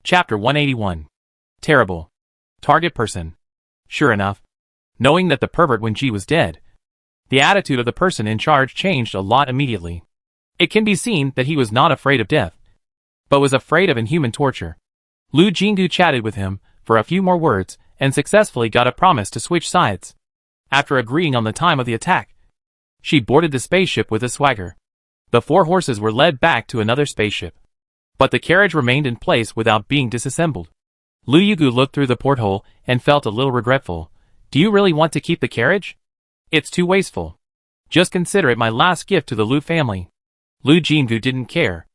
Chapter 181. Terrible. Target person. Sure enough, knowing that the pervert Wenji was dead, the attitude of the person in charge changed a lot immediately. It can be seen that he was not afraid of death, but was afraid of inhuman torture. Lu Jinggu chatted with him for a few more words and successfully got a promise to switch sides. After agreeing on the time of the attack, she boarded the spaceship with a swagger. The 4 horses were led back to another spaceship, but the carriage remained in place without being disassembled. Lu Yugu looked through the porthole and felt a little regretful. Do you really want to keep the carriage? It's too wasteful. Just consider it my last gift to the Lu family. Lu Jinggu didn't care.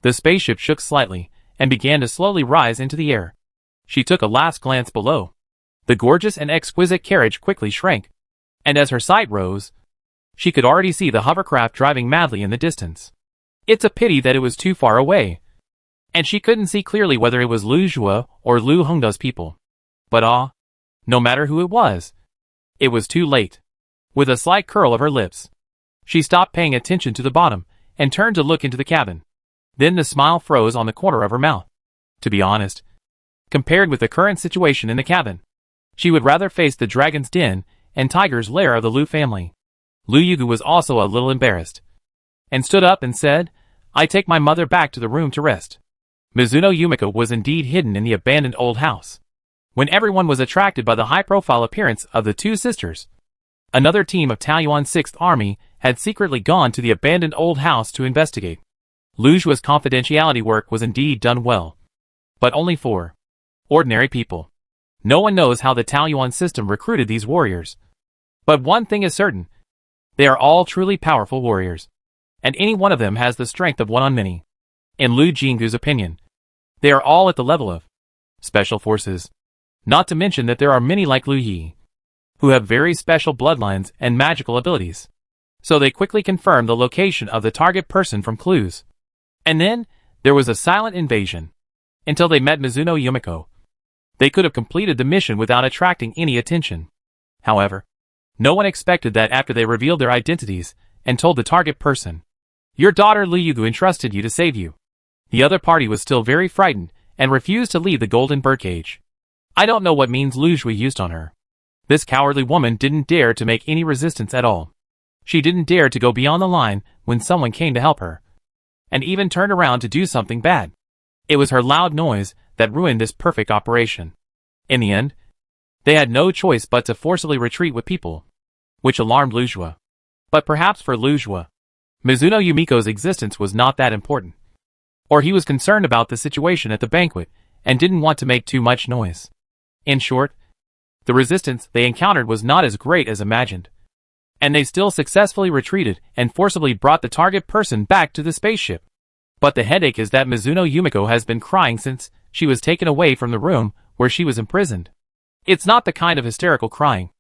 The spaceship shook slightly and began to slowly rise into the air. She took a last glance below. The gorgeous and exquisite carriage quickly shrank, and as her sight rose, she could already see the hovercraft driving madly in the distance. It's a pity that it was too far away, and she couldn't see clearly whether it was Lu Zhua or Lu Hongda's people. But no matter who it was too late. With a slight curl of her lips, she stopped paying attention to the bottom and turned to look into the cabin. Then the smile froze on the corner of her mouth. To be honest, compared with the current situation in the cabin, she would rather face the dragon's den and tiger's lair of the Lu family. Lu Yugu was also a little embarrassed, and stood up and said, I take my mother back to the room to rest. Mizuno Yumiko was indeed hidden in the abandoned old house. When everyone was attracted by the high-profile appearance of the 2 sisters, another team of Taiyuan's 6th Army had secretly gone to the abandoned old house to investigate. Lu Zhua's confidentiality work was indeed done well, but only for ordinary people. No one knows how the Taiyuan system recruited these warriors. But one thing is certain. They are all truly powerful warriors, and any one of them has the strength of one on many. In Lu Jinggu's opinion, they are all at the level of special forces. Not to mention that there are many like Lu Yi, who have very special bloodlines and magical abilities. So they quickly confirmed the location of the target person from clues. And then, there was a silent invasion. Until they met Mizuno Yumiko, they could have completed the mission without attracting any attention. However, no one expected that after they revealed their identities and told the target person, your daughter Lu Yugu entrusted you to save you. The other party was still very frightened and refused to leave the golden birdcage. I don't know what means Lu Zhui used on her. This cowardly woman didn't dare to make any resistance at all. She didn't dare to go beyond the line when someone came to help her, and even turned around to do something bad. It was her loud noise that ruined this perfect operation. In the end, they had no choice but to forcibly retreat with people, which alarmed Lu Zhua. But perhaps for Lu Zhua, Mizuno Yumiko's existence was not that important. Or he was concerned about the situation at the banquet and didn't want to make too much noise. In short, the resistance they encountered was not as great as imagined, and they still successfully retreated and forcibly brought the target person back to the spaceship. But the headache is that Mizuno Yumiko has been crying since she was taken away from the room where she was imprisoned. It's not the kind of hysterical crying,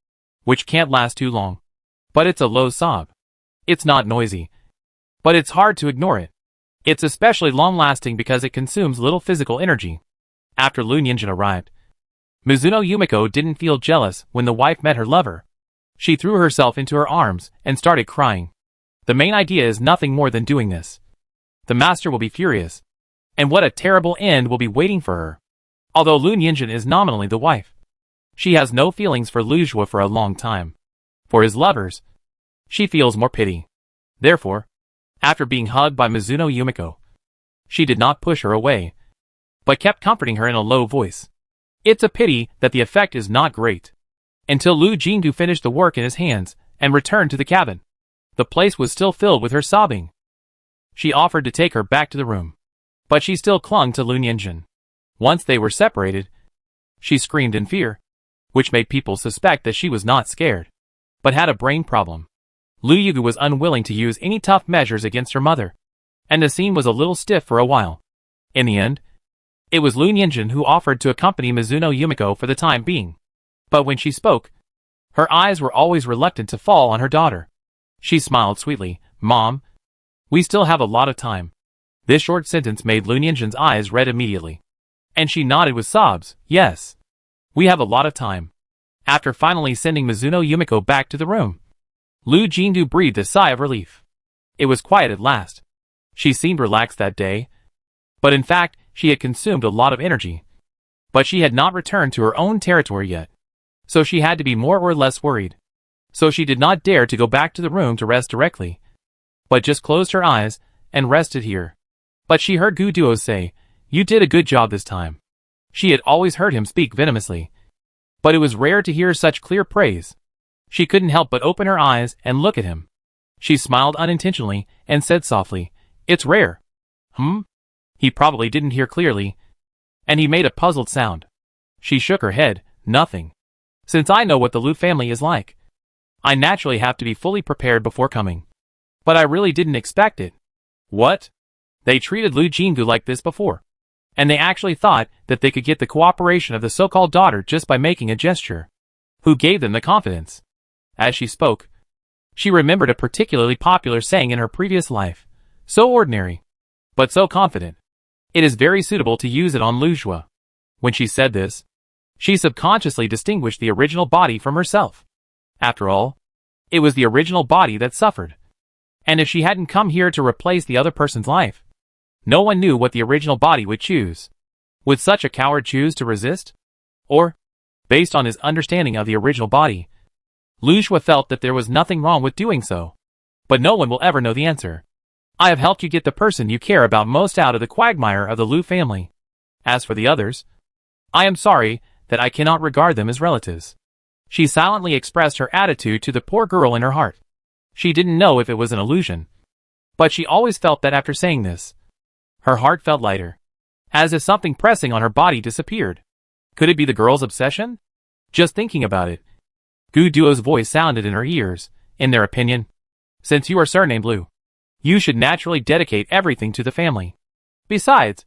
which can't last too long, but it's a low sob. It's not noisy, but it's hard to ignore it. It's especially long-lasting because it consumes little physical energy. After Lu Nianjun arrived, Mizuno Yumiko didn't feel jealous when the wife met her lover. She threw herself into her arms and started crying. The main idea is nothing more than doing this. The master will be furious, and what a terrible end will be waiting for her. Although Lu Nianjun is nominally the wife, she has no feelings for Lu Zhua for a long time. For his lovers, she feels more pity. Therefore, after being hugged by Mizuno Yumiko, she did not push her away, but kept comforting her in a low voice. It's a pity that the effect is not great. Until Lu Jinggu finished the work in his hands and returned to the cabin, the place was still filled with her sobbing. She offered to take her back to the room, but she still clung to Lu Nianjun. Once they were separated, she screamed in fear, which made people suspect that she was not scared, but had a brain problem. Lu Yugu was unwilling to use any tough measures against her mother, and the scene was a little stiff for a while. In the end, it was Lu Nianjun who offered to accompany Mizuno Yumiko for the time being. But when she spoke, her eyes were always reluctant to fall on her daughter. She smiled sweetly. Mom, we still have a lot of time. This short sentence made Lu Nianjun's eyes red immediately, and she nodded with sobs. Yes, we have a lot of time. After finally sending Mizuno Yumiko back to the room, Lu Jingdu breathed a sigh of relief. It was quiet at last. She seemed relaxed that day, but in fact, she had consumed a lot of energy. But she had not returned to her own territory yet. So she had to be more or less worried. So she did not dare to go back to the room to rest directly, but just closed her eyes and rested here. But she heard Gu Duo say, "You did a good job this time." She had always heard him speak venomously, but it was rare to hear such clear praise. She couldn't help but open her eyes and look at him. She smiled unintentionally and said softly, "It's rare." He probably didn't hear clearly, and he made a puzzled sound. She shook her head, "Nothing. Since I know what the Lu family is like, I naturally have to be fully prepared before coming. But I really didn't expect it." What? They treated Lu Jingu like this before, and they actually thought that they could get the cooperation of the so-called daughter just by making a gesture. Who gave them the confidence? As she spoke, she remembered a particularly popular saying in her previous life. So ordinary, but so confident. It is very suitable to use it on Lu Jue. When she said this, she subconsciously distinguished the original body from herself. After all, it was the original body that suffered. And if she hadn't come here to replace the other person's life, no one knew what the original body would choose. Would such a coward choose to resist? Or, based on his understanding of the original body, Lu Jue felt that there was nothing wrong with doing so. But no one will ever know the answer. I have helped you get the person you care about most out of the quagmire of the Lu family. As for the others, I am sorry that I cannot regard them as relatives. She silently expressed her attitude to the poor girl in her heart. She didn't know if it was an illusion, but she always felt that after saying this, her heart felt lighter, as if something pressing on her body disappeared. Could it be the girl's obsession? Just thinking about it, Gu Duo's voice sounded in her ears. In their opinion, since you are surnamed Lu, you should naturally dedicate everything to the family. Besides,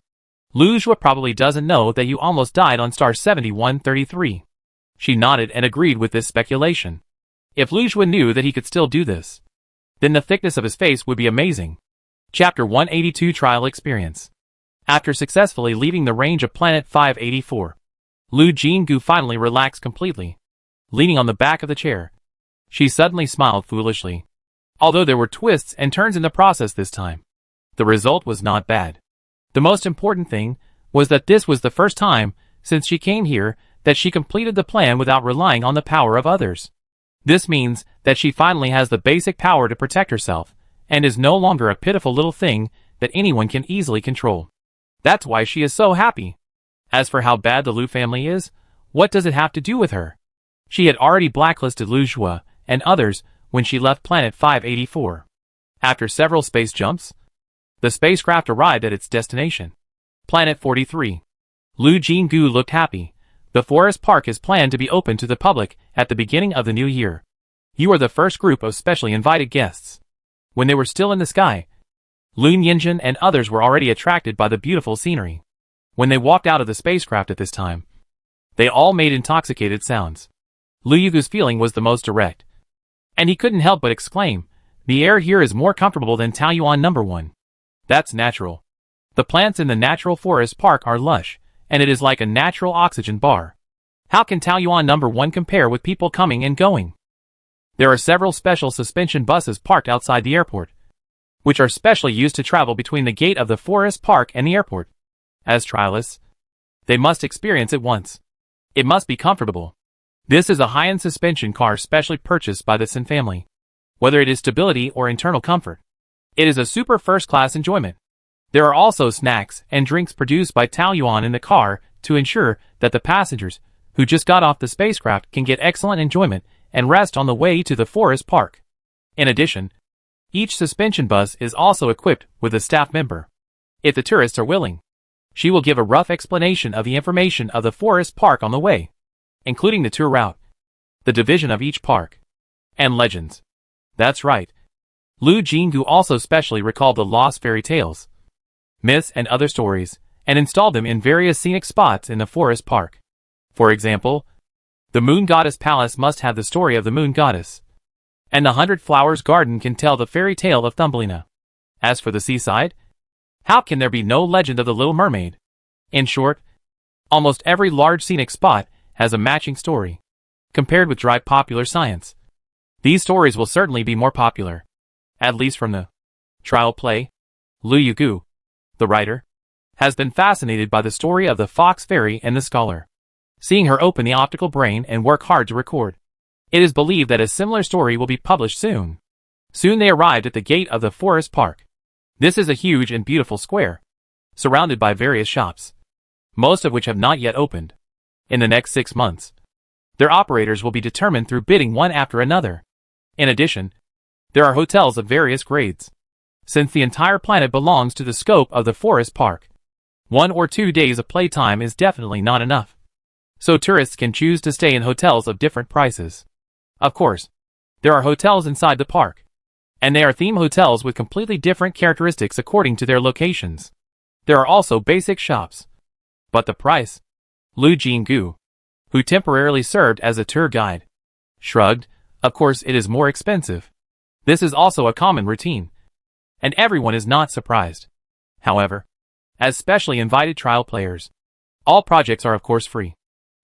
Lu Jue probably doesn't know that you almost died on star 7133. She nodded and agreed with this speculation. If Lu Jue knew that he could still do this, then the thickness of his face would be amazing. Chapter 182 Trial Experience. After successfully leaving the range of planet 584, Lu Jingu finally relaxed completely. Leaning on the back of the chair, she suddenly smiled foolishly. Although there were twists and turns in the process this time, the result was not bad. The most important thing was that this was the first time since she came here that she completed the plan without relying on the power of others. This means that she finally has the basic power to protect herself, and is no longer a pitiful little thing that anyone can easily control. That's why she is so happy. As for how bad the Lu family is, what does it have to do with her? She had already blacklisted Lu Jue and others when she left planet 584. After several space jumps, the spacecraft arrived at its destination, planet 43. Lu Jingu looked happy. The forest park is planned to be open to the public at the beginning of the new year. You are the first group of specially invited guests. When they were still in the sky, Lun Yinjin and others were already attracted by the beautiful scenery. When they walked out of the spacecraft at this time, they all made intoxicated sounds. Lu Yugu's feeling was the most direct, and he couldn't help but exclaim, "The air here is more comfortable than Taoyuan No. 1. That's natural. The plants in the natural forest park are lush, and it is like a natural oxygen bar. How can Taoyuan No. 1 compare with people coming and going?" There are several special suspension buses parked outside the airport, which are specially used to travel between the gate of the forest park and the airport. As trialists, they must experience it once. It must be comfortable. This is a high-end suspension car specially purchased by the Sin family. Whether it is stability or internal comfort, it is a super first-class enjoyment. There are also snacks and drinks produced by Taoyuan in the car to ensure that the passengers who just got off the spacecraft can get excellent enjoyment and rest on the way to the forest park. In addition, each suspension bus is also equipped with a staff member. If the tourists are willing, she will give a rough explanation of the information of the forest park on the way, including the tour route, the division of each park, and legends. That's right. Lu Jingu also specially recalled the lost fairy tales, myths and other stories, and installed them in various scenic spots in the forest park. For example, the Moon Goddess Palace must have the story of the Moon Goddess, and the 100 Flowers Garden can tell the fairy tale of Thumbelina. As for the seaside, how can there be no legend of the Little Mermaid? In short, almost every large scenic spot has a matching story. Compared with dry popular science, these stories will certainly be more popular, at least from the trial play. Lu Yugu, the writer, has been fascinated by the story of the Fox Fairy and the Scholar, seeing her open the optical brain and work hard to record. It is believed that a similar story will be published soon. Soon they arrived at the gate of the Forest Park. This is a huge and beautiful square, surrounded by various shops, most of which have not yet opened. In the next 6 months, their operators will be determined through bidding one after another. In addition, there are hotels of various grades. Since the entire planet belongs to the scope of the Forest Park, 1 or 2 days of playtime is definitely not enough. So tourists can choose to stay in hotels of different prices. Of course, there are hotels inside the park, and they are theme hotels with completely different characteristics according to their locations. There are also basic shops. But the price? Lu Jinggu, who temporarily served as a tour guide, shrugged. Of course it is more expensive. This is also a common routine, and everyone is not surprised. However, as specially invited trial players, all projects are of course free.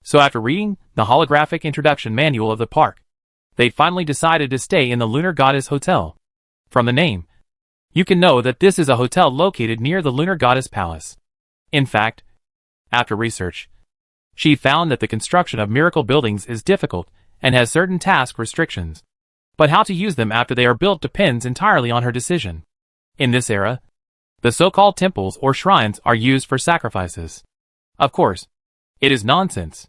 So after reading the holographic introduction manual of the park, they finally decided to stay in the Lunar Goddess Hotel. From the name, you can know that this is a hotel located near the Lunar Goddess Palace. In fact, after research, she found that the construction of miracle buildings is difficult and has certain task restrictions. But how to use them after they are built depends entirely on her decision. In this era, the so-called temples or shrines are used for sacrifices. Of course, it is nonsense.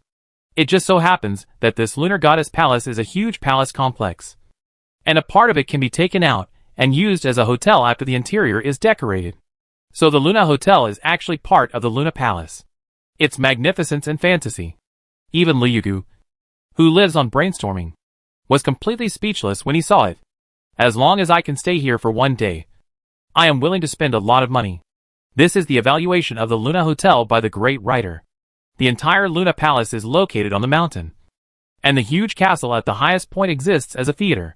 It just so happens that this Lunar Goddess Palace is a huge palace complex, and a part of it can be taken out and used as a hotel after the interior is decorated. So the Luna Hotel is actually part of the Luna Palace. Its magnificence and fantasy. Even Liugu, who lives on brainstorming, was completely speechless when he saw it. As long as I can stay here for 1 day, I am willing to spend a lot of money. This is the evaluation of the Luna Hotel by the great writer. The entire Luna Palace is located on the mountain, and the huge castle at the highest point exists as a theater.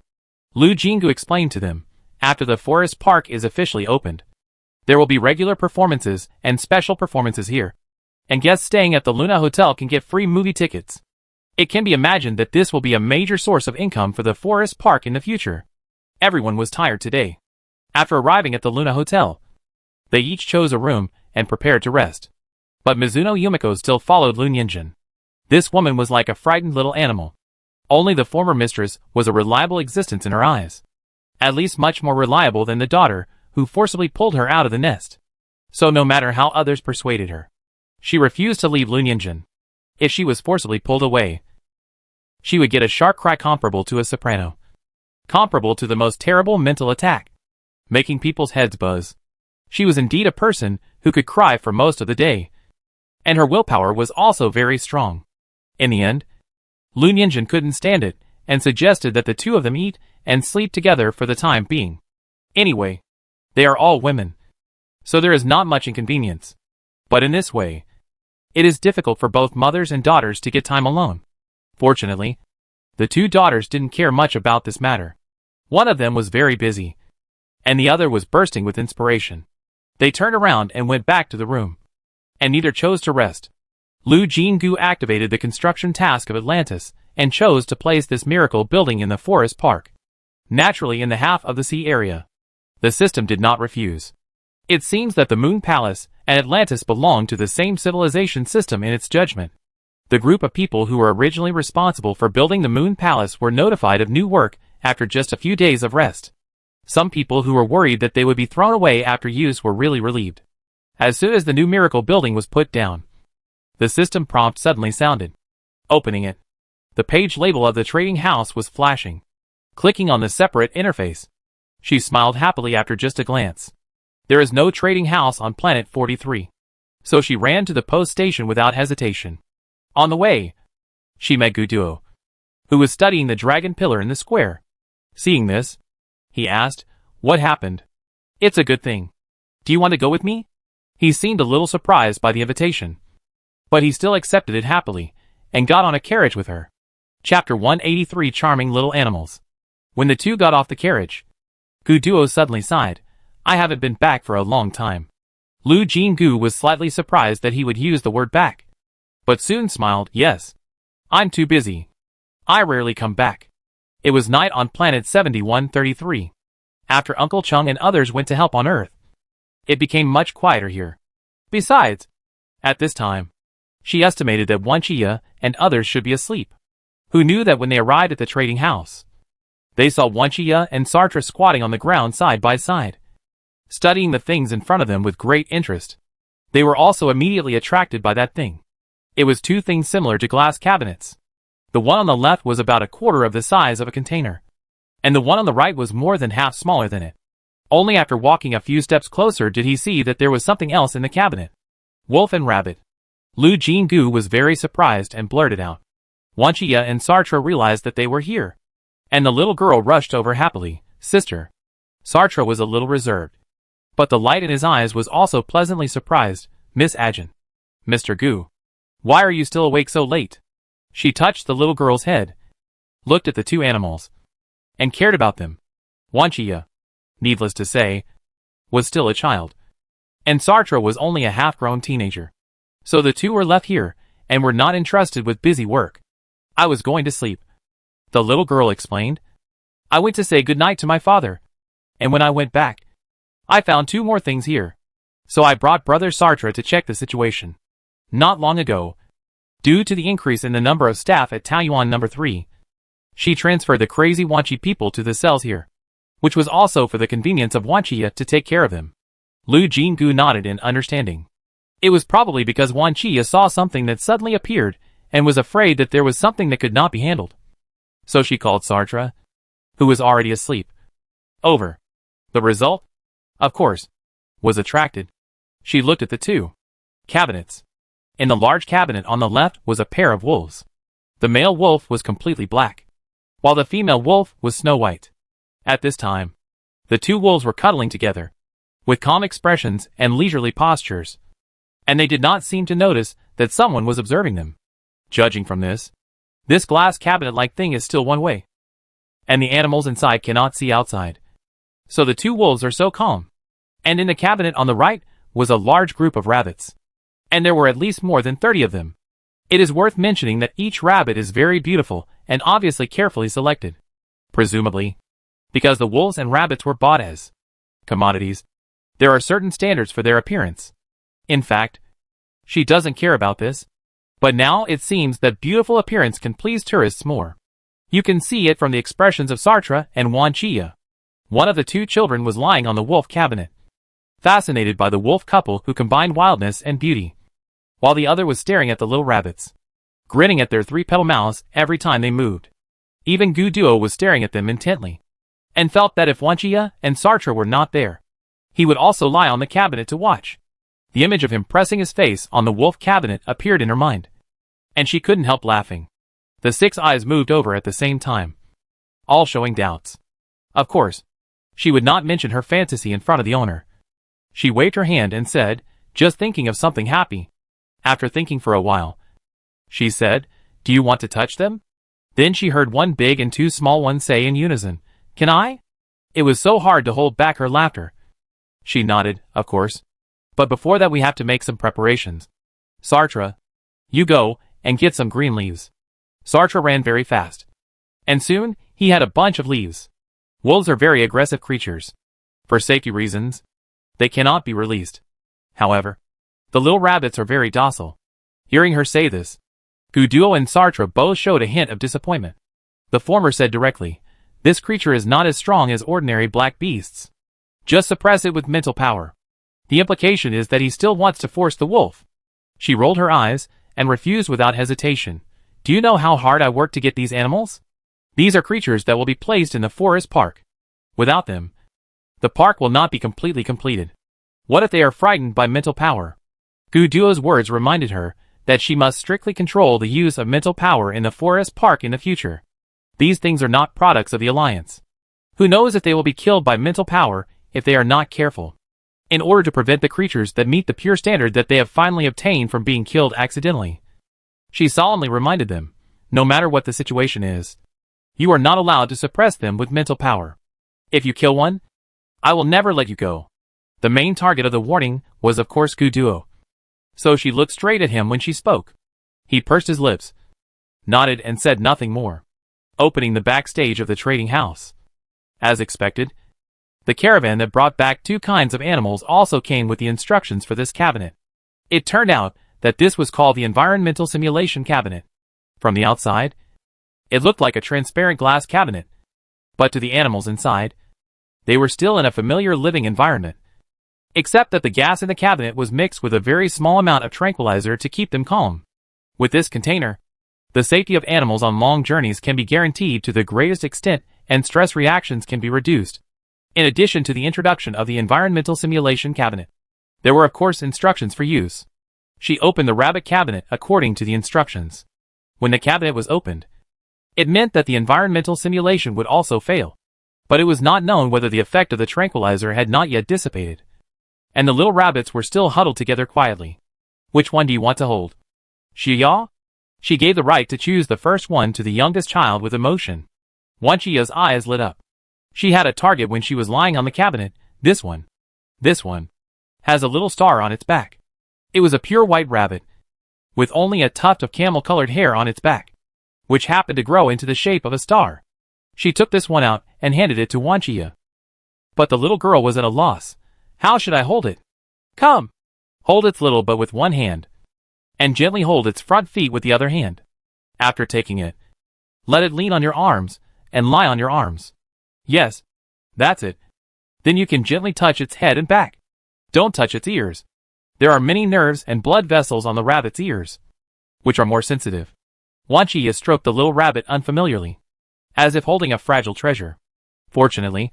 Lu Jinggu explained to them, after the Forest Park is officially opened, there will be regular performances and special performances here, and guests staying at the Luna Hotel can get free movie tickets. It can be imagined that this will be a major source of income for the Forest Park in the future. Everyone was tired today. After arriving at the Luna Hotel, they each chose a room and prepared to rest. But Mizuno Yumiko still followed Lun Yinjin. This woman was like a frightened little animal. Only the former mistress was a reliable existence in her eyes. At least much more reliable than the daughter, who forcibly pulled her out of the nest. So no matter how others persuaded her, she refused to leave Lun Yinjin. If she was forcibly pulled away, she would get a sharp cry comparable to a soprano. Comparable to the most terrible mental attack, making people's heads buzz. She was indeed a person who could cry for most of the day. And her willpower was also very strong. In the end, Lun Yinjin couldn't stand it, and suggested that the two of them eat and sleep together for the time being. Anyway, they are all women, so there is not much inconvenience. But in this way, it is difficult for both mothers and daughters to get time alone. Fortunately, the two daughters didn't care much about this matter. One of them was very busy, and the other was bursting with inspiration. They turned around and went back to the room, and neither chose to rest. Lu Jinggu activated the construction task of Atlantis, and chose to place this miracle building in the Forest Park, naturally in the half of the sea area. The system did not refuse. It seems that the Moon Palace and Atlantis belonged to the same civilization system in its judgment. The group of people who were originally responsible for building the Moon Palace were notified of new work after just a few days of rest. Some people who were worried that they would be thrown away after use were really relieved. As soon as the new miracle building was put down, the system prompt suddenly sounded. Opening it, the page label of the trading house was flashing. Clicking on the separate interface, she smiled happily after just a glance. There is no trading house on planet 43. So she ran to the post station without hesitation. On the way, she met Guduo, who was studying the dragon pillar in the square. Seeing this, he asked, "What happened?" "It's a good thing. Do you want to go with me?" He seemed a little surprised by the invitation, but he still accepted it happily, and got on a carriage with her. Chapter 183 Charming Little Animals. When the two got off the carriage, Guduo suddenly sighed. "I haven't been back for a long time." Lu Jinggu was slightly surprised that he would use the word back, but soon smiled. "Yes. I'm too busy. I rarely come back." It was night on planet 7133. After Uncle Chung and others went to help on Earth, it became much quieter here. Besides, at this time, she estimated that Wanchia and others should be asleep, who knew that when they arrived at the trading house, they saw Wanchia and Sartre squatting on the ground side by side, studying the things in front of them with great interest. They were also immediately attracted by that thing. It was two things similar to glass cabinets. The one on the left was about a quarter of the size of a container, and the one on the right was more than half smaller than it. Only after walking a few steps closer did he see that there was something else in the cabinet. Wolf and rabbit. Lu Jinggu was very surprised and blurted out. Wanchia and Sartre realized that they were here, and the little girl rushed over happily. Sister. Sartre was a little reserved, but the light in his eyes was also pleasantly surprised. Miss Ajin. Mr. Gu. Why are you still awake so late? She touched the little girl's head, looked at the two animals, and cared about them. Wanchia, needless to say, was still a child, and Sartre was only a half-grown teenager. So the two were left here, and were not entrusted with busy work. I was going to sleep, the little girl explained. I went to say goodnight to my father, and when I went back, I found two more things here. So I brought Brother Sartre to check the situation. Not long ago, due to the increase in the number of staff at Taoyuan No. 3, she transferred the crazy Wanchi people to the cells here, which was also for the convenience of Wanchia to take care of them. Lu Jinggu nodded in understanding. It was probably because Wanchia saw something that suddenly appeared and was afraid that there was something that could not be handled. So she called Sartre, who was already asleep, over. The result, of course, was attracted. She looked at the two cabinets. In the large cabinet on the left was a pair of wolves. The male wolf was completely black, while the female wolf was snow white. At this time, the two wolves were cuddling together, with calm expressions and leisurely postures, and they did not seem to notice that someone was observing them. Judging from this glass cabinet-like thing is still one way, and the animals inside cannot see outside. So the two wolves are so calm. And in the cabinet on the right was a large group of rabbits, and there were at least more than 30 of them. It is worth mentioning that each rabbit is very beautiful and obviously carefully selected, presumably because the wolves and rabbits were bought as commodities. There are certain standards for their appearance. In fact, she doesn't care about this, but now it seems that beautiful appearance can please tourists more. You can see it from the expressions of Sartre and Wanchia. One of the two children was lying on the wolf cabinet, fascinated by the wolf couple who combined wildness and beauty, while the other was staring at the little rabbits, grinning at their three-petal mouths every time they moved. Even Gu Duo was staring at them intently, and felt that if Wanchia and Sartre were not there, he would also lie on the cabinet to watch. The image of him pressing his face on the wolf cabinet appeared in her mind, and she couldn't help laughing. The 6 eyes moved over at the same time, all showing doubts. Of course, she would not mention her fantasy in front of the owner. She waved her hand and said, just thinking of something happy. After thinking for a while, she said, do you want to touch them? Then she heard one big and two small ones say in unison, can I? It was so hard to hold back her laughter. She nodded, of course. But before that we have to make some preparations. Sartre, you go and get some green leaves. Sartre ran very fast, and soon he had a bunch of leaves. Wolves are very aggressive creatures. For safety reasons, they cannot be released. However, the little rabbits are very docile. Hearing her say this, Gu Duo and Sartre both showed a hint of disappointment. The former said directly, this creature is not as strong as ordinary black beasts. Just suppress it with mental power. The implication is that he still wants to force the wolf. She rolled her eyes and refused without hesitation. Do you know how hard I worked to get these animals? These are creatures that will be placed in the forest park. Without them, the park will not be completely completed. What if they are frightened by mental power? Gu Duo's words reminded her that she must strictly control the use of mental power in the forest park in the future. These things are not products of the Alliance. Who knows if they will be killed by mental power if they are not careful. In order to prevent the creatures that meet the pure standard that they have finally obtained from being killed accidentally, she solemnly reminded them, no matter what the situation is, you are not allowed to suppress them with mental power. If you kill one, I will never let you go. The main target of the warning was of course Gu Duo. So she looked straight at him when she spoke. He pursed his lips, nodded and said nothing more, opening the backstage of the trading house. As expected, the caravan that brought back 2 kinds of animals also came with the instructions for this cabinet. It turned out that this was called the environmental simulation cabinet. From the outside, it looked like a transparent glass cabinet, but to the animals inside, they were still in a familiar living environment, except that the gas in the cabinet was mixed with a very small amount of tranquilizer to keep them calm. With this container, the safety of animals on long journeys can be guaranteed to the greatest extent and stress reactions can be reduced. In addition to the introduction of the environmental simulation cabinet, there were of course instructions for use. She opened the rabbit cabinet according to the instructions. When the cabinet was opened, it meant that the environmental simulation would also fail. But it was not known whether the effect of the tranquilizer had not yet dissipated. And the little rabbits were still huddled together quietly. Which one do you want to hold? Xiya? She gave the right to choose the first one to the youngest child with emotion. Xiya's eyes lit up. She had a target when she was lying on the cabinet. This one. This one. Has a little star on its back. It was a pure white rabbit, with only a tuft of camel-colored hair on its back, which happened to grow into the shape of a star. She took this one out and handed it to Xiya. But the little girl was at a loss. How should I hold it? Come. Hold its little butt with one hand, and gently hold its front feet with the other hand. After taking it, let it lean on your arms, and lie on your arms. Yes, that's it. Then you can gently touch its head and back. Don't touch its ears. There are many nerves and blood vessels on the rabbit's ears, which are more sensitive. Xiya stroked the little rabbit unfamiliarly, as if holding a fragile treasure. Fortunately,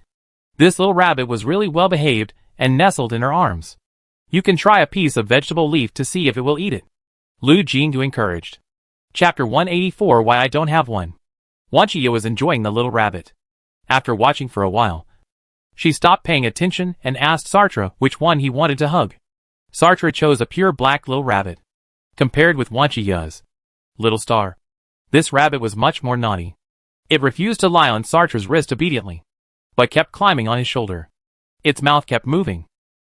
this little rabbit was really well behaved and nestled in her arms. You can try a piece of vegetable leaf to see if it will eat it. Lu Jingdu encouraged. Chapter 184 Why I Don't Have One. Xiya was enjoying the little rabbit. After watching for a while, she stopped paying attention and asked Sartre which one he wanted to hug. Sartre chose a pure black little rabbit. Compared with Xiya's little star, this rabbit was much more naughty. It refused to lie on Sartre's wrist obediently, but kept climbing on his shoulder. Its mouth kept moving,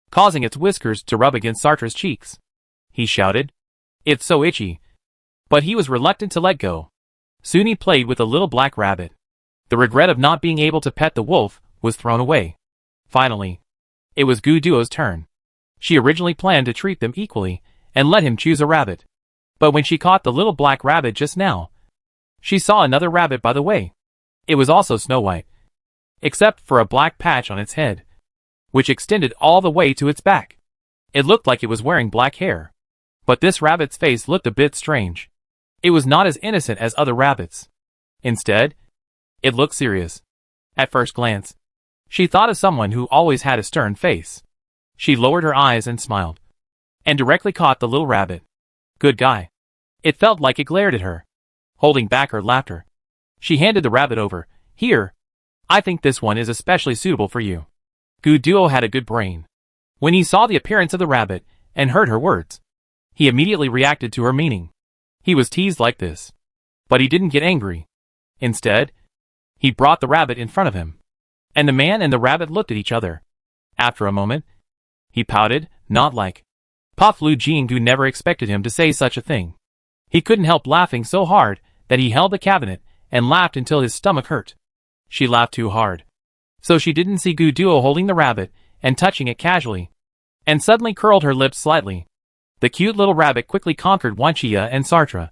causing its whiskers to rub against Sartre's cheeks. He shouted, "It's so itchy." But he was reluctant to let go. Soon he played with the little black rabbit. The regret of not being able to pet the wolf was thrown away. Finally, it was Gu Duo's turn. She originally planned to treat them equally and let him choose a rabbit. But when she caught the little black rabbit just now, she saw another rabbit by the way. It was also snow white, except for a black patch on its head, which extended all the way to its back. It looked like it was wearing black hair. But this rabbit's face looked a bit strange. It was not as innocent as other rabbits. Instead, it looked serious. At first glance, she thought of someone who always had a stern face. She lowered her eyes and smiled, and directly caught the little rabbit. Good guy. It felt like it glared at her. Holding back her laughter, she handed the rabbit over. Here, I think this one is especially suitable for you. Gu Duo had a good brain. When he saw the appearance of the rabbit and heard her words, he immediately reacted to her meaning. He was teased like this, but he didn't get angry. Instead, he brought the rabbit in front of him, and the man and the rabbit looked at each other. After a moment, he pouted, not like. Puff Lu Jingdu never expected him to say such a thing. He couldn't help laughing so hard that he held the cabinet and laughed until his stomach hurt. She laughed too hard, so she didn't see Gu Duo holding the rabbit and touching it casually, and suddenly curled her lips slightly. The cute little rabbit quickly conquered Xiya and Sartre,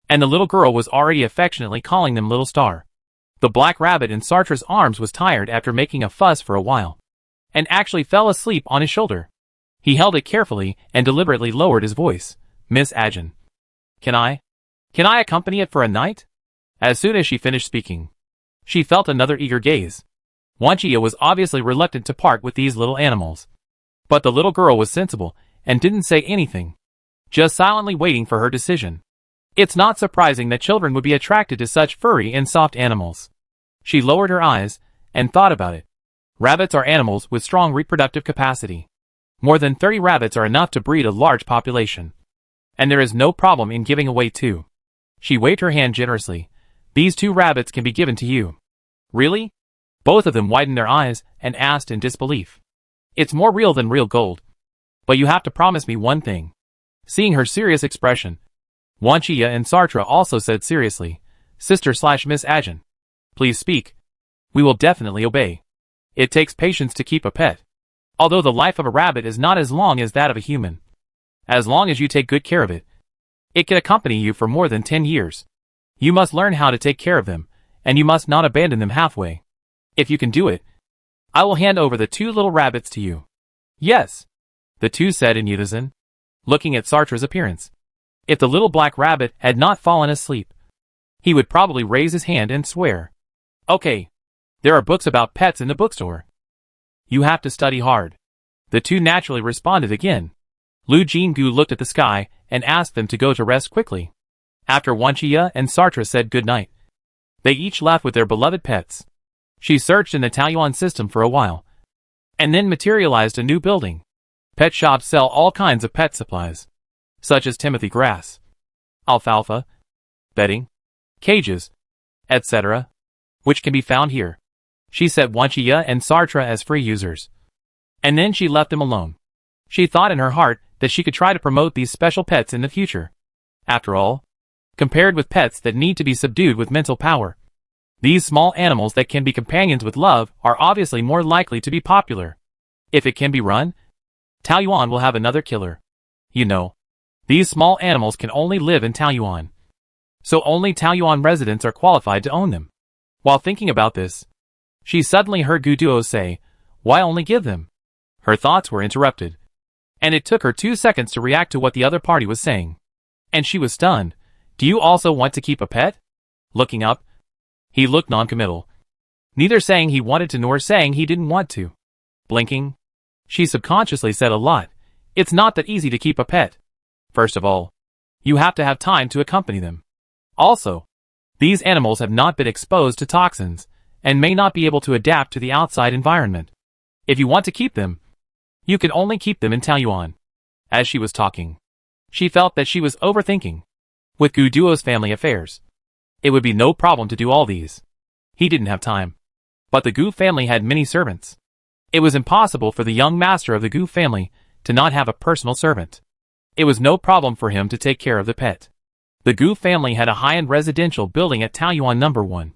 and the little girl was already affectionately calling them Little Star. The black rabbit in Sartre's arms was tired after making a fuss for a while, and actually fell asleep on his shoulder. He held it carefully and deliberately lowered his voice. Miss Ajin. Can I accompany it for a night? As soon as she finished speaking, she felt another eager gaze. Xiya was obviously reluctant to part with these little animals. But the little girl was sensible and didn't say anything, just silently waiting for her decision. It's not surprising that children would be attracted to such furry and soft animals. She lowered her eyes and thought about it. Rabbits are animals with strong reproductive capacity. More than 30 rabbits are enough to breed a large population. And there is no problem in giving away two. She waved her hand generously. These 2 rabbits can be given to you. Really? Both of them widened their eyes and asked in disbelief. It's more real than real gold. But you have to promise me one thing. Seeing her serious expression, Xiya and Sartre also said seriously, Sister/Miss Ajin, please speak. We will definitely obey. It takes patience to keep a pet, although the life of a rabbit is not as long as that of a human. As long as you take good care of it. It can accompany you for more than 10 years. You must learn how to take care of them, and you must not abandon them halfway. If you can do it, I will hand over the 2 little rabbits to you. Yes, the 2 said in unison, looking at Sartre's appearance. If the little black rabbit had not fallen asleep, he would probably raise his hand and swear. Okay, there are books about pets in the bookstore. You have to study hard. The 2 naturally responded again. Lu Jinggu looked at the sky and asked them to go to rest quickly. After Wanchia and Sartre said good night, they each left with their beloved pets. She searched in the Taoyuan system for a while, and then materialized a new building. Pet shops sell all kinds of pet supplies, such as Timothy grass, alfalfa, bedding, cages, etc., which can be found here. She set Wanchia and Sartre as free users, and then she left them alone. She thought in her heart that she could try to promote these special pets in the future. After all, compared with pets that need to be subdued with mental power, these small animals that can be companions with love are obviously more likely to be popular. If it can be run, Taoyuan will have another killer. You know, these small animals can only live in Taoyuan, so only Taoyuan residents are qualified to own them. While thinking about this, she suddenly heard Gu Duo say, "Why only give them?" Her thoughts were interrupted, and it took her 2 seconds to react to what the other party was saying. And she was stunned. "Do you also want to keep a pet?" Looking up, he looked non-committal, neither saying he wanted to nor saying he didn't want to. Blinking, she subconsciously said a lot. It's not that easy to keep a pet. First of all, you have to have time to accompany them. Also, these animals have not been exposed to toxins, and may not be able to adapt to the outside environment. If you want to keep them, you can only keep them in Taoyuan. As she was talking, she felt that she was overthinking. With Gu Duo's family affairs, it would be no problem to do all these. He didn't have time. But the Gu family had many servants. It was impossible for the young master of the Gu family to not have a personal servant. It was no problem for him to take care of the pet. The Gu family had a high-end residential building at Taoyuan No. 1.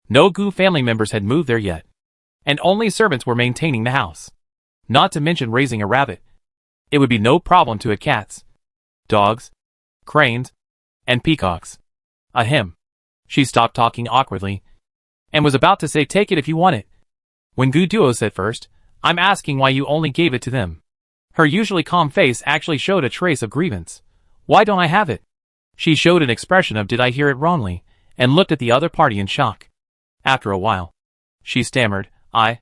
No Gu family members had moved there yet, and only servants were maintaining the house. Not to mention raising a rabbit. It would be no problem to add cats, dogs, cranes, and peacocks. Ahem. She stopped talking awkwardly, and was about to say take it if you want it, when Gu Duo said first, "I'm asking why you only gave it to them." Her usually calm face actually showed a trace of grievance. "Why don't I have it?" She showed an expression of "did I hear it wrongly?" and looked at the other party in shock. After a while, she stammered, I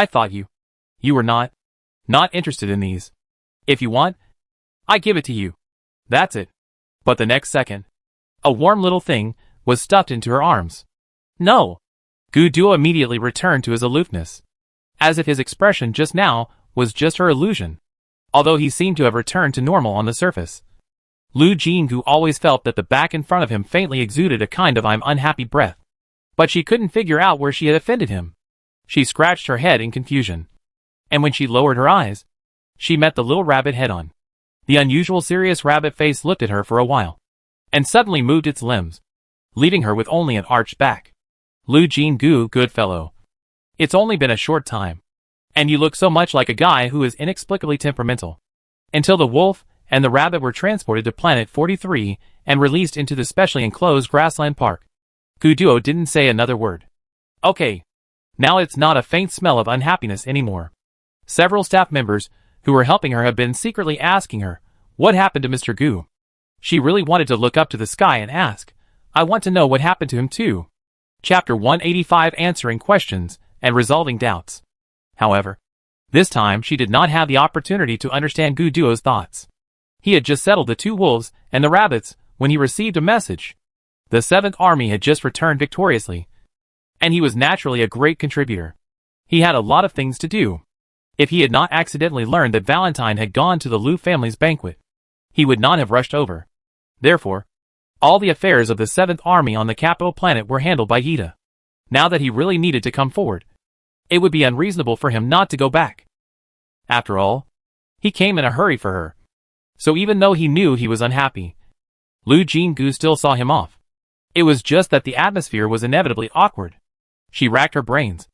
thought you were not interested in these. If you want, I give it to you. That's it." But the next second, a warm little thing was stuffed into her arms. "No." Gu Duo immediately returned to his aloofness, as if his expression just now was just her illusion, although he seemed to have returned to normal on the surface. Lu Jinggu always felt that the back in front of him faintly exuded a kind of I'm unhappy breath, but she couldn't figure out where she had offended him. She scratched her head in confusion, and when she lowered her eyes, she met the little rabbit head-on. The unusual serious rabbit face looked at her for a while, and suddenly moved its limbs, leaving her with only an arched back. "Lu Jinggu, good fellow. It's only been a short time, and you look so much like a guy who is inexplicably temperamental." Until the wolf and the rabbit were transported to Planet 43 and released into the specially enclosed grassland park, Gu Duo didn't say another word. Okay, now it's not a faint smell of unhappiness anymore. Several staff members who were helping her have been secretly asking her, what happened to Mr. Gu? She really wanted to look up to the sky and ask, I want to know what happened to him too. Chapter 185, Answering Questions and Resolving Doubts. However, this time she did not have the opportunity to understand Gu Duo's thoughts. He had just settled the two wolves and the rabbits when he received a message. The 7th Army had just returned victoriously, and he was naturally a great contributor. He had a lot of things to do. If he had not accidentally learned that Valentine had gone to the Liu family's banquet, he would not have rushed over. Therefore, all the affairs of the 7th Army on the capital planet were handled by Yida. Now that he really needed to come forward, it would be unreasonable for him not to go back. After all, he came in a hurry for her. So even though he knew he was unhappy, Lu Jinggu still saw him off. It was just that the atmosphere was inevitably awkward. She racked her brains,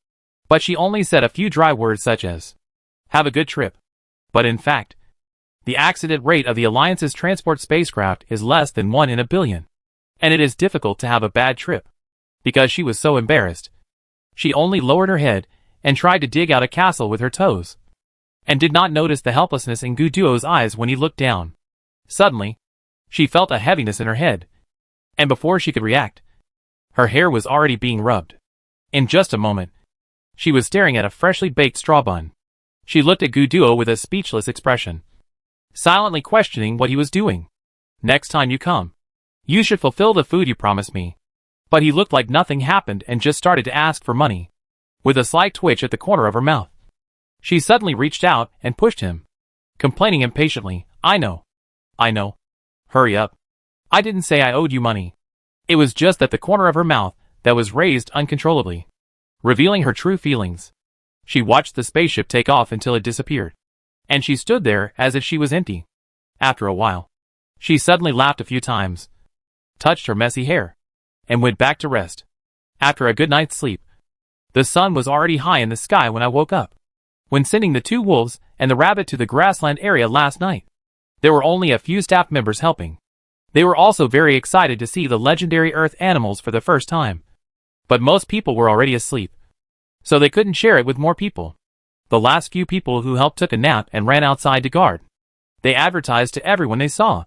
but she only said a few dry words such as, have a good trip. But in fact, The accident rate of the Alliance's transport spacecraft is less than 1 in a billion. And it is difficult to have a bad trip. Because she was so embarrassed, she only lowered her head and tried to dig out a castle with her toes. And did not notice the helplessness in Guduo's eyes when he looked down. Suddenly, she felt a heaviness in her head. And before she could react, her hair was already being rubbed. In just a moment, she was staring at a freshly baked straw bun. She looked at Guduo with a speechless expression, silently questioning what he was doing. Next time you come, you should fulfill the food you promised me. But he looked like nothing happened and just started to ask for money, with a slight twitch at the corner of her mouth. She suddenly reached out and pushed him, complaining impatiently, I know. Hurry up. I didn't say I owed you money. It was just that the corner of her mouth that was raised uncontrollably, revealing her true feelings. She watched the spaceship take off until it disappeared, and she stood there as if she was empty. After a while, she suddenly laughed a few times, touched her messy hair, and went back to rest. After a good night's sleep, the sun was already high in the sky when I woke up. When sending the 2 wolves and the rabbit to the grassland area last night, there were only a few staff members helping. They were also very excited to see the legendary Earth animals for the first time. But most people were already asleep, so they couldn't share it with more people. The last few people who helped took a nap and ran outside to guard. They advertised to everyone they saw,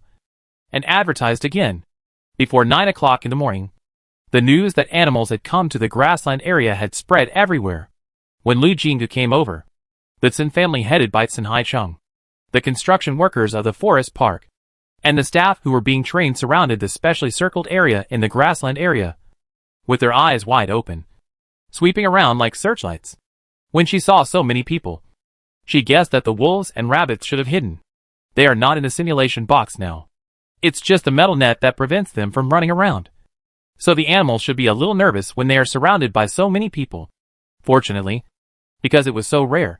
and advertised again. Before 9 o'clock in the morning, the news that animals had come to the grassland area had spread everywhere. When Lu Jinggu came over, the Tsin family headed by Tsin Haicheng, the construction workers of the forest park, and the staff who were being trained surrounded the specially circled area in the grassland area, with their eyes wide open, sweeping around like searchlights. When she saw so many people, she guessed that the wolves and rabbits should have hidden. They are not in a simulation box now. It's just a metal net that prevents them from running around. So the animals should be a little nervous when they are surrounded by so many people. Fortunately, because it was so rare,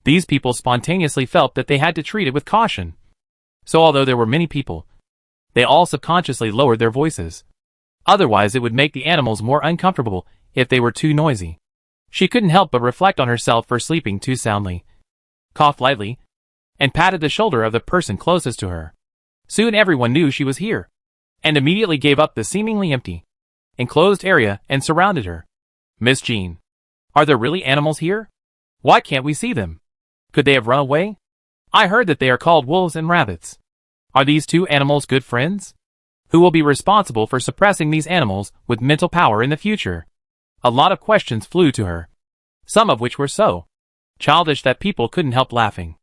these people spontaneously felt that they had to treat it with caution. So although there were many people, they all subconsciously lowered their voices. Otherwise it would make the animals more uncomfortable if they were too noisy. She couldn't help but reflect on herself for sleeping too soundly, coughed lightly, and patted the shoulder of the person closest to her. Soon everyone knew she was here, and immediately gave up the seemingly empty, enclosed area and surrounded her. Miss Jean, are there really animals here? Why can't we see them? Could they have run away? I heard that they are called wolves and rabbits. Are these 2 animals good friends? Who will be responsible for suppressing these animals with mental power in the future? A lot of questions flew to her, some of which were so childish that people couldn't help laughing.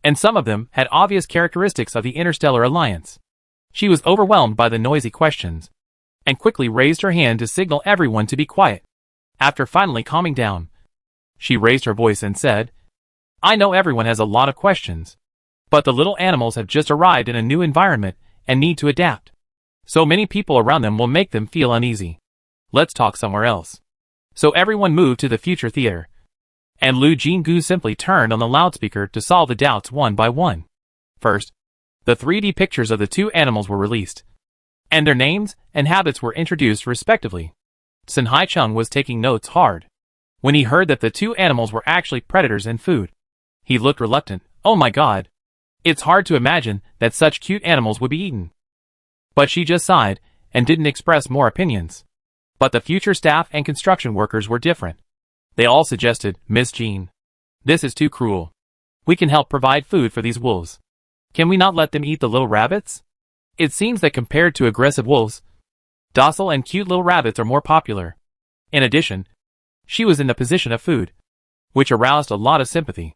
And some of them had obvious characteristics of the Interstellar Alliance. She was overwhelmed by the noisy questions, and quickly raised her hand to signal everyone to be quiet. After finally calming down, she raised her voice and said, I know everyone has a lot of questions, but the little animals have just arrived in a new environment and need to adapt. So many people around them will make them feel uneasy. Let's talk somewhere else. So everyone moved to the future theater, and Lu Jinggu simply turned on the loudspeaker to solve the doubts one by one. First, the 3D pictures of the 2 animals were released, and their names and habits were introduced respectively. Tsin Haicheng was taking notes hard. When he heard that the 2 animals were actually predators and food, he looked reluctant. Oh my god. It's hard to imagine that such cute animals would be eaten. But she just sighed, and didn't express more opinions. But the future staff and construction workers were different. They all suggested, Miss Jean, this is too cruel. We can help provide food for these wolves. Can we not let them eat the little rabbits? It seems that compared to aggressive wolves, docile and cute little rabbits are more popular. In addition, she was in the position of food, which aroused a lot of sympathy.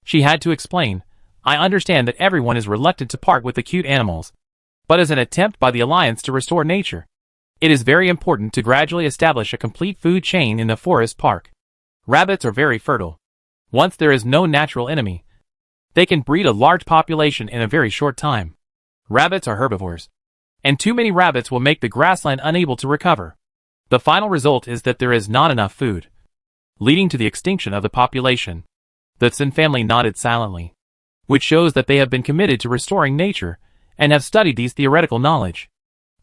She had to explain, I understand that everyone is reluctant to part with the cute animals, but as an attempt by the Alliance to restore nature, it is very important to gradually establish a complete food chain in the forest park. Rabbits are very fertile. Once there is no natural enemy, they can breed a large population in a very short time. Rabbits are herbivores, and too many rabbits will make the grassland unable to recover. The final result is that there is not enough food, leading to the extinction of the population. The Tsin family nodded silently, which shows that they have been committed to restoring nature and have studied these theoretical knowledge.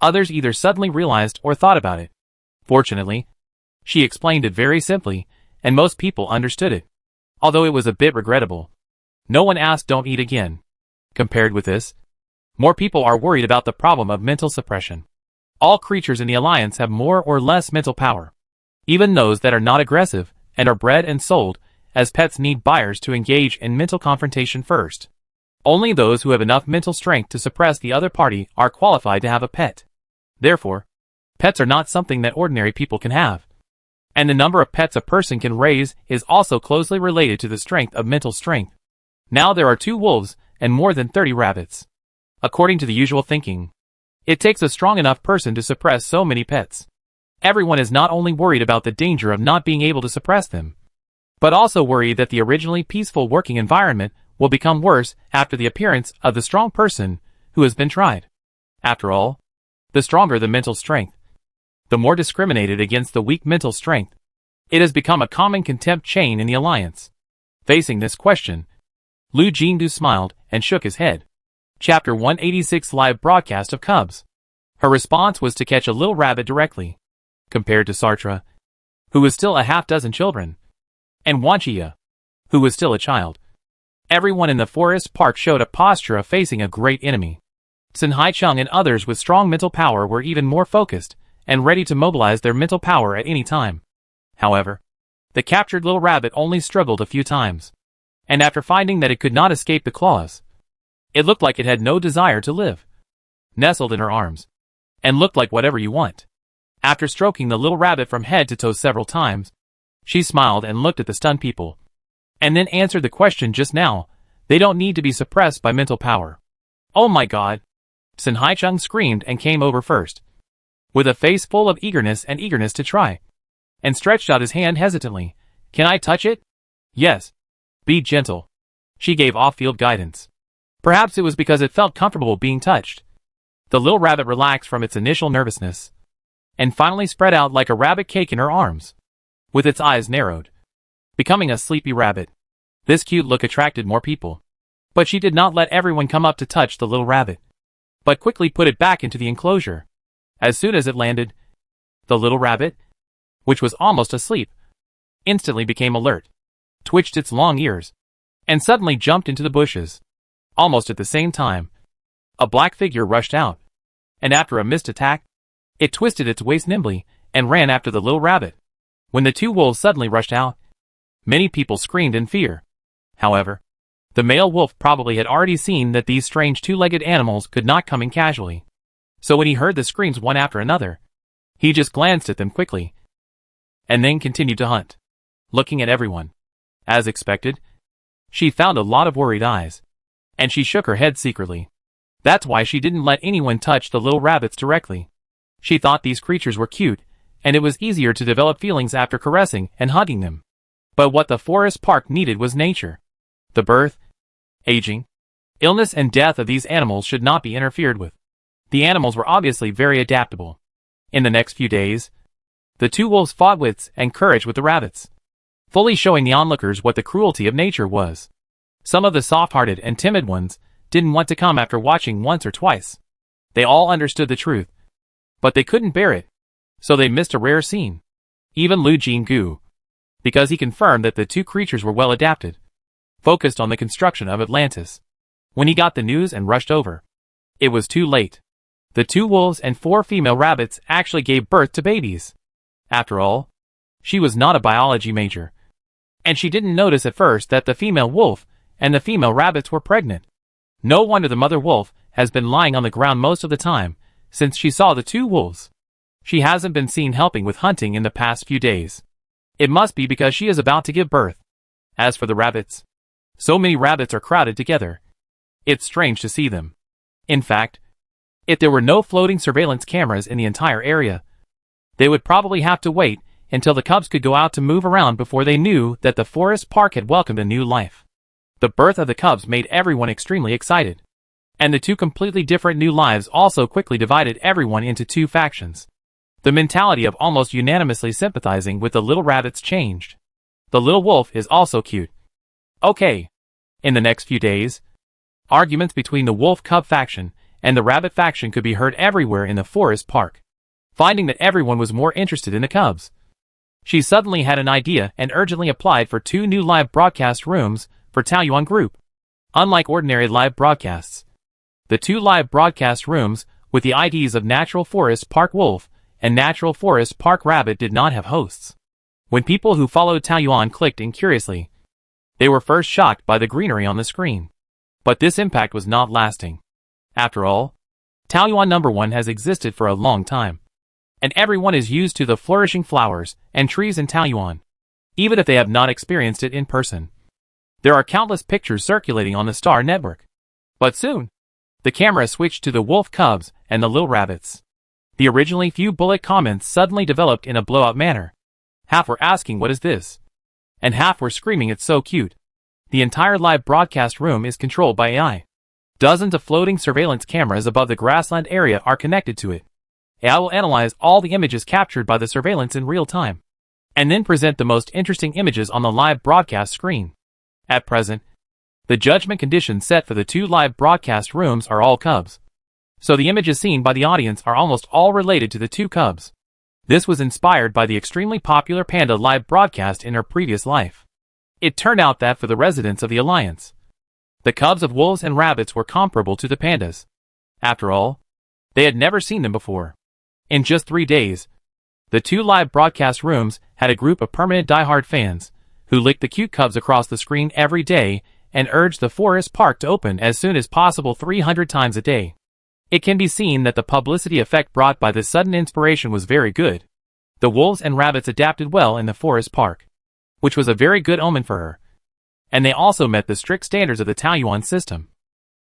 Others either suddenly realized or thought about it. Fortunately, she explained it very simply, and most people understood it. Although it was a bit regrettable. No one asked don't eat again. Compared with this, more people are worried about the problem of mental suppression. All creatures in the Alliance have more or less mental power. Even those that are not aggressive and are bred and sold as pets need buyers to engage in mental confrontation first. Only those who have enough mental strength to suppress the other party are qualified to have a pet. Therefore, pets are not something that ordinary people can have. And the number of pets a person can raise is also closely related to the strength of mental strength. Now there are 2 wolves and more than 30 rabbits. According to the usual thinking, it takes a strong enough person to suppress so many pets. Everyone is not only worried about the danger of not being able to suppress them, but also worried that the originally peaceful working environment will become worse after the appearance of the strong person who has been tried. After all, the stronger the mental strength, the more discriminated against the weak mental strength. It has become a common contempt chain in the Alliance. Facing this question, Lu Jingdu smiled and shook his head. Chapter 186 Live Broadcast of Cubs. Her response was to catch a little rabbit directly. Compared to Sartre, who was still a half-dozen children, and Wanchia, who was still a child, everyone in the forest park showed a posture of facing a great enemy. Sun Haicheng and others with strong mental power were even more focused and ready to mobilize their mental power at any time. However, the captured little rabbit only struggled a few times, and after finding that it could not escape the claws, it looked like it had no desire to live. Nestled in her arms, and looked like whatever you want. After stroking the little rabbit from head to toe several times, she smiled and looked at the stunned people, and then answered the question just now. They don't need to be suppressed by mental power. Oh my god! Sun Haicheng screamed and came over first, with a face full of eagerness to try, and stretched out his hand hesitantly. Can I touch it? Yes. Be gentle. She gave off-field guidance. Perhaps it was because it felt comfortable being touched. The little rabbit relaxed from its initial nervousness, and finally spread out like a rabbit cake in her arms, with its eyes narrowed, becoming a sleepy rabbit. This cute look attracted more people, but she did not let everyone come up to touch the little rabbit, but quickly put it back into the enclosure. As soon as it landed, the little rabbit, which was almost asleep, instantly became alert, twitched its long ears, and suddenly jumped into the bushes. Almost at the same time, a black figure rushed out, and after a missed attack, it twisted its waist nimbly and ran after the little rabbit. When the 2 wolves suddenly rushed out, many people screamed in fear. However, the male wolf probably had already seen that these strange 2-legged animals could not come in casually. So when he heard the screams one after another, he just glanced at them quickly, and then continued to hunt, looking at everyone. As expected, she found a lot of worried eyes, and she shook her head secretly. That's why she didn't let anyone touch the little rabbits directly. She thought these creatures were cute, and it was easier to develop feelings after caressing and hugging them. But what the forest park needed was nature. The birth, aging, illness and death of these animals should not be interfered with. The animals were obviously very adaptable. In the next few days, the 2 wolves fought wits and courage with the rabbits, fully showing the onlookers what the cruelty of nature was. Some of the soft-hearted and timid ones didn't want to come after watching once or twice. They all understood the truth, but they couldn't bear it, so they missed a rare scene. Even Lu Jinggu, because he confirmed that the 2 creatures were well adapted, focused on the construction of Atlantis. When he got the news and rushed over, it was too late. The 2 wolves and 4 female rabbits actually gave birth to babies. After all, she was not a biology major, and she didn't notice at first that the female wolf and the female rabbits were pregnant. No wonder the mother wolf has been lying on the ground most of the time since she saw the 2 wolves. She hasn't been seen helping with hunting in the past few days. It must be because she is about to give birth. As for the rabbits, so many rabbits are crowded together. It's strange to see them. In fact, if there were no floating surveillance cameras in the entire area, they would probably have to wait until the cubs could go out to move around before they knew that the forest park had welcomed a new life. The birth of the cubs made everyone extremely excited, and the 2 completely different new lives also quickly divided everyone into 2 factions. The mentality of almost unanimously sympathizing with the little rabbits changed. The little wolf is also cute. Okay. In the next few days, arguments between the wolf-cub faction and the rabbit faction could be heard everywhere in the forest park. Finding that everyone was more interested in the cubs, she suddenly had an idea and urgently applied for 2 new live broadcast rooms for Taoyuan Group. Unlike ordinary live broadcasts, the two live broadcast rooms with the IDs of Natural Forest Park Wolf and Natural Forest Park Rabbit did not have hosts. When people who followed Taoyuan clicked in curiously, they were first shocked by the greenery on the screen. But this impact was not lasting. After all, Taoyuan number 1 has existed for a long time, and everyone is used to the flourishing flowers and trees in Taoyuan, even if they have not experienced it in person. There are countless pictures circulating on the Star Network. But soon, the camera switched to the wolf cubs and the little rabbits. The originally few bullet comments suddenly developed in a blowout manner. Half were asking what is this? And half were screaming it's so cute. The entire live broadcast room is controlled by AI. Dozens of floating surveillance cameras above the grassland area are connected to it. AI will analyze all the images captured by the surveillance in real time, and then present the most interesting images on the live broadcast screen. At present, the judgment conditions set for the two live broadcast rooms are all cubs. So the images seen by the audience are almost all related to the two cubs. This was inspired by the extremely popular Panda live broadcast in her previous life. It turned out that for the residents of the Alliance, the cubs of wolves and rabbits were comparable to the pandas. After all, they had never seen them before. In just 3 days, the two live broadcast rooms had a group of permanent diehard fans who licked the cute cubs across the screen every day and urged the forest park to open as soon as possible 300 times a day. It can be seen that the publicity effect brought by this sudden inspiration was very good. The wolves and rabbits adapted well in the forest park, which was a very good omen for her. And they also met the strict standards of the Taoyuan system,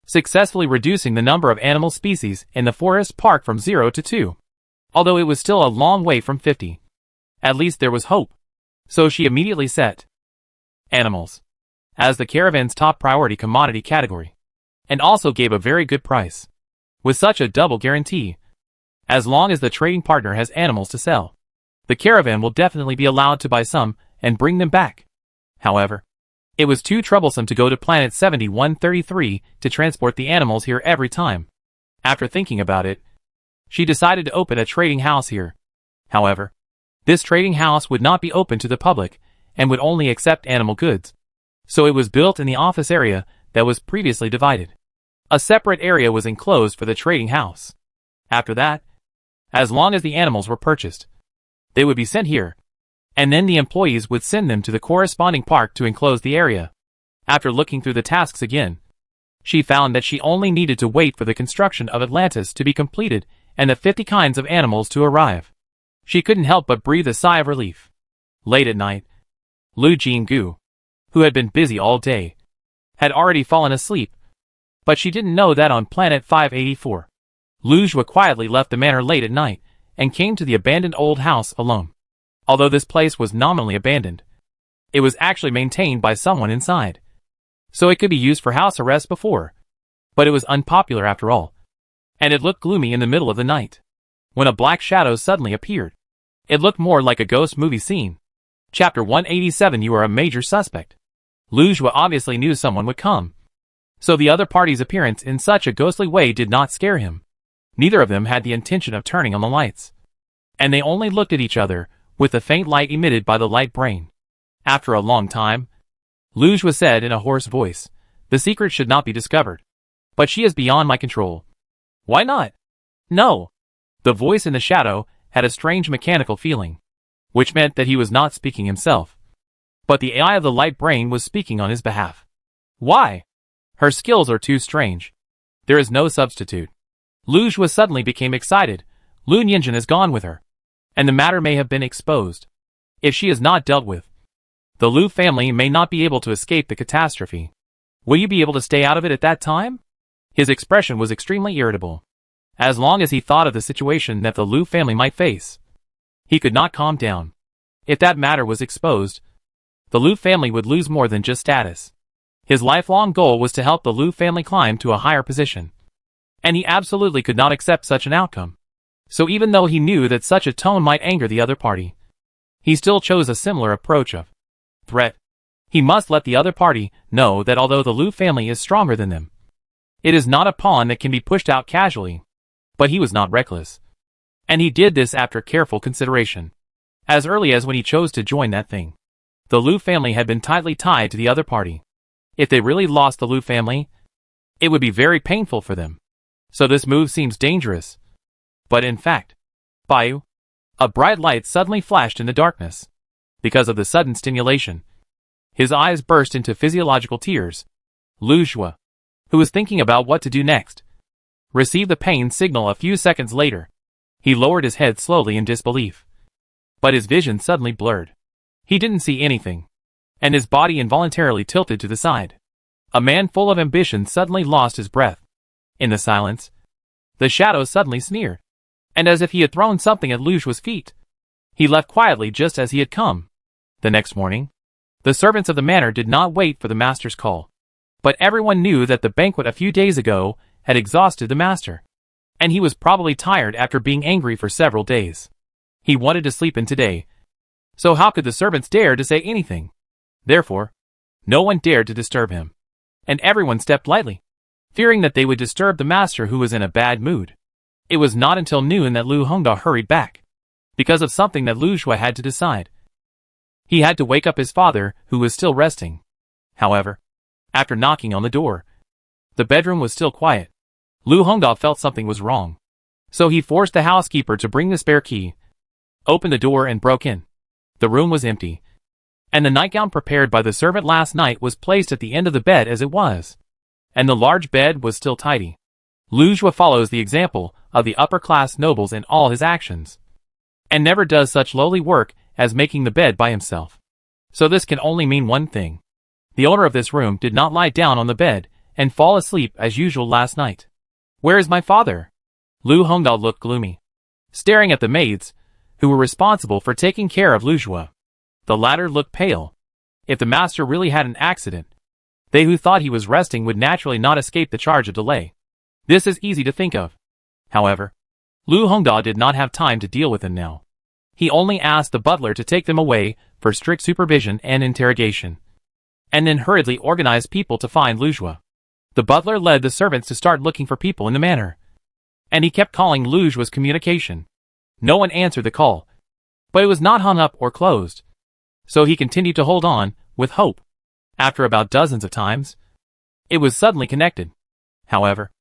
successfully reducing the number of animal species in the forest park from 0 to 2. Although it was still a long way from 50. At least there was hope. So she immediately set animals as the caravan's top priority commodity category, and also gave a very good price, with such a double guarantee. As long as the trading partner has animals to sell, the caravan will definitely be allowed to buy some and bring them back. However, it was too troublesome to go to planet 7133 to transport the animals here every time. After thinking about it, she decided to open a trading house here. However, this trading house would not be open to the public and would only accept animal goods. So it was built in the office area that was previously divided. A separate area was enclosed for the trading house. After that, as long as the animals were purchased, they would be sent here, and then the employees would send them to the corresponding park to enclose the area. After looking through the tasks again, she found that she only needed to wait for the construction of Atlantis to be completed and the 50 kinds of animals to arrive. She couldn't help but breathe a sigh of relief. Late at night, Lu Jinggu, who had been busy all day, had already fallen asleep, but she didn't know that on planet 584. Lu Jua quietly left the manor late at night and came to the abandoned old house alone. Although this place was nominally abandoned, it was actually maintained by someone inside, so it could be used for house arrest before. But it was unpopular after all, and it looked gloomy in the middle of the night, when a black shadow suddenly appeared. It looked more like a ghost movie scene. Chapter 187. You are a major suspect. Lu Jua obviously knew someone would come, so the other party's appearance in such a ghostly way did not scare him. Neither of them had the intention of turning on the lights, and they only looked at each other with the faint light emitted by the light brain. After a long time, Lu Jua said in a hoarse voice, "The secret should not be discovered. But she is beyond my control." "Why not?" "No." The voice in the shadow had a strange mechanical feeling, which meant that he was not speaking himself, but the AI of the light brain was speaking on his behalf. "Why?" "Her skills are too strange. There is no substitute." Lu Jua suddenly became excited. Lu Yinjin has gone with her, and the matter may have been exposed. If she is not dealt with, the Lu family may not be able to escape the catastrophe. Will you be able to stay out of it at that time? His expression was extremely irritable. As long as he thought of the situation that the Lu family might face, he could not calm down. If that matter was exposed, the Lu family would lose more than just status. His lifelong goal was to help the Lu family climb to a higher position, and he absolutely could not accept such an outcome. So even though he knew that such a tone might anger the other party, he still chose a similar approach of threat. He must let the other party know that although the Lu family is stronger than them, it is not a pawn that can be pushed out casually. But he was not reckless, and he did this after careful consideration. As early as when he chose to join that thing, the Lu family had been tightly tied to the other party. If they really lost the Liu family, it would be very painful for them. So this move seems dangerous. But in fact, Bayu, a bright light suddenly flashed in the darkness. Because of the sudden stimulation, his eyes burst into physiological tears. Lu Xue, who was thinking about what to do next, received the pain signal a few seconds later. He lowered his head slowly in disbelief. But his vision suddenly blurred. He didn't see anything, and his body involuntarily tilted to the side. A man full of ambition suddenly lost his breath. In the silence, the shadows suddenly sneered, and as if he had thrown something at Lu Xue's feet, he left quietly just as he had come. The next morning, the servants of the manor did not wait for the master's call. But everyone knew that the banquet a few days ago had exhausted the master, and he was probably tired after being angry for several days. He wanted to sleep in today, so how could the servants dare to say anything? Therefore, no one dared to disturb him, and everyone stepped lightly, fearing that they would disturb the master who was in a bad mood. It was not until noon that Lu Hongda hurried back, because of something that Lu Xue had to decide. He had to wake up his father, who was still resting. However, after knocking on the door, the bedroom was still quiet. Lu Hongda felt something was wrong, so he forced the housekeeper to bring the spare key, opened the door and broke in. The room was empty, and the nightgown prepared by the servant last night was placed at the end of the bed as it was, and the large bed was still tidy. Lu Xue follows the example of the upper-class nobles in all his actions, and never does such lowly work as making the bed by himself. So this can only mean one thing. The owner of this room did not lie down on the bed and fall asleep as usual last night. Where is my father? Lu Hongda looked gloomy, staring at the maids, who were responsible for taking care of Lu Xue. The latter looked pale. If the master really had an accident, they who thought he was resting would naturally not escape the charge of delay. This is easy to think of. However, Lu Hongda did not have time to deal with him now. He only asked the butler to take them away for strict supervision and interrogation, and then hurriedly organized people to find Lu Xue. The butler led the servants to start looking for people in the manor, and he kept calling Lu Xue's communication. No one answered the call, but it was not hung up or closed, so he continued to hold on, with hope. After about dozens of times, it was suddenly connected. However,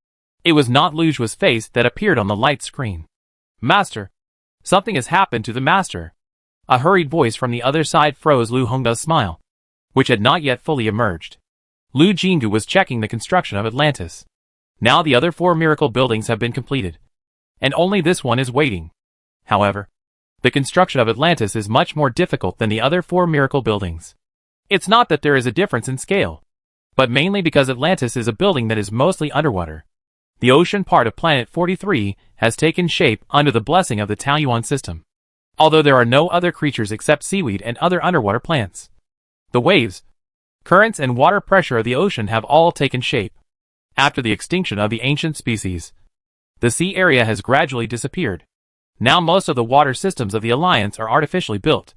it was not Lu Xue's face that appeared on the light screen. Master, something has happened to the master. A hurried voice from the other side froze Lu Hongda's smile, which had not yet fully emerged. Lu Jingu was checking the construction of Atlantis. Now the other 4 miracle buildings have been completed, and only this one is waiting. However, the construction of Atlantis is much more difficult than the other 4 miracle buildings. It's not that there is a difference in scale, but mainly because Atlantis is a building that is mostly underwater. The ocean part of Planet 43 has taken shape under the blessing of the Taoyuan system, although there are no other creatures except seaweed and other underwater plants. The waves, currents and water pressure of the ocean have all taken shape. After the extinction of the ancient species, the sea area has gradually disappeared. Now most of the water systems of the Alliance are artificially built,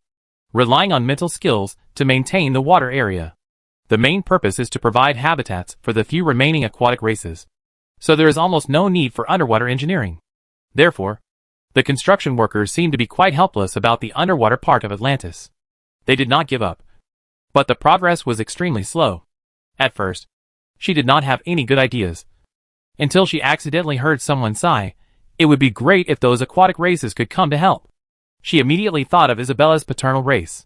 relying on mental skills to maintain the water area. The main purpose is to provide habitats for the few remaining aquatic races, so there is almost no need for underwater engineering. Therefore, the construction workers seem to be quite helpless about the underwater part of Atlantis. They did not give up, but the progress was extremely slow. At first, she did not have any good ideas, until she accidentally heard someone sigh. It would be great if those aquatic races could come to help. She immediately thought of Isabella's paternal race.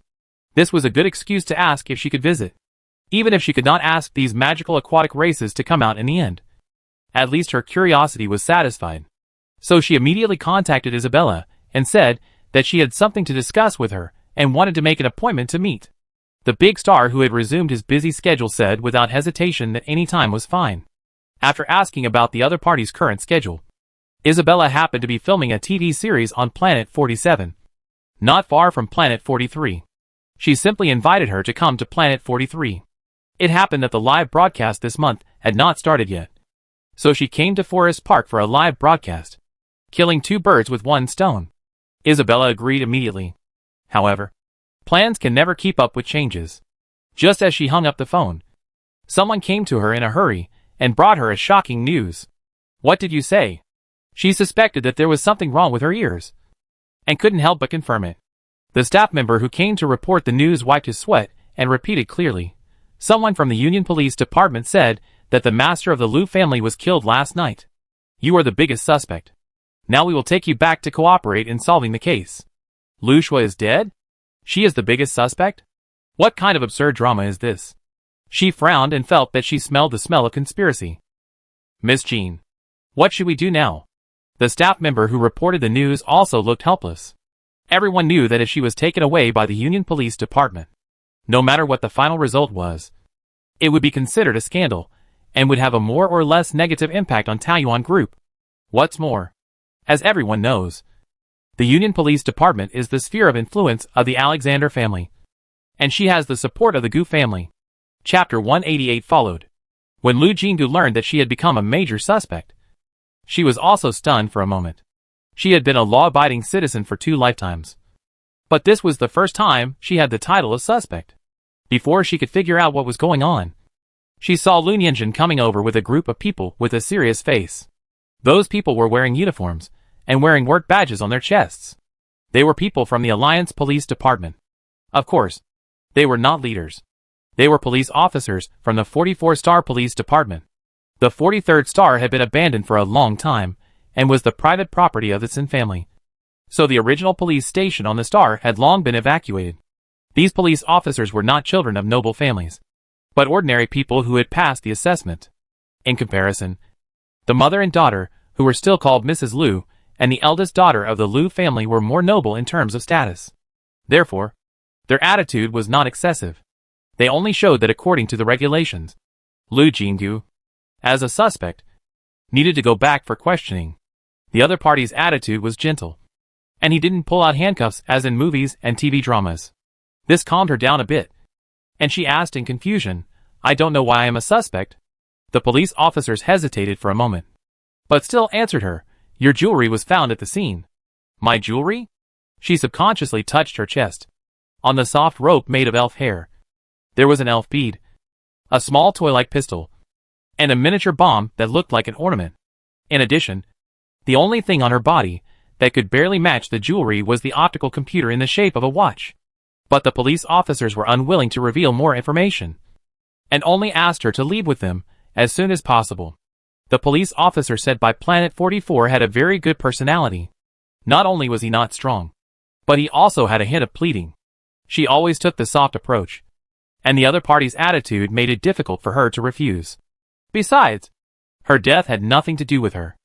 This was a good excuse to ask if she could visit, even if she could not ask these magical aquatic races to come out in the end. At least her curiosity was satisfied. So she immediately contacted Isabella and said that she had something to discuss with her and wanted to make an appointment to meet. The big star, who had resumed his busy schedule, said without hesitation that any time was fine. After asking about the other party's current schedule, Isabella happened to be filming a TV series on Planet 47, not far from Planet 43. She simply invited her to come to Planet 43. It happened that the live broadcast this month had not started yet, so she came to Forest Park for a live broadcast, killing 2 birds with 1 stone. Isabella agreed immediately. However, plans can never keep up with changes. Just as she hung up the phone, someone came to her in a hurry and brought her a shocking news. What did you say? She suspected that there was something wrong with her ears, and couldn't help but confirm it. The staff member who came to report the news wiped his sweat and repeated clearly, Someone from the Union Police Department said that the master of the Liu family was killed last night. You are the biggest suspect. Now we will take you back to cooperate in solving the case. Liu Shui is dead? She is the biggest suspect? What kind of absurd drama is this? She frowned and felt that she smelled the smell of conspiracy. Miss Jean. What should we do now? The staff member who reported the news also looked helpless. Everyone knew that if she was taken away by the Union Police Department, no matter what the final result was, it would be considered a scandal, and would have a more or less negative impact on Taiyuan Group. What's more, as everyone knows, the Union Police Department is the sphere of influence of the Alexander family, and she has the support of the Gu family. Chapter 188 followed. When Lu Jinggu learned that she had become a major suspect, she was also stunned for a moment. She had been a law-abiding citizen for 2 lifetimes. But this was the first time she had the title of suspect. Before she could figure out what was going on, she saw Lu Nianjun coming over with a group of people with a serious face. Those people were wearing uniforms and wearing work badges on their chests. They were people from the Alliance Police Department. Of course, they were not leaders. They were police officers from the 44-star police department. The 43rd star had been abandoned for a long time and was the private property of the Tsin family. So the original police station on the star had long been evacuated. These police officers were not children of noble families, but ordinary people who had passed the assessment. In comparison, the mother and daughter, who were still called Mrs. Liu, and the eldest daughter of the Liu family were more noble in terms of status. Therefore, their attitude was not excessive. They only showed that according to the regulations, Lu Jinggu, as a suspect, needed to go back for questioning. The other party's attitude was gentle, and he didn't pull out handcuffs as in movies and TV dramas. This calmed her down a bit, and she asked in confusion, I don't know why I am a suspect. The police officers hesitated for a moment, but still answered her, your jewelry was found at the scene. My jewelry? She subconsciously touched her chest. On the soft rope made of elf hair, there was an elf bead, a small toy-like pistol, and a miniature bomb that looked like an ornament. In addition, the only thing on her body that could barely match the jewelry was the optical computer in the shape of a watch. But the police officers were unwilling to reveal more information, and only asked her to leave with them as soon as possible. The police officer said by Planet 44 had a very good personality. Not only was he not strong, but he also had a hint of pleading. She always took the soft approach, and the other party's attitude made it difficult for her to refuse. Besides, her death had nothing to do with her.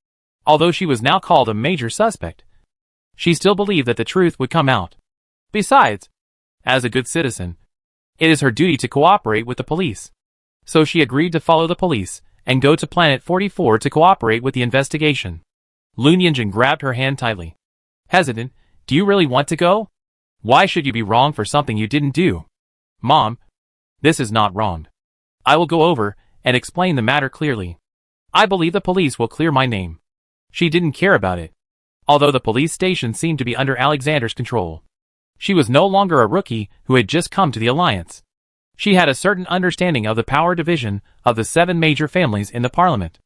Although she was now called a major suspect, she still believed that the truth would come out. Besides, as a good citizen, it is her duty to cooperate with the police. So she agreed to follow the police and go to Planet 44 to cooperate with the investigation. Lu Nianjun grabbed her hand tightly. Hesitant, do you really want to go? Why should you be wrong for something you didn't do? Mom, this is not wrong. I will go over and explain the matter clearly. I believe the police will clear my name. She didn't care about it. Although the police station seemed to be under Alexander's control, she was no longer a rookie who had just come to the Alliance. She had a certain understanding of the power division of the 7 major families in the parliament.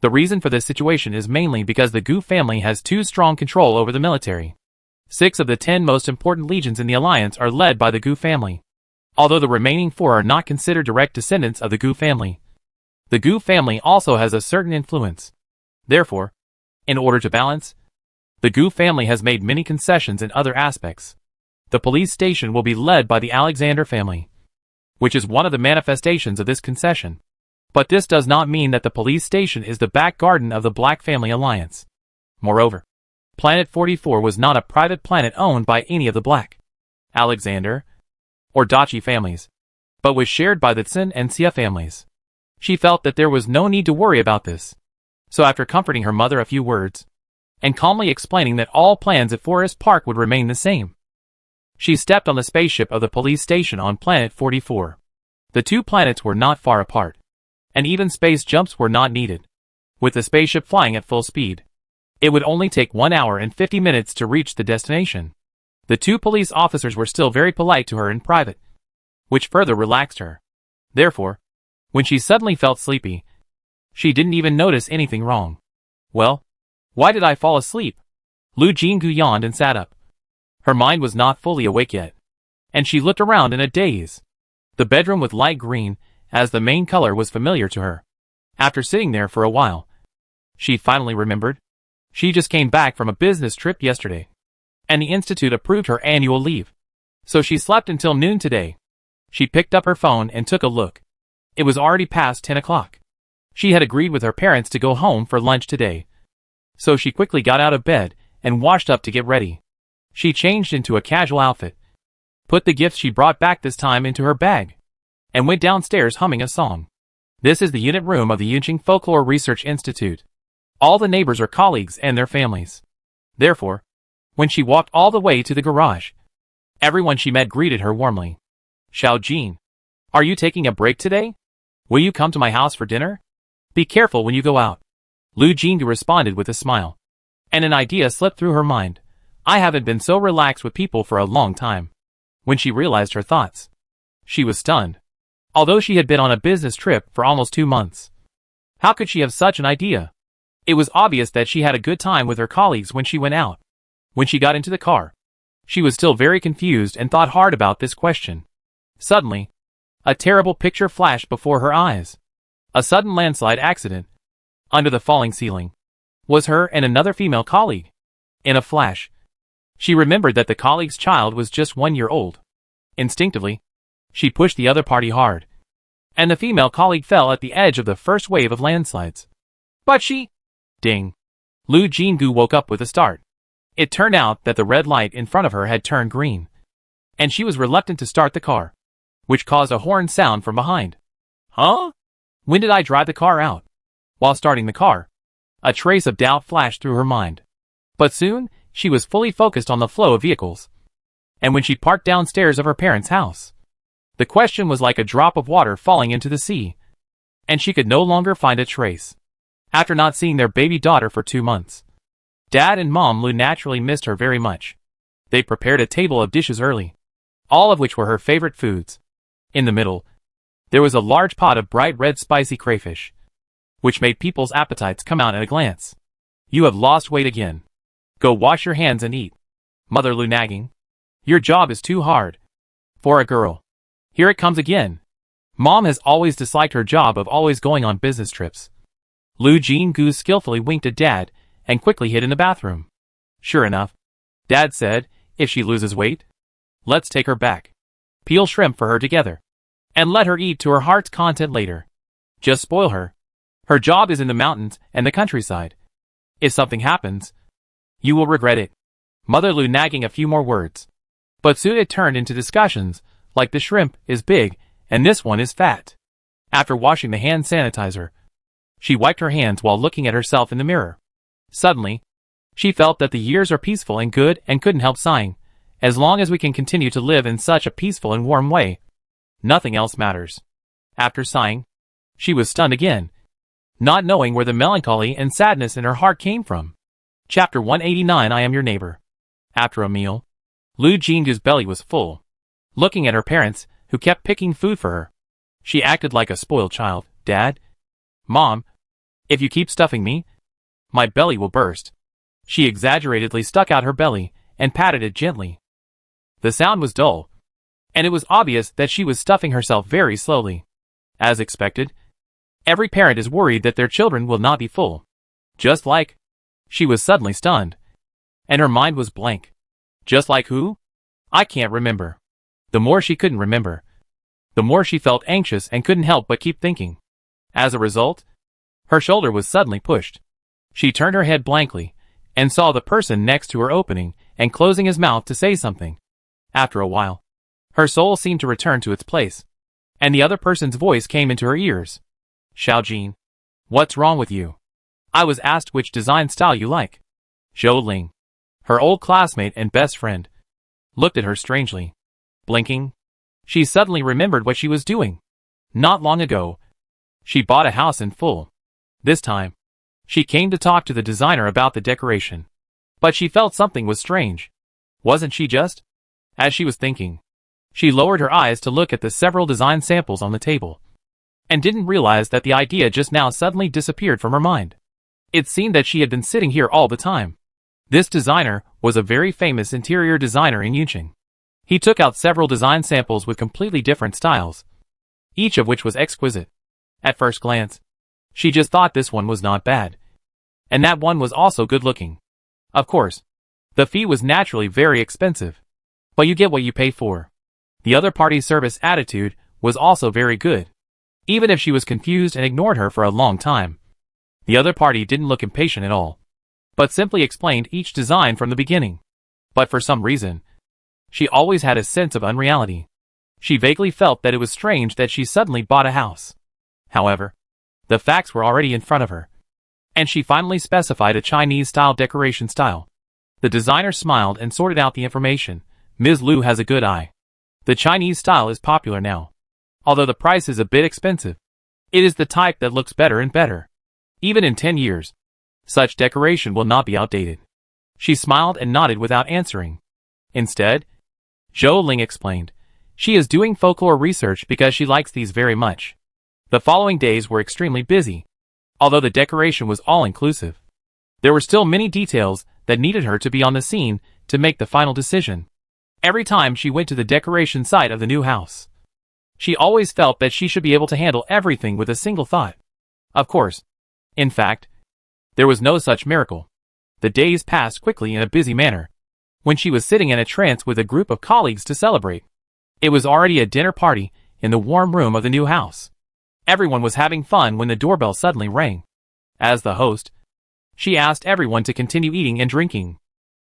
The reason for this situation is mainly because the Gu family has too strong control over the military. 6 of the 10 most important legions in the Alliance are led by the Gu family, although the remaining 4 are not considered direct descendants of the Gu family. The Gu family also has a certain influence. Therefore, in order to balance, the Gu family has made many concessions in other aspects. The police station will be led by the Alexander family, which is one of the manifestations of this concession. But this does not mean that the police station is the back garden of the Black Family Alliance. Moreover, Planet 44 was not a private planet owned by any of the Black, Alexander, or Dachi families, but was shared by the Tsin and Xia families. She felt that there was no need to worry about this. So after comforting her mother a few words, and calmly explaining that all plans at Forest Park would remain the same, she stepped on the spaceship of the police station on Planet 44. The 2 planets were not far apart, and even space jumps were not needed. With the spaceship flying at full speed, it would only take 1 hour and 50 minutes to reach the destination. The 2 police officers were still very polite to her in private, which further relaxed her. Therefore, when she suddenly felt sleepy, she didn't even notice anything wrong. Well, why did I fall asleep? Lu Jinggu yawned and sat up. Her mind was not fully awake yet, and she looked around in a daze. The bedroom with light green as the main color was familiar to her. After sitting there for a while, she finally remembered. She just came back from a business trip yesterday, and the institute approved her annual leave. So she slept until noon today. She picked up her phone and took a look. It was already past 10 o'clock. She had agreed with her parents to go home for lunch today. So she quickly got out of bed and washed up to get ready. She changed into a casual outfit, put the gifts she brought back this time into her bag, and went downstairs humming a song. This is the unit room of the Yunqing Folklore Research Institute. All the neighbors are colleagues and their families. Therefore, when she walked all the way to the garage, everyone she met greeted her warmly. Xiao Jin, are you taking a break today? Will you come to my house for dinner? Be careful when you go out. Lu Jinggu responded with a smile. And an idea slipped through her mind. I haven't been so relaxed with people for a long time. When she realized her thoughts, she was stunned. Although she had been on a business trip for almost 2 months. How could she have such an idea? It was obvious that she had a good time with her colleagues when she went out. When she got into the car, she was still very confused and thought hard about this question. Suddenly, a terrible picture flashed before her eyes. A sudden landslide accident, under the falling ceiling, was her and another female colleague. In a flash, she remembered that the colleague's child was just 1 year old. Instinctively, she pushed the other party hard, and the female colleague fell at the edge of the first wave of landslides. But she... Ding. Lu Jinggu woke up with a start. It turned out that the red light in front of her had turned green, and she was reluctant to start the car, which caused a horn sound from behind. Huh? When did I drive the car out? While starting the car, a trace of doubt flashed through her mind. But soon, she was fully focused on the flow of vehicles. And when she parked downstairs of her parents' house, the question was like a drop of water falling into the sea, and she could no longer find a trace. After not seeing their baby daughter for 2 months, Dad and Mom Lu naturally missed her very much. They prepared a table of dishes early, all of which were her favorite foods. In the middle, there was a large pot of bright red spicy crayfish, which made people's appetites come out at a glance. You have lost weight again. Go wash your hands and eat. Mother Lu nagging. Your job is too hard. For a girl. Here it comes again. Mom has always disliked her job of always going on business trips. Lu Jinggu skillfully winked at Dad and quickly hid in the bathroom. Sure enough, Dad said, if she loses weight, let's take her back. Peel shrimp for her together, and let her eat to her heart's content later. Just spoil her. Her job is in the mountains and the countryside. If something happens, you will regret it. Mother Lu nagging a few more words. But soon it turned into discussions, like the shrimp is big and this one is fat. After washing the hand sanitizer, she wiped her hands while looking at herself in the mirror. Suddenly, she felt that the years are peaceful and good and couldn't help sighing. As long as we can continue to live in such a peaceful and warm way, nothing else matters. After sighing, she was stunned again, not knowing where the melancholy and sadness in her heart came from. Chapter 189 I Am Your Neighbor. After a meal, Lu Jinggu's belly was full. Looking at her parents, who kept picking food for her, she acted like a spoiled child. Dad? Mom? If you keep stuffing me, my belly will burst. She exaggeratedly stuck out her belly and patted it gently. The sound was dull, and it was obvious that she was stuffing herself very slowly. As expected, every parent is worried that their children will not be full. Just like... She was suddenly stunned, and her mind was blank. Just like who? I can't remember. The more she couldn't remember, the more she felt anxious and couldn't help but keep thinking. As a result, her shoulder was suddenly pushed. She turned her head blankly, and saw the person next to her opening and closing his mouth to say something. After a while, her soul seemed to return to its place, and the other person's voice came into her ears. Xiao Jin, what's wrong with you? I was asked which design style you like. Zhou Ling, her old classmate and best friend, looked at her strangely. Blinking, she suddenly remembered what she was doing. Not long ago, she bought a house in full. This time, she came to talk to the designer about the decoration. But she felt something was strange. Wasn't she just? As she was thinking, she lowered her eyes to look at the several design samples on the table, and didn't realize that the idea just now suddenly disappeared from her mind. It seemed that she had been sitting here all the time. This designer was a very famous interior designer in Yunqing. He took out several design samples with completely different styles, each of which was exquisite. At first glance, she just thought this one was not bad. And that one was also good looking. Of course, the fee was naturally very expensive. But you get what you pay for. The other party's service attitude was also very good. Even if she was confused and ignored her for a long time, the other party didn't look impatient at all, but simply explained each design from the beginning. But for some reason, she always had a sense of unreality. She vaguely felt that it was strange that she suddenly bought a house. However, the facts were already in front of her, and she finally specified a Chinese-style decoration style. The designer smiled and sorted out the information. Ms. Liu has a good eye. The Chinese style is popular now. Although the price is a bit expensive, it is the type that looks better and better. Even in 10 years, such decoration will not be outdated. She smiled and nodded without answering. Instead, Zhou Ling explained, she is doing folklore research because she likes these very much. The following days were extremely busy. Although the decoration was all-inclusive, there were still many details that needed her to be on the scene to make the final decision. Every time she went to the decoration site of the new house, she always felt that she should be able to handle everything with a single thought. Of course. In fact, there was no such miracle. The days passed quickly in a busy manner. When she was sitting in a trance with a group of colleagues to celebrate, it was already a dinner party in the warm room of the new house. Everyone was having fun when the doorbell suddenly rang. As the host, she asked everyone to continue eating and drinking,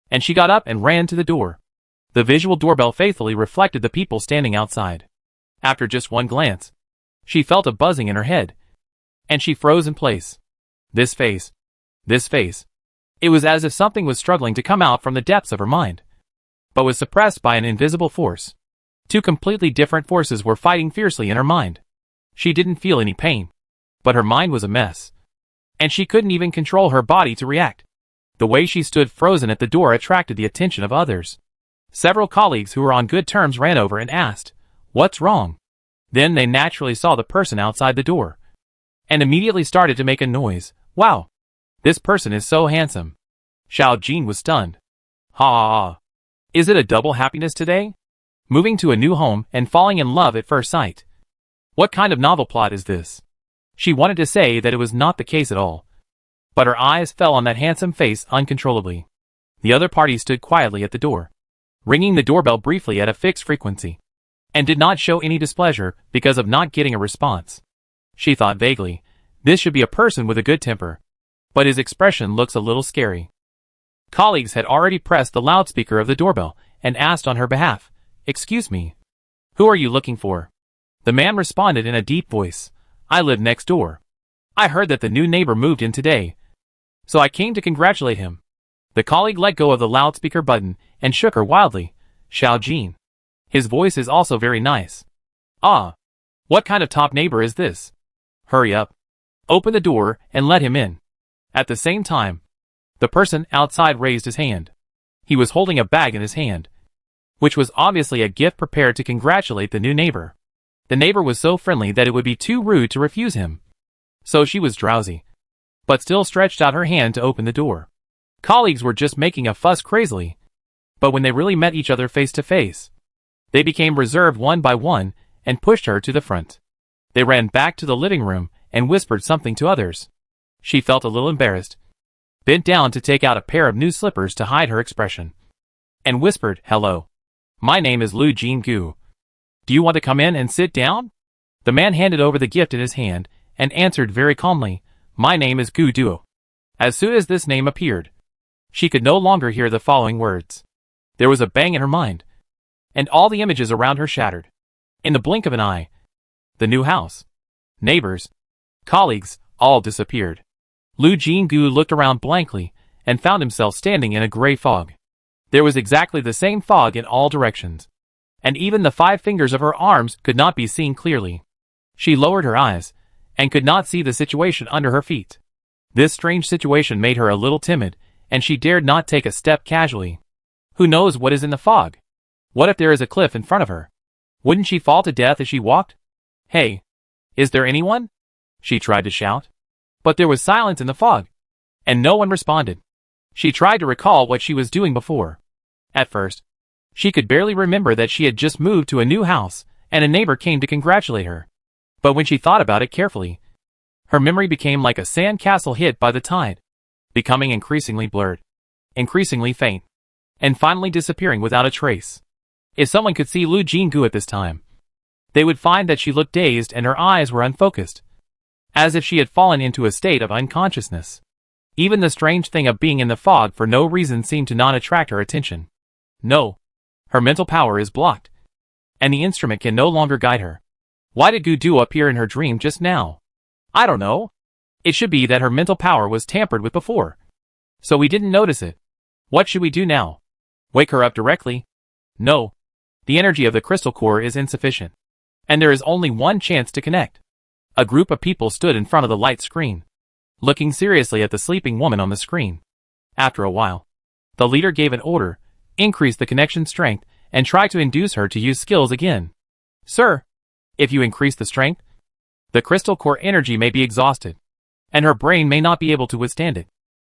and she got up and ran to the door. The visual doorbell faithfully reflected the people standing outside. After just one glance, she felt a buzzing in her head, and she froze in place. This face. It was as if something was struggling to come out from the depths of her mind, but was suppressed by an invisible force. Two completely different forces were fighting fiercely in her mind. She didn't feel any pain, but her mind was a mess, and she couldn't even control her body to react. The way she stood frozen at the door attracted the attention of others. Several colleagues who were on good terms ran over and asked, "What's wrong?" Then they naturally saw the person outside the door, and immediately started to make a noise. Wow! This person is so handsome. Xiao Jin was stunned. Ha! Is it a double happiness today? Moving to a new home and falling in love at first sight. What kind of novel plot is this? She wanted to say that it was not the case at all, but her eyes fell on that handsome face uncontrollably. The other party stood quietly at the door, ringing the doorbell briefly at a fixed frequency, and did not show any displeasure because of not getting a response. She thought vaguely, this should be a person with a good temper, but his expression looks a little scary. Colleagues had already pressed the loudspeaker of the doorbell and asked on her behalf, "Excuse me, who are you looking for?" The man responded in a deep voice, "I live next door. I heard that the new neighbor moved in today, so I came to congratulate him." The colleague let go of the loudspeaker button and shook her wildly. "Xiao Jin. His voice is also very nice. Ah, what kind of top neighbor is this? Hurry up. Open the door and let him in." At the same time, the person outside raised his hand. He was holding a bag in his hand, which was obviously a gift prepared to congratulate the new neighbor. The neighbor was so friendly that it would be too rude to refuse him. So she was drowsy, but still stretched out her hand to open the door. Colleagues were just making a fuss crazily, but when they really met each other face to face, they became reserved one by one and pushed her to the front. They ran back to the living room and whispered something to others. She felt a little embarrassed, bent down to take out a pair of new slippers to hide her expression, and whispered, "Hello. My name is Lu Jinggu. Do you want to come in and sit down?" The man handed over the gift in his hand and answered very calmly, "My name is Gu Duo." As soon as this name appeared, she could no longer hear the following words. There was a bang in her mind, and all the images around her shattered. In the blink of an eye, the new house, neighbors, colleagues, all disappeared. Lu Jinggu looked around blankly and found himself standing in a gray fog. There was exactly the same fog in all directions, and even the 5 fingers of her arms could not be seen clearly. She lowered her eyes and could not see the situation under her feet. This strange situation made her a little timid, and she dared not take a step casually. Who knows what is in the fog? What if there is a cliff in front of her? Wouldn't she fall to death as she walked? "Hey, is there anyone?" she tried to shout. But there was silence in the fog, and no one responded. She tried to recall what she was doing before. At first, she could barely remember that she had just moved to a new house, and a neighbor came to congratulate her. But when she thought about it carefully, her memory became like a sand castle hit by the tide, becoming increasingly blurred, increasingly faint, and finally disappearing without a trace. If someone could see Lu Jinggu at this time, they would find that she looked dazed and her eyes were unfocused, as if she had fallen into a state of unconsciousness. Even the strange thing of being in the fog for no reason seemed to not attract her attention. No, her mental power is blocked, and the instrument can no longer guide her. Why did Gu Duo appear in her dream just now? I don't know. It should be that her mental power was tampered with before, so we didn't notice it. What should we do now? Wake her up directly? No. The energy of the crystal core is insufficient, and there is only one chance to connect. A group of people stood in front of the light screen, looking seriously at the sleeping woman on the screen. After a while, the leader gave an order, increase the connection strength, and try to induce her to use skills again. Sir, if you increase the strength, the crystal core energy may be exhausted, and her brain may not be able to withstand it.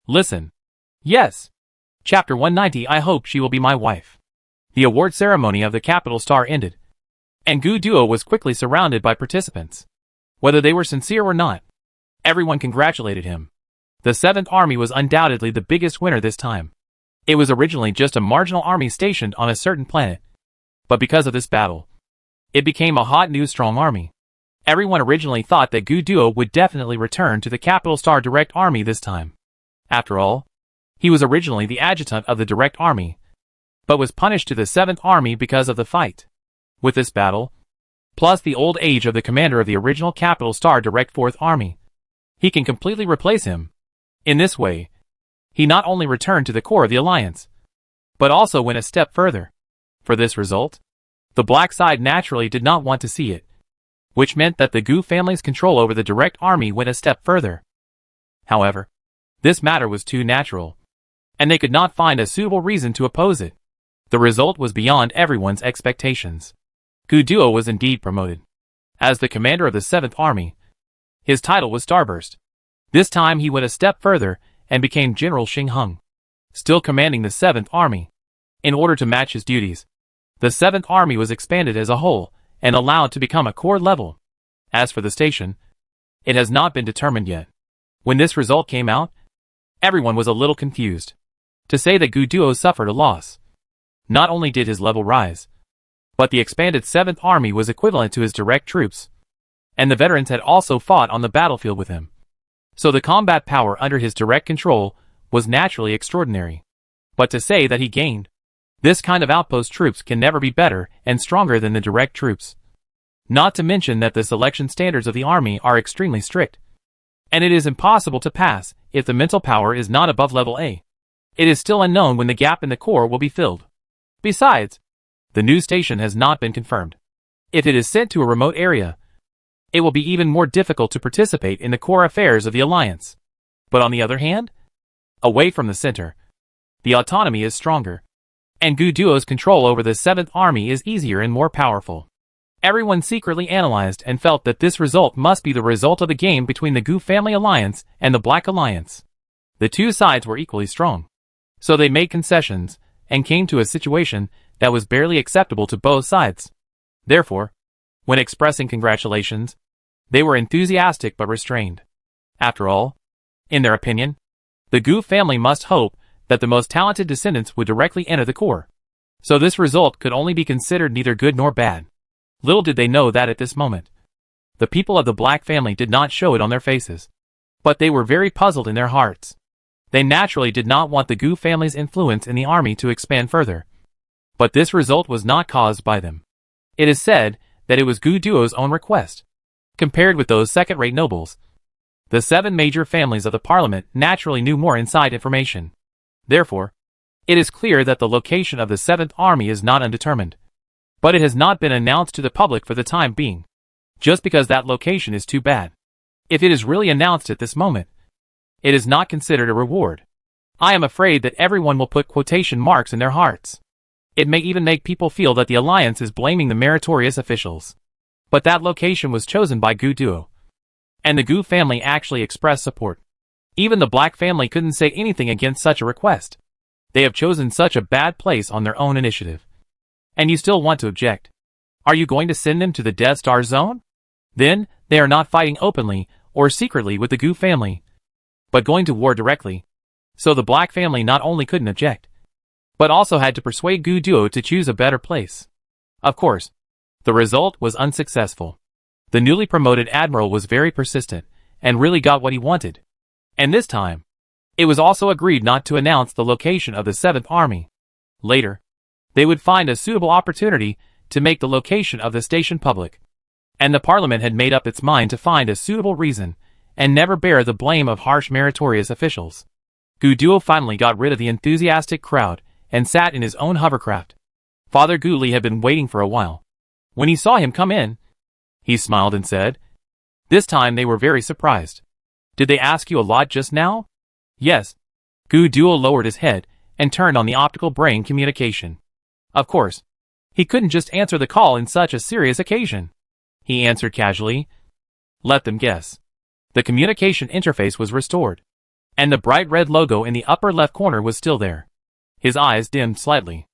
Listen. Yes. Chapter 190. I hope she will be my wife. The award ceremony of the Capital Star ended, and Gu Duo was quickly surrounded by participants. Whether they were sincere or not, everyone congratulated him. The 7th Army was undoubtedly the biggest winner this time. It was originally just a marginal army stationed on a certain planet, but because of this battle, it became a hot new strong army. Everyone originally thought that Gu Duo would definitely return to the Capital Star Direct Army this time. After all, he was originally the adjutant of the Direct Army, but was punished to the 7th Army because of the fight. With this battle, plus the old age of the commander of the original Capital Star Direct 4th Army, he can completely replace him. In this way, he not only returned to the core of the Alliance, but also went a step further. For this result, the black side naturally did not want to see it, which meant that the Gu family's control over the Direct Army went a step further. However, this matter was too natural, and they could not find a suitable reason to oppose it. The result was beyond everyone's expectations. Gu Duo was indeed promoted. As the commander of the 7th Army, his title was Starburst. This time he went a step further and became General Xing Hung, still commanding the 7th Army. In order to match his duties, the 7th Army was expanded as a whole and allowed to become a core level. As for the station, it has not been determined yet. When this result came out, everyone was a little confused. To say that Gu Duo suffered a loss. Not only did his level rise, but the expanded 7th Army was equivalent to his direct troops, and the veterans had also fought on the battlefield with him. So the combat power under his direct control was naturally extraordinary. But to say that he gained, this kind of outpost troops can never be better and stronger than the direct troops. Not to mention that the selection standards of the army are extremely strict, and it is impossible to pass if the mental power is not above level A. It is still unknown when the gap in the core will be filled. Besides, the new station has not been confirmed. If it is sent to a remote area, it will be even more difficult to participate in the core affairs of the Alliance. But on the other hand, away from the center, the autonomy is stronger, and Gu Duo's control over the 7th Army is easier and more powerful. Everyone secretly analyzed and felt that this result must be the result of the game between the Gu Family Alliance and the Black Alliance. The two sides were equally strong, so they made concessions and came to a situation that was barely acceptable to both sides. Therefore, when expressing congratulations, they were enthusiastic but restrained. After all, in their opinion, the Gu family must hope that the most talented descendants would directly enter the core. So this result could only be considered neither good nor bad. Little did they know that at this moment, the people of the Black family did not show it on their faces, but they were very puzzled in their hearts. They naturally did not want the Gu family's influence in the army to expand further. But this result was not caused by them. It is said that it was Gu Duo's own request. Compared with those second-rate nobles, the 7 major families of the parliament naturally knew more inside information. Therefore, it is clear that the location of the 7th Army is not undetermined. But it has not been announced to the public for the time being, just because that location is too bad. If it is really announced at this moment, it is not considered a reward. I am afraid that everyone will put quotation marks in their hearts. It may even make people feel that the Alliance is blaming the meritorious officials. But that location was chosen by Gu Duo, and the Gu family actually expressed support. Even the Black family couldn't say anything against such a request. They have chosen such a bad place on their own initiative. And you still want to object? Are you going to send them to the Death Star Zone? Then, they are not fighting openly or secretly with the Gu family, but going to war directly. So the Black family not only couldn't object, but also had to persuade Gu Duo to choose a better place. Of course, the result was unsuccessful. The newly promoted admiral was very persistent and really got what he wanted. And this time, it was also agreed not to announce the location of the 7th Army. Later, they would find a suitable opportunity to make the location of the station public. And the parliament had made up its mind to find a suitable reason and never bear the blame of harsh meritorious officials. Gu Duo finally got rid of the enthusiastic crowd and sat in his own hovercraft. Father Gu Li had been waiting for a while. When he saw him come in, he smiled and said, "This time they were very surprised. Did they ask you a lot just now?" "Yes." Gu Duo lowered his head and turned on the optical brain communication. Of course, he couldn't just answer the call in such a serious occasion. He answered casually, "Let them guess." The communication interface was restored, and the bright red logo in the upper left corner was still there. His eyes dimmed slightly.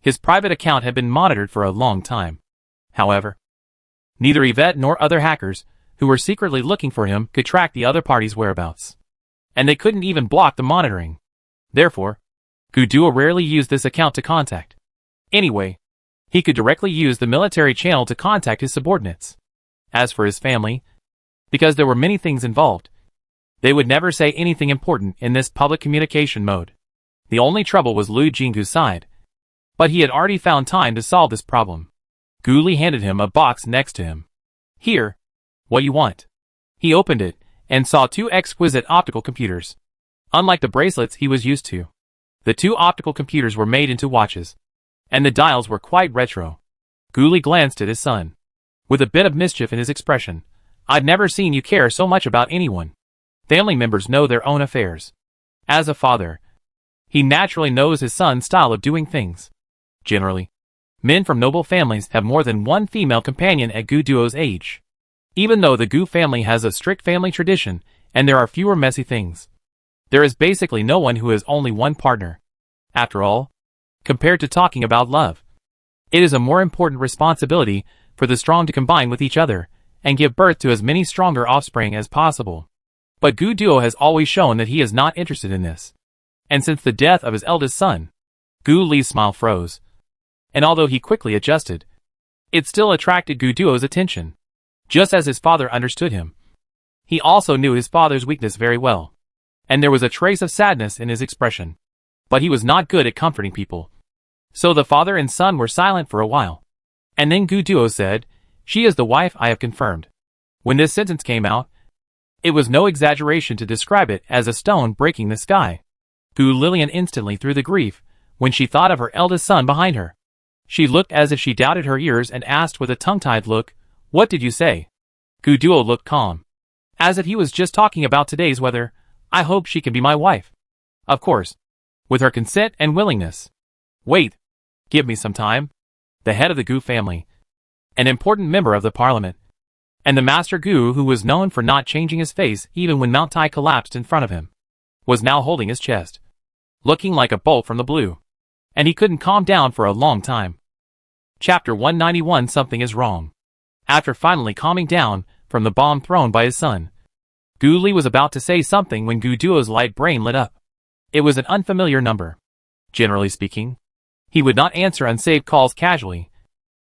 His private account had been monitored for a long time. However, neither Yvette nor other hackers who were secretly looking for him could track the other party's whereabouts. And they couldn't even block the monitoring. Therefore, Gu Duo rarely used this account to contact. Anyway, he could directly use the military channel to contact his subordinates. As for his family, because there were many things involved, they would never say anything important in this public communication mode. The only trouble was Lu Jinggu's side, but he had already found time to solve this problem. Gu Li handed him a box next to him. "Here, what you want?" He opened it and saw 2 exquisite optical computers. Unlike the bracelets he was used to, the 2 optical computers were made into watches, and the dials were quite retro. Gu Li glanced at his son, with a bit of mischief in his expression. "I'd never seen you care so much about anyone. Family members know their own affairs." As a father, he naturally knows his son's style of doing things. Generally, men from noble families have more than one female companion at Gu Duo's age. Even though the Gu family has a strict family tradition and there are fewer messy things, there is basically no one who has only one partner. After all, compared to talking about love, it is a more important responsibility for the strong to combine with each other and give birth to as many stronger offspring as possible. But Gu Duo has always shown that he is not interested in this. And since the death of his eldest son, Gu Li's smile froze. And although he quickly adjusted, it still attracted Gu Duo's attention. Just as his father understood him, he also knew his father's weakness very well. And there was a trace of sadness in his expression. But he was not good at comforting people. So the father and son were silent for a while. And then Gu Duo said, "She is the wife I have confirmed." When this sentence came out, it was no exaggeration to describe it as a stone breaking the sky. Gu Lilian instantly threw the grief when she thought of her eldest son behind her. She looked as if she doubted her ears and asked with a tongue-tied look, "What did you say?" Gu Duo looked calm, as if he was just talking about today's weather. "I hope she can be my wife. Of course, with her consent and willingness." "Wait. Give me some time." The head of the Gu family, an important member of the parliament, and the Master Gu, who was known for not changing his face even when Mount Tai collapsed in front of him, was now holding his chest, looking like a bolt from the blue. And he couldn't calm down for a long time. Chapter 191. Something is wrong. After finally calming down from the bomb thrown by his son, Gu Li was about to say something when Gu Duo's light brain lit up. It was an unfamiliar number. Generally speaking, he would not answer unsaved calls casually.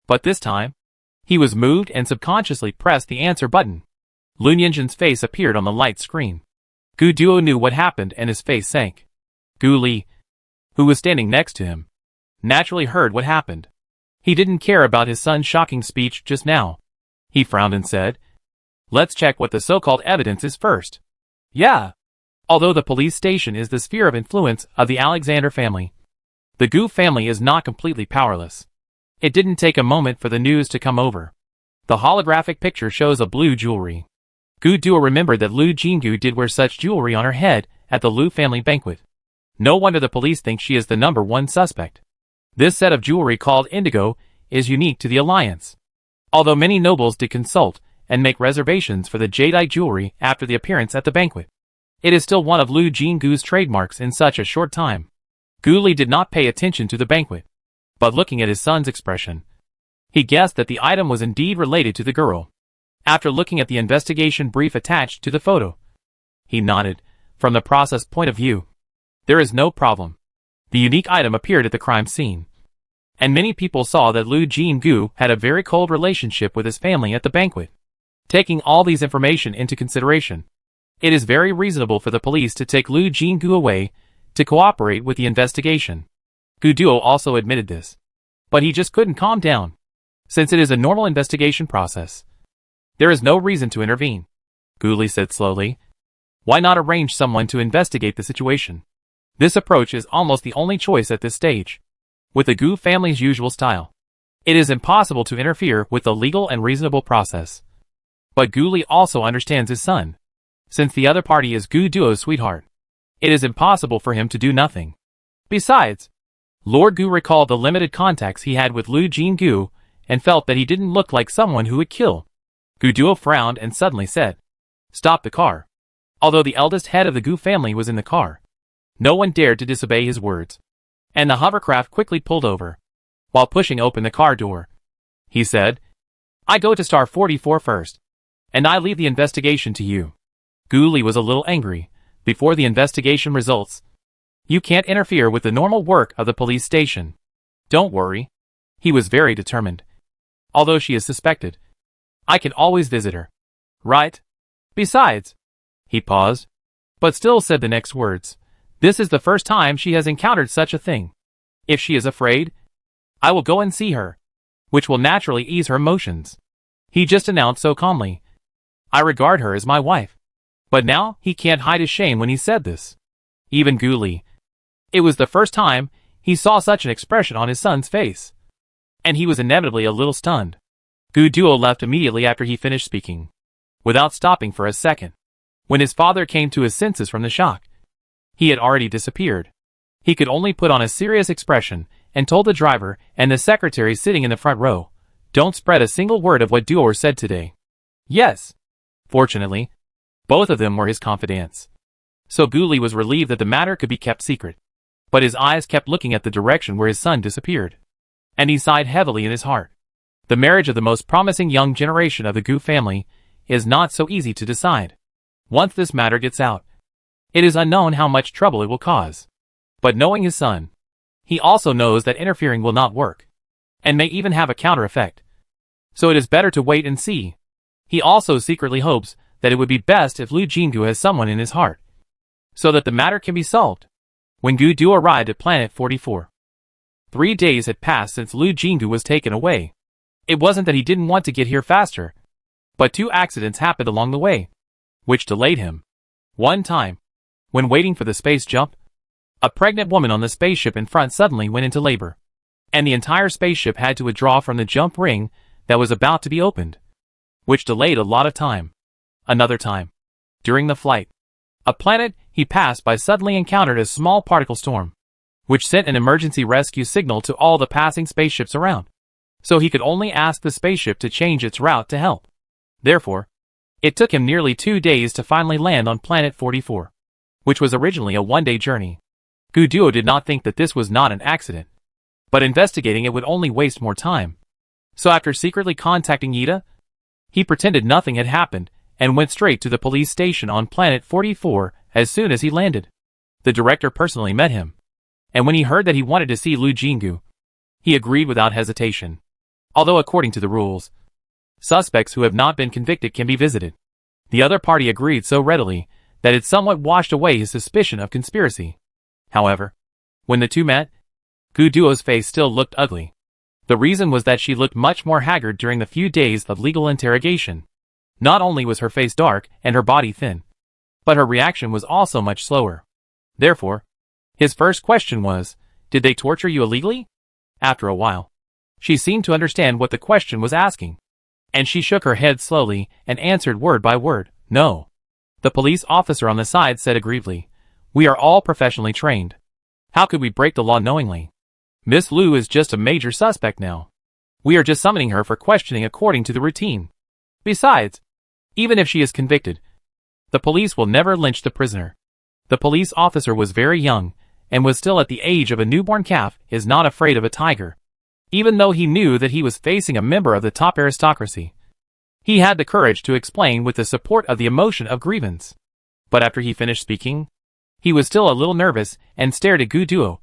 But this time, he was moved and subconsciously pressed the answer button. Lu Yinzhen's face appeared on the light screen. Gu Duo knew what happened and his face sank. Gu Li, who was standing next to him, naturally heard what happened. He didn't care about his son's shocking speech just now. He frowned and said, "Let's check what the so-called evidence is first." "Yeah." Although the police station is the sphere of influence of the Alexander family, the Gu family is not completely powerless. It didn't take a moment for the news to come over. The holographic picture shows a blue jewelry. Gu Duo remembered that Lu Jinggu did wear such jewelry on her head at the Lu family banquet. No wonder the police think she is the #1 suspect. This set of jewelry called indigo is unique to the alliance. Although many nobles did consult and make reservations for the jadeite jewelry after the appearance at the banquet, it is still one of Lu Jinggu's trademarks in such a short time. Gu Li did not pay attention to the banquet, but looking at his son's expression, he guessed that the item was indeed related to the girl. after looking at the investigation brief attached to the photo. He nodded. From the process point of view, there is no problem. The unique item appeared at the crime scene, and many people saw that Liu Jinggu had a very cold relationship with his family at the banquet. Taking all these information into consideration, it is very reasonable for the police to take Liu Jinggu away to cooperate with the investigation. Gu Duo also admitted this, but he just couldn't calm down. Since it is a normal investigation process, there is no reason to intervene. Gu Li said slowly. Why not arrange someone to investigate the situation? This approach is almost the only choice at this stage. With the Gu family's usual style, it is impossible to interfere with the legal and reasonable process. But Gu Li also understands his son. Since the other party is Gu Duo's sweetheart, it is impossible for him to do nothing. Besides, Lord Gu recalled the limited contacts he had with Liu Jinggu and felt that he didn't look like someone who would kill. Gu Duo frowned and suddenly said, "Stop the car." Although the eldest head of the Gu family was in the car, no one dared to disobey his words, and the hovercraft quickly pulled over. While pushing open the car door, he said, "I go to Star 44 first, and I leave the investigation to you." Gu Li was a little angry. Before the investigation results, you can't interfere with the normal work of the police station. Don't worry. He was very determined. Although she is suspected, I can always visit her. Right? Besides, he paused, but still said the next words. This is the first time she has encountered such a thing. If she is afraid, I will go and see her, which will naturally ease her emotions. He just announced so calmly. I regard her as my wife. But now he can't hide his shame when he said this. Even Gu Li. It was the first time he saw such an expression on his son's face, and he was inevitably a little stunned. Gu Duo left immediately after he finished speaking, without stopping for a second. When his father came to his senses from the shock, he had already disappeared. He could only put on a serious expression and told the driver and the secretary sitting in the front row, "Don't spread a single word of what Duo said today." Yes. Fortunately, both of them were his confidants. So Gu Li was relieved that the matter could be kept secret. But his eyes kept looking at the direction where his son disappeared, and he sighed heavily in his heart. The marriage of the most promising young generation of the Gu family is not so easy to decide. Once this matter gets out, it is unknown how much trouble it will cause. But knowing his son, he also knows that interfering will not work, and may even have a counter effect. So it is better to wait and see. He also secretly hopes that it would be best if Liu Jinggu has someone in his heart, so that the matter can be solved. When Gu Duo arrived at Planet 44, 3 days had passed since Liu Jinggu was taken away. It wasn't that he didn't want to get here faster, but 2 accidents happened along the way, which delayed him. One time, when waiting for the space jump, a pregnant woman on the spaceship in front suddenly went into labor, and the entire spaceship had to withdraw from the jump ring that was about to be opened, which delayed a lot of time. Another time, during the flight, a planet he passed by suddenly encountered a small particle storm, which sent an emergency rescue signal to all the passing spaceships around. So he could only ask the spaceship to change its route to help. Therefore, it took him nearly 2 days to finally land on Planet 44, which was originally a 1-day journey. Gu Duo did not think that this was not an accident, but investigating it would only waste more time. So after secretly contacting Yida, he pretended nothing had happened and went straight to the police station on Planet 44 as soon as he landed. The director personally met him, and when he heard that he wanted to see Liu Jinggu, he agreed without hesitation. Although according to the rules, suspects who have not been convicted can be visited, the other party agreed so readily that it somewhat washed away his suspicion of conspiracy. However, when the two met, Gu Duo's face still looked ugly. The reason was that she looked much more haggard during the few days of legal interrogation. Not only was her face dark and her body thin, but her reaction was also much slower. Therefore, his first question was, "Did they torture you illegally?" After a while, she seemed to understand what the question was asking, and she shook her head slowly and answered word by word, "No." The police officer on the side said aggrievedly, "We are all professionally trained. How could we break the law knowingly? Miss Liu is just a major suspect now. We are just summoning her for questioning according to the routine. Besides, even if she is convicted, the police will never lynch the prisoner." The police officer was very young, and was still at the age of a newborn calf, is not afraid of a tiger. Even though he knew that he was facing a member of the top aristocracy, He had the courage to explain with the support of the emotion of grievance. But after he finished speaking, he was still a little nervous and stared at Guduo,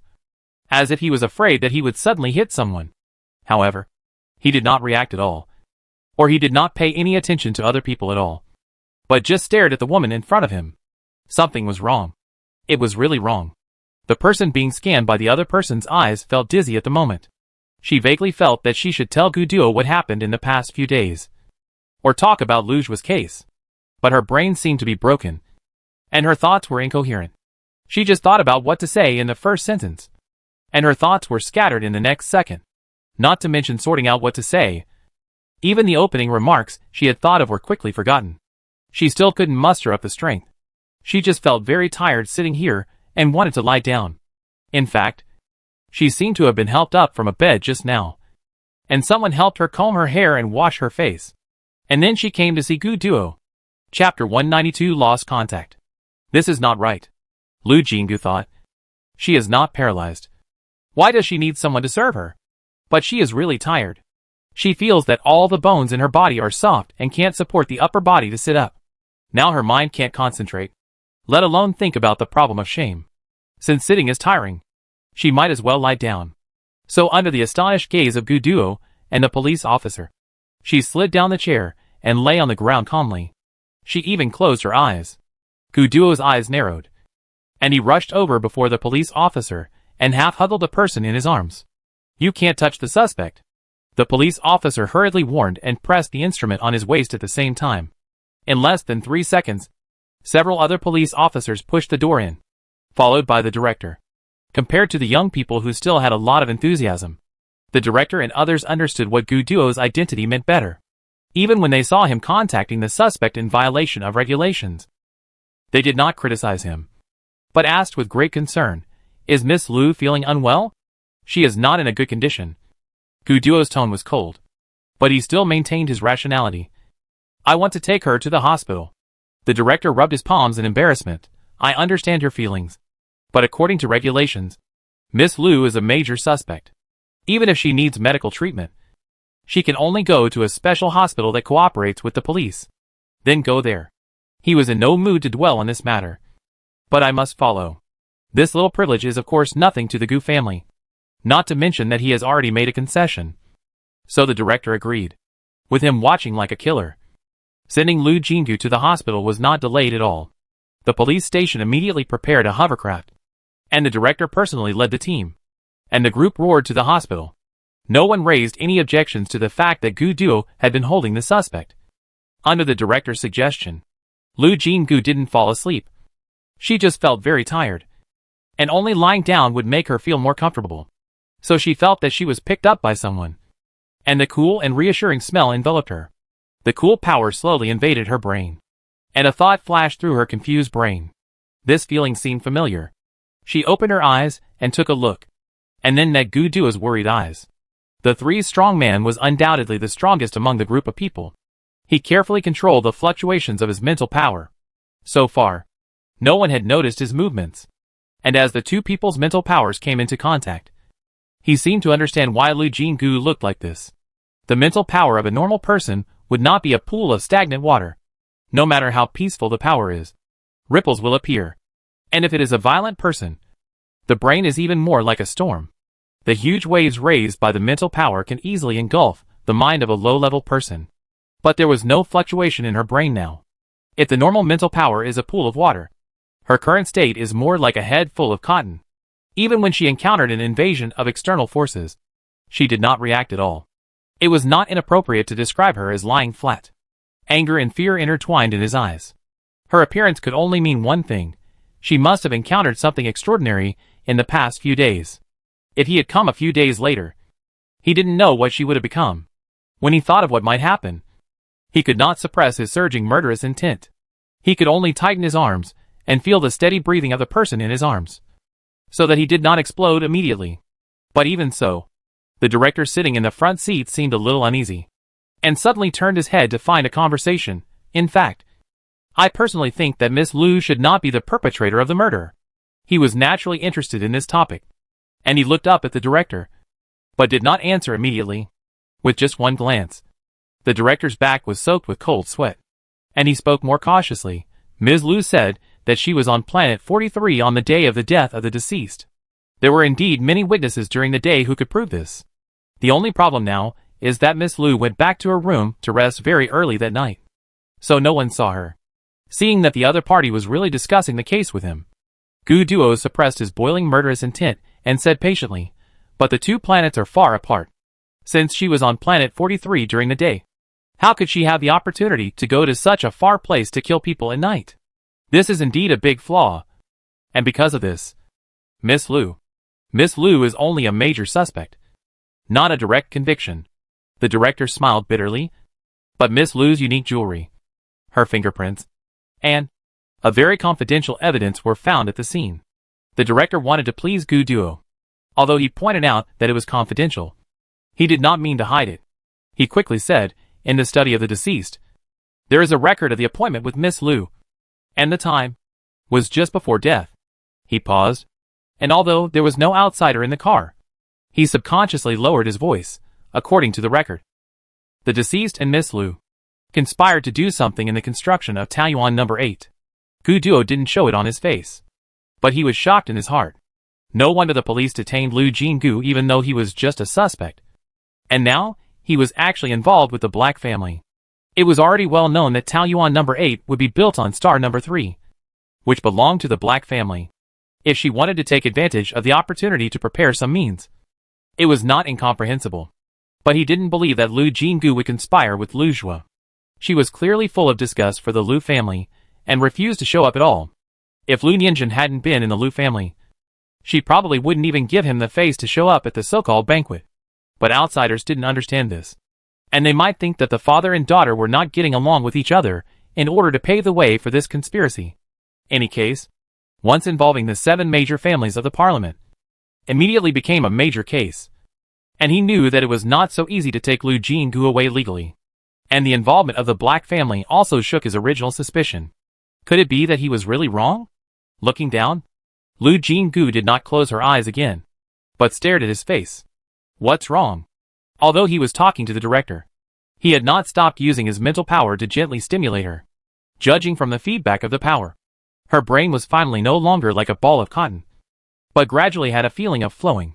as if he was afraid that he would suddenly hit someone. However, he did not react at all, or he did not pay any attention to other people at all, but just stared at the woman in front of him. Something was wrong. It was really wrong. The person being scanned by the other person's eyes felt dizzy at the moment. She vaguely felt that she should tell Guduo what happened in the past few days, or talk about Luju's case. But her brain seemed to be broken, and her thoughts were incoherent. She just thought about what to say in the first sentence, and her thoughts were scattered in the next second, not to mention sorting out what to say. Even the opening remarks she had thought of were quickly forgotten. She still couldn't muster up the strength. She just felt very tired sitting here and wanted to lie down. In fact, she seemed to have been helped up from a bed just now, and someone helped her comb her hair and wash her face. And then she came to see Guduo. Chapter 192 Lost Contact. This is not right, Lu Jingu thought. She is not paralyzed. Why does she need someone to serve her? But she is really tired. She feels that all the bones in her body are soft and can't support the upper body to sit up. Now her mind can't concentrate, let alone think about the problem of shame. Since sitting is tiring, she might as well lie down. So under the astonished gaze of Guduo and the police officer, she slid down the chair and lay on the ground calmly. She even closed her eyes. Guduo's eyes narrowed, and he rushed over before the police officer and half-huddled the person in his arms. You can't touch the suspect, the police officer hurriedly warned and pressed the instrument on his waist at the same time. In less than 3 seconds, several other police officers pushed the door in, followed by the director. Compared to the young people who still had a lot of enthusiasm, the director and others understood what Guduo's identity meant better, even when they saw him contacting the suspect in violation of regulations. They did not criticize him, but asked with great concern, "Is Miss Lu feeling unwell? She is not in a good condition." Guduo's tone was cold, but he still maintained his rationality. "I want to take her to the hospital." The director rubbed his palms in embarrassment. "I understand your feelings, but according to regulations, Miss Lu is a major suspect. Even if she needs medical treatment, she can only go to a special hospital that cooperates with the police. Then go there." He was in no mood to dwell on this matter. "But I must follow. This little privilege is of course nothing to the Gu family. Not to mention that he has already made a concession." So the director agreed, with him watching like a killer. Sending Lu Jingu to the hospital was not delayed at all. The police station immediately prepared a hovercraft, and the director personally led the team, and the group roared to the hospital. No one raised any objections to the fact that Guduo had been holding the suspect. Under the director's suggestion, Lu Jingu didn't fall asleep. She just felt very tired, and only lying down would make her feel more comfortable. So she felt that she was picked up by someone, and the cool and reassuring smell enveloped her. The cool power slowly invaded her brain, and a thought flashed through her confused brain. This feeling seemed familiar. She opened her eyes and took a look, and then met Guduo's worried eyes. The three-strong man was undoubtedly the strongest among the group of people. He carefully controlled the fluctuations of his mental power. So far, no one had noticed his movements, and as the two people's mental powers came into contact, he seemed to understand why Lu Jingu looked like this. The mental power of a normal person would not be a pool of stagnant water. No matter how peaceful the power is, ripples will appear. And if it is a violent person, the brain is even more like a storm. The huge waves raised by the mental power can easily engulf the mind of a low-level person. But there was no fluctuation in her brain now. If the normal mental power is a pool of water, her current state is more like a head full of cotton. Even when she encountered an invasion of external forces, she did not react at all. It was not inappropriate to describe her as lying flat. Anger and fear intertwined in his eyes. Her appearance could only mean one thing. She must have encountered something extraordinary in the past few days. If he had come a few days later, he didn't know what she would have become. When he thought of what might happen, he could not suppress his surging murderous intent. He could only tighten his arms and feel the steady breathing of the person in his arms, so that he did not explode immediately. But even so, the director sitting in the front seat seemed a little uneasy, and suddenly turned his head to find a conversation. "In fact, I personally think that Miss Lu should not be the perpetrator of the murder." He was naturally interested in this topic, and he looked up at the director, but did not answer immediately. With just one glance, The director's back was soaked with cold sweat, and he spoke more cautiously. Ms. Liu said that she was on planet 43 on the day of the death of the deceased. There were indeed many witnesses during the day who could prove this. The only problem now is that Miss Liu went back to her room to rest very early that night, so no one saw her. Seeing that the other party was really discussing the case with him, Gu Duo suppressed his boiling murderous intent and said patiently, "But the two planets are far apart. Since she was on planet 43 during the day, how could she have the opportunity to go to such a far place to kill people at night? This is indeed a big flaw. And because of this, Miss Liu is only a major suspect, not a direct conviction." The director smiled bitterly, but Miss Liu's unique jewelry, her fingerprints, and a very confidential evidence were found at the scene. The director wanted to please Gu Duo. Although he pointed out that it was confidential, he did not mean to hide it. He quickly said, "In the study of the deceased, there is a record of the appointment with Miss Liu, and the time was just before death." He paused, and although there was no outsider in the car, he subconsciously lowered his voice. According to the record, the deceased and Miss Liu conspired to do something in the construction of Taiyuan No. 8. Gu Duo didn't show it on his face, but he was shocked in his heart. No wonder the police detained Liu Jinggu even though he was just a suspect. And now, he was actually involved with the Black family. It was already well known that Taiyuan No. 8 would be built on Star No. 3, which belonged to the Black family, if she wanted to take advantage of the opportunity to prepare some means. It was not incomprehensible. But he didn't believe that Liu Jinggu would conspire with Liu Zhuo. She was clearly full of disgust for the Liu family, and refused to show up at all. If Liu Nianjun hadn't been in the Liu family, she probably wouldn't even give him the face to show up at the so-called banquet. But outsiders didn't understand this, and they might think that the father and daughter were not getting along with each other in order to pave the way for this conspiracy. Any case, once involving the 7 major families of the parliament, immediately became a major case. And he knew that it was not so easy to take Liu Jinggu away legally. And the involvement of the Black family also shook his original suspicion. Could it be that he was really wrong? Looking down, Liu Jinggu did not close her eyes again, but stared at his face. What's wrong? Although he was talking to the director, he had not stopped using his mental power to gently stimulate her. Judging from the feedback of the power, her brain was finally no longer like a ball of cotton, but gradually had a feeling of flowing.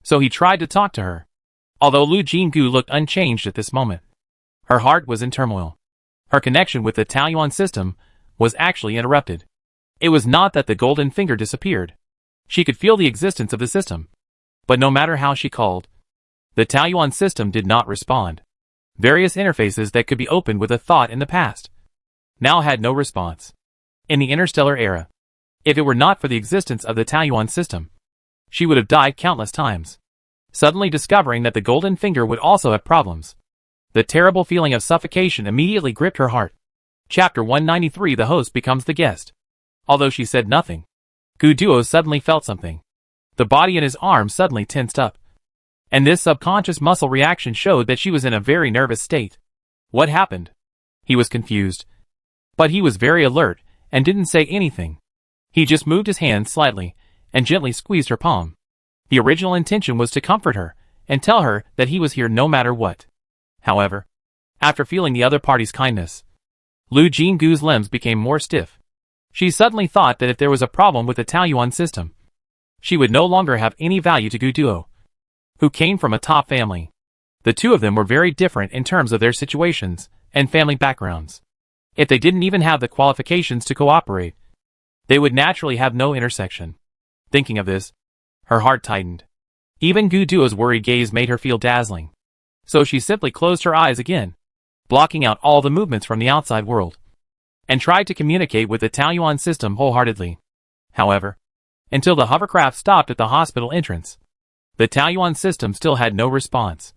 So he tried to talk to her. Although Liu Jinggu looked unchanged at this moment, her heart was in turmoil. Her connection with the Taiyuan system was actually interrupted. It was not that the golden finger disappeared. She could feel the existence of the system. But no matter how she called, the Taiyuan system did not respond. Various interfaces that could be opened with a thought in the past now had no response. In the Interstellar era, if it were not for the existence of the Taiyuan system, she would have died countless times. Suddenly discovering that the golden finger would also have problems, the terrible feeling of suffocation immediately gripped her heart. Chapter 193. The host becomes the guest. Although she said nothing, Gu Duo suddenly felt something. The body in his arm suddenly tensed up, and this subconscious muscle reaction showed that she was in a very nervous state. What happened? He was confused, but he was very alert and didn't say anything. He just moved his hand slightly and gently squeezed her palm. The original intention was to comfort her and tell her that he was here no matter what. However, after feeling the other party's kindness, Liu Jinggu's limbs became more stiff. She suddenly thought that if there was a problem with the Taiyuan system, she would no longer have any value to Gu Duo, who came from a top family. The two of them were very different in terms of their situations and family backgrounds. If they didn't even have the qualifications to cooperate, they would naturally have no intersection. Thinking of this, her heart tightened. Even Gu Duo's worried gaze made her feel dazzling. So she simply closed her eyes again, blocking out all the movements from the outside world, and tried to communicate with the Taiyuan system wholeheartedly. However, until the hovercraft stopped at the hospital entrance, the Taiyuan system still had no response.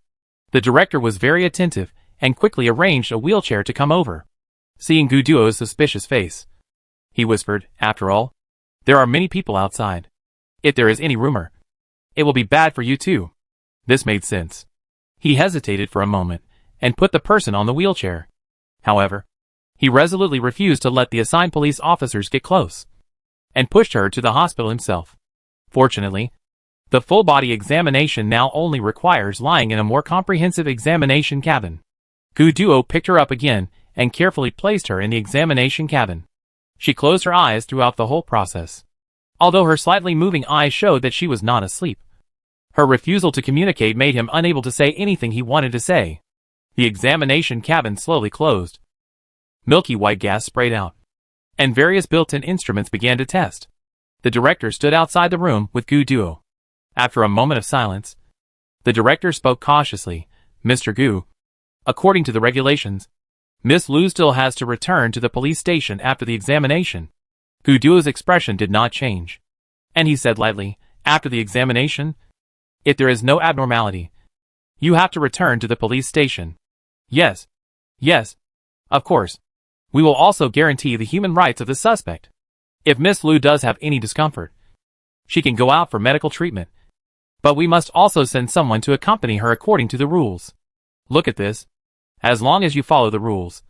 The director was very attentive and quickly arranged a wheelchair to come over. Seeing Gu Duo's suspicious face, he whispered, "After all, there are many people outside. If there is any rumor, it will be bad for you too." This made sense. He hesitated for a moment and put the person on the wheelchair. However, he resolutely refused to let the assigned police officers get close, and pushed her to the hospital himself. Fortunately, the full-body examination now only requires lying in a more comprehensive examination cabin. Gu Duo picked her up again and carefully placed her in the examination cabin. She closed her eyes throughout the whole process. Although her slightly moving eyes showed that she was not asleep. Her refusal to communicate made him unable to say anything he wanted to say. The examination cabin slowly closed. Milky white gas sprayed out, and various built-in instruments began to test. The director stood outside the room with Gu Duo. After a moment of silence, the director spoke cautiously. Mr. Gu, according to the regulations, Miss Lu still has to return to the police station after the examination. Gu Duo's expression did not change, and he said lightly, after the examination, if there is no abnormality, you have to return to the police station. Yes. Yes. Of course. We will also guarantee the human rights of the suspect. If Miss Lu does have any discomfort, she can go out for medical treatment. But we must also send someone to accompany her according to the rules. Look at this. As long as you follow the rules,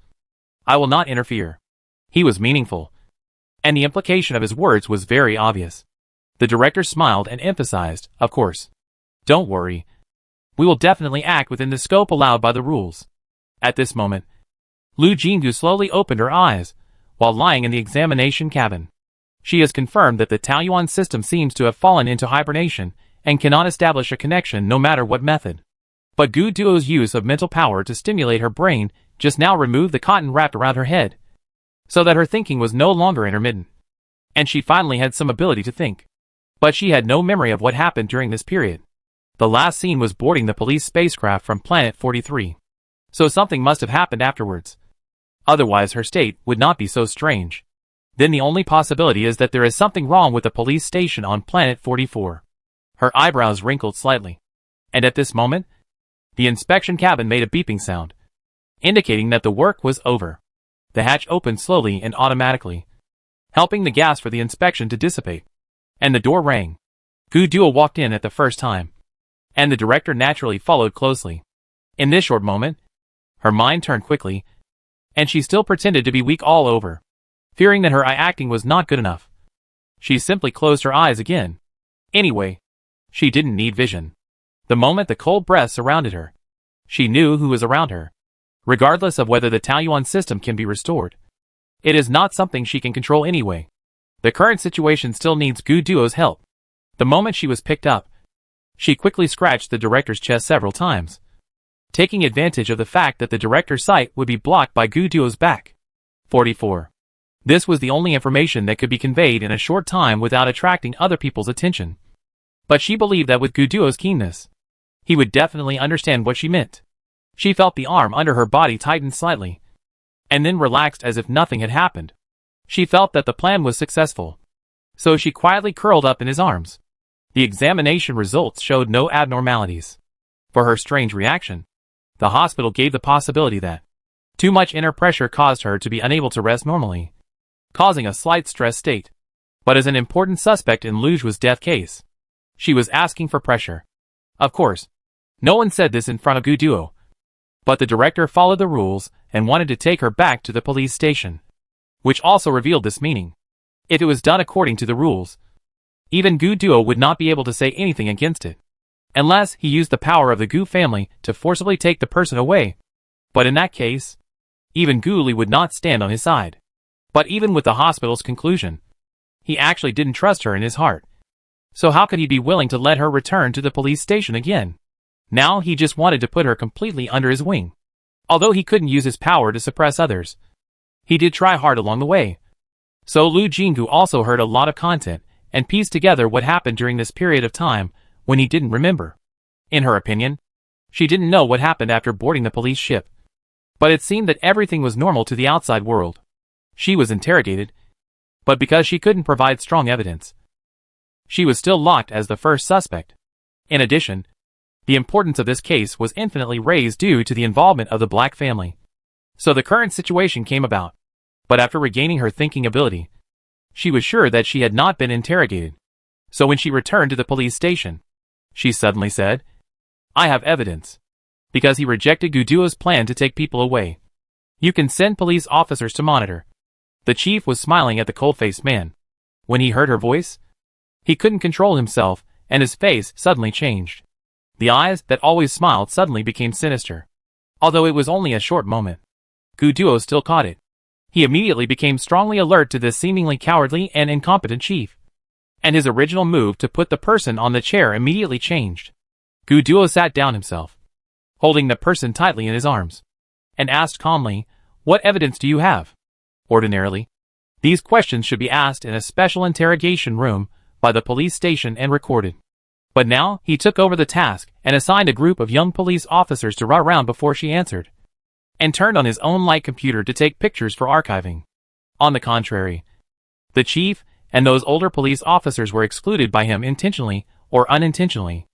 I will not interfere. He was meaningful, and the implication of his words was very obvious. The director smiled and emphasized, of course. Don't worry. We will definitely act within the scope allowed by the rules. At this moment, Lu Jinggu slowly opened her eyes, while lying in the examination cabin. She has confirmed that the Taoyuan system seems to have fallen into hibernation, and cannot establish a connection no matter what method. But Gu Duo's use of mental power to stimulate her brain just now removed the cotton wrapped around her head, so that her thinking was no longer intermittent. And she finally had some ability to think. But she had no memory of what happened during this period. The last scene was boarding the police spacecraft from Planet 43. So something must have happened afterwards. Otherwise her state would not be so strange. Then the only possibility is that there is something wrong with the police station on Planet 44. Her eyebrows wrinkled slightly. And at this moment, the inspection cabin made a beeping sound, indicating that the work was over. The hatch opened slowly and automatically, helping the gas for the inspection to dissipate. And the door rang. Gu Duo walked in at the first time, and the director naturally followed closely. In this short moment, her mind turned quickly, and she still pretended to be weak all over, fearing that her eye acting was not good enough. She simply closed her eyes again. Anyway, she didn't need vision. The moment the cold breath surrounded her, she knew who was around her, regardless of whether the Taoyuan system can be restored. It is not something she can control anyway. The current situation still needs Gu Duo's help. The moment she was picked up, she quickly scratched the director's chest several times, taking advantage of the fact that the director's sight would be blocked by Gu Duo's back. 44. This was the only information that could be conveyed in a short time without attracting other people's attention. But she believed that with Gu Duo's keenness, he would definitely understand what she meant. She felt the arm under her body tighten slightly, and then relaxed as if nothing had happened. She felt that the plan was successful, so she quietly curled up in his arms. The examination results showed no abnormalities. For her strange reaction, the hospital gave the possibility that too much inner pressure caused her to be unable to rest normally, causing a slight stress state. But as an important suspect in Luju's death case, she was asking for pressure. Of course, no one said this in front of Gu Duo, but the director followed the rules and wanted to take her back to the police station, which also revealed this meaning. If it was done according to the rules, even Gu Duo would not be able to say anything against it, unless he used the power of the Gu family to forcibly take the person away. But in that case, even Gu Li would not stand on his side. But even with the hospital's conclusion, he actually didn't trust her in his heart. So how could he be willing to let her return to the police station again? Now he just wanted to put her completely under his wing. Although he couldn't use his power to suppress others, he did try hard along the way. So Lu Jinggu also heard a lot of content and pieced together what happened during this period of time when he didn't remember. In her opinion, she didn't know what happened after boarding the police ship. But it seemed that everything was normal to the outside world. She was interrogated, but because she couldn't provide strong evidence, she was still locked as the first suspect. In addition, the importance of this case was infinitely raised due to the involvement of the Black family. So the current situation came about. But after regaining her thinking ability, she was sure that she had not been interrogated. So when she returned to the police station, she suddenly said, "I have evidence." Because he rejected Gu Duo's plan to take people away. "You can send police officers to monitor." The chief was smiling at the cold-faced man. When he heard her voice, he couldn't control himself, and his face suddenly changed. The eyes that always smiled suddenly became sinister. Although it was only a short moment, Gu Duo still caught it. He immediately became strongly alert to this seemingly cowardly and incompetent chief. And his original move to put the person on the chair immediately changed. Gu Duo sat down himself, holding the person tightly in his arms, and asked calmly, "What evidence do you have?" Ordinarily, these questions should be asked in a special interrogation room by the police station and recorded. But now, he took over the task and assigned a group of young police officers to run around before she answered, and turned on his own light computer to take pictures for archiving. On the contrary, the chief and those older police officers were excluded by him intentionally or unintentionally.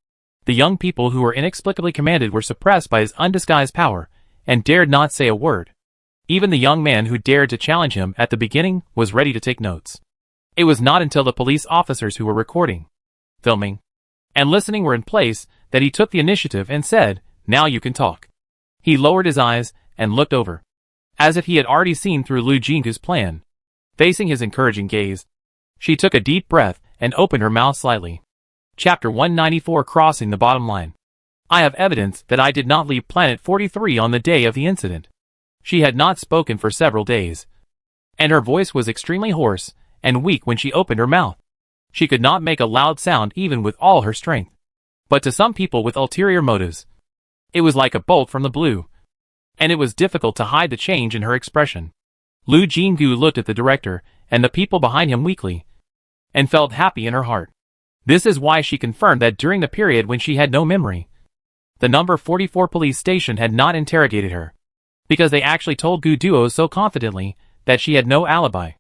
The young people who were inexplicably commanded were suppressed by his undisguised power and dared not say a word. Even the young man who dared to challenge him at the beginning was ready to take notes. It was not until the police officers who were recording, filming, and listening were in place that he took the initiative and said, "Now you can talk." He lowered his eyes and looked over, as if he had already seen through Lu Jinggu's plan. Facing his encouraging gaze, she took a deep breath and opened her mouth slightly. Chapter 194, Crossing the Bottom Line. I have evidence that I did not leave Planet 43 on the day of the incident. She had not spoken for several days, and her voice was extremely hoarse and weak when she opened her mouth. She could not make a loud sound even with all her strength. But to some people with ulterior motives, it was like a bolt from the blue, and it was difficult to hide the change in her expression. Lu Jinggu looked at the director and the people behind him weakly, and felt happy in her heart. This is why she confirmed that during the period when she had no memory, the number 44 police station had not interrogated her, because they actually told Gu Duo so confidently that she had no alibi.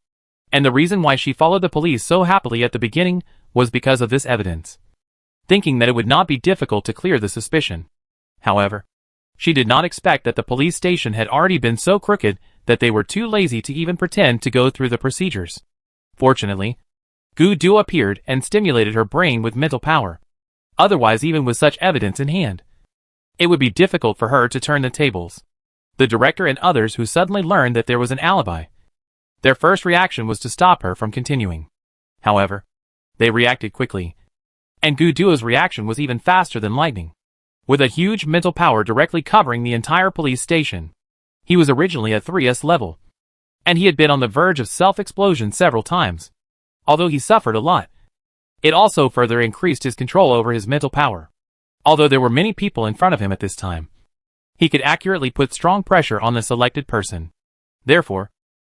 And the reason why she followed the police so happily at the beginning was because of this evidence, thinking that it would not be difficult to clear the suspicion. However, she did not expect that the police station had already been so crooked that they were too lazy to even pretend to go through the procedures. Fortunately, Gu Duo appeared and stimulated her brain with mental power. Otherwise, even with such evidence in hand, it would be difficult for her to turn the tables. The director and others who suddenly learned that there was an alibi, their first reaction was to stop her from continuing. However, they reacted quickly, and Gu Duo's reaction was even faster than lightning. With a huge mental power directly covering the entire police station, he was originally at 3S level, and he had been on the verge of self-explosion several times. Although he suffered a lot, it also further increased his control over his mental power. Although there were many people in front of him at this time, he could accurately put strong pressure on the selected person. Therefore,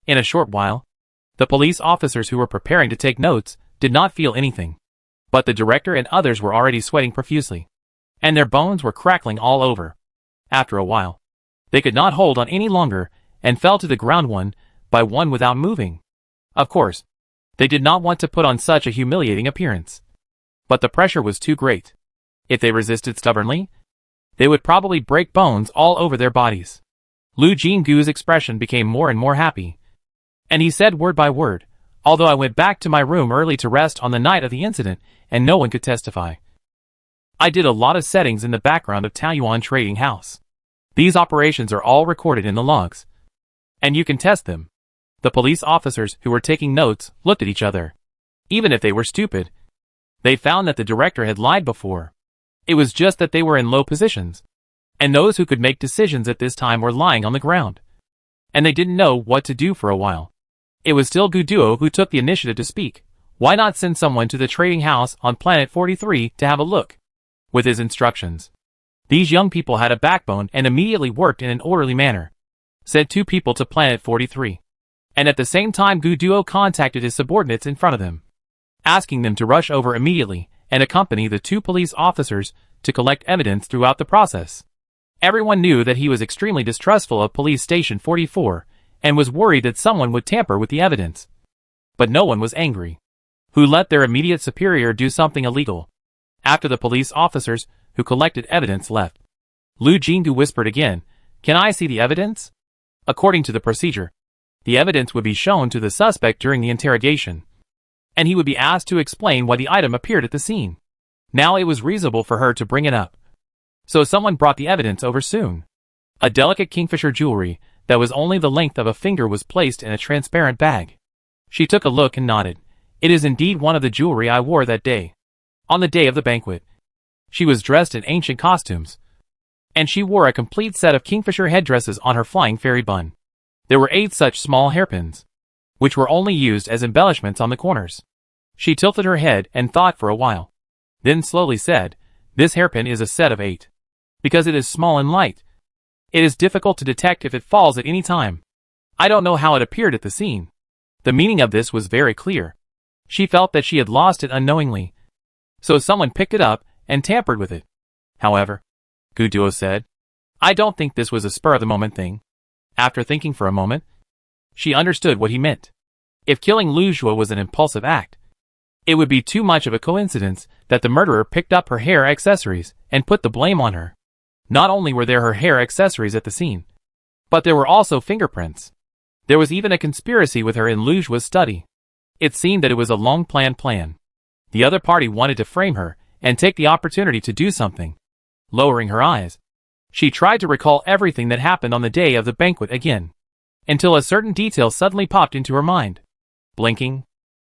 in a short while, the police officers who were preparing to take notes did not feel anything. But the director and others were already sweating profusely, and their bones were crackling all over. After a while, they could not hold on any longer and fell to the ground one by one without moving. Of course, they did not want to put on such a humiliating appearance, but the pressure was too great. If they resisted stubbornly, they would probably break bones all over their bodies. Lu Jinggu's expression became more and more happy, and he said word by word, "Although I went back to my room early to rest on the night of the incident, and no one could testify, I did a lot of settings in the background of Taoyuan Trading House. These operations are all recorded in the logs, and you can test them." The police officers who were taking notes looked at each other. Even if they were stupid, they found that the director had lied before. It was just that they were in low positions, and those who could make decisions at this time were lying on the ground, and they didn't know what to do for a while. It was still Gu Duo who took the initiative to speak. Why not send someone to the trading house on Planet 43 to have a look? With his instructions, these young people had a backbone and immediately worked in an orderly manner. Sent 2 people to Planet 43. And at the same time Gu Duo contacted his subordinates in front of them, asking them to rush over immediately and accompany the 2 police officers to collect evidence throughout the process. Everyone knew that he was extremely distrustful of Police Station 44 and was worried that someone would tamper with the evidence. But no one was angry, who let their immediate superior do something illegal. After the police officers who collected evidence left, Lu Jinggu whispered again, "Can I see the evidence?" According to the procedure, the evidence would be shown to the suspect during the interrogation, and he would be asked to explain why the item appeared at the scene. Now it was reasonable for her to bring it up. So someone brought the evidence over soon. A delicate kingfisher jewelry that was only the length of a finger was placed in a transparent bag. She took a look and nodded. "It is indeed one of the jewelry I wore that day, on the day of the banquet." She was dressed in ancient costumes, And she wore a complete set of kingfisher headdresses on her flying fairy bun. There were 8 such small hairpins, which were only used as embellishments on the corners. She tilted her head and thought for a while, then slowly said, "This hairpin is a set of 8. Because it is small and light, it is difficult to detect if it falls at any time. I don't know how it appeared at the scene." The meaning of this was very clear. She felt that she had lost it unknowingly, so someone picked it up and tampered with it. However, Guduo said, "I don't think this was a spur-of-the-moment thing." After thinking for a moment, she understood what he meant. If killing Lu Zhuo was an impulsive act, it would be too much of a coincidence that the murderer picked up her hair accessories and put the blame on her. Not only were there her hair accessories at the scene, but there were also fingerprints. There was even a conspiracy with her in Lu Zhuo's study. It seemed that it was a long-planned plan. The other party wanted to frame her and take the opportunity to do something. Lowering her eyes, she tried to recall everything that happened on the day of the banquet again, until a certain detail suddenly popped into her mind. Blinking,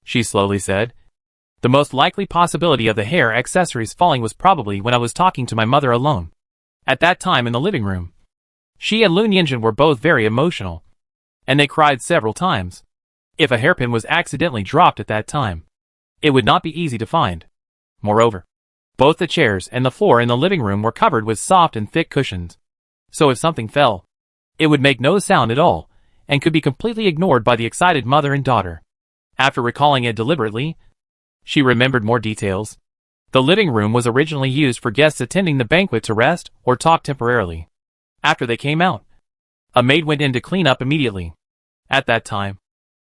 she slowly said, "The most likely possibility of the hair accessories falling was probably when I was talking to my mother alone. At that time in the living room, she and Lun Yinjin were both very emotional, and they cried several times. If a hairpin was accidentally dropped at that time, it would not be easy to find. Moreover, both the chairs and the floor in the living room were covered with soft and thick cushions. So if something fell, it would make no sound at all, and could be completely ignored by the excited mother and daughter." After recalling it deliberately, she remembered more details. The living room was originally used for guests attending the banquet to rest or talk temporarily. After they came out, a maid went in to clean up immediately. At that time,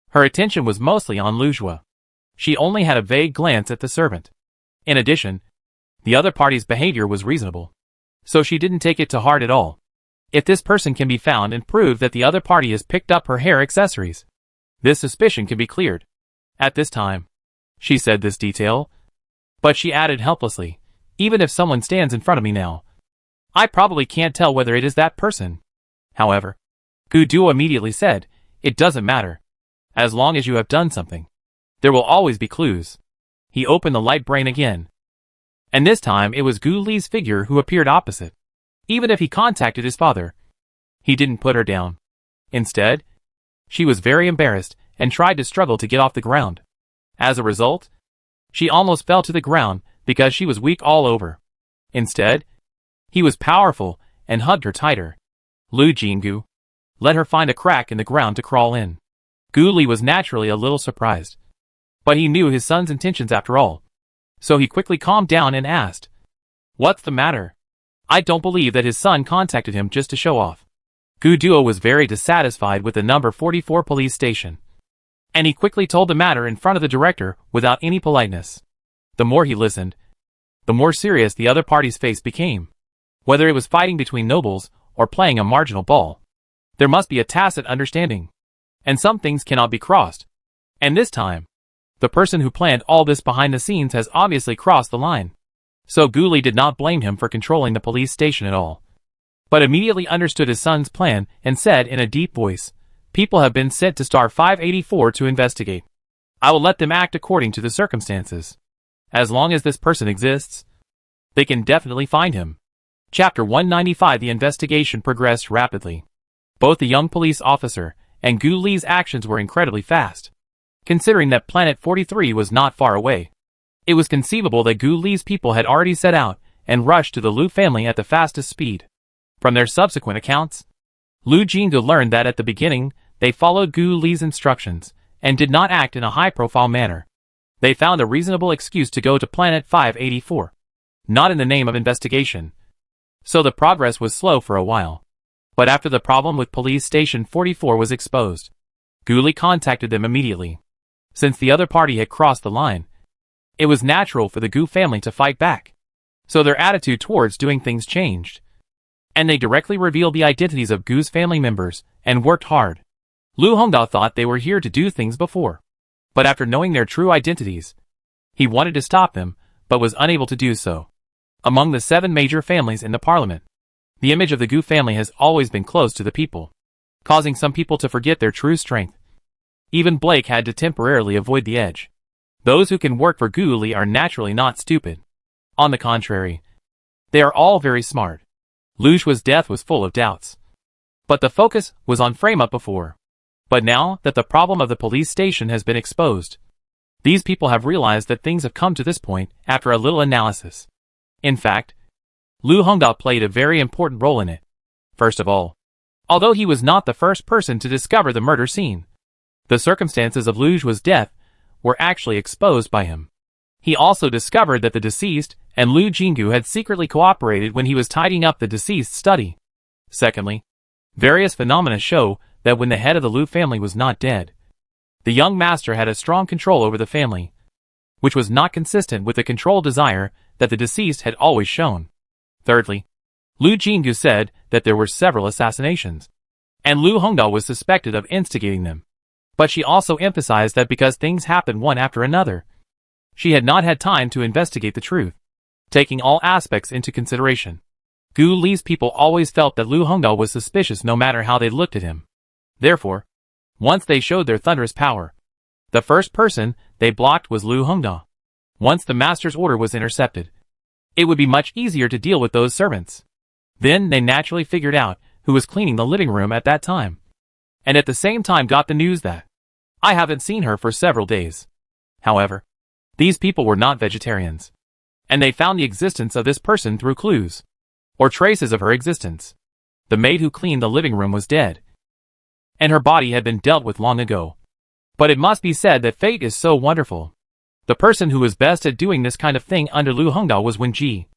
her attention was mostly on Lu Zhuo. She only had a vague glance at the servant. In addition, the other party's behavior was reasonable, so she didn't take it to heart at all. If this person can be found and prove that the other party has picked up her hair accessories, this suspicion can be cleared. At this time, she said this detail, but she added helplessly, "Even if someone stands in front of me now, I probably can't tell whether it is that person." However, Guduo immediately said, "It doesn't matter. As long as you have done something, there will always be clues." He opened the light brain again, and this time it was Gu Li's figure who appeared opposite. Even if he contacted his father, he didn't put her down. Instead, she was very embarrassed and tried to struggle to get off the ground. As a result, she almost fell to the ground because she was weak all over. Instead, he was powerful and hugged her tighter. Lu Jinggu let her find a crack in the ground to crawl in. Gu Li was naturally a little surprised, but he knew his son's intentions after all. So he quickly calmed down and asked, "What's the matter?" I don't believe that his son contacted him just to show off. Guduo was very dissatisfied with the number 44 police station, and he quickly told the matter in front of the director without any politeness. The more he listened, the more serious the other party's face became. Whether it was fighting between nobles or playing a marginal ball, there must be a tacit understanding, and some things cannot be crossed. And this time, the person who planned all this behind the scenes has obviously crossed the line. So Gu Li did not blame him for controlling the police station at all, but immediately understood his son's plan and said in a deep voice, "People have been sent to Star 584 to investigate. I will let them act according to the circumstances. As long as this person exists, they can definitely find him." Chapter 195. The investigation progressed rapidly. Both the young police officer and Gu Li's actions were incredibly fast. Considering that Planet 43 was not far away, it was conceivable that Gu Li's people had already set out and rushed to the Lu family at the fastest speed. From their subsequent accounts, Lu Jinggu learned that at the beginning, they followed Gu Li's instructions and did not act in a high-profile manner. They found a reasonable excuse to go to Planet 584, not in the name of investigation. So the progress was slow for a while. But after the problem with Police Station 44 was exposed, Gu Li contacted them immediately. Since the other party had crossed the line, it was natural for the Gu family to fight back. So their attitude towards doing things changed, and they directly revealed the identities of Gu's family members and worked hard. Lu Hongdao thought they were here to do things before, but after knowing their true identities, he wanted to stop them, but was unable to do so. Among the 7 major families in the parliament, the image of the Gu family has always been close to the people, causing some people to forget their true strength. Even Blake had to temporarily avoid the edge. Those who can work for Gu Li are naturally not stupid. On the contrary, they are all very smart. Luju's death was full of doubts. But the focus was on frame-up before. But now that the problem of the police station has been exposed, these people have realized that things have come to this point after a little analysis. In fact, Lu Hongda played a very important role in it. First of all, although he was not the first person to discover the murder scene, the circumstances of Luju's death were actually exposed by him. He also discovered that the deceased and Lu Jinggu had secretly cooperated when he was tidying up the deceased's study. Secondly, various phenomena show that when the head of the Lu family was not dead, the young master had a strong control over the family, which was not consistent with the control desire that the deceased had always shown. Thirdly, Lu Jinggu said that there were several assassinations, and Lu Hongda was suspected of instigating them. But she also emphasized that because things happened one after another, she had not had time to investigate the truth. Taking all aspects into consideration, Gu Li's people always felt that Lu Hongda was suspicious no matter how they looked at him. Therefore, once they showed their thunderous power, the first person they blocked was Lu Hongda. Once the master's order was intercepted, it would be much easier to deal with those servants. Then they naturally figured out who was cleaning the living room at that time, and at the same time got the news that I haven't seen her for several days. However, these people were not vegetarians, and they found the existence of this person through clues, or traces of her existence. The maid who cleaned the living room was dead, and her body had been dealt with long ago. But it must be said that fate is so wonderful. The person who was best at doing this kind of thing under Lu Hongda was Wen Ji.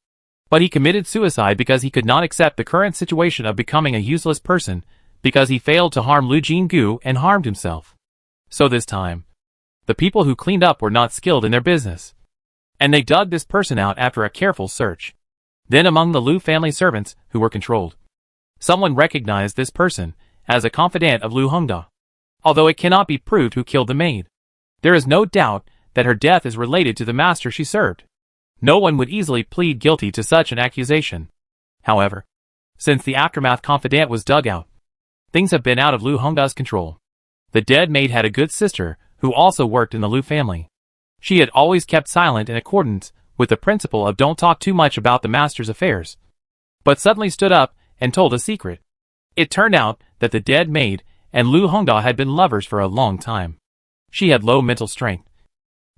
But he committed suicide because he could not accept the current situation of becoming a useless person, because he failed to harm Lu Jinggu and harmed himself. So this time, the people who cleaned up were not skilled in their business, and they dug this person out after a careful search. Then among the Lu family servants who were controlled, someone recognized this person as a confidant of Lu Hongda. Although it cannot be proved who killed the maid, there is no doubt that her death is related to the master she served. No one would easily plead guilty to such an accusation. However, since the aftermath confidant was dug out, things have been out of Lu Hongda's control. The dead maid had a good sister who also worked in the Lu family. She had always kept silent in accordance with the principle of don't talk too much about the master's affairs, but suddenly stood up and told a secret. It turned out that the dead maid and Lu Hongda had been lovers for a long time. She had low mental strength.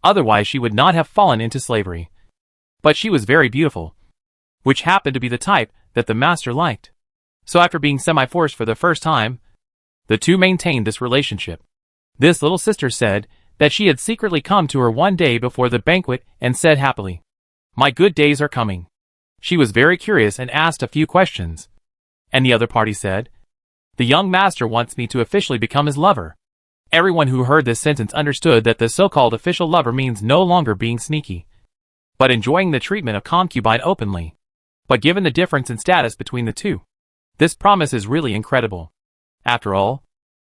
Otherwise she would not have fallen into slavery. But she was very beautiful, which happened to be the type that the master liked. So after being semi-forced for the first time, the two maintained this relationship. This little sister said that she had secretly come to her one day before the banquet and said happily, "My good days are coming." She was very curious and asked a few questions. And the other party said, "The young master wants me to officially become his lover." Everyone who heard this sentence understood that the so-called official lover means no longer being sneaky, but enjoying the treatment of concubine openly. But given the difference in status between the two, this promise is really incredible. After all,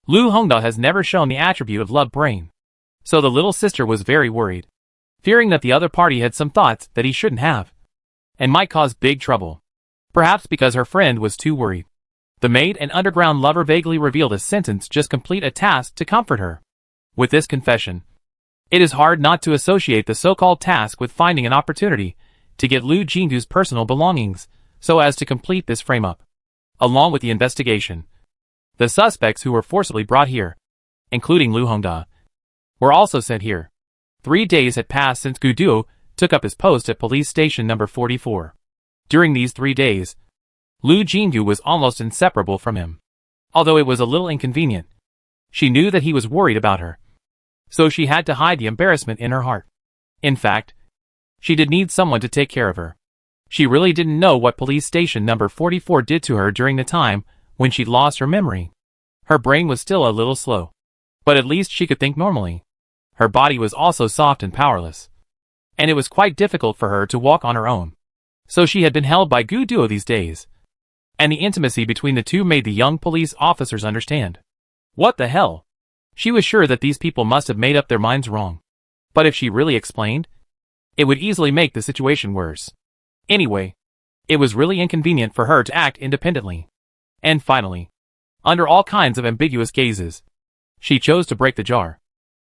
Lu Hongda has never shown the attribute of love brain. So the little sister was very worried, fearing that the other party had some thoughts that he shouldn't have, and might cause big trouble. Perhaps because her friend was too worried. The maid and underground lover vaguely revealed a sentence just complete a task to comfort her. With this confession, it is hard not to associate the so-called task with finding an opportunity to get Lu Jinggu's personal belongings, so as to complete this frame-up. Along with the investigation, the suspects who were forcibly brought here, including Lu Hongda, were also sent here. 3 days had passed since Gu Duo took up his post at police station number 44. During these 3 days, Lu Jinggu was almost inseparable from him. Although it was a little inconvenient, she knew that he was worried about her, so she had to hide the embarrassment in her heart. In fact, she did need someone to take care of her. She really didn't know what police station number 44 did to her during the time when she lost her memory. Her brain was still a little slow, but at least she could think normally. Her body was also soft and powerless, and it was quite difficult for her to walk on her own. So she had been held by Gu Duo these days, and the intimacy between the two made the young police officers understand. What the hell? She was sure that these people must have made up their minds wrong. But if she really explained, it would easily make the situation worse. Anyway, it was really inconvenient for her to act independently. And finally, under all kinds of ambiguous gazes, she chose to break the jar,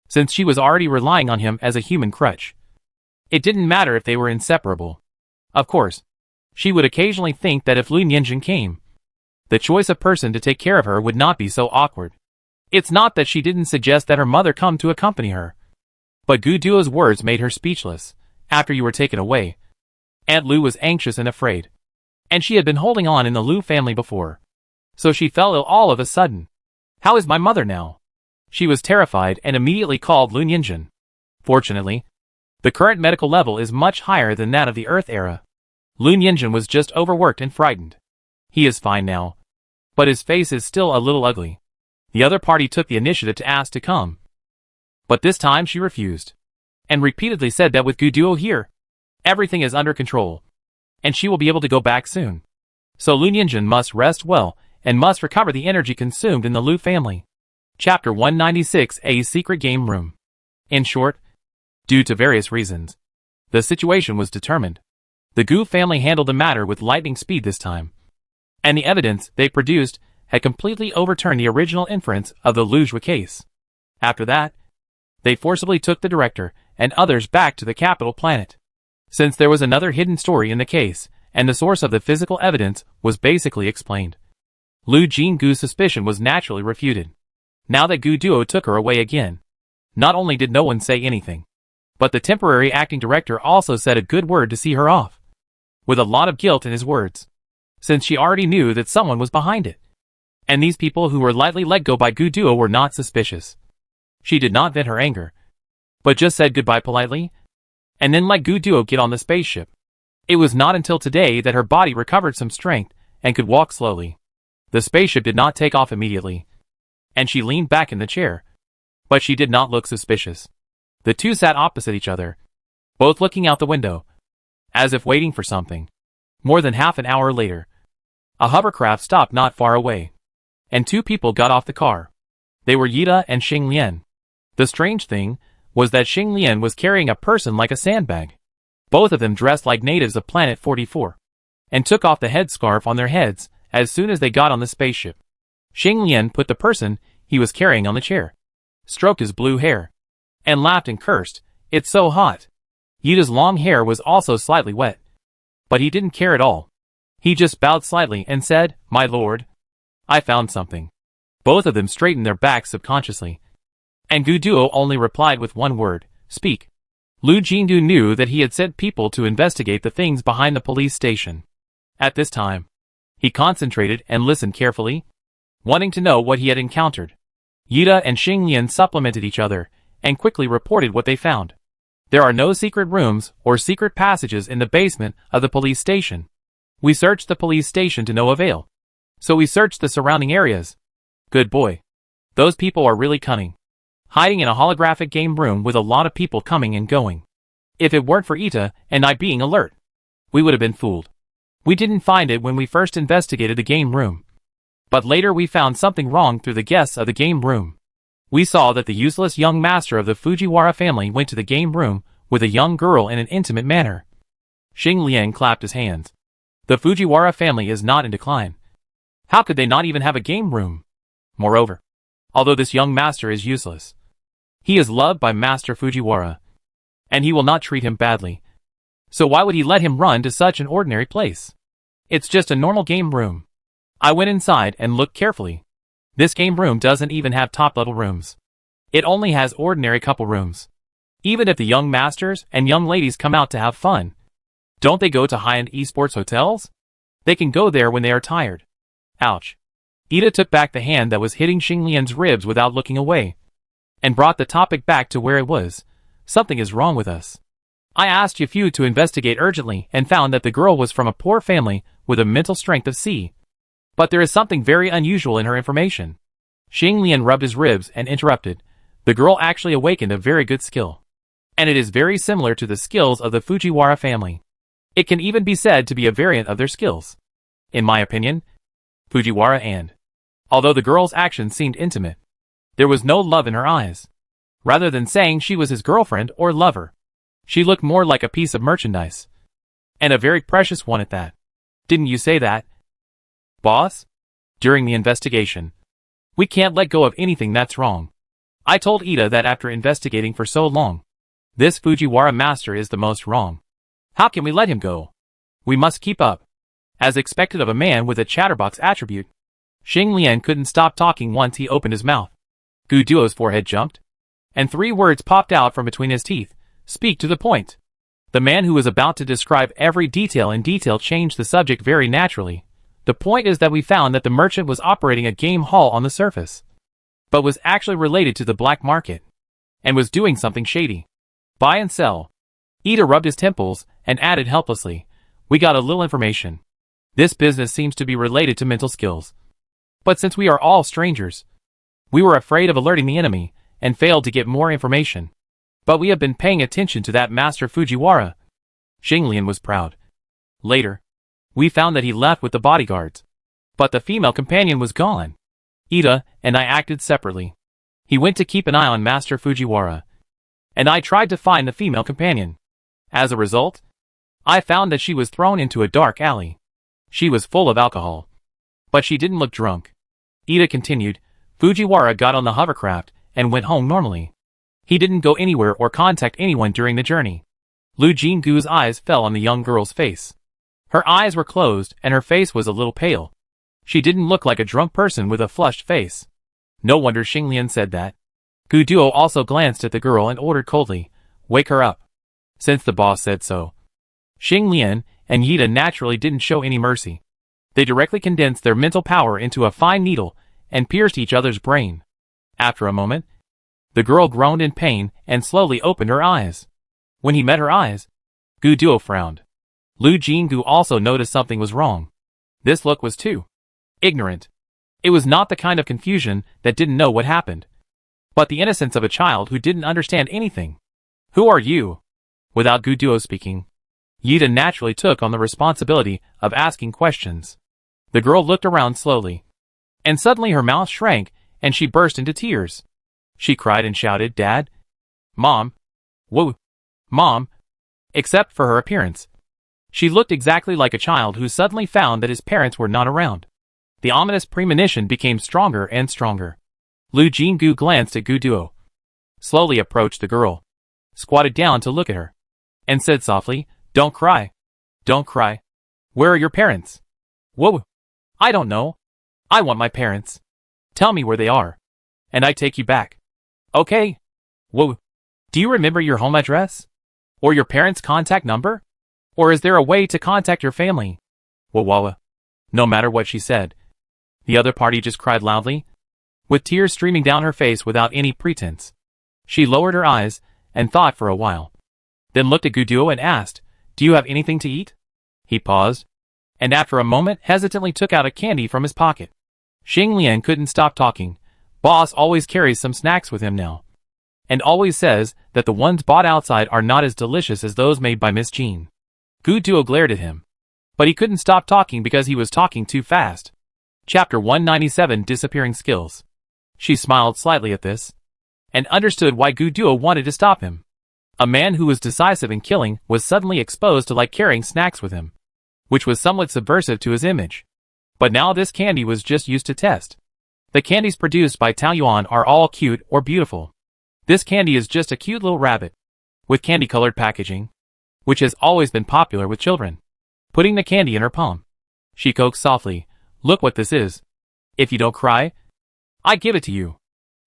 since she was already relying on him as a human crutch. It didn't matter if they were inseparable. Of course, She would occasionally think that if Lu Nianjun came, the choice of person to take care of her would not be so awkward. It's not that she didn't suggest that her mother come to accompany her. But Gu Duo's words made her speechless. After you were taken away, Aunt Lu was anxious and afraid. And she had been holding on in the Lu family before. So she fell ill all of a sudden. How is my mother now? She was terrified and immediately called Lu Nianjun. Fortunately, the current medical level is much higher than that of the Earth era. Lu Nianjun was just overworked and frightened. He is fine now. But his face is still a little ugly. The other party took the initiative to ask to come. But this time she refused. And repeatedly said that with Gu Duo here, everything is under control. And she will be able to go back soon. So Lu Nianjun must rest well, and must recover the energy consumed in the Lu family. Chapter 196: A Secret Game Room. In short, due to various reasons, the situation was determined. The Gu family handled the matter with lightning speed this time. And the evidence they produced had completely overturned the original inference of the Lu Jue case. After that, they forcibly took the director and others back to the capital planet. Since there was another hidden story in the case, and the source of the physical evidence was basically explained, Lu Jinggu's suspicion was naturally refuted. Now that Gu Duo took her away again, not only did no one say anything, but the temporary acting director also said a good word to see her off, with a lot of guilt in his words, since she already knew that someone was behind it. And these people who were lightly let go by Gu Duo were not suspicious. She did not vent her anger, but just said goodbye politely, and then let Gu Duo get on the spaceship. It was not until today that her body recovered some strength and could walk slowly. The spaceship did not take off immediately, and she leaned back in the chair, but she did not look suspicious. The two sat opposite each other, both looking out the window, as if waiting for something. More than half an hour later, a hovercraft stopped not far away, and two people got off the car. They were Yida and Xing Lian. The strange thing was that Xing Lian was carrying a person like a sandbag. Both of them dressed like natives of Planet 44, and took off the headscarf on their heads as soon as they got on the spaceship. Xing Lian put the person he was carrying on the chair, stroked his blue hair, and laughed and cursed, "It's so hot." Yida's long hair was also slightly wet, but he didn't care at all. He just bowed slightly and said, "My lord, I found something." Both of them straightened their backs subconsciously, and Gu Duo only replied with one word, "Speak." Lu Jingdu knew that he had sent people to investigate the things behind the police station. At this time, he concentrated and listened carefully, wanting to know what he had encountered. Yida and Xing Lian supplemented each other, and quickly reported what they found. There are no secret rooms or secret passages in the basement of the police station. We searched the police station to no avail. So we searched the surrounding areas. Good boy. Those people are really cunning, hiding in a holographic game room with a lot of people coming and going. If it weren't for Ita and I being alert, we would have been fooled. We didn't find it when we first investigated the game room. But later we found something wrong through the guests of the game room. We saw that the useless young master of the Fujiwara family went to the game room with a young girl in an intimate manner. Xing Lian clapped his hands. The Fujiwara family is not in decline. How could they not even have a game room? Moreover, although this young master is useless, he is loved by Master Fujiwara, and he will not treat him badly. So why would he let him run to such an ordinary place? It's just a normal game room. I went inside and looked carefully. This game room doesn't even have top-level rooms. It only has ordinary couple rooms. Even if the young masters and young ladies come out to have fun, don't they go to high-end esports hotels? They can go there when they are tired. Ouch. Ida took back the hand that was hitting Xing Lian's ribs without looking away, and brought the topic back to where it was. Something is wrong with us. I asked Yafu to investigate urgently and found that the girl was from a poor family with a mental strength of C. But there is something very unusual in her information. Xing Lian rubbed his ribs and interrupted. The girl actually awakened a very good skill. And it is very similar to the skills of the Fujiwara family. It can even be said to be a variant of their skills. In my opinion, Fujiwara and, although the girl's actions seemed intimate, there was no love in her eyes. Rather than saying she was his girlfriend or lover, she looked more like a piece of merchandise. And a very precious one at that. Didn't you say that, boss? During the investigation, we can't let go of anything that's wrong. I told Ida that after investigating for so long, this Fujiwara master is the most wrong. How can we let him go? We must keep up. as expected of a man with a chatterbox attribute. Xing Lian couldn't stop talking once he opened his mouth. Gu Duo's forehead jumped, and 3 words popped out from between his teeth. Speak to the point. The man who was about to describe every detail in detail changed the subject very naturally. The point is that we found that the merchant was operating a game hall on the surface, but was actually related to the black market, and was doing something shady. Buy and sell. Ida rubbed his temples and added helplessly, we got a little information. This business seems to be related to mental skills. But since we are all strangers, we were afraid of alerting the enemy, and failed to get more information. But we have been paying attention to that Master Fujiwara. Xing Lian was proud. Later, we found that he left with the bodyguards, but the female companion was gone. Ida and I acted separately. He went to keep an eye on Master Fujiwara, and I tried to find the female companion. As a result, I found that she was thrown into a dark alley. She was full of alcohol, but she didn't look drunk. Ida continued, Fujiwara got on the hovercraft and went home normally. He didn't go anywhere or contact anyone during the journey. Lu Jinggu's eyes fell on the young girl's face. Her eyes were closed and her face was a little pale. She didn't look like a drunk person with a flushed face. No wonder Xing Lian said that. Gu Duo also glanced at the girl and ordered coldly, wake her up. Since the boss said so. Xing Lian and Yida naturally didn't show any mercy. They directly condensed their mental power into a fine needle and pierced each other's brain. After a moment, the girl groaned in pain and slowly opened her eyes. When he met her eyes, Gu Duo frowned. Lu Jinggu also noticed something was wrong. This look was too ignorant. It was not the kind of confusion that didn't know what happened, but the innocence of a child who didn't understand anything. Who are you? Without Gu Duo speaking, Yida naturally took on the responsibility of asking questions. The girl looked around slowly, and suddenly her mouth shrank and she burst into tears. She cried and shouted, Dad? Mom? Whoa! Mom! Except for her appearance. She looked exactly like a child who suddenly found that his parents were not around. The ominous premonition became stronger and stronger. Lu Jinggu glanced at Gu Duo, slowly approached the girl, squatted down to look at her, and said softly, Don't cry. Don't cry. Where are your parents? Whoa! I don't know. I want my parents. Tell me where they are, and I take you back. Okay. Whoa. Do you remember your home address? Or your parents' contact number? Or is there a way to contact your family? Wawawa. No matter what she said, the other party just cried loudly, with tears streaming down her face without any pretense. She lowered her eyes and thought for a while, then looked at Gu Duo and asked, Do you have anything to eat? He paused, and after a moment hesitantly took out a candy from his pocket. Xing Lian couldn't stop talking. Boss always carries some snacks with him now, and always says that the ones bought outside are not as delicious as those made by Miss Jean. Gu Duo glared at him, but he couldn't stop talking because he was talking too fast. Chapter 197 Disappearing Skills. She smiled slightly at this, and understood why Gu Duo wanted to stop him. A man who was decisive in killing was suddenly exposed to like carrying snacks with him, which was somewhat subversive to his image. But now this candy was just used to test. The candies produced by Taoyuan are all cute or beautiful. This candy is just a cute little rabbit, with candy-colored packaging, which has always been popular with children. Putting the candy in her palm, she coaxed softly, Look what this is. If you don't cry, I give it to you.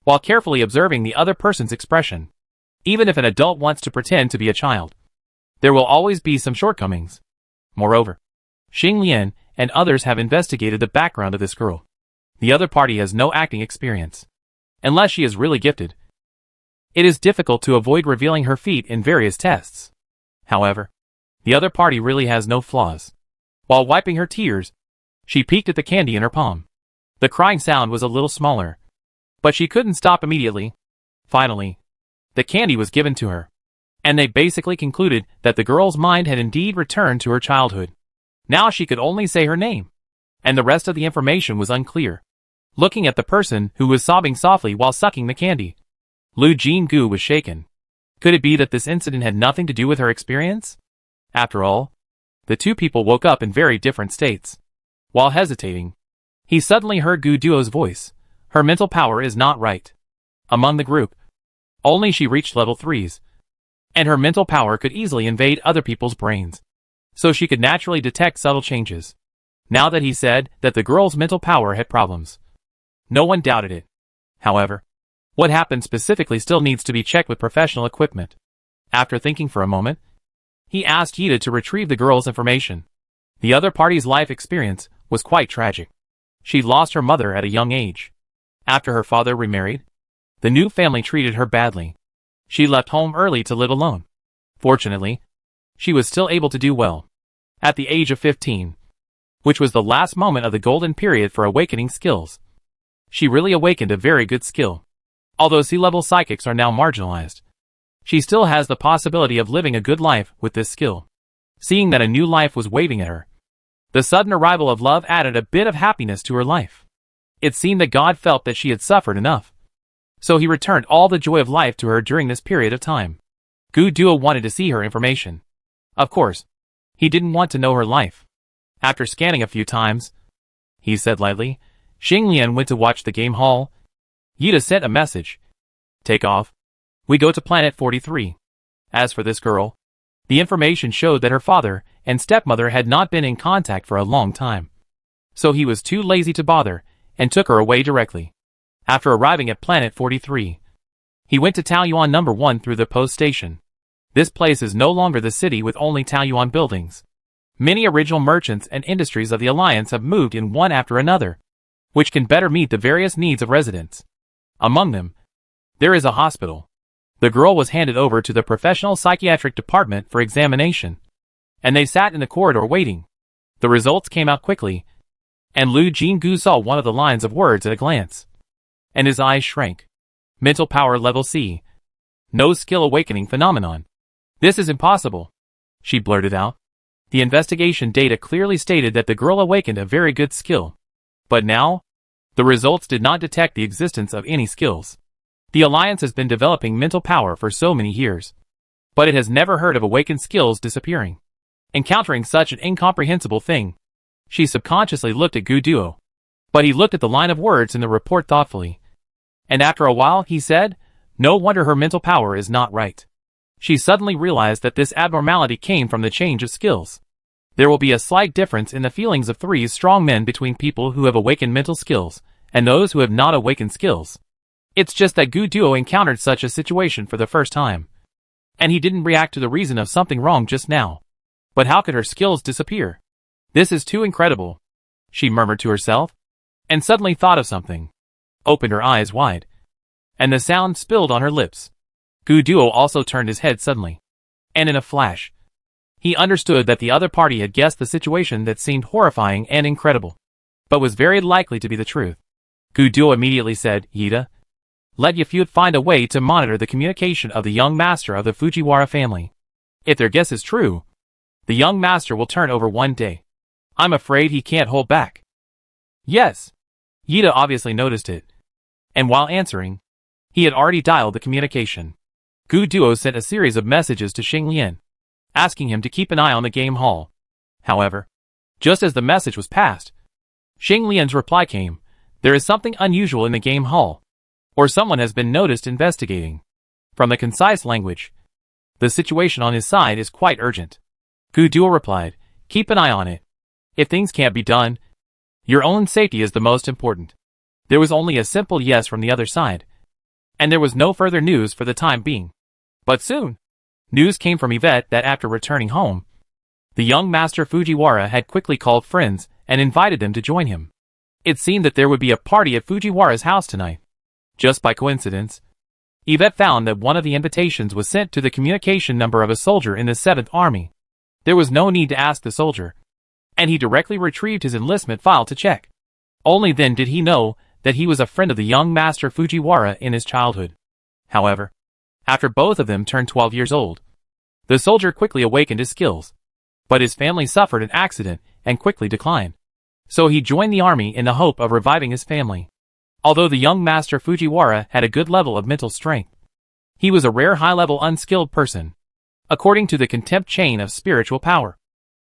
While carefully observing the other person's expression. Even if an adult wants to pretend to be a child, there will always be some shortcomings. Moreover, Xing Lian and others have investigated the background of this girl. The other party has no acting experience. Unless she is really gifted, it is difficult to avoid revealing her feat in various tests. However, the other party really has no flaws. While wiping her tears, she peeked at the candy in her palm. The crying sound was a little smaller, but she couldn't stop immediately. Finally, the candy was given to her, and they basically concluded that the girl's mind had indeed returned to her childhood. Now she could only say her name, and the rest of the information was unclear. Looking at the person who was sobbing softly while sucking the candy, Lu Jinggu was shaken. Could it be that this incident had nothing to do with her experience? After all, the two people woke up in very different states. While hesitating, he suddenly heard Gu Duo's voice. Her mental power is not right. Among the group, only she reached level 3s, and her mental power could easily invade other people's brains, so she could naturally detect subtle changes. now that he said that the girl's mental power had problems. No one doubted it. However, what happened specifically still needs to be checked with professional equipment. After thinking for a moment, he asked Yida to retrieve the girl's information. The other party's life experience was quite tragic. She lost her mother at a young age. After her father remarried, the new family treated her badly. She left home early to live alone. Fortunately, she was still able to do well. At the age of 15, which was the last moment of the golden period for awakening skills, she really awakened a very good skill. Although sea-level psychics are now marginalized, she still has the possibility of living a good life with this skill. Seeing that a new life was waving at her, the sudden arrival of love added a bit of happiness to her life. It seemed that God felt that she had suffered enough, so he returned all the joy of life to her during this period of time. Gu Duo wanted to see her information. Of course, he didn't want to know her life. After scanning a few times, he said lightly, Xinglian went to watch the game hall. Yida sent a message. Take off. We go to planet 43. As for this girl, the information showed that her father and stepmother had not been in contact for a long time. So he was too lazy to bother and took her away directly. After arriving at planet 43, he went to Taoyuan number 1 through the post station. This place is no longer the city with only Taoyuan buildings. Many original merchants and industries of the Alliance have moved in one after another, which can better meet the various needs of residents. Among them, there is a hospital. The girl was handed over to the professional psychiatric department for examination, and they sat in the corridor waiting. The results came out quickly, and Lu Jinggu saw one of the lines of words at a glance, and his eyes shrank. Mental power level C. No skill awakening phenomenon. This is impossible, she blurted out. The investigation data clearly stated that the girl awakened a very good skill. But now, the results did not detect the existence of any skills. The Alliance has been developing mental power for so many years, but it has never heard of awakened skills disappearing. Encountering such an incomprehensible thing, she subconsciously looked at Gu Duo. But he looked at the line of words in the report thoughtfully, and after a while he said, no wonder her mental power is not right. She suddenly realized that this abnormality came from the change of skills. There will be a slight difference in the feelings of 3 strong men between people who have awakened mental skills and those who have not awakened skills. It's just that Gu Duo encountered such a situation for the first time, and he didn't react to the reason of something wrong just now. But how could her skills disappear? This is too incredible, she murmured to herself, and suddenly thought of something. Opened her eyes wide, and the sound spilled on her lips. Gu Duo also turned his head suddenly, and in a flash, he understood that the other party had guessed the situation that seemed horrifying and incredible, but was very likely to be the truth. Gu Duo immediately said, Yida, let Yafute find a way to monitor the communication of the young master of the Fujiwara family. If their guess is true, the young master will turn over one day. I'm afraid he can't hold back. Yes. Yida obviously noticed it, and while answering, he had already dialed the communication. Gu Duo sent a series of messages to Xinglian, asking him to keep an eye on the game hall. However, just as the message was passed, Xinglian's reply came, there is something unusual in the game hall, or someone has been noticed investigating. From the concise language, the situation on his side is quite urgent. Gu Duo replied, keep an eye on it. If things can't be done, your own safety is the most important. There was only a simple yes from the other side, and there was no further news for the time being. But soon, news came from Yvette that after returning home, the young master Fujiwara had quickly called friends and invited them to join him. It seemed that there would be a party at Fujiwara's house tonight. Just by coincidence, Yvette found that one of the invitations was sent to the communication number of a soldier in the 7th Army. There was no need to ask the soldier, and he directly retrieved his enlistment file to check. Only then did he know that he was a friend of the young master Fujiwara in his childhood. However, after both of them turned 12 years old, the soldier quickly awakened his skills, but his family suffered an accident and quickly declined. So he joined the army in the hope of reviving his family. Although the young master Fujiwara had a good level of mental strength, he was a rare high-level unskilled person. According to the contempt chain of spiritual power,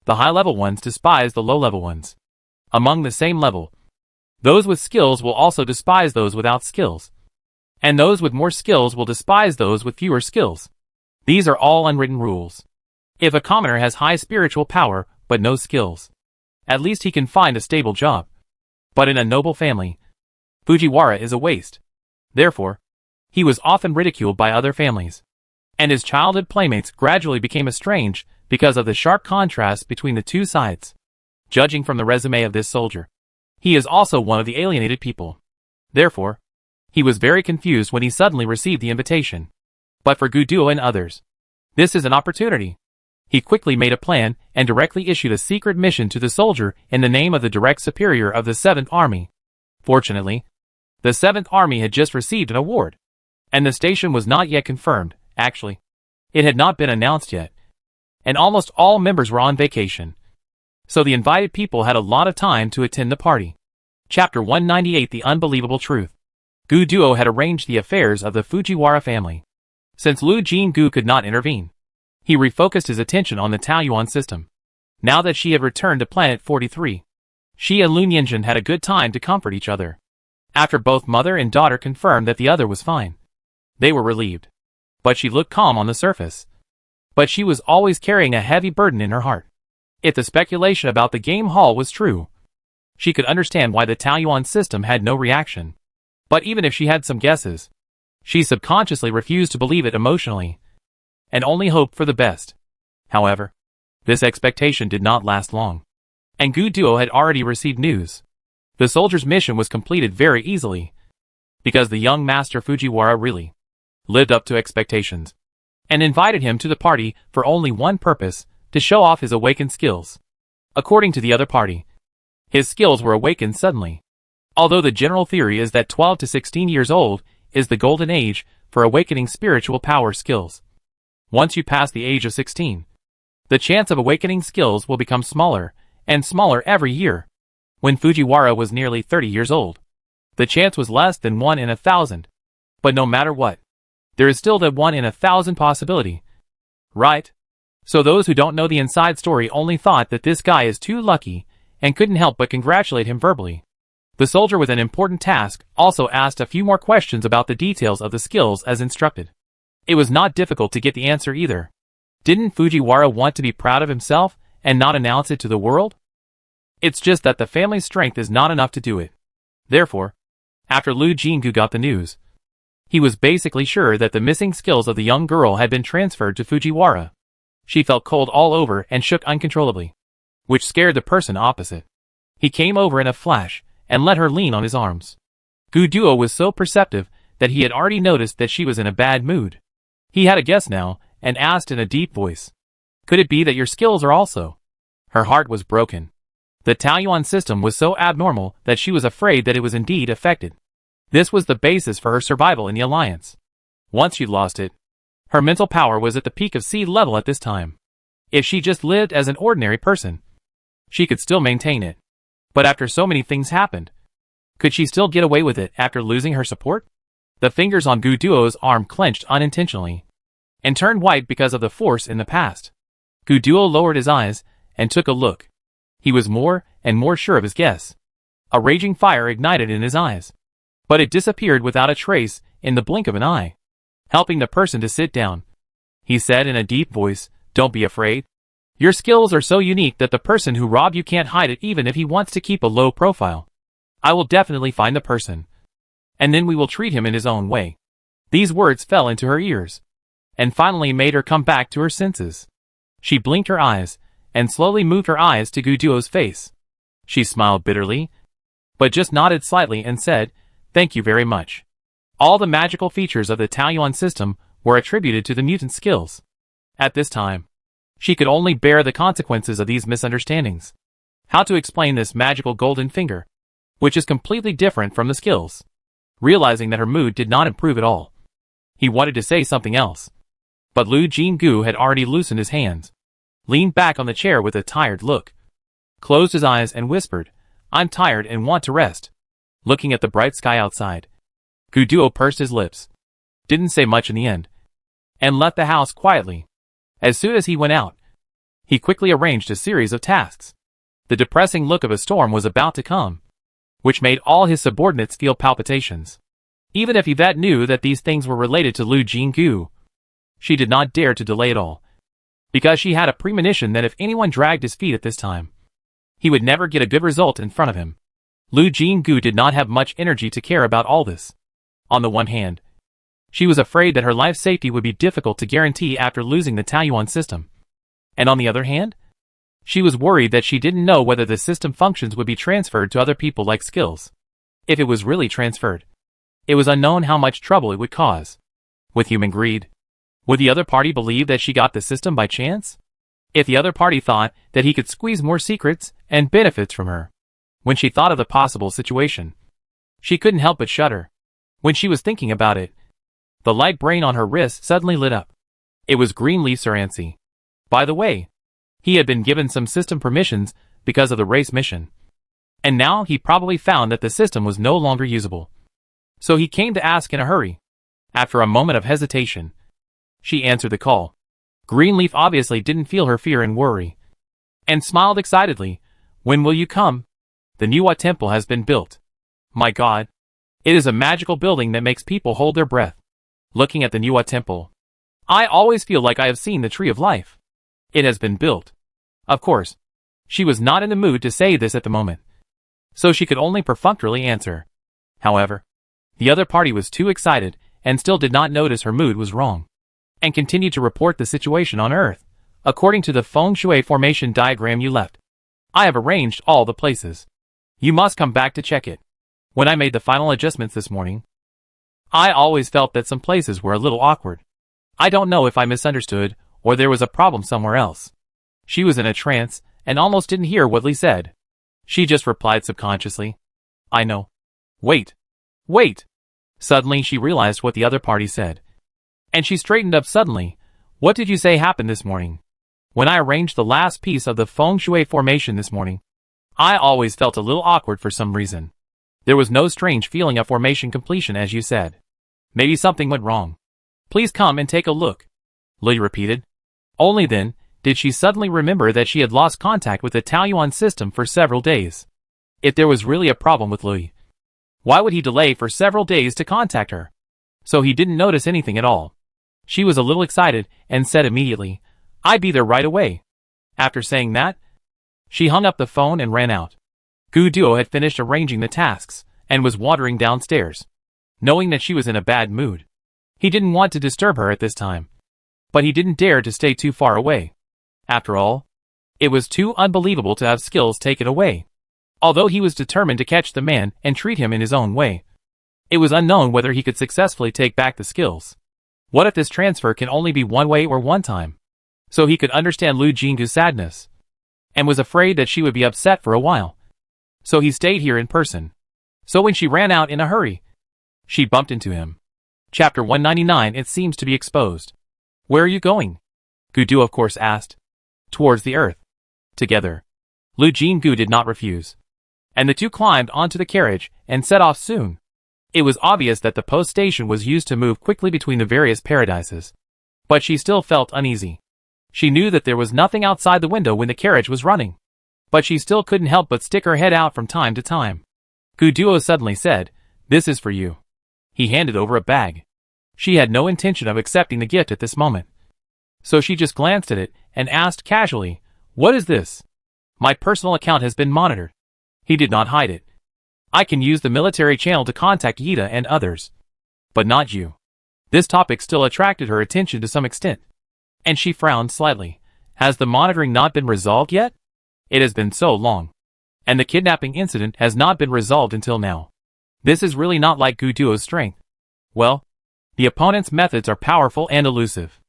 the high-level ones despise the low-level ones. Among the same level, those with skills will also despise those without skills, and those with more skills will despise those with fewer skills. These are all unwritten rules. If a commoner has high spiritual power but no skills, At least he can find a stable job. But in a noble family, Fujiwara is a waste. Therefore, he was often ridiculed by other families. And his childhood playmates gradually became estranged because of the sharp contrast between the two sides. Judging from the resume of this soldier, he is also one of the alienated people. Therefore, he was very confused when he suddenly received the invitation. But for Guduo and others, this is an opportunity. He quickly made a plan and directly issued a secret mission to the soldier in the name of the direct superior of the 7th Army. Fortunately, the 7th Army had just received an award, and the station was not yet confirmed. Actually, it had not been announced yet, and almost all members were on vacation. So the invited people had a lot of time to attend the party. Chapter 198: The Unbelievable Truth. Guduo had arranged the affairs of the Fujiwara family. Since Lu Jingu could not intervene, he refocused his attention on the Taoyuan system. Now that she had returned to Planet 43, she and Lu Nianjun had a good time to comfort each other. After both mother and daughter confirmed that the other was fine, they were relieved. But she looked calm on the surface. But she was always carrying a heavy burden in her heart. If the speculation about the game hall was true, she could understand why the Taoyuan system had no reaction. But even if she had some guesses, she subconsciously refused to believe it emotionally, and only hoped for the best. However, this expectation did not last long, and Guduo had already received news. The soldier's mission was completed very easily, because the young master Fujiwara really lived up to expectations, and invited him to the party for only one purpose: to show off his awakened skills. According to the other party, his skills were awakened suddenly. Although the general theory is that 12 to 16 years old is the golden age for awakening spiritual power skills. Once you pass the age of 16, the chance of awakening skills will become smaller and smaller every year. When Fujiwara was nearly 30 years old, the chance was less than 1 in 1,000. But no matter what, there is still the 1 in 1,000 possibility. Right? So those who don't know the inside story only thought that this guy is too lucky and couldn't help but congratulate him verbally. The soldier with an important task also asked a few more questions about the details of the skills as instructed. It was not difficult to get the answer either. Didn't Fujiwara want to be proud of himself and not announce it to the world? It's just that the family's strength is not enough to do it. Therefore, after Lu Jingu got the news, he was basically sure that the missing skills of the young girl had been transferred to Fujiwara. She felt cold all over and shook uncontrollably, which scared the person opposite. He came over in a flash and let her lean on his arms. Guduo was so perceptive that he had already noticed that she was in a bad mood. He had a guess now and asked in a deep voice, "Could it be that your skills are also?" Her heart was broken. The Taoyuan system was so abnormal that she was afraid that it was indeed affected. This was the basis for her survival in the Alliance. Once she lost it, her mental power was at the peak of sea level at this time. If she just lived as an ordinary person, she could still maintain it. But after so many things happened, could she still get away with it after losing her support? The fingers on Guduo's arm clenched unintentionally, and turned white because of the force in the past. Guduo lowered his eyes and took a look. He was more and more sure of his guess. A raging fire ignited in his eyes, but it disappeared without a trace in the blink of an eye. Helping the person to sit down, he said in a deep voice, "Don't be afraid. Your skills are so unique that the person who robbed you can't hide it even if he wants to keep a low profile. I will definitely find the person, and then we will treat him in his own way." These words fell into her ears, and finally made her come back to her senses. She blinked her eyes, and slowly moved her eyes to Guduo's face. She smiled bitterly, but just nodded slightly and said, "Thank you very much." All the magical features of the Taoyuan system were attributed to the mutant skills. At this time, she could only bear the consequences of these misunderstandings. How to explain this magical golden finger, which is completely different from the skills? Realizing that her mood did not improve at all, he wanted to say something else. But Lu Jingu had already loosened his hands, leaned back on the chair with a tired look, closed his eyes and whispered, "I'm tired and want to rest." Looking at the bright sky outside, Guduo pursed his lips, didn't say much in the end, and left the house quietly. As soon as he went out, he quickly arranged a series of tasks. The depressing look of a storm was about to come, which made all his subordinates feel palpitations. Even if Yvette knew that these things were related to Lu Jingu, she did not dare to delay at all, because she had a premonition that if anyone dragged his feet at this time, He would never get a good result in front of him. Lu Jinggu did not have much energy to care about all this. On the one hand, she was afraid that her life safety would be difficult to guarantee after losing the Taoyuan system. And on the other hand, she was worried that she didn't know whether the system functions would be transferred to other people like skills. If it was really transferred, it was unknown how much trouble it would cause. With human greed, would the other party believe that she got the system by chance? If the other party thought that he could squeeze more secrets and benefits from her. When she thought of the possible situation, she couldn't help but shudder. When she was thinking about it, the light brain on her wrist suddenly lit up. It was Greenleaf Sarancy. By the way, he had been given some system permissions because of the race mission. And now he probably found that the system was no longer usable. So he came to ask in a hurry. After a moment of hesitation, she answered the call. Greenleaf obviously didn't feel her fear and worry, and smiled excitedly. When will you come? The Nuwa Temple has been built. My God. It is a magical building that makes people hold their breath. Looking at the Nuwa Temple, I always feel like I have seen the Tree of Life. It has been built. Of course, she was not in the mood to say this at the moment, so she could only perfunctorily answer. However, the other party was too excited and still did not notice her mood was wrong, and continued to report the situation on Earth, according to the feng shui formation diagram you left. I have arranged all the places. You must come back to check it. When I made the final adjustments this morning, I always felt that some places were a little awkward. I don't know if I misunderstood or there was a problem somewhere else. She was in a trance and almost didn't hear what Lee said. She just replied subconsciously. I know. Wait. Wait. Suddenly she realized what the other party said. And she straightened up suddenly. What did you say happened this morning? When I arranged the last piece of the feng shui formation this morning, I always felt a little awkward for some reason. There was no strange feeling of formation completion as you said. Maybe something went wrong. Please come and take a look, Lee repeated. Only then did she suddenly remember that she had lost contact with the Taoyuan system for several days. If there was really a problem with Lee, why would he delay for several days to contact her? So he didn't notice anything at all. She was a little excited and said immediately, I'd be there right away. After saying that, she hung up the phone and ran out. Gu Duo had finished arranging the tasks and was wandering downstairs, knowing that she was in a bad mood. He didn't want to disturb her at this time, but he didn't dare to stay too far away. After all, it was too unbelievable to have skills taken away. Although he was determined to catch the man and treat him in his own way, it was unknown whether he could successfully take back the skills. What if this transfer can only be one way or one time? So he could understand Lu Jinggu's sadness, and was afraid that she would be upset for a while. So he stayed here in person. So when she ran out in a hurry, she bumped into him. Chapter 199. It seems to be exposed. Where are you going? Gu Du of course asked. Towards the earth. Together. Lu Jinggu did not refuse. And the two climbed onto the carriage and set off soon. It was obvious that the post station was used to move quickly between the various paradises. But she still felt uneasy. She knew that there was nothing outside the window when the carriage was running. But she still couldn't help but stick her head out from time to time. Gu Duo suddenly said, This is for you. He handed over a bag. She had no intention of accepting the gift at this moment. So she just glanced at it and asked casually, What is this? My personal account has been monitored. He did not hide it. I can use the military channel to contact Yida and others. But not you. This topic still attracted her attention to some extent. And she frowned slightly. Has the monitoring not been resolved yet? It has been so long. And the kidnapping incident has not been resolved until now. This is really not like Gu Duo's strength. Well, the opponent's methods are powerful and elusive.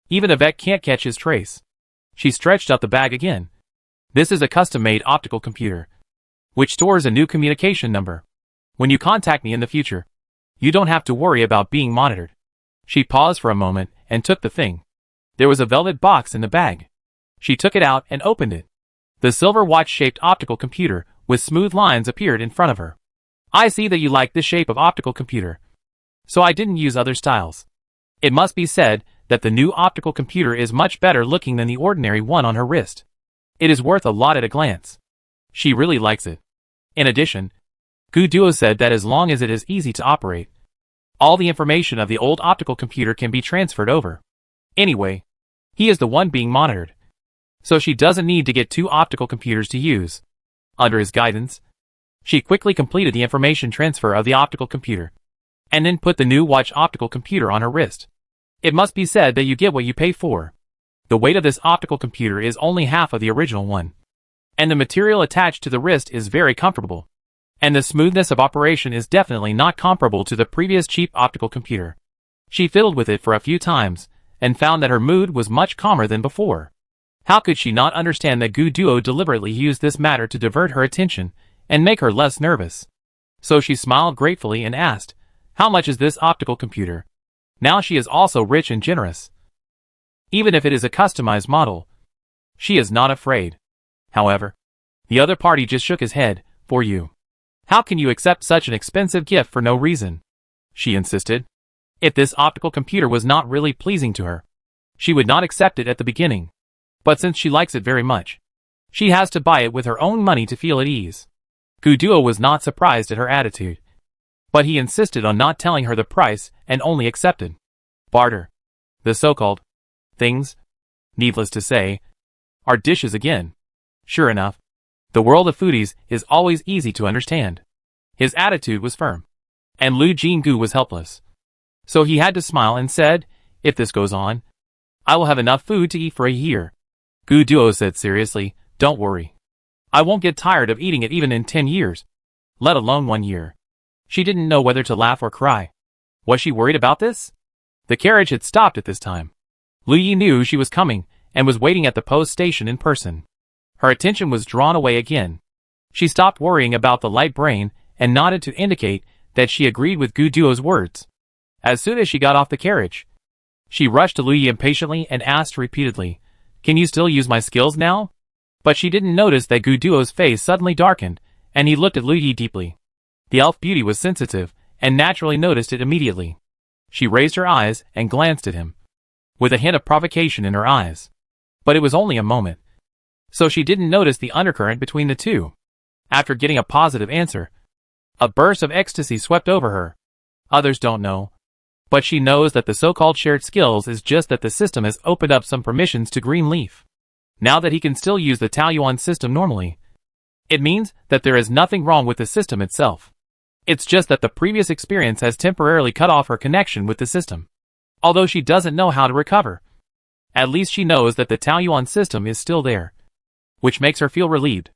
Even a vet can't catch his trace. She stretched out the bag again. This is a custom-made optical computer, which stores a new communication number. When you contact me in the future, you don't have to worry about being monitored. She paused for a moment and took the thing. There was a velvet box in the bag. She took it out and opened it. The silver watch-shaped optical computer with smooth lines appeared in front of her. I see that you like this shape of optical computer. So I didn't use other styles. It must be said that the new optical computer is much better looking than the ordinary one on her wrist. It is worth a lot at a glance. She really likes it. In addition, Gu Duo said that as long as it is easy to operate, all the information of the old optical computer can be transferred over. Anyway, he is the one being monitored. So she doesn't need to get two optical computers to use. Under his guidance, she quickly completed the information transfer of the optical computer, and then put the new watch optical computer on her wrist. It must be said that you get what you pay for. The weight of this optical computer is only half of the original one, and the material attached to the wrist is very comfortable, and the smoothness of operation is definitely not comparable to the previous cheap optical computer. She fiddled with it for a few times, and found that her mood was much calmer than before. How could she not understand that Gu Duo deliberately used this matter to divert her attention and make her less nervous? So she smiled gratefully and asked, "How much is this optical computer?" Now she is also rich and generous. Even if it is a customized model, she is not afraid. However, the other party just shook his head. "For you. How can you accept such an expensive gift for no reason?" she insisted. If this optical computer was not really pleasing to her, she would not accept it at the beginning. But since she likes it very much, she has to buy it with her own money to feel at ease. Gu Duo was not surprised at her attitude, but he insisted on not telling her the price and only accepted barter. The so-called things, needless to say, are dishes again. Sure enough, the world of foodies is always easy to understand. His attitude was firm, and Lu Jinggu was helpless. So he had to smile and said, "If this goes on, I will have enough food to eat for a year." Gu Duo said seriously, "Don't worry. I won't get tired of eating it even in 10 years, let alone 1 year." She didn't know whether to laugh or cry. Was she worried about this? The carriage had stopped at this time. Lu Yi knew she was coming and was waiting at the post station in person. Her attention was drawn away again. She stopped worrying about the light brain and nodded to indicate that she agreed with Gu Duo's words. As soon as she got off the carriage, she rushed to Lu Yi impatiently and asked repeatedly, "Can you still use my skills now?" But she didn't notice that Gu Duo's face suddenly darkened, and he looked at Lu Yi deeply. The elf beauty was sensitive, and naturally noticed it immediately. She raised her eyes and glanced at him, with a hint of provocation in her eyes. But it was only a moment, so she didn't notice the undercurrent between the two. After getting a positive answer, a burst of ecstasy swept over her. Others don't know, but she knows that the so-called shared skills is just that the system has opened up some permissions to Greenleaf. Now that he can still use the Taoyuan system normally, it means that there is nothing wrong with the system itself. It's just that the previous experience has temporarily cut off her connection with the system. Although she doesn't know how to recover, at least she knows that the Taoyuan system is still there, which makes her feel relieved.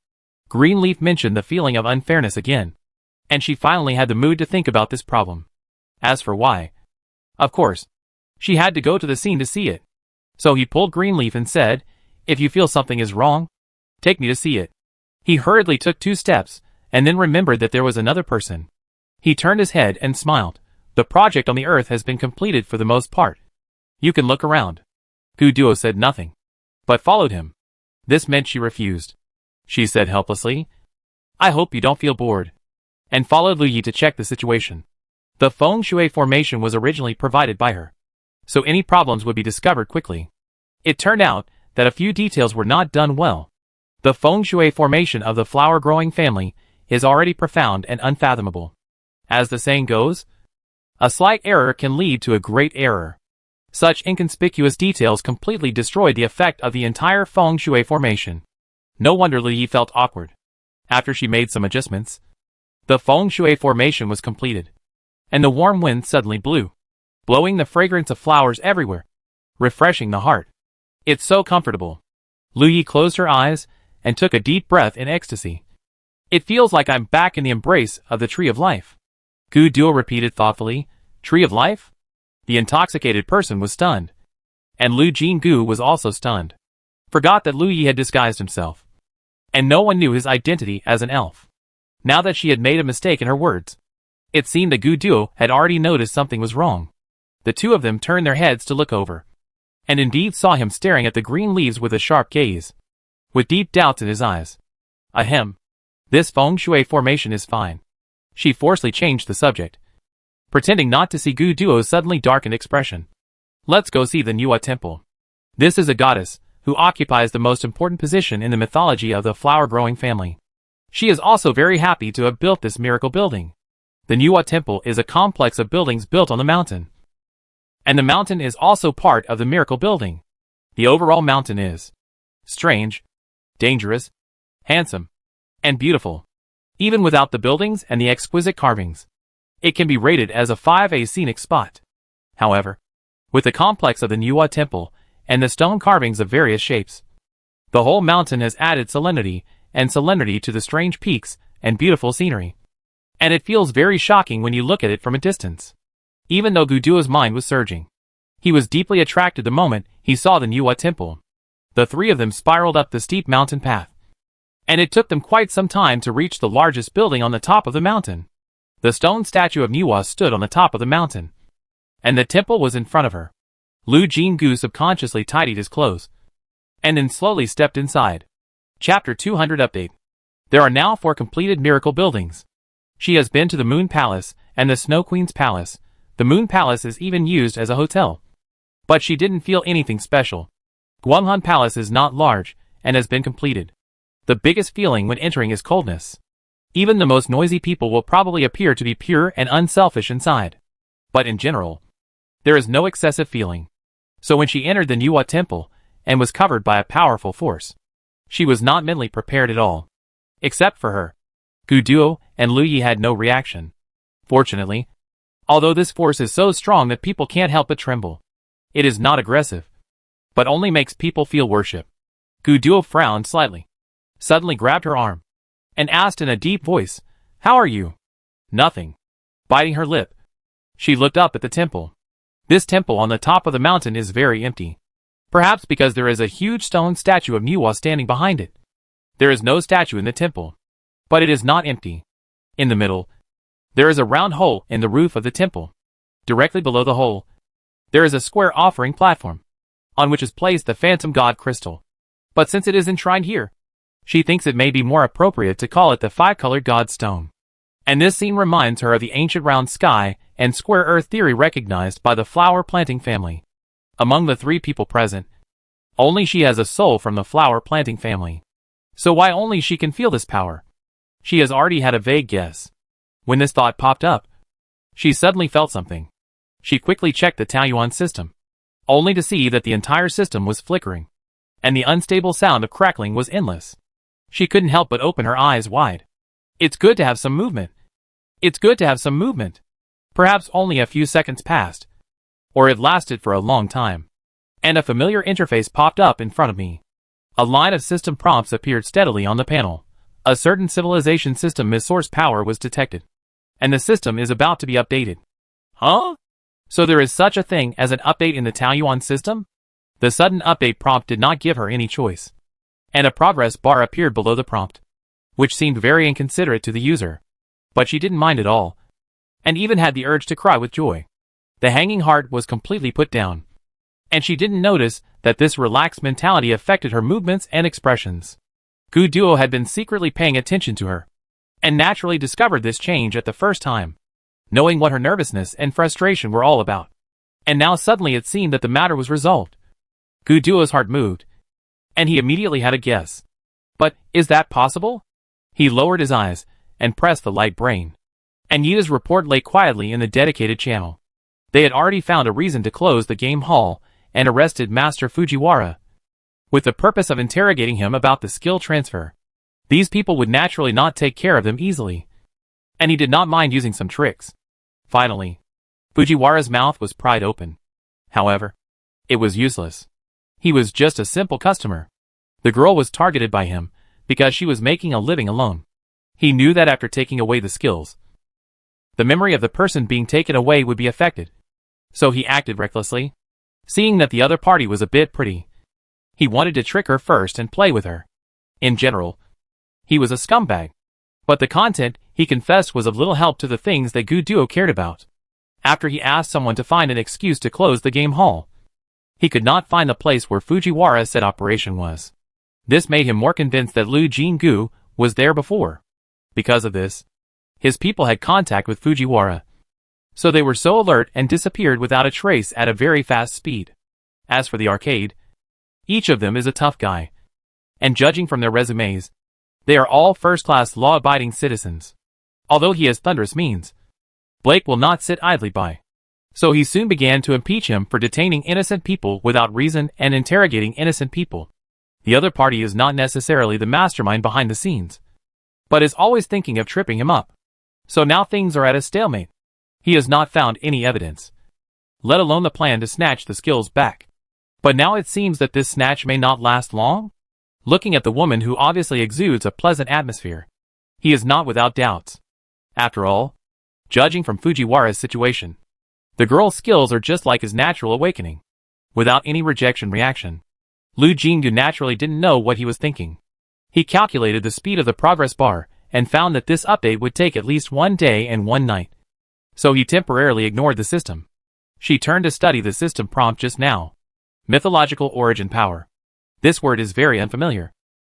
Greenleaf mentioned the feeling of unfairness again, and she finally had the mood to think about this problem. As for why, of course, she had to go to the scene to see it. So he pulled Greenleaf and said, "If you feel something is wrong, take me to see it." He hurriedly took 2 steps, and then remembered that there was another person. He turned his head and smiled. "The project on the Earth has been completed for the most part. You can look around." Gu Duo said nothing, but followed him. This meant she refused. She said helplessly, "I hope you don't feel bored," and followed Lu Yi to check the situation. The feng shui formation was originally provided by her, so any problems would be discovered quickly. It turned out that a few details were not done well. The feng shui formation of the flower-growing family is already profound and unfathomable. As the saying goes, a slight error can lead to a great error. Such inconspicuous details completely destroyed the effect of the entire feng shui formation. No wonder Lu Yi felt awkward. After she made some adjustments, the feng shui formation was completed, and the warm wind suddenly blew, blowing the fragrance of flowers everywhere, refreshing the heart. "It's so comfortable." Lu Yi closed her eyes and took a deep breath in ecstasy. "It feels like I'm back in the embrace of the Tree of Life." Gu Duo repeated thoughtfully, "Tree of Life?" The intoxicated person was stunned, and Lu Jinggu was also stunned. Forgot that Lu Yi had disguised himself, and no one knew his identity as an elf. Now that she had made a mistake in her words, it seemed that Gu Duo had already noticed something was wrong. The two of them turned their heads to look over, and indeed saw him staring at the green leaves with a sharp gaze, with deep doubts in his eyes. "Ahem. This feng shui formation is fine." She forcefully changed the subject, pretending not to see Gu Duo's suddenly darkened expression. "Let's go see the Nuwa Temple. This is a goddess who occupies the most important position in the mythology of the flower-growing family. She is also very happy to have built this miracle building. The Nuwa Temple is a complex of buildings built on the mountain, and the mountain is also part of the miracle building. The overall mountain is strange, dangerous, handsome, and beautiful. Even without the buildings and the exquisite carvings, it can be rated as a 5A scenic spot. However, with the complex of the Niwa temple and the stone carvings of various shapes, the whole mountain has added solemnity to the strange peaks and beautiful scenery. And it feels very shocking when you look at it from a distance. Even though Guduo's mind was surging, he was deeply attracted the moment he saw the Niwa temple. The three of them spiraled up the steep mountain path, and it took them quite some time to reach the largest building on the top of the mountain. The stone statue of Niwa stood on the top of the mountain, and the temple was in front of her. Lu Jinggu subconsciously tidied his clothes, and then slowly stepped inside. Chapter 200 Update. There are now 4 completed miracle buildings. She has been to the Moon Palace and the Snow Queen's Palace. The Moon Palace is even used as a hotel. But she didn't feel anything special. Guanghan Palace is not large and has been completed. The biggest feeling when entering is coldness. Even the most noisy people will probably appear to be pure and unselfish inside. But in general, there is no excessive feeling. So when she entered the Niwa temple and was covered by a powerful force, she was not mentally prepared at all. Except for her. Guduo and Lu Yi had no reaction. Fortunately, although this force is so strong that people can't help but tremble, it is not aggressive, but only makes people feel worship. Guduo frowned slightly, suddenly grabbed her arm, and asked in a deep voice, "How are you?" "Nothing." Biting her lip, she looked up at the temple. This temple on the top of the mountain is very empty. Perhaps because there is a huge stone statue of Niwa standing behind it. There is no statue in the temple, but it is not empty. In the middle, there is a round hole in the roof of the temple. Directly below the hole, there is a square offering platform, on which is placed the phantom god crystal. But since it is enshrined here, she thinks it may be more appropriate to call it the 5-colored god stone. And this scene reminds her of the ancient round sky and square earth theory recognized by the flower planting family. Among the 3 people present, only she has a soul from the flower planting family. So why only she can feel this power? She has already had a vague guess. When this thought popped up, she suddenly felt something. She quickly checked the Taoyuan system, only to see that the entire system was flickering, and the unstable sound of crackling was endless. She couldn't help but open her eyes wide. It's good to have some movement. It's good to have some movement. Perhaps only a few seconds passed, or it lasted for a long time, and a familiar interface popped up in front of me. A line of system prompts appeared steadily on the panel. A certain civilization system source power was detected, and the system is about to be updated. Huh? So there is such a thing as an update in the Taoyuan system? The sudden update prompt did not give her any choice, and a progress bar appeared below the prompt, which seemed very inconsiderate to the user. But she didn't mind at all, and even had the urge to cry with joy. The hanging heart was completely put down, and she didn't notice that this relaxed mentality affected her movements and expressions. Guduo had been secretly paying attention to her, and naturally discovered this change at the first time, knowing what her nervousness and frustration were all about. And now suddenly it seemed that the matter was resolved. Guduo's heart moved, and he immediately had a guess. But, is that possible? He lowered his eyes, and pressed the light brain. And Yita's report lay quietly in the dedicated channel. They had already found a reason to close the game hall, and arrested Master Fujiwara, with the purpose of interrogating him about the skill transfer. These people would naturally not take care of them easily, and he did not mind using some tricks. Finally, Fujiwara's mouth was pried open. However, it was useless. He was just a simple customer. The girl was targeted by him, because she was making a living alone. He knew that after taking away the skills, the memory of the person being taken away would be affected. So he acted recklessly. Seeing that the other party was a bit pretty, he wanted to trick her first and play with her. In general, he was a scumbag. But the content, he confessed, was of little help to the things that Guduo cared about. After he asked someone to find an excuse to close the game hall, he could not find the place where Fujiwara said operation was. This made him more convinced that Lu Jinggu was there before. Because of this, his people had contact with Fujiwara, so they were so alert and disappeared without a trace at a very fast speed. As for the arcade, each of them is a tough guy, and judging from their resumes, they are all first-class law-abiding citizens. Although he has thunderous means, Blake will not sit idly by. So he soon began to impeach him for detaining innocent people without reason and interrogating innocent people. The other party is not necessarily the mastermind behind the scenes, but is always thinking of tripping him up. So now things are at a stalemate. He has not found any evidence, let alone the plan to snatch the skills back. But now it seems that this snatch may not last long. Looking at the woman who obviously exudes a pleasant atmosphere, he is not without doubts. After all, judging from Fujiwara's situation, the girl's skills are just like his natural awakening. Without any rejection reaction, Liu Jinggu naturally didn't know what he was thinking. He calculated the speed of the progress bar and found that this update would take at least 1 day and 1 night. So he temporarily ignored the system. She turned to study the system prompt just now. Mythological origin power. This word is very unfamiliar.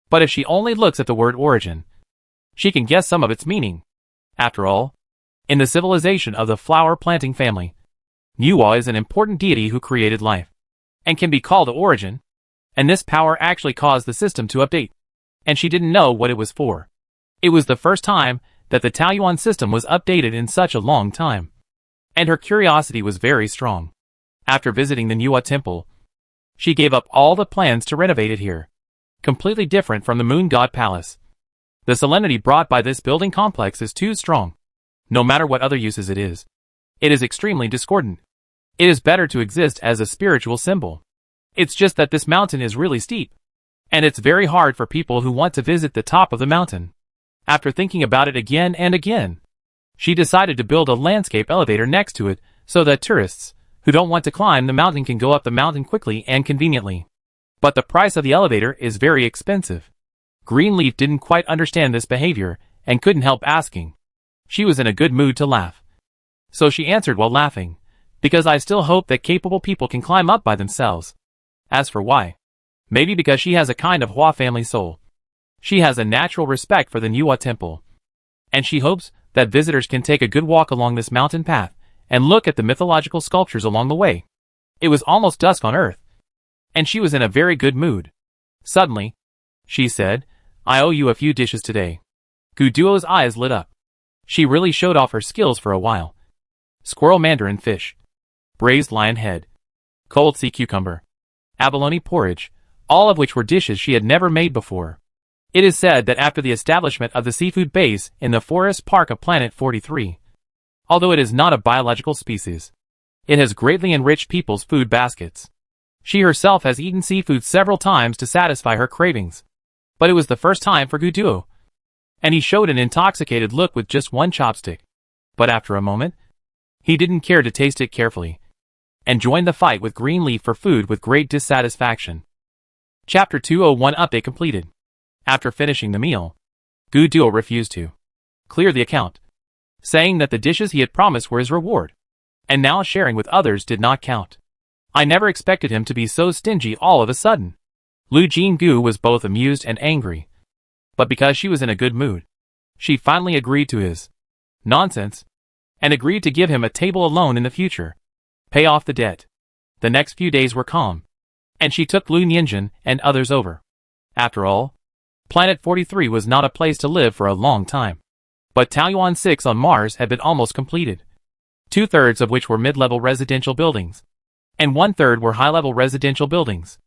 But if she only looks at the word origin, she can guess some of its meaning. After all, in the civilization of the flower planting family, Nuwa is an important deity who created life, and can be called origin, and this power actually caused the system to update, and she didn't know what it was for. It was the first time that the Taoyuan system was updated in such a long time, and her curiosity was very strong. After visiting the Nuwa temple, she gave up all the plans to renovate it here. Completely different from the Moon God Palace. The solemnity brought by this building complex is too strong. No matter what other uses it is extremely discordant. It is better to exist as a spiritual symbol. It's just that this mountain is really steep, and it's very hard for people who want to visit the top of the mountain. After thinking about it again and again, she decided to build a landscape elevator next to it so that tourists who don't want to climb the mountain can go up the mountain quickly and conveniently. But the price of the elevator is very expensive. Greenleaf didn't quite understand this behavior and couldn't help asking. She was in a good mood to laugh. So she answered while laughing, because I still hope that capable people can climb up by themselves. As for why, maybe because she has a kind of Hua family soul. She has a natural respect for the Nuwa temple, and she hopes that visitors can take a good walk along this mountain path and look at the mythological sculptures along the way. It was almost dusk on Earth, and she was in a very good mood. Suddenly, she said, I owe you a few dishes today. Guduo's eyes lit up. She really showed off her skills for a while. Squirrel mandarin fish, braised lion head, cold sea cucumber, abalone porridge, all of which were dishes she had never made before. It is said that after the establishment of the seafood base in the forest park of Planet 43, although it is not a biological species, it has greatly enriched people's food baskets. She herself has eaten seafood several times to satisfy her cravings. But it was the first time for Guduo, and he showed an intoxicated look with just one chopstick. But after a moment, he didn't care to taste it carefully, and joined the fight with Greenleaf for food with great dissatisfaction. Chapter 201 update completed. After finishing the meal, Guduo refused to clear the account, saying that the dishes he had promised were his reward, and now sharing with others did not count. I never expected him to be so stingy all of a sudden. Liu Jinggu was both amused and angry, but because she was in a good mood, she finally agreed to his nonsense, and agreed to give him a table alone in the future, pay off the debt. The next few days were calm, and she took Lu Nianjun and others over. After all, Planet 43 was not a place to live for a long time. But Taoyuan 6 on Mars had been almost completed, 2/3 of which were mid-level residential buildings, and 1/3 were high-level residential buildings.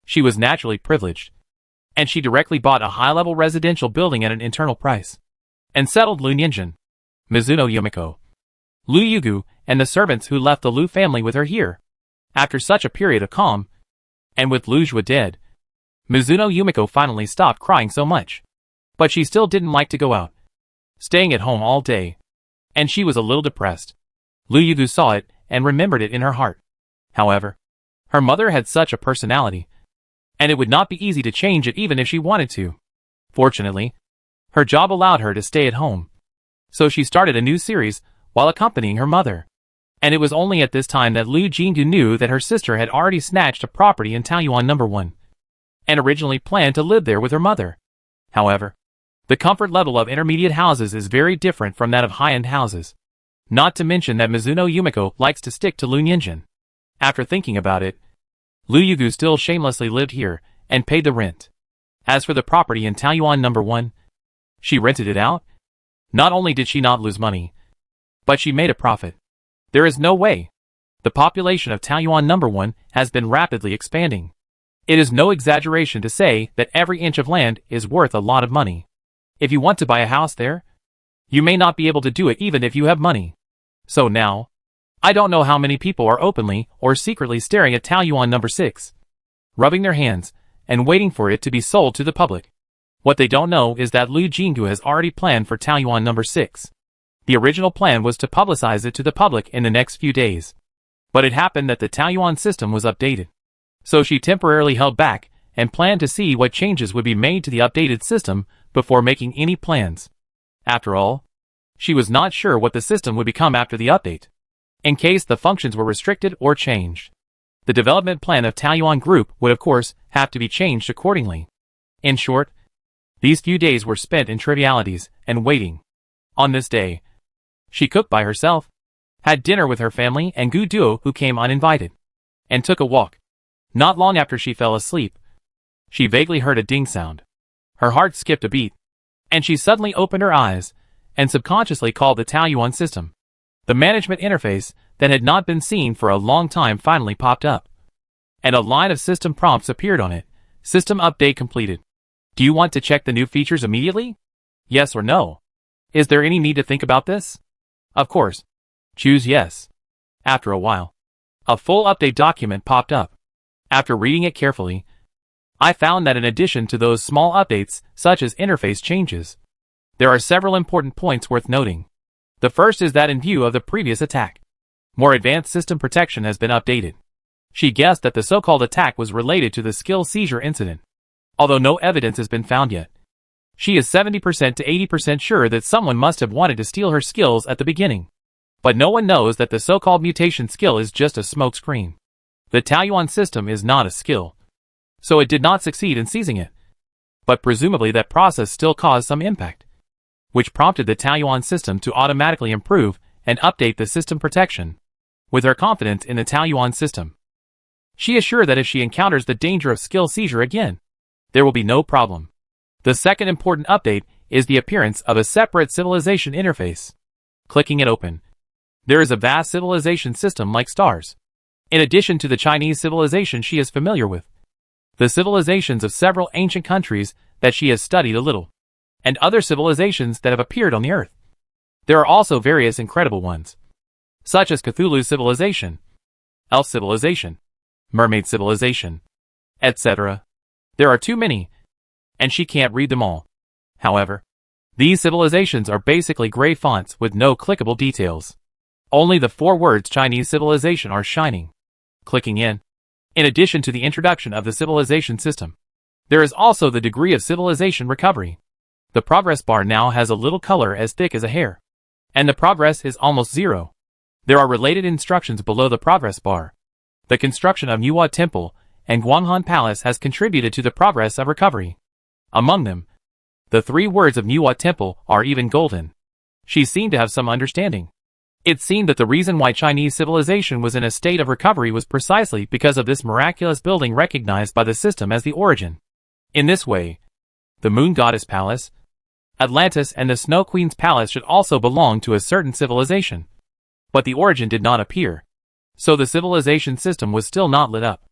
She was naturally privileged, and she directly bought a high-level residential building at an internal price, and settled Lu Nianjun, Mizuno Yumiko, Lu Yugu, and the servants who left the Lu family with her here. After such a period of calm, and with Lu Jue dead, Mizuno Yumiko finally stopped crying so much. But she still didn't like to go out, staying at home all day, and she was a little depressed. Lu Yugu saw it and remembered it in her heart. However, her mother had such a personality, and it would not be easy to change it even if she wanted to. Fortunately, her job allowed her to stay at home, so she started a new series while accompanying her mother. And it was only at this time that Liu Jinggu knew that her sister had already snatched a property in Taoyuan No. 1, and originally planned to live there with her mother. However, the comfort level of intermediate houses is very different from that of high-end houses. Not to mention that Mizuno Yumiko likes to stick to Lu Nianjun. After thinking about it, Lu Yugu still shamelessly lived here and paid the rent. As for the property in Taoyuan No. 1, she rented it out. Not only did she not lose money, but she made a profit. There is no way. The population of Taoyuan No. 1 has been rapidly expanding. It is no exaggeration to say that every inch of land is worth a lot of money. If you want to buy a house there, you may not be able to do it even if you have money. So now, I don't know how many people are openly or secretly staring at Taoyuan number 6, rubbing their hands, and waiting for it to be sold to the public. What they don't know is that Liu Jinggu has already planned for Taoyuan number 6. The original plan was to publicize it to the public in the next few days. But it happened that the Taoyuan system was updated. So she temporarily held back and planned to see what changes would be made to the updated system before making any plans. After all, she was not sure what the system would become after the update, in case the functions were restricted or changed. The development plan of Taoyuan Group would of course have to be changed accordingly. In short, these few days were spent in trivialities and waiting. On this day, she cooked by herself, had dinner with her family and Gu Duo who came uninvited, and took a walk. Not long after she fell asleep, she vaguely heard a ding sound. Her heart skipped a beat, and she suddenly opened her eyes and subconsciously called the Taoyuan system. The management interface that had not been seen for a long time finally popped up, and a line of system prompts appeared on it. System update completed. Do you want to check the new features immediately? Yes or no? Is there any need to think about this? Of course. Choose yes. After a while, a full update document popped up. After reading it carefully, I found that in addition to those small updates, such as interface changes, there are several important points worth noting. The first is that in view of the previous attack, more advanced system protection has been updated. She guessed that the so-called attack was related to the skill seizure incident, although no evidence has been found yet. She is 70% to 80% sure that someone must have wanted to steal her skills at the beginning. But no one knows that the so-called mutation skill is just a smokescreen. The Taoyuan system is not a skill, so it did not succeed in seizing it. But presumably that process still caused some impact, which prompted the Taoyuan system to automatically improve and update the system protection. With her confidence in the Taoyuan system, she is sure that if she encounters the danger of skill seizure again, there will be no problem. The second important update is the appearance of a separate civilization interface. Clicking it open, there is a vast civilization system like stars. In addition to the Chinese civilization she is familiar with, the civilizations of several ancient countries that she has studied a little, and other civilizations that have appeared on the earth. There are also various incredible ones, such as Cthulhu civilization, Elf civilization, Mermaid civilization, etc. There are too many, and she can't read them all. However, these civilizations are basically gray fonts with no clickable details. Only the 4 words Chinese civilization are shining. Clicking in addition to the introduction of the civilization system, there is also the degree of civilization recovery. The progress bar now has a little color as thick as a hair, and the progress is almost 0. There are related instructions below the progress bar. The construction of Nuwa Temple and Guanghan Palace has contributed to the progress of recovery. Among them, the 3 words of Nuwa Temple are even golden. She seemed to have some understanding. It seemed that the reason why Chinese civilization was in a state of recovery was precisely because of this miraculous building recognized by the system as the origin. In this way, the Moon Goddess Palace, Atlantis and the Snow Queen's Palace should also belong to a certain civilization. But the origin did not appear, so the civilization system was still not lit up.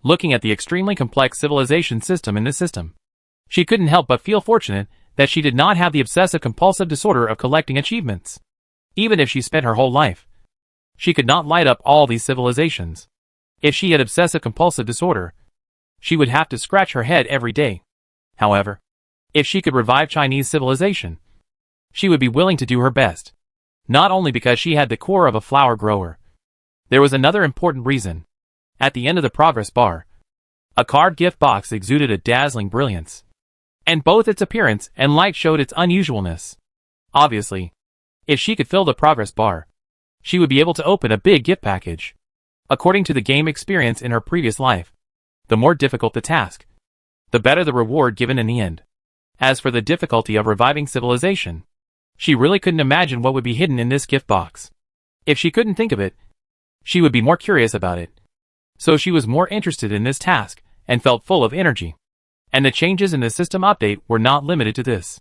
Looking at the extremely complex civilization system in this system, she couldn't help but feel fortunate that she did not have the obsessive-compulsive disorder of collecting achievements. Even if she spent her whole life, she could not light up all these civilizations. If she had obsessive-compulsive disorder, she would have to scratch her head every day. However, if she could revive Chinese civilization, she would be willing to do her best. Not only because she had the core of a flower grower. There was another important reason. At the end of the progress bar, a card gift box exuded a dazzling brilliance, and both its appearance and light showed its unusualness. Obviously, if she could fill the progress bar, she would be able to open a big gift package. According to the game experience in her previous life, the more difficult the task, the better the reward given in the end. As for the difficulty of reviving civilization, she really couldn't imagine what would be hidden in this gift box. If she couldn't think of it, she would be more curious about it. So she was more interested in this task and felt full of energy. And the changes in the system update were not limited to this.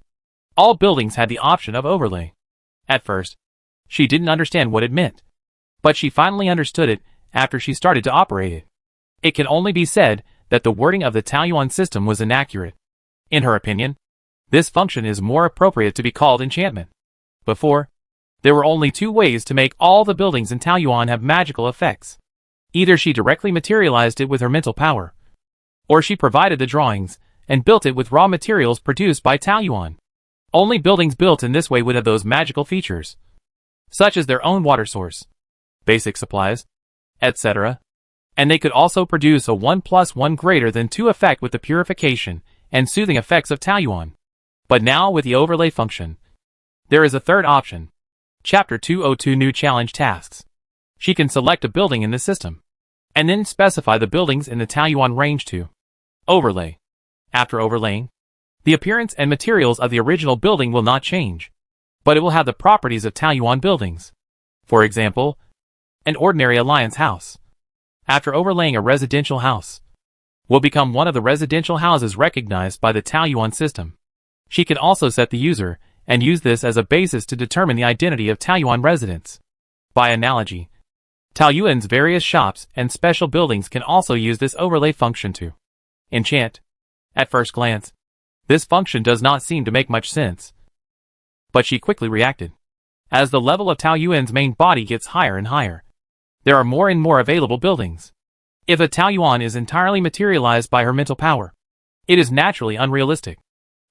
All buildings had the option of overlay. At first, she didn't understand what it meant, but she finally understood it after she started to operate it. It can only be said that the wording of the Taoyuan system was inaccurate. In her opinion, This function is more appropriate to be called enchantment. Before, there were only two ways to make all the buildings in Taoyuan have magical effects. Either she directly materialized it with her mental power, or she provided the drawings and built it with raw materials produced by Taoyuan. Only buildings built in this way would have those magical features, such as their own water source, basic supplies, etc. And they could also produce a 1+1 greater than 2 effect with the purification and soothing effects of Taoyuan. But now with the overlay function, there is a third option. Chapter 202 New Challenge Tasks. She can select a building in the system, and then specify the buildings in the Taoyuan range to overlay. After overlaying, the appearance and materials of the original building will not change, but it will have the properties of Taoyuan buildings. For example, an ordinary alliance house, after overlaying a residential house, will become one of the residential houses recognized by the Taoyuan system. She can also set the user and use this as a basis to determine the identity of Taoyuan residents. By analogy, Taoyuan's various shops and special buildings can also use this overlay function to enchant. At first glance, this function does not seem to make much sense. But she quickly reacted. As the level of Taoyuan's main body gets higher and higher, there are more and more available buildings. If a Taoyuan is entirely materialized by her mental power, it is naturally unrealistic,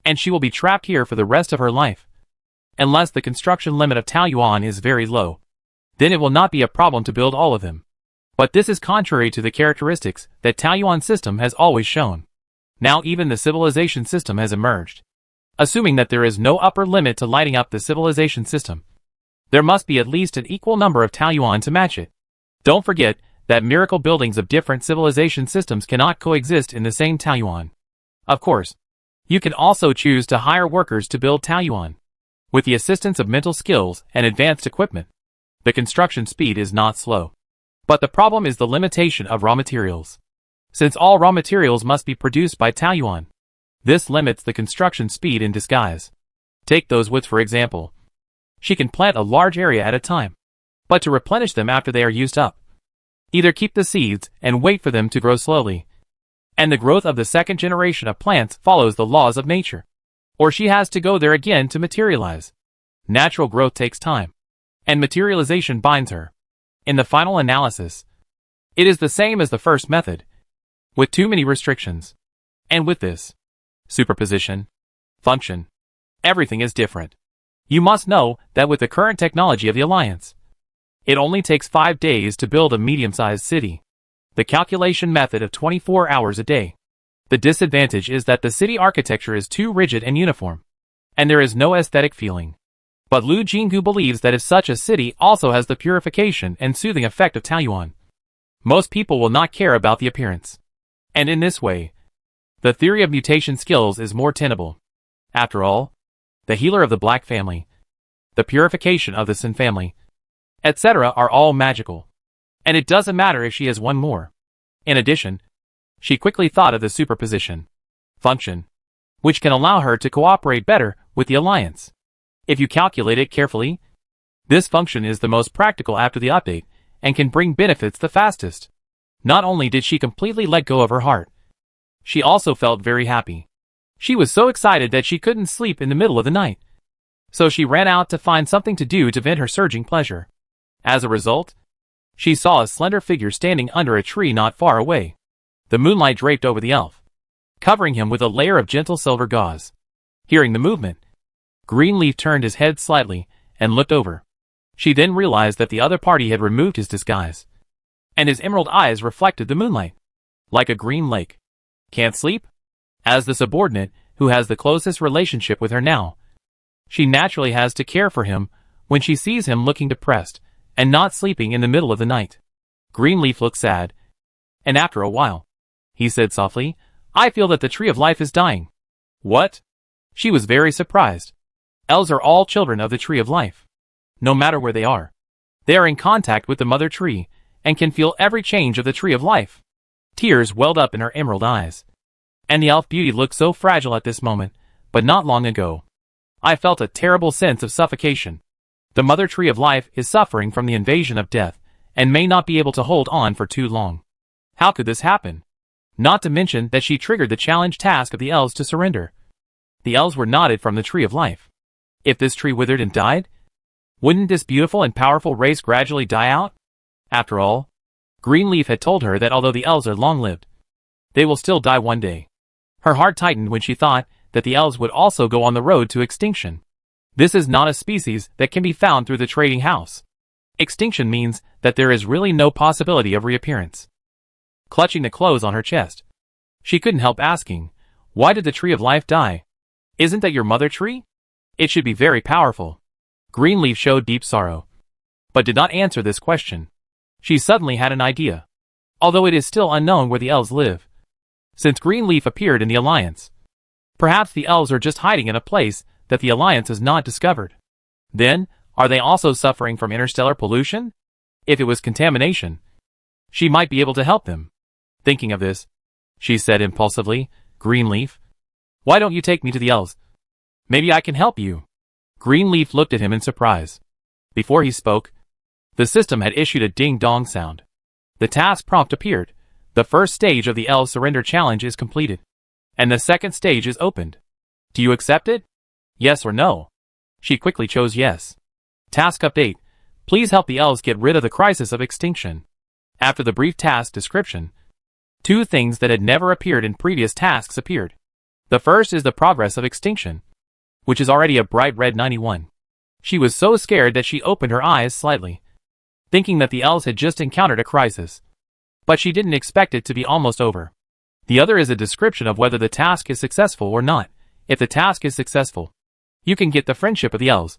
and she will be trapped here for the rest of her life. Unless the construction limit of Taoyuan is very low, then it will not be a problem to build all of them. But this is contrary to the characteristics that Taoyuan system has always shown. Now even the civilization system has emerged. Assuming that there is no upper limit to lighting up the civilization system, there must be at least an equal number of Taoyuan to match it. Don't forget that miracle buildings of different civilization systems cannot coexist in the same Taoyuan. Of course, you can also choose to hire workers to build Taoyuan. With the assistance of mental skills and advanced equipment, the construction speed is not slow. But the problem is the limitation of raw materials. Since all raw materials must be produced by Taoyuan, this limits the construction speed in disguise. Take those woods for example. She can plant a large area at a time, but to replenish them after they are used up, either keep the seeds and wait for them to grow slowly, and the growth of the second generation of plants follows the laws of nature, or she has to go there again to materialize. Natural growth takes time, and materialization binds her. In the final analysis, it is the same as the first method, with too many restrictions. And with this superposition function, everything is different. You must know that with the current technology of the Alliance, it only takes 5 days to build a medium-sized city. The calculation method of 24 hours a day. The disadvantage is that the city architecture is too rigid and uniform, and there is no aesthetic feeling. But Lu Jinggu believes that if such a city also has the purification and soothing effect of Taoyuan, most people will not care about the appearance. And in this way, the theory of mutation skills is more tenable. After all, the healer of the Black family, the purification of the Sin family, etc. are all magical. And it doesn't matter if she has one more. In addition, she quickly thought of the superposition function, which can allow her to cooperate better with the Alliance. If you calculate it carefully, this function is the most practical after the update and can bring benefits the fastest. Not only did she completely let go of her heart, she also felt very happy. She was so excited that she couldn't sleep in the middle of the night. So she ran out to find something to do to vent her surging pleasure. As a result, she saw a slender figure standing under a tree not far away. The moonlight draped over the elf, covering him with a layer of gentle silver gauze. Hearing the movement, Greenleaf turned his head slightly and looked over. She then realized that the other party had removed his disguise, and his emerald eyes reflected the moonlight, like a green lake. Can't sleep? As the subordinate, who has the closest relationship with her now, she naturally has to care for him when she sees him looking depressed and not sleeping in the middle of the night. Greenleaf looked sad, and after a while, he said softly, "I feel that the tree of life is dying." What? She was very surprised. Elves are all children of the tree of life. No matter where they are in contact with the mother tree and can feel every change of the tree of life. Tears welled up in her emerald eyes. And the elf beauty looked so fragile at this moment, but not long ago. I felt a terrible sense of suffocation. The mother tree of life is suffering from the invasion of death and may not be able to hold on for too long. How could this happen? Not to mention that she triggered the challenge task of the elves to surrender. The elves were nodded from the tree of life. If this tree withered and died, wouldn't this beautiful and powerful race gradually die out? After all, Greenleaf had told her that although the elves are long-lived, they will still die one day. Her heart tightened when she thought that the elves would also go on the road to extinction. This is not a species that can be found through the trading house. Extinction means that there is really no possibility of reappearance. Clutching the clothes on her chest, she couldn't help asking, why did the tree of life die? Isn't that your mother tree? It should be very powerful. Greenleaf showed deep sorrow, but did not answer this question. She suddenly had an idea. Although it is still unknown where the elves live, since Greenleaf appeared in the Alliance, perhaps the elves are just hiding in a place that the Alliance has not discovered. Then, are they also suffering from interstellar pollution? If it was contamination, she might be able to help them. Thinking of this, she said impulsively, Greenleaf, why don't you take me to the elves? Maybe I can help you. Greenleaf looked at him in surprise. Before he spoke, the system had issued a ding-dong sound. The task prompt appeared. The first stage of the elves surrender challenge is completed, and the second stage is opened. Do you accept it? Yes or no? She quickly chose yes. Task update. Please help the elves get rid of the crisis of extinction. After the brief task description, two things that had never appeared in previous tasks appeared. The first is the progress of extinction, which is already a bright red 91. She was so scared that she opened her eyes slightly, thinking that the elves had just encountered a crisis. But she didn't expect it to be almost over. The other is a description of whether the task is successful or not. If the task is successful, you can get the friendship of the elves.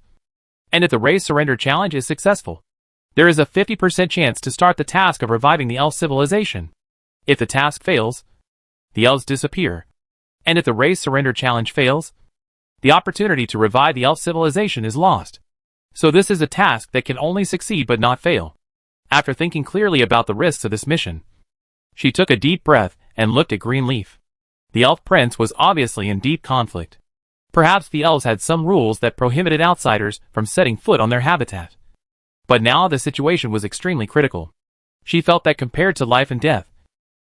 And if the race surrender challenge is successful, there is a 50% chance to start the task of reviving the elf civilization. If the task fails, the elves disappear. And if the race surrender challenge fails, the opportunity to revive the elf civilization is lost. So this is a task that can only succeed but not fail. After thinking clearly about the risks of this mission, she took a deep breath and looked at Greenleaf. The elf prince was obviously in deep conflict. Perhaps the elves had some rules that prohibited outsiders from setting foot on their habitat. But now the situation was extremely critical. She felt that compared to life and death,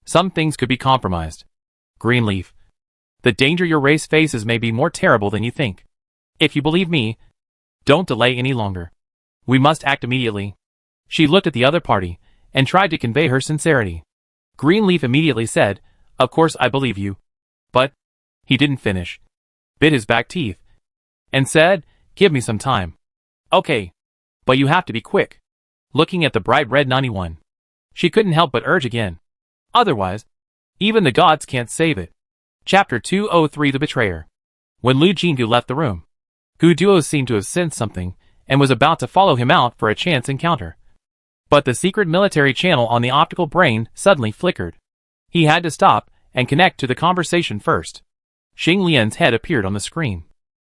some things could be compromised. Greenleaf, the danger your race faces may be more terrible than you think. If you believe me, don't delay any longer. We must act immediately. She looked at the other party and tried to convey her sincerity. Greenleaf immediately said, of course I believe you. But he didn't finish, bit his back teeth, and said, give me some time. Okay, but you have to be quick. Looking at the bright red 91, she couldn't help but urge again. Otherwise, even the gods can't save it. Chapter 203 The Betrayer. When Lu Jingu left the room, Gu Duo seemed to have sensed something and was about to follow him out for a chance encounter. But the secret military channel on the optical brain suddenly flickered. He had to stop and connect to the conversation first. Xing Lian's head appeared on the screen,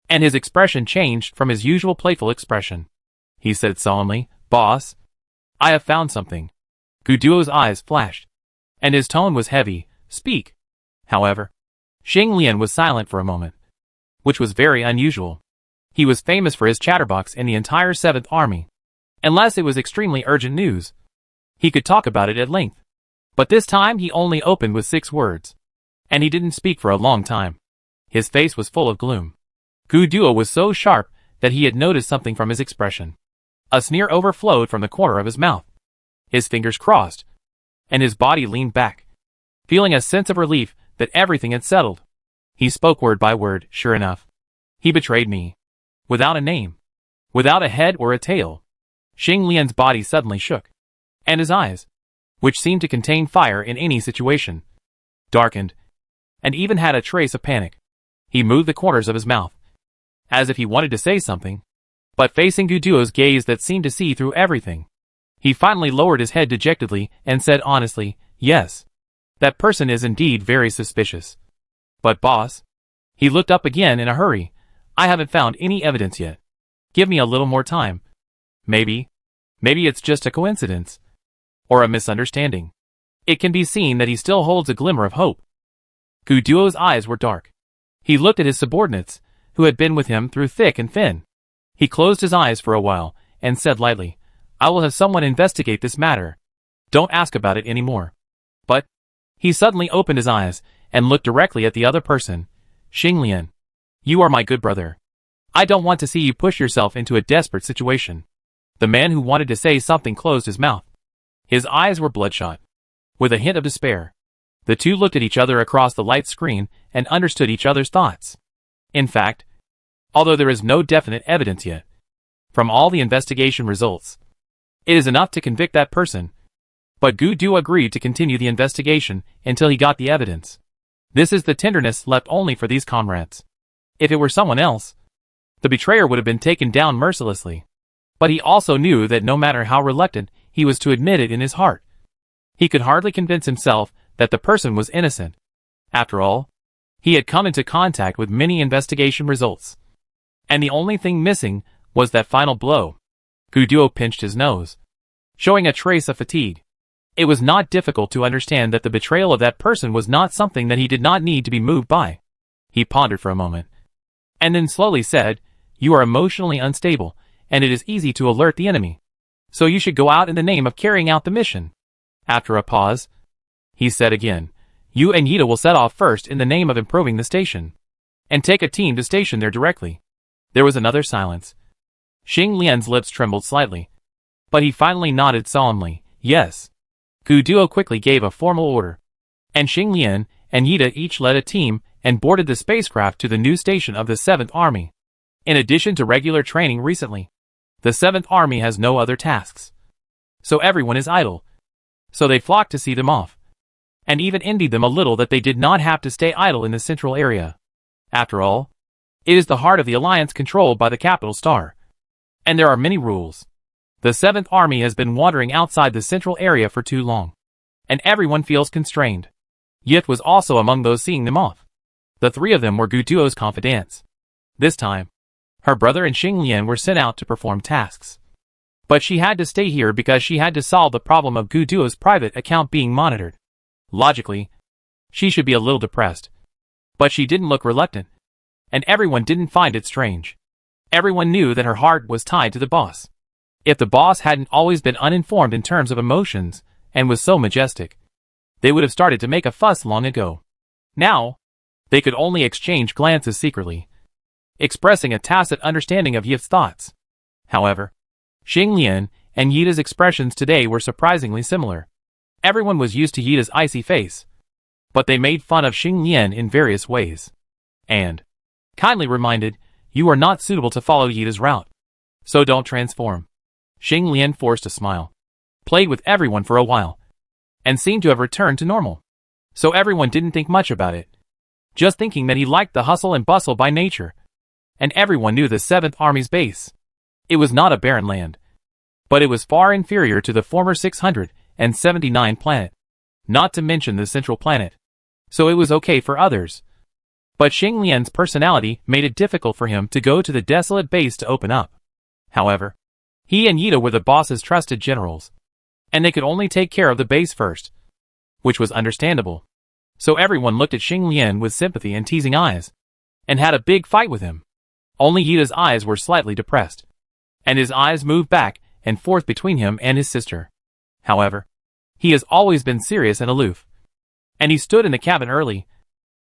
and his expression changed from his usual playful expression. He said solemnly, Boss, I have found something. Gu Duo's eyes flashed, and his tone was heavy. Speak. However, Xing Lian was silent for a moment, which was very unusual. He was famous for his chatterbox in the entire 7th Army. Unless it was extremely urgent news, he could talk about it at length. But this time he only opened with 6 words, and he didn't speak for a long time. His face was full of gloom. Gu Duo was so sharp that he had noticed something from his expression. A sneer overflowed from the corner of his mouth. His fingers crossed, and his body leaned back, feeling a sense of relief that everything had settled. He spoke word by word. Sure enough, he betrayed me. Without a name, without a head or a tail. Xing Lian's body suddenly shook, and his eyes, which seemed to contain fire in any situation, darkened, and even had a trace of panic. He moved the corners of his mouth, as if he wanted to say something, but facing Gu Duo's gaze that seemed to see through everything, he finally lowered his head dejectedly and said honestly, yes, that person is indeed very suspicious. But boss, he looked up again in a hurry, I haven't found any evidence yet. Give me a little more time. Maybe it's just a coincidence, or a misunderstanding. It can be seen that he still holds a glimmer of hope. Gu Duo's eyes were dark. He looked at his subordinates, who had been with him through thick and thin. He closed his eyes for a while, and said lightly, I will have someone investigate this matter. Don't ask about it anymore. But he suddenly opened his eyes, and looked directly at the other person. Xing Lian, You are my good brother. I don't want to see you push yourself into a desperate situation. The man who wanted to say something closed his mouth. His eyes were bloodshot. With a hint of despair, the two looked at each other across the light screen and understood each other's thoughts. In fact, although there is no definite evidence yet, from all the investigation results, it is enough to convict that person. But Gu Du agreed to continue the investigation until he got the evidence. This is the tenderness left only for these comrades. If it were someone else, the betrayer would have been taken down mercilessly. But he also knew that no matter how reluctant he was to admit it in his heart, he could hardly convince himself that the person was innocent. After all, he had come into contact with many investigation results, and the only thing missing was that final blow. Gu Duo pinched his nose, showing a trace of fatigue. It was not difficult to understand that the betrayal of that person was not something that he did not need to be moved by. He pondered for a moment, and then slowly said, "You are emotionally unstable, and it is easy to alert the enemy. So you should go out in the name of carrying out the mission." After a pause, he said again, "You and Yida will set off first in the name of improving the station, and take a team to station there directly." There was another silence. Xing Lian's lips trembled slightly, but he finally nodded solemnly, "Yes." Gu Duo quickly gave a formal order, and Xing Lian and Yida each led a team and boarded the spacecraft to the new station of the 7th Army. In addition to regular training recently, the 7th Army has no other tasks. So everyone is idle. So they flocked to see them off, and even envied them a little that they did not have to stay idle in the central area. After all, it is the heart of the alliance controlled by the capital star, and there are many rules. The 7th Army has been wandering outside the central area for too long, and everyone feels constrained. Yit was also among those seeing them off. The three of them were Gu Duo's confidants. This time, her brother and Xing Lian were sent out to perform tasks. But she had to stay here because she had to solve the problem of Gu Duo's private account being monitored. Logically, she should be a little depressed. But she didn't look reluctant, and everyone didn't find it strange. Everyone knew that her heart was tied to the boss. If the boss hadn't always been uninformed in terms of emotions, and was so majestic, they would have started to make a fuss long ago. Now, they could only exchange glances secretly, expressing a tacit understanding of Yit's thoughts. However, Xing Lian and Yida's expressions today were surprisingly similar. Everyone was used to Yida's icy face, but they made fun of Xing Lian in various ways, and kindly reminded, "You are not suitable to follow Yida's route, so don't transform." Xing Lian forced a smile, played with everyone for a while, and seemed to have returned to normal. So everyone didn't think much about it, just thinking that he liked the hustle and bustle by nature, and everyone knew the 7th Army's base. It was not a barren land, but it was far inferior to the former 679 planet, not to mention the central planet. So it was okay for others. But Xing Lian's personality made it difficult for him to go to the desolate base to open up. However, he and Yida were the boss's trusted generals, and they could only take care of the base first, which was understandable. So everyone looked at Xing Lian with sympathy and teasing eyes, and had a big fight with him. Only Yida's eyes were slightly depressed, and his eyes moved back and forth between him and his sister. However, he has always been serious and aloof, and he stood in the cabin early,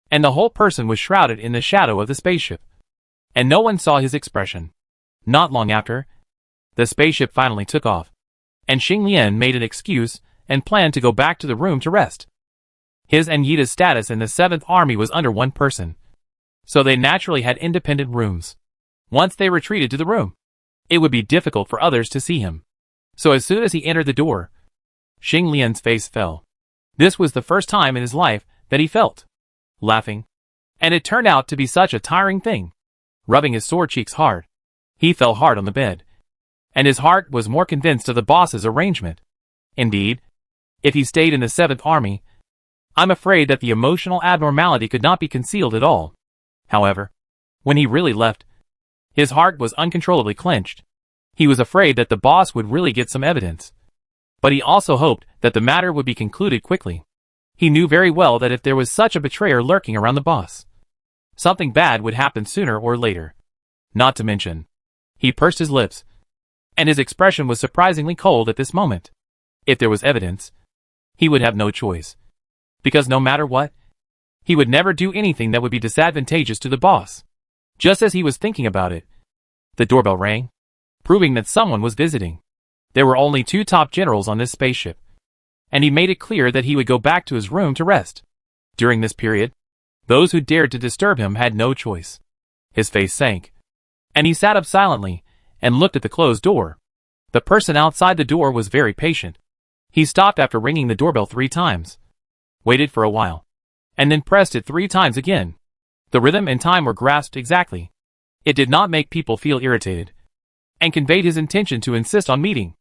and the whole person was shrouded in the shadow of the spaceship, and no one saw his expression. Not long after, the spaceship finally took off, and Xing Lian made an excuse and planned to go back to the room to rest. His and Yida's status in the 7th Army was under one person, so they naturally had independent rooms. Once they retreated to the room, it would be difficult for others to see him. So as soon as he entered the door, Xing Lian's face fell. This was the first time in his life that he felt laughing, and it turned out to be such a tiring thing. Rubbing his sore cheeks hard, he fell hard on the bed, and his heart was more convinced of the boss's arrangement. Indeed, if he stayed in the 7th Army, I'm afraid that the emotional abnormality could not be concealed at all. However, when he really left, his heart was uncontrollably clenched. He was afraid that the boss would really get some evidence, but he also hoped that the matter would be concluded quickly. He knew very well that if there was such a betrayer lurking around the boss, something bad would happen sooner or later. Not to mention, he pursed his lips, and his expression was surprisingly cold at this moment. If there was evidence, he would have no choice, because no matter what, he would never do anything that would be disadvantageous to the boss. Just as he was thinking about it, the doorbell rang, proving that someone was visiting. There were only 2 top generals on this spaceship, and he made it clear that he would go back to his room to rest. During this period, those who dared to disturb him had no choice. His face sank, and he sat up silently and looked at the closed door. The person outside the door was very patient. He stopped after ringing the doorbell 3 times, waited for a while, and then pressed it 3 times again. The rhythm and time were grasped exactly. It did not make people feel irritated, and conveyed his intention to insist on meeting.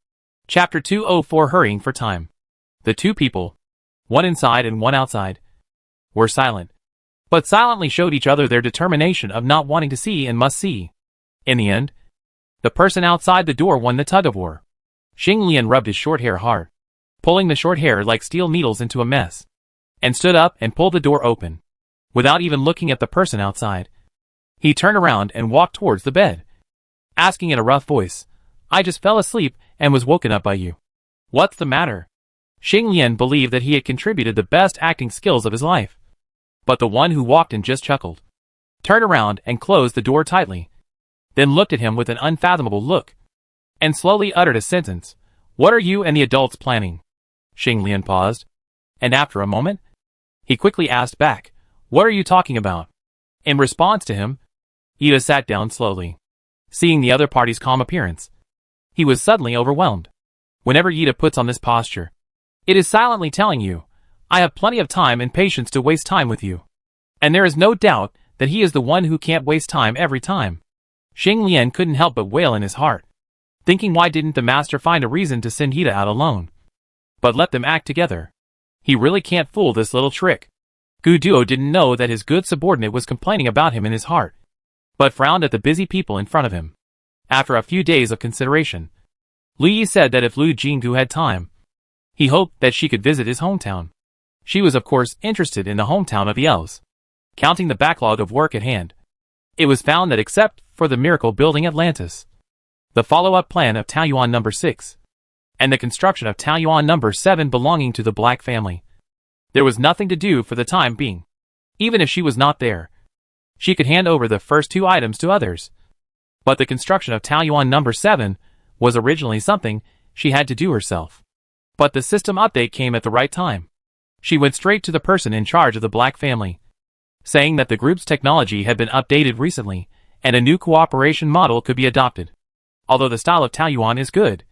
Chapter 204 Hurrying for Time. The 2 people, one inside and one outside, were silent, but silently showed each other their determination of not wanting to see and must see. In the end, the person outside the door won the tug-of-war. Xing Lian rubbed his short hair hard, pulling the short hair like steel needles into a mess, and stood up and pulled the door open. Without even looking at the person outside, he turned around and walked towards the bed, asking in a rough voice, "I just fell asleep and was woken up by you. What's the matter?" Xing Lian believed that he had contributed the best acting skills of his life. But the one who walked in just chuckled, turned around and closed the door tightly, then looked at him with an unfathomable look, and slowly uttered a sentence. "What are you and the adults planning?" Xing Lian paused, and after a moment, he quickly asked back, "What are you talking about?" In response to him, Ida sat down slowly. Seeing the other party's calm appearance, he was suddenly overwhelmed. Whenever Ida puts on this posture, it is silently telling you, "I have plenty of time and patience to waste time with you." And there is no doubt that he is the one who can't waste time every time. Xing Lian couldn't help but wail in his heart, thinking why didn't the master find a reason to send Ida out alone, but let them act together. He really can't fool this little trick. Gu Duo didn't know that his good subordinate was complaining about him in his heart, but frowned at the busy people in front of him. After a few days of consideration, Lu Yi said that if Lu Jinggu had time, he hoped that she could visit his hometown. She was of course interested in the hometown of the elves. Counting the backlog of work at hand, it was found that except for the miracle building Atlantis, the follow-up plan of Taoyuan No. 6, and the construction of Taoyuan No. 7 belonging to the Black family, there was nothing to do for the time being. Even if she was not there, she could hand over the first 2 items to others. But the construction of Taoyuan No. 7 was originally something she had to do herself. But the system update came at the right time. She went straight to the person in charge of the Black family, saying that the group's technology had been updated recently, and a new cooperation model could be adopted. Although the style of Taoyuan is good,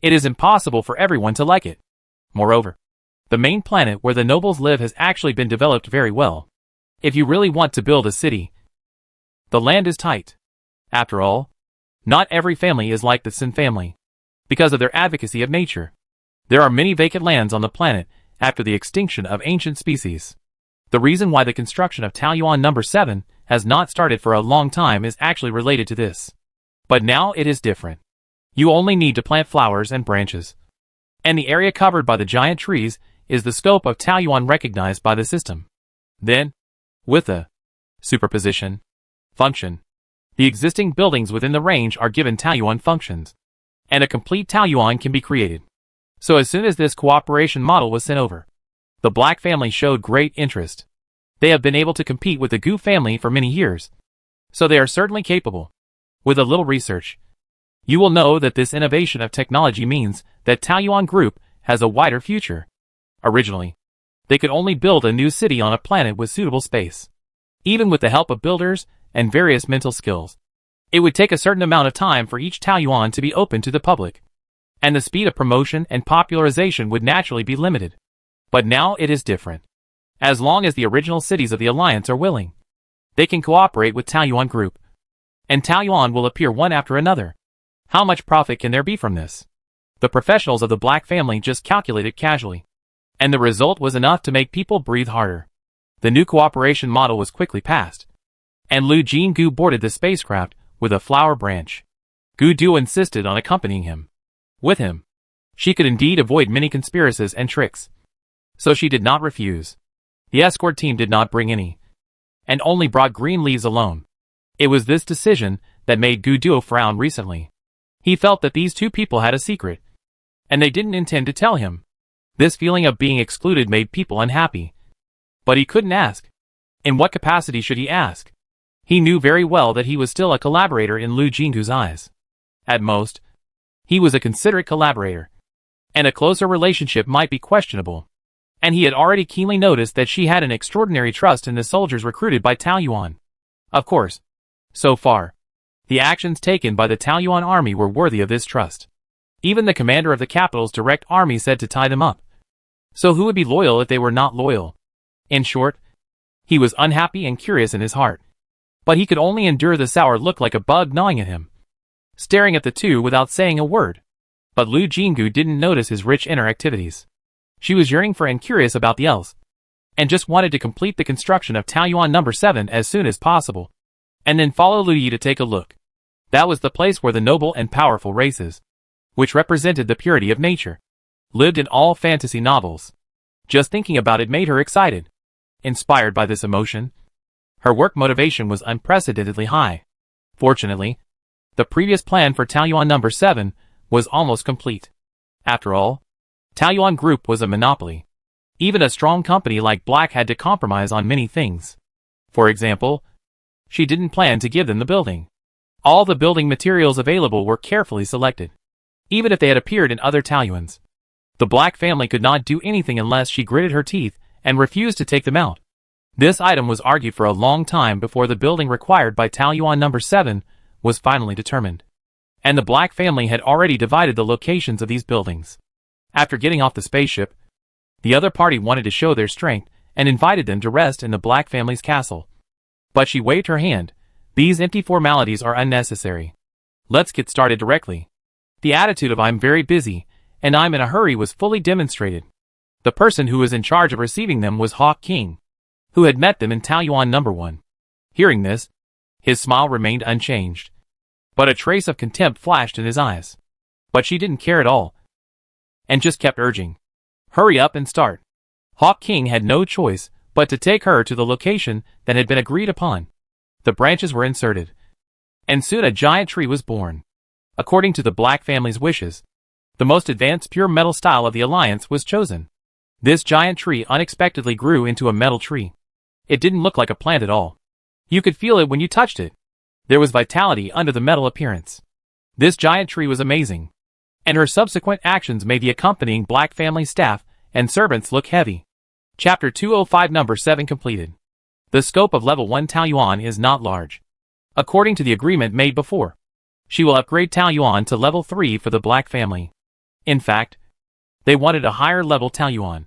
it is impossible for everyone to like it. Moreover, the main planet where the nobles live has actually been developed very well. If you really want to build a city, the land is tight. After all, not every family is like the Sin family. Because of their advocacy of nature, there are many vacant lands on the planet after the extinction of ancient species. The reason why the construction of Taoyuan No. 7 has not started for a long time is actually related to this. But now it is different. You only need to plant flowers and branches, and the area covered by the giant trees is the scope of Taoyuan recognized by the system. Then, with the superposition function, the existing buildings within the range are given Taoyuan functions, and a complete Taoyuan can be created. So as soon as this cooperation model was sent over, the Black family showed great interest. They have been able to compete with the Gu family for many years, so they are certainly capable. With a little research, you will know that this innovation of technology means that Taoyuan Group has a wider future. Originally, they could only build a new city on a planet with suitable space. Even with the help of builders and various mental skills, it would take a certain amount of time for each Taoyuan to be open to the public, and the speed of promotion and popularization would naturally be limited. But now it is different. As long as the original cities of the Alliance are willing, they can cooperate with Taoyuan Group, and Taoyuan will appear one after another. How much profit can there be from this? The professionals of the Black family just calculated casually, and the result was enough to make people breathe harder. The new cooperation model was quickly passed, and Lu Jinggu boarded the spacecraft with a flower branch. Gu Du insisted on accompanying him. With him, she could indeed avoid many conspiracies and tricks, so she did not refuse. The escort team did not bring any, and only brought green leaves alone. It was this decision that made Gu Du frown recently. He felt that these 2 people had a secret, and they didn't intend to tell him. This feeling of being excluded made people unhappy. But he couldn't ask. In what capacity should he ask? He knew very well that he was still a collaborator in Lu Jinggu's eyes. At most, he was a considerate collaborator, and a closer relationship might be questionable. And he had already keenly noticed that she had an extraordinary trust in the soldiers recruited by Taoyuan. Of course, so far, the actions taken by the Taoyuan army were worthy of this trust. Even the commander of the capital's direct army said to tie them up. So who would be loyal if they were not loyal? In short, he was unhappy and curious in his heart. But he could only endure the sour look like a bug gnawing at him, staring at the two without saying a word. But Lu Jinggu didn't notice his rich inner activities. She was yearning for and curious about the else, and just wanted to complete the construction of Taoyuan No. 7 as soon as possible, and then follow Lu Yi to take a look. That was the place where the noble and powerful races, which represented the purity of nature, lived in all fantasy novels. Just thinking about it made her excited. Inspired by this emotion, her work motivation was unprecedentedly high. Fortunately, the previous plan for Taoyuan No. 7 was almost complete. After all, Taoyuan Group was a monopoly. Even a strong company like Black had to compromise on many things. For example, she didn't plan to give them the building. All the building materials available were carefully selected, even if they had appeared in other Taoyuans. The Black family could not do anything unless she gritted her teeth and refused to take them out. This item was argued for a long time before the building required by Taoyuan No. 7 was finally determined. And the Black family had already divided the locations of these buildings. After getting off the spaceship, the other party wanted to show their strength and invited them to rest in the Black family's castle. But she waved her hand. These empty formalities are unnecessary. Let's get started directly. The attitude of "I'm very busy and I'm in a hurry" was fully demonstrated. The person who was in charge of receiving them was Hawk King, who had met them in Taoyuan No. 1. Hearing this, his smile remained unchanged, but a trace of contempt flashed in his eyes. But she didn't care at all, and just kept urging, "Hurry up and start." Hawk King had no choice but to take her to the location that had been agreed upon. The branches were inserted, and soon a giant tree was born. According to the Black family's wishes, the most advanced pure metal style of the alliance was chosen. This giant tree unexpectedly grew into a metal tree. It didn't look like a plant at all. You could feel it when you touched it. There was vitality under the metal appearance. This giant tree was amazing, and her subsequent actions made the accompanying Black family staff and servants look heavy. Chapter 205 No. 7 completed. The scope of Level 1 Taoyuan is not large. According to the agreement made before, she will upgrade Taoyuan to Level 3 for the Black family. In fact, they wanted a higher level Taoyuan,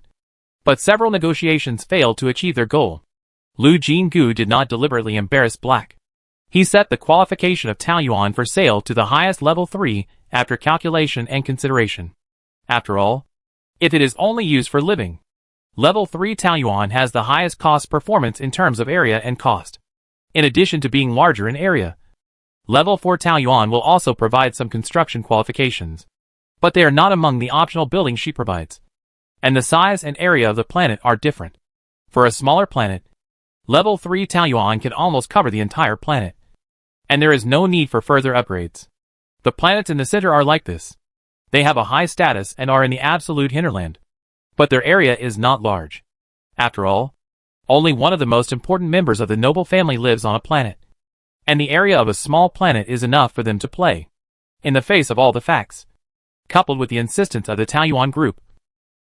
but several negotiations failed to achieve their goal. Lu Jinggu did not deliberately embarrass Black. He set the qualification of Taoyuan for sale to the highest Level 3 after calculation and consideration. After all, if it is only used for living, Level 3 Taoyuan has the highest cost performance in terms of area and cost. In addition to being larger in area, Level 4 Taoyuan will also provide some construction qualifications, but they are not among the optional buildings she provides. And the size and area of the planet are different. For a smaller planet, Level 3 Taoyuan can almost cover the entire planet, and there is no need for further upgrades. The planets in the center are like this. They have a high status and are in the absolute hinterland, but their area is not large. After all, only one of the most important members of the noble family lives on a planet, and the area of a small planet is enough for them to play. In the face of all the facts, coupled with the insistence of the Taoyuan group,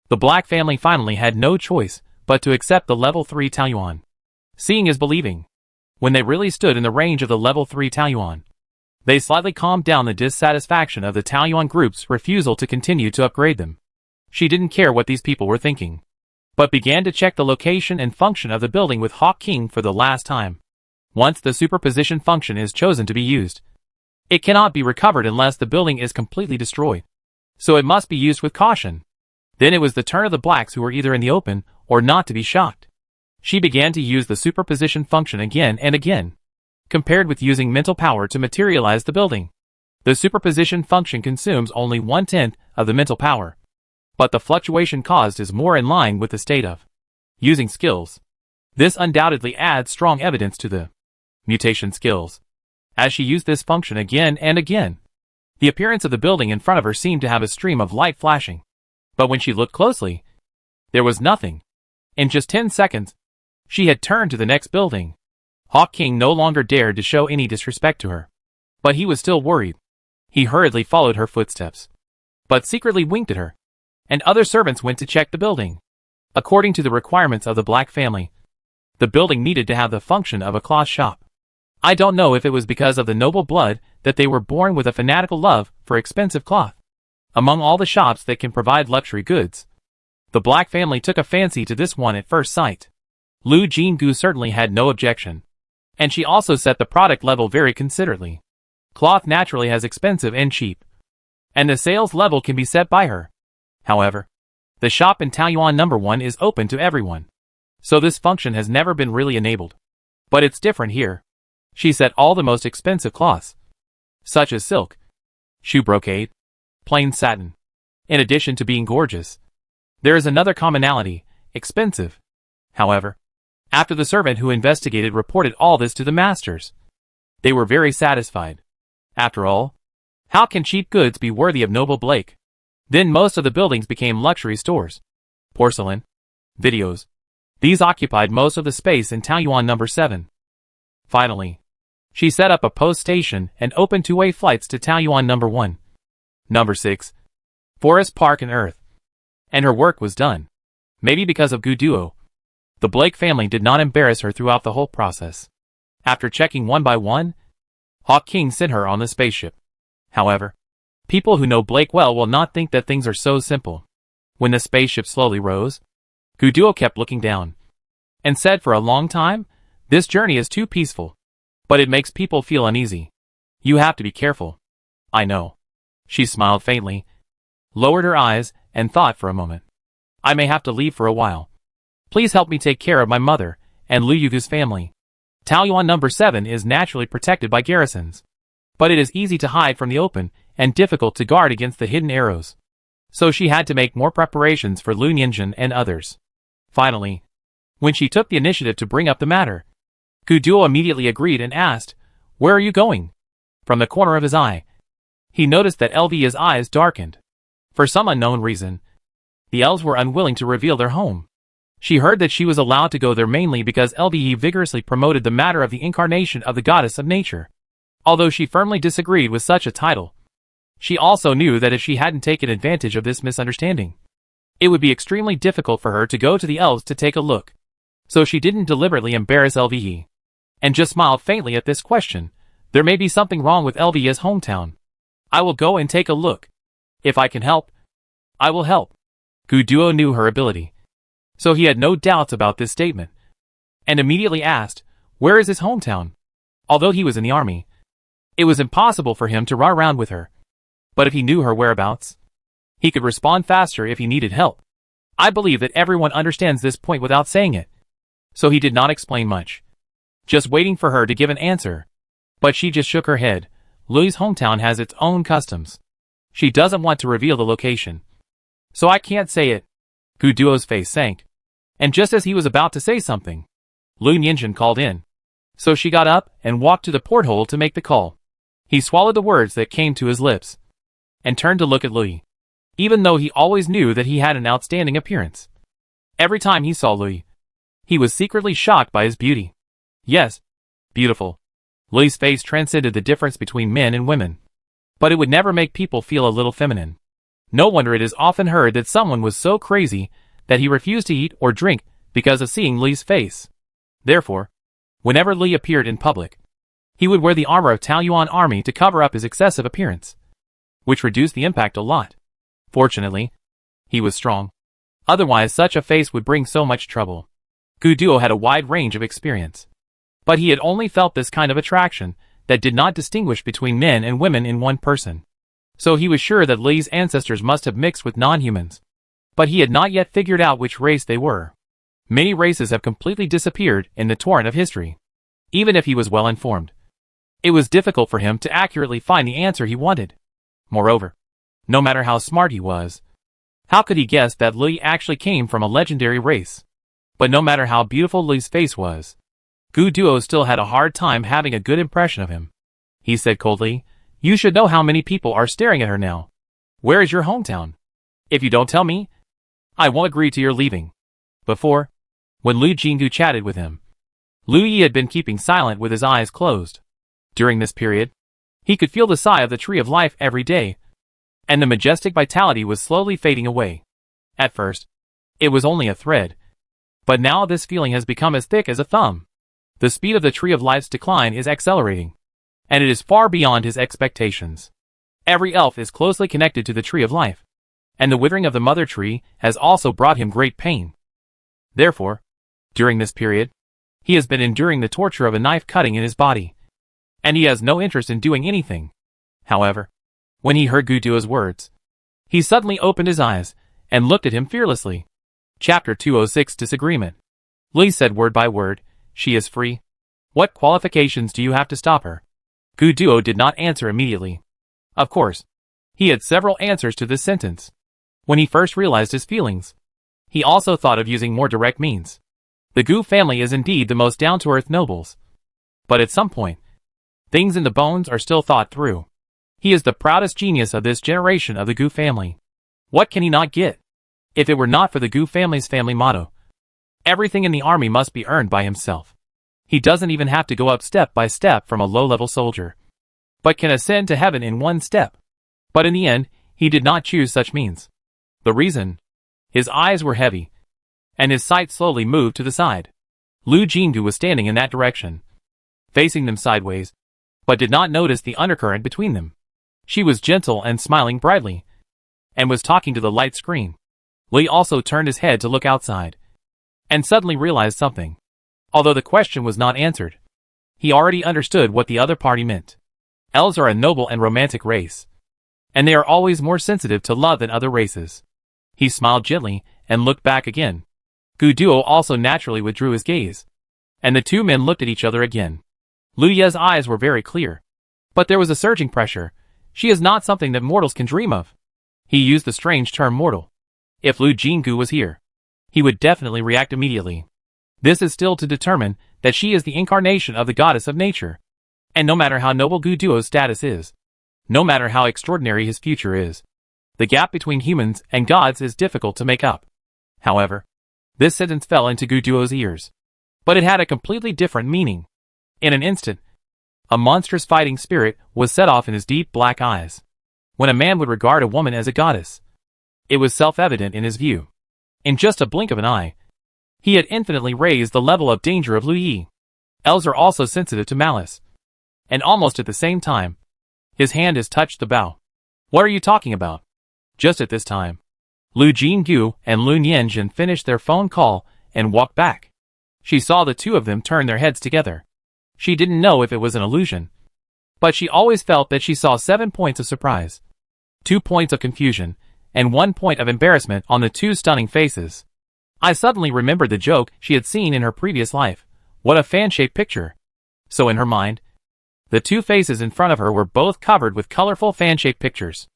the Black family finally had no choice but to accept the Level 3 Taoyuan. Seeing is believing. When they really stood in the range of the Level 3 Taoyuan, they slightly calmed down the dissatisfaction of the Taoyuan group's refusal to continue to upgrade them. She didn't care what these people were thinking, but began to check the location and function of the building with Hawk King for the last time. Once the superposition function is chosen to be used, it cannot be recovered unless the building is completely destroyed, so it must be used with caution. Then it was the turn of the Blacks, who were either in the open or not to be shocked. She began to use the superposition function again and again. Compared with using mental power to materialize the building, the superposition function consumes only 1/10 of the mental power, but the fluctuation caused is more in line with the state of using skills. This undoubtedly adds strong evidence to the mutation skills. As she used this function again and again, the appearance of the building in front of her seemed to have a stream of light flashing. But when she looked closely, there was nothing. In just 10 seconds, she had turned to the next building. Hawk King no longer dared to show any disrespect to her. But he was still worried. He hurriedly followed her footsteps, but secretly winked at her. And other servants went to check the building. According to the requirements of the Black family, the building needed to have the function of a cloth shop. I don't know if it was because of the noble blood that they were born with a fanatical love for expensive cloth. Among all the shops that can provide luxury goods, the Black family took a fancy to this one at first sight. Lu Jingu certainly had no objection, and she also set the product level very considerately. Cloth naturally has expensive and cheap, and the sales level can be set by her. However, the shop in Taoyuan No. 1 is open to everyone, so this function has never been really enabled. But it's different here. She set all the most expensive cloths, such as silk, shoe brocade, plain satin. In addition to being gorgeous, there is another commonality: expensive. However, after the servant who investigated reported all this to the masters, they were very satisfied. After all, how can cheap goods be worthy of Noble Blake? Then most of the buildings became luxury stores. Porcelain, videos. These occupied most of the space in Taoyuan No. 7. Finally, she set up a post station and opened two-way flights to Taoyuan No. 1. No. 6. Forest Park and Earth. And her work was done. Maybe because of Guduo, the Blake family did not embarrass her throughout the whole process. After checking one by one, Hawk King sent her on the spaceship. However, people who know Blake well will not think that things are so simple. When the spaceship slowly rose, Guduo kept looking down, and said for a long time, "This journey is too peaceful, but it makes people feel uneasy. You have to be careful." "I know." She smiled faintly, lowered her eyes, and thought for a moment. "I may have to leave for a while. Please help me take care of my mother and Liu Yugu's family." Taoyuan No. 7 is naturally protected by garrisons, but it is easy to hide from the open and difficult to guard against the hidden arrows. So she had to make more preparations for Lu Nianjun and others. Finally, when she took the initiative to bring up the matter, Guduo immediately agreed and asked, "Where are you going?" From the corner of his eye, he noticed that Lva's eyes darkened. For some unknown reason, the elves were unwilling to reveal their home. She heard that she was allowed to go there mainly because Lva vigorously promoted the matter of the incarnation of the goddess of nature. Although she firmly disagreed with such a title, she also knew that if she hadn't taken advantage of this misunderstanding, it would be extremely difficult for her to go to the elves to take a look. So she didn't deliberately embarrass Lva, and just smiled faintly at this question. "There may be something wrong with Lva's hometown. I will go and take a look. If I can help, I will help." Guduo knew her ability, so he had no doubts about this statement, and immediately asked, "Where is his hometown?" Although he was in the army, it was impossible for him to run around with her. But if he knew her whereabouts, he could respond faster if he needed help. I believe that everyone understands this point without saying it. So he did not explain much, just waiting for her to give an answer. But she just shook her head. Lui's hometown has its own customs. She doesn't want to reveal the location, so I can't say it. Guduo's face sank, and just as he was about to say something, Lu Nianjun called in. So she got up and walked to the porthole to make the call. He swallowed the words that came to his lips, and turned to look at Lui. Even though he always knew that he had an outstanding appearance, every time he saw Lui, he was secretly shocked by his beauty. Yes, beautiful. Lui's face transcended the difference between men and women, but it would never make people feel a little feminine. No wonder it is often heard that someone was so crazy that he refused to eat or drink because of seeing Li's face. Therefore, whenever Li appeared in public, he would wear the armor of Taoyuan army to cover up his excessive appearance, which reduced the impact a lot. Fortunately, he was strong. Otherwise such a face would bring so much trouble. Guduo had a wide range of experience, but he had only felt this kind of attraction that did not distinguish between men and women in one person. So he was sure that Li's ancestors must have mixed with non-humans, but he had not yet figured out which race they were. Many races have completely disappeared in the torrent of history. Even if he was well informed, it was difficult for him to accurately find the answer he wanted. Moreover, no matter how smart he was, how could he guess that Li actually came from a legendary race? But no matter how beautiful Li's face was, Guduo still had a hard time having a good impression of him. He said coldly, "You should know how many people are staring at her now. Where is your hometown? If you don't tell me, I won't agree to your leaving." Before, when Lu Jingu chatted with him, Lu Yi had been keeping silent with his eyes closed. During this period, he could feel the sigh of the tree of life every day, and the majestic vitality was slowly fading away. At first, it was only a thread, but now this feeling has become as thick as a thumb. The speed of the tree of life's decline is accelerating, and it is far beyond his expectations. Every elf is closely connected to the tree of life, and the withering of the mother tree has also brought him great pain. Therefore, during this period, he has been enduring the torture of a knife cutting in his body, and he has no interest in doing anything. However, when he heard Gu Duo's words, he suddenly opened his eyes and looked at him fearlessly. Chapter 206 Disagreement. Li said word by word, "She is free. What qualifications do you have to stop her?" Gu Duo did not answer immediately. Of course, he had several answers to this sentence. When he first realized his feelings, he also thought of using more direct means. The Gu family is indeed the most down-to-earth nobles. But at some point, things in the bones are still thought through. He is the proudest genius of this generation of the Gu family. What can he not get? If it were not for the Gu family's family motto, everything in the army must be earned by himself. He doesn't even have to go up step by step from a low-level soldier, but can ascend to heaven in one step. But in the end, he did not choose such means. The reason? His eyes were heavy, and his sight slowly moved to the side. Lu Jinggu was standing in that direction, facing them sideways, but did not notice the undercurrent between them. She was gentle and smiling brightly, and was talking to the light screen. Li also turned his head to look outside, and suddenly realized something. Although the question was not answered, he already understood what the other party meant. Elves are a noble and romantic race, and they are always more sensitive to love than other races. He smiled gently and looked back again. Gu Duo also naturally withdrew his gaze, and the two men looked at each other again. Lu Ye's eyes were very clear, but there was a surging pressure. She is not something that mortals can dream of. He used the strange term mortal. If Lu Jinggu was here, he would definitely react immediately. This is still to determine that she is the incarnation of the goddess of nature. And no matter how noble Gu Duo's status is, no matter how extraordinary his future is, the gap between humans and gods is difficult to make up. However, this sentence fell into Gu Duo's ears, but it had a completely different meaning. In an instant, a monstrous fighting spirit was set off in his deep black eyes. When a man would regard a woman as a goddess, it was self-evident in his view. In just a blink of an eye, he had infinitely raised the level of danger of Lu Yi. Elves are also sensitive to malice, and almost at the same time, his hand has touched the bow. What are you talking about? Just at this time, Lu Jinggu and Lu Nianjin finished their phone call and walked back. She saw the two of them turn their heads together. She didn't know if it was an illusion, but she always felt that she saw 7 points of surprise, 2 points of confusion, and 1 point of embarrassment on the two stunning faces. I suddenly remembered the joke she had seen in her previous life. What a fan-shaped picture. So in her mind, the two faces in front of her were both covered with colorful fan-shaped pictures.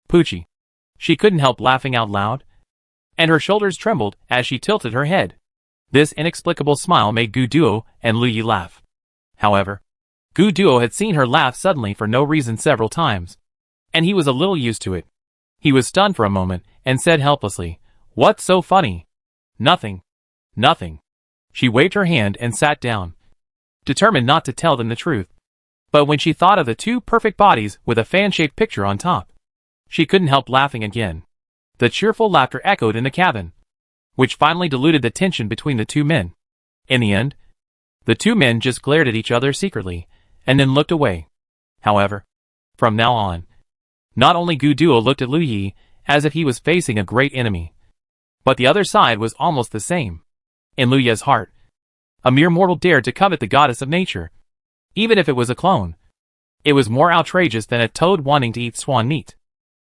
Poochie. She couldn't help laughing out loud, and her shoulders trembled as she tilted her head. This inexplicable smile made Gu Duo and Lu Yi laugh. However, Gu Duo had seen her laugh suddenly for no reason several times, and he was a little used to it. He was stunned for a moment and said helplessly, "What's so funny?" "Nothing. Nothing." She waved her hand and sat down, determined not to tell them the truth. But when she thought of the two perfect bodies with a fan-shaped picture on top, she couldn't help laughing again. The cheerful laughter echoed in the cabin, which finally diluted the tension between the two men. In the end, the two men just glared at each other secretly, and then looked away. However, from now on, not only Gu Duo looked at Lu Yi as if he was facing a great enemy, but the other side was almost the same. In Lu Ye's heart, a mere mortal dared to covet the goddess of nature, even if it was a clone. It was more outrageous than a toad wanting to eat swan meat.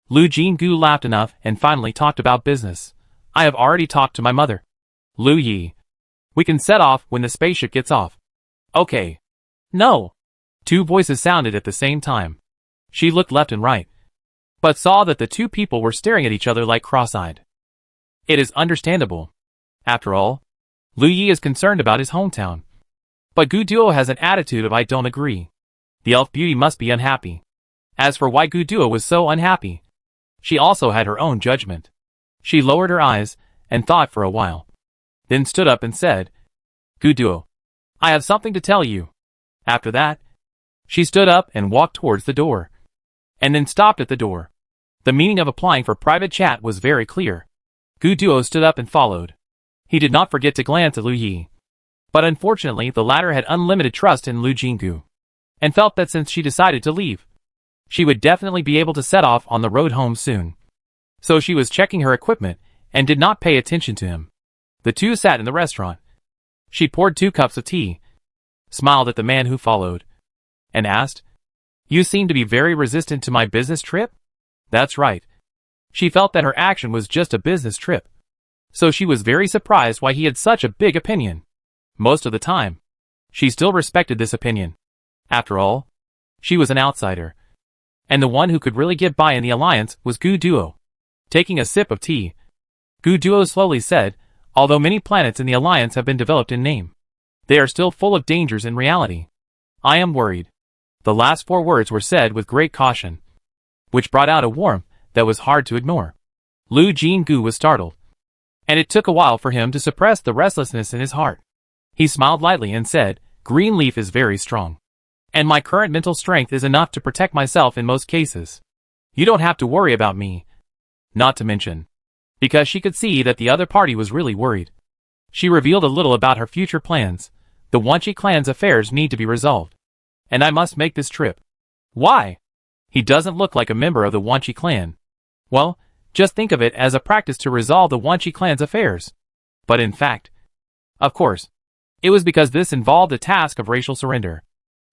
Lu Jinggu laughed enough and finally talked about business. "I have already talked to my mother. Lu Yi. We can set off when the spaceship gets off." "Okay." "No." Two voices sounded at the same time. She looked left and right, but saw that the two people were staring at each other like cross-eyed. It is understandable. After all, Lu Yi is concerned about his hometown. But Gu Duo has an attitude of "I don't agree." The elf beauty must be unhappy. As for why Gu Duo was so unhappy, she also had her own judgment. She lowered her eyes and thought for a while, then stood up and said, "Gu Duo, I have something to tell you. After that, she stood up and walked towards the door. And then stopped at the door. The meaning of applying for private chat was very clear. Gu Duo stood up and followed. He did not forget to glance at Lu Yi. But unfortunately the latter had unlimited trust in Lu Jinggu, and felt that since she decided to leave, she would definitely be able to set off on the road home soon. So she was checking her equipment and did not pay attention to him. The two sat in the restaurant. She poured 2 cups of tea, smiled at the man who followed, and asked, "You seem to be very resistant to my business trip?" That's right. She felt that her action was just a business trip. So she was very surprised why he had such a big opinion. Most of the time, she still respected this opinion. After all, she was an outsider. And the one who could really get by in the alliance was Gu Duo. Taking a sip of tea, Gu Duo slowly said, "Although many planets in the alliance have been developed in name, they are still full of dangers in reality. I am worried." The last 4 words were said with great caution, which brought out a warmth that was hard to ignore. Lu Jinggu was startled, and it took a while for him to suppress the restlessness in his heart. He smiled lightly and said, "Green leaf is very strong, and my current mental strength is enough to protect myself in most cases. You don't have to worry about me." Not to mention, because she could see that the other party was really worried, she revealed a little about her future plans. The Wanchi clan's affairs need to be resolved, and I must make this trip. Why? He doesn't look like a member of the Wanchi clan. Well, just think of it as a practice to resolve the Wanchi clan's affairs. But in fact, of course, it was because this involved the task of racial surrender.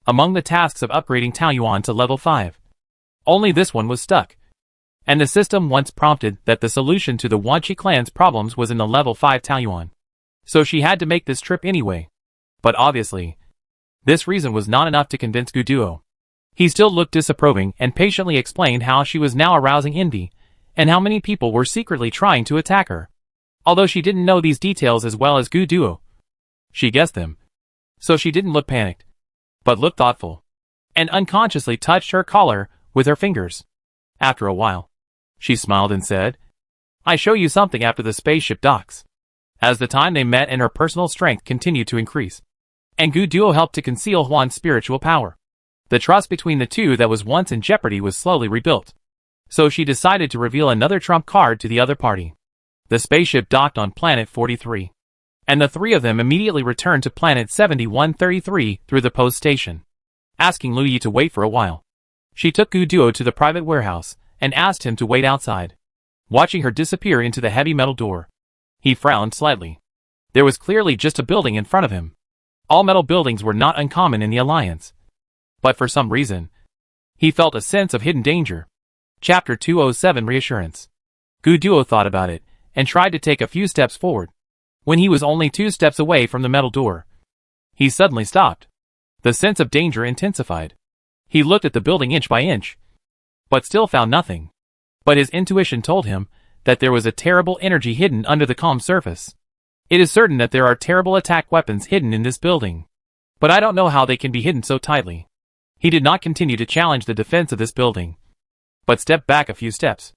Among the tasks of upgrading Taoyuan to level 5, only this one was stuck. And the system once prompted that the solution to the Wanchi clan's problems was in the level 5 Taoyuan. So she had to make this trip anyway. But obviously, this reason was not enough to convince Gu Duo. He still looked disapproving and patiently explained how she was now arousing envy, and how many people were secretly trying to attack her. Although she didn't know these details as well as Gu Duo, she guessed them. So she didn't look panicked, but looked thoughtful, and unconsciously touched her collar with her fingers. After a while, she smiled and said, "I show you something after the spaceship docks." As the time they met and her personal strength continued to increase, and Gu Duo helped to conceal Huan's spiritual power, the trust between the two that was once in jeopardy was slowly rebuilt. So she decided to reveal another trump card to the other party. The spaceship docked on planet 43, and the 3 of them immediately returned to planet 7133 through the post station, asking Lu Yi to wait for a while. She took Gu Duo to the private warehouse and asked him to wait outside. Watching her disappear into the heavy metal door, he frowned slightly. There was clearly just a building in front of him. All metal buildings were not uncommon in the Alliance, but for some reason, he felt a sense of hidden danger. Chapter 207 Reassurance. Gu Duo thought about it, and tried to take a few steps forward. When he was only 2 steps away from the metal door, he suddenly stopped. The sense of danger intensified. He looked at the building inch by inch, but still found nothing. But his intuition told him that there was a terrible energy hidden under the calm surface. It is certain that there are terrible attack weapons hidden in this building, but I don't know how they can be hidden so tightly. He did not continue to challenge the defense of this building, but stepped back a few steps.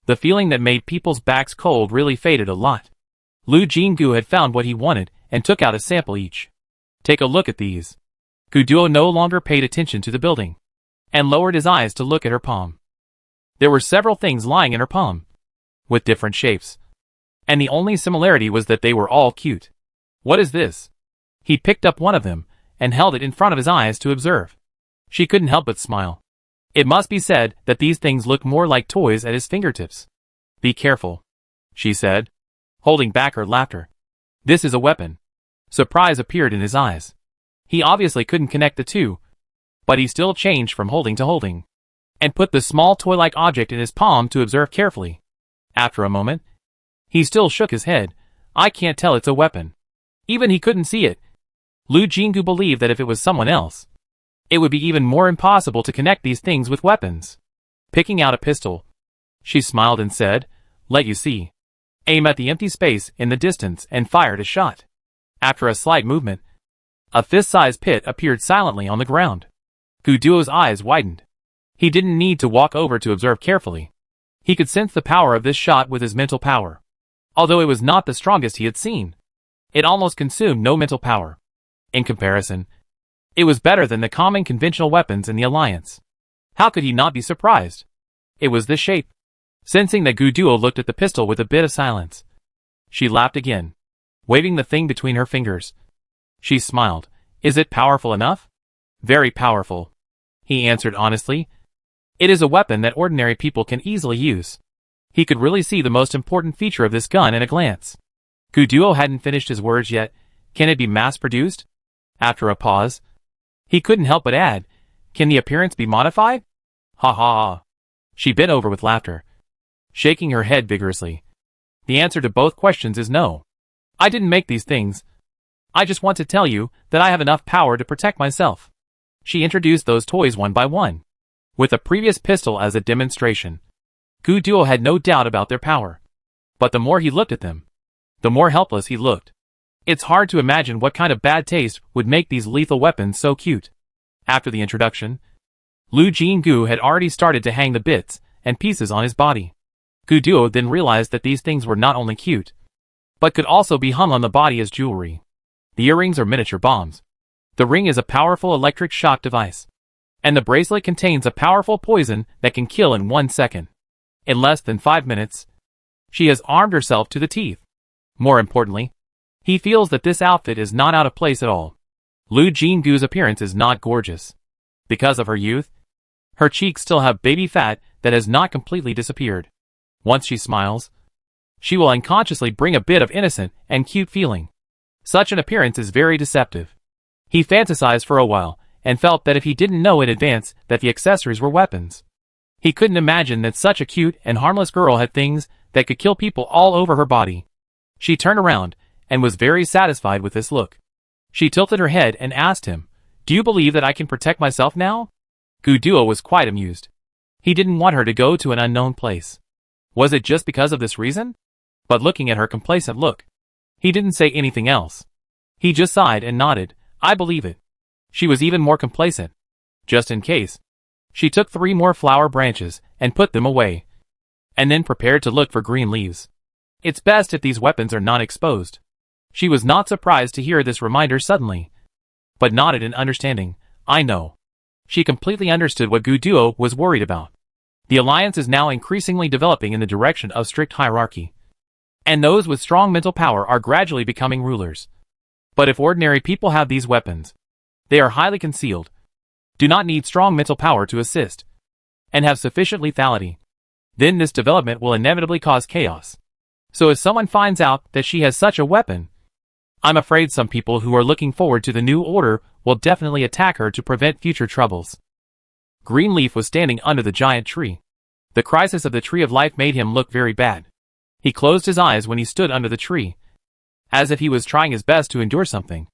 The feeling that made people's backs cold really faded a lot. Lu Jinggu had found what he wanted and took out a sample each. "Take a look at these." Gu Duo no longer paid attention to the building, and lowered his eyes to look at her palm. There were several things lying in her palm, with different shapes, and the only similarity was that they were all cute. "What is this?" He picked up one of them, and held it in front of his eyes to observe. She couldn't help but smile. It must be said that these things looked more like toys at his fingertips. "Be careful," she said, holding back her laughter. "This is a weapon." Surprise appeared in his eyes. He obviously couldn't connect the two, but he still changed from holding to holding, and put the small toy-like object in his palm to observe carefully. After a moment, he still shook his head. "I can't tell it's a weapon." Even he couldn't see it. Lu Jinggu believed that if it was someone else, it would be even more impossible to connect these things with weapons. Picking out a pistol, she smiled and said, "Let you see." Aim at the empty space in the distance and fired a shot. After a slight movement, a fist-sized pit appeared silently on the ground. Gu Duo's eyes widened. He didn't need to walk over to observe carefully. He could sense the power of this shot with his mental power. Although it was not the strongest he had seen, it almost consumed no mental power. In comparison, it was better than the common conventional weapons in the Alliance. How could he not be surprised? It was the shape. Sensing that Gu Duo looked at the pistol with a bit of silence, she laughed again, waving the thing between her fingers. She smiled. Is it powerful enough? Very powerful, he answered honestly. It is a weapon that ordinary people can easily use. He could really see the most important feature of this gun in a glance. Gu Duo hadn't finished his words yet. Can it be mass-produced? After a pause, he couldn't help but add, can the appearance be modified? Ha ha ha. She bent over with laughter, shaking her head vigorously. The answer to both questions is no. I didn't make these things. I just want to tell you that I have enough power to protect myself. She introduced those toys one by one, with a previous pistol as a demonstration. Gu Duo had no doubt about their power. But the more he looked at them, the more helpless he looked. It's hard to imagine what kind of bad taste would make these lethal weapons so cute. After the introduction, Lu Jinggu had already started to hang the bits and pieces on his body. Gu Duo then realized that these things were not only cute, but could also be hung on the body as jewelry. The earrings are miniature bombs. The ring is a powerful electric shock device. And the bracelet contains a powerful poison that can kill in 1 second. In less than 5 minutes, she has armed herself to the teeth. More importantly, he feels that this outfit is not out of place at all. Lu Jinggu's appearance is not gorgeous. Because of her youth, her cheeks still have baby fat that has not completely disappeared. Once she smiles, she will unconsciously bring a bit of innocent and cute feeling. Such an appearance is very deceptive. He fantasized for a while, and felt that if he didn't know in advance that the accessories were weapons, he couldn't imagine that such a cute and harmless girl had things that could kill people all over her body. She turned around, and was very satisfied with this look. She tilted her head and asked him, "Do you believe that I can protect myself now?" Gu Duo was quite amused. He didn't want her to go to an unknown place. Was it just because of this reason? But looking at her complacent look, he didn't say anything else. He just sighed and nodded. I believe it. She was even more complacent. Just in case, she took 3 more flower branches and put them away, and then prepared to look for green leaves. It's best if these weapons are not exposed. She was not surprised to hear this reminder suddenly, but nodded in understanding. I know. She completely understood what Gu Duo was worried about. The alliance is now increasingly developing in the direction of strict hierarchy, and those with strong mental power are gradually becoming rulers. But if ordinary people have these weapons, they are highly concealed, do not need strong mental power to assist, and have sufficient lethality. Then this development will inevitably cause chaos. So if someone finds out that she has such a weapon, I'm afraid some people who are looking forward to the new order will definitely attack her to prevent future troubles. Greenleaf was standing under the giant tree. The crisis of the Tree of Life made him look very bad. He closed his eyes when he stood under the tree, as if he was trying his best to endure something.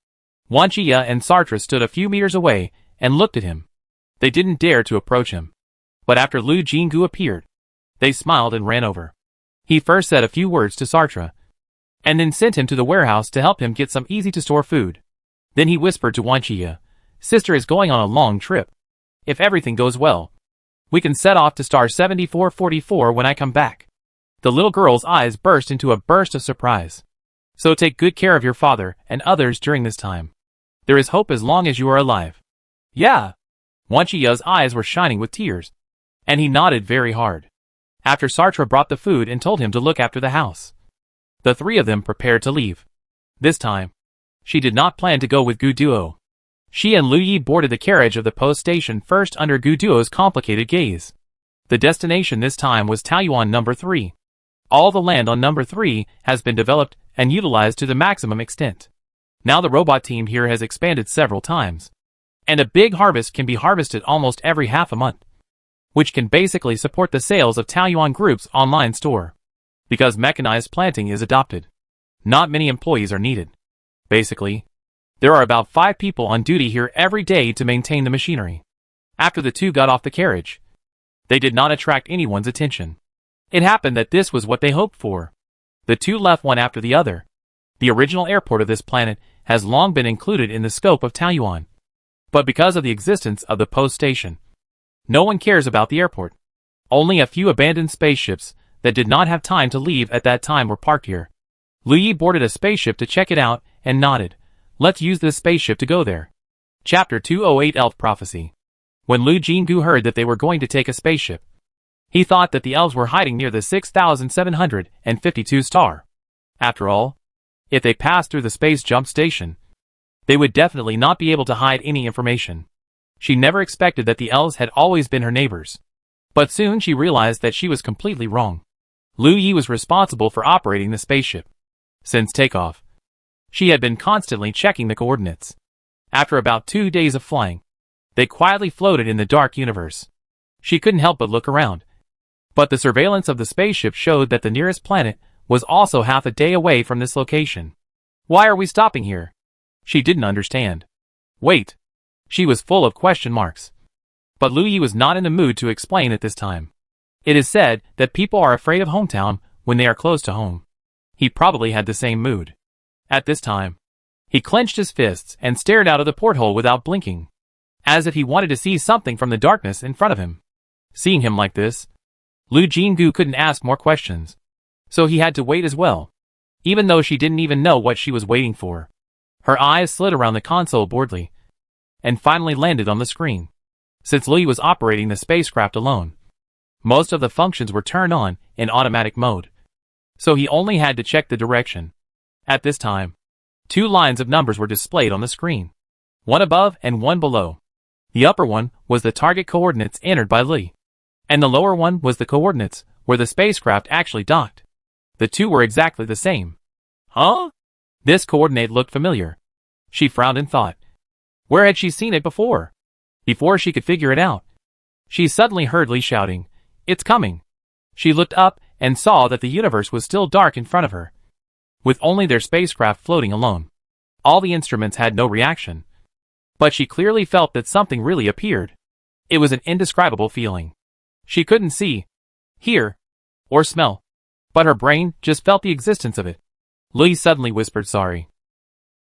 Wan Chia and Sartre stood a few meters away and looked at him. They didn't dare to approach him. But after Lu Jinggu appeared, they smiled and ran over. He first said a few words to Sartre, and then sent him to the warehouse to help him get some easy-to-store food. Then he whispered to Wan Chia, "Sister is going on a long trip. If everything goes well, we can set off to star 7444 when I come back." The little girl's eyes burst into a burst of surprise. So take good care of your father and others during this time. There is hope as long as you are alive. Yeah. Wan Chia's eyes were shining with tears, and he nodded very hard. After Sartre brought the food and told him to look after the house, the 3 of them prepared to leave. This time, she did not plan to go with Gu Duo. She and Lu Yi boarded the carriage of the post station first under Gu Duo's complicated gaze. The destination this time was Taoyuan number 3. All the land on number 3 has been developed and utilized to the maximum extent. Now the robot team here has expanded several times, and a big harvest can be harvested almost every half a month, which can basically support the sales of Taoyuan Group's online store. Because mechanized planting is adopted, not many employees are needed. Basically, there are about 5 people on duty here every day to maintain the machinery. After the 2 got off the carriage, they did not attract anyone's attention. It happened that this was what they hoped for. The 2 left one after the other. The original airport of this planet has long been included in the scope of Taoyuan. But because of the existence of the post station, no one cares about the airport. Only a few abandoned spaceships that did not have time to leave at that time were parked here. Lu Yi boarded a spaceship to check it out and nodded. Let's use this spaceship to go there. Chapter 208 Elf Prophecy. When Lu Jingu heard that they were going to take a spaceship, he thought that the elves were hiding near the 6752 star. After all, if they passed through the space jump station, they would definitely not be able to hide any information. She never expected that the elves had always been her neighbors. But soon she realized that she was completely wrong. Lu Yi was responsible for operating the spaceship. Since takeoff, she had been constantly checking the coordinates. After about 2 days of flying, they quietly floated in the dark universe. She couldn't help but look around. But the surveillance of the spaceship showed that the nearest planet was also half a day away from this location. Why are we stopping here? She didn't understand. Wait. She was full of question marks. But Lu Yi was not in the mood to explain at this time. It is said that people are afraid of hometown when they are close to home. He probably had the same mood. At this time, he clenched his fists and stared out of the porthole without blinking, as if he wanted to see something from the darkness in front of him. Seeing him like this, Lu Jingu couldn't ask more questions, so he had to wait as well, even though she didn't even know what she was waiting for. Her eyes slid around the console boredly, and finally landed on the screen. Since Lu Yi was operating the spacecraft alone, most of the functions were turned on in automatic mode, so he only had to check the direction. At this time, 2 lines of numbers were displayed on the screen, one above and one below. The upper one was the target coordinates entered by Lu Yi, and the lower one was the coordinates where the spacecraft actually docked. The two were exactly the same. Huh? This coordinate looked familiar. She frowned and thought, where had she seen it before? Before she could figure it out, she suddenly heard Li shouting, "It's coming!" She looked up and saw that the universe was still dark in front of her, with only their spacecraft floating alone. All the instruments had no reaction, but she clearly felt that something really appeared. It was an indescribable feeling. She couldn't see, hear, or smell, but her brain just felt the existence of it. Lu Yi suddenly whispered sorry,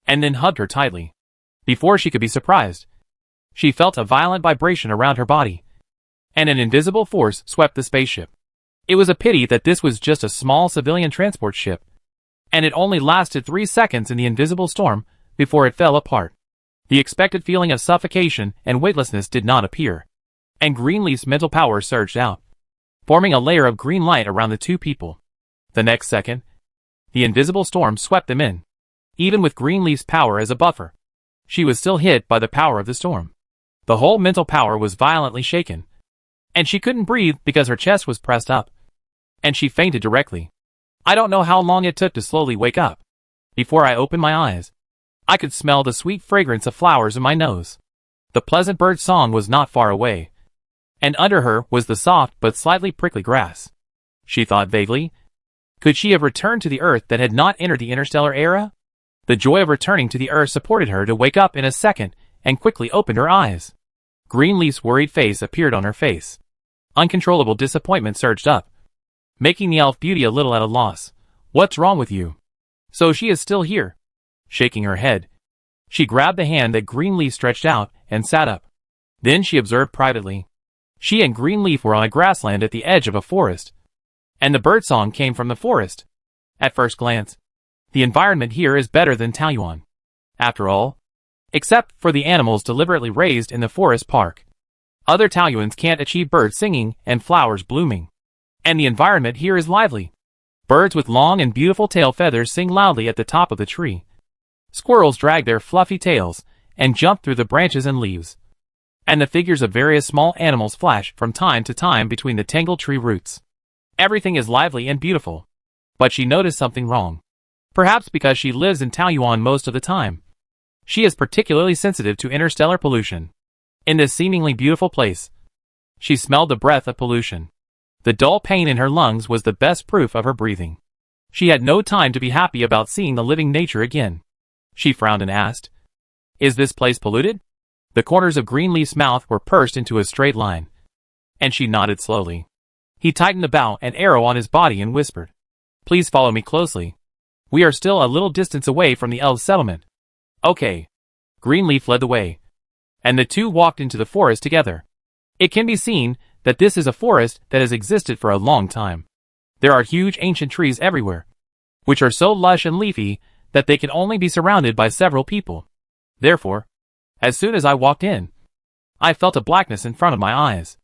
and then hugged her tightly. Before she could be surprised, she felt a violent vibration around her body, and an invisible force swept the spaceship. It was a pity that this was just a small civilian transport ship, and it only lasted 3 seconds in the invisible storm before it fell apart. The expected feeling of suffocation and weightlessness did not appear, and Greenleaf's mental power surged out, forming a layer of green light around the two people. The next second, the invisible storm swept them in. Even with Greenleaf's power as a buffer, she was still hit by the power of the storm. The whole mental power was violently shaken, and she couldn't breathe because her chest was pressed up, and she fainted directly. I don't know how long it took to slowly wake up. Before I opened my eyes, I could smell the sweet fragrance of flowers in my nose. The pleasant bird song was not far away, and under her was the soft but slightly prickly grass. She thought vaguely, could she have returned to the Earth that had not entered the interstellar era? The joy of returning to the Earth supported her to wake up in a second and quickly opened her eyes. Greenleaf's worried face appeared on her face. Uncontrollable disappointment surged up, making the elf beauty a little at a loss. What's wrong with you? So she is still here. Shaking her head, she grabbed the hand that Greenleaf stretched out and sat up. Then she observed privately. She and Greenleaf were on a grassland at the edge of a forest, and the birdsong came from the forest. At first glance, the environment here is better than Taoyuan. After all, except for the animals deliberately raised in the forest park, other Taoyuans can't achieve birds singing and flowers blooming. And the environment here is lively. Birds with long and beautiful tail feathers sing loudly at the top of the tree. Squirrels drag their fluffy tails and jump through the branches and leaves. And the figures of various small animals flash from time to time between the tangled tree roots. Everything is lively and beautiful. But she noticed something wrong. Perhaps because she lives in Taoyuan most of the time, she is particularly sensitive to interstellar pollution. In this seemingly beautiful place, she smelled the breath of pollution. The dull pain in her lungs was the best proof of her breathing. She had no time to be happy about seeing the living nature again. She frowned and asked, "Is this place polluted?" The corners of Greenleaf's mouth were pursed into a straight line, and she nodded slowly. He tightened the bow and arrow on his body and whispered, "Please follow me closely. We are still a little distance away from the elves' settlement." Okay. Greenleaf led the way, and the two walked into the forest together. It can be seen that this is a forest that has existed for a long time. There are huge ancient trees everywhere, which are so lush and leafy that they can only be surrounded by several people. Therefore, as soon as I walked in, I felt a blackness in front of my eyes,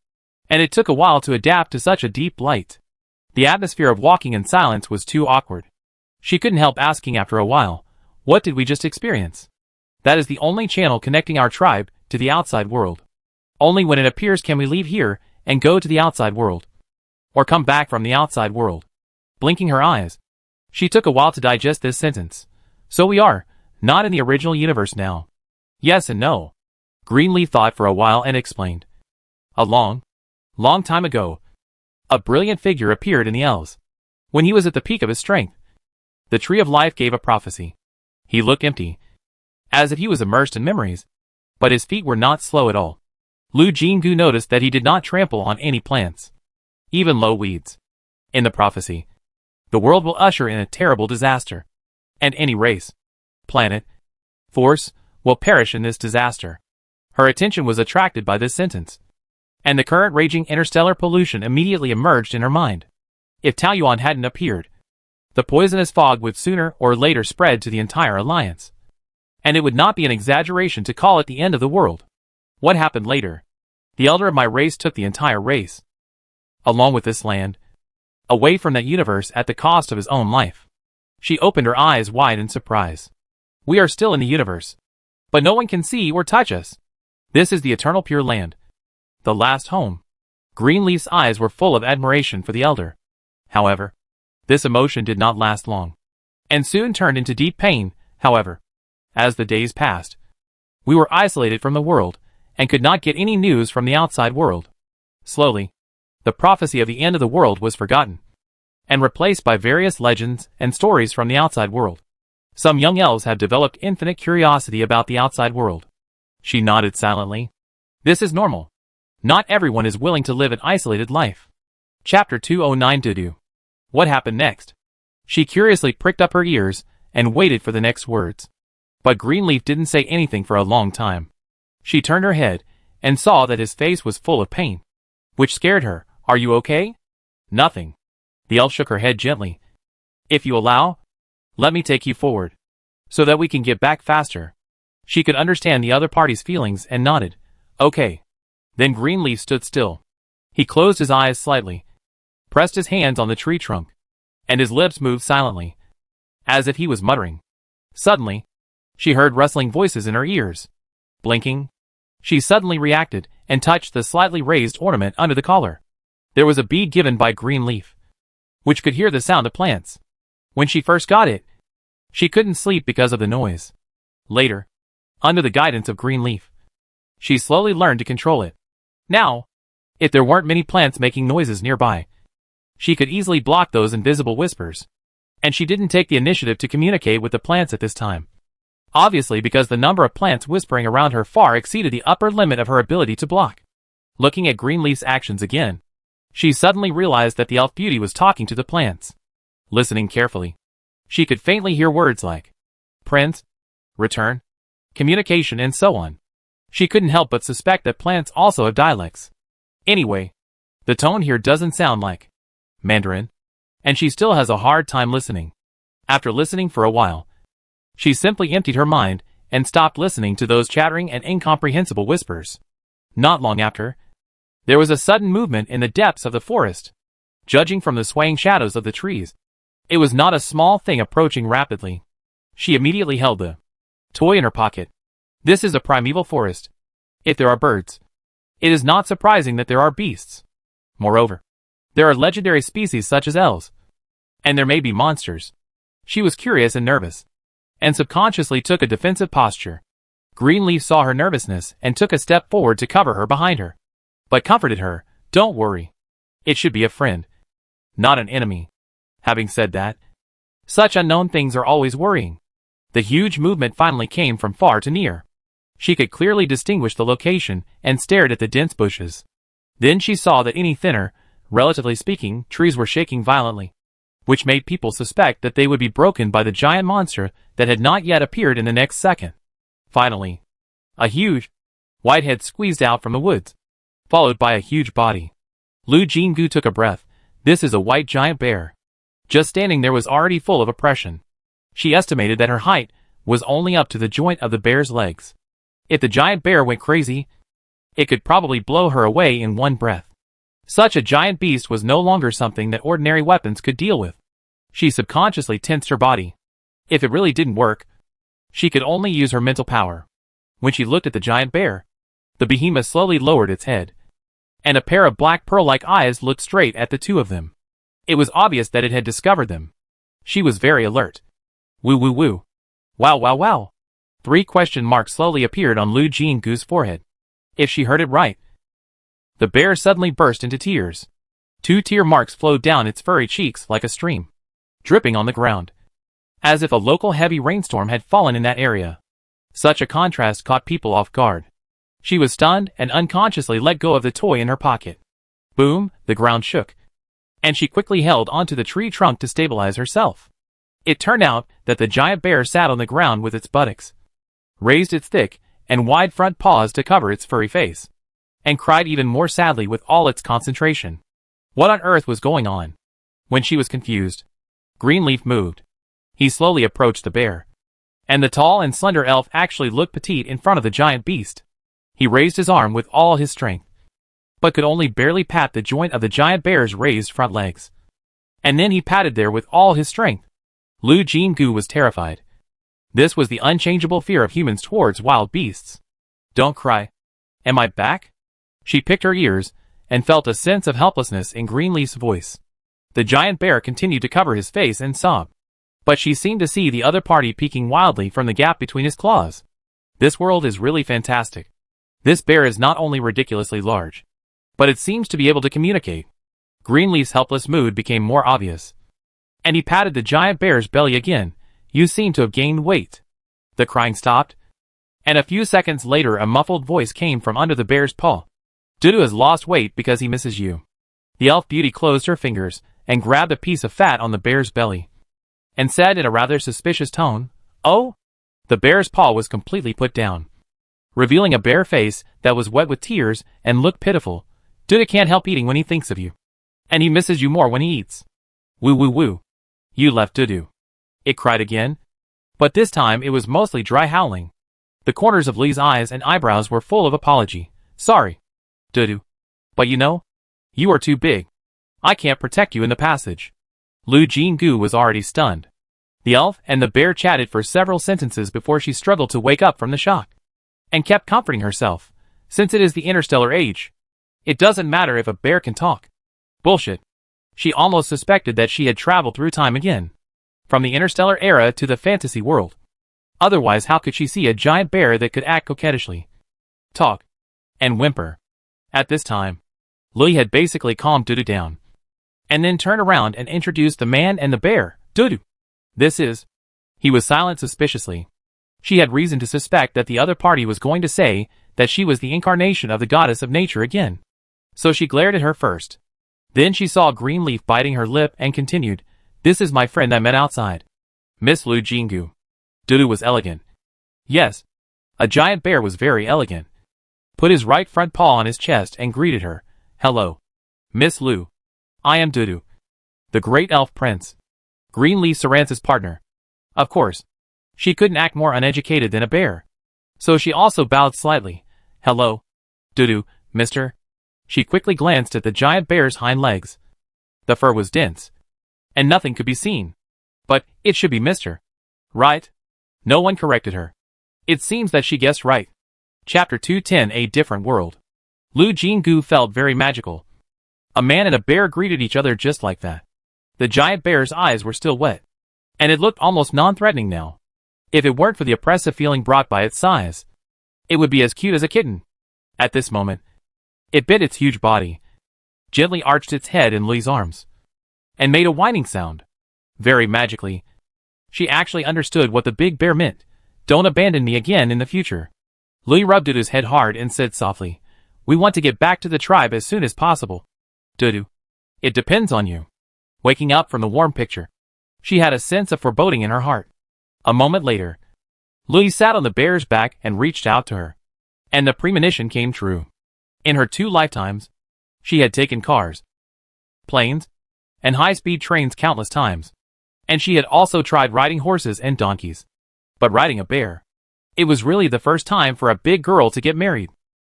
and it took a while to adapt to such a deep light. The atmosphere of walking in silence was too awkward. She couldn't help asking after a while, "What did we just experience?" That is the only channel connecting our tribe to the outside world. Only when it appears can we leave here and go to the outside world, or come back from the outside world. Blinking her eyes, she took a while to digest this sentence. So we are not in the original universe now. Yes and no. Greenleaf thought for a while and explained. A long time ago, a brilliant figure appeared in the L's. When he was at the peak of his strength, the tree of life gave a prophecy. He looked empty, as if he was immersed in memories, but his feet were not slow at all. Lu Jingu noticed that he did not trample on any plants, even low weeds. In the prophecy, the world will usher in a terrible disaster, and any race, planet, force, will perish in this disaster. Her attention was attracted by this sentence, and the current raging interstellar pollution immediately emerged in her mind. If Taoyuan hadn't appeared, the poisonous fog would sooner or later spread to the entire alliance, and it would not be an exaggeration to call it the end of the world. What happened later? The elder of my race took the entire race, along with this land, away from that universe at the cost of his own life. She opened her eyes wide in surprise. We are still in the universe, but no one can see or touch us. This is the eternal pure land, the last home. Greenleaf's eyes were full of admiration for the elder. However, this emotion did not last long, and soon turned into deep pain. However, as the days passed, we were isolated from the world, and could not get any news from the outside world. Slowly, the prophecy of the end of the world was forgotten, and replaced by various legends and stories from the outside world. Some young elves have developed infinite curiosity about the outside world. She nodded silently. This is normal. Not everyone is willing to live an isolated life. Chapter 209 Dudu. What happened next? She curiously pricked up her ears and waited for the next words. But Greenleaf didn't say anything for a long time. She turned her head and saw that his face was full of pain, which scared her. Are you okay? Nothing. The elf shook her head gently. If you allow, let me take you forward, so that we can get back faster. She could understand the other party's feelings and nodded. Okay. Then Greenleaf stood still. He closed his eyes slightly, pressed his hands on the tree trunk, and his lips moved silently, as if he was muttering. Suddenly, she heard rustling voices in her ears. Blinking, she suddenly reacted and touched the slightly raised ornament under the collar. There was a bead given by Greenleaf, which could hear the sound of plants. When she first got it, she couldn't sleep because of the noise. Later, under the guidance of Greenleaf, she slowly learned to control it. Now, if there weren't many plants making noises nearby, she could easily block those invisible whispers. And she didn't take the initiative to communicate with the plants at this time. Obviously because the number of plants whispering around her far exceeded the upper limit of her ability to block. Looking at Greenleaf's actions again, she suddenly realized that the elf beauty was talking to the plants. Listening carefully, she could faintly hear words like Prince, return, communication, and so on. She couldn't help but suspect that plants also have dialects. Anyway, the tone here doesn't sound like Mandarin, and she still has a hard time listening. After listening for a while, she simply emptied her mind and stopped listening to those chattering and incomprehensible whispers. Not long after, there was a sudden movement in the depths of the forest. Judging from the swaying shadows of the trees, it was not a small thing approaching rapidly. She immediately held the toy in her pocket. This is a primeval forest. If there are birds, it is not surprising that there are beasts. Moreover, there are legendary species such as elves, and there may be monsters. She was curious and nervous, and subconsciously took a defensive posture. Greenleaf saw her nervousness and took a step forward to cover her behind her, but comforted her. Don't worry. It should be a friend, not an enemy. Having said that, such unknown things are always worrying. The huge movement finally came from far to near. She could clearly distinguish the location and stared at the dense bushes. Then she saw that any thinner, relatively speaking, trees were shaking violently, which made people suspect that they would be broken by the giant monster that had not yet appeared in the next second. Finally, a huge, white head squeezed out from the woods, followed by a huge body. Lu Jingu took a breath. This is a white giant bear. Just standing there was already full of oppression. She estimated that her height was only up to the joint of the bear's legs. If the giant bear went crazy, it could probably blow her away in one breath. Such a giant beast was no longer something that ordinary weapons could deal with. She subconsciously tensed her body. If it really didn't work, she could only use her mental power. When she looked at the giant bear, the behemoth slowly lowered its head, and a pair of black pearl-like eyes looked straight at the two of them. It was obvious that it had discovered them. She was very alert. Woo woo woo. Wow wow wow. 3 question marks slowly appeared on Lu Jingu's forehead. If she heard it right. The bear suddenly burst into tears. 2 tear marks flowed down its furry cheeks like a stream, dripping on the ground, as if a local heavy rainstorm had fallen in that area. Such a contrast caught people off guard. She was stunned and unconsciously let go of the toy in her pocket. Boom, the ground shook, and she quickly held onto the tree trunk to stabilize herself. It turned out that the giant bear sat on the ground with its buttocks, raised its thick and wide front paws to cover its furry face, and cried even more sadly with all its concentration. What on earth was going on? When she was confused, Greenleaf moved. He slowly approached the bear, and the tall and slender elf actually looked petite in front of the giant beast. He raised his arm with all his strength, but could only barely pat the joint of the giant bear's raised front legs. And then he patted there with all his strength. Lu Jingu was terrified. This was the unchangeable fear of humans towards wild beasts. Don't cry. Am I back? She picked her ears and felt a sense of helplessness in Greenleaf's voice. The giant bear continued to cover his face and sob, but she seemed to see the other party peeking wildly from the gap between his claws. This world is really fantastic. This bear is not only ridiculously large, but it seems to be able to communicate. Greenleaf's helpless mood became more obvious, and he patted the giant bear's belly again. You seem to have gained weight. The crying stopped, and a few seconds later a muffled voice came from under the bear's paw. Dudu has lost weight because he misses you. The elf beauty closed her fingers and grabbed a piece of fat on the bear's belly, and said in a rather suspicious tone, "Oh?" The bear's paw was completely put down, revealing a bare face that was wet with tears and looked pitiful. Dudu can't help eating when he thinks of you, and he misses you more when he eats. Woo woo woo. You left Dudu. It cried again, but this time it was mostly dry howling. The corners of Lee's eyes and eyebrows were full of apology. Sorry, Dudu, but you are too big. I can't protect you in the passage. Lu Jingu was already stunned. The elf and the bear chatted for several sentences before she struggled to wake up from the shock, and kept comforting herself. Since it is the interstellar age, it doesn't matter if a bear can talk. Bullshit. She almost suspected that she had traveled through time again, from the interstellar era to the fantasy world. Otherwise, how could she see a giant bear that could act coquettishly, talk, and whimper? At this time, Louis had basically calmed Dudu down, and then turned around and introduced the man and the bear. Dudu. This is... He was silent suspiciously. She had reason to suspect that the other party was going to say that she was the incarnation of the goddess of nature again. So she glared at her first. Then she saw Greenleaf biting her lip and continued, "This is my friend I met outside. Miss Lu Jingu." Dudu was elegant. Yes, a giant bear was very elegant. Put his right front paw on his chest and greeted her. "Hello, Miss Lu. I am Dudu, the great elf prince, Greenleaf Sarance's partner." Of course, she couldn't act more uneducated than a bear, so she also bowed slightly. "Hello, Dudu, mister." She quickly glanced at the giant bear's hind legs. The fur was dense, and nothing could be seen. But it should be Mr. Right? No one corrected her. It seems that she guessed right. Chapter 210: A Different World. Lu Jingu felt very magical. A man and a bear greeted each other just like that. The giant bear's eyes were still wet, and it looked almost non-threatening now. If it weren't for the oppressive feeling brought by its size, it would be as cute as a kitten. At this moment, it bit its huge body, gently arched its head in Li's arms, and made a whining sound. Very magically, she actually understood what the big bear meant. Don't abandon me again in the future. Li rubbed Dudu's head hard and said softly, "We want to get back to the tribe as soon as possible. Dudu, it depends on you." Waking up from the warm picture, she had a sense of foreboding in her heart. A moment later, Li sat on the bear's back and reached out to her, and the premonition came true. In her 2 lifetimes, she had taken cars, planes, and high-speed trains countless times, And she had also tried riding horses and donkeys. But riding a bear. It was really the first time for a big girl to get married.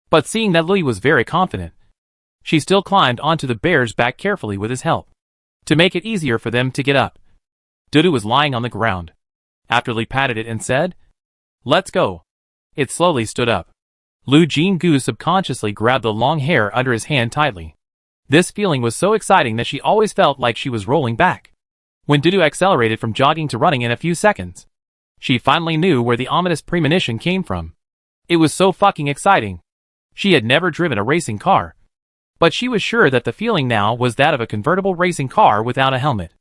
But seeing that Louis was very confident, she still climbed onto the bear's back carefully with his help, to make it easier for them to get up. Dudu was lying on the ground. After Lee patted it and said, "Let's go." It slowly stood up. Lu Jinggu subconsciously grabbed the long hair under his hand tightly. This feeling was so exciting that she always felt like she was rolling back. When Dudu accelerated from jogging to running in a few seconds, she finally knew where the ominous premonition came from. It was so fucking exciting. She had never driven a racing car, but she was sure that the feeling now was that of a convertible racing car without a helmet.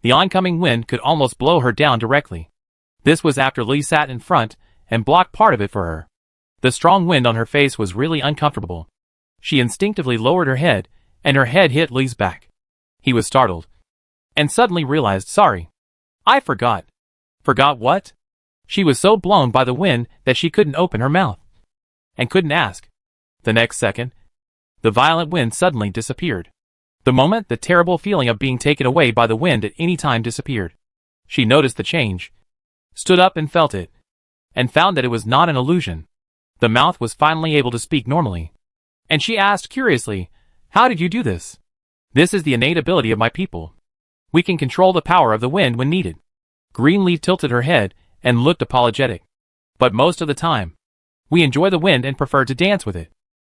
The oncoming wind could almost blow her down directly. This was after Lee sat in front and blocked part of it for her. The strong wind on her face was really uncomfortable. She instinctively lowered her head, and her head hit Lee's back. He was startled, and suddenly realized, "Sorry. I forgot." Forgot what? She was so blown by the wind that she couldn't open her mouth, and couldn't ask. The next second, the violent wind suddenly disappeared. The moment the terrible feeling of being taken away by the wind at any time disappeared, she noticed the change, stood up and felt it, and found that it was not an illusion. The mouth was finally able to speak normally. And she asked curiously, "How did you do this?" "This is the innate ability of my people. We can control the power of the wind when needed." Greenleaf tilted her head and looked apologetic. "But most of the time, we enjoy the wind and prefer to dance with it.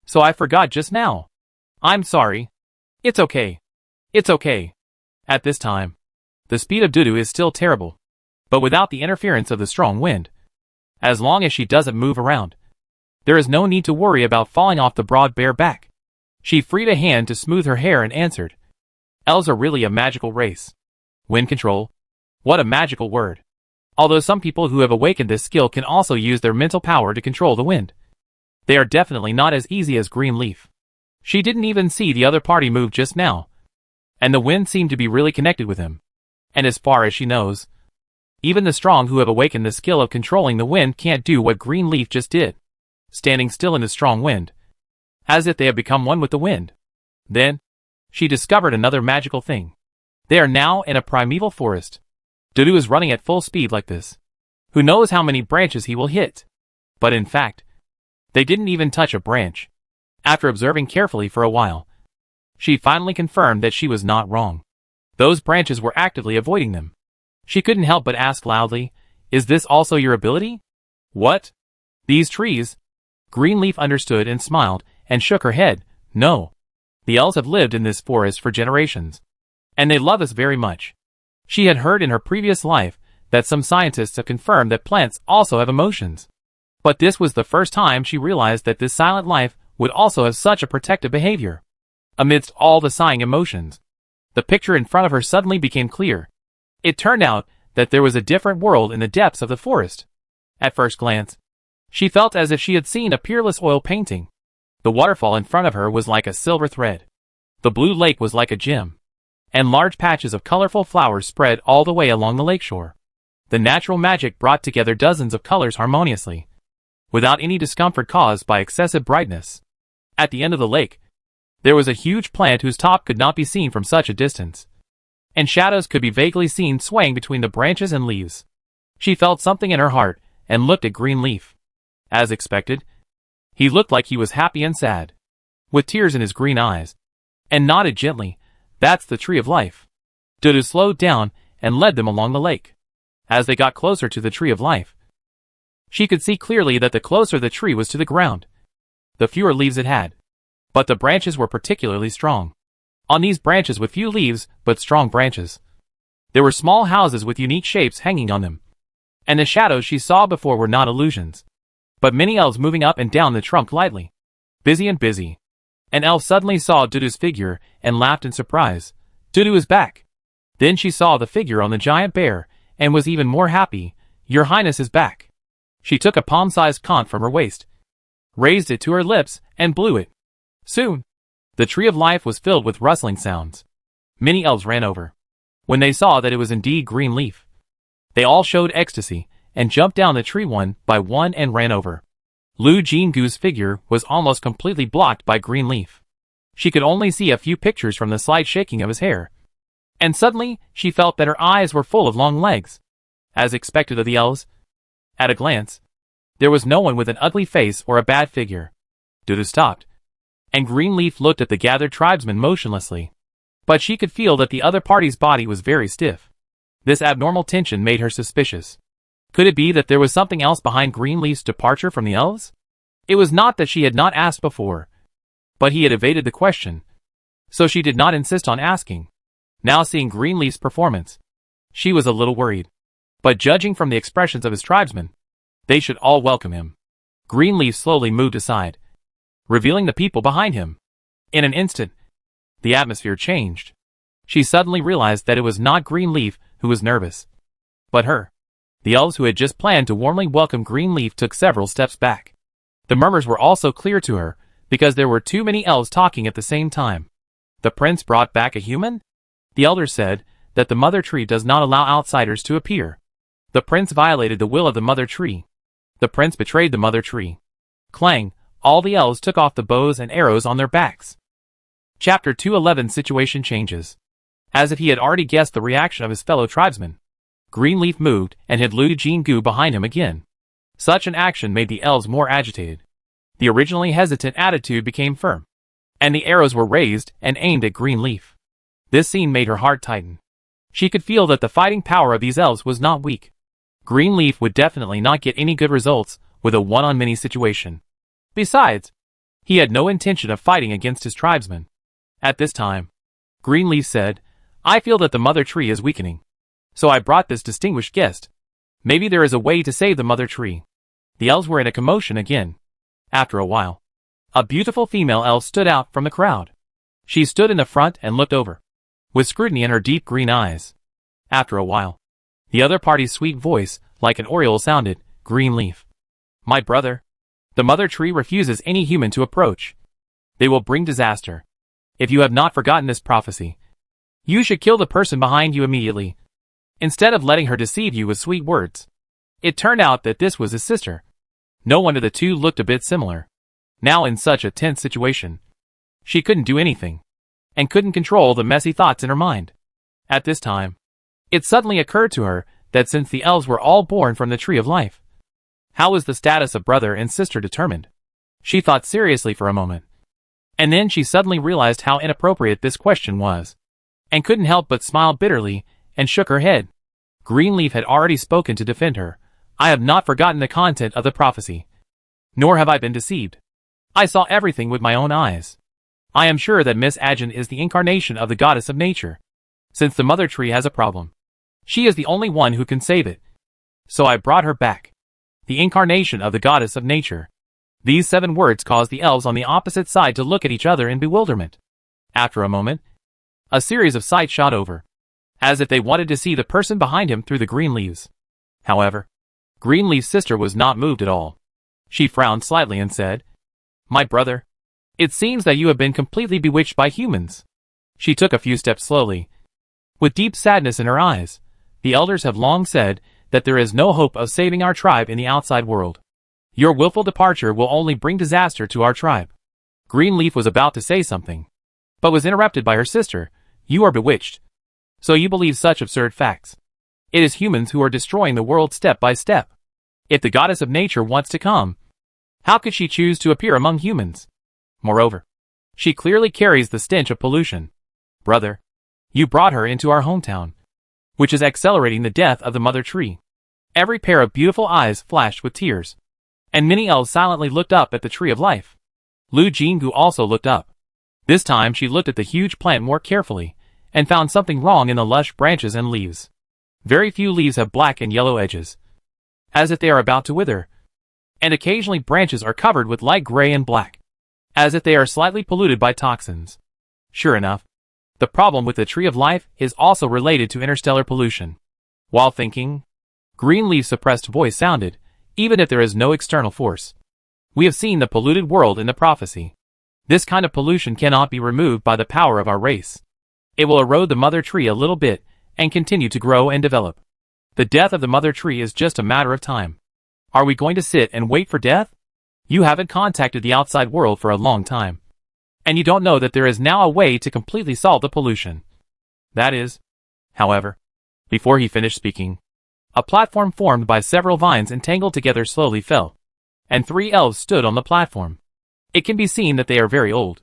So I forgot just now. I'm sorry." "It's okay. It's okay." At this time, the speed of Dudu is still terrible, but without the interference of the strong wind. As long as she doesn't move around, there is no need to worry about falling off the broad bare back. She freed a hand to smooth her hair and answered, "Elves are really a magical race. Wind control? What a magical word. Although some people who have awakened this skill can also use their mental power to control the wind. They are definitely not as easy as Greenleaf. She didn't even see the other party move just now, and the wind seemed to be really connected with him. And as far as she knows, even the strong who have awakened the skill of controlling the wind can't do what Greenleaf just did, standing still in the strong wind, as if they have become one with the wind." Then, she discovered another magical thing. They are now in a primeval forest. Dudu is running at full speed like this. Who knows how many branches he will hit? But in fact, they didn't even touch a branch. After observing carefully for a while, she finally confirmed that she was not wrong. Those branches were actively avoiding them. She couldn't help but ask loudly, "Is this also your ability?" "What? These trees?" Greenleaf understood and smiled, and shook her head. "No. The elves have lived in this forest for generations, and they love us very much." She had heard in her previous life that some scientists have confirmed that plants also have emotions. But this was the first time she realized that this silent life would also have such a protective behavior. Amidst all the sighing emotions, the picture in front of her suddenly became clear. It turned out that there was a different world in the depths of the forest. At first glance, she felt as if she had seen a peerless oil painting. The waterfall in front of her was like a silver thread. The blue lake was like a gem, and large patches of colorful flowers spread all the way along the lakeshore. The natural magic brought together dozens of colors harmoniously, without any discomfort caused by excessive brightness. At the end of the lake, there was a huge plant whose top could not be seen from such a distance, and shadows could be vaguely seen swaying between the branches and leaves. She felt something in her heart, and looked at Greenleaf. As expected, he looked like he was happy and sad, with tears in his green eyes, and nodded gently, "That's the tree of life." Dudu slowed down and led them along the lake. As they got closer to the tree of life, she could see clearly that the closer the tree was to the ground, the fewer leaves it had. But the branches were particularly strong. On these branches with few leaves, but strong branches, there were small houses with unique shapes hanging on them. And the shadows she saw before were not illusions, but many elves moving up and down the trunk lightly. Busy and busy. An elf suddenly saw Dudu's figure and laughed in surprise. "Dudu is back." Then she saw the figure on the giant bear, and was even more happy. "Your Highness is back." She took a palm-sized conch from her waist, raised it to her lips, and blew it. Soon, the tree of life was filled with rustling sounds. Many elves ran over. When they saw that it was indeed Greenleaf, they all showed ecstasy, and jumped down the tree one by one and ran over. Lu Jinggu's figure was almost completely blocked by Greenleaf. She could only see a few pictures from the slight shaking of his hair. And suddenly, she felt that her eyes were full of long legs. As expected of the elves, at a glance, there was no one with an ugly face or a bad figure. Dudu stopped, and Greenleaf looked at the gathered tribesmen motionlessly. But she could feel that the other party's body was very stiff. This abnormal tension made her suspicious. Could it be that there was something else behind Greenleaf's departure from the elves? It was not that she had not asked before, but he had evaded the question, so she did not insist on asking. Now seeing Greenleaf's performance, she was a little worried. But judging from the expressions of his tribesmen, they should all welcome him. Greenleaf slowly moved aside, revealing the people behind him. In an instant, the atmosphere changed. She suddenly realized that it was not Greenleaf who was nervous, but her. The elves who had just planned to warmly welcome Greenleaf took several steps back. The murmurs were also clear to her, because there were too many elves talking at the same time. The prince brought back a human? The elders said that the mother tree does not allow outsiders to appear. The prince violated the will of the mother tree. The prince betrayed the mother tree. Clang, all the elves took off the bows and arrows on their backs. Chapter 211 Situation changes. As if he had already guessed the reaction of his fellow tribesmen, Greenleaf moved and hid Lu Jingu behind him again. Such an action made the elves more agitated. The originally hesitant attitude became firm, and the arrows were raised and aimed at Greenleaf. This scene made her heart tighten. She could feel that the fighting power of these elves was not weak. Greenleaf would definitely not get any good results with a one-on-many situation. Besides, he had no intention of fighting against his tribesmen. At this time, Greenleaf said, "I feel that the mother tree is weakening. So I brought this distinguished guest. Maybe there is a way to save the mother tree." The elves were in a commotion again. After a while, a beautiful female elf stood out from the crowd. She stood in the front and looked over, with scrutiny in her deep green eyes. After a while, the other party's sweet voice, like an oriole, sounded, "Greenleaf, my brother, the mother tree refuses any human to approach. They will bring disaster. If you have not forgotten this prophecy, you should kill the person behind you immediately, instead of letting her deceive you with sweet words." It turned out that this was his sister. No wonder the two looked a bit similar. Now in such a tense situation, she couldn't do anything, and couldn't control the messy thoughts in her mind. At this time, it suddenly occurred to her that since the elves were all born from the Tree of Life, how was the status of brother and sister determined? She thought seriously for a moment, and then she suddenly realized how inappropriate this question was, and couldn't help but smile bitterly, and shook her head. Greenleaf had already spoken to defend her. "I have not forgotten the content of the prophecy, nor have I been deceived. I saw everything with my own eyes. I am sure that Miss Ajin is the incarnation of the goddess of nature. Since the mother tree has a problem, she is the only one who can save it. So I brought her back. The incarnation of the goddess of nature." These 7 words caused the elves on the opposite side to look at each other in bewilderment. After a moment, a series of sights shot over, as if they wanted to see the person behind him through the green leaves. However, Greenleaf's sister was not moved at all. She frowned slightly and said, "My brother, it seems that you have been completely bewitched by humans." She took a few steps slowly, with deep sadness in her eyes. "The elders have long said that there is no hope of saving our tribe in the outside world. Your willful departure will only bring disaster to our tribe." Greenleaf was about to say something, but was interrupted by her sister. "You are bewitched. So you believe such absurd facts. It is humans who are destroying the world step by step. If the goddess of nature wants to come, how could she choose to appear among humans? Moreover, she clearly carries the stench of pollution. Brother, you brought her into our hometown, which is accelerating the death of the mother tree." Every pair of beautiful eyes flashed with tears, and many elves silently looked up at the Tree of Life. Lu Jingu also looked up. This time she looked at the huge plant more carefully, and found something wrong in the lush branches and leaves. Very few leaves have black and yellow edges, as if they are about to wither, and occasionally branches are covered with light gray and black, as if they are slightly polluted by toxins. Sure enough, the problem with the Tree of Life is also related to interstellar pollution. While thinking, Greenleaf's suppressed voice sounded, "Even if there is no external force, we have seen the polluted world in the prophecy. This kind of pollution cannot be removed by the power of our race. It will erode the mother tree a little bit, and continue to grow and develop. The death of the mother tree is just a matter of time. Are we going to sit and wait for death? You haven't contacted the outside world for a long time, and you don't know that there is now a way to completely solve the pollution. That is, However, before he finished speaking, a platform formed by several vines entangled together slowly fell, and 3 elves stood on the platform. It can be seen that they are very old.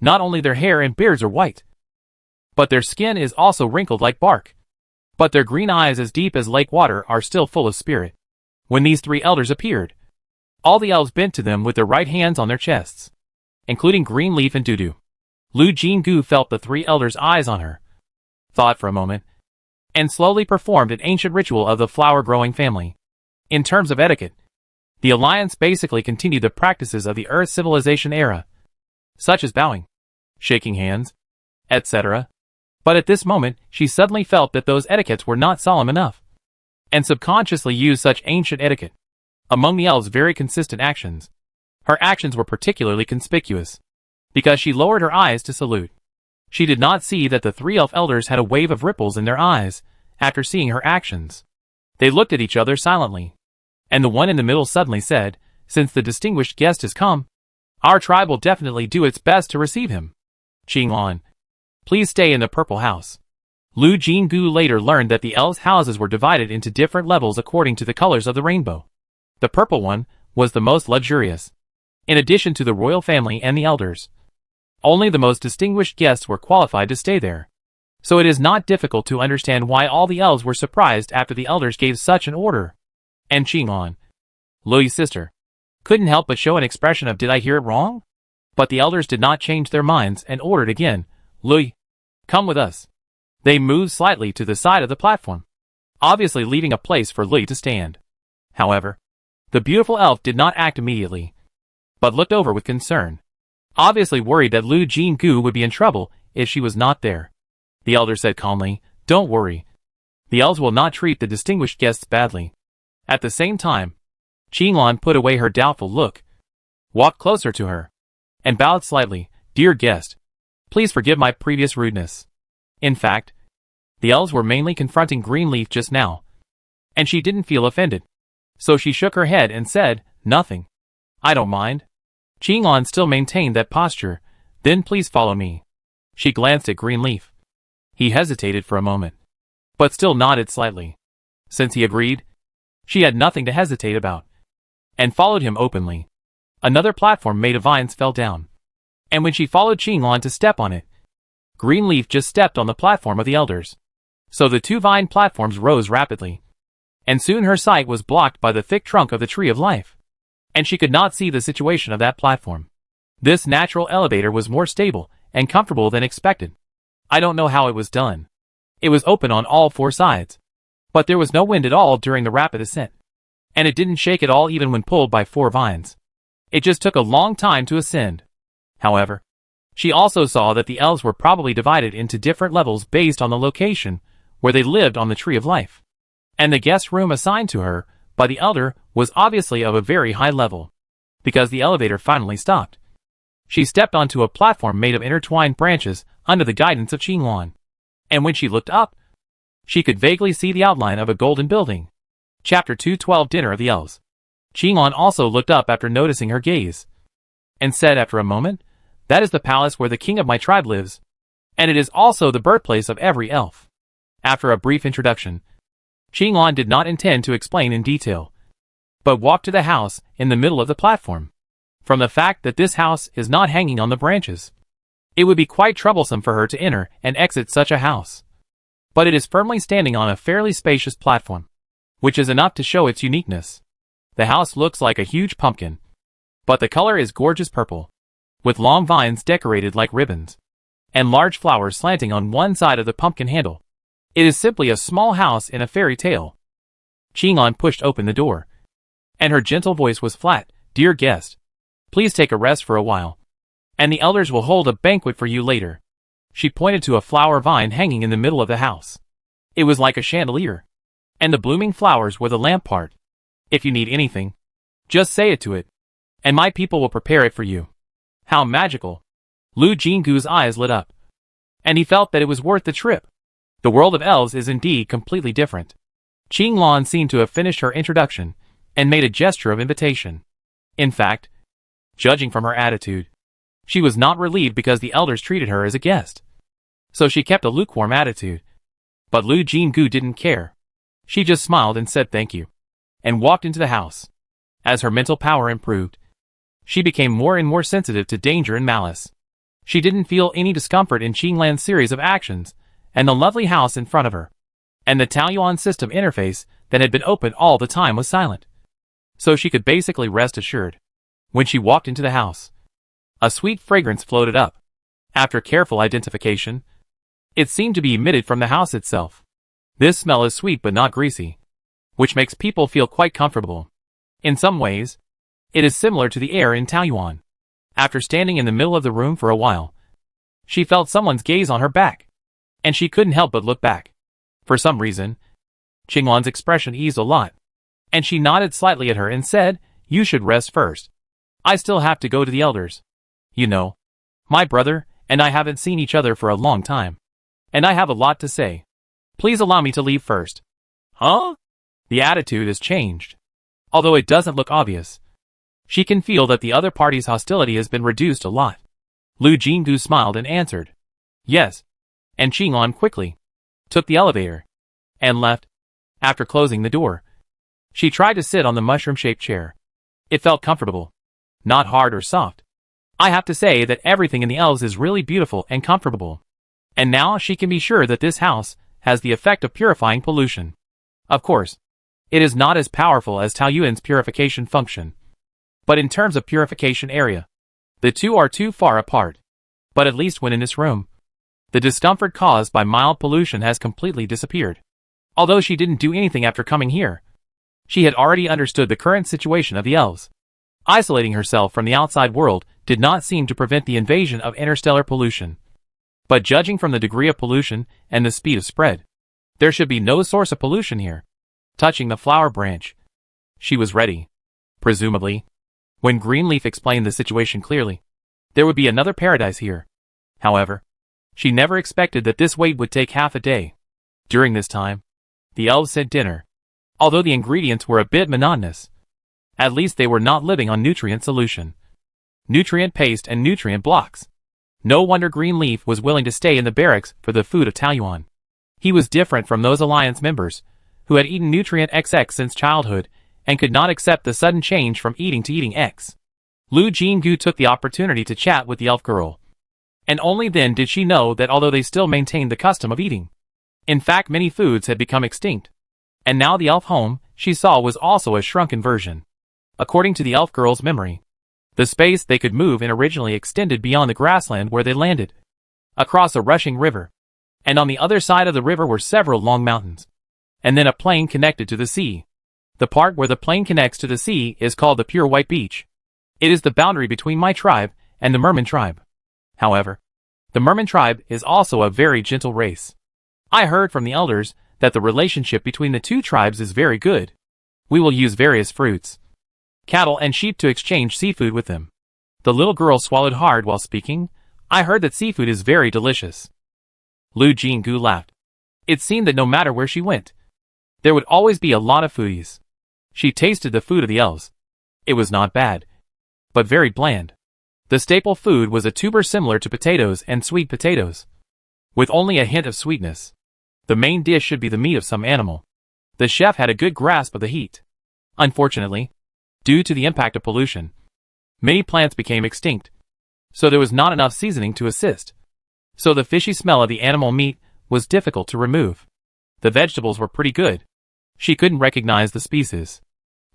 Not only their hair and beards are white, but their skin is also wrinkled like bark. But their green eyes, as deep as lake water, are still full of spirit. When these 3 elders appeared, all the elves bent to them with their right hands on their chests, including Greenleaf and Dudu. Lu Jingu felt the 3 elders' eyes on her, thought for a moment, and slowly performed an ancient ritual of the flower-growing family. In terms of etiquette, the alliance basically continued the practices of the Earth civilization era, such as bowing, shaking hands, etc. But at this moment, she suddenly felt that those etiquettes were not solemn enough, and subconsciously used such ancient etiquette. Among the elves' very consistent actions, her actions were particularly conspicuous, because she lowered her eyes to salute. She did not see that the 3 elf elders had a wave of ripples in their eyes after seeing her actions. They looked at each other silently, and the one in the middle suddenly said, "Since the distinguished guest has come, our tribe will definitely do its best to receive him. Qinglan, please stay in the purple house." Lu Jingu later learned that the elves' houses were divided into different levels according to the colors of the rainbow. The purple one was the most luxurious. In addition to the royal family and the elders, only the most distinguished guests were qualified to stay there. So it is not difficult to understand why all the elves were surprised after the elders gave such an order. And Qinglan, Lui's sister, couldn't help but show an expression of "Did I hear it wrong?" But the elders did not change their minds and ordered again, "Lui, come with us." They moved slightly to the side of the platform, obviously leaving a place for Lui to stand. However, the beautiful elf did not act immediately, but looked over with concern, obviously worried that Lu Jingu would be in trouble if she was not there. The elder said calmly, "Don't worry. The elves will not treat the distinguished guests badly." At the same time, Qinglan put away her doubtful look, walked closer to her, and bowed slightly. "Dear guest, please forgive my previous rudeness." In fact, the elves were mainly confronting Greenleaf just now, and she didn't feel offended. So she shook her head and said, "Nothing. I don't mind." Qinglan still maintained that posture. "Then please follow me." She glanced at Greenleaf. He hesitated for a moment, but still nodded slightly. Since he agreed, she had nothing to hesitate about, and followed him openly. Another platform made of vines fell down, and when she followed Qinglan to step on it, Greenleaf just stepped on the platform of the elders. So the 2 vine platforms rose rapidly, and soon her sight was blocked by the thick trunk of the tree of life, and she could not see the situation of that platform. This natural elevator was more stable and comfortable than expected. I don't know how it was done. It was open on all 4 sides, but there was no wind at all during the rapid ascent, and it didn't shake at all even when pulled by 4 vines. It just took a long time to ascend. However, she also saw that the elves were probably divided into different levels based on the location where they lived on the Tree of Life, and the guest room assigned to her by the elder was obviously of a very high level, because the elevator finally stopped. She stepped onto a platform made of intertwined branches under the guidance of Qinglan, and when she looked up, she could vaguely see the outline of a golden building. Chapter 212 Dinner of the Elves. Qinglan also looked up after noticing her gaze, and said after a moment, "That is the palace where the king of my tribe lives, and it is also the birthplace of every elf." After a brief introduction, Qinglan did not intend to explain in detail, but walked to the house in the middle of the platform. From the fact that this house is not hanging on the branches, it would be quite troublesome for her to enter and exit such a house. But it is firmly standing on a fairly spacious platform, which is enough to show its uniqueness. The house looks like a huge pumpkin, but the color is gorgeous purple, with long vines decorated like ribbons, and large flowers slanting on one side of the pumpkin handle. It is simply a small house in a fairy tale. Qinglan pushed open the door, and her gentle voice was flat. "Dear guest, please take a rest for a while, and the elders will hold a banquet for you later." She pointed to a flower vine hanging in the middle of the house. It was like a chandelier, and the blooming flowers were the lamp part. "If you need anything, just say it to it, and my people will prepare it for you." How magical! Lu Jingu's eyes lit up, and he felt that it was worth the trip. The world of elves is indeed completely different. Qinglan seemed to have finished her introduction, and made a gesture of invitation. In fact, judging from her attitude, she was not relieved because the elders treated her as a guest. So she kept a lukewarm attitude. But Lu Jinggu didn't care. She just smiled and said thank you, and walked into the house. As her mental power improved, she became more and more sensitive to danger and malice. She didn't feel any discomfort in Qinglan's series of actions, and the lovely house in front of her. And the Taoyuan system interface that had been open all the time was silent. So she could basically rest assured. When she walked into the house, a sweet fragrance floated up. After careful identification, it seemed to be emitted from the house itself. This smell is sweet but not greasy, which makes people feel quite comfortable. In some ways, it is similar to the air in Taoyuan. After standing in the middle of the room for a while, she felt someone's gaze on her back, and she couldn't help but look back. For some reason, Qinglan's expression eased a lot, and she nodded slightly at her and said, "You should rest first. I still have to go to the elders. You know, my brother and I haven't seen each other for a long time, and I have a lot to say. Please allow me to leave first." Huh? The attitude has changed. Although it doesn't look obvious, she can feel that the other party's hostility has been reduced a lot. Lu Jinggu smiled and answered, "Yes," and Qinglan quickly took the elevator and left. After closing the door, she tried to sit on the mushroom-shaped chair. It felt comfortable, not hard or soft. I have to say that everything in the elves is really beautiful and comfortable. And now she can be sure that this house has the effect of purifying pollution. Of course, it is not as powerful as Taoyuan's purification function. But in terms of purification area, the two are too far apart. But at least when in this room, the discomfort caused by mild pollution has completely disappeared. Although she didn't do anything after coming here, she had already understood the current situation of the elves. Isolating herself from the outside world did not seem to prevent the invasion of interstellar pollution. But judging from the degree of pollution and the speed of spread, there should be no source of pollution here. Touching the flower branch, she was ready. Presumably, when Greenleaf explained the situation clearly, there would be another paradise here. However, she never expected that this wait would take half a day. During this time, the elves sent dinner. Although the ingredients were a bit monotonous, at least they were not living on nutrient solution, nutrient paste and nutrient blocks. No wonder Greenleaf was willing to stay in the barracks for the food of Taoyuan. He was different from those alliance members, who had eaten nutrient XX since childhood, and could not accept the sudden change from eating to eating X. Lu Jinggu took the opportunity to chat with the elf girl. And only then did she know that although they still maintained the custom of eating, in fact many foods had become extinct. And now the elf home she saw was also a shrunken version. According to the elf girl's memory, the space they could move in originally extended beyond the grassland where they landed, across a rushing river, and on the other side of the river were several long mountains, and then a plain connected to the sea. The part where the plain connects to the sea is called the Pure White Beach. It is the boundary between my tribe and the Merman tribe. However, the Merman tribe is also a very gentle race. I heard from the elders that the relationship between the two tribes is very good. We will use various fruits, cattle and sheep to exchange seafood with them. The little girl swallowed hard while speaking. I heard that seafood is very delicious. Lu Jinggu laughed. It seemed that no matter where she went, there would always be a lot of foodies. She tasted the food of the elves. It was not bad, but very bland. The staple food was a tuber similar to potatoes and sweet potatoes, with only a hint of sweetness. The main dish should be the meat of some animal. The chef had a good grasp of the heat. Unfortunately, due to the impact of pollution, many plants became extinct, so there was not enough seasoning to assist. So the fishy smell of the animal meat was difficult to remove. The vegetables were pretty good. She couldn't recognize the species.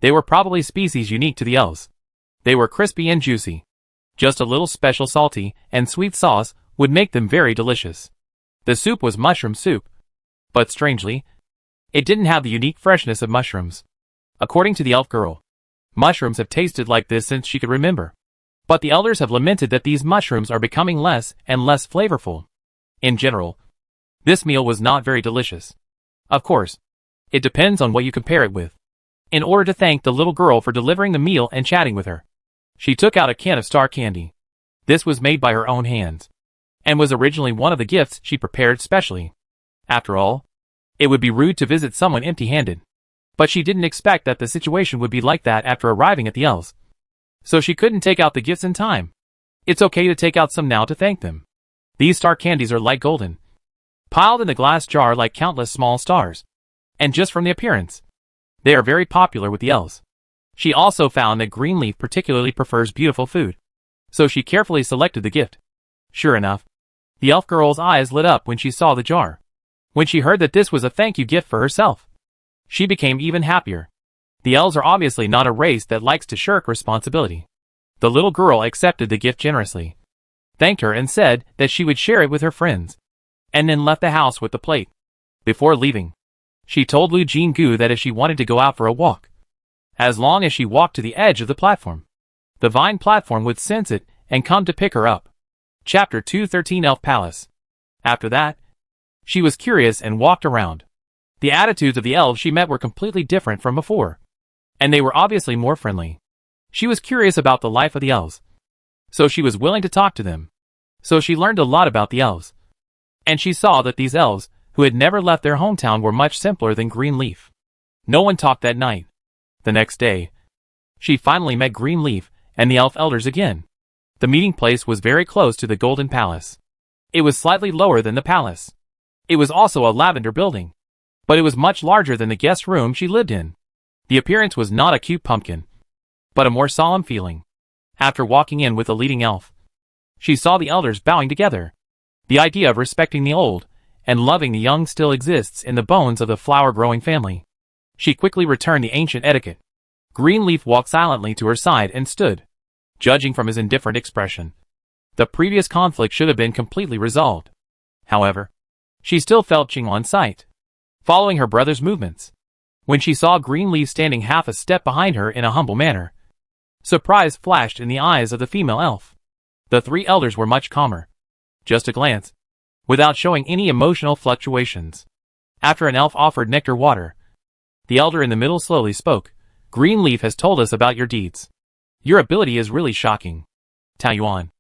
They were probably species unique to the elves. They were crispy and juicy. Just a little special salty and sweet sauce would make them very delicious. The soup was mushroom soup, but strangely, it didn't have the unique freshness of mushrooms. According to the elf girl, mushrooms have tasted like this since she could remember. But the elders have lamented that these mushrooms are becoming less and less flavorful. In general, this meal was not very delicious. Of course, it depends on what you compare it with. In order to thank the little girl for delivering the meal and chatting with her, she took out a can of star candy. This was made by her own hands, and was originally one of the gifts she prepared specially. After all, it would be rude to visit someone empty-handed. But she didn't expect that the situation would be like that after arriving at the elves. So she couldn't take out the gifts in time. It's okay to take out some now to thank them. These star candies are light golden, piled in the glass jar like countless small stars. And just from the appearance, they are very popular with the elves. She also found that Greenleaf particularly prefers beautiful food, so she carefully selected the gift. Sure enough, the elf girl's eyes lit up when she saw the jar. When she heard that this was a thank you gift for herself, she became even happier. The elves are obviously not a race that likes to shirk responsibility. The little girl accepted the gift generously, thanked her and said that she would share it with her friends, and then left the house with the plate. Before leaving, she told Lu Jinggu that if she wanted to go out for a walk, as long as she walked to the edge of the platform, the vine platform would sense it and come to pick her up. Chapter 213 Elf Palace. After that, she was curious and walked around. The attitudes of the elves she met were completely different from before, and they were obviously more friendly. She was curious about the life of the elves, so she was willing to talk to them. So she learned a lot about the elves, and she saw that these elves, who had never left their hometown, were much simpler than Greenleaf. No one talked that night. The next day, she finally met Greenleaf and the elf elders again. The meeting place was very close to the Golden Palace. It was slightly lower than the palace. It was also a lavender building, but it was much larger than the guest room she lived in. The appearance was not a cute pumpkin, but a more solemn feeling. After walking in with the leading elf, she saw the elders bowing together. The idea of respecting the old and loving the young still exists in the bones of the flower-growing family. She quickly returned the ancient etiquette. Greenleaf walked silently to her side and stood. Judging from his indifferent expression, the previous conflict should have been completely resolved. However, she still felt Qinglan's sight, following her brother's movements. When she saw Greenleaf standing half a step behind her in a humble manner, surprise flashed in the eyes of the female elf. The three elders were much calmer. Just a glance, without showing any emotional fluctuations. After an elf offered nectar water, the elder in the middle slowly spoke. Greenleaf has told us about your deeds. Your ability is really shocking. Taoyuan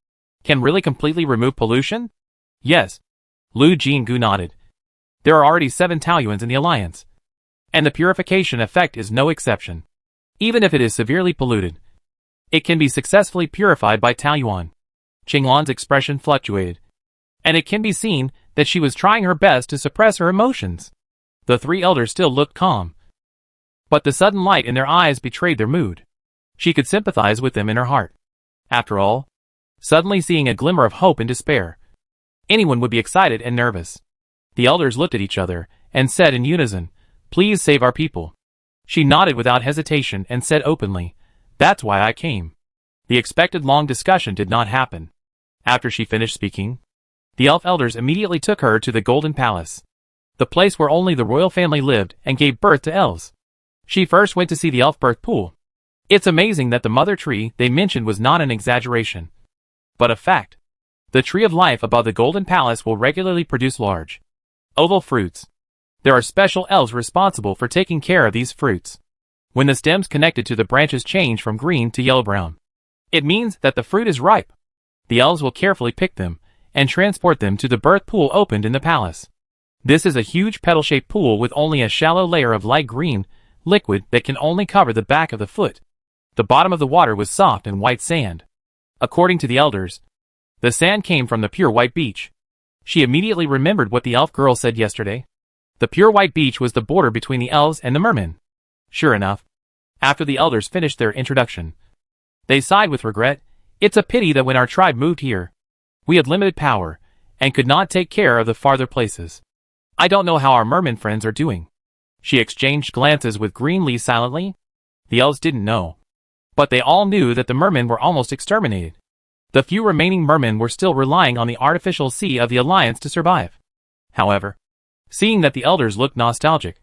can really completely remove pollution? Yes. Lu Jinggu nodded. There are already 7 Taoyuans in the alliance, and the purification effect is no exception. Even if it is severely polluted, it can be successfully purified by Taoyuan. Qinglan's expression fluctuated, and it can be seen that she was trying her best to suppress her emotions. The three elders still looked calm, but the sudden light in their eyes betrayed their mood. She could sympathize with them in her heart. After all, suddenly seeing a glimmer of hope and despair, anyone would be excited and nervous. The elders looked at each other and said in unison, "Please save our people." She nodded without hesitation and said openly, "That's why I came." The expected long discussion did not happen. After she finished speaking, the elf elders immediately took her to the Golden Palace, the place where only the royal family lived and gave birth to elves. She first went to see the elf birth pool. It's amazing that the mother tree they mentioned was not an exaggeration, but a fact. The tree of life above the Golden Palace will regularly produce large, oval fruits. There are special elves responsible for taking care of these fruits. When the stems connected to the branches change from green to yellow-brown, it means that the fruit is ripe. The elves will carefully pick them and transport them to the birth pool opened in the palace. This is a huge petal-shaped pool with only a shallow layer of light green liquid that can only cover the back of the foot. The bottom of the water was soft and white sand. According to the elders, the sand came from the pure white beach. She immediately remembered what the elf girl said yesterday. The pure white beach was the border between the elves and the mermen. Sure enough, after the elders finished their introduction, they sighed with regret. It's a pity that when our tribe moved here, we had limited power and could not take care of the farther places. I don't know how our merman friends are doing. She exchanged glances with Greenleaf silently. The elves didn't know, but they all knew that the mermen were almost exterminated. The few remaining mermen were still relying on the artificial sea of the alliance to survive. However, seeing that the elders looked nostalgic,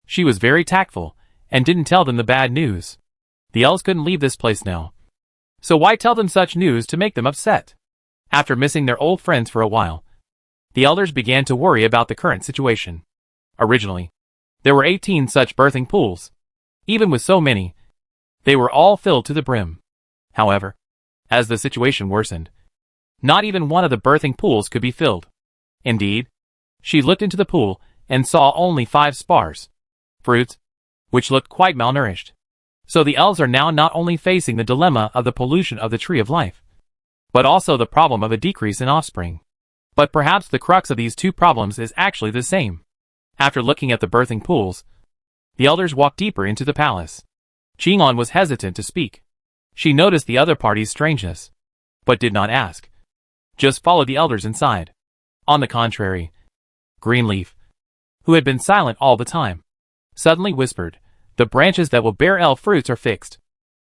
she was very tactful and didn't tell them the bad news. The elves couldn't leave this place now, so why tell them such news to make them upset? After missing their old friends for a while, the elders began to worry about the current situation. Originally, there were 18 such birthing pools. Even with so many, they were all filled to the brim. However, as the situation worsened, not even one of the birthing pools could be filled. Indeed, she looked into the pool and saw only 5 spars, fruits, which looked quite malnourished. So the elves are now not only facing the dilemma of the pollution of the tree of life, but also the problem of a decrease in offspring. But perhaps the crux of these two problems is actually the same. After looking at the birthing pools, the elders walked deeper into the palace. Qinglan was hesitant to speak. She noticed the other party's strangeness, but did not ask. Just followed the elders inside. On the contrary, Greenleaf, who had been silent all the time, suddenly whispered, "The branches that will bear elf fruits are fixed.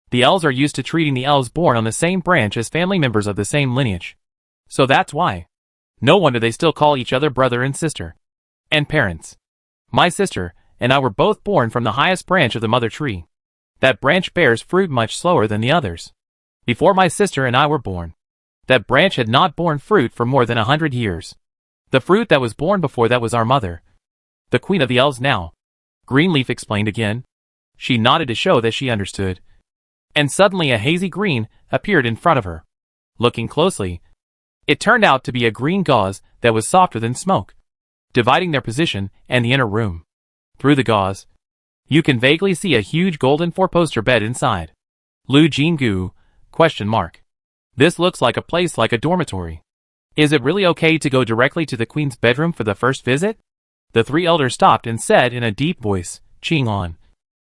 The elves are used to treating the elves born on the same branch as family members of the same lineage. So that's why. No wonder they still call each other brother and sister. And parents. My sister and I were both born from the highest branch of the mother tree. That branch bears fruit much slower than the others. Before my sister and I were born, that branch had not borne fruit for more than 100 years. The fruit that was born before that was our mother, the queen of the elves now," Greenleaf explained again. She nodded to show that she understood. And suddenly a hazy green appeared in front of her. Looking closely, it turned out to be a green gauze that was softer than smoke, dividing their position and the inner room. Through the gauze, you can vaguely see a huge golden four-poster bed inside. Lu Jinggu, ? This looks like a place like a dormitory. Is it really okay to go directly to the queen's bedroom for the first visit? The three elders stopped and said in a deep voice, "Qinglan,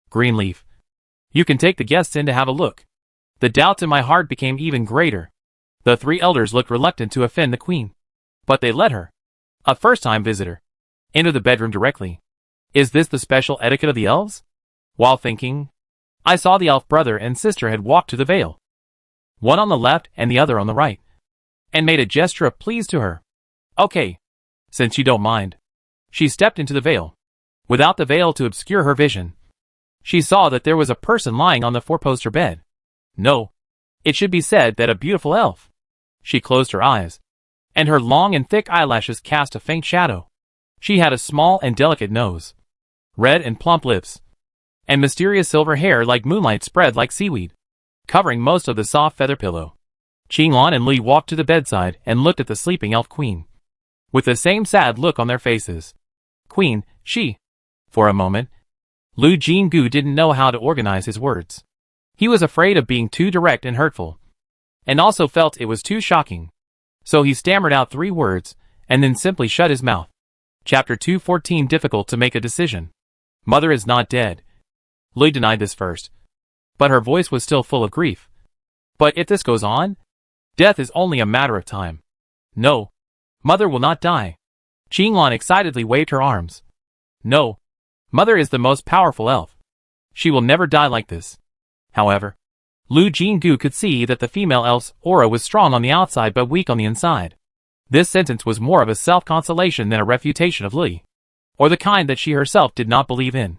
Greenleaf, you can take the guests in to have a look." The doubts in my heart became even greater. The three elders looked reluctant to offend the queen, but they let her, a first-time visitor, enter the bedroom directly. Is this the special etiquette of the elves? While thinking, I saw the elf brother and sister had walked to the veil, one on the left and the other on the right, and made a gesture of please to her. "Okay, since you don't mind." She stepped into the veil. Without the veil to obscure her vision, she saw that there was a person lying on the four-poster bed. No, it should be said that a beautiful elf. She closed her eyes, and her long and thick eyelashes cast a faint shadow. She had a small and delicate nose, red and plump lips, and mysterious silver hair like moonlight spread like seaweed, covering most of the soft feather pillow. Qinglan and Li walked to the bedside and looked at the sleeping elf queen, with the same sad look on their faces. "Queen, she..." For a moment, Lu Jinggu didn't know how to organize his words. He was afraid of being too direct and hurtful, and also felt it was too shocking. So he stammered out 3 words, and then simply shut his mouth. Chapter 214. Difficult to make a decision. Mother is not dead. Lui denied this first, but her voice was still full of grief. But if this goes on, death is only a matter of time. No, Mother will not die. Qinglan excitedly waved her arms. No, Mother is the most powerful elf. She will never die like this. However, Lu Jinggu could see that the female elf's aura was strong on the outside but weak on the inside. This sentence was more of a self-consolation than a refutation of Li, or the kind that she herself did not believe in.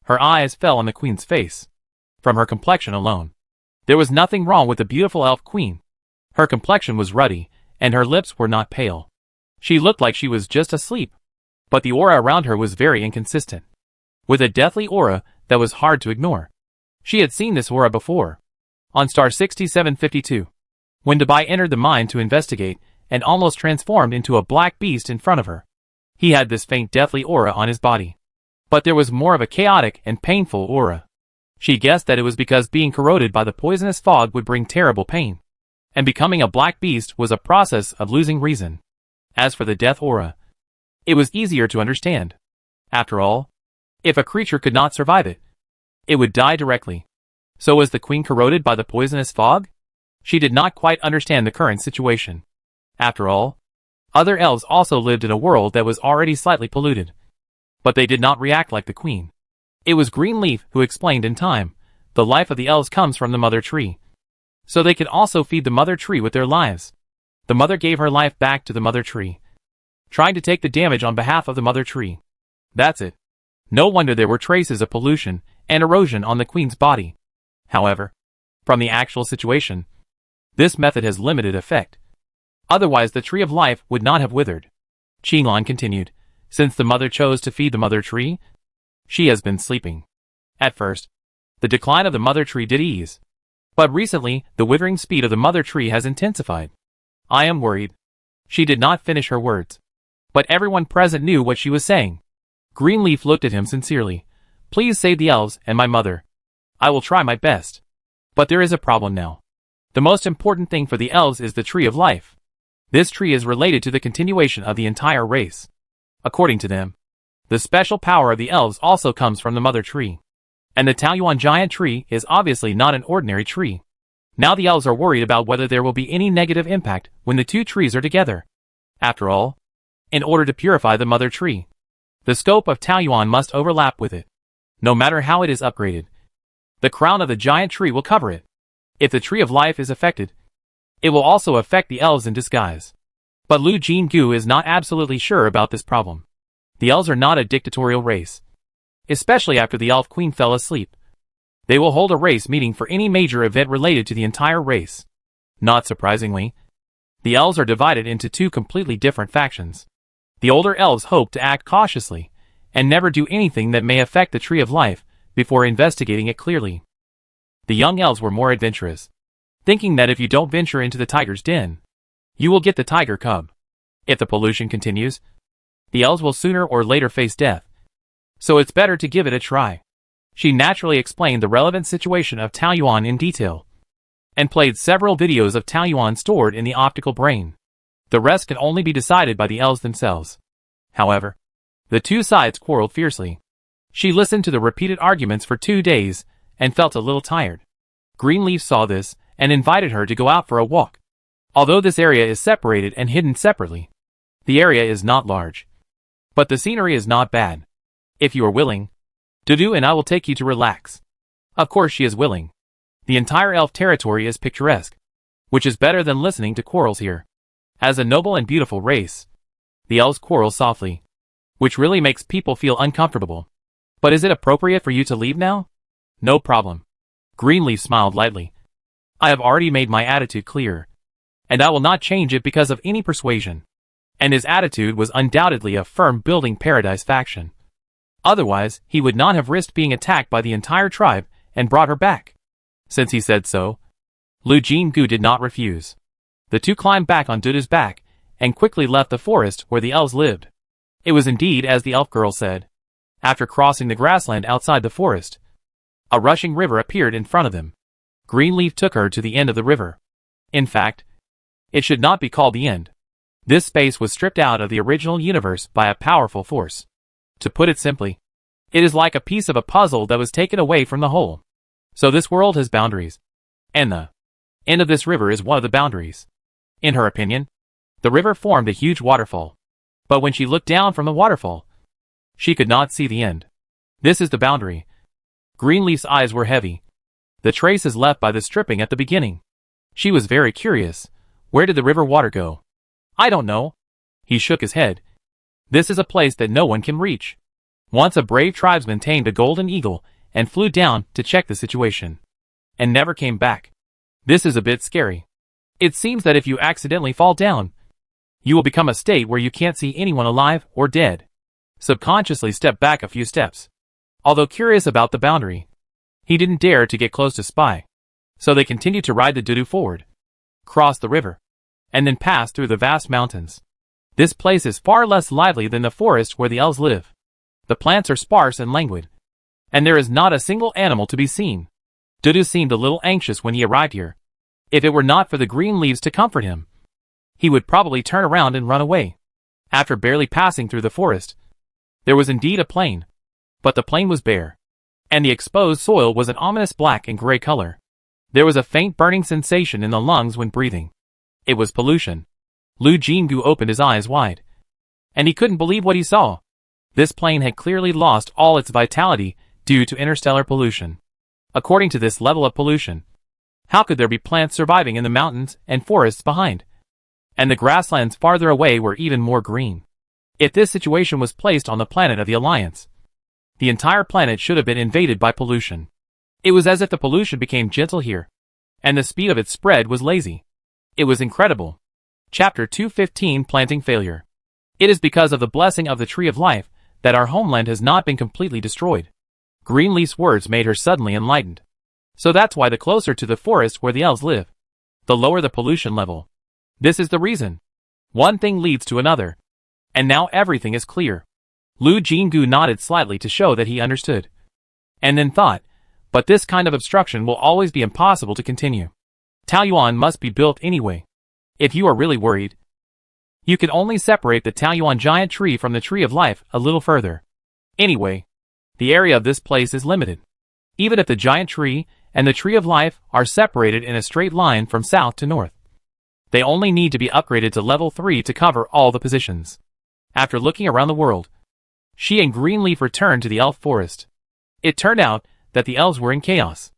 Her eyes fell on the queen's face. From her complexion alone, there was nothing wrong with the beautiful elf queen. Her complexion was ruddy, and her lips were not pale. She looked like she was just asleep, but the aura around her was very inconsistent, with a deathly aura that was hard to ignore. She had seen this aura before, on star 6752, when Dabai entered the mine to investigate and almost transformed into a black beast in front of her. He had this faint deathly aura on his body, but there was more of a chaotic and painful aura. She guessed that it was because being corroded by the poisonous fog would bring terrible pain, and becoming a black beast was a process of losing reason. As for the death aura, it was easier to understand. After all, if a creature could not survive it, it would die directly. So was the queen corroded by the poisonous fog? She did not quite understand the current situation. After all, other elves also lived in a world that was already slightly polluted, but they did not react like the queen. It was Greenleaf who explained in time, the life of the elves comes from the mother tree, so they could also feed the mother tree with their lives. The mother gave her life back to the mother tree, trying to take the damage on behalf of the mother tree. That's it. No wonder there were traces of pollution and erosion on the queen's body. However, from the actual situation, this method has limited effect. Otherwise the tree of life would not have withered. Qinglan continued, since the mother chose to feed the mother tree, she has been sleeping. At first, the decline of the mother tree did ease, but recently the withering speed of the mother tree has intensified. I am worried. She did not finish her words, but everyone present knew what she was saying. Greenleaf looked at him sincerely. Please save the elves and my mother. I will try my best. But there is a problem now. The most important thing for the elves is the tree of life. This tree is related to the continuation of the entire race. According to them, the special power of the elves also comes from the mother tree. And the Taoyuan giant tree is obviously not an ordinary tree. Now the elves are worried about whether there will be any negative impact when the two trees are together. After all, in order to purify the mother tree, the scope of Taoyuan must overlap with it. No matter how it is upgraded, the crown of the giant tree will cover it. If the tree of life is affected, it will also affect the elves in disguise. But Lu Jingu is not absolutely sure about this problem. The elves are not a dictatorial race. Especially after the elf queen fell asleep. They will hold a race meeting for any major event related to the entire race. Not surprisingly, the elves are divided into two completely different factions. The older elves hope to act cautiously, and never do anything that may affect the tree of life, before investigating it clearly. The young elves were more adventurous, thinking that if you don't venture into the tiger's den, you will get the tiger cub. If the pollution continues, the elves will sooner or later face death. So it's better to give it a try. She naturally explained the relevant situation of Taoyuan in detail, and played several videos of Taoyuan stored in the optical brain. The rest can only be decided by the elves themselves. However, the two sides quarreled fiercely. She listened to the repeated arguments for 2 days, and felt a little tired. Greenleaf saw this, and invited her to go out for a walk. Although this area is separated and hidden separately, the area is not large. But the scenery is not bad. If you are willing, Dudu and I will take you to relax. Of course she is willing. The entire elf territory is picturesque, which is better than listening to quarrels here. As a noble and beautiful race, the elves quarrel softly, which really makes people feel uncomfortable. But is it appropriate for you to leave now? No problem. Greenleaf smiled lightly. I have already made my attitude clear, and I will not change it because of any persuasion. And his attitude was undoubtedly a firm building paradise faction. Otherwise, he would not have risked being attacked by the entire tribe and brought her back. Since he said so, Lu Jingu did not refuse. The two climbed back on Dudu's back and quickly left the forest where the elves lived. It was indeed as the elf girl said. After crossing the grassland outside the forest, a rushing river appeared in front of them. Greenleaf took her to the end of the river. In fact, it should not be called the end. This space was stripped out of the original universe by a powerful force. To put it simply, it is like a piece of a puzzle that was taken away from the whole. So this world has boundaries. And the end of this river is one of the boundaries. In her opinion, the river formed a huge waterfall. But when she looked down from the waterfall, she could not see the end. This is the boundary. Greenleaf's eyes were heavy. The traces left by the stripping at the beginning. She was very curious. Where did the river water go? I don't know. He shook his head. This is a place that no one can reach. Once a brave tribesman tamed a golden eagle and flew down to check the situation, and never came back. This is a bit scary. It seems that if you accidentally fall down, you will become a state where you can't see anyone alive or dead. Subconsciously step back a few steps. Although curious about the boundary, he didn't dare to get close to spy. So they continued to ride the Dudu forward, cross the river, and then pass through the vast mountains. This place is far less lively than the forest where the elves live. The plants are sparse and languid, and there is not a single animal to be seen. Dudu seemed a little anxious when he arrived here. If it were not for the green leaves to comfort him, he would probably turn around and run away. After barely passing through the forest, there was indeed a plain. But the plain was bare, and the exposed soil was an ominous black and gray color. There was a faint burning sensation in the lungs when breathing. It was pollution. Lu Jingu opened his eyes wide, and he couldn't believe what he saw. This plain had clearly lost all its vitality due to interstellar pollution. According to this level of pollution, how could there be plants surviving in the mountains and forests behind? And the grasslands farther away were even more green. If this situation was placed on the planet of the Alliance, the entire planet should have been invaded by pollution. It was as if the pollution became gentle here, and the speed of its spread was lazy. It was incredible. Chapter 215 Planting Failure. It is because of the blessing of the Tree of Life that our homeland has not been completely destroyed. Greenleaf's words made her suddenly enlightened. So that's why the closer to the forest where the elves live, the lower the pollution level. This is the reason. One thing leads to another. And now everything is clear. Lu Jingu nodded slightly to show that he understood. And then thought, but this kind of obstruction will always be impossible to continue. Taoyuan must be built anyway. If you are really worried, You could only separate the Taoyuan giant tree from the tree of life a little further. Anyway, the area of this place is limited. Even if the giant tree and the tree of life are separated in a straight line from south to north, they only need to be upgraded to level 3 to cover all the positions. After looking around the world, she and Greenleaf returned to the elf forest. It turned out that the elves were in chaos.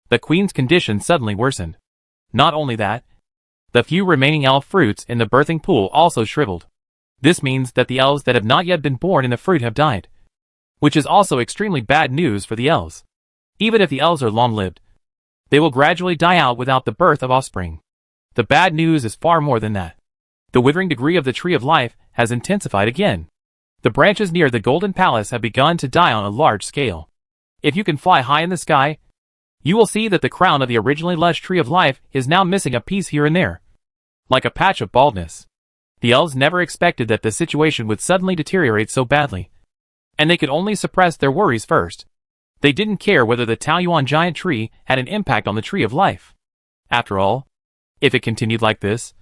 The queen's condition suddenly worsened. Not only that, the few remaining elf fruits in the birthing pool also shriveled. This means that the elves that have not yet been born in the fruit have died, which is also extremely bad news for the elves. Even if the elves are long-lived, they will gradually die out without the birth of offspring. The bad news is far more than that. The withering degree of the tree of life has intensified again. The branches near the Golden Palace have begun to die on a large scale. If you can fly high in the sky, you will see that the crown of the originally lush tree of life is now missing a piece here and there, like a patch of baldness. The elves never expected that the situation would suddenly deteriorate so badly, and they could only suppress their worries first. They didn't care whether the Taoyuan giant tree had an impact on the tree of life. After all, if it continued like this,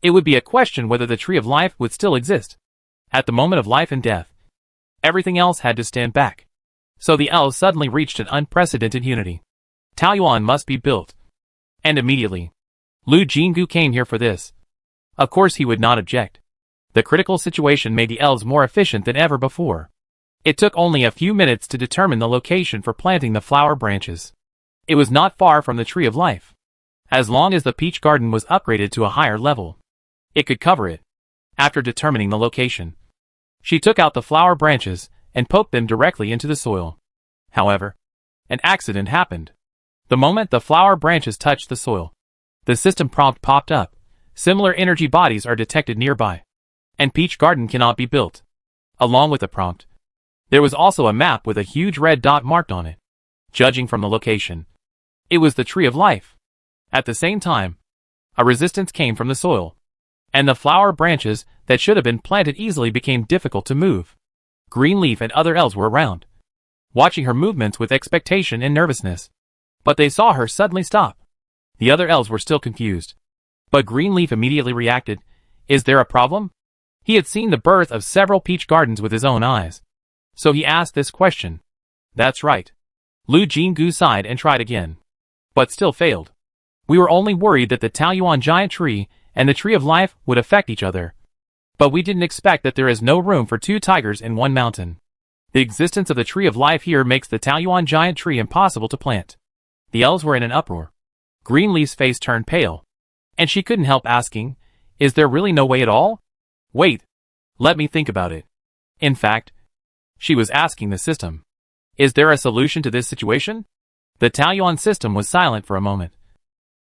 it would be a question whether the tree of life would still exist. At the moment of life and death, everything else had to stand back. So the elves suddenly reached an unprecedented unity. Taoyuan must be built. And immediately, Lu Jingu came here for this. Of course he would not object. The critical situation made the elves more efficient than ever before. It took only a few minutes to determine the location for planting the flower branches. It was not far from the tree of life. As long as the peach garden was upgraded to a higher level, it could cover it. After determining the location, she took out the flower branches and poked them directly into the soil. However, an accident happened. The moment the flower branches touched the soil, the system prompt popped up. Similar energy bodies are detected nearby, and Peach Garden cannot be built. Along with the prompt, there was also a map with a huge red dot marked on it. Judging from the location, it was the Tree of Life. At the same time, a resistance came from the soil, and the flower branches that should have been planted easily became difficult to move. Greenleaf and other elves were around, watching her movements with expectation and nervousness. But they saw her suddenly stop. The other elves were still confused. But Greenleaf immediately reacted. Is there a problem? He had seen the birth of several peach gardens with his own eyes, so he asked this question. That's right. Lu Jingu sighed and tried again, but still failed. We were only worried that the Taoyuan giant tree and the Tree of Life would affect each other. But we didn't expect that there is no room for two tigers in one mountain. The existence of the Tree of Life here makes the Taoyuan giant tree impossible to plant. The elves were in an uproar. Greenleaf's face turned pale, and she couldn't help asking, is there really no way at all? Wait, let me think about it. In fact, she was asking the system, is there a solution to this situation? The Taoyuan system was silent for a moment,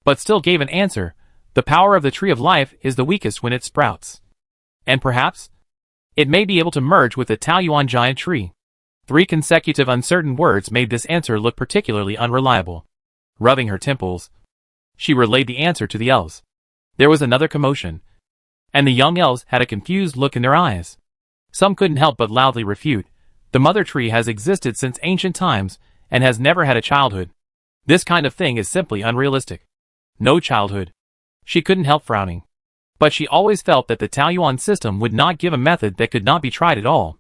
but still gave an answer. The power of the Tree of Life is the weakest when it sprouts. And perhaps, it may be able to merge with the Taoyuan giant tree. 3 consecutive uncertain words made this answer look particularly unreliable. Rubbing her temples, she relayed the answer to the elves. There was another commotion, and the young elves had a confused look in their eyes. Some couldn't help but loudly refute. The mother tree has existed since ancient times and has never had a childhood. This kind of thing is simply unrealistic. No childhood. She couldn't help frowning. But she always felt that the Taoyuan system would not give a method that could not be tried at all.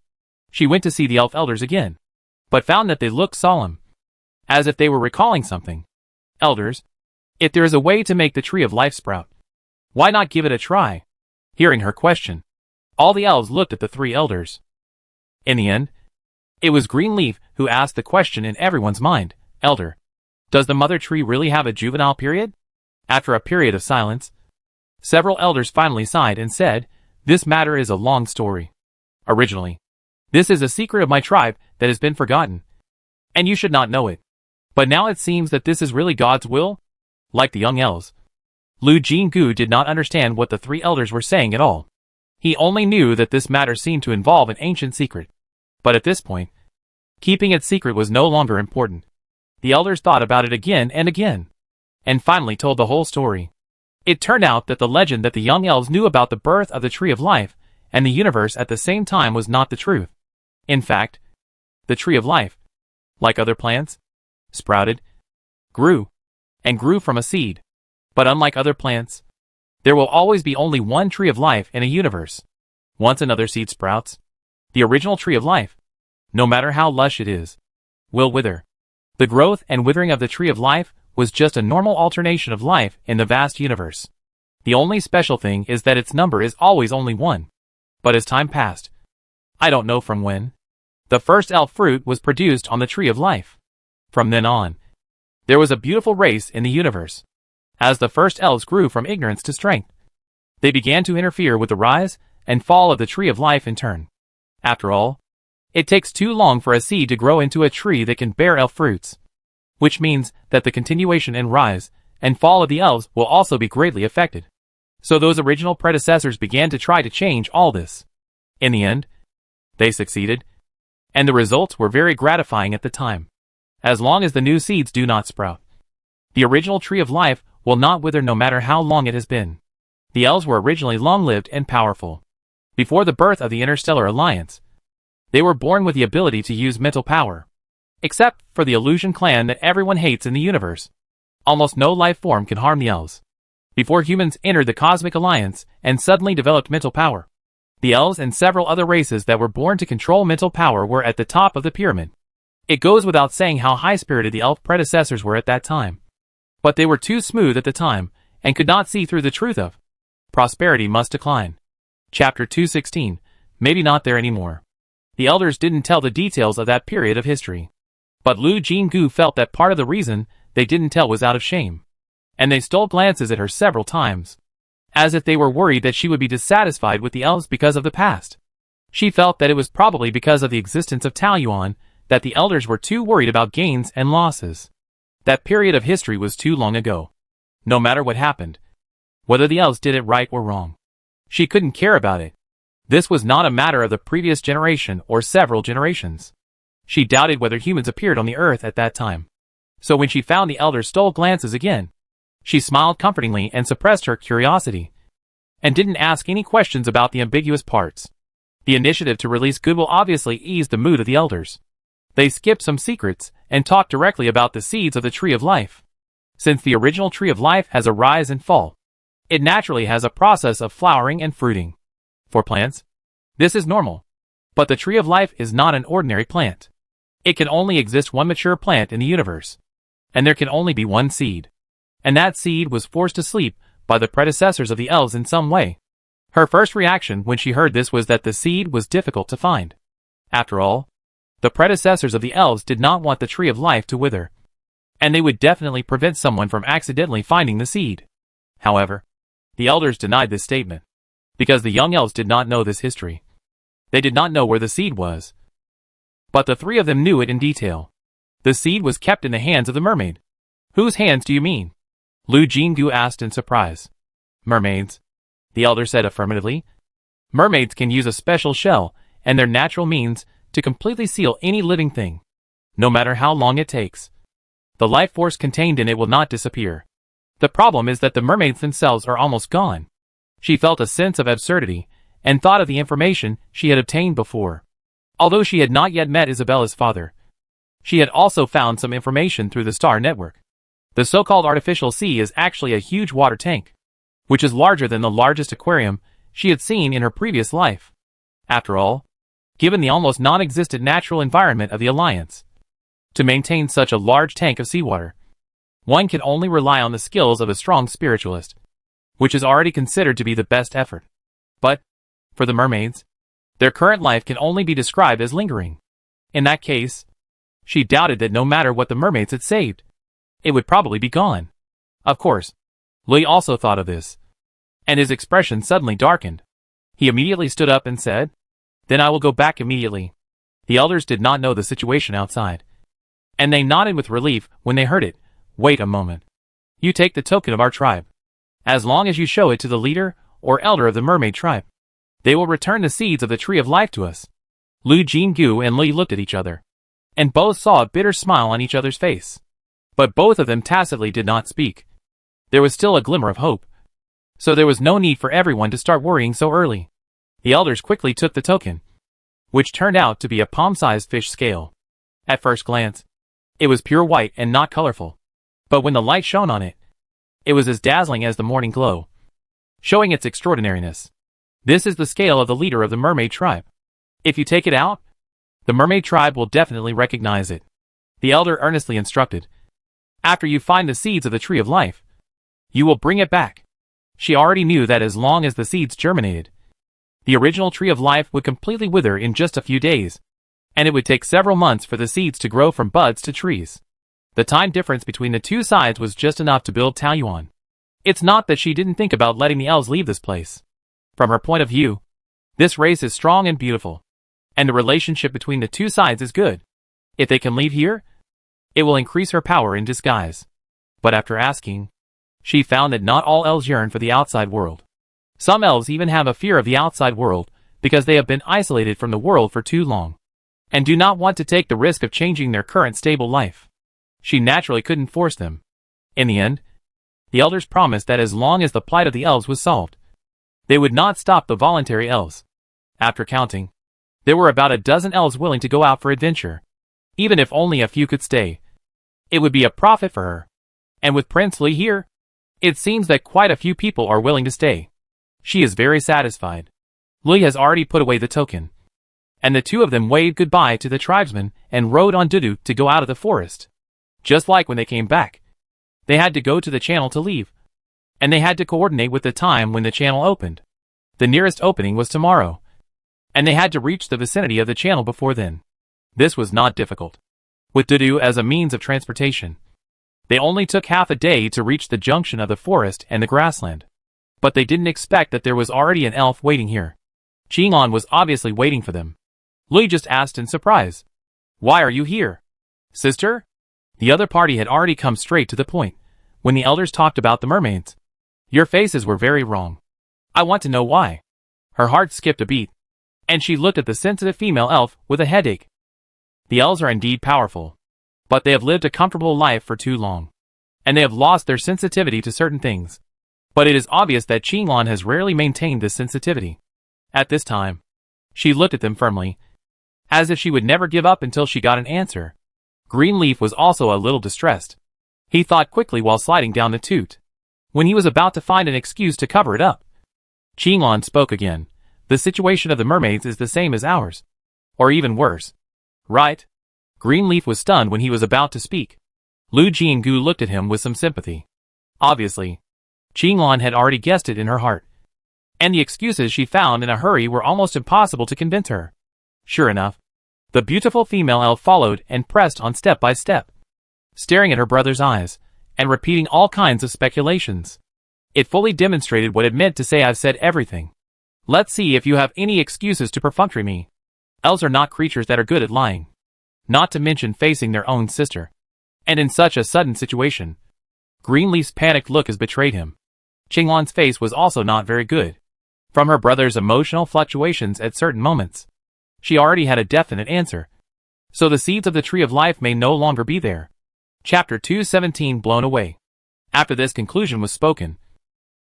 She went to see the elf elders again, but found that they looked solemn, as if they were recalling something. Elders, if there is a way to make the Tree of Life sprout, why not give it a try? Hearing her question, all the elves looked at the 3 elders. In the end, it was Greenleaf who asked the question in everyone's mind. Elder, does the mother tree really have a juvenile period? After a period of silence, several elders finally sighed and said, this matter is a long story. Originally, this is a secret of my tribe that has been forgotten, and you should not know it. But now it seems that this is really God's will? Like the young elves, Lu Jingu did not understand what the 3 elders were saying at all. He only knew that this matter seemed to involve an ancient secret. But at this point, keeping it secret was no longer important. The elders thought about it again and again, and finally told the whole story. It turned out that the legend that the young elves knew about the birth of the Tree of Life and the universe at the same time was not the truth. In fact, the Tree of Life, like other plants, sprouted, grew, and grew from a seed. But unlike other plants, There will always be only one tree of life in a universe. Once another seed sprouts, the original tree of life, no matter how lush it is, will wither. The growth and withering of the tree of life was just a normal alternation of life in the vast universe. The only special thing is that its number is always only one. But as time passed, I don't know from when, the first elf fruit was produced on the tree of life. From then on, there was a beautiful race in the universe. As the first elves grew from ignorance to strength, they began to interfere with the rise and fall of the tree of life in turn. After all, it takes too long for a seed to grow into a tree that can bear elf fruits, which means that the continuation and rise and fall of the elves will also be greatly affected. So those original predecessors began to try to change all this. In the end, they succeeded, and the results were very gratifying at the time. As long as the new seeds do not sprout, the original tree of life will not wither no matter how long it has been. The elves were originally long-lived and powerful. Before the birth of the Interstellar Alliance, they were born with the ability to use mental power. Except for the illusion clan that everyone hates in the universe, almost no life form can harm the elves. Before humans entered the Cosmic Alliance and suddenly developed mental power, the elves and several other races that were born to control mental power were at the top of the pyramid. It goes without saying how high-spirited the elf predecessors were at that time. But they were too smooth at the time, and could not see through the truth of prosperity must decline. Chapter 216, maybe not there anymore. The elders didn't tell the details of that period of history. But Lu Jinggu felt that part of the reason they didn't tell was out of shame. And they stole glances at her several times, as if they were worried that she would be dissatisfied with the elves because of the past. She felt that it was probably because of the existence of Taoyuan that the elders were too worried about gains and losses. That period of history was too long ago. No matter what happened, whether the elves did it right or wrong, she couldn't care about it. This was not a matter of the previous generation or several generations. She doubted whether humans appeared on the earth at that time. So when she found the elders stole glances again, she smiled comfortingly and suppressed her curiosity, and didn't ask any questions about the ambiguous parts. The initiative to release goodwill obviously eased the mood of the elders. They skipped some secrets and talked directly about the seeds of the tree of life. Since the original tree of life has a rise and fall, it naturally has a process of flowering and fruiting. For plants, this is normal. But the tree of life is not an ordinary plant. It can only exist one mature plant in the universe, and there can only be one seed. And that seed was forced to sleep by the predecessors of the elves in some way. Her first reaction when she heard this was that the seed was difficult to find. After all, the predecessors of the elves did not want the tree of life to wither, and they would definitely prevent someone from accidentally finding the seed. However, the elders denied this statement, because the young elves did not know this history. They did not know where the seed was. But the three of them knew it in detail. The seed was kept in the hands of the mermaid. Whose hands do you mean? Lu Jinggu asked in surprise. Mermaids, the elder said affirmatively. Mermaids can use a special shell and their natural means to completely seal any living thing, no matter how long it takes. The life force contained in it will not disappear. The problem is that the mermaids themselves are almost gone. She felt a sense of absurdity and thought of the information she had obtained before. Although she had not yet met Isabella's father, she had also found some information through the star network. The so-called artificial sea is actually a huge water tank, which is larger than the largest aquarium she had seen in her previous life. After all, given the almost non-existent natural environment of the Alliance, to maintain such a large tank of seawater, one can only rely on the skills of a strong spiritualist, which is already considered to be the best effort. But, for the mermaids, their current life can only be described as lingering. In that case, she doubted that no matter what the mermaids had saved, it would probably be gone. Of course, Louis also thought of this, and his expression suddenly darkened. He immediately stood up and said, "Then I will go back immediately." The elders did not know the situation outside, and they nodded with relief when they heard it. Wait a moment. You take the token of our tribe. As long as you show it to the leader or elder of the mermaid tribe, they will return the seeds of the tree of life to us. Lu Jinggu and Li looked at each other, and both saw a bitter smile on each other's face. But both of them tacitly did not speak. There was still a glimmer of hope, so there was no need for everyone to start worrying so early. The elders quickly took the token, which turned out to be a palm-sized fish scale. At first glance, it was pure white and not colorful. But when the light shone on it, it was as dazzling as the morning glow. showing its extraordinariness. This is the scale of the leader of the mermaid tribe. If you take it out, the mermaid tribe will definitely recognize it. The elder earnestly instructed. After you find the seeds of the tree of life, you will bring it back. She already knew that as long as the seeds germinated, the original tree of life would completely wither in just a few days, and it would take several months for the seeds to grow from buds to trees. The time difference between the two sides was just enough to build Taoyuan. It's not that she didn't think about letting the elves leave this place. From her point of view, this race is strong and beautiful, and the relationship between the two sides is good. If they can leave here, it will increase her power in disguise. But after asking, she found that not all elves yearn for the outside world. Some elves even have a fear of the outside world because they have been isolated from the world for too long, and do not want to take the risk of changing their current stable life. She naturally couldn't force them. In the end, the elders promised that as long as the plight of the elves was solved, they would not stop the voluntary elves. After counting, there were about a dozen elves willing to go out for adventure. Even if only a few could stay, it would be a profit for her. And with Prince Li here, it seems that quite a few people are willing to stay. She is very satisfied. Li has already put away the token, and the two of them waved goodbye to the tribesmen and rode on Dudu to go out of the forest. Just like when they came back, they had to go to the channel to leave, and they had to coordinate with the time when the channel opened. The nearest opening was tomorrow, and they had to reach the vicinity of the channel before then. This was not difficult. With Dudu as a means of transportation, they only took half a day to reach the junction of the forest and the grassland. But they didn't expect that there was already an elf waiting here. Qinglan was obviously waiting for them. Lui just asked in surprise, "Why are you here, sister?" The other party had already come straight to the point when the elders talked about the mermaids. "Your faces were very wrong. I want to know why." Her heart skipped a beat, and she looked at the sensitive female elf with a headache. The elves are indeed powerful, but they have lived a comfortable life for too long, and they have lost their sensitivity to certain things. But it is obvious that Qinglan has rarely maintained this sensitivity. At this time, she looked at them firmly, as if she would never give up until she got an answer. Greenleaf was also a little distressed. He thought quickly while sliding down the chute. When he was about to find an excuse to cover it up, Qinglan spoke again. "The situation of the mermaids is the same as ours, or even worse, right?" Greenleaf was stunned when he was about to speak. Lu Jiangu looked at him with some sympathy. Obviously, Qinglan had already guessed it in her heart, and the excuses she found in a hurry were almost impossible to convince her. Sure enough, the beautiful female elf followed and pressed on step by step, staring at her brother's eyes, and repeating all kinds of speculations. It fully demonstrated what it meant to say, "I've said everything. Let's see if you have any excuses to perfunctory me." Elves are not creatures that are good at lying, not to mention facing their own sister. And in such a sudden situation, Greenleaf's panicked look has betrayed him. Qinglan's face was also not very good. From her brother's emotional fluctuations at certain moments, she already had a definite answer. So the seeds of the tree of life may no longer be there. Chapter 217 Blown Away. After this conclusion was spoken,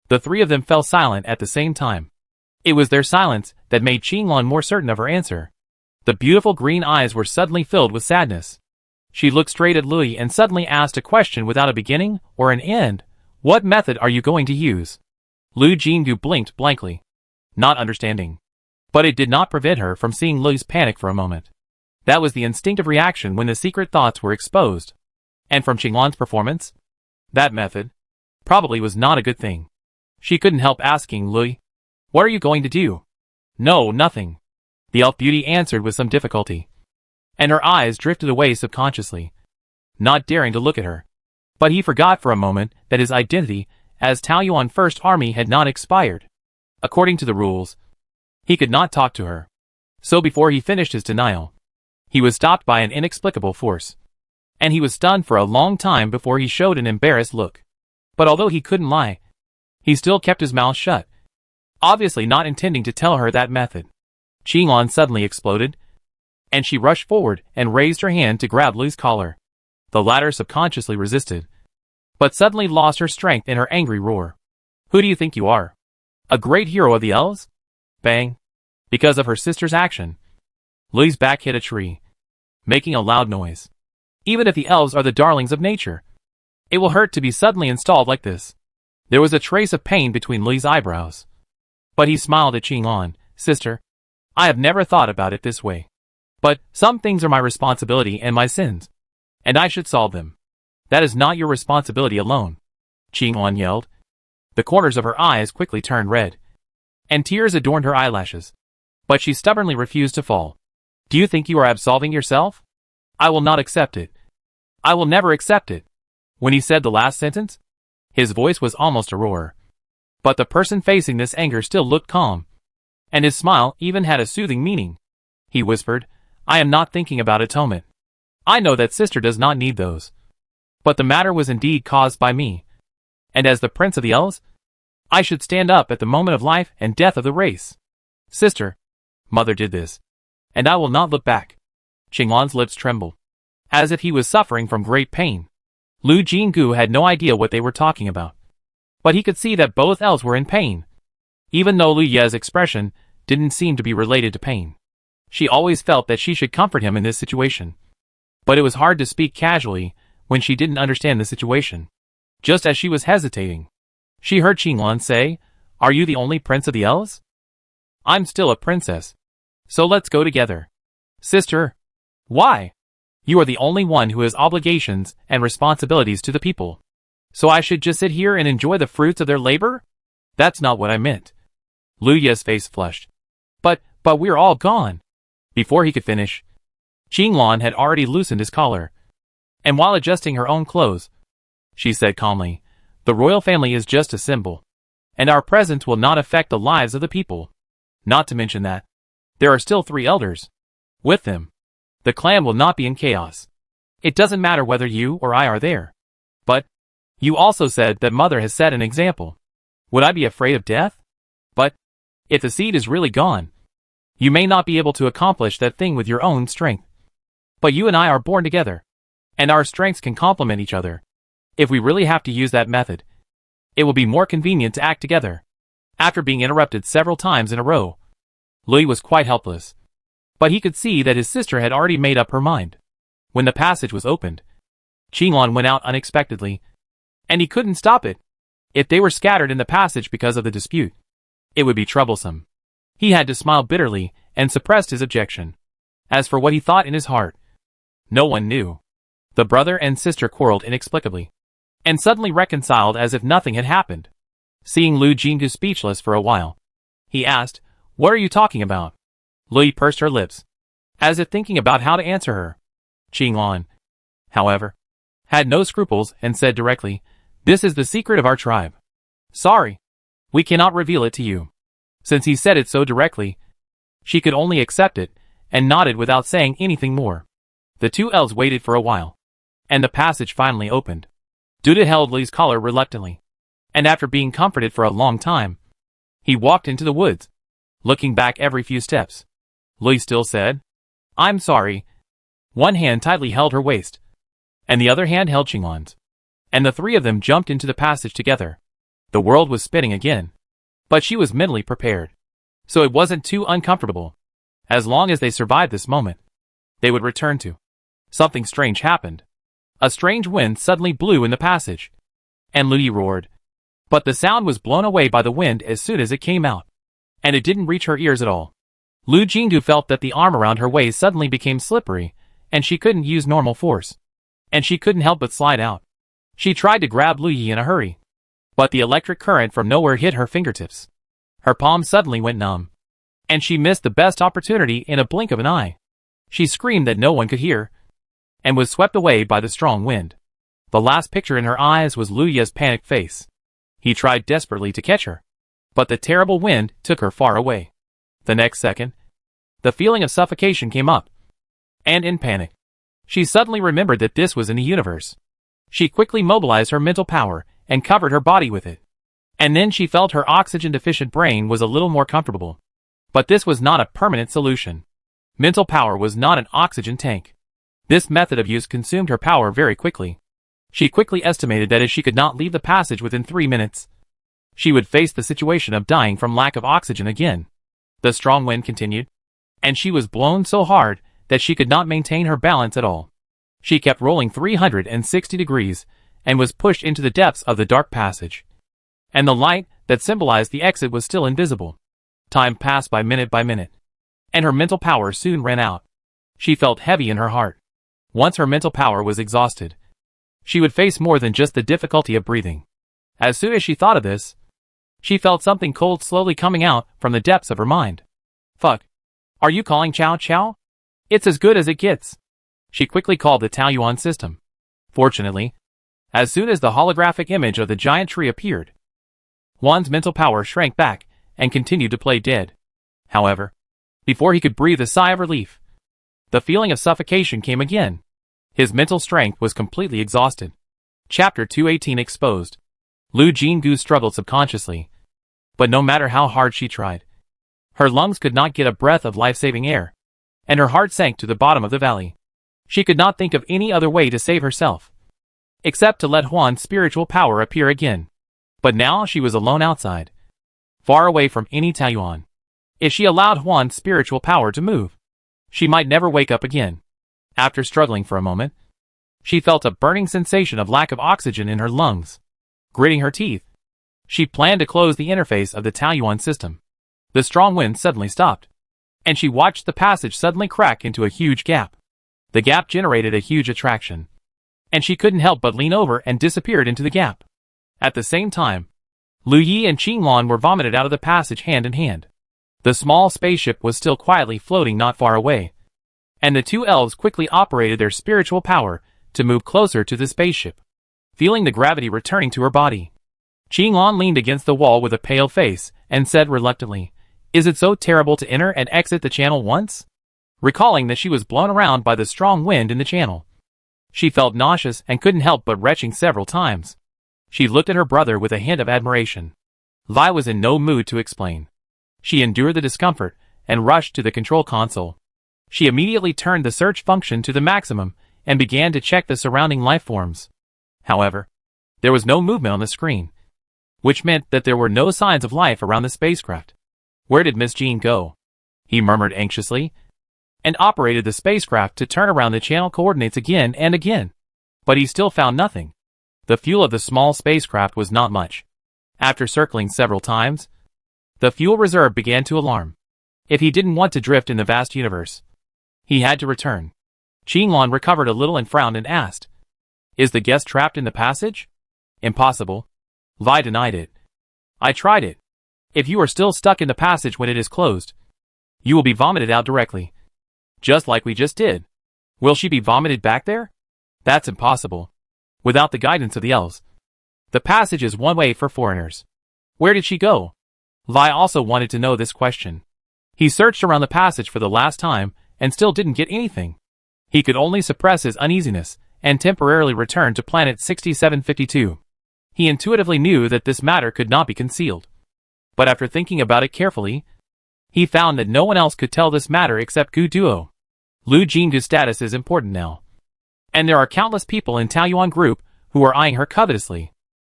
the three of them fell silent at the same time. It was their silence that made Qinglan more certain of her answer. The beautiful green eyes were suddenly filled with sadness. She looked straight at Lui and suddenly asked a question without a beginning or an end. "What method are you going to use?" Lu Jingu blinked blankly, not understanding. But it did not prevent her from seeing Lui's panic for a moment. That was the instinctive reaction when the secret thoughts were exposed. And from Qinglan's performance, that method probably was not a good thing. She couldn't help asking Lui, "What are you going to do?" "No, nothing," the elf beauty answered with some difficulty, and her eyes drifted away subconsciously, not daring to look at her. But he forgot for a moment that his identity as Taoyuan First Army had not expired. According to the rules, he could not talk to her. So before he finished his denial, he was stopped by an inexplicable force, and he was stunned for a long time before he showed an embarrassed look. But although he couldn't lie, he still kept his mouth shut, obviously not intending to tell her that method. Qinglan suddenly exploded, and she rushed forward and raised her hand to grab Lui's collar. The latter subconsciously resisted, but suddenly lost her strength in her angry roar. "Who do you think you are? A great hero of the elves?" Bang! Because of her sister's action, Lui's back hit a tree, making a loud noise. Even if the elves are the darlings of nature, it will hurt to be suddenly installed like this. There was a trace of pain between Li's eyebrows. But he smiled at Qinglan. Sister, I have never thought about it this way. But some things are my responsibility and my sins. And I should solve them. That is not your responsibility alone, Qinglan yelled. The corners of her eyes quickly turned red, and tears adorned her eyelashes. But she stubbornly refused to fall. Do you think you are absolving yourself? I will not accept it. I will never accept it. When he said the last sentence, his voice was almost a roar. But the person facing this anger still looked calm, and his smile even had a soothing meaning. He whispered, I am not thinking about atonement. I know that sister does not need those. But the matter was indeed caused by me. And as the prince of the elves, I should stand up at the moment of life and death of the race. Sister, mother did this, and I will not look back. Qinglan's lips trembled, as if he was suffering from great pain. Lu Jinggu had no idea what they were talking about, but he could see that both elves were in pain, even though Lu Ye's expression didn't seem to be related to pain. She always felt that she should comfort him in this situation, but it was hard to speak casually when she didn't understand the situation. Just as she was hesitating, she heard Qinglan say, Are you the only prince of the elves? I'm still a princess, so let's go together. Sister, why? You are the only one who has obligations and responsibilities to the people. So I should just sit here and enjoy the fruits of their labor? That's not what I meant. Lu Ye's face flushed. But we're all gone. Before he could finish, Qinglan had already loosened his collar, and while adjusting her own clothes, she said calmly, The royal family is just a symbol, and our presence will not affect the lives of the people. Not to mention that there are still 3 elders. With them, the clan will not be in chaos. It doesn't matter whether you or I are there. But you also said that mother has set an example. Would I be afraid of death? But if the seed is really gone, you may not be able to accomplish that thing with your own strength. But you and I are born together, and our strengths can complement each other. If we really have to use that method, it will be more convenient to act together. After being interrupted several times in a row, Lui was quite helpless. But he could see that his sister had already made up her mind. When the passage was opened, Qinglan went out unexpectedly, and he couldn't stop it. If they were scattered in the passage because of the dispute, it would be troublesome. He had to smile bitterly and suppressed his objection. As for what he thought in his heart, no one knew. The brother and sister quarreled inexplicably, and suddenly reconciled as if nothing had happened. Seeing Lu Jinggu speechless for a while, he asked, What are you talking about? Lui pursed her lips, as if thinking about how to answer her. Qinglan, however, had no scruples and said directly, This is the secret of our tribe. Sorry, we cannot reveal it to you. Since he said it so directly, she could only accept it, and nodded without saying anything more. The 2 elves waited for a while, and the passage finally opened. Duda held Li's collar reluctantly, and after being comforted for a long time, he walked into the woods, looking back every few steps. Lui still said, I'm sorry. One hand tightly held her waist, and the other hand held Qinglan's, and the 3 of them jumped into the passage together. The world was spinning again, but she was mentally prepared, so it wasn't too uncomfortable. As long as they survived this moment, they would return to. Something strange happened. A strange wind suddenly blew in the passage, and Lui roared. But the sound was blown away by the wind as soon as it came out, and it didn't reach her ears at all. Lu Jingdu felt that the arm around her waist suddenly became slippery, and she couldn't use normal force, and she couldn't help but slide out. She tried to grab Lu Yi in a hurry, but the electric current from nowhere hit her fingertips. Her palm suddenly went numb, and she missed the best opportunity in a blink of an eye. She screamed that no one could hear, and was swept away by the strong wind. The last picture in her eyes was Lu Ye's panicked face. He tried desperately to catch her, but the terrible wind took her far away. The next second, the feeling of suffocation came up, and in panic, she suddenly remembered that this was in the universe. She quickly mobilized her mental power and covered her body with it. And then she felt her oxygen-deficient brain was a little more comfortable. But this was not a permanent solution. Mental power was not an oxygen tank. This method of use consumed her power very quickly. She quickly estimated that if she could not leave the passage within 3 minutes, she would face the situation of dying from lack of oxygen again. The strong wind continued, and she was blown so hard that she could not maintain her balance at all. She kept rolling 360 degrees and was pushed into the depths of the dark passage. and the light that symbolized the exit was still invisible. Time passed by minute, and her mental power soon ran out. She felt heavy in her heart. Once her mental power was exhausted, she would face more than just the difficulty of breathing. As soon as she thought of this, she felt something cold slowly coming out from the depths of her mind. Fuck. Are you calling Chow Chow? It's as good as it gets. She quickly called the Taoyuan system. Fortunately, as soon as the holographic image of the giant tree appeared, Juan's mental power shrank back and continued to play dead. However, before he could breathe a sigh of relief, the feeling of suffocation came again. His mental strength was completely exhausted. Chapter 218 Exposed. Lu Jinggu struggled subconsciously, but no matter how hard she tried, her lungs could not get a breath of life-saving air, and her heart sank to the bottom of the valley. She could not think of any other way to save herself, except to let Juan's spiritual power appear again. But now she was alone outside, far away from any Taoyuan. If she allowed Juan's spiritual power to move, she might never wake up again. After struggling for a moment, she felt a burning sensation of lack of oxygen in her lungs. Gritting her teeth, she planned to close the interface of the Taoyuan system. The strong wind suddenly stopped, and she watched the passage suddenly crack into a huge gap. The gap generated a huge attraction, and she couldn't help but lean over and disappeared into the gap. At the same time, Lu Yi and Qinglan were vomited out of the passage hand in hand. The small spaceship was still quietly floating not far away, and the two elves quickly operated their spiritual power to move closer to the spaceship. Feeling the gravity returning to her body, Qinglan leaned against the wall with a pale face and said reluctantly, "Is it so terrible to enter and exit the channel once?" Recalling that she was blown around by the strong wind in the channel, she felt nauseous and couldn't help but retching several times. She looked at her brother with a hint of admiration. Lai was in no mood to explain. She endured the discomfort and rushed to the control console. She immediately turned the search function to the maximum and began to check the surrounding life forms. However, there was no movement on the screen, which meant that there were no signs of life around the spacecraft. Where did Miss Jean go? He murmured anxiously, and operated the spacecraft to turn around the channel coordinates again and again. But he still found nothing. The fuel of the small spacecraft was not much. After circling several times, the fuel reserve began to alarm. If he didn't want to drift in the vast universe, he had to return. Qinglan recovered a little and frowned and asked, "Is the guest trapped in the passage?" "Impossible." Lai denied it. "I tried it. If you are still stuck in the passage when it is closed, you will be vomited out directly. Just like we just did." "Will she be vomited back there?" "That's impossible. Without the guidance of the elves. The passage is one way for foreigners." "Where did she go?" Lai also wanted to know this question. He searched around the passage for the last time and still didn't get anything. He could only suppress his uneasiness and temporarily return to planet 6752. He intuitively knew that this matter could not be concealed. But after thinking about it carefully, he found that no one else could tell this matter except Gu Duo. Lu Jinggu's status is important now, and there are countless people in Taoyuan group who are eyeing her covetously.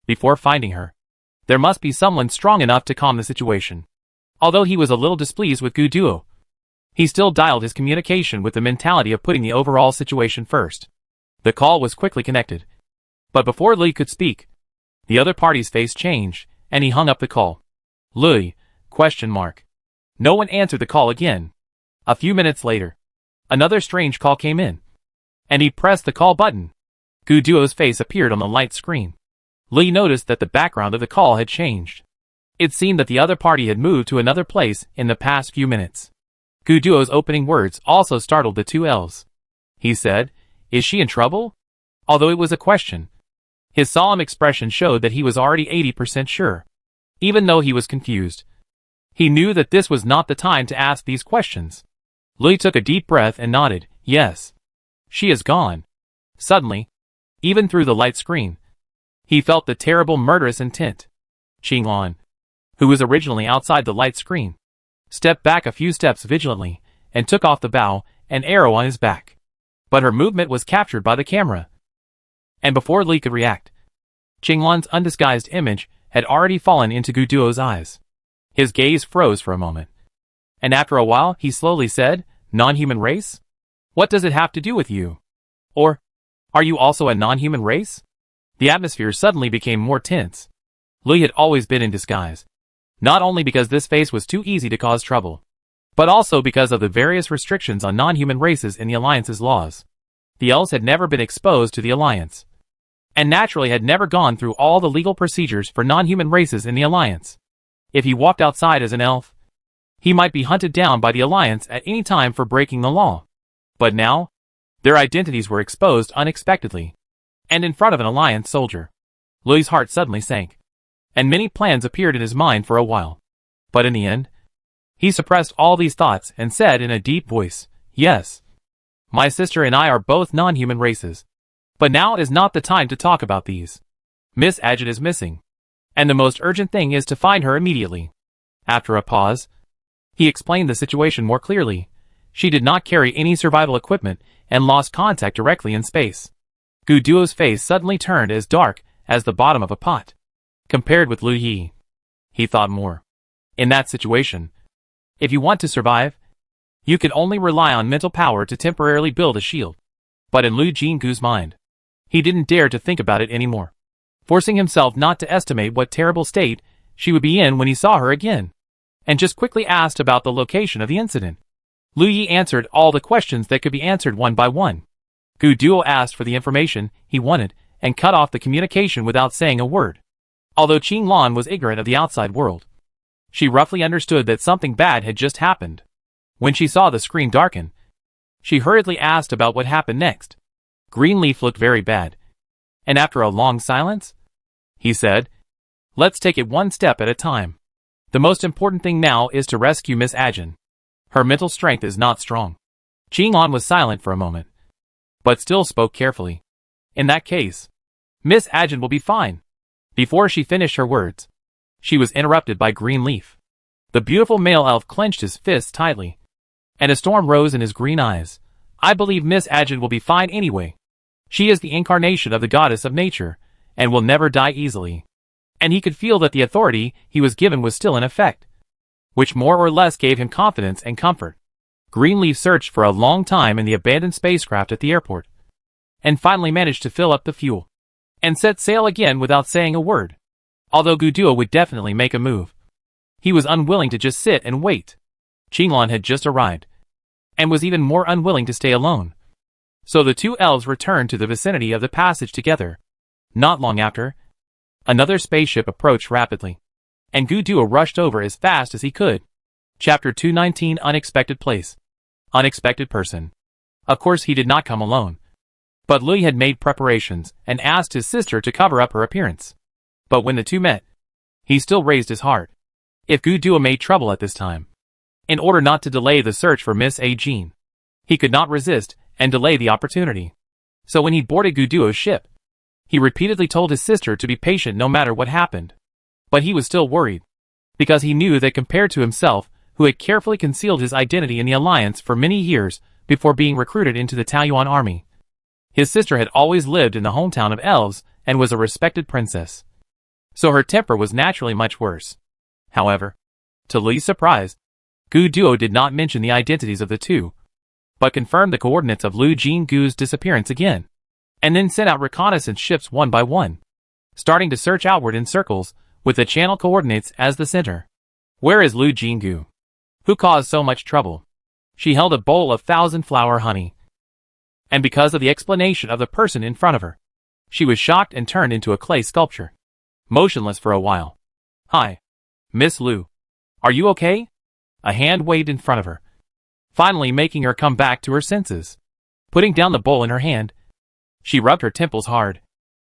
Before finding her, there must be someone strong enough to calm the situation. Although he was a little displeased with Gu Duo, he still dialed his communication with the mentality of putting the overall situation first. The call was quickly connected, but before Lui could speak, the other party's face changed, and he hung up the call. Lui? ? No one answered the call again. A few minutes later, another strange call came in, and he pressed the call button. Gu Duo's face appeared on the light screen. Lui noticed that the background of the call had changed. It seemed that the other party had moved to another place in the past few minutes. Gu Duo's opening words also startled the two elves. He said, "Is she in trouble?" Although it was a question, his solemn expression showed that he was already 80% sure. Even though he was confused, he knew that this was not the time to ask these questions. Lui took a deep breath and nodded, "Yes. She is gone." Suddenly, even through the light screen, he felt the terrible murderous intent. Qinglan, who was originally outside the light screen, stepped back a few steps vigilantly and took off the bow and arrow on his back. But her movement was captured by the camera, and before Li could react, Qinglan's undisguised image had already fallen into Gu Duo's eyes. His gaze froze for a moment, and after a while he slowly said, "Non-human race? What does it have to do with you? Or, are you also a non-human race?" The atmosphere suddenly became more tense. Lui had always been in disguise. Not only because this face was too easy to cause trouble, but also because of the various restrictions on non-human races in the Alliance's laws. The elves had never been exposed to the Alliance, and naturally had never gone through all the legal procedures for non-human races in the Alliance. If he walked outside as an elf, he might be hunted down by the Alliance at any time for breaking the law. But now, their identities were exposed unexpectedly, and in front of an Alliance soldier. Lui's heart suddenly sank, and many plans appeared in his mind for a while. But in the end, he suppressed all these thoughts and said in a deep voice, "Yes, my sister and I are both non-human races. But now is not the time to talk about these. Miss Agit is missing, and the most urgent thing is to find her immediately." After a pause, he explained the situation more clearly. She did not carry any survival equipment and lost contact directly in space. Guduo's face suddenly turned as dark as the bottom of a pot. Compared with Lu Yi, he thought more. In that situation, if you want to survive, you can only rely on mental power to temporarily build a shield. But in Lu Jingu's mind, he didn't dare to think about it anymore, forcing himself not to estimate what terrible state she would be in when he saw her again, and just quickly asked about the location of the incident. Lu Yi answered all the questions that could be answered one by one. Guduo asked for the information he wanted and cut off the communication without saying a word. Although Qinglan was ignorant of the outside world, she roughly understood that something bad had just happened. When she saw the screen darken, she hurriedly asked about what happened next. Greenleaf looked very bad, and after a long silence, he said, "Let's take it one step at a time. The most important thing now is to rescue Miss Agin. Her mental strength is not strong." Qinglan was silent for a moment, but still spoke carefully. "In that case, Miss Agin will be fine." Before she finished her words, she was interrupted by Greenleaf. The beautiful male elf clenched his fists tightly, and a storm rose in his green eyes. "I believe Miss Agin will be fine anyway. She is the incarnation of the goddess of nature, and will never die easily." And he could feel that the authority he was given was still in effect, which more or less gave him confidence and comfort. Greenleaf searched for a long time in the abandoned spacecraft at the airport, and finally managed to fill up the fuel, and set sail again without saying a word. Although Guduo would definitely make a move, he was unwilling to just sit and wait. Qinglan had just arrived, and was even more unwilling to stay alone. So the two elves returned to the vicinity of the passage together. Not long after, another spaceship approached rapidly, and Guduo rushed over as fast as he could. Chapter 219 Unexpected Place. Unexpected person. Of course he did not come alone, but Lui had made preparations and asked his sister to cover up her appearance. But when the two met, he still raised his heart. If Guduo made trouble at this time, in order not to delay the search for Miss Agin, he could not resist and delay the opportunity. So when he boarded Guduo's ship, he repeatedly told his sister to be patient no matter what happened. But he was still worried, because he knew that compared to himself, who had carefully concealed his identity in the Alliance for many years before being recruited into the Taiyuan army, his sister had always lived in the hometown of elves and was a respected princess. So her temper was naturally much worse. However, to Lui's surprise, Guduo did not mention the identities of the two, but confirmed the coordinates of Lu Jingu's disappearance again, and then sent out reconnaissance ships one by one, starting to search outward in circles, with the channel coordinates as the center. Where is Lu Jingu? Who caused so much trouble? She held a bowl of 1,000-flower honey, and because of the explanation of the person in front of her, she was shocked and turned into a clay sculpture, motionless for a while. "Hi, Miss Lu. Are you okay?" A hand waved in front of her, finally making her come back to her senses. Putting down the bowl in her hand, she rubbed her temples hard,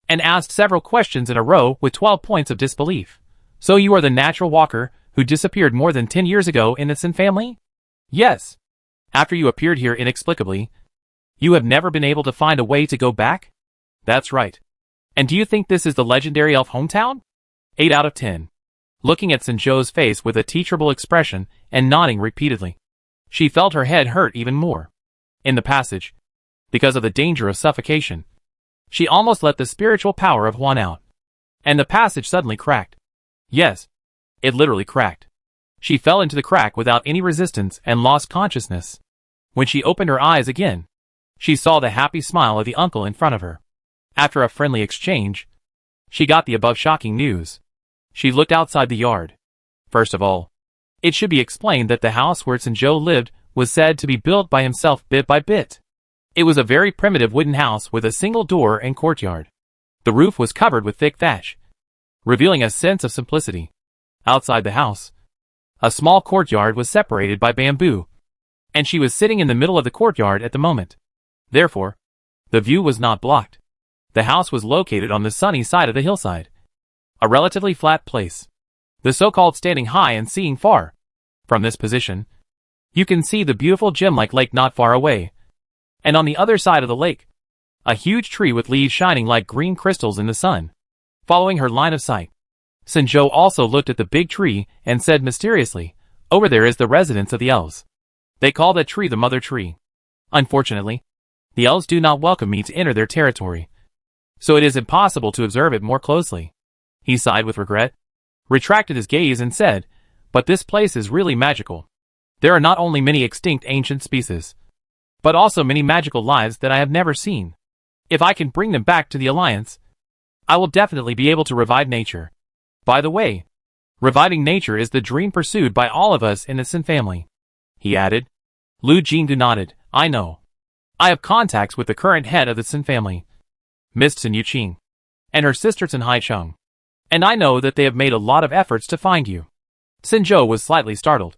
and asked several questions in a row with 12 points of disbelief. "So you are the natural walker who disappeared more than 10 years ago in the Sin family?" "Yes. After you appeared here inexplicably, you have never been able to find a way to go back?" "That's right. And do you think this is the legendary elf hometown?" 8 out of 10. Looking at Sanzhou's face with a teachable expression and nodding repeatedly, she felt her head hurt even more. In the passage, because of the danger of suffocation, she almost let the spiritual power of Huan out, and the passage suddenly cracked. Yes, it literally cracked. She fell into the crack without any resistance and lost consciousness. When she opened her eyes again, she saw the happy smile of the uncle in front of her. After a friendly exchange, she got the above shocking news. She looked outside the yard. First of all, it should be explained that the house where Sinjo lived was said to be built by himself bit by bit. It was a very primitive wooden house with a single door and courtyard. The roof was covered with thick thatch, revealing a sense of simplicity. Outside the house, a small courtyard was separated by bamboo, and she was sitting in the middle of the courtyard at the moment. Therefore, the view was not blocked. The house was located on the sunny side of the hillside, a relatively flat place, the so-called standing high and seeing far. From this position, you can see the beautiful gem-like lake not far away, and on the other side of the lake, a huge tree with leaves shining like green crystals in the sun. Following her line of sight, Sinjo also looked at the big tree and said mysteriously, "Over there is the residence of the elves. They call that tree the mother tree. Unfortunately, the elves do not welcome me to enter their territory, so it is impossible to observe it more closely." He sighed with regret, retracted his gaze and said, "But this place is really magical. There are not only many extinct ancient species, but also many magical lives that I have never seen. If I can bring them back to the Alliance, I will definitely be able to revive nature. By the way, reviving nature is the dream pursued by all of us in the Sin family," he added. Lu Jinggu nodded. "I know. I have contacts with the current head of the Sin family, Miss Sin Yuqing, and her sister Sin Haicheng, and I know that they have made a lot of efforts to find you." Sinjo was slightly startled.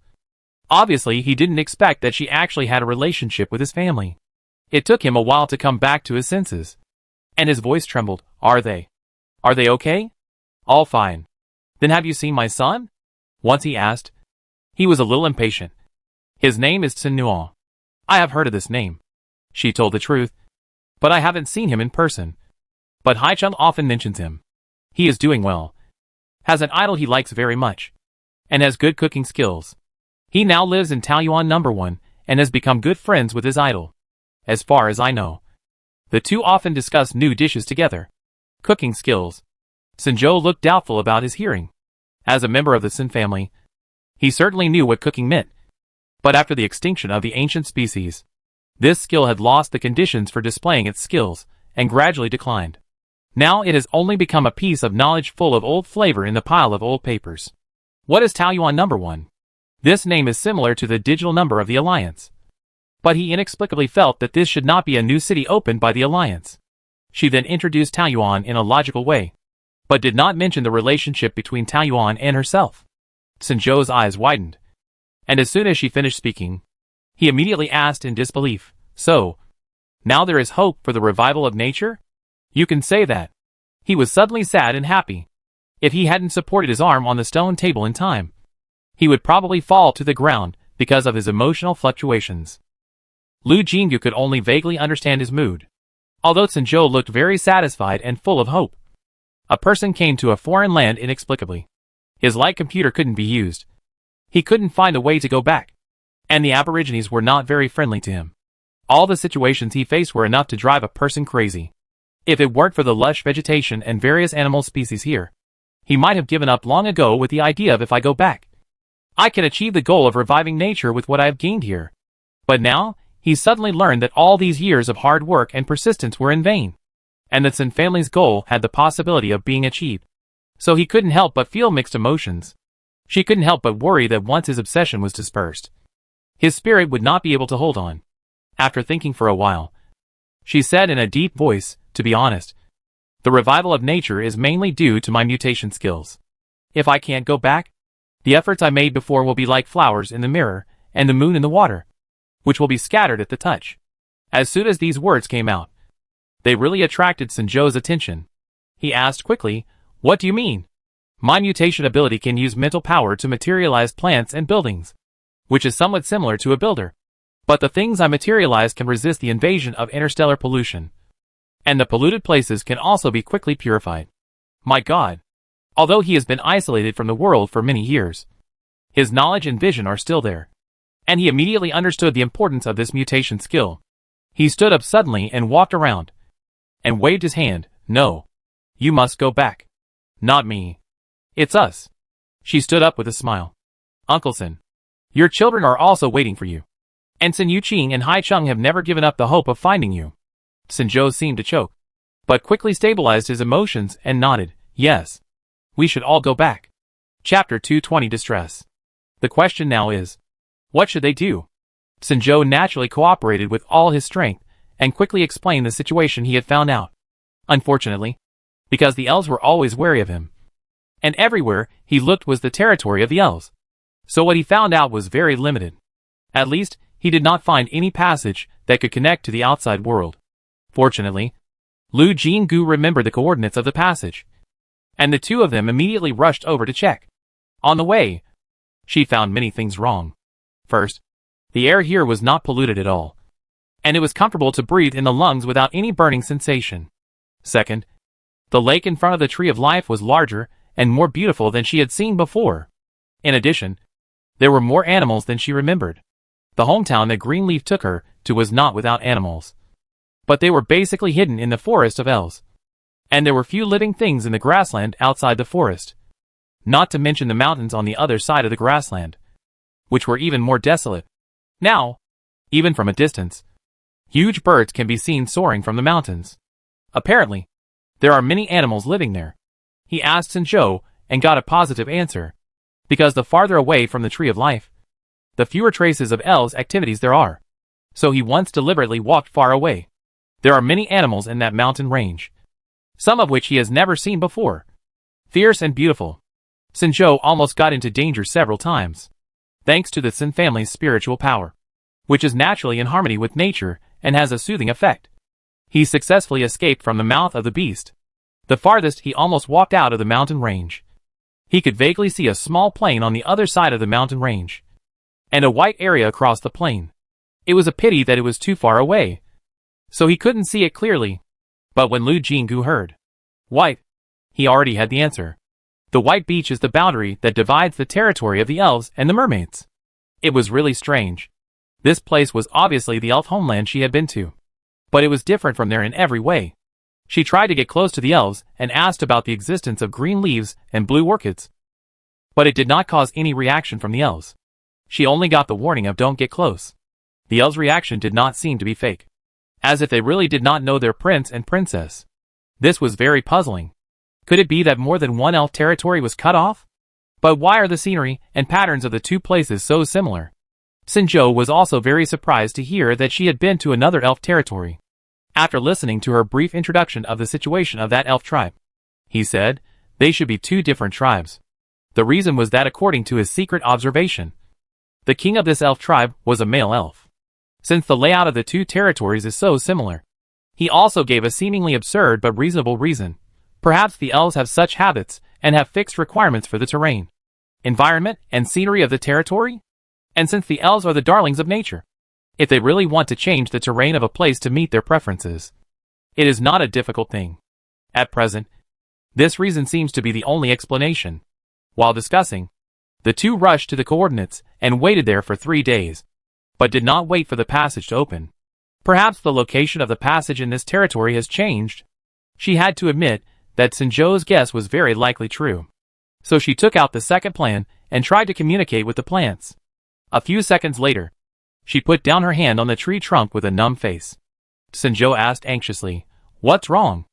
Obviously, he didn't expect that she actually had a relationship with his family. It took him a while to come back to his senses, and his voice trembled. Are they okay?" "All fine." "Then have you seen my son?" once he asked. He was a little impatient. "His name is Sin Nuo. I have heard of this name." She told the truth. "But I haven't seen him in person. But Haicheng often mentions him. He is doing well, has an idol he likes very much, and has good cooking skills. He now lives in Taoyuan No. 1 and has become good friends with his idol. As far as I know, the two often discuss new dishes together." Cooking skills. Sinjo looked doubtful about his hearing. As a member of the Sin family, he certainly knew what cooking meant. But after the extinction of the ancient species, this skill had lost the conditions for displaying its skills and gradually declined. Now it has only become a piece of knowledge full of old flavor in the pile of old papers. What is Taoyuan No. 1? This name is similar to the digital number of the Alliance. But he inexplicably felt that this should not be a new city opened by the Alliance. She then introduced Taoyuan in a logical way, but did not mention the relationship between Taoyuan and herself. Sinjo's eyes widened, and as soon as she finished speaking, he immediately asked in disbelief, "So, now there is hope for the revival of nature? You can say that." He was suddenly sad and happy. If he hadn't supported his arm on the stone table in time, he would probably fall to the ground because of his emotional fluctuations. Lu Jingyu could only vaguely understand his mood, although Sinjo looked very satisfied and full of hope. A person came to a foreign land inexplicably. His light computer couldn't be used. He couldn't find a way to go back, and the Aborigines were not very friendly to him. All the situations he faced were enough to drive a person crazy. If it weren't for the lush vegetation and various animal species here, he might have given up long ago with the idea of if I go back, I can achieve the goal of reviving nature with what I have gained here. But now, he suddenly learned that all these years of hard work and persistence were in vain, and that Sin family's goal had the possibility of being achieved. So he couldn't help but feel mixed emotions. She couldn't help but worry that once his obsession was dispersed, his spirit would not be able to hold on. After thinking for a while, she said in a deep voice, "To be honest, the revival of nature is mainly due to my mutation skills. If I can't go back, the efforts I made before will be like flowers in the mirror and the moon in the water, which will be scattered at the touch." As soon as these words came out, they really attracted Sinjo's attention. He asked quickly, "What do you mean?" "My mutation ability can use mental power to materialize plants and buildings, which is somewhat similar to a builder. But the things I materialize can resist the invasion of interstellar pollution, and the polluted places can also be quickly purified." My God! Although he has been isolated from the world for many years, his knowledge and vision are still there, and he immediately understood the importance of this mutation skill. He stood up suddenly and walked around, and waved his hand. "No. You must go back. Not me. It's us." She stood up with a smile. "Uncle Sin, your children are also waiting for you. And Sin Yuqing and Haicheng have never given up the hope of finding you." Sinjo seemed to choke, but quickly stabilized his emotions and nodded. "Yes. We should all go back. Chapter 220 Distress. The question now is, what should they do? Sinjo naturally cooperated with all his strength, and quickly explained the situation he had found out. Unfortunately, because the elves were always wary of him, and everywhere he looked was the territory of the elves, so what he found out was very limited. At least, he did not find any passage that could connect to the outside world. Fortunately, Lu Jinggu remembered the coordinates of the passage, and the two of them immediately rushed over to check. On the way, she found many things wrong. First, the air here was not polluted at all, and it was comfortable to breathe in the lungs without any burning sensation. Second, the lake in front of the Tree of Life was larger and more beautiful than she had seen before. In addition, there were more animals than she remembered. The hometown that Greenleaf took her to was not without animals, but they were basically hidden in the forest of elves, and there were few living things in the grassland outside the forest, not to mention the mountains on the other side of the grassland, which were even more desolate. Now, even from a distance, huge birds can be seen soaring from the mountains. Apparently, there are many animals living there. He asked Sinjo and got a positive answer, because the farther away from the Tree of Life, the fewer traces of elves' activities there are. So he once deliberately walked far away. There are many animals in that mountain range, some of which he has never seen before. Fierce and beautiful. Sinjo almost got into danger several times, thanks to the Sin family's spiritual power, which is naturally in harmony with nature and has a soothing effect. He successfully escaped from the mouth of the beast. The farthest he almost walked out of the mountain range. He could vaguely see a small plain on the other side of the mountain range, and a white area across the plain. It was a pity that it was too far away, so he couldn't see it clearly. But when Lu Jinggu heard white, he already had the answer. The white beach is the boundary that divides the territory of the elves and the mermaids. It was really strange. This place was obviously the elf homeland she had been to, but it was different from there in every way. She tried to get close to the elves and asked about the existence of green leaves and blue orchids, but it did not cause any reaction from the elves. She only got the warning of don't get close. The elves' reaction did not seem to be fake, as if they really did not know their prince and princess. This was very puzzling. Could it be that more than one elf territory was cut off? But why are the scenery and patterns of the two places so similar? Sinjo was also very surprised to hear that she had been to another elf territory. After listening to her brief introduction of the situation of that elf tribe, he said they should be two different tribes. The reason was that according to his secret observation, the king of this elf tribe was a male elf. Since the layout of the two territories is so similar, he also gave a seemingly absurd but reasonable reason. Perhaps the elves have such habits and have fixed requirements for the terrain, environment, and scenery of the territory? And since the elves are the darlings of nature, if they really want to change the terrain of a place to meet their preferences, it is not a difficult thing. At present, this reason seems to be the only explanation. While discussing, the two rushed to the coordinates and waited there for 3 days, but did not wait for the passage to open. Perhaps the location of the passage in this territory has changed. She had to admit that Sinjo's guess was very likely true. So she took out the second plan and tried to communicate with the plants. A few seconds later, she put down her hand on the tree trunk with a numb face. Sinjo asked anxiously, "What's wrong?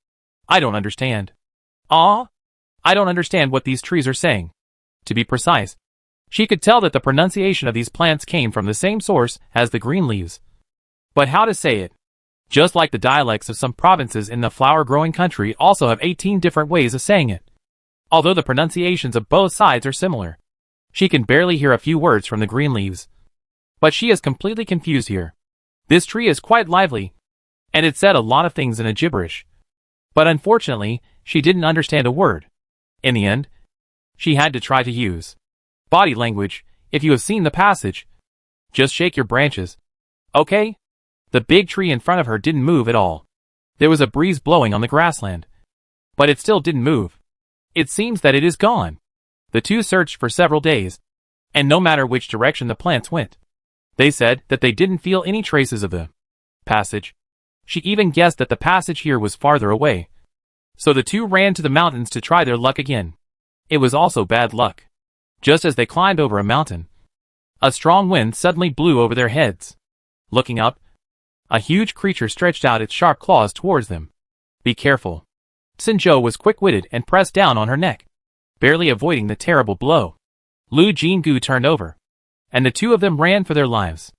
I don't understand." "Ah? I don't understand what these trees are saying." To be precise, she could tell that the pronunciation of these plants came from the same source as the green leaves. But how to say it? Just like the dialects of some provinces in the flower-growing country also have 18 different ways of saying it. Although the pronunciations of both sides are similar, she can barely hear a few words from the green leaves. But she is completely confused here. This tree is quite lively, and it said a lot of things in a gibberish. But unfortunately, she didn't understand a word. In the end, she had to try to use body language. If you have seen the passage, just shake your branches. Okay? The big tree in front of her didn't move at all. There was a breeze blowing on the grassland, but it still didn't move. It seems that it is gone. The two searched for several days, and no matter which direction the plants went, they said that they didn't feel any traces of the passage. She even guessed that the passage here was farther away. So the two ran to the mountains to try their luck again. It was also bad luck. Just as they climbed over a mountain, a strong wind suddenly blew over their heads. Looking up, a huge creature stretched out its sharp claws towards them. "Be careful." Sinjo was quick-witted and pressed down on her neck. barely avoiding the terrible blow. Lu Jinggu turned over, and the two of them ran for their lives.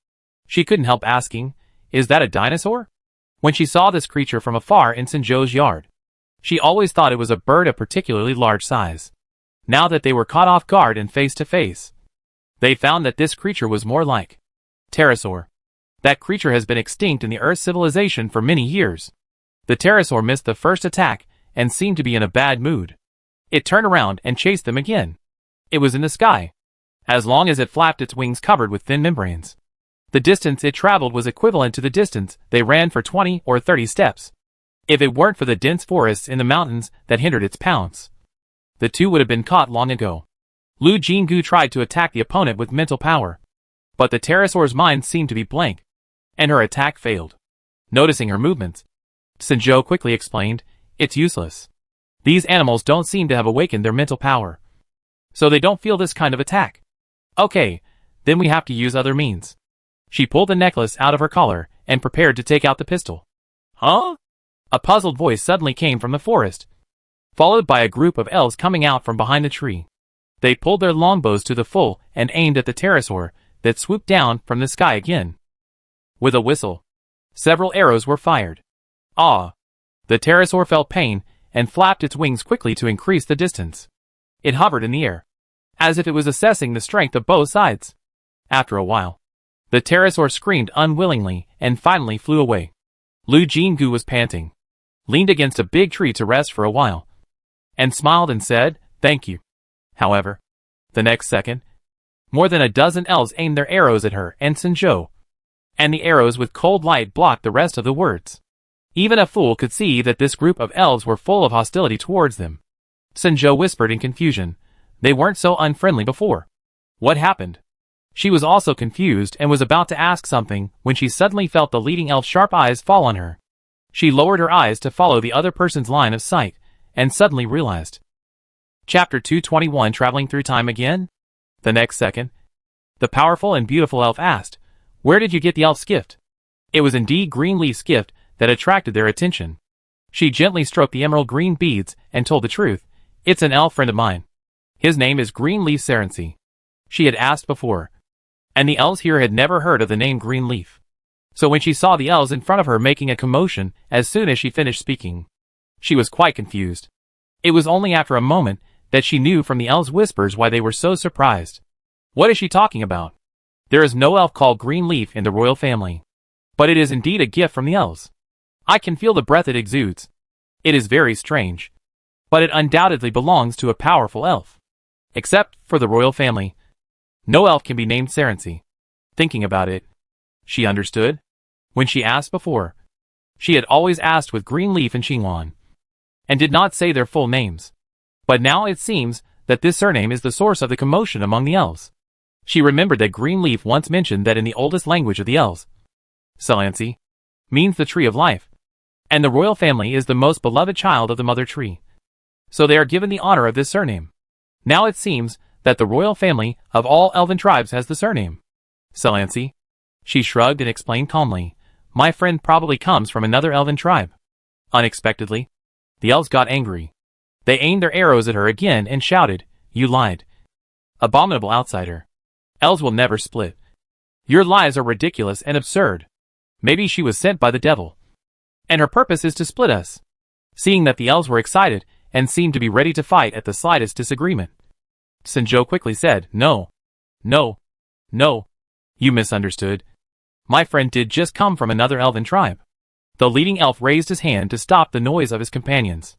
She couldn't help asking, "Is that a dinosaur?" when she saw this creature from afar in Sanjo's yard. She always thought it was a bird of particularly large size. Now that they were caught off guard and face to face, they found that this creature was more like pterosaur. That creature has been extinct in the Earth civilization for many years. The pterosaur missed the first attack and seemed to be in a bad mood. It turned around and chased them again. It was in the sky, as long as it flapped its wings covered with thin membranes. The distance it traveled was equivalent to the distance they ran for 20 or 30 steps. If it weren't for the dense forests in the mountains that hindered its pounce, the two would have been caught long ago. Lu Jinggu tried to attack the opponent with mental power, but the pterosaur's mind seemed to be blank, and her attack failed. Noticing her movements, Sanjo quickly explained, "It's useless. These animals don't seem to have awakened their mental power, so they don't feel this kind of attack. Okay, then we have to use other means." She pulled the necklace out of her collar and prepared to take out the pistol. "Huh?" A puzzled voice suddenly came from the forest, followed by a group of elves coming out from behind the tree. They pulled their longbows to the full and aimed at the pterosaur that swooped down from the sky again. With a whistle, several arrows were fired. Ah! The pterosaur felt pain and flapped its wings quickly to increase the distance. It hovered in the air, as if it was assessing the strength of both sides. After a while, the pterosaur screamed unwillingly and finally flew away. Lu Jinggu was panting, leaned against a big tree to rest for a while, and smiled and said, "Thank you." However, the next second, more than a dozen elves aimed their arrows at her and Sanjo, and the arrows with cold light blocked the rest of the words. Even a fool could see that this group of elves were full of hostility towards them. Sanjo whispered in confusion, "They weren't so unfriendly before. What happened?" She was also confused and was about to ask something when she suddenly felt the leading elf's sharp eyes fall on her. She lowered her eyes to follow the other person's line of sight, and suddenly realized. Chapter 221 Traveling Through Time Again? The next second, the powerful and beautiful elf asked, "Where did you get the elf's gift?" It was indeed Greenleaf's gift that attracted their attention. She gently stroked the emerald green beads and told the truth. "It's an elf friend of mine. His name is Greenleaf Serency." She had asked before, and the elves here had never heard of the name Greenleaf. So when she saw the elves in front of her making a commotion as soon as she finished speaking, she was quite confused. It was only after a moment that she knew from the elves' whispers why they were so surprised. What is she talking about? There is no elf called Greenleaf in the royal family. But it is indeed a gift from the elves. I can feel the breath it exudes. It is very strange, but it undoubtedly belongs to a powerful elf. Except for the royal family, no elf can be named Serency. Thinking about it, she understood. When she asked before, she had always asked with Greenleaf and Xinguan, and did not say their full names. But now it seems that this surname is the source of the commotion among the elves. She remembered that Greenleaf once mentioned that in the oldest language of the elves, Serency means the tree of life, and the royal family is the most beloved child of the mother tree. So they are given the honor of this surname. Now it seems that the royal family of all elven tribes has the surname Serency. She shrugged and explained calmly, "My friend probably comes from another elven tribe." Unexpectedly, the elves got angry. They aimed their arrows at her again and shouted, "You lied. Abominable outsider. Elves will never split. Your lies are ridiculous and absurd. Maybe she was sent by the devil, and her purpose is to split us." Seeing that the elves were excited and seemed to be ready to fight at the slightest disagreement, Sanjo quickly said, "No. No. No. You misunderstood. My friend did just come from another elven tribe." The leading elf raised his hand to stop the noise of his companions.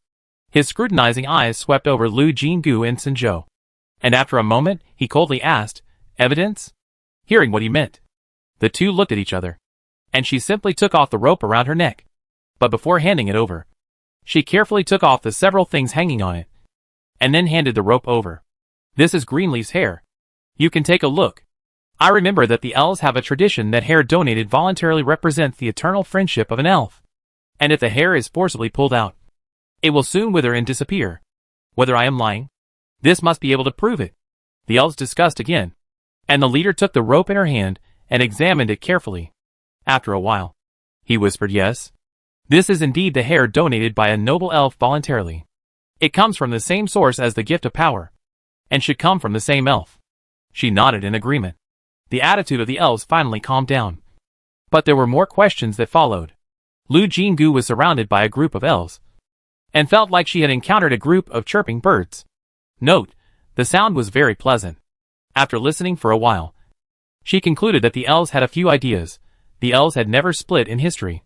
His scrutinizing eyes swept over Lu Jinggu and Sanjo, and after a moment he coldly asked, "Evidence?" Hearing what he meant, the two looked at each other, and she simply took off the rope around her neck. But before handing it over, she carefully took off the several things hanging on it, and then handed the rope over. "This is Greenleaf's hair. You can take a look. I remember that the elves have a tradition that hair donated voluntarily represents the eternal friendship of an elf, and if the hair is forcibly pulled out, it will soon wither and disappear. Whether I am lying, this must be able to prove it." The elves discussed again, and the leader took the rope in her hand and examined it carefully. After a while, he whispered, "Yes, this is indeed the hair donated by a noble elf voluntarily. It comes from the same source as the gift of power. and should come from the same elf. She nodded in agreement. The attitude of the elves finally calmed down. But there were more questions that followed. Lu Jingu was surrounded by a group of elves, and felt like she had encountered a group of chirping birds. Note, the sound was very pleasant. After listening for a while, she concluded that the elves had a few ideas. The elves had never split in history,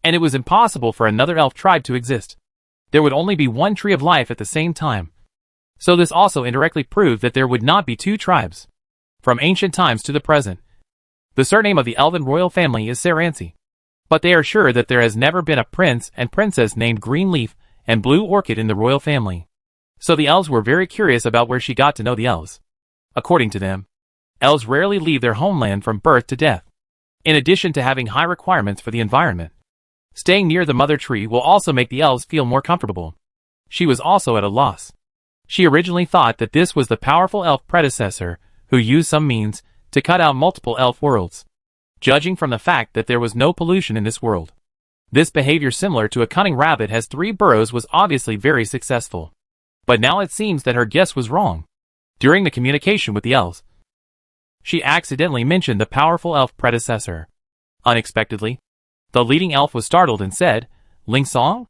and it was impossible for another elf tribe to exist. There would only be one tree of life at the same time. So this also indirectly proved that there would not be two tribes. From ancient times to the present, the surname of the elven royal family is Saransi. But they are sure that there has never been a prince and princess named Green Leaf and Blue Orchid in the royal family. So the elves were very curious about where she got to know the elves. According to them, elves rarely leave their homeland from birth to death. In addition to having high requirements for the environment, staying near the mother tree will also make the elves feel more comfortable. She was also at a loss. She originally thought that this was the powerful elf predecessor who used some means to cut out multiple elf worlds. Judging from the fact that there was no pollution in this world, this behavior similar to a cunning rabbit has 3 burrows was obviously very successful. But now it seems that her guess was wrong. During the communication with the elves, she accidentally mentioned the powerful elf predecessor. Unexpectedly, the leading elf was startled and said, "Ling Song?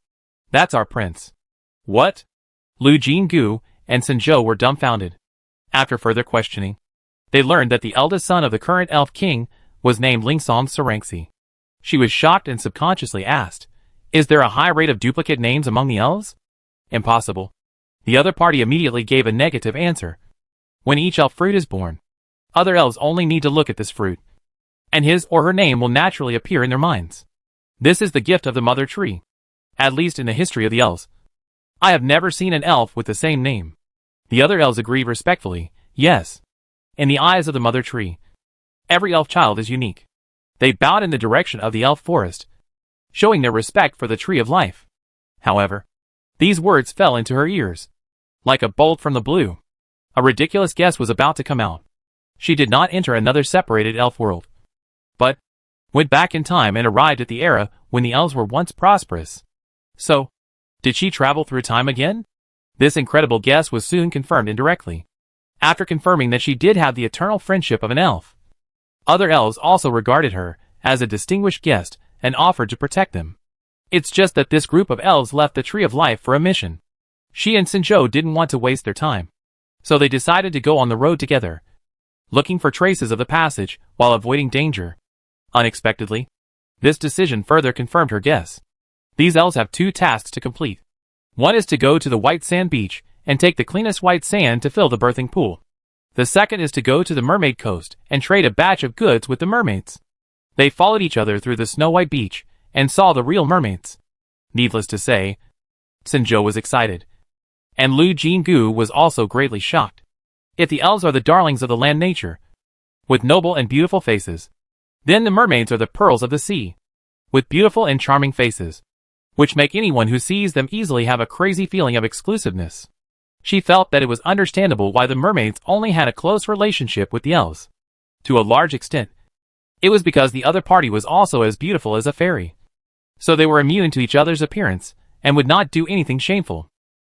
That's our prince." What? Lu Jingu and Sinzhou were dumbfounded. After further questioning, they learned that the eldest son of the current elf king was named Ling Song Sarangsi. She was shocked and subconsciously asked, "Is there a high rate of duplicate names among the elves?" Impossible. The other party immediately gave a negative answer. When each elf fruit is born, other elves only need to look at this fruit, and his or her name will naturally appear in their minds. This is the gift of the mother tree. At least in the history of the elves, I have never seen an elf with the same name. The other elves agreed respectfully, yes. In the eyes of the mother tree, every elf child is unique. They bowed in the direction of the elf forest, showing their respect for the tree of life. However, these words fell into her ears like a bolt from the blue. A ridiculous guess was about to come out. She did not enter another separated elf world, but went back in time and arrived at the era when the elves were once prosperous. So, did she travel through time again? This incredible guess was soon confirmed indirectly. After confirming that she did have the eternal friendship of an elf, other elves also regarded her as a distinguished guest and offered to protect them. It's just that this group of elves left the Tree of Life for a mission. She and Sinzhou didn't want to waste their time, so they decided to go on the road together, looking for traces of the passage while avoiding danger. Unexpectedly, this decision further confirmed her guess. These elves have 2 tasks to complete. One is to go to the white sand beach and take the cleanest white sand to fill the birthing pool. The second is to go to the mermaid coast and trade a batch of goods with the mermaids. They followed each other through the snow-white beach and saw the real mermaids. Needless to say, Sinzhou was excited, and Lu Jingu was also greatly shocked. If the elves are the darlings of the land nature, with noble and beautiful faces, then the mermaids are the pearls of the sea, with beautiful and charming faces, which make anyone who sees them easily have a crazy feeling of exclusiveness. She felt that it was understandable why the mermaids only had a close relationship with the elves. To a large extent, it was because the other party was also as beautiful as a fairy. So they were immune to each other's appearance and would not do anything shameful.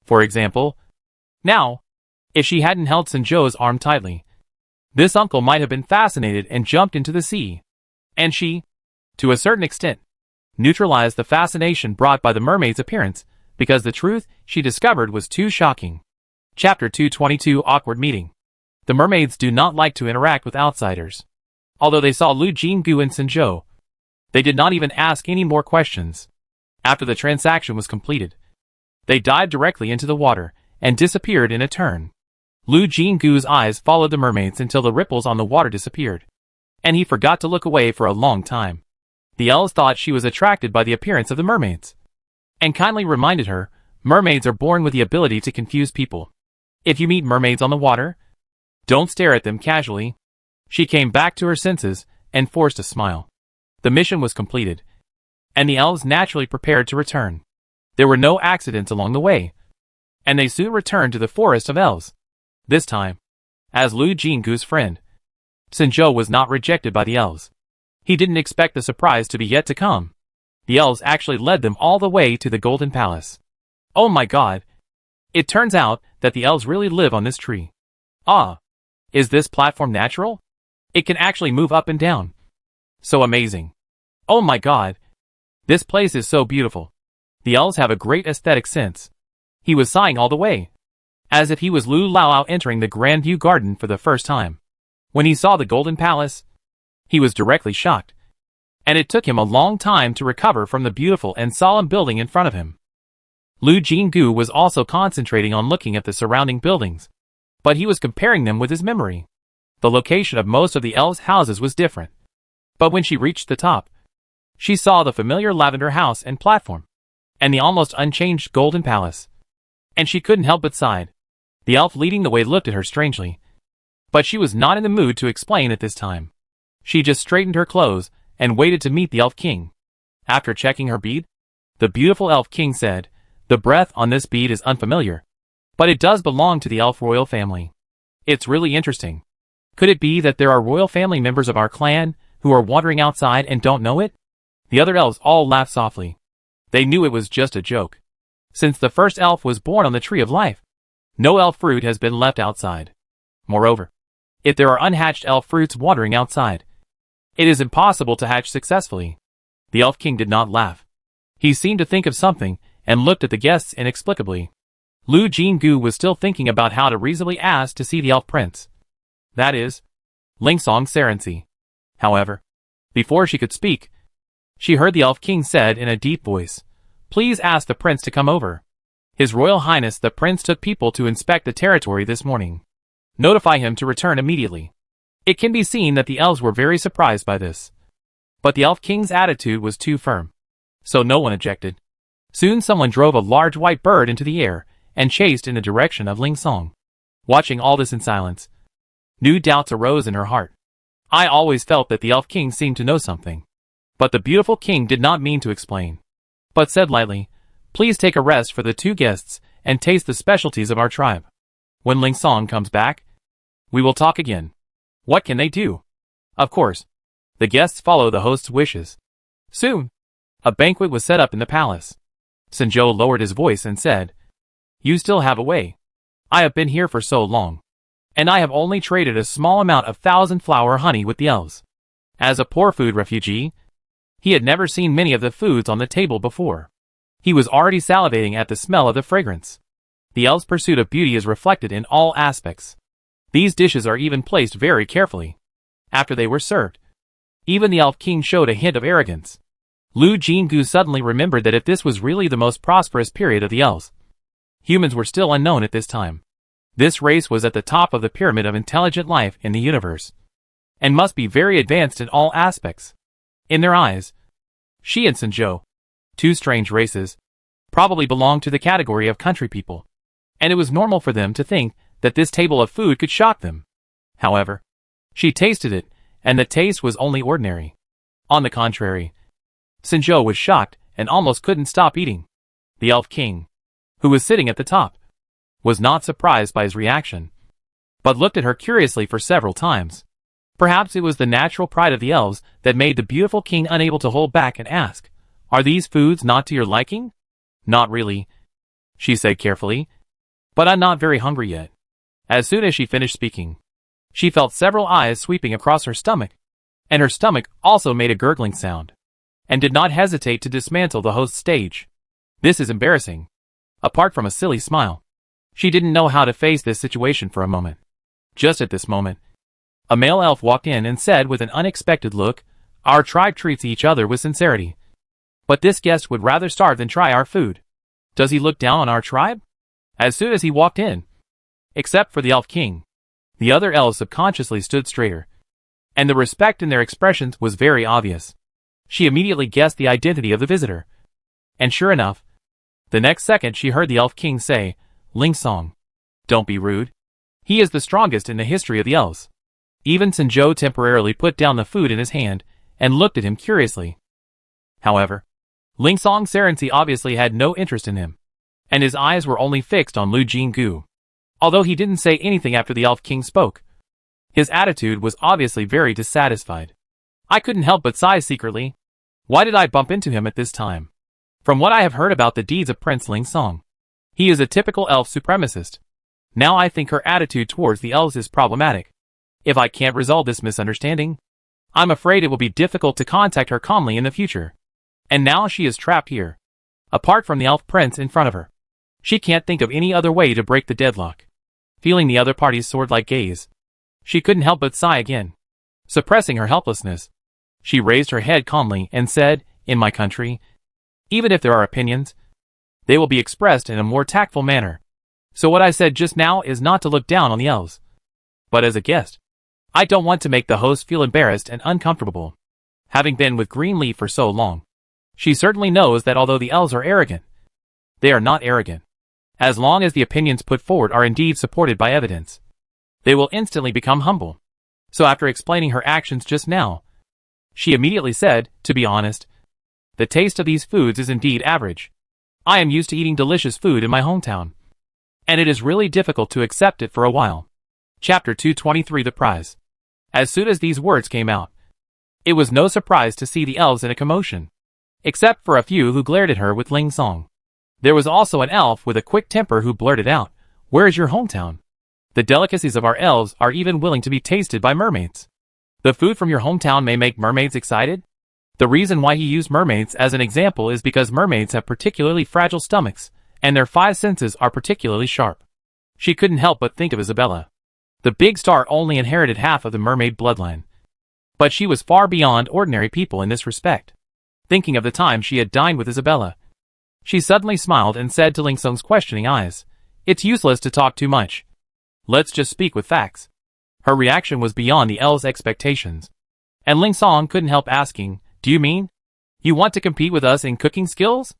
For example, now, if she hadn't held Sinzhou's arm tightly, this uncle might have been fascinated and jumped into the sea. And she, to a certain extent, neutralized the fascination brought by the mermaid's appearance because the truth she discovered was too shocking. Chapter 222 Awkward Meeting. The mermaids do not like to interact with outsiders. Although they saw Lu Jingu and Sinzhou, they did not even ask any more questions. After the transaction was completed, they dived directly into the water and disappeared in a turn. Lu Jingu's eyes followed the mermaids until the ripples on the water disappeared, and he forgot to look away for a long time. The elves thought she was attracted by the appearance of the mermaids, and kindly reminded her, mermaids are born with the ability to confuse people. If you meet mermaids on the water, don't stare at them casually. She came back to her senses and forced a smile. The mission was completed, and the elves naturally prepared to return. There were no accidents along the way, and they soon returned to the forest of elves. This time, as Lu Jingu's friend, Sinzhou was not rejected by the elves. He didn't expect the surprise to be yet to come. The elves actually led them all the way to the Golden Palace. Oh my god! It turns out that the elves really live on this tree. Ah, is this platform natural? It can actually move up and down. So amazing. Oh my god. This place is so beautiful. The elves have a great aesthetic sense. He was sighing all the way, as if he was Lu Lao entering the Grandview Garden for the first time. When he saw the Golden Palace, he was directly shocked, and it took him a long time to recover from the beautiful and solemn building in front of him. Lu Jinggu was also concentrating on looking at the surrounding buildings, but he was comparing them with his memory. The location of most of the elves' houses was different, but when she reached the top, she saw the familiar lavender house and platform, and the almost unchanged Golden Palace, and she couldn't help but sigh. The elf leading the way looked at her strangely, but she was not in the mood to explain at this time. She just straightened her clothes and waited to meet the Elf King. After checking her bead, the beautiful Elf King said, "The breath on this bead is unfamiliar, but it does belong to the elf royal family. It's really interesting. Could it be that there are royal family members of our clan who are wandering outside and don't know it?" The other elves all laughed softly. They knew it was just a joke. Since the first elf was born on the Tree of Life, no elf fruit has been left outside. Moreover, if there are unhatched elf fruits wandering outside, it is impossible to hatch successfully. The Elf King did not laugh. He seemed to think of something and looked at the guests inexplicably. Lu Jinggu was still thinking about how to reasonably ask to see the Elf Prince. That is, Lingsong Serency. However, before she could speak, she heard the Elf King said in a deep voice, "Please ask the prince to come over. His Royal Highness the Prince took people to inspect the territory this morning. Notify him to return immediately." It can be seen that the elves were very surprised by this. But the Elf King's attitude was too firm, so no one objected. Soon someone drove a large white bird into the air and chased in the direction of Lingsong. Watching all this in silence, new doubts arose in her heart. I always felt that the Elf King seemed to know something. But the beautiful king did not mean to explain, but said lightly, "Please take a rest for the two guests and taste the specialties of our tribe. When Lingsong comes back, we will talk again." What can they do? Of course, the guests follow the host's wishes. Soon, a banquet was set up in the palace. Sanjo lowered his voice and said, "You still have a way. I have been here for so long, and I have only traded a small amount of 1,000-flower honey with the elves. As a poor food refugee, he had never seen many of the foods on the table before. He was already salivating at the smell of the fragrance. The elves' pursuit of beauty is reflected in all aspects. These dishes are even placed very carefully. After they were served, even the Elf King showed a hint of arrogance. Lu Jinggu suddenly remembered that if this was really the most prosperous period of the elves, humans were still unknown at this time. This race was at the top of the pyramid of intelligent life in the universe, and must be very advanced in all aspects. In their eyes, she and Sanjo, two strange races, probably belonged to the category of country people, and it was normal for them to think that this table of food could shock them. However, she tasted it, and the taste was only ordinary. On the contrary, Sanjo was shocked and almost couldn't stop eating. The Elf King, who was sitting at the top, was not surprised by his reaction, but looked at her curiously for several times. Perhaps it was the natural pride of the elves that made the beautiful king unable to hold back and ask, "Are these foods not to your liking?" "Not really," she said carefully, "but I'm not very hungry yet." As soon as she finished speaking, she felt several eyes sweeping across her stomach, and her stomach also made a gurgling sound, and did not hesitate to dismantle the host's stage. This is embarrassing. Apart from a silly smile, she didn't know how to face this situation for a moment. Just at this moment, a male elf walked in and said with an unexpected look, "Our tribe treats each other with sincerity, but this guest would rather starve than try our food. Does he look down on our tribe?" As soon as he walked in, except for the Elf King, the other elves subconsciously stood straighter, and the respect in their expressions was very obvious. She immediately guessed the identity of the visitor, and sure enough, the next second she heard the Elf King say, "Lingsong, don't be rude. He is the strongest in the history of the elves." Even Sanjo temporarily put down the food in his hand and looked at him curiously. However, Lingsong Serency obviously had no interest in him, and his eyes were only fixed on Lu Jinggu. Although he didn't say anything after the Elf King spoke, his attitude was obviously very dissatisfied. I couldn't help but sigh secretly. Why did I bump into him at this time? From what I have heard about the deeds of Prince Lingsong, he is a typical elf supremacist. Now I think her attitude towards the elves is problematic. If I can't resolve this misunderstanding, I'm afraid it will be difficult to contact her calmly in the future. And now she is trapped here, apart from the elf prince in front of her. She can't think of any other way to break the deadlock. Feeling the other party's sword-like gaze, she couldn't help but sigh again. Suppressing her helplessness, she raised her head calmly and said, "In my country, even if there are opinions, they will be expressed in a more tactful manner. So what I said just now is not to look down on the elves, but as a guest. I don't want to make the host feel embarrassed and uncomfortable. Having been with Greenleaf for so long, she certainly knows that although the elves are arrogant, they are not arrogant. As long as the opinions put forward are indeed supported by evidence, they will instantly become humble." So after explaining her actions just now, she immediately said, "To be honest, the taste of these foods is indeed average. I am used to eating delicious food in my hometown, and it is really difficult to accept it for a while." Chapter 223 The Prize. As soon as these words came out, it was no surprise to see the elves in a commotion, except for a few who glared at her with Ling Song. There was also an elf with a quick temper who blurted out, "Where is your hometown? The delicacies of our elves are even willing to be tasted by mermaids. The food from your hometown may make mermaids excited?" The reason why he used mermaids as an example is because mermaids have particularly fragile stomachs, and their five senses are particularly sharp. She couldn't help but think of Isabella. The big star only inherited half of the mermaid bloodline, but she was far beyond ordinary people in this respect. Thinking of the time she had dined with Isabella, she suddenly smiled and said to Ling Song's questioning eyes, "It's useless to talk too much. Let's just speak with facts." Her reaction was beyond the elves' expectations, and Ling Song couldn't help asking, "Do you mean you want to compete with us in cooking skills?"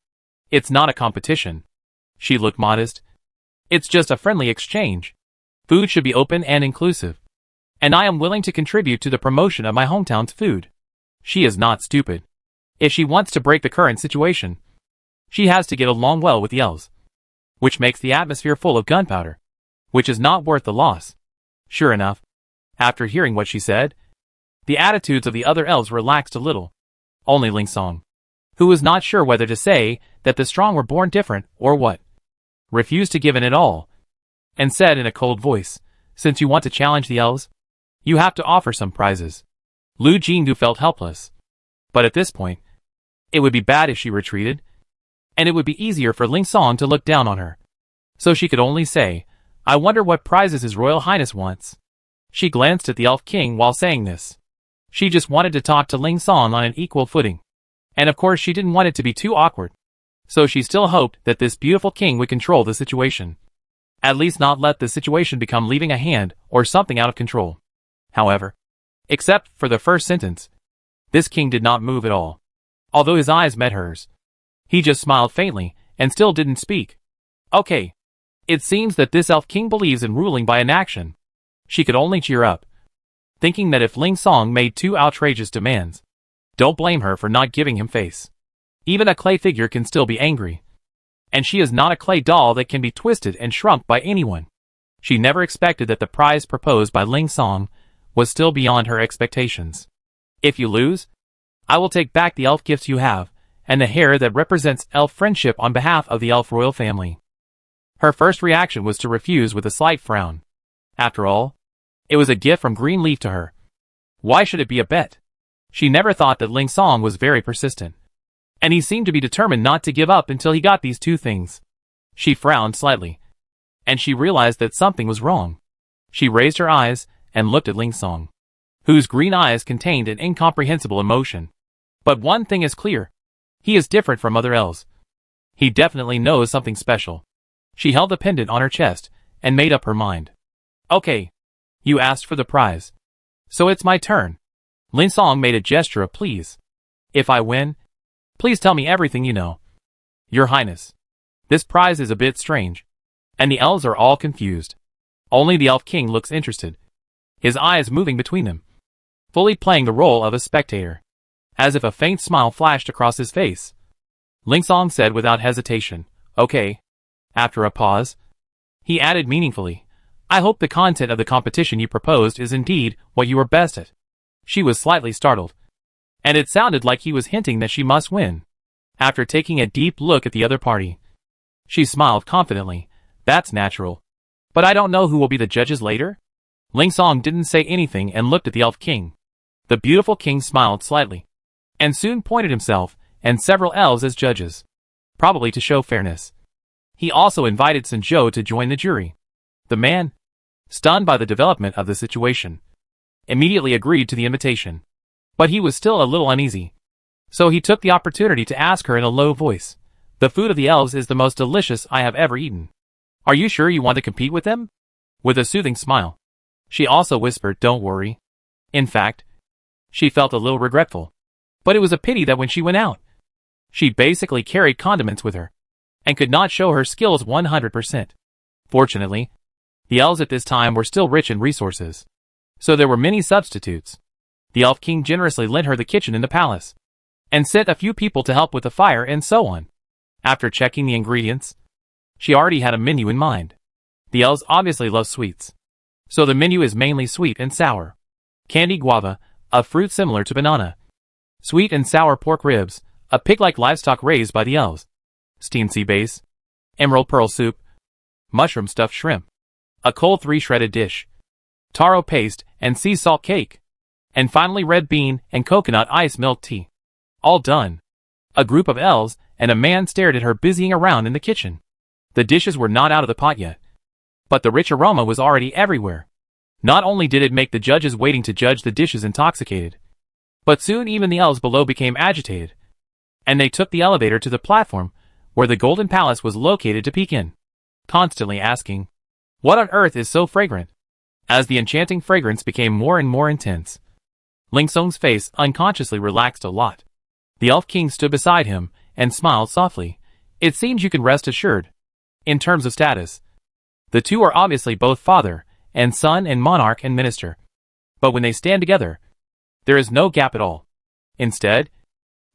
"It's not a competition." She looked modest. "It's just a friendly exchange. Food should be open and inclusive, and I am willing to contribute to the promotion of my hometown's food." She is not stupid. If she wants to break the current situation, she has to get along well with the elves, which makes the atmosphere full of gunpowder, which is not worth the loss. Sure enough, after hearing what she said, the attitudes of the other elves relaxed a little. Only Ling Song, who was not sure whether to say that the strong were born different or what, refused to give in at all, and said in a cold voice, "Since you want to challenge the elves, you have to offer some prizes." Lu Jingdu felt helpless, but at this point, it would be bad if she retreated, and it would be easier for Ling Song to look down on her. So she could only say, "I wonder what prizes His Royal Highness wants." She glanced at the Elf King while saying this. She just wanted to talk to Ling Song on an equal footing, and of course she didn't want it to be too awkward. So she still hoped that this beautiful king would control the situation. At least not let the situation become leaving a hand or something out of control. However, except for the first sentence, this king did not move at all. Although his eyes met hers, he just smiled faintly and still didn't speak. Okay. It seems that this elf king believes in ruling by inaction. She could only cheer up, thinking that if Ling Song made two outrageous demands, don't blame her for not giving him face. Even a clay figure can still be angry, and she is not a clay doll that can be twisted and shrunk by anyone. She never expected that the prize proposed by Ling Song was still beyond her expectations. "If you lose, I will take back the elf gifts you have, and the hair that represents elf friendship on behalf of the elf royal family." Her first reaction was to refuse with a slight frown. After all, it was a gift from Greenleaf to her. Why should it be a bet? She never thought that Ling Song was very persistent, and he seemed to be determined not to give up until he got these two things. She frowned slightly, and she realized that something was wrong. She raised her eyes and looked at Ling Song, whose green eyes contained an incomprehensible emotion. But one thing is clear. He is different from other elves. He definitely knows something special. She held the pendant on her chest and made up her mind. "Okay. You asked for the prize, so it's my turn." Ling Song made a gesture of please. "If I win, please tell me everything you know." "Your Highness, this prize is a bit strange, and the elves are all confused. Only the Elf King looks interested, his eyes moving between them, fully playing the role of a spectator. As if a faint smile flashed across his face, Ling Song said without hesitation, "Okay." After a pause, he added meaningfully, "I hope the content of the competition you proposed is indeed what you are best at." She was slightly startled, and it sounded like he was hinting that she must win. After taking a deep look at the other party, she smiled confidently. "That's natural. But I don't know who will be the judges later? Ling Song didn't say anything and looked at the Elf King. The beautiful king smiled slightly, and soon appointed himself and several elves as judges, probably to show fairness. He also invited Zhou to join the jury. The man, stunned by the development of the situation, immediately agreed to the invitation. But he was still a little uneasy. So he took the opportunity to ask her in a low voice, "The food of the elves is the most delicious I have ever eaten. Are you sure you want to compete with them?" With a soothing smile, she also whispered, "Don't worry." In fact, she felt a little regretful. But it was a pity that when she went out, she basically carried condiments with her, and could not show her skills 100%. Fortunately, the elves at this time were still rich in resources, so there were many substitutes. The Elf King generously lent her the kitchen in the palace, and sent a few people to help with the fire and so on. After checking the ingredients, she already had a menu in mind. The elves obviously love sweets, so the menu is mainly sweet and sour. Candy guava, a fruit similar to banana. Sweet and sour pork ribs, a pig-like livestock raised by the elves. Steamed sea bass. Emerald pearl soup. Mushroom stuffed shrimp. A cold 3-shredded dish. Taro paste and sea salt cake. And finally red bean and coconut ice milk tea. All done. A group of elves and a man stared at her busying around in the kitchen. The dishes were not out of the pot yet, but the rich aroma was already everywhere. Not only did it make the judges waiting to judge the dishes intoxicated, but soon even the elves below became agitated, and they took the elevator to the platform where the Golden Palace was located to peek in, constantly asking, "What on earth is so fragrant?" As the enchanting fragrance became more and more intense, Ling Song's face unconsciously relaxed a lot. The Elf King stood beside him and smiled softly. "It seems you can rest assured. In terms of status, the two are obviously both father and son and monarch and minister. But when they stand together, there is no gap at all. Instead,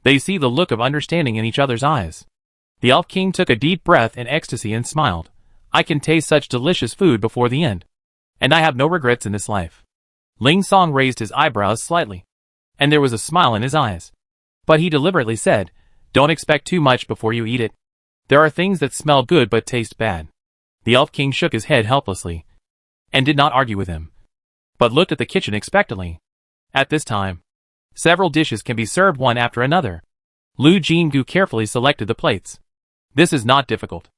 they see the look of understanding in each other's eyes." The Elf King took a deep breath in ecstasy and smiled. "I can taste such delicious food before the end, and I have no regrets in this life." Ling Song raised his eyebrows slightly, and there was a smile in his eyes. But he deliberately said, "Don't expect too much before you eat it. There are things that smell good but taste bad." The Elf King shook his head helplessly, and did not argue with him, but looked at the kitchen expectantly. At this time, several dishes can be served one after another. Lu Jingu carefully selected the plates. This is not difficult.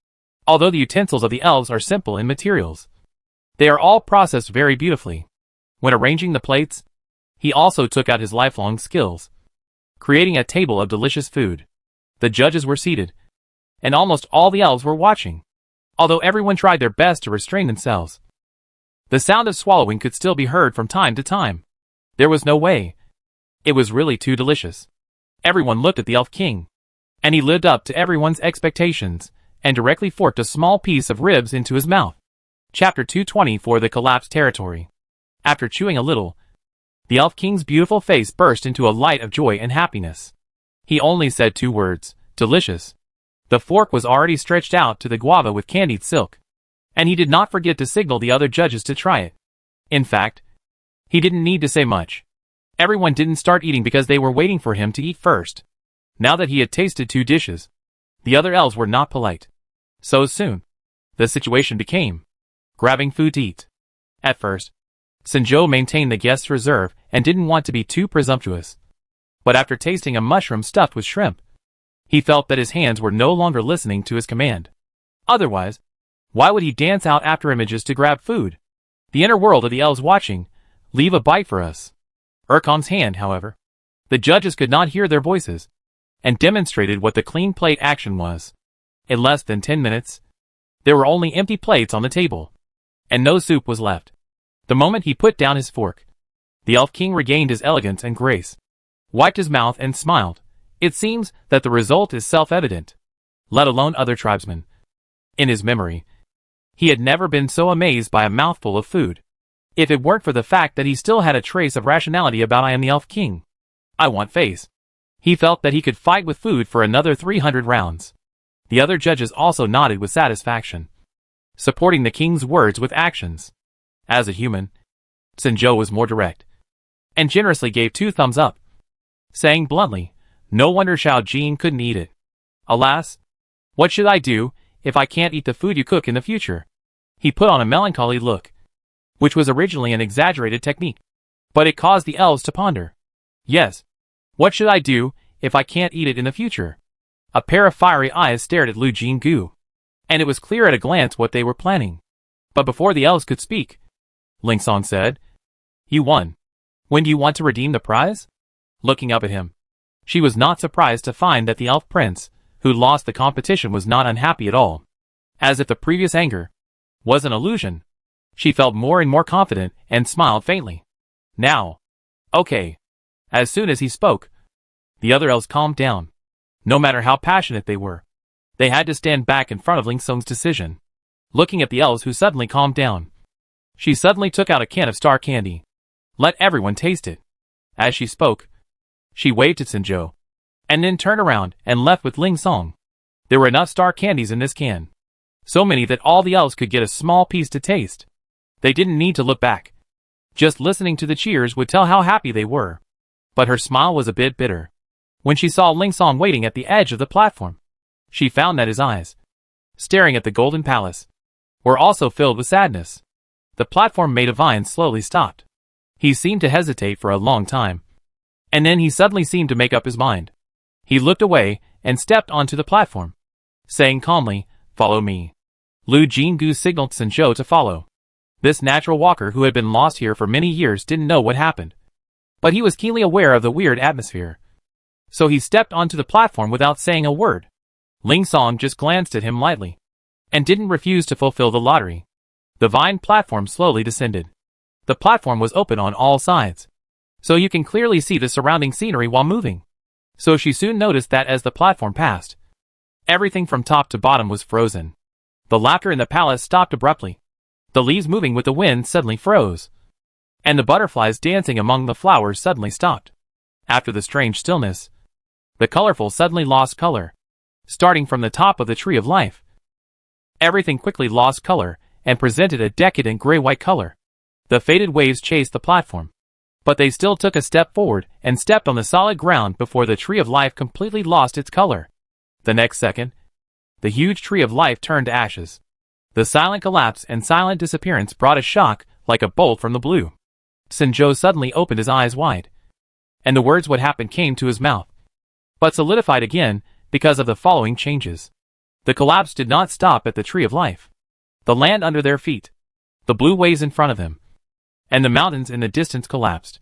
Although the utensils of the elves are simple in materials, they are all processed very beautifully. When arranging the plates, he also took out his lifelong skills, creating a table of delicious food. The judges were seated, and almost all the elves were watching, although everyone tried their best to restrain themselves. The sound of swallowing could still be heard from time to time. There was no way. It was really too delicious. Everyone looked at the Elf King, and he lived up to everyone's expectations, and directly forked a small piece of ribs into his mouth. Chapter 220 for the Collapsed Territory. After chewing a little, the Elf King's beautiful face burst into a light of joy and happiness. He only said 2 words, "Delicious." The fork was already stretched out to the guava with candied silk, and he did not forget to signal the other judges to try it. In fact, he didn't need to say much. Everyone didn't start eating because they were waiting for him to eat first. Now that he had tasted 2 dishes, the other elves were not polite. So soon, the situation became grabbing food to eat. At first, Zhou maintained the guest's reserve and didn't want to be too presumptuous. But after tasting a mushroom stuffed with shrimp, he felt that his hands were no longer listening to his command. Otherwise, why would he dance out after images to grab food? The inner world of the elves watching, "Leave a bite for us." Urkon's hand, however. The judges could not hear their voices, and demonstrated what the clean plate action was. In less than 10 minutes, there were only empty plates on the table, and no soup was left. The moment he put down his fork, the Elf King regained his elegance and grace, wiped his mouth and smiled. It seems that the result is self-evident, let alone other tribesmen. In his memory, he had never been so amazed by a mouthful of food. If it weren't for the fact that he still had a trace of rationality about "I am the Elf King. I want face." He felt that he could fight with food for another 300 rounds. The other judges also nodded with satisfaction, supporting the king's words with actions. As a human, Zhou was more direct, and generously gave 2 thumbs up, saying bluntly, "No wonder Xiao Jing couldn't eat it. Alas, what should I do if I can't eat the food you cook in the future?" He put on a melancholy look, which was originally an exaggerated technique, but it caused the elves to ponder. Yes. What should I do if I can't eat it in the future? A pair of fiery eyes stared at Lu Jingu, and it was clear at a glance what they were planning. But before the elves could speak, Ling Song said, "You won. When do you want to redeem the prize?" Looking up at him, she was not surprised to find that the elf prince, who lost the competition, was not unhappy at all. As if the previous anger was an illusion, she felt more and more confident and smiled faintly. "Now. Okay." As soon as he spoke, the other elves calmed down. No matter how passionate they were, they had to stand back in front of Ling Song's decision. Looking at the elves, who suddenly calmed down, she suddenly took out a can of star candy. "Let everyone taste it." As she spoke, she waved at Sinjo, and then turned around and left with Ling Song. There were enough star candies in this can, so many that all the elves could get a small piece to taste. They didn't need to look back. Just listening to the cheers would tell how happy they were. But her smile was a bit bitter. When she saw Ling Song waiting at the edge of the platform, she found that his eyes, staring at the Golden Palace, were also filled with sadness. The platform made of vines slowly stopped. He seemed to hesitate for a long time, and then he suddenly seemed to make up his mind. He looked away and stepped onto the platform, saying calmly, "Follow me." Lu Jingu signaled Sinjo to follow. This natural walker who had been lost here for many years didn't know what happened, but he was keenly aware of the weird atmosphere. So he stepped onto the platform without saying a word. Ling Song just glanced at him lightly, and didn't refuse to fulfill the lottery. The vine platform slowly descended. The platform was open on all sides, so you can clearly see the surrounding scenery while moving. So she soon noticed that as the platform passed, everything from top to bottom was frozen. The laughter in the palace stopped abruptly. The leaves moving with the wind suddenly froze, and the butterflies dancing among the flowers suddenly stopped. After the strange stillness, the colorful suddenly lost color. Starting from the top of the tree of life, everything quickly lost color and presented a decadent gray-white color. The faded waves chased the platform, but they still took a step forward and stepped on the solid ground before the tree of life completely lost its color. The next second, the huge tree of life turned to ashes. The silent collapse and silent disappearance brought a shock like a bolt from the blue. Sinjo suddenly opened his eyes wide, and the words "what happened" came to his mouth, but solidified again because of the following changes. The collapse did not stop at the tree of life. The land under their feet, the blue waves in front of them, and the mountains in the distance collapsed.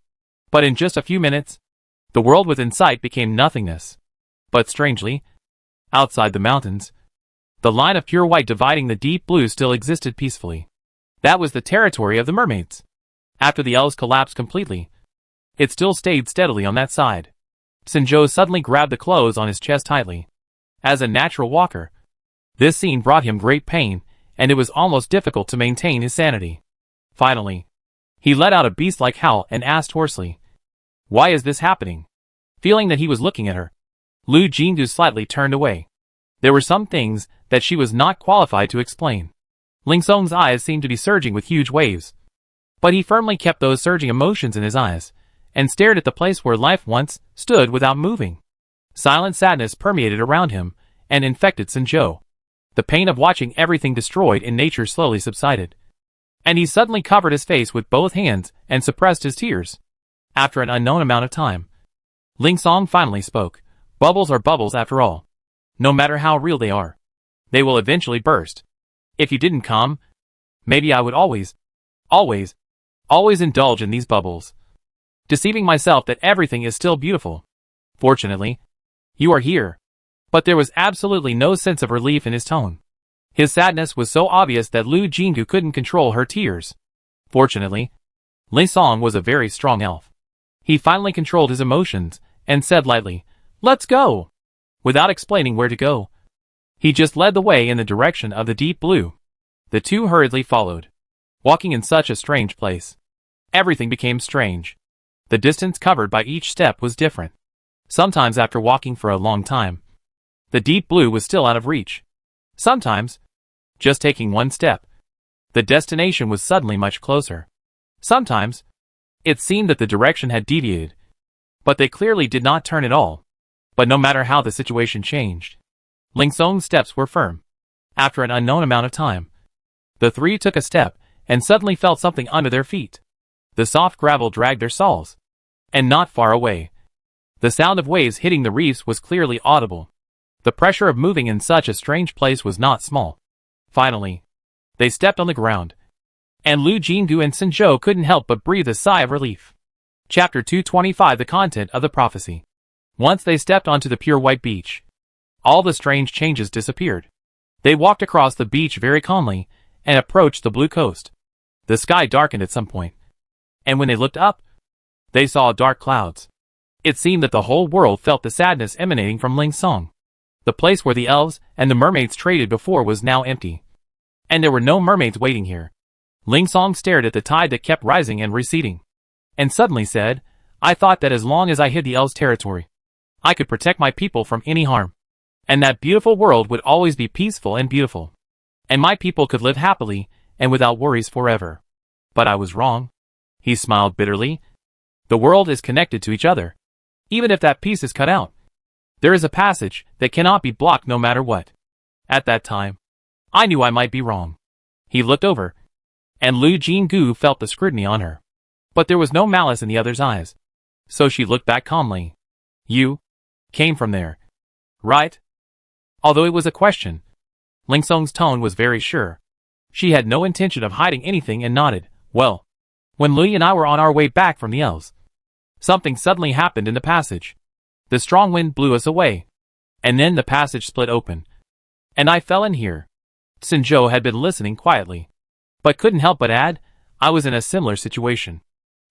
But in just a few minutes, the world within sight became nothingness. But strangely, outside the mountains, the line of pure white dividing the deep blue still existed peacefully. That was the territory of the mermaids. After the elves collapsed completely, it still stayed steadily on that side. Sinjo suddenly grabbed the clothes on his chest tightly. As a natural walker, this scene brought him great pain, and it was almost difficult to maintain his sanity. Finally, he let out a beast-like howl and asked hoarsely, "Why is this happening?" Feeling that he was looking at her, Lu Jingu slightly turned away. There were some things that she was not qualified to explain. Ling Song's eyes seemed to be surging with huge waves, but he firmly kept those surging emotions in his eyes, and stared at the place where life once stood without moving. Silent sadness permeated around him, and infected Sinjo. The pain of watching everything destroyed in nature slowly subsided, and he suddenly covered his face with both hands and suppressed his tears. After an unknown amount of time, Ling Song finally spoke. "Bubbles are bubbles after all. No matter how real they are, they will eventually burst. If you didn't come, maybe I would always indulge in these bubbles, deceiving myself that everything is still beautiful. Fortunately, you are here." But there was absolutely no sense of relief in his tone. His sadness was so obvious that Lu Jingu couldn't control her tears. Fortunately, Ling Song was a very strong elf. He finally controlled his emotions and said lightly, "Let's go." Without explaining where to go, he just led the way in the direction of the deep blue. The two hurriedly followed, walking in such a strange place. Everything became strange. The distance covered by each step was different. Sometimes after walking for a long time, the deep blue was still out of reach. Sometimes, just taking one step, the destination was suddenly much closer. Sometimes, it seemed that the direction had deviated, but they clearly did not turn at all. But no matter how the situation changed, Ling Song's steps were firm. After an unknown amount of time, The three took a step, and suddenly felt something under their feet. The soft gravel dragged their soles. And not far away, the sound of waves hitting the reefs was clearly audible. The pressure of moving in such a strange place was not small. Finally, they stepped on the ground, and Lu Jingu and Sinzhou couldn't help but breathe a sigh of relief. Chapter 225 The Content of the Prophecy. Once they stepped onto the pure white beach, all the strange changes disappeared. They walked across the beach very calmly, and approached the blue coast. The sky darkened at some point, and when they looked up, they saw dark clouds. It seemed that the whole world felt the sadness emanating from Ling Song. The place where the elves and the mermaids traded before was now empty. And there were no mermaids waiting here. Ling Song stared at the tide that kept rising and receding, and suddenly said, I thought that as long as I hid the elves' territory, I could protect my people from any harm. And that beautiful world would always be peaceful and beautiful. And my people could live happily and without worries forever. But I was wrong. He smiled bitterly. The world is connected to each other. Even if that piece is cut out, there is a passage that cannot be blocked no matter what. At that time, I knew I might be wrong. He looked over, and Lu Jingu felt the scrutiny on her. But there was no malice in the other's eyes. So she looked back calmly. You came from there, right? Although it was a question, Ling Song's tone was very sure. She had no intention of hiding anything and nodded. Well, when Lu and I were on our way back from the elves, something suddenly happened in the passage. The strong wind blew us away, and then the passage split open, and I fell in here. Sinzhou had been listening quietly, but couldn't help but add, I was in a similar situation.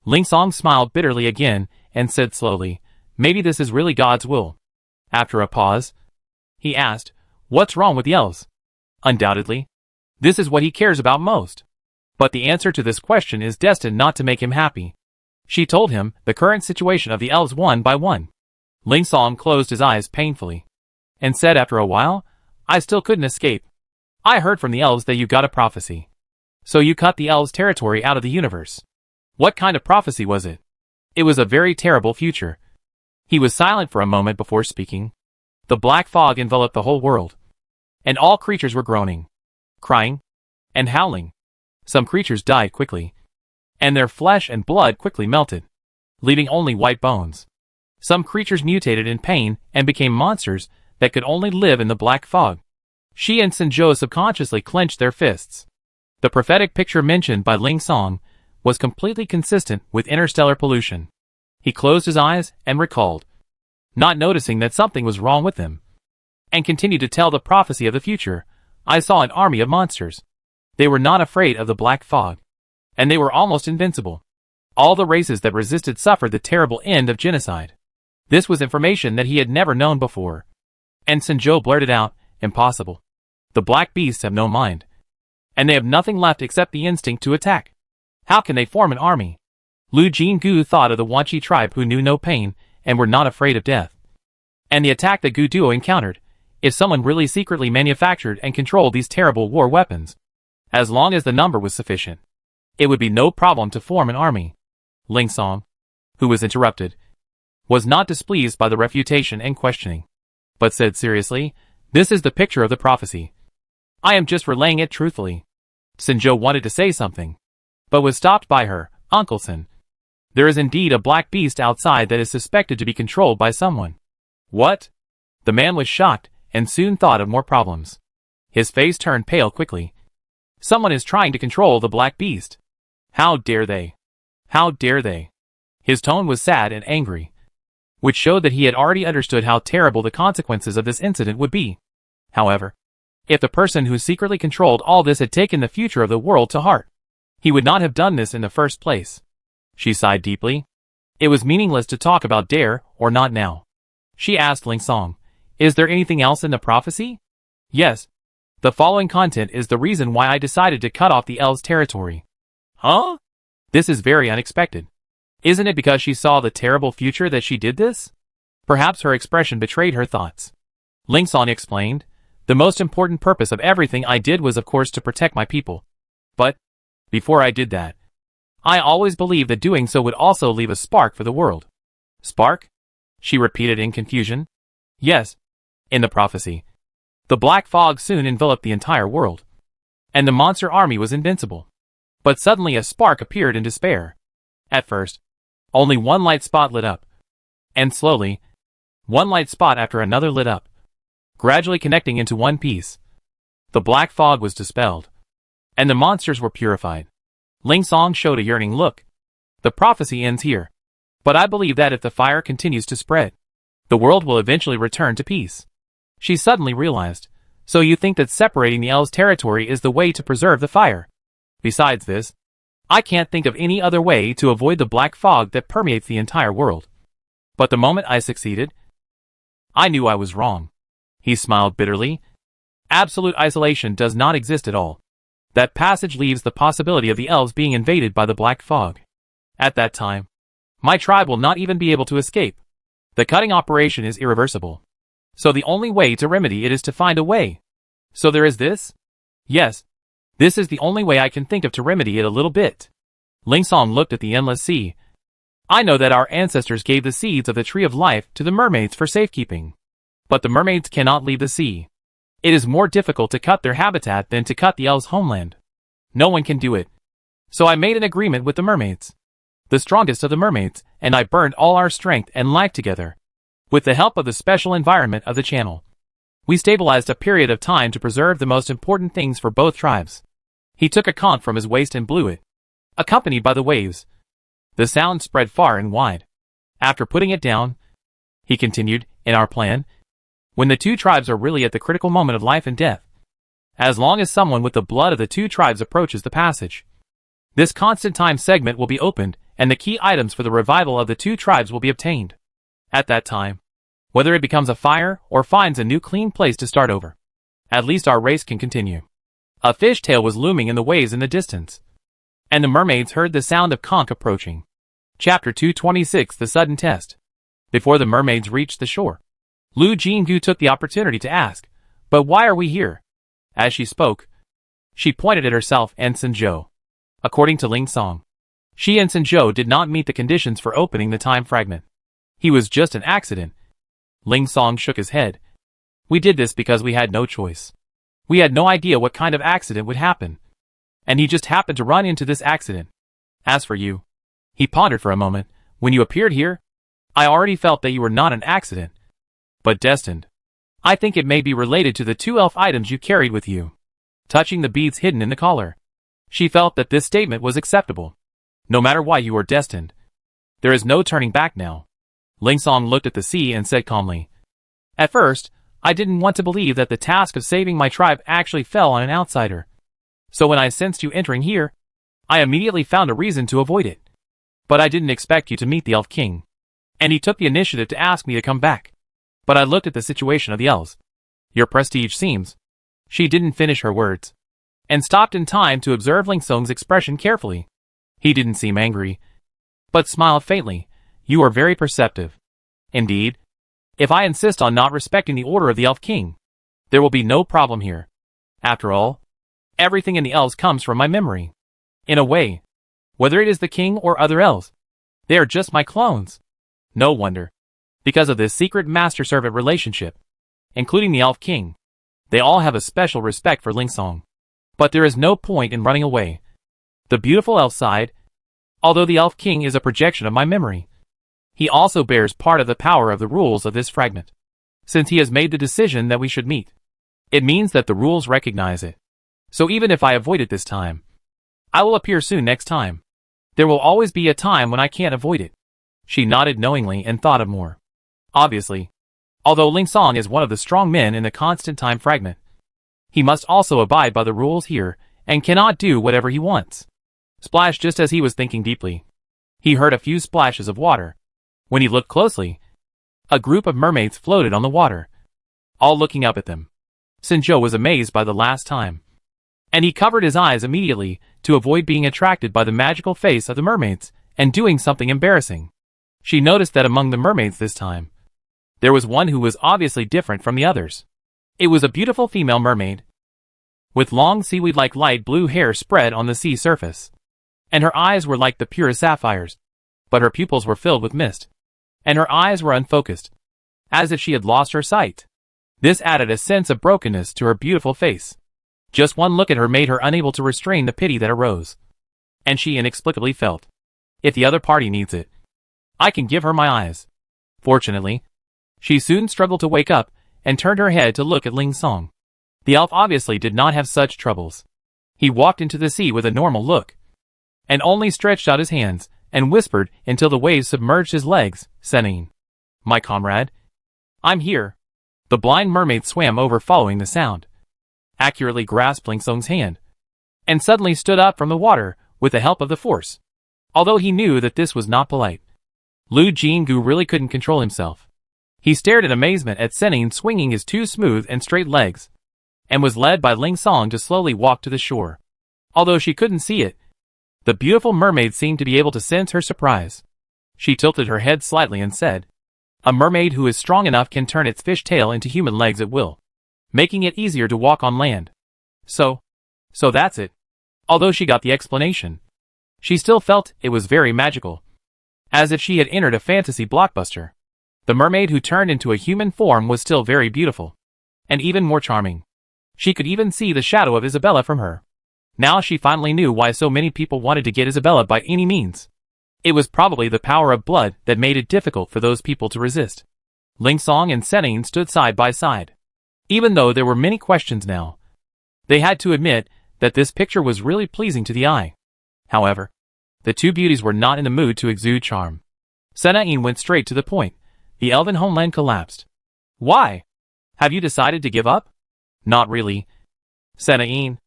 Ling Song smiled bitterly again, and said slowly, maybe this is really God's will. After a pause, he asked, what's wrong with the elves? Undoubtedly, this is what he cares about most. But the answer to this question is destined not to make him happy. She told him the current situation of the elves one by one. Ling Song closed his eyes painfully, and said after a while, I still couldn't escape. I heard from the elves that you got a prophecy. So you cut the elves' territory out of the universe. What kind of prophecy was it? It was a very terrible future. He was silent for a moment before speaking. The black fog enveloped the whole world, and all creatures were groaning, crying, and howling. Some creatures died quickly, and their flesh and blood quickly melted, leaving only white bones. Some creatures mutated in pain and became monsters that could only live in the black fog. She and Sinzhou subconsciously clenched their fists. The prophetic picture mentioned by Ling Song was completely consistent with interstellar pollution. He closed his eyes and recalled, not noticing that something was wrong with them, and continued to tell the prophecy of the future. I saw an army of monsters. They were not afraid of the black fog, and they were almost invincible. All the races that resisted suffered the terrible end of genocide. This was information that he had never known before. And Sinzhou blurted out, impossible. The black beasts have no mind, and they have nothing left except the instinct to attack. How can they form an army? Lu Jingu thought of the Wanchi tribe who knew no pain and were not afraid of death. And the attack that Gu Duo encountered, if someone really secretly manufactured and controlled these terrible war weapons, as long as the number was sufficient, it would be no problem to form an army. Ling Song, who was interrupted, was not displeased by the refutation and questioning, but said seriously, this is the picture of the prophecy. I am just relaying it truthfully. Sinzhou wanted to say something, but was stopped by her, Uncle Sin. There is indeed a black beast outside that is suspected to be controlled by someone. What? The man was shocked, and soon thought of more problems. His face turned pale quickly. Someone is trying to control the black beast. How dare they? How dare they? His tone was sad and angry, which showed that he had already understood how terrible the consequences of this incident would be. However, if the person who secretly controlled all this had taken the future of the world to heart, he would not have done this in the first place. She sighed deeply. It was meaningless to talk about dare or not now. She asked Ling Song, is there anything else in the prophecy? Yes. The following content is the reason why I decided to cut off the elves' territory. Huh? This is very unexpected. Isn't it because she saw the terrible future that she did this? Perhaps her expression betrayed her thoughts. Ling Song explained, the most important purpose of everything I did was of course to protect my people. But, before I did that, I always believed that doing so would also leave a spark for the world. Spark? She repeated in confusion. Yes. In the prophecy, the black fog soon enveloped the entire world. and the monster army was invincible. But suddenly a spark appeared in despair. At first, only one light spot lit up. And slowly, one light spot after another lit up, gradually connecting into one piece. The black fog was dispelled, and the monsters were purified. Ling Song showed a yearning look. The prophecy ends here. But I believe that if the fire continues to spread, the world will eventually return to peace. She suddenly realized. So you think that separating the elves' territory is the way to preserve the fire? Besides this, I can't think of any other way to avoid the black fog that permeates the entire world. But the moment I succeeded, I knew I was wrong. He smiled bitterly. Absolute isolation does not exist at all. That passage leaves the possibility of the elves being invaded by the black fog. At that time, my tribe will not even be able to escape. The cutting operation is irreversible. So the only way to remedy it is to find a way. So there is this? Yes. This is the only way I can think of to remedy it a little bit. Ling Song looked at the endless sea. I know that our ancestors gave the seeds of the tree of life to the mermaids for safekeeping. But the mermaids cannot leave the sea. It is more difficult to cut their habitat than to cut the elves' homeland. No one can do it. So I made an agreement with the mermaids, the strongest of the mermaids, and I burned all our strength and life together. With the help of the special environment of the channel, we stabilized a period of time to preserve the most important things for both tribes. He took a conch from his waist and blew it, accompanied by the waves. The sound spread far and wide. After putting it down, he continued, in our plan, when the two tribes are really at the critical moment of life and death, as long as someone with the blood of the two tribes approaches the passage, this constant time segment will be opened and the key items for the revival of the two tribes will be obtained. At that time, whether it becomes a fire or finds a new clean place to start over, at least our race can continue. A fishtail was looming in the waves in the distance, and the mermaids heard the sound of conch approaching. Chapter 226: The Sudden Test. Before the mermaids reached the shore, Lu Jinggu took the opportunity to ask, "But why are we here?" As she spoke, she pointed at herself and Sinzhou. According to Ling Song, she and Sinzhou did not meet the conditions for opening the time fragment. He was just an accident. Ling Song shook his head. We did this because we had no choice. We had no idea what kind of accident would happen. And he just happened to run into this accident. As for you, he pondered for a moment, when you appeared here, I already felt that you were not an accident, but destined. I think it may be related to the two elf items you carried with you. Touching the beads hidden in the collar, she felt that this statement was acceptable. No matter why you are destined, there is no turning back now. Ling Song looked at the sea and said calmly, "At first, I didn't want to believe that the task of saving my tribe actually fell on an outsider. So when I sensed you entering here, I immediately found a reason to avoid it. But I didn't expect you to meet the Elf King. And he took the initiative to ask me to come back. But I looked at the situation of the elves. Your prestige seems..." She didn't finish her words, and stopped in time to observe Ling Song's expression carefully. He didn't seem angry, but smiled faintly. You are very perceptive. Indeed, if I insist on not respecting the order of the Elf King, there will be no problem here. After all, everything in the elves comes from my memory. In a way, whether it is the king or other elves, they are just my clones. No wonder, because of this secret master-servant relationship, including the Elf King, they all have a special respect for Ling Song. But there is no point in running away. The beautiful elf sighed. Although the Elf King is a projection of my memory, he also bears part of the power of the rules of this fragment. Since he has made the decision that we should meet, it means that the rules recognize it. So even if I avoid it this time, I will appear soon next time. There will always be a time when I can't avoid it. She nodded knowingly and thought of more. Obviously, although Ling Song is one of the strong men in the constant time fragment, he must also abide by the rules here and cannot do whatever he wants. Splash! Just as he was thinking deeply, he heard a few splashes of water. When he looked closely, a group of mermaids floated on the water, all looking up at them. Sinzhou was amazed by the last time, and he covered his eyes immediately to avoid being attracted by the magical face of the mermaids and doing something embarrassing. She noticed that among the mermaids this time, there was one who was obviously different from the others. It was a beautiful female mermaid, with long seaweed-like light blue hair spread on the sea surface, and her eyes were like the purest sapphires, but her pupils were filled with mist, and her eyes were unfocused, as if she had lost her sight. This added a sense of brokenness to her beautiful face. Just one look at her made her unable to restrain the pity that arose. And she inexplicably felt, if the other party needs it, I can give her my eyes. Fortunately, she soon struggled to wake up and turned her head to look at Ling Song. The elf obviously did not have such troubles. He walked into the sea with a normal look, and only stretched out his hands and whispered until the waves submerged his legs, saying, "My comrade, I'm here." The blind mermaid swam over following the sound, accurately grasped Ling Song's hand, and suddenly stood up from the water with the help of the force. Although he knew that this was not polite, Lu Jingu really couldn't control himself. He stared in amazement at Senin swinging his two smooth and straight legs, and was led by Ling Song to slowly walk to the shore. Although she couldn't see it, the beautiful mermaid seemed to be able to sense her surprise. She tilted her head slightly and said, "A mermaid who is strong enough can turn its fish tail into human legs at will, making it easier to walk on land. So that's it." Although she got the explanation, she still felt it was very magical, as if she had entered a fantasy blockbuster. The mermaid who turned into a human form was still very beautiful, and even more charming. She could even see the shadow of Isabella from her. Now she finally knew why so many people wanted to get Isabella by any means. It was probably the power of blood that made it difficult for those people to resist. Ling Song and Senin stood side by side. Even though there were many questions now, they had to admit that this picture was really pleasing to the eye. However, the two beauties were not in the mood to exude charm. Senin went straight to the point. The elven homeland collapsed. "Why? Have you decided to give up?" "Not really. Senin,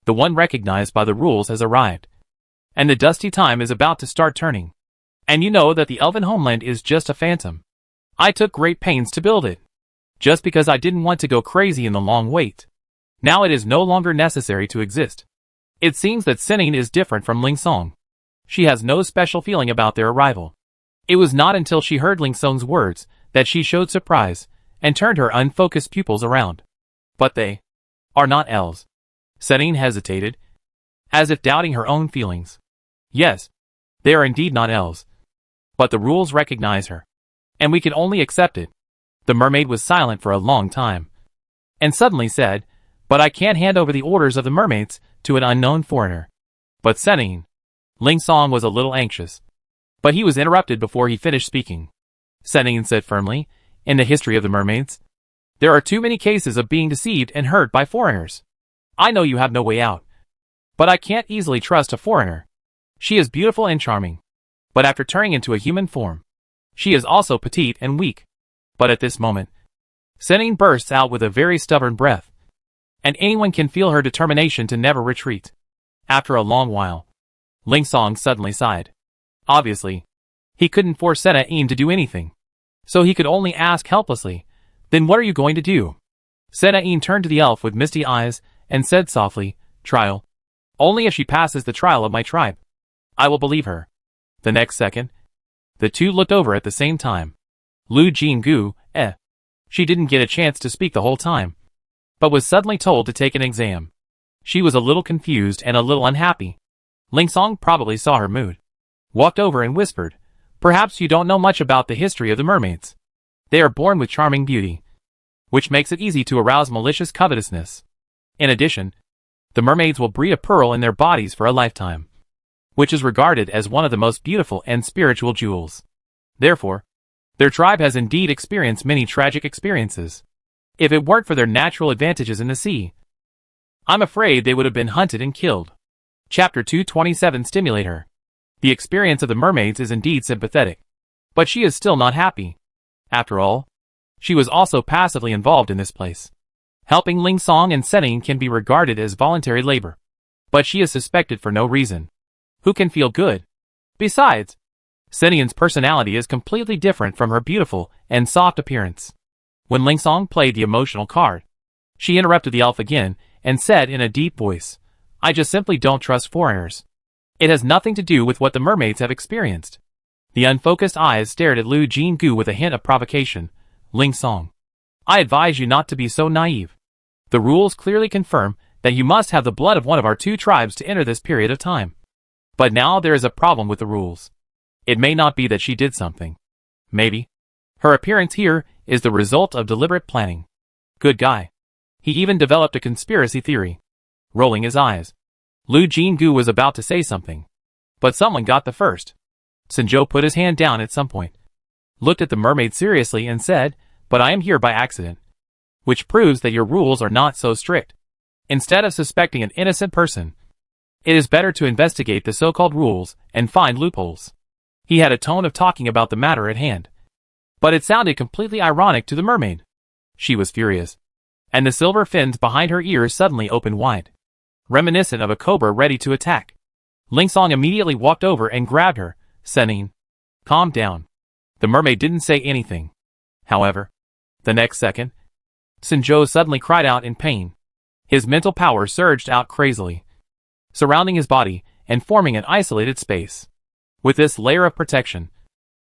the one recognized by the rules, has arrived, and the dusty time is about to start turning. And you know that the elven homeland is just a phantom. I took great pains to build it, just because I didn't want to go crazy in the long wait. Now it is no longer necessary to exist." It seems that Senin is different from Ling Song. She has no special feeling about their arrival. It was not until she heard Ling Song's words that she showed surprise and turned her unfocused pupils around. "But they are not elves." Senin hesitated, as if doubting her own feelings. "Yes, they are indeed not elves. But the rules recognize her, and we can only accept it." The mermaid was silent for a long time, and suddenly said, "But I can't hand over the orders of the mermaids to an unknown foreigner." "But Senin..." Ling Song was a little anxious, but he was interrupted before he finished speaking. Senin said firmly, "In the history of the mermaids, there are too many cases of being deceived and hurt by foreigners. I know you have no way out, but I can't easily trust a foreigner. She is beautiful and charming, but after turning into a human form, she is also petite and weak." But at this moment, Senin bursts out with a very stubborn breath, and anyone can feel her determination to never retreat. After a long while, Ling Song suddenly sighed. Obviously, he couldn't force Senin to do anything, so he could only ask helplessly, "Then what are you going to do?" Senin turned to the elf with misty eyes and said softly, "Trial. Only if she passes the trial of my tribe, I will believe her." The next second, the two looked over at the same time. Lu Jingu, She didn't get a chance to speak the whole time, but was suddenly told to take an exam. She was a little confused and a little unhappy. Ling Song probably saw her mood, walked over and whispered, "Perhaps you don't know much about the history of the mermaids. They are born with charming beauty, which makes it easy to arouse malicious covetousness. In addition, the mermaids will breed a pearl in their bodies for a lifetime, which is regarded as one of the most beautiful and spiritual jewels. Therefore, their tribe has indeed experienced many tragic experiences. If it weren't for their natural advantages in the sea, I'm afraid they would have been hunted and killed." Chapter 227 Stimulator. The experience of the mermaids is indeed sympathetic, but she is still not happy. After all, she was also passively involved in this place. Helping Ling Song and Senin can be regarded as voluntary labor, but she is suspected for no reason. Who can feel good? Besides, Senin's personality is completely different from her beautiful and soft appearance. When Ling Song played the emotional card, she interrupted the elf again and said in a deep voice, "I just simply don't trust foreigners. It has nothing to do with what the mermaids have experienced." The unfocused eyes stared at Lu Jingu with a hint of provocation. "Ling Song, I advise you not to be so naive. The rules clearly confirm that you must have the blood of one of our two tribes to enter this period of time. But now there is a problem with the rules. It may not be that she did something. Maybe her appearance here is the result of deliberate planning. Good guy. He even developed a conspiracy theory. rolling his eyes. Lu Jinggu was about to say something, but someone got the first. Sinjo put his hand down at some point, looked at the mermaid seriously and said, "But I am here by accident, which proves that your rules are not so strict. Instead of suspecting an innocent person, it is better to investigate the so-called rules and find loopholes." He had a tone of talking about the matter at hand, but it sounded completely ironic to the mermaid. She was furious, and the silver fins behind her ears suddenly opened wide, reminiscent of a cobra ready to attack. Ling Song immediately walked over and grabbed her, saying, "Calm down." The mermaid didn't say anything. However, the next second, Sinjo suddenly cried out in pain. His mental power surged out crazily, surrounding his body and forming an isolated space. With this layer of protection,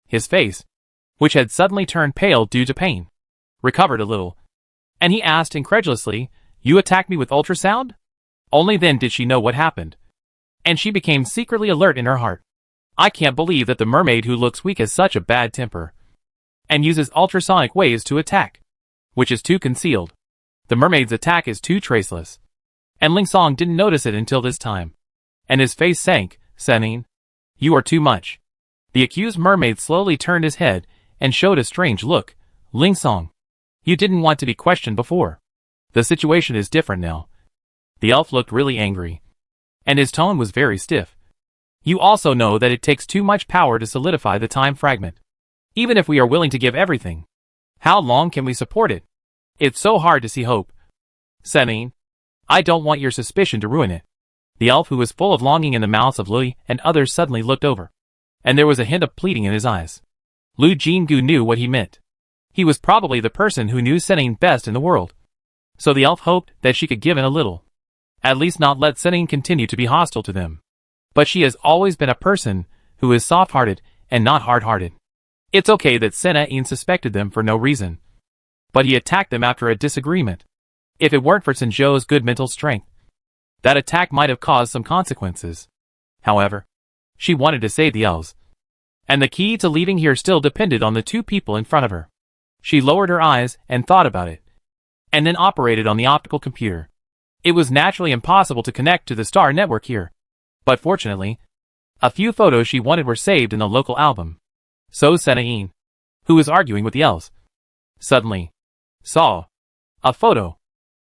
his face, which had suddenly turned pale due to pain, recovered a little, and he asked incredulously, "You attacked me with ultrasound?" Only then did she know what happened, and she became secretly alert in her heart. I can't believe that the mermaid who looks weak has such a bad temper, and uses ultrasonic waves to attack, which is too concealed. The mermaid's attack is too traceless, and Ling Song didn't notice it until this time, and his face sank, saying, "You are too much." The accused mermaid slowly turned his head and showed a strange look. "Ling Song, you didn't want to be questioned before. The situation is different now." The elf looked really angry, and his tone was very stiff. "You also know that it takes too much power to solidify the time fragment. Even if we are willing to give everything, how long can we support it? It's so hard to see hope." Saying, "I don't want your suspicion to ruin it." The elf, who was full of longing in the mouths of Lui and others, suddenly looked over, and there was a hint of pleading in his eyes. Lu Jinggu knew what he meant. He was probably the person who knew Senin best in the world, so the elf hoped that she could give in a little, at least not let Senin continue to be hostile to them. But she has always been a person who is soft-hearted and not hard-hearted. It's okay that Senin suspected them for no reason, but he attacked them after a disagreement. If it weren't for Sinjo's good mental strength, that attack might have caused some consequences. However, she wanted to save the elves, and the key to leaving here still depended on the two people in front of her. She lowered her eyes and thought about it, and then operated on the optical computer. It was naturally impossible to connect to the star network here, but fortunately, a few photos she wanted were saved in the local album. So Senin, who was arguing with the elves, suddenly saw a photo.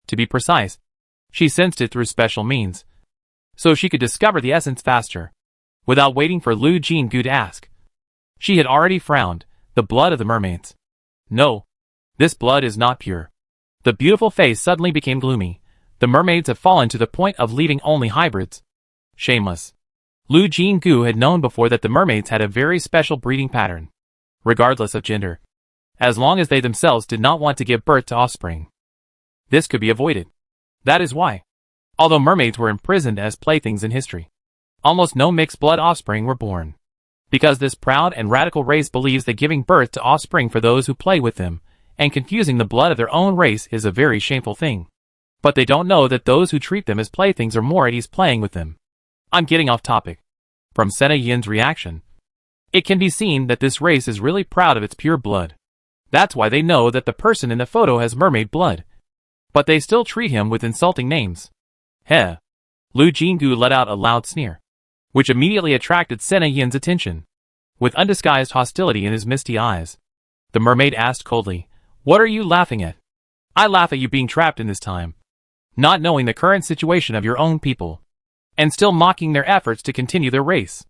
To be precise, she sensed it through special means, so she could discover the essence faster, without waiting for Lu Jinggu to ask. She had already frowned. The blood of the mermaids. No, this blood is not pure. The beautiful face suddenly became gloomy. The mermaids have fallen to the point of leaving only hybrids. Shameless. Lu Jinggu had known before that the mermaids had a very special breeding pattern, regardless of gender, as long as they themselves did not want to give birth to offspring. This could be avoided. That is why, although mermaids were imprisoned as playthings in history, almost no mixed-blood offspring were born. Because this proud and radical race believes that giving birth to offspring for those who play with them, and confusing the blood of their own race is a very shameful thing. But they don't know that those who treat them as playthings are more at ease playing with them. I'm getting off topic. From Sena Yin's reaction, it can be seen that this race is really proud of its pure blood. That's why they know that the person in the photo has mermaid blood. But they still treat him with insulting names. Heh. Lu Jinggu let out a loud sneer, which immediately attracted Sena Yin's attention. With undisguised hostility in his misty eyes, the mermaid asked coldly, "What are you laughing at?" "I laugh at you being trapped in this time, not knowing the current situation of your own people, and still mocking their efforts to continue their race."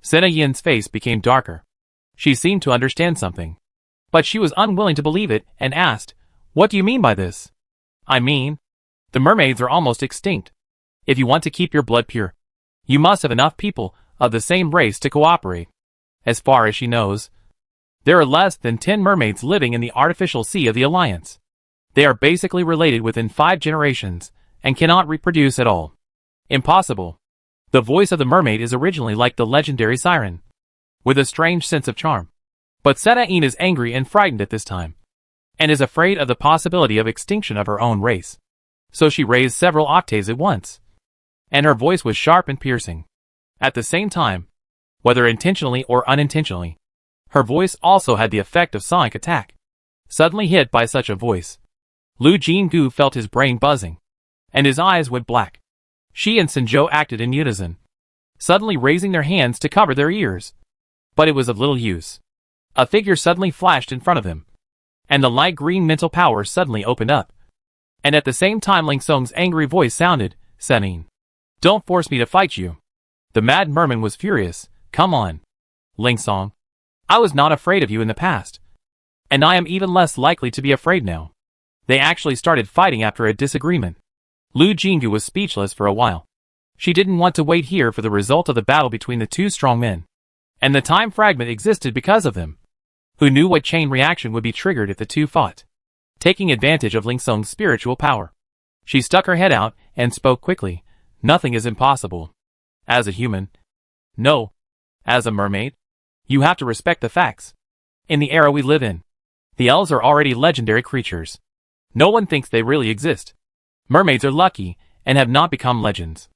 Sena Yin's face became darker. She seemed to understand something, but she was unwilling to believe it and asked, "What do you mean by this?" "I mean, the mermaids are almost extinct. If you want to keep your blood pure, you must have enough people of the same race to cooperate. As far as she knows, there are less than 10 mermaids living in the artificial sea of the Alliance. They are basically related within 5 generations, and cannot reproduce at all. Impossible." The voice of the mermaid is originally like the legendary siren, with a strange sense of charm. But Sena Yin is angry and frightened at this time, and is afraid of the possibility of extinction of her own race. So she raised several octaves at once, and her voice was sharp and piercing. At the same time, whether intentionally or unintentionally, her voice also had the effect of sonic attack. Suddenly hit by such a voice, Lu Jinggu felt his brain buzzing, and his eyes went black. She and Sinjo acted in unison, suddenly raising their hands to cover their ears. But it was of little use. A figure suddenly flashed in front of them, and the light green mental power suddenly opened up. And at the same time Ling Song's angry voice sounded, "Senin, don't force me to fight you." The Mad Merman was furious. "Come on, Ling Song. I was not afraid of you in the past, and I am even less likely to be afraid now." They actually started fighting after a disagreement. Lu Jingu was speechless for a while. She didn't want to wait here for the result of the battle between the two strong men. And the time fragment existed because of them. Who knew what chain reaction would be triggered if the two fought? Taking advantage of Ling Song's spiritual power, she stuck her head out and spoke quickly. "Nothing is impossible. As a human. No. As a mermaid. You have to respect the facts. In the era we live in, the elves are already legendary creatures. No one thinks they really exist. Mermaids are lucky and have not become legends.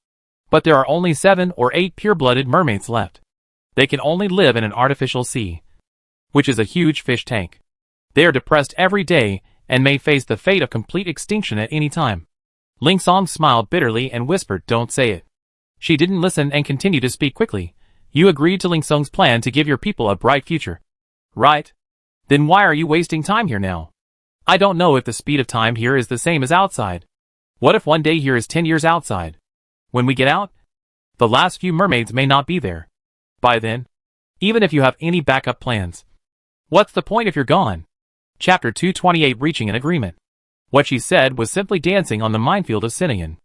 But there are only 7 or 8 pure-blooded mermaids left. They can only live in an artificial sea, which is a huge fish tank. They are depressed every day and may face the fate of complete extinction at any time." Ling Song smiled bitterly and whispered, "Don't say it." She didn't listen and continued to speak quickly. "You agreed to Ling Song's plan to give your people a bright future, right? Then why are you wasting time here now? I don't know if the speed of time here is the same as outside. What if one day here is 10 years outside? When we get out, the last few mermaids may not be there. By then, even if you have any backup plans, what's the point if you're gone?" Chapter 228 Reaching an Agreement. What she said was simply dancing on the minefield of Sinian.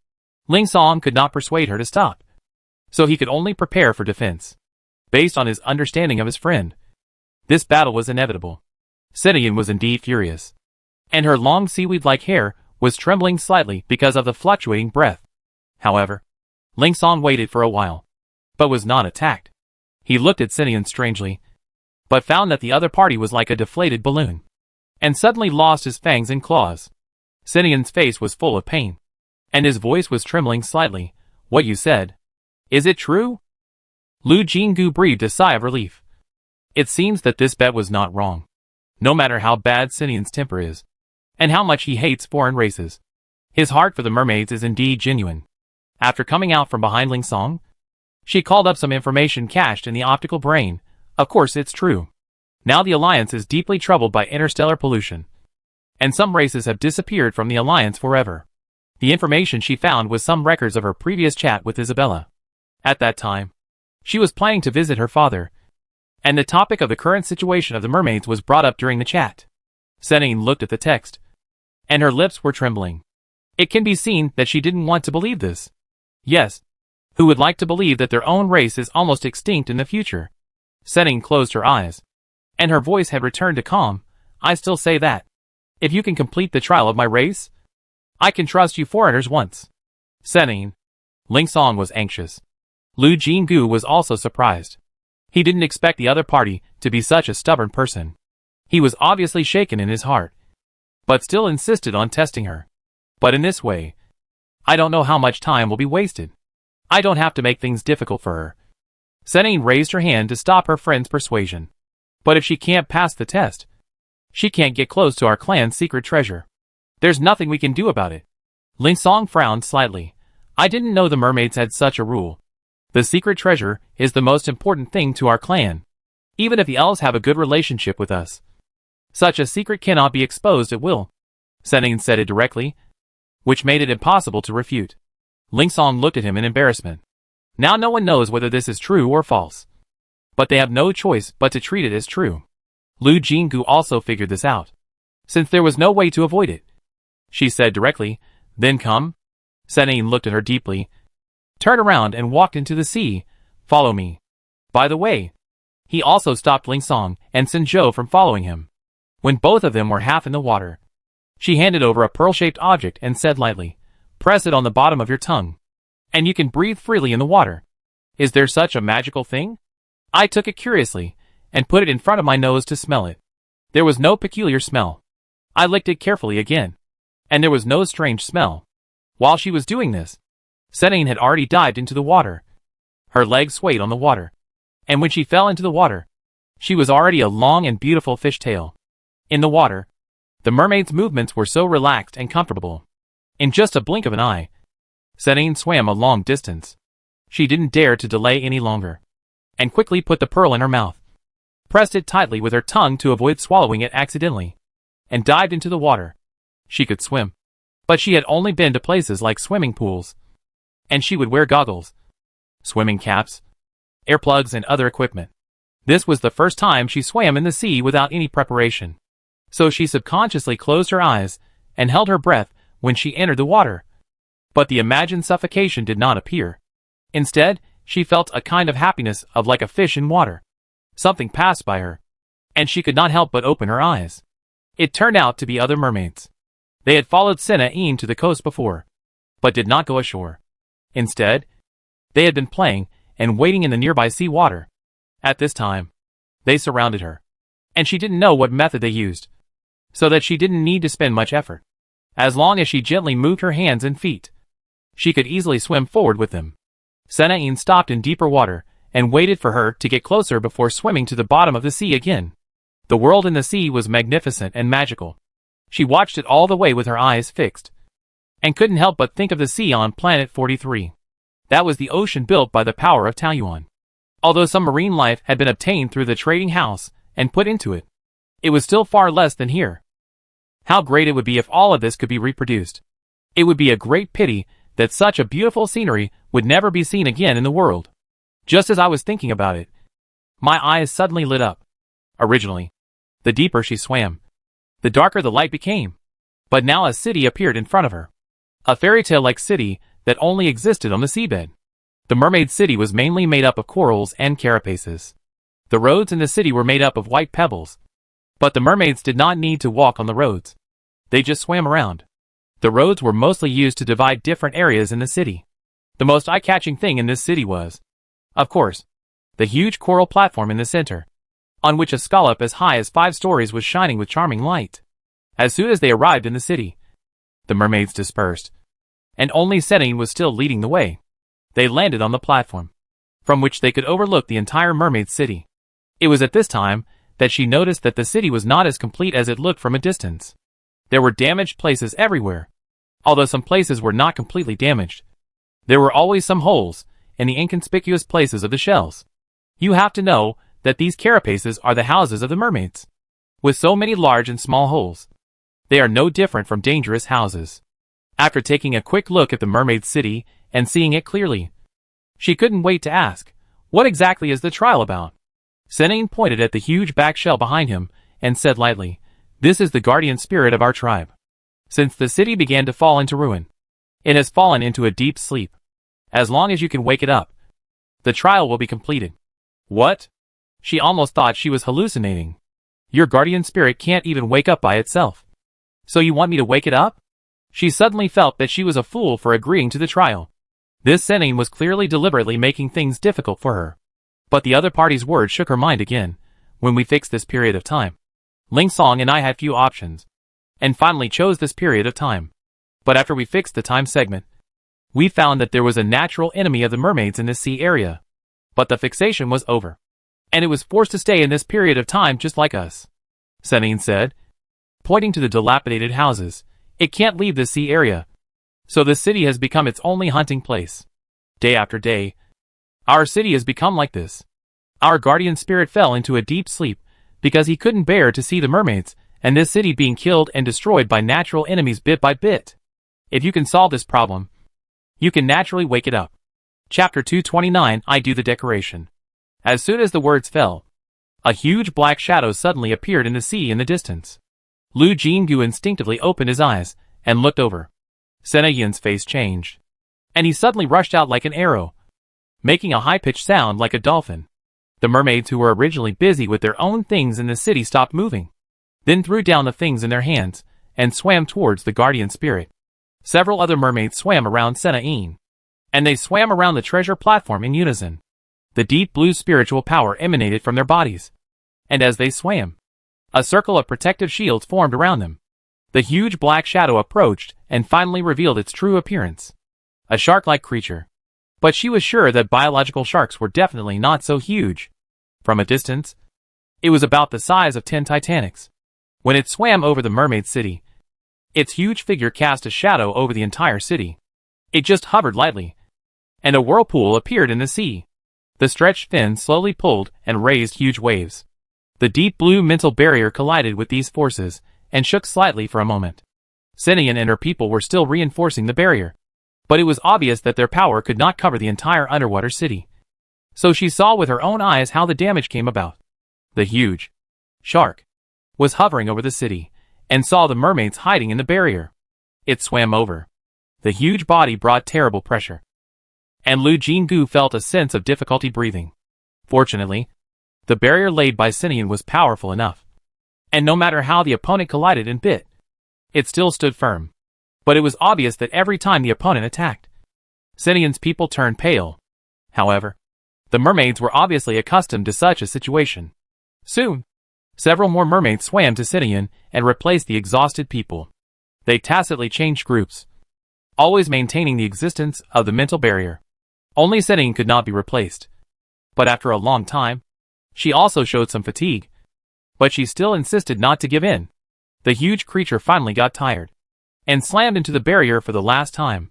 Ling Song could not persuade her to stop, so he could only prepare for defense, based on his understanding of his friend. This battle was inevitable. Sinian was indeed furious, and her long seaweed-like hair was trembling slightly because of the fluctuating breath. However, Ling Song waited for a while, but was not attacked. He looked at Sinian strangely, but found that the other party was like a deflated balloon, and suddenly lost his fangs and claws. Sinian's face was full of pain, and his voice was trembling slightly. "What you said, is it true?" Lu Jingu breathed a sigh of relief. It seems that this bet was not wrong. No matter how bad Sinian's temper is, and how much he hates foreign races, his heart for the mermaids is indeed genuine. After coming out from behind Ling Song, she called up some information cached in the optical brain. "Of course it's true. Now the Alliance is deeply troubled by interstellar pollution, and some races have disappeared from the Alliance forever." The information she found was some records of her previous chat with Isabella. At that time, she was planning to visit her father, and the topic of the current situation of the mermaids was brought up during the chat. Senin looked at the text, and her lips were trembling. It can be seen that she didn't want to believe this. Yes, who would like to believe that their own race is almost extinct in the future? Senin closed her eyes, and her voice had returned to calm. "I still say that, if you can complete the trial of my race, I can trust you foreigners once." Senin. Ling Song was anxious. Lu Jingu was also surprised. He didn't expect the other party to be such a stubborn person. He was obviously shaken in his heart, but still insisted on testing her. But in this way, I don't know how much time will be wasted. I don't have to make things difficult for her. Senin raised her hand to stop her friend's persuasion. "But if she can't pass the test, she can't get close to our clan's secret treasure. There's nothing we can do about it." Ling Song frowned slightly. "I didn't know the mermaids had such a rule. The secret treasure is the most important thing to our clan. Even if the elves have a good relationship with us, such a secret cannot be exposed at will." Senin said it directly, which made it impossible to refute. Ling Song looked at him in embarrassment. Now no one knows whether this is true or false, but they have no choice but to treat it as true. Lu Jingu also figured this out, since there was no way to avoid it. She said directly, "Then come." Senin looked at her deeply, turned around and walked into the sea. "Follow me." By the way, he also stopped Ling Song and Sinjo from following him. When both of them were half in the water, she handed over a pearl-shaped object and said lightly, "Press it on the bottom of your tongue, and you can breathe freely in the water." "Is there such a magical thing?" I took it curiously, and put it in front of my nose to smell it. There was no peculiar smell. I licked it carefully again, and there was no strange smell. While she was doing this, Senin had already dived into the water. Her legs swayed on the water, and when she fell into the water, she was already a long and beautiful fishtail. In the water, the mermaid's movements were so relaxed and comfortable. In just a blink of an eye, Senine swam a long distance. She didn't dare to delay any longer, and quickly put the pearl in her mouth, pressed it tightly with her tongue to avoid swallowing it accidentally, and dived into the water. She could swim, but she had only been to places like swimming pools, and she would wear goggles, swimming caps, earplugs, and other equipment. This was the first time she swam in the sea without any preparation, so she subconsciously closed her eyes and held her breath when she entered the water. But the imagined suffocation did not appear. Instead, she felt a kind of happiness of like a fish in water. Something passed by her, and she could not help but open her eyes. It turned out to be other mermaids. They had followed Senine to the coast before, but did not go ashore. Instead, they had been playing and waiting in the nearby sea water. At this time, they surrounded her, and she didn't know what method they used, so that she didn't need to spend much effort. As long as she gently moved her hands and feet, she could easily swim forward with them. Senine stopped in deeper water and waited for her to get closer before swimming to the bottom of the sea again. The world in the sea was magnificent and magical. She watched it all the way with her eyes fixed, and couldn't help but think of the sea on Planet 43. That was the ocean built by the power of Taiyuan. Although some marine life had been obtained through the trading house and put into it, it was still far less than here. How great it would be if all of this could be reproduced. It would be a great pity that such a beautiful scenery would never be seen again in the world. Just as I was thinking about it, my eyes suddenly lit up. Originally, the deeper she swam, the darker the light became. But now a city appeared in front of her. A fairy tale-like city that only existed on the seabed. The mermaid city was mainly made up of corals and carapaces. The roads in the city were made up of white pebbles. But the mermaids did not need to walk on the roads. They just swam around. The roads were mostly used to divide different areas in the city. The most eye-catching thing in this city was, of course, the huge coral platform in the center, on which a scallop as high as 5 stories was shining with charming light. As soon as they arrived in the city, the mermaids dispersed, and only Senine was still leading the way. They landed on the platform, from which they could overlook the entire mermaid city. It was at this time that she noticed that the city was not as complete as it looked from a distance. There were damaged places everywhere. Although some places were not completely damaged, there were always some holes in the inconspicuous places of the shells. You have to know that these carapaces are the houses of the mermaids. With so many large and small holes, they are no different from dangerous houses. After taking a quick look at the mermaid city and seeing it clearly, she couldn't wait to ask, what exactly is the trial about? Senine pointed at the huge back shell behind him and said lightly, this is the guardian spirit of our tribe. Since the city began to fall into ruin, it has fallen into a deep sleep. As long as you can wake it up, the trial will be completed. What? She almost thought she was hallucinating. Your guardian spirit can't even wake up by itself. So you want me to wake it up? She suddenly felt that she was a fool for agreeing to the trial. This Senine was clearly deliberately making things difficult for her. But the other party's words shook her mind again. When we fixed this period of time, Ling Song and I had few options, and finally chose this period of time. But after we fixed the time segment, we found that there was a natural enemy of the mermaids in this sea area. But the fixation was over, and it was forced to stay in this period of time just like us. Senine said, pointing to the dilapidated houses. It can't leave the sea area, so the city has become its only hunting place. Day after day, our city has become like this. Our guardian spirit fell into a deep sleep because he couldn't bear to see the mermaids and this city being killed and destroyed by natural enemies bit by bit. If you can solve this problem, you can naturally wake it up. Chapter 229, I do the decoration. As soon as the words fell, a huge black shadow suddenly appeared in the sea in the distance. Lu Jinggu instinctively opened his eyes and looked over. Senayian's face changed, and he suddenly rushed out like an arrow, making a high-pitched sound like a dolphin. The mermaids who were originally busy with their own things in the city stopped moving, then threw down the things in their hands and swam towards the guardian spirit. Several other mermaids swam around Senine, and they swam around the treasure platform in unison. The deep blue spiritual power emanated from their bodies, and as they swam, a circle of protective shields formed around them. The huge black shadow approached and finally revealed its true appearance. A shark-like creature. But she was sure that biological sharks were definitely not so huge. From a distance, it was about the size of 10 Titanics. When it swam over the mermaid city, its huge figure cast a shadow over the entire city. It just hovered lightly, and a whirlpool appeared in the sea. The stretched fin slowly pulled and raised huge waves. The deep blue mental barrier collided with these forces and shook slightly for a moment. Sinian and her people were still reinforcing the barrier, but it was obvious that their power could not cover the entire underwater city. So she saw with her own eyes how the damage came about. The huge shark was hovering over the city and saw the mermaids hiding in the barrier. It swam over. The huge body brought terrible pressure, and Lu Jingu felt a sense of difficulty breathing. Fortunately, the barrier laid by Sinian was powerful enough, and no matter how the opponent collided and bit, it still stood firm. But it was obvious that every time the opponent attacked, Sinian's people turned pale. However, the mermaids were obviously accustomed to such a situation. Soon, several more mermaids swam to Sinian and replaced the exhausted people. They tacitly changed groups, always maintaining the existence of the mental barrier. Only Sinian could not be replaced. But after a long time, she also showed some fatigue. But she still insisted not to give in. The huge creature finally got tired and slammed into the barrier for the last time,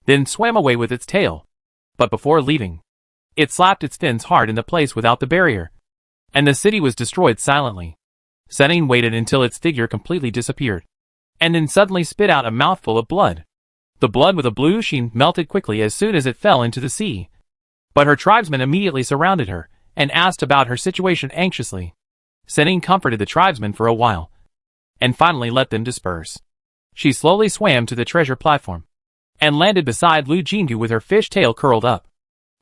then swam away with its tail. But before leaving, it slapped its fins hard into place without the barrier, and the city was destroyed silently. Sinian waited until its figure completely disappeared, and then suddenly spit out a mouthful of blood. The blood with a blue sheen melted quickly as soon as it fell into the sea. But her tribesmen immediately surrounded her and asked about her situation anxiously. Sinian comforted the tribesmen for a while, and finally let them disperse. She slowly swam to the treasure platform, and landed beside Lu Jingu with her fish tail curled up,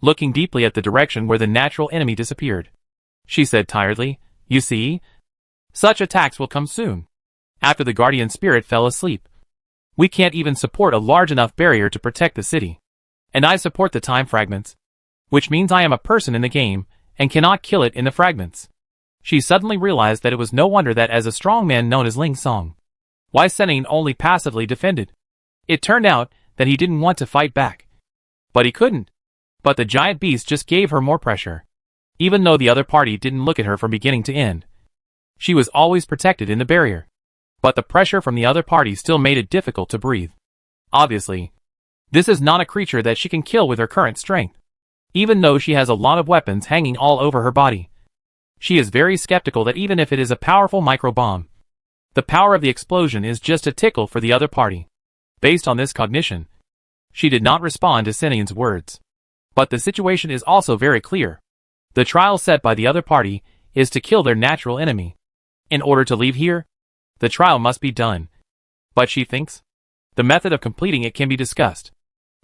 looking deeply at the direction where the natural enemy disappeared. She said tiredly, "You see? Such attacks will come soon. After the guardian spirit fell asleep. We can't even support a large enough barrier to protect the city. And I support the time fragments, which means I am a person in the game, and cannot kill it in the fragments." She suddenly realized that it was no wonder that as a strong man known as Ling Song, why Sinian only passively defended. It turned out that he didn't want to fight back. But he couldn't. But the giant beast just gave her more pressure. Even though the other party didn't look at her from beginning to end, she was always protected in the barrier. But the pressure from the other party still made it difficult to breathe. Obviously, this is not a creature that she can kill with her current strength. Even though she has a lot of weapons hanging all over her body, she is very skeptical that even if it is a powerful microbomb, the power of the explosion is just a tickle for the other party. Based on this cognition, she did not respond to Sinian's words. But the situation is also very clear. The trial set by the other party is to kill their natural enemy. In order to leave here, the trial must be done. But she thinks the method of completing it can be discussed.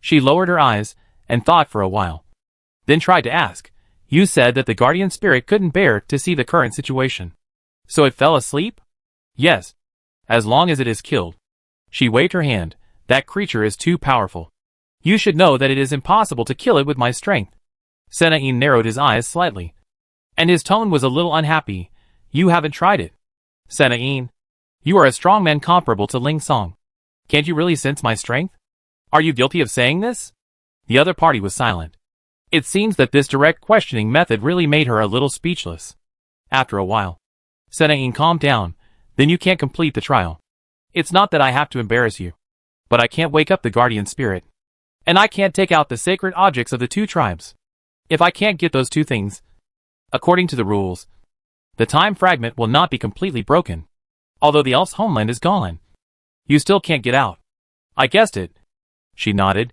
She lowered her eyes and thought for a while, then tried to ask, "You said that the guardian spirit couldn't bear to see the current situation. So it fell asleep?" "Yes. As long as it is killed." She waved her hand. "That creature is too powerful. You should know that it is impossible to kill it with my strength." Sinian narrowed his eyes slightly, and his tone was a little unhappy. "You haven't tried it. Sinian, you are a strong man comparable to Ling Song. Can't you really sense my strength? Are you guilty of saying this?" The other party was silent. It seems that this direct questioning method really made her a little speechless. After a while, Sinian calmed down. "Then you can't complete the trial. It's not that I have to embarrass you, but I can't wake up the guardian spirit. And I can't take out the sacred objects of the two tribes. If I can't get those two things, according to the rules, the time fragment will not be completely broken. Although the elf's homeland is gone, you still can't get out." "I guessed it." She nodded.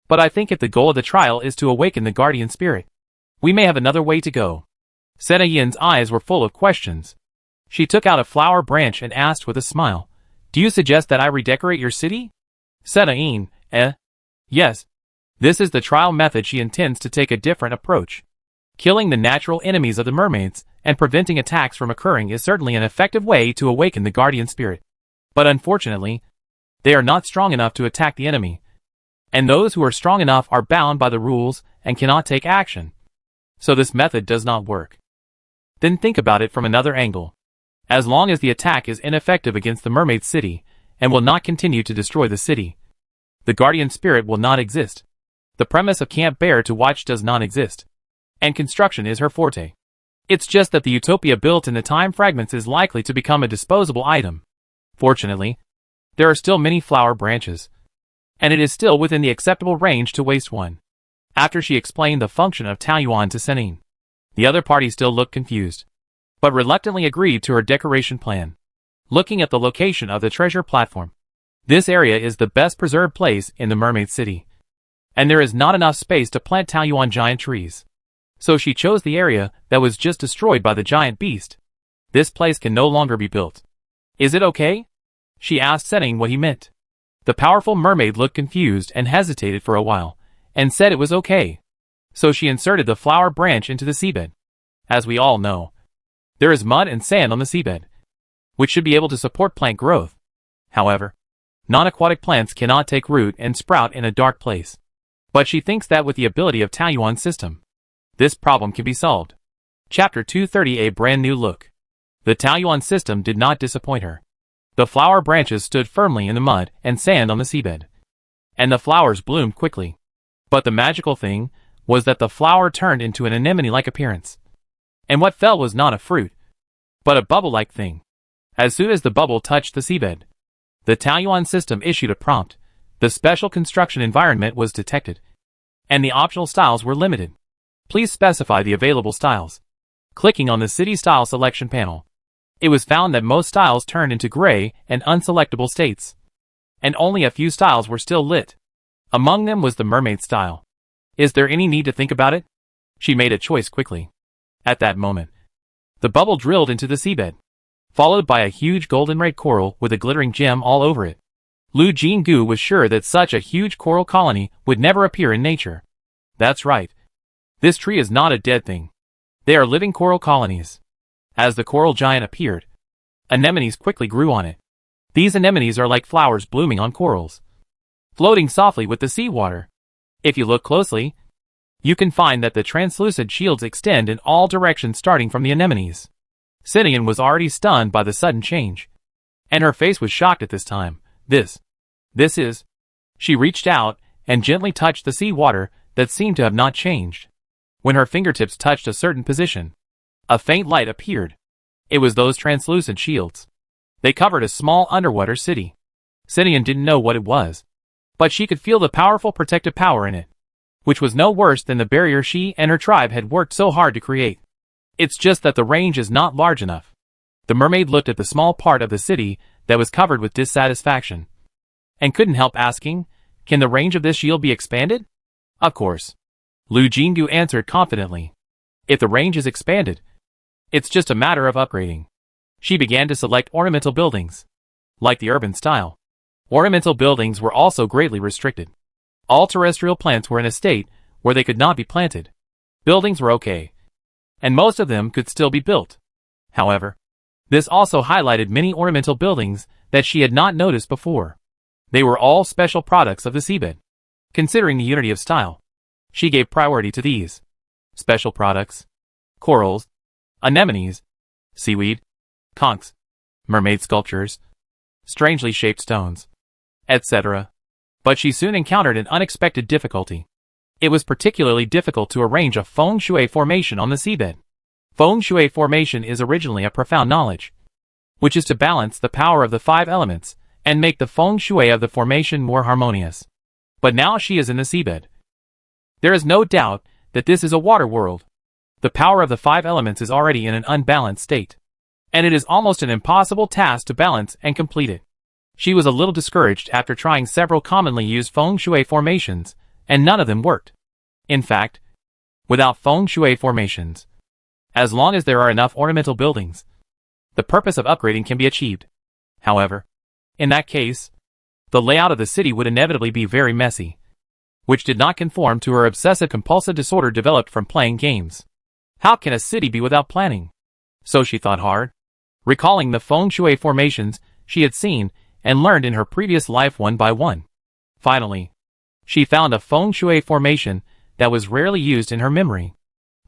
"But I think if the goal of the trial is to awaken the guardian spirit, we may have another way to go." Sinian's eyes were full of questions. She took out a flower branch and asked with a smile, "Do you suggest that I redecorate your city?" Sinian, Yes. This is the trial method. She intends to take a different approach. Killing the natural enemies of the mermaids and preventing attacks from occurring is certainly an effective way to awaken the guardian spirit. But unfortunately, they are not strong enough to attack the enemy. And those who are strong enough are bound by the rules and cannot take action. So this method does not work. Then think about it from another angle. As long as the attack is ineffective against the mermaid city and will not continue to destroy the city, the guardian spirit will not exist. The premise of Camp Bear to Watch does not exist. And construction is her forte. It's just that the utopia built in the time fragments is likely to become a disposable item. Fortunately, there are still many flower branches. and it is still within the acceptable range to waste one. After she explained the function of Taoyuan to Senin, the other party still looked confused, but reluctantly agreed to her decoration plan. Looking at the location of the treasure platform, this area is the best preserved place in the Mermaid City, and there is not enough space to plant Taoyuan giant trees. So she chose the area that was just destroyed by the giant beast. This place can no longer be built. Is it okay? She asked, Senin what he meant. The powerful mermaid looked confused and hesitated for a while, and said it was okay. So she inserted the flower branch into the seabed. As we all know, there is mud and sand on the seabed, which should be able to support plant growth. However, non-aquatic plants cannot take root and sprout in a dark place. But she thinks that with the ability of Taoyuan's system, this problem can be solved. Chapter 230, A Brand New Look. The Taoyuan system did not disappoint her. The flower branches stood firmly in the mud and sand on the seabed, and the flowers bloomed quickly. But the magical thing was that the flower turned into an anemone-like appearance. And what fell was not a fruit, but a bubble-like thing. As soon as the bubble touched the seabed, the Taoyuan system issued a prompt. The special construction environment was detected, and the optional styles were limited. Please specify the available styles. Clicking on the City Style selection panel, it was found that most styles turned into gray and unselectable states, and only a few styles were still lit. Among them was the mermaid style. Is there any need to think about it? She made a choice quickly. At that moment, the bubble drilled into the seabed, followed by a huge golden red coral with a glittering gem all over it. Lu Jinggu was sure that such a huge coral colony would never appear in nature. That's right. This tree is not a dead thing. They are living coral colonies. As the coral giant appeared, anemones quickly grew on it. These anemones are like flowers blooming on corals, floating softly with the seawater. If you look closely, you can find that the translucent shields extend in all directions starting from the anemones. Senin was already stunned by the sudden change, and her face was shocked at this time. This is... She reached out and gently touched the seawater that seemed to have not changed. When her fingertips touched a certain position, a faint light appeared. It was those translucent shields. They covered a small underwater city. Senin didn't know what it was, but she could feel the powerful protective power in it, which was no worse than the barrier she and her tribe had worked so hard to create. It's just that the range is not large enough. The mermaid looked at the small part of the city that was covered with dissatisfaction, and couldn't help asking, can the range of this shield be expanded? Of course. Lu Jinggu answered confidently. If the range is expanded, it's just a matter of upgrading. She began to select ornamental buildings. Like the urban style, ornamental buildings were also greatly restricted. All terrestrial plants were in a state where they could not be planted. Buildings were okay, and most of them could still be built. However, this also highlighted many ornamental buildings that she had not noticed before. They were all special products of the seabed. Considering the unity of style, she gave priority to these special products: corals, anemones, seaweed, conchs, mermaid sculptures, strangely shaped stones, etc. But she soon encountered an unexpected difficulty. It was particularly difficult to arrange a feng shui formation on the seabed. Feng shui formation is originally a profound knowledge, which is to balance the power of the 5 elements and make the feng shui of the formation more harmonious. But now she is in the seabed. There is no doubt that this is a water world. The power of the 5 elements is already in an unbalanced state, and it is almost an impossible task to balance and complete it. She was a little discouraged after trying several commonly used feng shui formations, and none of them worked. In fact, without feng shui formations, as long as there are enough ornamental buildings, the purpose of upgrading can be achieved. However, in that case, the layout of the city would inevitably be very messy, which did not conform to her obsessive-compulsive disorder developed from playing games. How can a city be without planning? So she thought hard, recalling the feng shui formations she had seen and learned in her previous life one by one. Finally, she found a feng shui formation that was rarely used in her memory.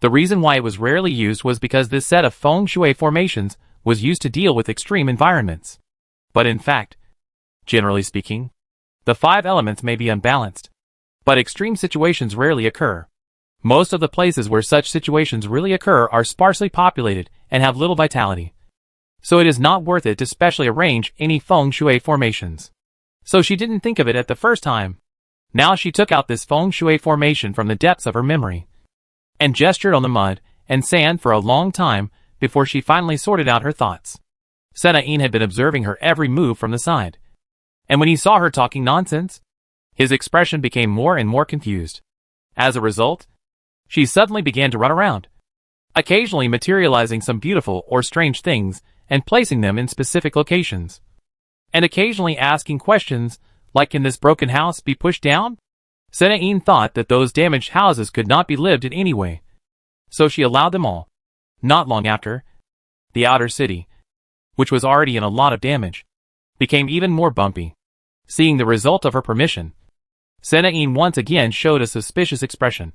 The reason why it was rarely used was because this set of feng shui formations was used to deal with extreme environments. But in fact, generally speaking, the 5 elements may be unbalanced, but extreme situations rarely occur. Most of the places where such situations really occur are sparsely populated and have little vitality. So it is not worth it to specially arrange any feng shui formations. so she didn't think of it at the first time. Now she took out this feng shui formation from the depths of her memory, and gestured on the mud and sand for a long time before she finally sorted out her thoughts. Senaine had been observing her every move from the side, and when he saw her talking nonsense, his expression became more and more confused. As a result, she suddenly began to run around, occasionally materializing some beautiful or strange things and placing them in specific locations, and occasionally asking questions like, can this broken house be pushed down? Senaine thought that those damaged houses could not be lived in anyway, so she allowed them all. Not long after, the outer city, which was already in a lot of damage, became even more bumpy. Seeing the result of her permission, Senaine once again showed a suspicious expression,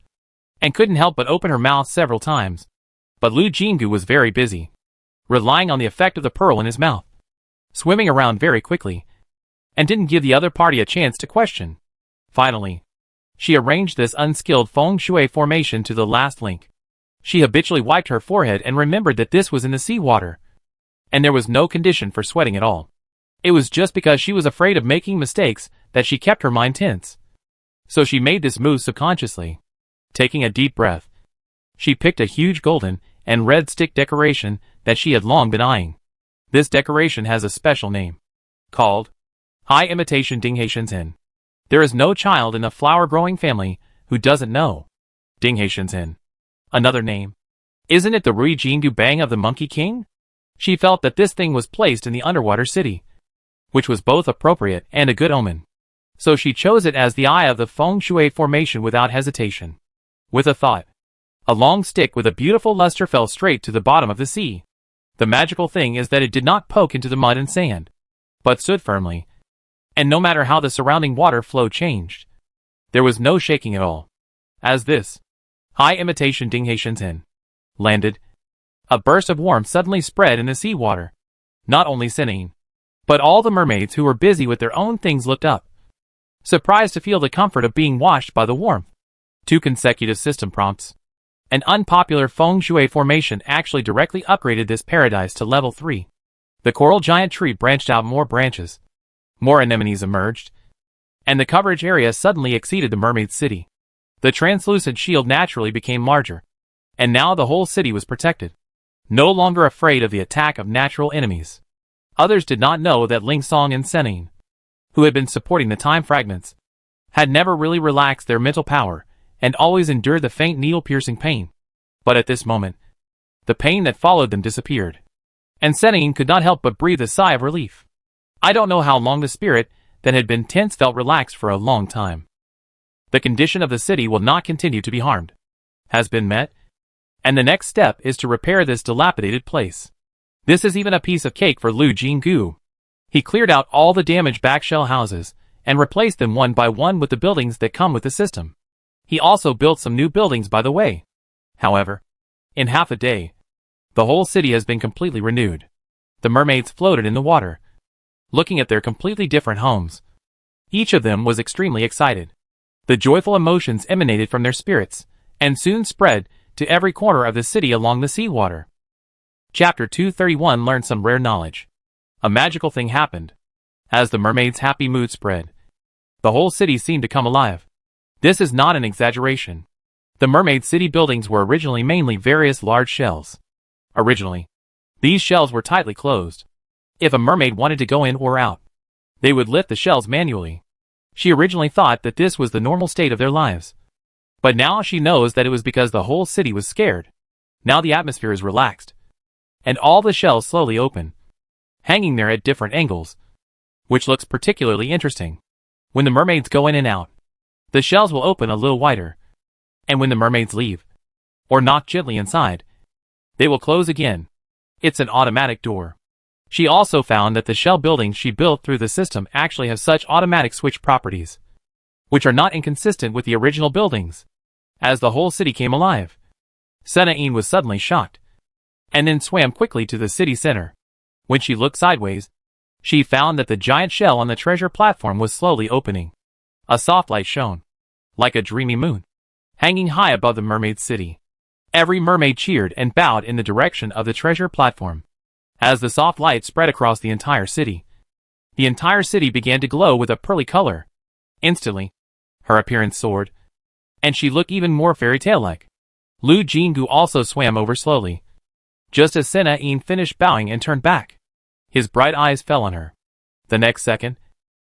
and couldn't help but open her mouth several times. But Lu Jingu was very busy, relying on the effect of the pearl in his mouth, swimming around very quickly, and didn't give the other party a chance to question. Finally, she arranged this unskilled feng shui formation to the last link. She habitually wiped her forehead and remembered that this was in the seawater, and there was no condition for sweating at all. It was just because she was afraid of making mistakes that she kept her mind tense. So she made this move subconsciously. Taking a deep breath, she picked a huge golden and red stick decoration that she had long been eyeing. This decoration has a special name, called High Imitation Dinghaishensin. There is no child in a flower-growing family who doesn't know Dinghaishensin. Another name. Isn't it the Rui Jingu Bang of the Monkey King? She felt that this thing was placed in the underwater city, which was both appropriate and a good omen. So she chose it as the eye of the feng shui formation without hesitation. With a thought, a long stick with a beautiful luster fell straight to the bottom of the sea. The magical thing is that it did not poke into the mud and sand, but stood firmly, and no matter how the surrounding water flow changed, there was no shaking at all. As this High Imitation Dinghaishensin landed, a burst of warmth suddenly spread in the seawater. Not only Senaine, but all the mermaids who were busy with their own things looked up, surprised to feel the comfort of being washed by the warmth. 2 consecutive system prompts. An unpopular feng shui formation actually directly upgraded this paradise to level 3. The coral giant tree branched out more branches. More anemones emerged, and the coverage area suddenly exceeded the mermaid city. The translucent shield naturally became larger, and now the whole city was protected, no longer afraid of the attack of natural enemies. Others did not know that Ling Song and Senaine, who had been supporting the time fragments, had never really relaxed their mental power and always endured the faint needle-piercing pain. But at this moment, the pain that followed them disappeared, and Senaine could not help but breathe a sigh of relief. I don't know how long the spirit that had been tense felt relaxed for a long time. The condition of the city will not continue to be harmed, has been met, and the next step is to repair this dilapidated place. This is even a piece of cake for Lu Jingu. He cleared out all the damaged backshell houses and replaced them one by one with the buildings that come with the system. He also built some new buildings by the way. However, in half a day, the whole city has been completely renewed. The mermaids floated in the water, looking at their completely different homes. Each of them was extremely excited. The joyful emotions emanated from their spirits, and soon spread to every corner of the city along the seawater. Chapter 231 learned some rare knowledge. A magical thing happened. As the mermaid's happy mood spread, the whole city seemed to come alive. This is not an exaggeration. The mermaid city buildings were originally mainly various large shells. Originally, these shells were tightly closed. If a mermaid wanted to go in or out, they would lift the shells manually. She originally thought that this was the normal state of their lives. But now she knows that it was because the whole city was scared. Now the atmosphere is relaxed, and all the shells slowly open, hanging there at different angles, which looks particularly interesting. When the mermaids go in and out, the shells will open a little wider, and when the mermaids leave, or knock gently inside, they will close again. It's an automatic door. She also found that the shell buildings she built through the system actually have such automatic switch properties, which are not inconsistent with the original buildings. As the whole city came alive, Senaine was suddenly shocked, and then swam quickly to the city center. When she looked sideways, she found that the giant shell on the treasure platform was slowly opening. A soft light shone, like a dreamy moon, hanging high above the mermaid city. Every mermaid cheered and bowed in the direction of the treasure platform. As the soft light spread across the entire city, The entire city began to glow with a pearly color. Instantly, her appearance soared, and she looked even more fairy tale-like. Lu Jingu also swam over slowly. Just as Sena-in finished bowing and turned back, his bright eyes fell on her. The next second,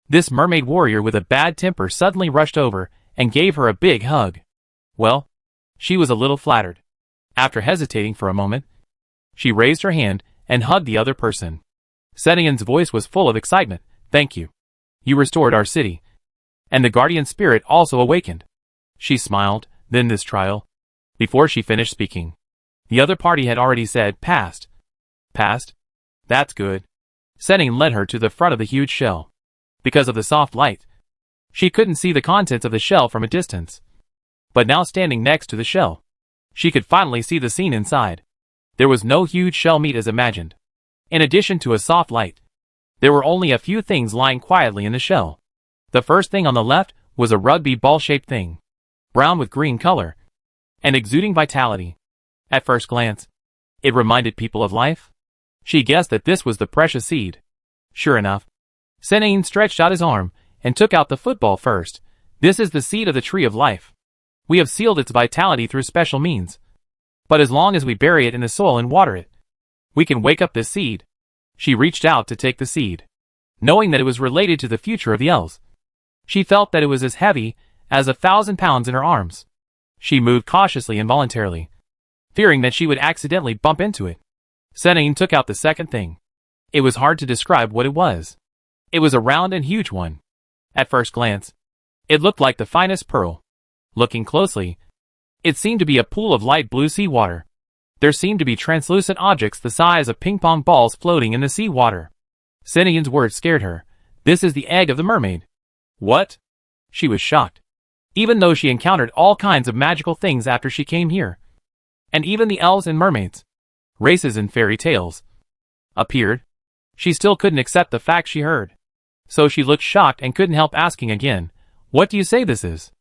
this mermaid warrior with a bad temper suddenly rushed over and gave her a big hug. Well, she was a little flattered. After hesitating for a moment, she raised her hand and hugged the other person. Sena-in's voice was full of excitement. Thank you. You restored our city. And the guardian spirit also awakened. She smiled, then this trial. Before she finished speaking, the other party had already said, passed. Passed? That's good. Sena-in led her to the front of the huge shell. Because of the soft light, she couldn't see the contents of the shell from a distance. But now standing next to the shell, she could finally see the scene inside. There was no huge shell meat as imagined. In addition to a soft light, there were only a few things lying quietly in the shell. The first thing on the left was a rugby ball-shaped thing, brown with green color, and exuding vitality. At first glance, it reminded people of life. She guessed that this was the precious seed. Sure enough, Sena-in stretched out his arm and took out the football first. This is the seed of the tree of life. We have sealed its vitality through special means. But as long as we bury it in the soil and water it, we can wake up this seed. She reached out to take the seed, knowing that it was related to the future of the elves. She felt that it was as heavy as 1,000 pounds in her arms. She moved cautiously and voluntarily, fearing that she would accidentally bump into it. Sena-in took out the second thing. It was hard to describe what it was. It was a round and huge one. At first glance, it looked like the finest pearl. Looking closely, it seemed to be a pool of light blue seawater. There seemed to be translucent objects the size of ping-pong balls floating in the seawater. Sena-in's words scared her. This is the egg of the mermaid. What? She was shocked. Even though she encountered all kinds of magical things after she came here, and even the elves and mermaids, races and fairy tales, appeared, she still couldn't accept the fact she heard. So she looked shocked and couldn't help asking again, what do you say this is?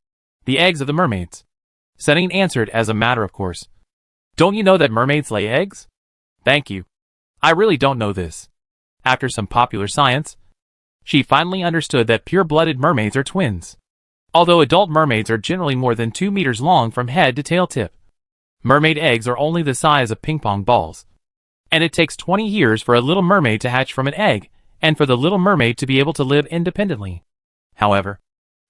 The eggs of the mermaids. Sena-in answered as a matter of course. Don't you know that mermaids lay eggs? Thank you. I really don't know this. After some popular science, she finally understood that pure-blooded mermaids are twins. Although adult mermaids are generally more than 2 meters long from head to tail tip, mermaid eggs are only the size of ping-pong balls. And it takes 20 years for a little mermaid to hatch from an egg, and for the little mermaid to be able to live independently. However,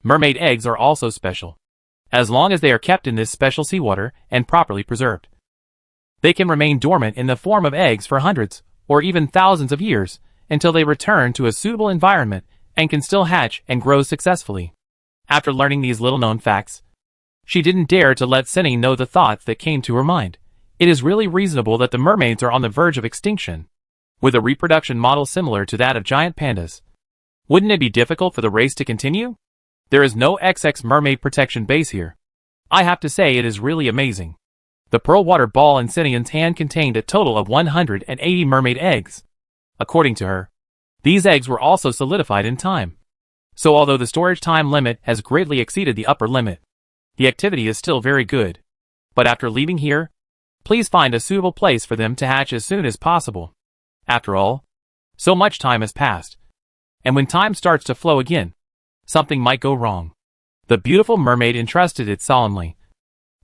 mermaid eggs are also special. As long as they are kept in this special seawater and properly preserved, they can remain dormant in the form of eggs for hundreds, or even thousands of years, until they return to a suitable environment and can still hatch and grow successfully. After learning these little-known facts, she didn't dare to let Sena-in know the thoughts that came to her mind. It is really reasonable that the mermaids are on the verge of extinction, with a reproduction model similar to that of giant pandas. Wouldn't it be difficult for the race to continue? There is no XX mermaid protection base here. I have to say it is really amazing. The pearl water ball in Sena-in's hand contained a total of 180 mermaid eggs. According to her, these eggs were also solidified in time. So although the storage time limit has greatly exceeded the upper limit, the activity is still very good. But after leaving here, please find a suitable place for them to hatch as soon as possible. After all, so much time has passed. And when time starts to flow again, something might go wrong. The beautiful mermaid entrusted it solemnly.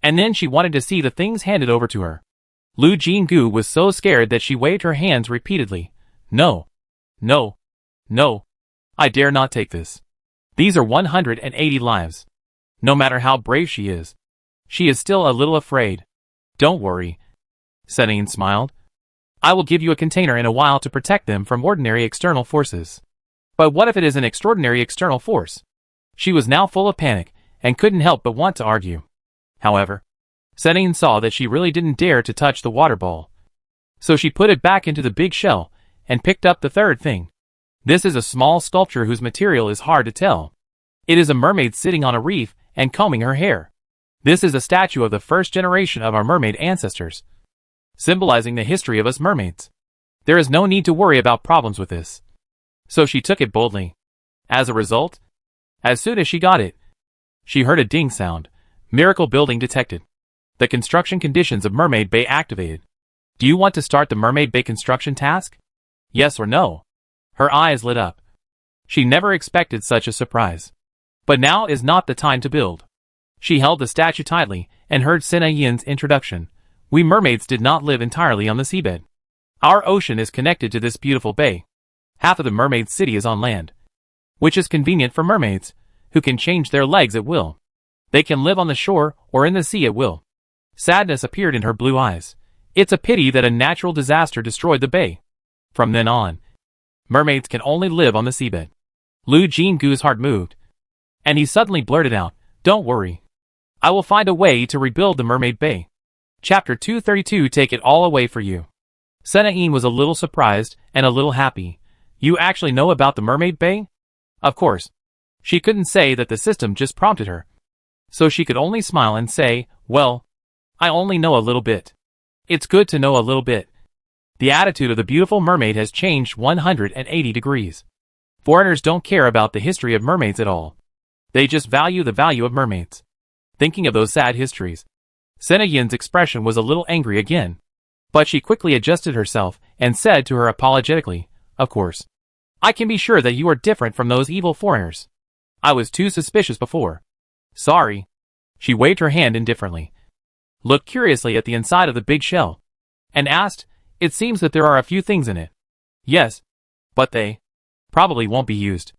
And then she wanted to see the things handed over to her. Lu Jingu was so scared that she waved her hands repeatedly. No. No. No. I dare not take this. These are 180 lives. No matter how brave she is still a little afraid. Don't worry. Sena-in smiled. I will give you a container in a while to protect them from ordinary external forces. But what if it is an extraordinary external force? She was now full of panic, and couldn't help but want to argue. However, Sena-in saw that she really didn't dare to touch the water ball. So she put it back into the big shell, and picked up the third thing. This is a small sculpture whose material is hard to tell. It is a mermaid sitting on a reef and combing her hair. This is a statue of the first generation of our mermaid ancestors, symbolizing the history of us mermaids. There is no need to worry about problems with this. So she took it boldly. As a result, as soon as she got it, she heard a ding sound. Miracle building detected. The construction conditions of Mermaid Bay activated. Do you want to start the Mermaid Bay construction task? Yes or no? Her eyes lit up. She never expected such a surprise. But now is not the time to build. She held the statue tightly and heard Sena Yin's introduction. We mermaids did not live entirely on the seabed. Our ocean is connected to this beautiful bay. Half of the mermaid city is on land, which is convenient for mermaids, who can change their legs at will. They can live on the shore or in the sea at will. Sadness appeared in her blue eyes. It's a pity that a natural disaster destroyed the bay. From then on, mermaids can only live on the seabed. Lu Jingu's heart moved, and he suddenly blurted out, "Don't worry. I will find a way to rebuild the mermaid bay." Chapter 232 Take it all away for you. Sena Yin was a little surprised and a little happy. You actually know about the mermaid bay? Of course. She couldn't say that the system just prompted her. So she could only smile and say, well, I only know a little bit. It's good to know a little bit. The attitude of the beautiful mermaid has changed 180 degrees. Foreigners don't care about the history of mermaids at all. They just value the value of mermaids. Thinking of those sad histories, Sena Yin's expression was a little angry again. But she quickly adjusted herself and said to her apologetically, of course. I can be sure that you are different from those evil foreigners. I was too suspicious before. Sorry. She waved her hand indifferently, looked curiously at the inside of the big shell, and asked, it seems that there are a few things in it. Yes, but they probably won't be used,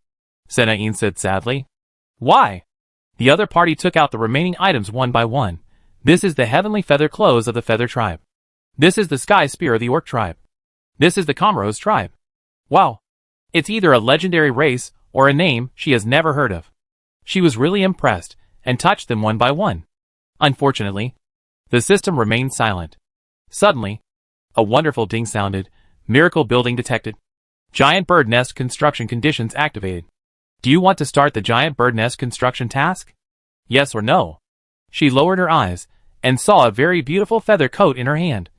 Sena Yin said sadly. Why? The other party took out the remaining items one by one. This is the heavenly feather clothes of the feather tribe. This is the sky spear of the orc tribe. This is the Comoros tribe. Wow. It's either a legendary race or a name she has never heard of. She was really impressed and touched them one by one. Unfortunately, the system remained silent. Suddenly, a wonderful ding sounded. Miracle building detected. Giant bird nest construction conditions activated. Do you want to start the giant bird nest construction task? Yes or no? She lowered her eyes and saw a very beautiful feather coat in her hand,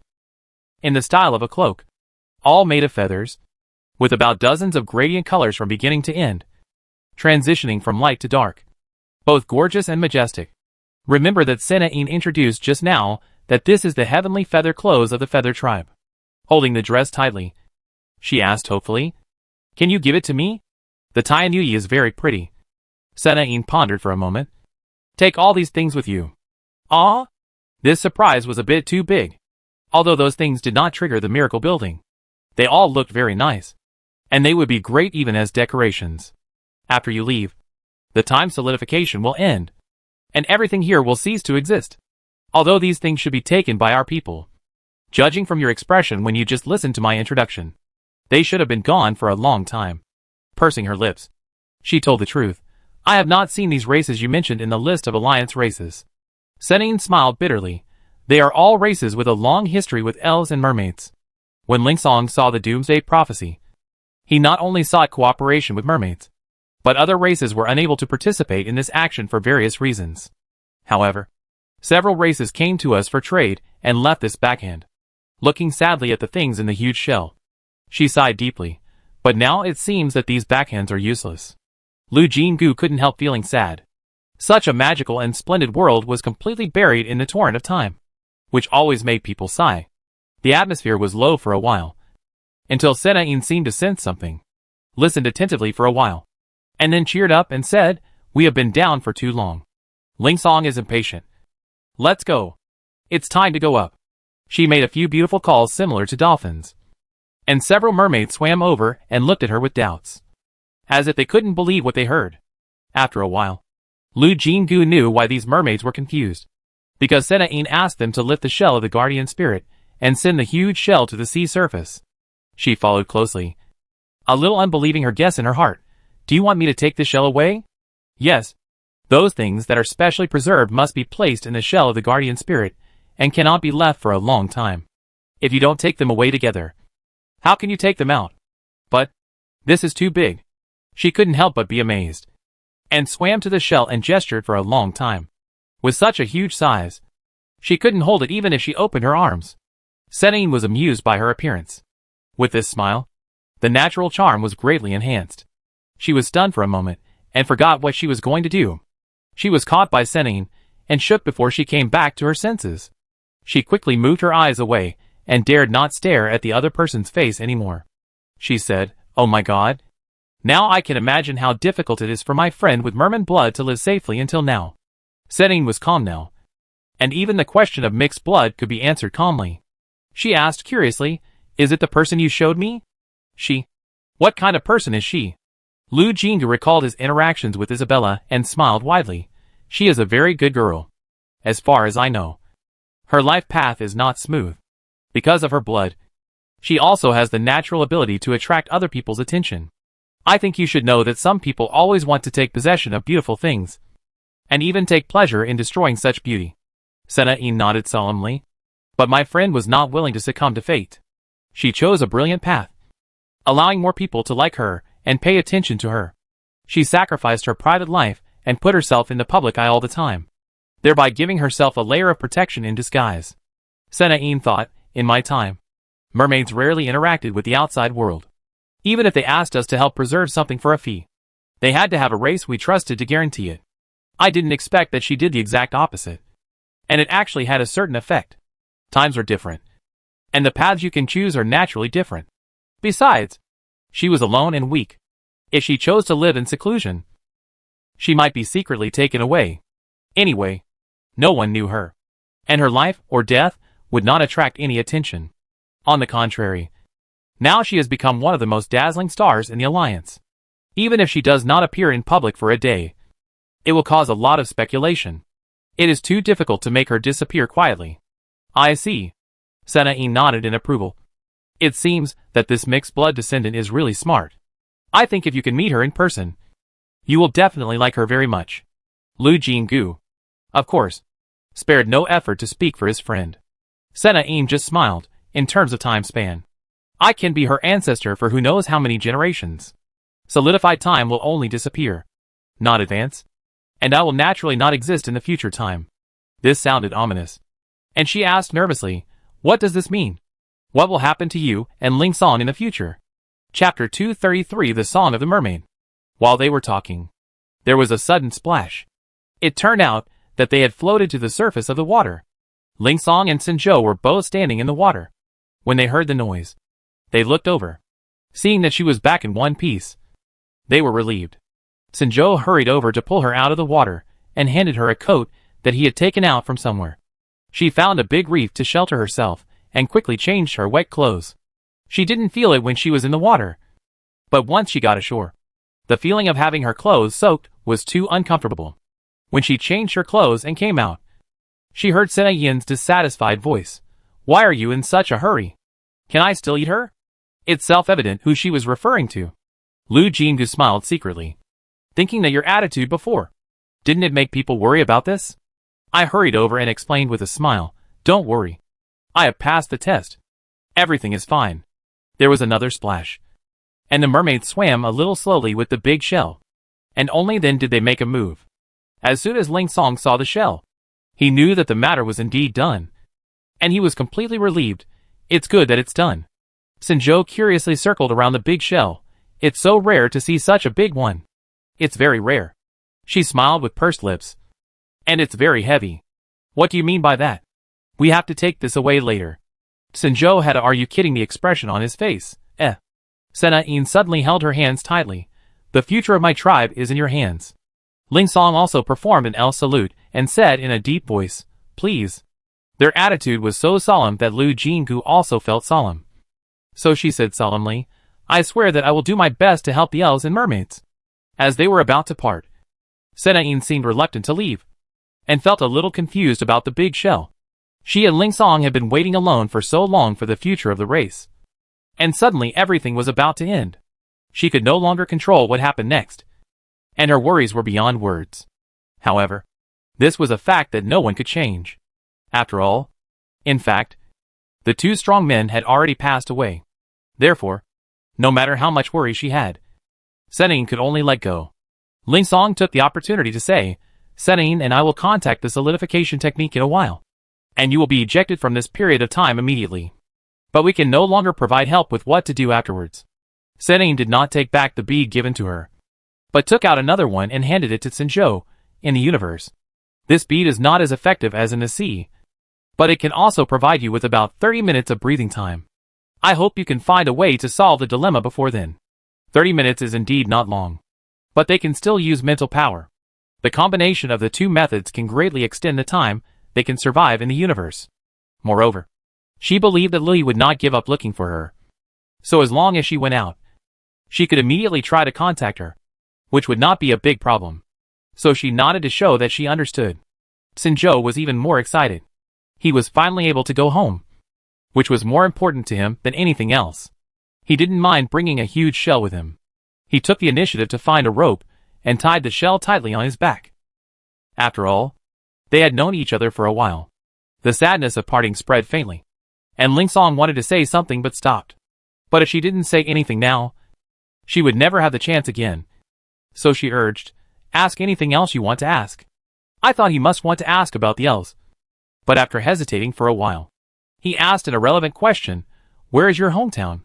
in the style of a cloak, all made of feathers, with about dozens of gradient colors from beginning to end, transitioning from light to dark, both gorgeous and majestic. Remember that Sena Yin introduced just now that this is the heavenly feather clothes of the feather tribe. Holding the dress tightly, she asked hopefully, can you give it to me? The Tianyuyi is very pretty. Sena Yin pondered for a moment. Take all these things with you. Ah? This surprise was a bit too big. Although those things did not trigger the miracle building, they all looked very nice, and they would be great even as decorations. After you leave, the time solidification will end, and everything here will cease to exist. Although these things should be taken by our people, judging from your expression when you just listened to my introduction, they should have been gone for a long time. Pursing her lips, she told the truth. I have not seen these races you mentioned in the list of alliance races. Sena Yin smiled bitterly. They are all races with a long history with elves and mermaids. When Lingsong saw the Doomsday Prophecy, he not only sought cooperation with mermaids, but other races were unable to participate in this action for various reasons. However, several races came to us for trade and left this backhand. Looking sadly at the things in the huge shell, she sighed deeply. But now it seems that these backhands are useless. Lu Jingu couldn't help feeling sad. Such a magical and splendid world was completely buried in the torrent of time, which always made people sigh. The atmosphere was low for a while, until Sena Yin seemed to sense something, listened attentively for a while, and then cheered up and said, we have been down for too long. Lingsong is impatient. Let's go. It's time to go up. She made a few beautiful calls similar to dolphins, and several mermaids swam over and looked at her with doubts, as if they couldn't believe what they heard. After a while, Lu Jingu knew why these mermaids were confused, because Sena Yin asked them to lift the shell of the guardian spirit and send the huge shell to the sea surface. She followed closely, a little unbelieving her guess in her heart. Do you want me to take the shell away? Yes. Those things that are specially preserved must be placed in the shell of the guardian spirit and cannot be left for a long time. If you don't take them away together, how can you take them out? But this is too big. She couldn't help but be amazed, and swam to the shell and gestured for a long time. With such a huge size, she couldn't hold it even if she opened her arms. Sena Yin was amused by her appearance. With this smile, the natural charm was greatly enhanced. She was stunned for a moment, and forgot what she was going to do. She was caught by Sena Yin, and shook before she came back to her senses. She quickly moved her eyes away, and dared not stare at the other person's face anymore. She said, oh my God. Now I can imagine how difficult it is for my friend with merman blood to live safely until now. Sennin was calm now. And even the question of mixed blood could be answered calmly. She asked curiously, "Is it the person you showed me?" She. What kind of person is she? Lu Jinggu recalled his interactions with Isabella and smiled widely. She is a very good girl. As far as I know. Her life path is not smooth. Because of her blood. She also has the natural ability to attract other people's attention. I think you should know that some people always want to take possession of beautiful things. And even take pleasure in destroying such beauty. Sennin nodded solemnly. But my friend was not willing to succumb to fate. She chose a brilliant path. Allowing more people to like her and pay attention to her. She sacrificed her private life and put herself in the public eye all the time, thereby giving herself a layer of protection in disguise. Sennin thought, in my time, mermaids rarely interacted with the outside world. Even if they asked us to help preserve something for a fee, they had to have a race we trusted to guarantee it. I didn't expect that she did the exact opposite. And it actually had a certain effect. Times are different. And the paths you can choose are naturally different. Besides, she was alone and weak. If she chose to live in seclusion, she might be secretly taken away. Anyway, no one knew her. And her life, or death, would not attract any attention. On the contrary, now she has become one of the most dazzling stars in the Alliance. Even if she does not appear in public for a day, it will cause a lot of speculation. It is too difficult to make her disappear quietly. I see. Sennin nodded in approval. It seems that this mixed blood descendant is really smart. I think if you can meet her in person, you will definitely like her very much. Lu Jinggu, of course, spared no effort to speak for his friend. Sennin just smiled. In terms of time span, I can be her ancestor for who knows how many generations. Solidified time will only disappear, not advance. And I will naturally not exist in the future time. This sounded ominous. And she asked nervously, what does this mean? What will happen to you and Ling Song in the future? Chapter 233 The Song of the Mermaid. While they were talking, there was a sudden splash. It turned out that they had floated to the surface of the water. Ling Song and Sinjo were both standing in the water. When they heard the noise, they looked over. Seeing that she was back in one piece, they were relieved. Sinjo hurried over to pull her out of the water and handed her a coat that he had taken out from somewhere. She found a big reef to shelter herself and quickly changed her wet clothes. She didn't feel it when she was in the water. But once she got ashore, the feeling of having her clothes soaked was too uncomfortable. When she changed her clothes and came out, she heard Sennin's dissatisfied voice. Why are you in such a hurry? Can I still eat her? It's self-evident who she was referring to. Lu Jinggu smiled secretly, thinking that your attitude before. Didn't it make people worry about this? I hurried over and explained with a smile. Don't worry. I have passed the test. Everything is fine. There was another splash. And the mermaid swam a little slowly with the big shell. And only then did they make a move. As soon as Ling Song saw the shell, he knew that the matter was indeed done. And he was completely relieved. It's good that it's done. Sinjo curiously circled around the big shell. It's so rare to see such a big one. It's very rare. She smiled with pursed lips. And it's very heavy. What do you mean by that? We have to take this away later. Sinjo had a "are you kidding me" expression on his face. Sennin suddenly held her hands tightly. The future of my tribe is in your hands. Ling Song also performed an L salute and said in a deep voice, please. Their attitude was so solemn that Lu Jinggu also felt solemn. So she said solemnly, I swear that I will do my best to help the elves and mermaids. As they were about to part, Sennin seemed reluctant to leave, and felt a little confused about the big shell. She and Ling Song had been waiting alone for so long for the future of the race. And suddenly everything was about to end. She could no longer control what happened next. And her worries were beyond words. However, this was a fact that no one could change. After all, in fact, the two strong men had already passed away. Therefore, no matter how much worry she had, Sennin could only let go. Ling Song took the opportunity to say, Sennin and I will contact the solidification technique in a while. And you will be ejected from this period of time immediately. But we can no longer provide help with what to do afterwards. Sennin did not take back the bead given to her, but took out another one and handed it to Sinjo. In the universe, this bead is not as effective as in the sea, but it can also provide you with about 30 minutes of breathing time. I hope you can find a way to solve the dilemma before then. 30 minutes is indeed not long. But they can still use mental power. The combination of the two methods can greatly extend the time they can survive in the universe. Moreover, she believed that Louis would not give up looking for her. So as long as she went out, she could immediately try to contact her, which would not be a big problem. So she nodded to show that she understood. Sinjo was even more excited. He was finally able to go home, which was more important to him than anything else. He didn't mind bringing a huge shell with him. He took the initiative to find a rope and tied the shell tightly on his back. After all, they had known each other for a while. The sadness of parting spread faintly, and Ling Song wanted to say something but stopped. But if she didn't say anything now, she would never have the chance again. So she urged, "Ask anything else you want to ask." I thought he must want to ask about the elves. But after hesitating for a while, he asked an irrelevant question, "Where is your hometown?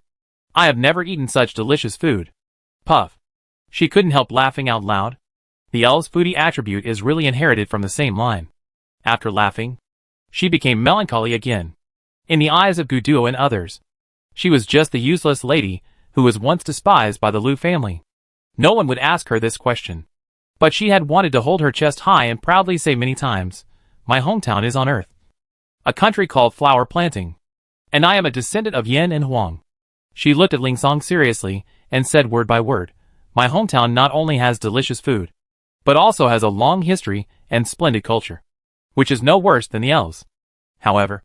I have never eaten such delicious food." Puff. She couldn't help laughing out loud. The elves' foodie attribute is really inherited from the same line. After laughing, she became melancholy again. In the eyes of Guduo and others, she was just the useless lady who was once despised by the Liu family. No one would ask her this question. But she had wanted to hold her chest high and proudly say many times, "My hometown is on Earth, a country called flower planting, and I am a descendant of Yen and Huang." She looked at Ling Song seriously and said word by word, "My hometown not only has delicious food, but also has a long history and splendid culture, which is no worse than the elves." However,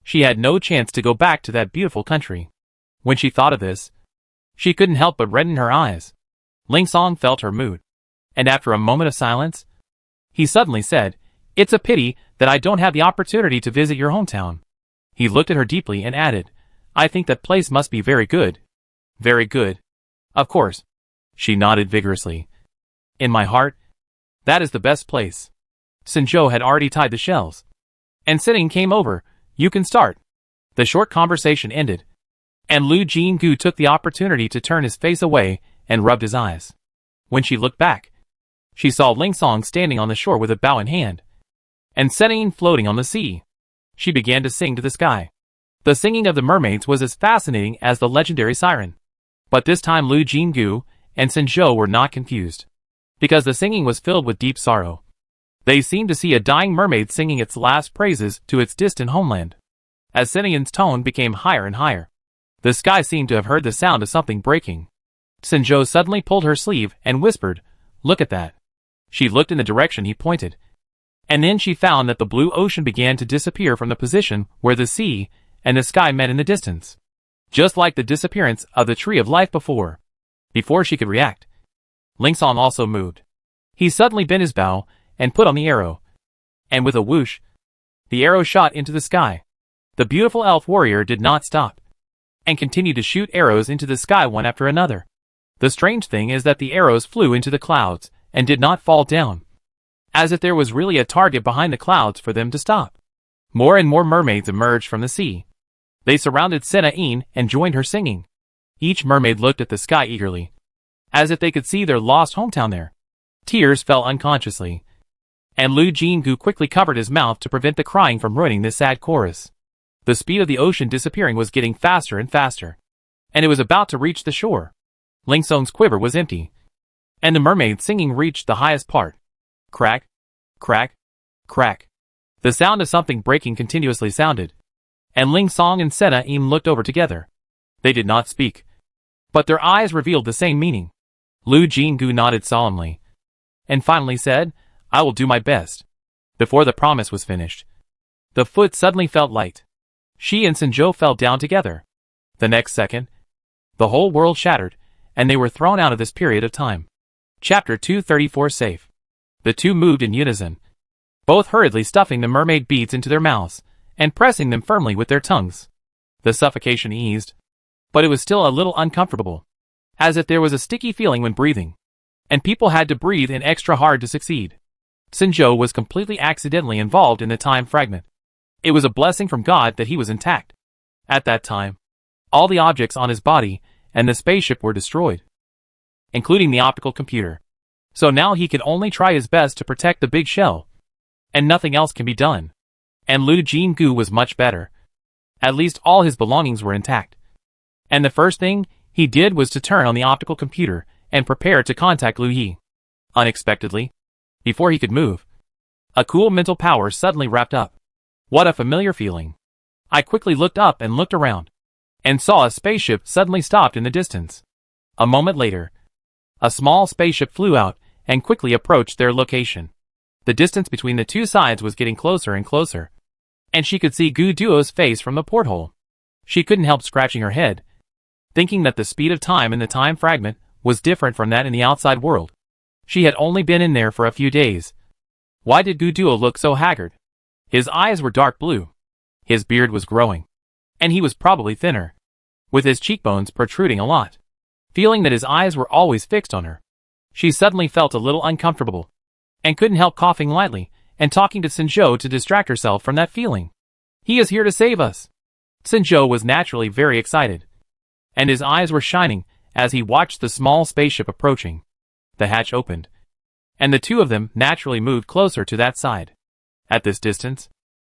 she had no chance to go back to that beautiful country. When she thought of this, she couldn't help but redden her eyes. Ling Song felt her mood, and after a moment of silence, he suddenly said, "It's a pity that I don't have the opportunity to visit your hometown." He looked at her deeply and added, "I think that place must be very good." "Very good. Of course." She nodded vigorously. "In my heart, that is the best place." Sinjo had already tied the shells, and Sitting came over. "You can start." The short conversation ended, and Lu Jinggu took the opportunity to turn his face away and rubbed his eyes. When she looked back, she saw Ling Song standing on the shore with a bow in hand, and Sitting floating on the sea. She began to sing to the sky. The singing of the mermaids was as fascinating as the legendary siren. But this time Lu Jinggu and Sinjo were not confused, because the singing was filled with deep sorrow. They seemed to see a dying mermaid singing its last praises to its distant homeland. As Sinian's tone became higher and higher, the sky seemed to have heard the sound of something breaking. Sinjo suddenly pulled her sleeve and whispered, "Look at that." She looked in the direction he pointed, and then she found that the blue ocean began to disappear from the position where the sea and the sky met in the distance, just like the disappearance of the tree of life before. Before she could react, Ling Song also moved. He suddenly bent his bow and put on the arrow, and with a whoosh, the arrow shot into the sky. The beautiful elf warrior did not stop, and continued to shoot arrows into the sky one after another. The strange thing is that the arrows flew into the clouds and did not fall down, as if there was really a target behind the clouds for them to stop. More and more mermaids emerged from the sea. They surrounded Senna-in and joined her singing. Each mermaid looked at the sky eagerly, as if they could see their lost hometown there. Tears fell unconsciously, and Lu Jinggu quickly covered his mouth to prevent the crying from ruining this sad chorus. The speed of the ocean disappearing was getting faster and faster, and it was about to reach the shore. Ling Song's quiver was empty, and the mermaid singing reached the highest part. Crack, crack, crack. The sound of something breaking continuously sounded, and Ling Song and Senna-in looked over together. They did not speak, but their eyes revealed the same meaning. Lu Jinggu nodded solemnly, and finally said, "I will do my best." Before the promise was finished, the foot suddenly felt light. She and Sinjo fell down together. The next second, the whole world shattered, and they were thrown out of this period of time. Chapter 234 Safe. The two moved in unison, both hurriedly stuffing the mermaid beads into their mouths, and pressing them firmly with their tongues. The suffocation eased, but it was still a little uncomfortable, as if there was a sticky feeling when breathing, and people had to breathe in extra hard to succeed. Sinjo was completely accidentally involved in the time fragment. It was a blessing from God that he was intact. At that time, all the objects on his body and the spaceship were destroyed, including the optical computer. So now he could only try his best to protect the big shell, and nothing else can be done. And Lu Jinggu was much better. At least all his belongings were intact. And the first thing he did was to turn on the optical computer and prepare to contact Lu Yi. Unexpectedly, before he could move, a cool mental power suddenly wrapped up. What a familiar feeling. I quickly looked up and looked around, and saw a spaceship suddenly stopped in the distance. A moment later, a small spaceship flew out and quickly approached their location. The distance between the two sides was getting closer and closer, and she could see Gu Duo's face from the porthole. She couldn't help scratching her head, thinking that the speed of time in the time fragment was different from that in the outside world. She had only been in there for a few days. Why did Gu Duo look so haggard? His eyes were dark blue. His beard was growing, and he was probably thinner, with his cheekbones protruding a lot. Feeling that his eyes were always fixed on her, she suddenly felt a little uncomfortable, and couldn't help coughing lightly and talking to Sinzhou to distract herself from that feeling. He is here to save us. Sinzhou was naturally very excited, and his eyes were shining as he watched the small spaceship approaching. The hatch opened, and the two of them naturally moved closer to that side. At this distance,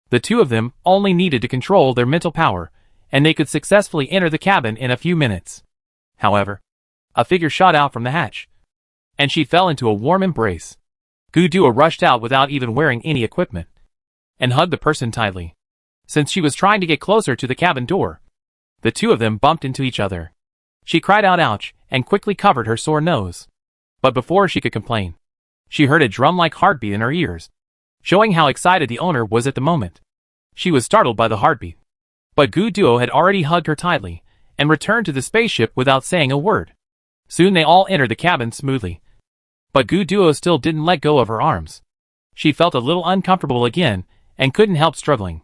the two of them only needed to control their mental power, and they could successfully enter the cabin in a few minutes. However, a figure shot out from the hatch, and she fell into a warm embrace. Gu Duo rushed out without even wearing any equipment, and hugged the person tightly. Since she was trying to get closer to the cabin door, the two of them bumped into each other. She cried out ouch, and quickly covered her sore nose. But before she could complain, she heard a drum-like heartbeat in her ears, showing how excited the owner was at the moment. She was startled by the heartbeat, but Gu Duo had already hugged her tightly, and returned to the spaceship without saying a word. Soon they all entered the cabin smoothly, but Gu Duo still didn't let go of her arms. She felt a little uncomfortable again, and couldn't help struggling.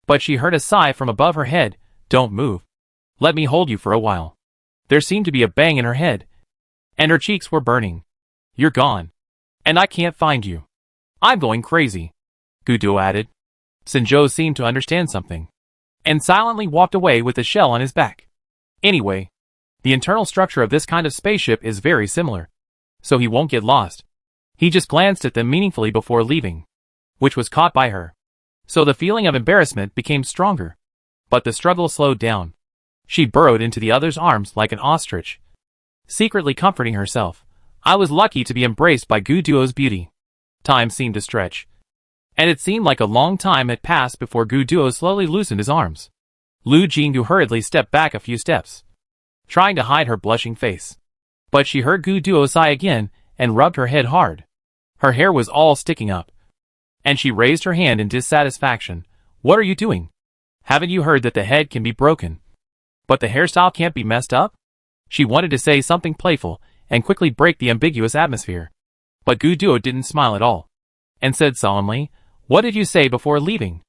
But she heard a sigh from above her head. Don't move. Let me hold you for a while. There seemed to be a bang in her head, and her cheeks were burning. You're gone, and I can't find you. I'm going crazy, Gu Duo added. Sinzhou seemed to understand something, and silently walked away with the shell on his back. Anyway, the internal structure of this kind of spaceship is very similar, so he won't get lost. He just glanced at them meaningfully before leaving, which was caught by her. So the feeling of embarrassment became stronger, but the struggle slowed down. She burrowed into the other's arms like an ostrich, secretly comforting herself. I was lucky to be embraced by Gu Duo's beauty. Time seemed to stretch, and it seemed like a long time had passed before Gu Duo slowly loosened his arms. Lu Jinggu hurriedly stepped back a few steps, trying to hide her blushing face. But she heard Gu Duo sigh again and rubbed her head hard. Her hair was all sticking up, and she raised her hand in dissatisfaction. What are you doing? Haven't you heard that the head can be broken, but the hairstyle can't be messed up? She wanted to say something playful and quickly break the ambiguous atmosphere, but Gu Duo didn't smile at all, and said solemnly, what did you say before leaving?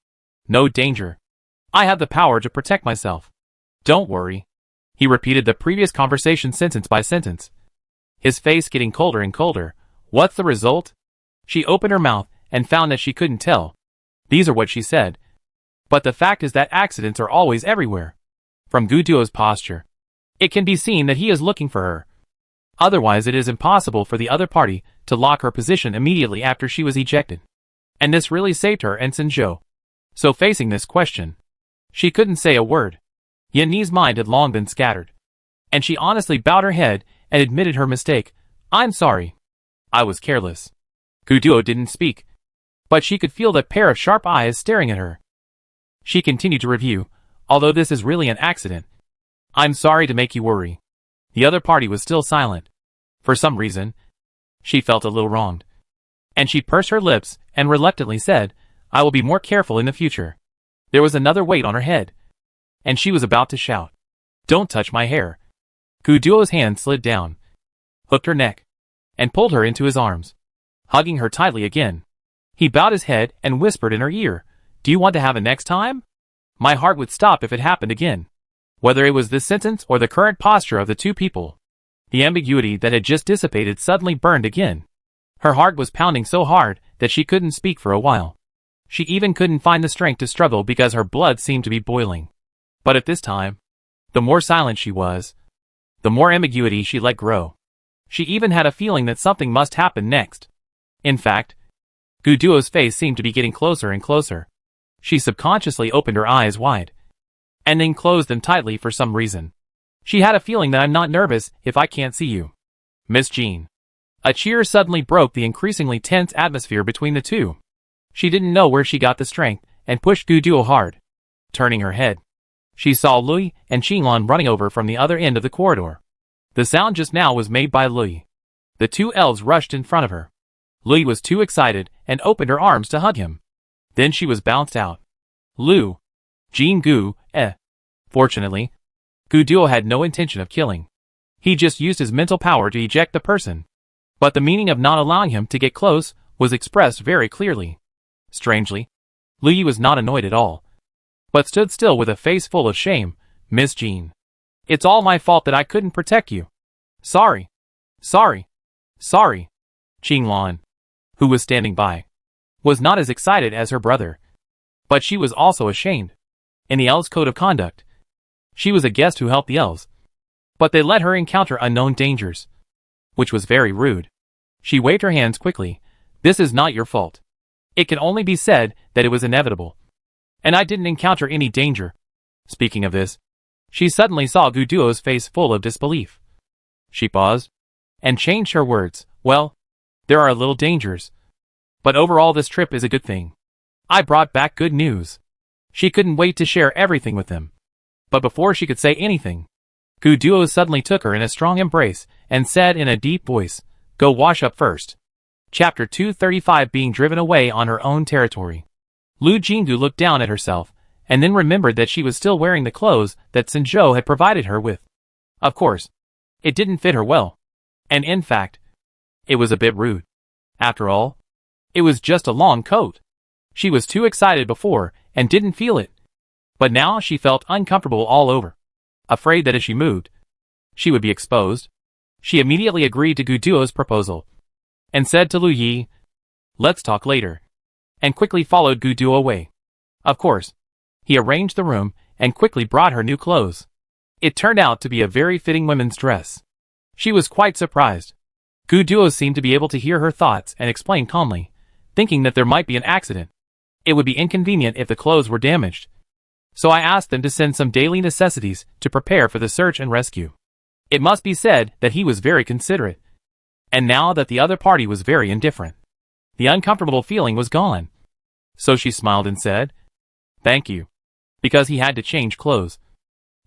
No danger. I have the power to protect myself. Don't worry. He repeated the previous conversation sentence by sentence, his face getting colder and colder. What's the result? She opened her mouth and found that she couldn't tell. These are what she said. But the fact is that accidents are always everywhere. From Gu Duo's posture, it can be seen that he is looking for her. Otherwise it is impossible for the other party to lock her position immediately after she was ejected. And this really saved her and Sinzhou. So facing this question, she couldn't say a word. Yan Ni's mind had long been scattered, and she honestly bowed her head and admitted her mistake. I'm sorry. I was careless. Gu Duo didn't speak, but she could feel that pair of sharp eyes staring at her. She continued to review, although this is really an accident. I'm sorry to make you worry. The other party was still silent. For some reason, she felt a little wronged, and she pursed her lips and reluctantly said, I will be more careful in the future. There was another weight on her head, and she was about to shout, Don't touch my hair. Gu Duo's hand slid down, hooked her neck, and pulled her into his arms, hugging her tightly again. He bowed his head and whispered in her ear, Do you want to have a next time? My heart would stop if it happened again. Whether it was this sentence or the current posture of the two people, the ambiguity that had just dissipated suddenly burned again. Her heart was pounding so hard that she couldn't speak for a while. She even couldn't find the strength to struggle because her blood seemed to be boiling. But at this time, the more silent she was, the more ambiguity she let grow. She even had a feeling that something must happen next. In fact, Gu Duo's face seemed to be getting closer and closer. She subconsciously opened her eyes wide, and then closed them tightly for some reason. She had a feeling that I'm not nervous if I can't see you. Miss Jean. A cheer suddenly broke the increasingly tense atmosphere between the two. She didn't know where she got the strength, and pushed Gu Duo hard. Turning her head, she saw Lui and Qinglan running over from the other end of the corridor. The sound just now was made by Lui. The two elves rushed in front of her. Lui was too excited and opened her arms to hug him. Then she was bounced out. Lu. Jean Gu, Fortunately, Gu Duo had no intention of killing. He just used his mental power to eject the person. But the meaning of not allowing him to get close was expressed very clearly. Strangely, Lui was not annoyed at all, but stood still with a face full of shame. Miss Jean. It's all my fault that I couldn't protect you. Sorry. Sorry. Sorry. Qinglan, who was standing by, was not as excited as her brother. But she was also ashamed. In the elves' code of conduct, she was a guest who helped the elves. But they let her encounter unknown dangers, which was very rude. She waved her hands quickly. This is not your fault. It can only be said that it was inevitable. And I didn't encounter any danger. Speaking of this, she suddenly saw Gu Duo's face full of disbelief. She paused and changed her words. Well, there are little dangers. But overall this trip is a good thing. I brought back good news. She couldn't wait to share everything with them. But before she could say anything, Gu Duo suddenly took her in a strong embrace and said in a deep voice, Go wash up first. Chapter 235 Being driven away on her own territory. Lu Jinggu looked down at herself, and then remembered that she was still wearing the clothes that Sinzhou had provided her with. Of course, it didn't fit her well. And in fact, it was a bit rude. After all, it was just a long coat. She was too excited before, and didn't feel it. But now she felt uncomfortable all over. Afraid that if she moved, she would be exposed. She immediately agreed to Gu Duo's proposal, and said to Lu Yi, Let's talk later, and quickly followed Gu Duo away. Of course, he arranged the room, and quickly brought her new clothes. It turned out to be a very fitting women's dress. She was quite surprised. Gu Duo seemed to be able to hear her thoughts and explained calmly, thinking that there might be an accident. It would be inconvenient if the clothes were damaged. So I asked them to send some daily necessities to prepare for the search and rescue. It must be said that he was very considerate. And now that the other party was very indifferent, the uncomfortable feeling was gone. So she smiled and said, Thank you. Because he had to change clothes.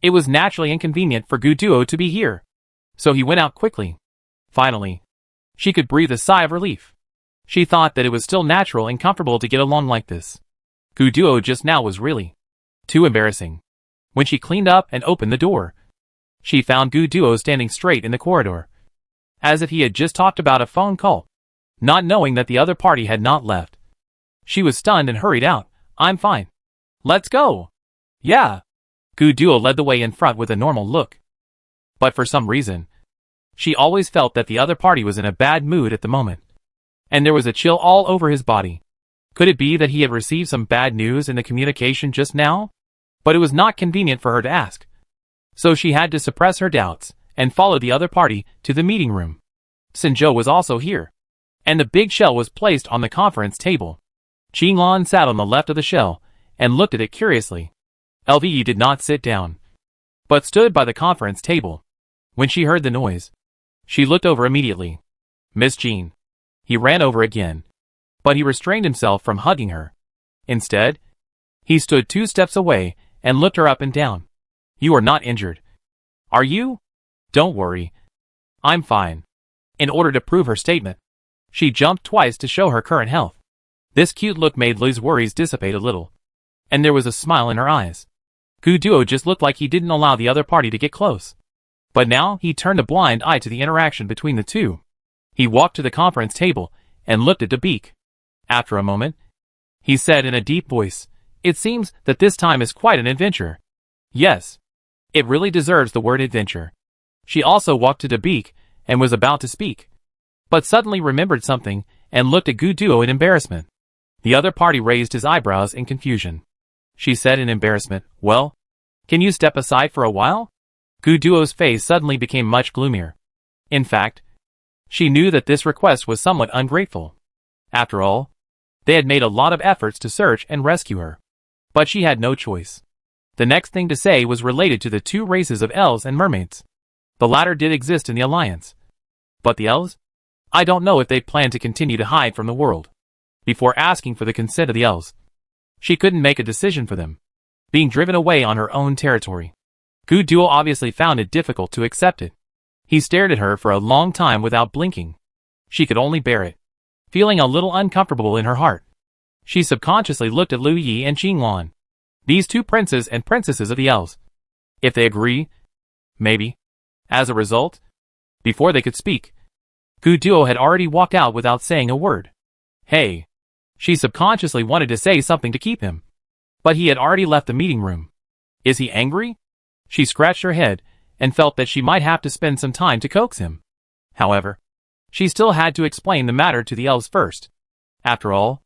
It was naturally inconvenient for Gu Duo to be here. So he went out quickly. Finally, she could breathe a sigh of relief. She thought that it was still natural and comfortable to get along like this. Gu Duo just now was really too embarrassing. When she cleaned up and opened the door, she found Gu Duo standing straight in the corridor, as if he had just talked about a phone call, not knowing that the other party had not left. She was stunned and hurried out. I'm fine. Let's go. Yeah. Gu Duo led the way in front with a normal look. But for some reason, she always felt that the other party was in a bad mood at the moment. And there was a chill all over his body. Could it be that he had received some bad news in the communication just now? But it was not convenient for her to ask. So she had to suppress her doubts, and follow the other party to the meeting room. Sinzhou was also here, and the big shell was placed on the conference table. Qinglan sat on the left of the shell, and looked at it curiously. Lve did not sit down, but stood by the conference table. When she heard the noise, she looked over immediately. Miss Jean. He ran over again, but he restrained himself from hugging her. Instead, he stood 2 steps away, and looked her up and down. You are not injured, are you? Don't worry. I'm fine. In order to prove her statement, she jumped twice to show her current health. This cute look made Li's worries dissipate a little, and there was a smile in her eyes. Gu Duo just looked like he didn't allow the other party to get close. But now he turned a blind eye to the interaction between the two. He walked to the conference table and looked at Dabik. After a moment, he said in a deep voice, It seems that this time is quite an adventure. Yes. It really deserves the word adventure. She also walked to Dabik and was about to speak, but suddenly remembered something and looked at Gu Duo in embarrassment. The other party raised his eyebrows in confusion. She said in embarrassment, Well, can you step aside for a while? Gu Duo's face suddenly became much gloomier. In fact, she knew that this request was somewhat ungrateful. After all, they had made a lot of efforts to search and rescue her. But she had no choice. The next thing to say was related to the two races of elves and mermaids. The latter did exist in the alliance. But the elves? I don't know if they plan to continue to hide from the world. Before asking for the consent of the elves, she couldn't make a decision for them, being driven away on her own territory. Gu Duo obviously found it difficult to accept it. He stared at her for a long time without blinking. She could only bear it, feeling a little uncomfortable in her heart. She subconsciously looked at Lu Yi and Qinglan, these two princes and princesses of the elves. If they agree, maybe. As a result, before they could speak, Gu Duo had already walked out without saying a word. Hey. She subconsciously wanted to say something to keep him, but he had already left the meeting room. Is he angry? She scratched her head and felt that she might have to spend some time to coax him. However, she still had to explain the matter to the elves first. After all,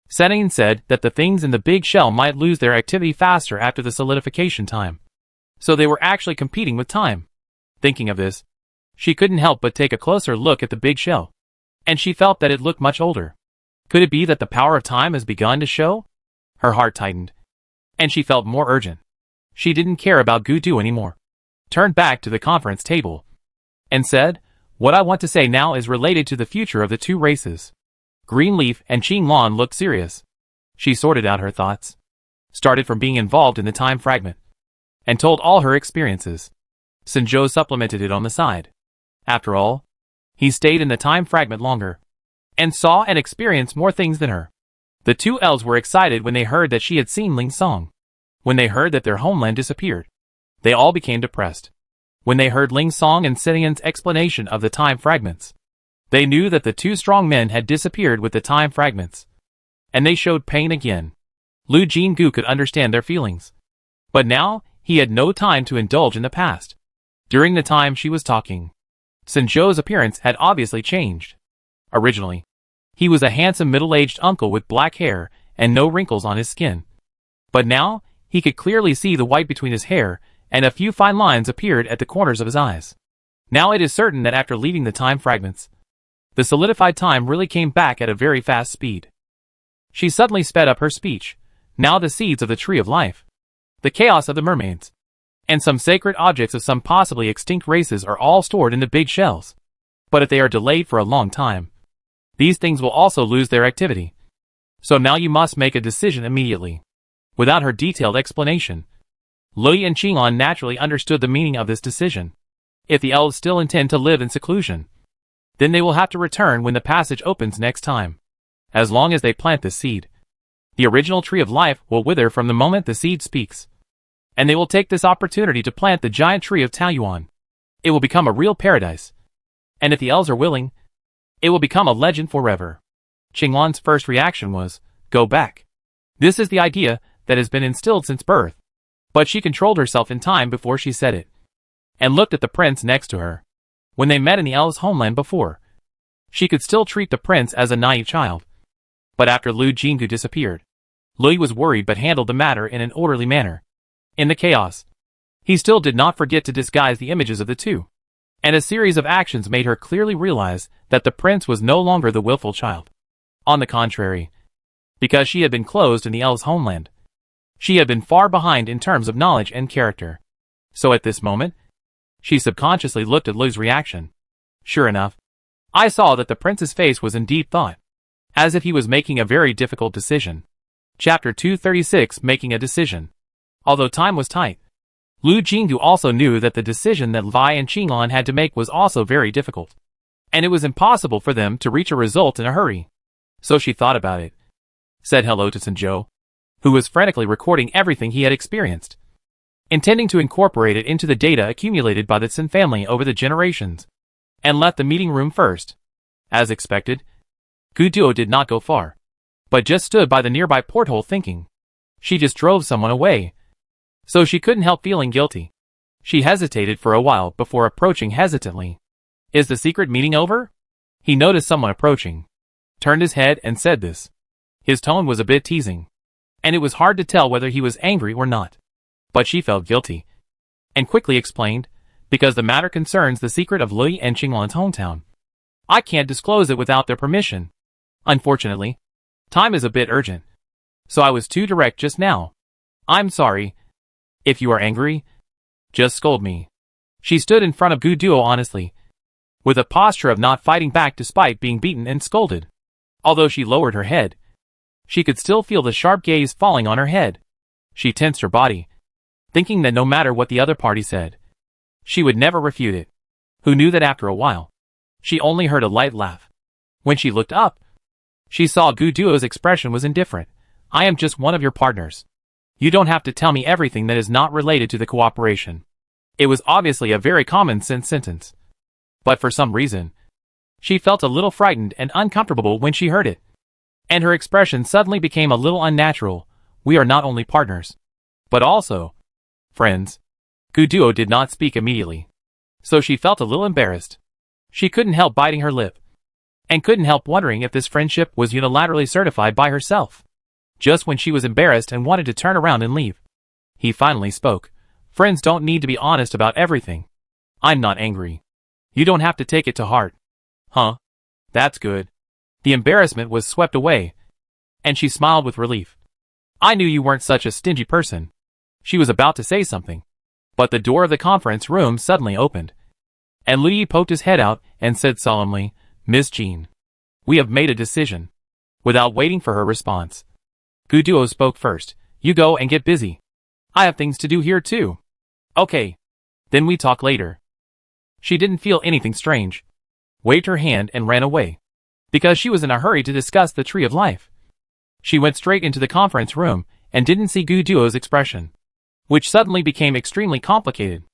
Senin said that the things in the big shell might lose their activity faster after the solidification time. So they were actually competing with time. Thinking of this, she couldn't help but take a closer look at the big shell, and she felt that it looked much older. Could it be that the power of time has begun to show? Her heart tightened, and she felt more urgent. She didn't care about Gu Du anymore. Turned back to the conference table, and said, "What I want to say now is related to the future of the two races." Greenleaf and Qinglan looked serious. She sorted out her thoughts, started from being involved in the time fragment, and told all her experiences. Sinzhou supplemented it on the side. After all, he stayed in the time fragment longer, and saw and experienced more things than her. The two elves were excited when they heard that she had seen Ling's song. When they heard that their homeland disappeared, they all became depressed. When they heard Ling's song and Senian's explanation of the time fragments, they knew that the two strong men had disappeared with the time fragments, and they showed pain again. Lu Jingu could understand their feelings, but now he had no time to indulge in the past. During the time she was talking, Sinzhou's appearance had obviously changed. Originally, he was a handsome middle-aged uncle with black hair and no wrinkles on his skin. But now, he could clearly see the white between his hair, and a few fine lines appeared at the corners of his eyes. Now it is certain that after leaving the time fragments, the solidified time really came back at a very fast speed. She suddenly sped up her speech. Now the seeds of the tree of life, the chaos of the mermaids, and some sacred objects of some possibly extinct races are all stored in the big shells. But if they are delayed for a long time, these things will also lose their activity. So now you must make a decision immediately. Without her detailed explanation, Lui and Qinglan naturally understood the meaning of this decision. If the elves still intend to live in seclusion, then they will have to return when the passage opens next time. As long as they plant this seed, the original tree of life will wither from the moment the seed speaks. And they will take this opportunity to plant the giant tree of Taoyuan. It will become a real paradise. And if the elves are willing, it will become a legend forever. Qinglan's first reaction was, go back. This is the idea that has been instilled since birth. But she controlled herself in time before she said it, and looked at the prince next to her. When they met in the elves' homeland before, she could still treat the prince as a naive child. But after Lu Jingu disappeared, Lui was worried but handled the matter in an orderly manner. In the chaos, he still did not forget to disguise the images of the two, and a series of actions made her clearly realize that the prince was no longer the willful child. On the contrary, because she had been closed in the elves' homeland, she had been far behind in terms of knowledge and character. So at this moment, she subconsciously looked at Lu's reaction. Sure enough, I saw that the prince's face was in deep thought, as if he was making a very difficult decision. Chapter 236, Making a Decision. Although time was tight, Lu Jingu also knew that the decision that Vi and Qinglan had to make was also very difficult, and it was impossible for them to reach a result in a hurry. So she thought about it, said hello to Sinzhou, who was frantically recording everything he had experienced, intending to incorporate it into the data accumulated by the Sin family over the generations, and left the meeting room first. As expected, Gu Duo did not go far, but just stood by the nearby porthole thinking. She just drove someone away, so she couldn't help feeling guilty. She hesitated for a while before approaching hesitantly. Is the secret meeting over? He noticed someone approaching, turned his head and said this. His tone was a bit teasing, and it was hard to tell whether he was angry or not. But she felt guilty, and quickly explained, because the matter concerns the secret of Lui and Qinglan's hometown. I can't disclose it without their permission. Unfortunately, time is a bit urgent, so I was too direct just now. I'm sorry. If you are angry, just scold me. She stood in front of Gu Duo honestly, with a posture of not fighting back despite being beaten and scolded. Although she lowered her head, she could still feel the sharp gaze falling on her head. She tensed her body, thinking that no matter what the other party said, she would never refute it. Who knew that after a while, she only heard a light laugh. When she looked up, she saw Gu Duo's expression was indifferent. I am just one of your partners. You don't have to tell me everything that is not related to the cooperation. It was obviously a very common-sense sentence. But for some reason, she felt a little frightened and uncomfortable when she heard it. And her expression suddenly became a little unnatural. We are not only partners, but also friends. Gu Duo did not speak immediately, so she felt a little embarrassed. She couldn't help biting her lip, and couldn't help wondering if this friendship was unilaterally certified by herself. Just when she was embarrassed and wanted to turn around and leave, he finally spoke. Friends don't need to be honest about everything. I'm not angry. You don't have to take it to heart. Huh? That's good. The embarrassment was swept away, and she smiled with relief. I knew you weren't such a stingy person. She was about to say something, but the door of the conference room suddenly opened, and Lu Yi poked his head out and said solemnly, Miss Jean, we have made a decision. Without waiting for her response, Gu Duo spoke first. You go and get busy. I have things to do here too. Okay. Then we talk later. She didn't feel anything strange, waved her hand and ran away, because she was in a hurry to discuss the Tree of Life. She went straight into the conference room and didn't see Gu Duo's expression, which suddenly became extremely complicated.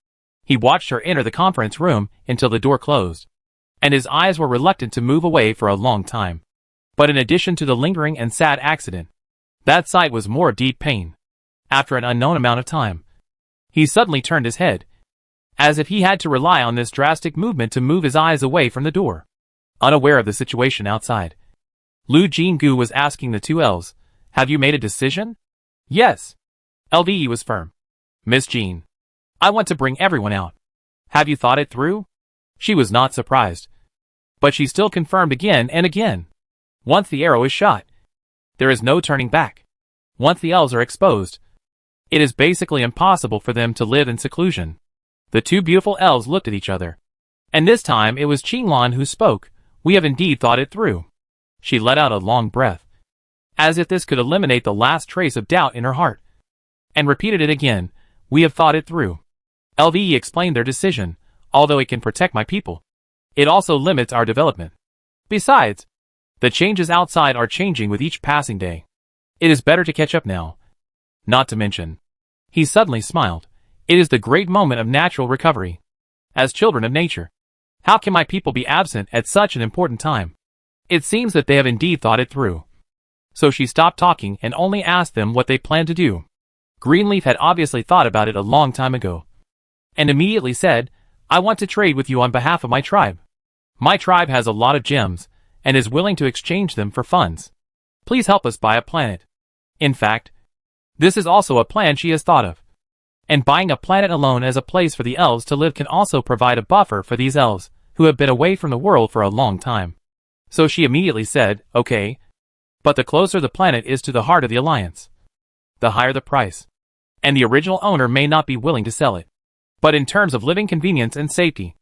He watched her enter the conference room until the door closed, and his eyes were reluctant to move away for a long time. But in addition to the lingering and sad accident, that sight was more deep pain. After an unknown amount of time, he suddenly turned his head, as if he had to rely on this drastic movement to move his eyes away from the door. Unaware of the situation outside, Lu Jinggu was asking the two L's, have you made a decision? Yes. LVE was firm. Miss Jean, I want to bring everyone out. Have you thought it through? She was not surprised, but she still confirmed again and again. Once the arrow is shot, there is no turning back. Once the elves are exposed, it is basically impossible for them to live in seclusion. The two beautiful elves looked at each other, and this time it was Qinglan who spoke. We have indeed thought it through. She let out a long breath, as if this could eliminate the last trace of doubt in her heart, and repeated it again. We have thought it through. LVE explained their decision. Although it can protect my people, it also limits our development. Besides, the changes outside are changing with each passing day. It is better to catch up now. Not to mention, he suddenly smiled, it is the great moment of natural recovery. As children of nature, how can my people be absent at such an important time? It seems that they have indeed thought it through. So she stopped talking and only asked them what they planned to do. Greenleaf had obviously thought about it a long time ago, and immediately said, I want to trade with you on behalf of my tribe. My tribe has a lot of gems, and is willing to exchange them for funds. Please help us buy a planet. In fact, this is also a plan she has thought of. And buying a planet alone as a place for the elves to live can also provide a buffer for these elves, who have been away from the world for a long time. So she immediately said, okay. But the closer the planet is to the heart of the alliance, the higher the price. And the original owner may not be willing to sell it. But in terms of living convenience and safety,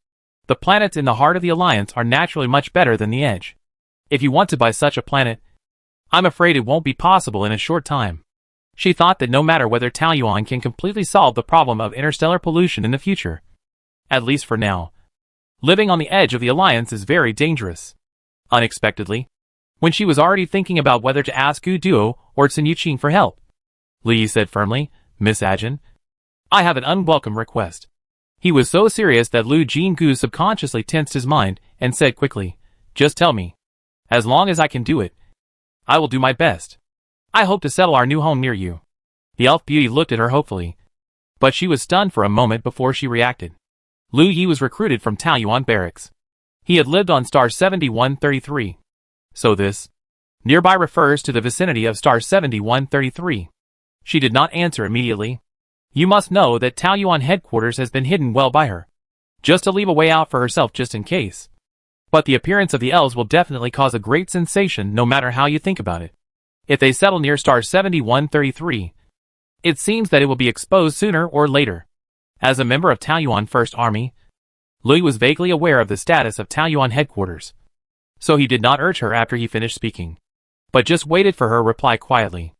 the planets in the heart of the alliance are naturally much better than the edge. If you want to buy such a planet, I'm afraid it won't be possible in a short time. She thought that no matter whether Taoyuan can completely solve the problem of interstellar pollution in the future, at least for now, living on the edge of the alliance is very dangerous. Unexpectedly, when she was already thinking about whether to ask Gu Duo or Sun Yuqing for help, Li said firmly, Miss Ajin, I have an unwelcome request. He was so serious that Lu Jinggu subconsciously tensed his mind and said quickly, just tell me. As long as I can do it, I will do my best. I hope to settle our new home near you. The elf beauty looked at her hopefully, but she was stunned for a moment before she reacted. Lu Yi was recruited from Taoyuan barracks. He had lived on star 7133. So this nearby refers to the vicinity of star 7133. She did not answer immediately. You must know that Taoyuan headquarters has been hidden well by her, just to leave a way out for herself just in case. But the appearance of the elves will definitely cause a great sensation no matter how you think about it. If they settle near star 7133, It seems that it will be exposed sooner or later. As a member of Taoyuan First Army, Lui was vaguely aware of the status of Taoyuan headquarters, so he did not urge her after he finished speaking, but just waited for her reply quietly.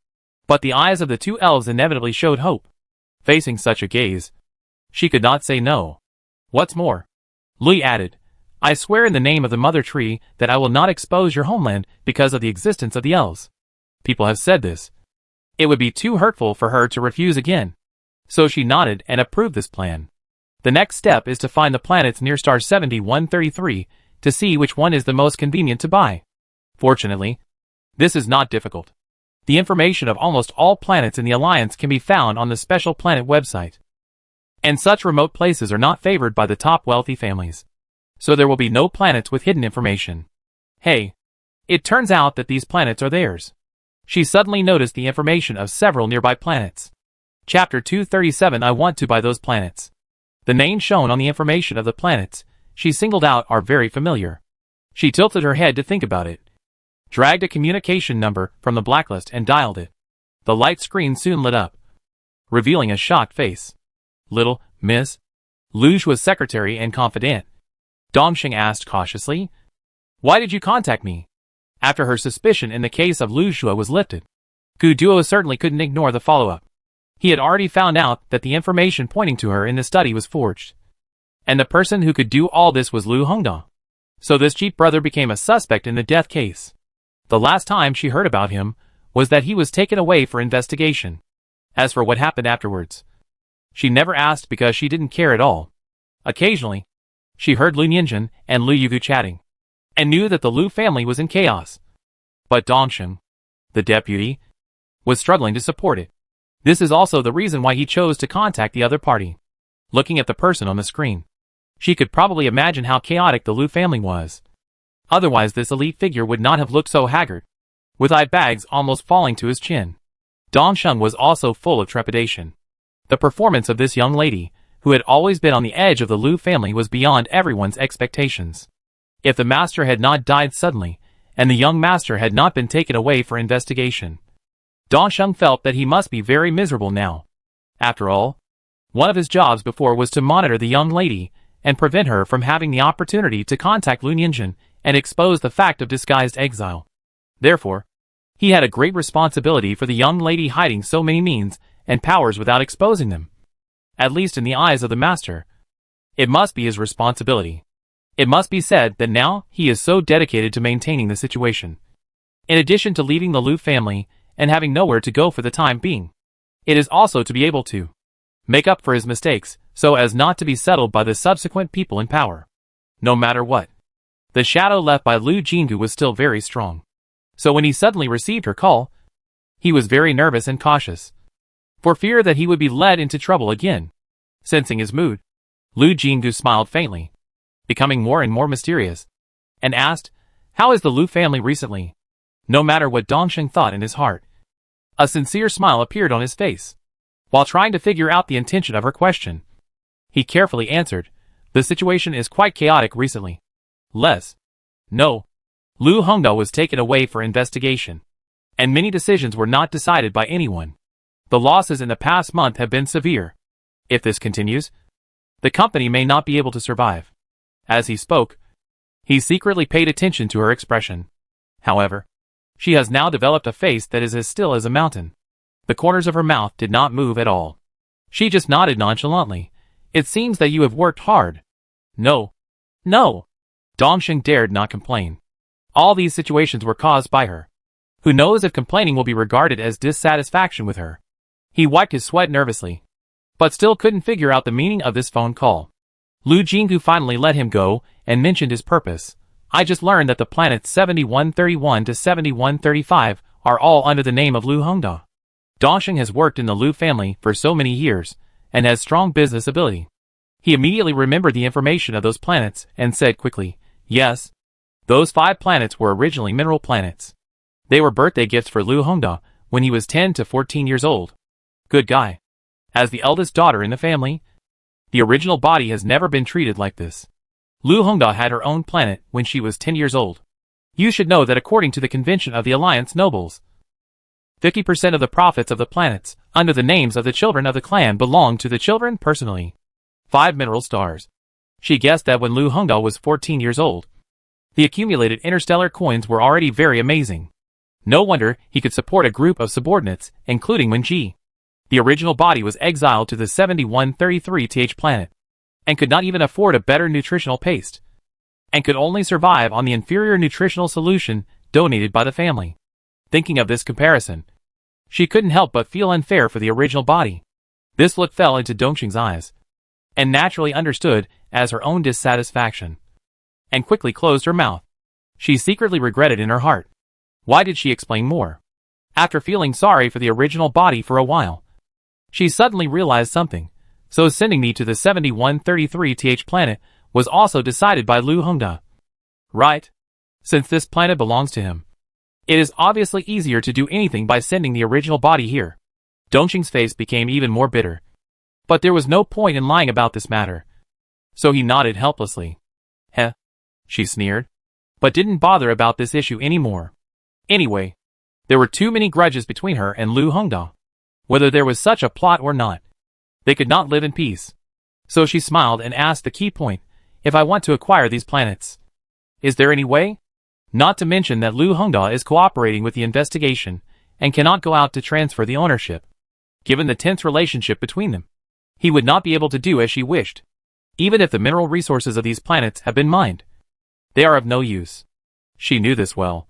But the eyes of the two elves inevitably showed hope. Facing such a gaze, she could not say no. What's more, Lui added, I swear in the name of the Mother Tree that I will not expose your homeland because of the existence of the elves. People have said this. It would be too hurtful for her to refuse again. So she nodded and approved this plan. The next step is to find the planets near star 7133 to see which one is the most convenient to buy. Fortunately, this is not difficult. The information of almost all planets in the Alliance can be found on the Special Planet website. And such remote places are not favored by the top wealthy families. So there will be no planets with hidden information. Hey, it turns out that these planets are theirs. She suddenly noticed the information of several nearby planets. Chapter 237 I want to buy those planets. The names shown on the information of the planets she singled out are very familiar. She tilted her head to think about it, dragged a communication number from the blacklist and dialed it. The light screen soon lit up, revealing a shocked face. Little Miss Luge was secretary and confidant. Dongxing asked cautiously, Why did you contact me? After her suspicion in the case of Lu Xue was lifted, Gu Duo certainly couldn't ignore the follow-up. He had already found out that the information pointing to her in the study was forged. And the person who could do all this was Lu Hongda. So this cheap brother became a suspect in the death case. The last time she heard about him was that he was taken away for investigation. As for what happened afterwards, she never asked because she didn't care at all. Occasionally, she heard Lu Nianjun and Lu Yugu chatting, and knew that the Lu family was in chaos. But Dongxing, the deputy, was struggling to support it. This is also the reason why he chose to contact the other party. Looking at the person on the screen, she could probably imagine how chaotic the Lu family was. Otherwise this elite figure would not have looked so haggard, with eye bags almost falling to his chin. Dongxing was also full of trepidation. The performance of this young lady, who had always been on the edge of the Lu family, was beyond everyone's expectations. If the master had not died suddenly, and the young master had not been taken away for investigation, Dongxing felt that he must be very miserable now. After all, one of his jobs before was to monitor the young lady and prevent her from having the opportunity to contact Lu Nianjun and expose the fact of disguised exile. Therefore, he had a great responsibility for the young lady hiding so many means and powers without exposing them. At least in the eyes of the master, it must be his responsibility. It must be said that now he is so dedicated to maintaining the situation. In addition to leaving the Lu family and having nowhere to go for the time being, it is also to be able to make up for his mistakes so as not to be settled by the subsequent people in power. No matter what, the shadow left by Lu Jingu was still very strong. So when he suddenly received her call, he was very nervous and cautious, for fear that he would be led into trouble again. Sensing his mood, Lu Jingu smiled faintly, becoming more and more mysterious, and asked, How is the Lu family recently? No matter what Dongxing thought in his heart, a sincere smile appeared on his face. While trying to figure out the intention of her question, he carefully answered, The situation is quite chaotic recently. No. Lu Hongda was taken away for investigation, and many decisions were not decided by anyone. The losses in the past month have been severe. If this continues, the company may not be able to survive. As he spoke, he secretly paid attention to her expression. However, she has now developed a face that is as still as a mountain. The corners of her mouth did not move at all. She just nodded nonchalantly. It seems that you have worked hard. No. Dongxing dared not complain. All these situations were caused by her. Who knows if complaining will be regarded as dissatisfaction with her? He wiped his sweat nervously, but still couldn't figure out the meaning of this phone call. Lu Jingu finally let him go and mentioned his purpose. I just learned that the planets 7131 to 7135 are all under the name of Lu Hongda. Dongxing has worked in the Lu family for so many years and has strong business ability. He immediately remembered the information of those planets and said quickly, Yes. Those 5 planets were originally mineral planets. They were birthday gifts for Lu Hongda when he was 10 to 14 years old. Good guy. As the eldest daughter in the family, the original body has never been treated like this. Lu Hongda had her own planet when she was 10 years old. You should know that according to the convention of the Alliance nobles, 50% of the profits of the planets under the names of the children of the clan belonged to the children personally. 5 mineral stars. She guessed that when Lu Hongda was 14 years old, the accumulated interstellar coins were already very amazing. No wonder he could support a group of subordinates, including Wen Ji. The original body was exiled to the 7133th planet, and could not even afford a better nutritional paste, and could only survive on the inferior nutritional solution donated by the family. Thinking of this comparison, she couldn't help but feel unfair for the original body. This look fell into Dongqing's eyes, and naturally understood as her own dissatisfaction, and quickly closed her mouth. She secretly regretted in her heart. Why did she explain more? After feeling sorry for the original body for a while, she suddenly realized something. So sending me to the 7133th planet was also decided by Lu Hongda. Right? Since this planet belongs to him, it is obviously easier to do anything by sending the original body here. Dongqing's face became even more bitter. But there was no point in lying about this matter. So he nodded helplessly. Heh, she sneered, but didn't bother about this issue anymore. Anyway, there were too many grudges between her and Lu Hongda. Whether there was such a plot or not, they could not live in peace. So she smiled and asked the key point, if I want to acquire these planets, is there any way? Not to mention that Lu Hongda is cooperating with the investigation and cannot go out to transfer the ownership. Given the tense relationship between them, he would not be able to do as she wished. Even if the mineral resources of these planets have been mined, they are of no use. She knew this well.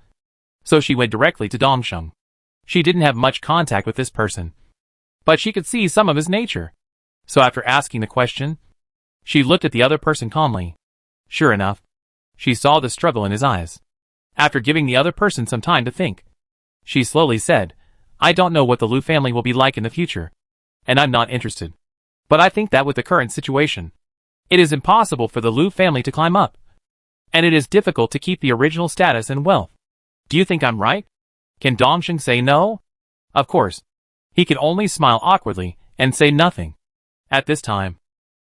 So she went directly to Dongsheng. She didn't have much contact with this person, but she could see some of his nature. So after asking the question, she looked at the other person calmly. Sure enough, she saw the struggle in his eyes. After giving the other person some time to think, she slowly said, I don't know what the Lu family will be like in the future, and I'm not interested. But I think that with the current situation, it is impossible for the Lu family to climb up, and it is difficult to keep the original status and wealth. Do you think I'm right? Can Dongsheng say no? Of course. He could only smile awkwardly and say nothing. At this time,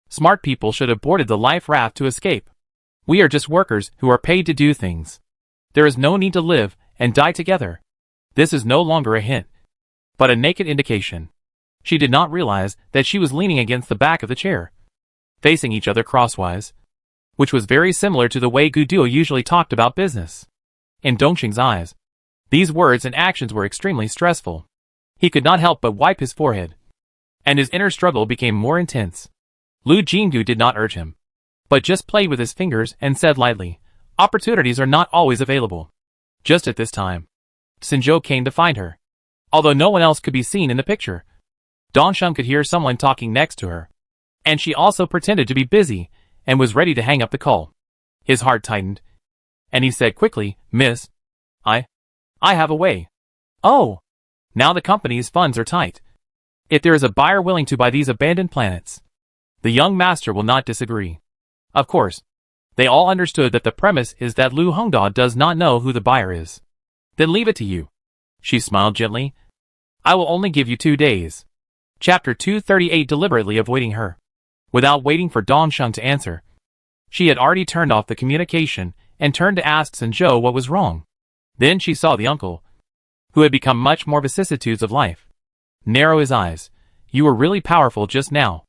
smart people should have boarded the life raft to escape. We are just workers who are paid to do things. There is no need to live and die together. This is no longer a hint, but a naked indication. She did not realize that she was leaning against the back of the chair, facing each other crosswise, which was very similar to the way Guduo usually talked about business. In Dongqing's eyes, these words and actions were extremely stressful. He could not help but wipe his forehead, and his inner struggle became more intense. Lu Jinggu did not urge him, but just played with his fingers and said lightly, opportunities are not always available. Just at this time, Sinzhou came to find her. Although no one else could be seen in the picture, Dongsheng could hear someone talking next to her, and she also pretended to be busy and was ready to hang up the call. His heart tightened, and he said quickly, Miss, I have a way. Oh, now the company's funds are tight. If there is a buyer willing to buy these abandoned planets, the young master will not disagree. Of course, they all understood that the premise is that Lu Hongda does not know who the buyer is. Then leave it to you. She smiled gently. I will only give you 2 days. Chapter 238. Deliberately avoiding her. Without waiting for Dongsheng to answer, she had already turned off the communication and turned to ask Sinzhou what was wrong. Then she saw the uncle, who had become much more vicissitudes of life, narrow his eyes. You were really powerful just now.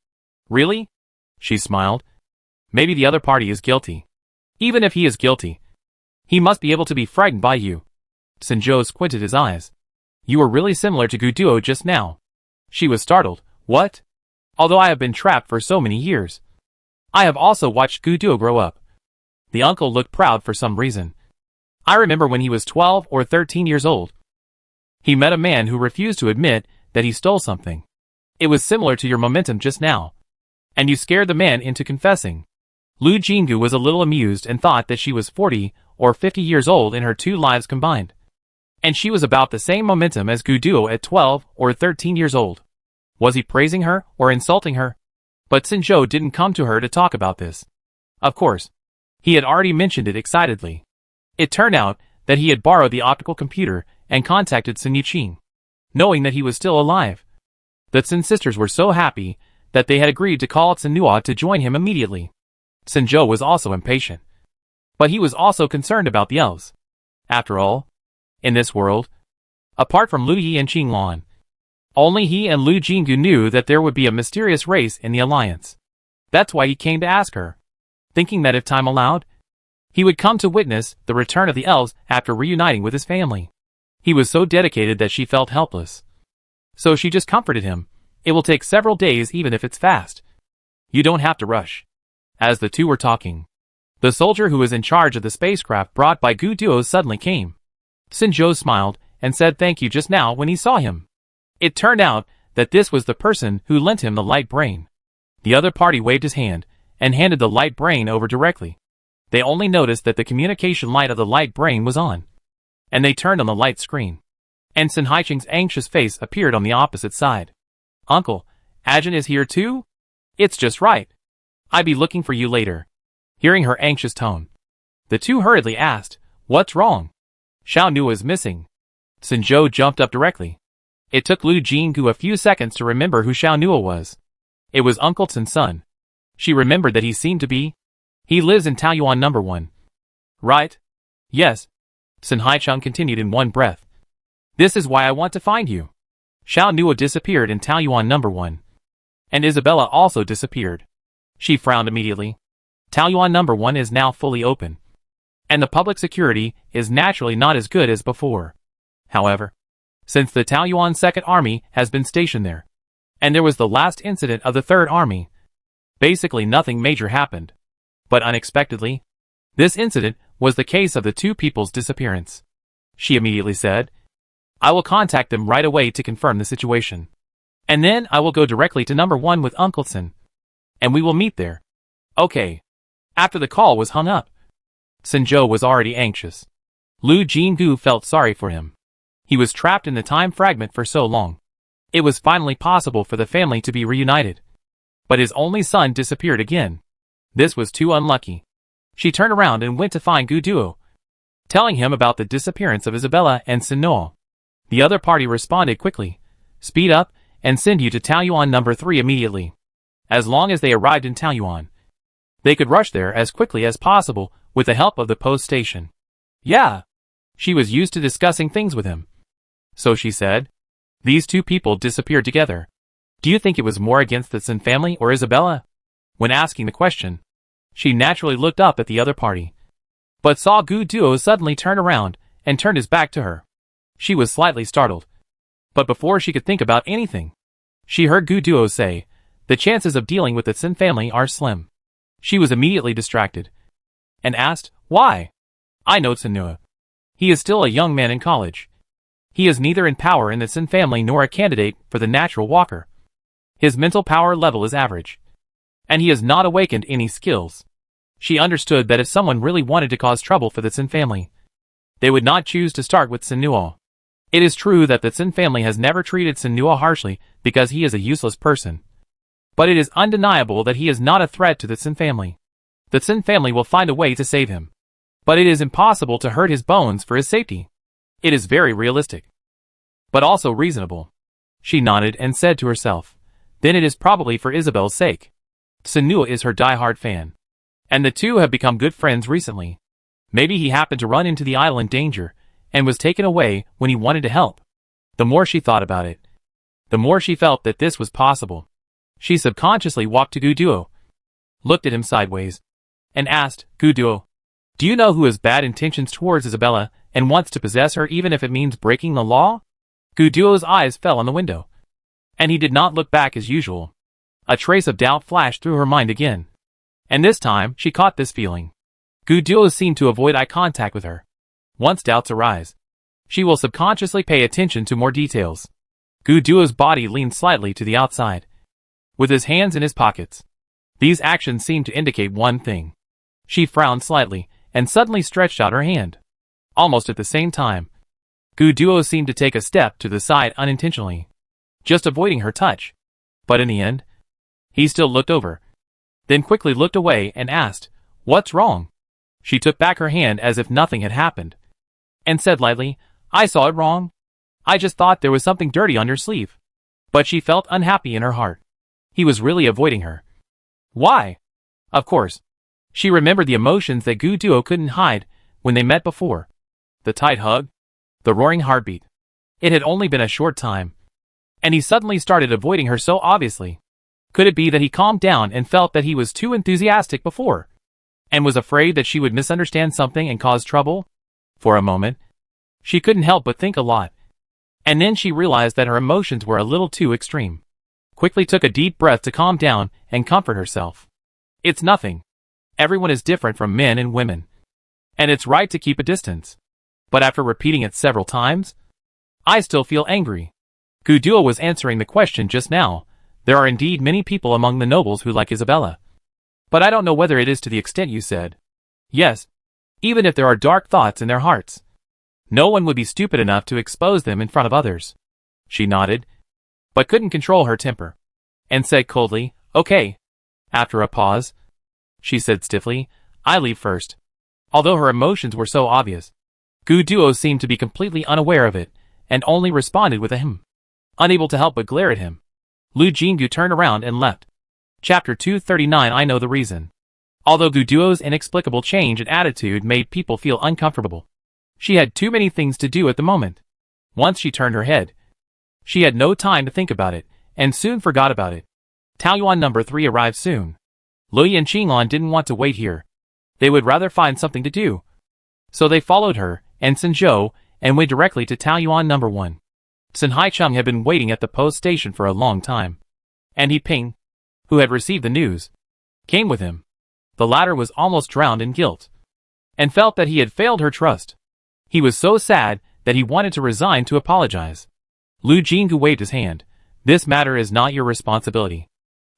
Really? She smiled. Maybe the other party is guilty. Even if he is guilty, he must be able to be frightened by you. Sinzhou squinted his eyes. You were really similar to Guduo just now. She was startled. What? Although I have been trapped for so many years, I have also watched Guduo grow up. The uncle looked proud for some reason. I remember when he was 12 or 13 years old, he met a man who refused to admit that he stole something. It was similar to your momentum just now, and you scared the man into confessing. Lu Jinggu was a little amused and thought that she was 40 or 50 years old in her 2 lives combined, and she was about the same momentum as Guduo at 12 or 13 years old. Was he praising her or insulting her? But Sinzhou didn't come to her to talk about this. Of course, he had already mentioned it excitedly. It turned out that he had borrowed the optical computer and contacted Sun Yuqing, knowing that he was still alive. The Sun sisters were so happy that they had agreed to call Tsinua to join him immediately. Sinzhou was also impatient, but he was also concerned about the elves. After all, in this world, apart from Lu Yi and Qinglan, Only he and Lu Jinggu knew that there would be a mysterious race in the alliance. That's why he came to ask her, thinking that if time allowed, he would come to witness the return of the elves after reuniting with his family. He was so dedicated that she felt helpless. So she just comforted him. It will take several days even if it's fast. You don't have to rush. As the two were talking, the soldier who was in charge of the spacecraft brought by Gu Duo suddenly came. Sinjo smiled and said thank you just now when he saw him. It turned out that this was the person who lent him the light brain. The other party waved his hand and handed the light brain over directly. They only noticed that the communication light of the light brain was on, and they turned on the light screen. And Sun Haicheng's anxious face appeared on the opposite side. Uncle, Ajin is here too? It's just right. I'll be looking for you later. Hearing her anxious tone, the two hurriedly asked, what's wrong? Xiao Nu is missing. Sinjo jumped up directly. It took Lu Jinggu a few seconds to remember who Xiao Nu was. It was Uncle Tsun's son. She remembered that he seemed to be. He lives in Taoyuan No. 1. Right? Yes. Sun Haicheng continued in one breath. This is why I want to find you. Xiao Nu disappeared in Taoyuan No. 1. And Isabella also disappeared. She frowned immediately. Taoyuan No. 1 is now fully open, and the public security is naturally not as good as before. However, since the Taoyuan Second Army has been stationed there, and there was the last incident of the Third Army, basically nothing major happened. But unexpectedly, this incident was the case of the two people's disappearance. She immediately said, I will contact them right away to confirm the situation. And then I will go directly to No. 1 with Uncle Tsun, and we will meet there. Okay. After the call was hung up, Sinjo was already anxious. Lu Jinggu felt sorry for him. He was trapped in the time fragment for so long. It was finally possible for the family to be reunited. But his only son disappeared again. This was too unlucky. She turned around and went to find Gu Duo, telling him about the disappearance of Isabella and Sinnoa. The other party responded quickly. Speed up and send you to Taoyuan No. 3 immediately. As long as they arrived in Taoyuan, they could rush there as quickly as possible with the help of the post station. Yeah. She was used to discussing things with him. So she said, these two people disappeared together. Do you think it was more against the Tsun family or Isabella? When asking the question, she naturally looked up at the other party, but saw Gu Duo suddenly turn around and turned his back to her. She was slightly startled. But before she could think about anything, she heard Gu Duo say, the chances of dealing with the Tsun family are slim. She was immediately distracted and asked, why? I know Tsunua. He is still a young man in college. He is neither in power in the Tsun family nor a candidate for the natural walker. His mental power level is average, and he has not awakened any skills. She understood that if someone really wanted to cause trouble for the Tsun family, they would not choose to start with Tsunua. It is true that the Tsun family has never treated Tsunua harshly because he is a useless person. But it is undeniable that he is not a threat to the Tsun family. The Tsun family will find a way to save him. But it is impossible to hurt his bones for his safety. It is very realistic, but also reasonable. She nodded and said to herself, then it is probably for Isabel's sake. Tsunua is her die-hard fan, and the two have become good friends recently. Maybe he happened to run into the idol in danger, and was taken away when he wanted to help. The more she thought about it, the more she felt that this was possible. She subconsciously walked to Gu Duo, looked at him sideways, and asked, Gu Duo, do you know who has bad intentions towards Isabella and wants to possess her even if it means breaking the law? Gu Duo's eyes fell on the window, and he did not look back as usual. A trace of doubt flashed through her mind again, and this time she caught this feeling. Gu Duo seemed to avoid eye contact with her. Once doubts arise, she will subconsciously pay attention to more details. Gu Duo's body leaned slightly to the outside, with his hands in his pockets. These actions seemed to indicate one thing. She frowned slightly and suddenly stretched out her hand. Almost at the same time, Gu Duo seemed to take a step to the side unintentionally, just avoiding her touch. But in the end, he still looked over, then quickly looked away and asked, what's wrong? She took back her hand as if nothing had happened, and said lightly, I saw it wrong. I just thought there was something dirty on your sleeve. But she felt unhappy in her heart. He was really avoiding her. Why? Of course. She remembered the emotions that Gu Duo couldn't hide when they met before. The tight hug, the roaring heartbeat. It had only been a short time, and he suddenly started avoiding her so obviously. Could it be that he calmed down and felt that he was too enthusiastic before, and was afraid that she would misunderstand something and cause trouble? For a moment, she couldn't help but think a lot, and then she realized that her emotions were a little too extreme. Quickly took a deep breath to calm down and comfort herself. It's nothing. Everyone is different from men and women, and it's right to keep a distance. But after repeating it several times, I still feel angry. Guduo was answering the question just now. There are indeed many people among the nobles who like Isabella. But I don't know whether it is to the extent you said. Yes, even if there are dark thoughts in their hearts, no one would be stupid enough to expose them in front of others. She nodded, but couldn't control her temper, and said coldly, okay. After a pause, she said stiffly, I leave first. Although her emotions were so obvious, Guduo seemed to be completely unaware of it, and only responded with a hum. Unable to help but glare at him, Lu Jingu turned around and left. Chapter 239 I know the reason. Although Guduo's inexplicable change in attitude made people feel uncomfortable, she had too many things to do at the moment. Once she turned her head, she had no time to think about it, and soon forgot about it. Taoyuan number 3 arrived soon. Lui and Qinglong didn't want to wait here. They would rather find something to do. So they followed her, and Sinzhou, and went directly to Taoyuan number 1. Sun Haicheng had been waiting at the post station for a long time, and He Ping, who had received the news, came with him. The latter was almost drowned in guilt, and felt that he had failed her trust. He was so sad that he wanted to resign to apologize. Lu Jingu waved his hand. This matter is not your responsibility.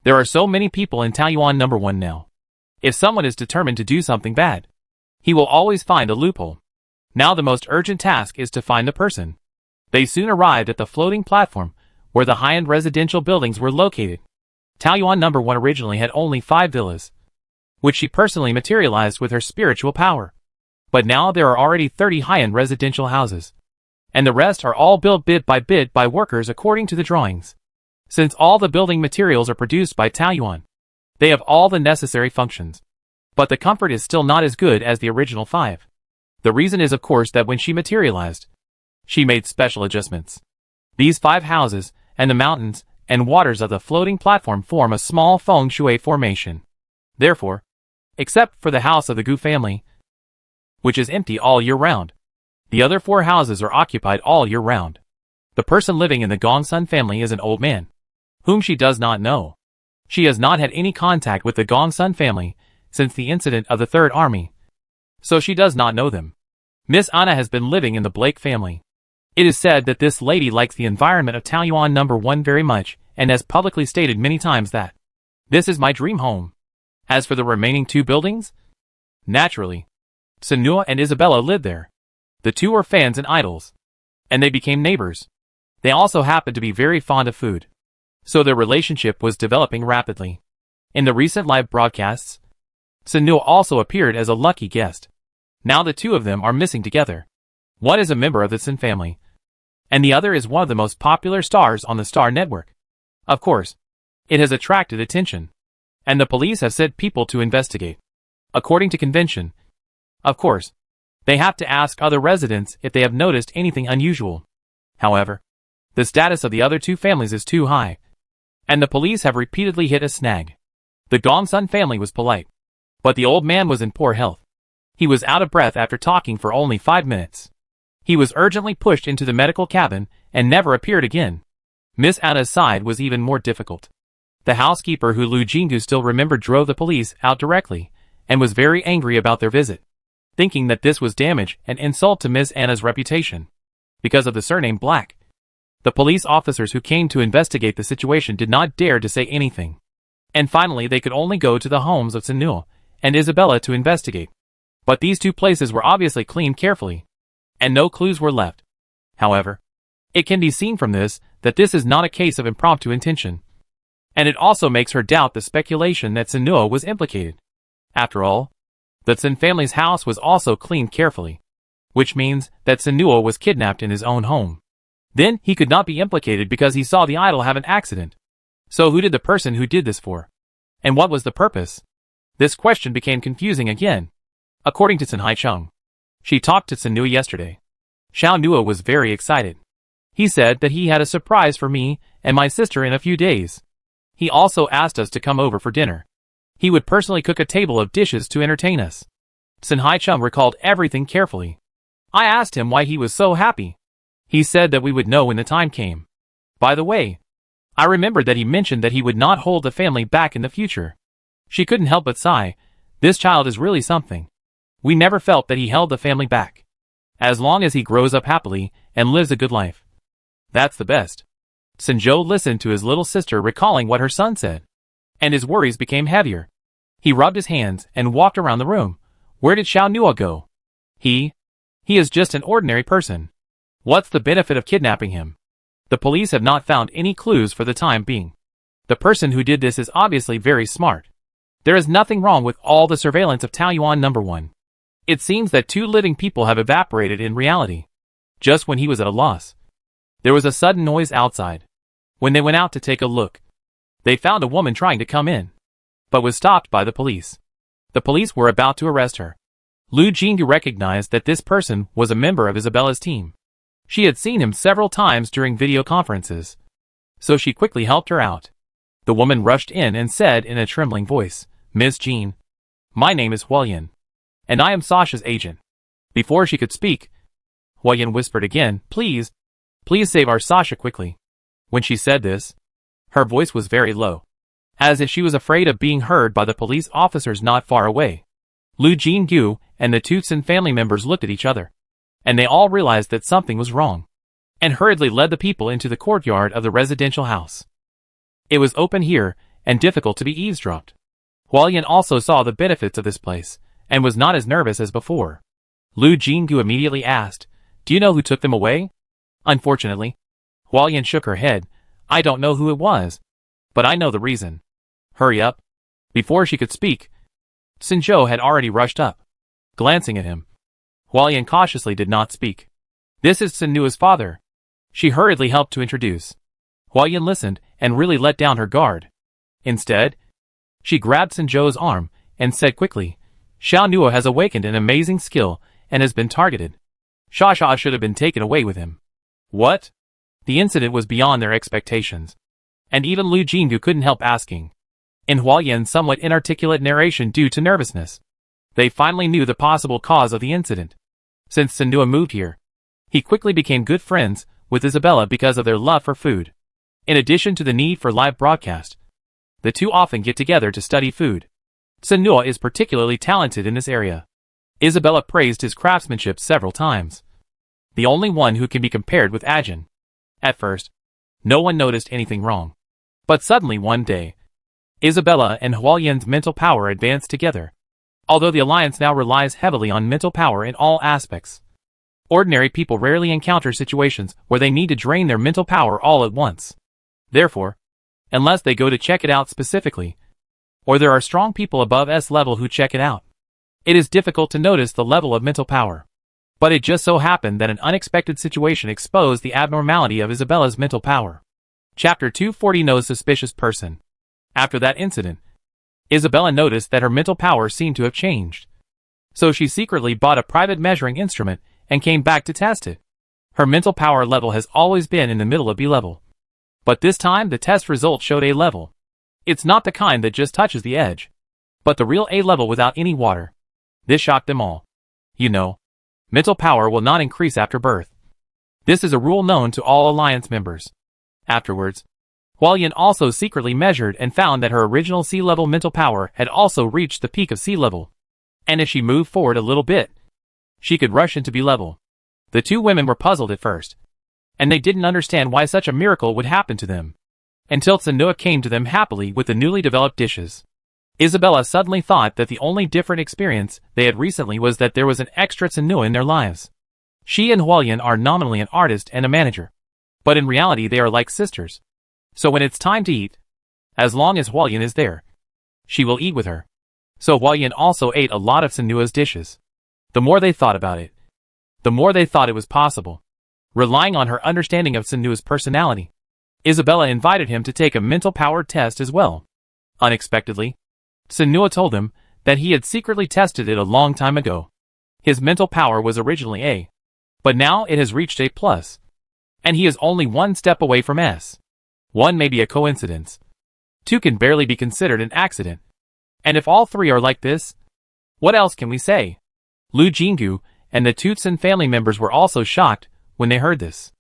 There are so many people in Taoyuan number 1 now. If someone is determined to do something bad, he will always find a loophole. Now the most urgent task is to find the person. They soon arrived at the floating platform, where the high-end residential buildings were located. Taoyuan number 1 originally had only 5 villas, which she personally materialized with her spiritual power. But now there are already 30 high-end residential houses, and the rest are all built bit by workers according to the drawings. Since all the building materials are produced by Taoyuan, they have all the necessary functions. But the comfort is still not as good as the original 5. The reason is of course that when she materialized, she made special adjustments. These 5 houses, and the mountains, and waters of the floating platform form a small feng shui formation. Therefore, except for the house of the Gu family, which is empty all year round, the other 4 houses are occupied all year round. The person living in the Gongsun family is an old man, whom she does not know. She has not had any contact with the Gongsun family since the incident of the Third Army, so she does not know them. Miss Anna has been living in the Blake family. It is said that this lady likes the environment of Taoyuan number 1 very much, and has publicly stated many times that, this is my dream home. As for the remaining 2 buildings, naturally, Senua and Isabella lived there. The 2 were fans and idols, and they became neighbors. They also happened to be very fond of food, so their relationship was developing rapidly. In the recent live broadcasts, Senua also appeared as a lucky guest. Now the 2 of them are missing together. One is a member of the Sin family, and the other is one of the most popular stars on the Star Network. Of course, it has attracted attention, and the police have sent people to investigate. According to convention, of course, they have to ask other residents if they have noticed anything unusual. However, the status of the other 2 families is too high, and the police have repeatedly hit a snag. The Gongsun family was polite, but the old man was in poor health. He was out of breath after talking for only 5 minutes. He was urgently pushed into the medical cabin and never appeared again. Miss Anna's side was even more difficult. The housekeeper who Lu Jingu still remembered drove the police out directly, and was very angry about their visit, thinking that this was damage and insult to Miss Anna's reputation. Because of the surname Black, the police officers who came to investigate the situation did not dare to say anything. And finally they could only go to the homes of Senua and Isabella to investigate. But these 2 places were obviously cleaned carefully, and no clues were left. However, it can be seen from this that this is not a case of impromptu intention, and it also makes her doubt the speculation that Senua was implicated. After all, the Tsin family's house was also cleaned carefully, which means that Senua was kidnapped in his own home. Then he could not be implicated because he saw the idol have an accident. So who did the person who did this for? And what was the purpose? This question became confusing again. According to Sun Haicheng, she talked to Senua yesterday. Xiao Nua was very excited. He said that he had a surprise for me and my sister in a few days. He also asked us to come over for dinner. He would personally cook a table of dishes to entertain us. Sun Hai-chung recalled everything carefully. I asked him why he was so happy. He said that we would know when the time came. By the way, I remembered that he mentioned that he would not hold the family back in the future. She couldn't help but sigh. This child is really something. We never felt that he held the family back. As long as he grows up happily and lives a good life. That's the best. Sun-jo listened to his little sister recalling what her son said. And his worries became heavier. He rubbed his hands and walked around the room. Where did Xiao Nua go? He is just an ordinary person. What's the benefit of kidnapping him? The police have not found any clues for the time being. The person who did this is obviously very smart. There is nothing wrong with all the surveillance of Taoyuan No. 1. It seems that 2 living people have evaporated in reality. Just when he was at a loss. There was a sudden noise outside. When they went out to take a look, they found a woman trying to come in, but was stopped by the police. The police were about to arrest her. Lu Jingyu recognized that this person was a member of Isabella's team. She had seen him several times during video conferences, so she quickly helped her out. The woman rushed in and said in a trembling voice, Miss Jean, my name is Hualien, and I am Sasha's agent. Before she could speak, Hualien whispered again, please save our Sasha quickly. When she said this, her voice was very low, as if she was afraid of being heard by the police officers not far away. Lu Jingyu and the Tutsun family members looked at each other, and they all realized that something was wrong, and hurriedly led the people into the courtyard of the residential house. It was open here, and difficult to be eavesdropped. Hualien also saw the benefits of this place, and was not as nervous as before. Lu Jingyu immediately asked, do you know who took them away? Unfortunately, Hualien shook her head. I don't know who it was, but I know the reason. Hurry up. Before she could speak, Sun-jo had already rushed up. Glancing at him, Hualien cautiously did not speak. This is Sun-nua's father. She hurriedly helped to introduce. Hualien listened and really let down her guard. Instead, she grabbed Sun-jo's arm and said quickly, Xiao Nua has awakened an amazing skill and has been targeted. Sha should have been taken away with him. What? The incident was beyond their expectations, and even Lu Jingyu couldn't help asking. In Hualien's somewhat inarticulate narration due to nervousness, they finally knew the possible cause of the incident. Since Sun-nua moved here, he quickly became good friends with Isabella because of their love for food. In addition to the need for live broadcast, the two often get together to study food. Sun-nua is particularly talented in this area. Isabella praised his craftsmanship several times. The only one who can be compared with Ajin. At first, no one noticed anything wrong. But suddenly one day, Isabella and Hualien's mental power advanced together. Although the alliance now relies heavily on mental power in all aspects, ordinary people rarely encounter situations where they need to drain their mental power all at once. Therefore, unless they go to check it out specifically, or there are strong people above S level who check it out, it is difficult to notice the level of mental power. But it just so happened that an unexpected situation exposed the abnormality of Isabella's mental power. Chapter 240 No Suspicious Person. After that incident, Isabella noticed that her mental power seemed to have changed. So she secretly bought a private measuring instrument and came back to test it. Her mental power level has always been in the middle of B level. But this time the test result showed A level. It's not the kind that just touches the edge, but the real A level without any water. This shocked them all. You know, mental power will not increase after birth. This is a rule known to all alliance members. Afterwards, Hualien also secretly measured and found that her original C-level mental power had also reached the peak of C-level. And if she moved forward a little bit, she could rush into B-level. The two women were puzzled at first, and they didn't understand why such a miracle would happen to them. Until Sun-nua came to them happily with the newly developed dishes. Isabella suddenly thought that the only different experience they had recently was that there was an extra Sun-nua in their lives. She and Hualien are nominally an artist and a manager, but in reality they are like sisters. So when it's time to eat, as long as Hualien is there, she will eat with her. So Hualien also ate a lot of Sun-nua's dishes. The more they thought about it, the more they thought it was possible. Relying on her understanding of Sun-nua's personality, Isabella invited him to take a mental power test as well. Unexpectedly, Sun-nua told him that he had secretly tested it a long time ago. His mental power was originally A, but now it has reached A+. And he is only one step away from S. One may be a coincidence. Two can barely be considered an accident. And if all three are like this, what else can we say? Lu Jinggu and the Tutsin family members were also shocked when they heard this.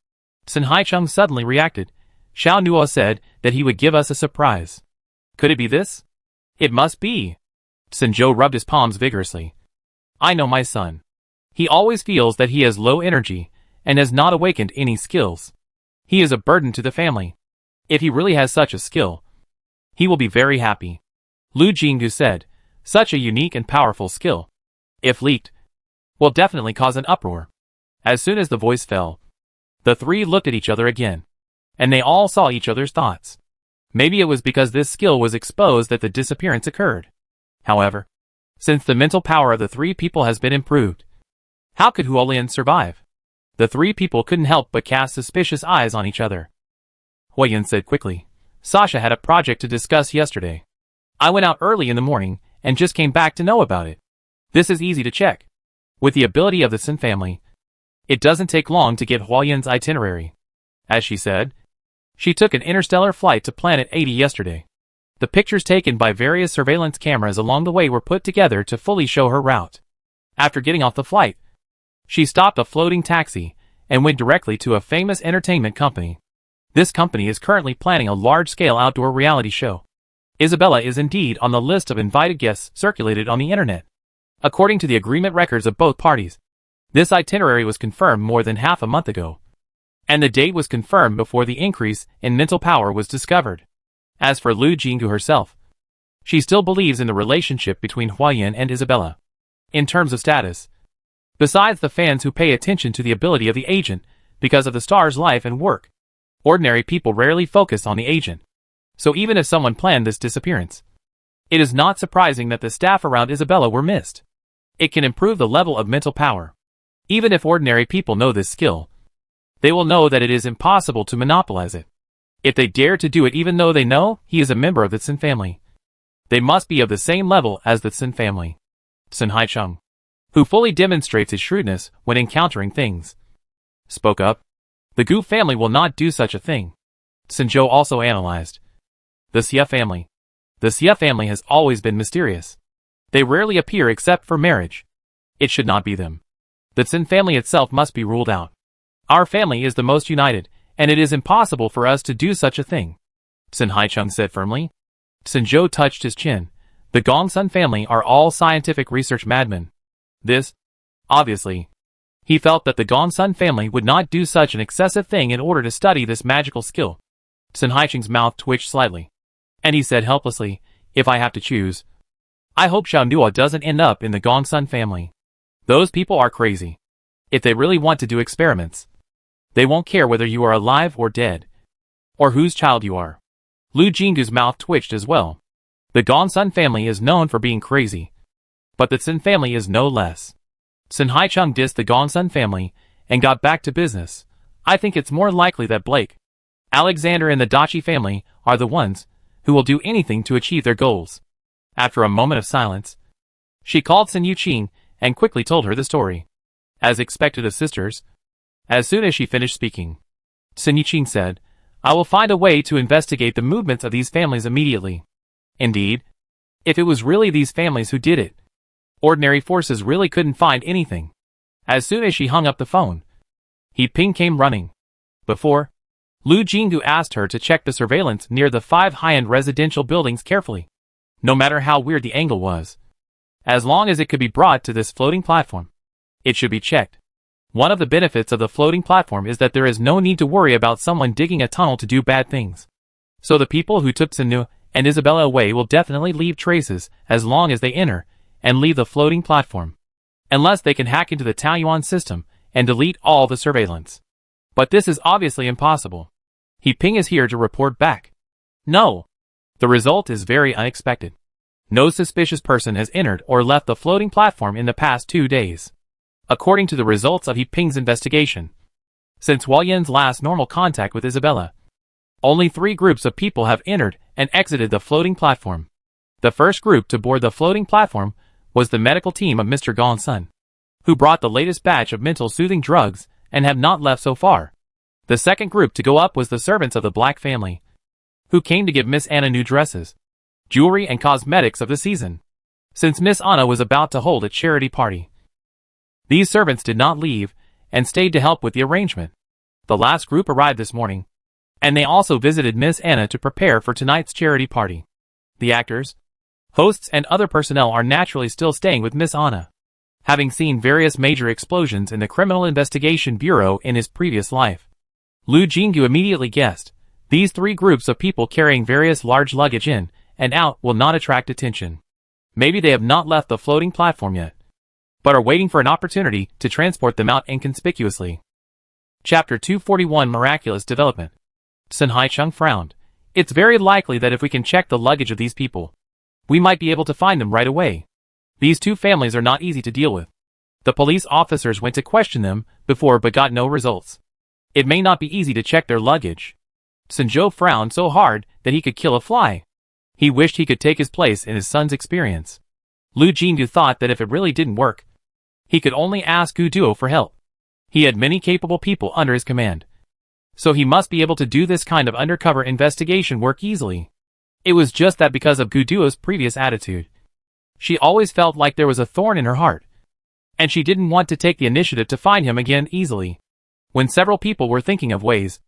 Sun Haicheng suddenly reacted. Xiao Nuo said that he would give us a surprise. Could it be this? It must be. Sun Zhou rubbed his palms vigorously. I know my son. He always feels that he has low energy and has not awakened any skills. He is a burden to the family. If he really has such a skill, he will be very happy. Lu Jinggu said, such a unique and powerful skill, if leaked, will definitely cause an uproar. As soon as the voice fell, the three looked at each other again, and they all saw each other's thoughts. Maybe it was because this skill was exposed that the disappearance occurred. However, since the mental power of the three people has been improved, how could Huolian survive? The three people couldn't help but cast suspicious eyes on each other. Huolian said quickly, Sasha had a project to discuss yesterday. I went out early in the morning and just came back to know about it. This is easy to check. With the ability of the Sun family, it doesn't take long to get Huolian's itinerary. As she said, she took an interstellar flight to Planet 80 yesterday. The pictures taken by various surveillance cameras along the way were put together to fully show her route. After getting off the flight, she stopped a floating taxi and went directly to a famous entertainment company. This company is currently planning a large-scale outdoor reality show. Isabella is indeed on the list of invited guests circulated on the internet. According to the agreement records of both parties, this itinerary was confirmed more than half a month ago, and the date was confirmed before the increase in mental power was discovered. As for Lu Jinggu herself, she still believes in the relationship between Huolian and Isabella. In terms of status, besides the fans who pay attention to the ability of the agent because of the star's life and work, ordinary people rarely focus on the agent. So even if someone planned this disappearance, it is not surprising that the staff around Isabella were missed. It can improve the level of mental power. Even if ordinary people know this skill, they will know that it is impossible to monopolize it. If they dare to do it even though they know he is a member of the Sun family, they must be of the same level as the Sun family. Sun Haicheng, who fully demonstrates his shrewdness when encountering things, spoke up. The Gu family will not do such a thing. Sun Zhou also analyzed. The Xie family. The Xie family has always been mysterious. They rarely appear except for marriage. It should not be them. The Sun family itself must be ruled out. Our family is the most united, and it is impossible for us to do such a thing, Sun Haicheng said firmly. Sun Zhou touched his chin. The Gongsun family are all scientific research madmen. This, obviously, he felt that the Gongsun family would not do such an excessive thing in order to study this magical skill. Sun Haicheng's mouth twitched slightly, and he said helplessly, if I have to choose, I hope Xiao Nuo doesn't end up in the Gongsun family. Those people are crazy. If they really want to do experiments, they won't care whether you are alive or dead, or whose child you are. Lu Jinggu's mouth twitched as well. The Gongsun family is known for being crazy, but the Sun family is no less. Sun Haicheng dissed the Gongsun family and got back to business. I think it's more likely that Blake, Alexander and the Dachi family are the ones who will do anything to achieve their goals. After a moment of silence, she called Sun Yuqing and quickly told her the story. As expected of sisters, as soon as she finished speaking, Sun Yuqing said, I will find a way to investigate the movements of these families immediately. Indeed, if it was really these families who did it, ordinary forces really couldn't find anything. As soon as she hung up the phone, He Ping came running. Before, Lu Jinggu asked her to check the surveillance near the 5 high-end residential buildings carefully, no matter how weird the angle was. As long as it could be brought to this floating platform, it should be checked. One of the benefits of the floating platform is that there is no need to worry about someone digging a tunnel to do bad things. So the people who took Sanu and Isabella away will definitely leave traces as long as they enter and leave the floating platform. Unless they can hack into the Taoyuan system and delete all the surveillance. But this is obviously impossible. He Ping is here to report back. No. The result is very unexpected. No suspicious person has entered or left the floating platform in the past 2 days. According to the results of He Ping's investigation, since Huolian's last normal contact with Isabella, only 3 groups of people have entered and exited the floating platform. The first group to board the floating platform was the medical team of Mr. Gongsun, who brought the latest batch of mental soothing drugs and have not left so far. The second group to go up was the servants of the Black family, who came to give Miss Anna new dresses, jewelry and cosmetics of the season, since Miss Anna was about to hold a charity party. These servants did not leave, and stayed to help with the arrangement. The last group arrived this morning, and they also visited Miss Anna to prepare for tonight's charity party. The actors, hosts and other personnel are naturally still staying with Miss Anna, having seen various major explosions in the Criminal Investigation Bureau in his previous life. Lu Jinggu immediately guessed, these three groups of people carrying various large luggage in and out will not attract attention. Maybe they have not left the floating platform yet, but are waiting for an opportunity to transport them out inconspicuously. Chapter 241 Miraculous Development. Sun Haicheng frowned. It's very likely that if we can check the luggage of these people, we might be able to find them right away. These two families are not easy to deal with. The police officers went to question them before but got no results. It may not be easy to check their luggage. Sun Zhou frowned so hard that he could kill a fly. He wished he could take his place in his son's experience. Lu Jingdu thought that if it really didn't work, he could only ask Gu Duo for help. He had many capable people under his command, so he must be able to do this kind of undercover investigation work easily. It was just that because of Gu Duo's previous attitude, she always felt like there was a thorn in her heart, and she didn't want to take the initiative to find him again easily. When several people were thinking of ways,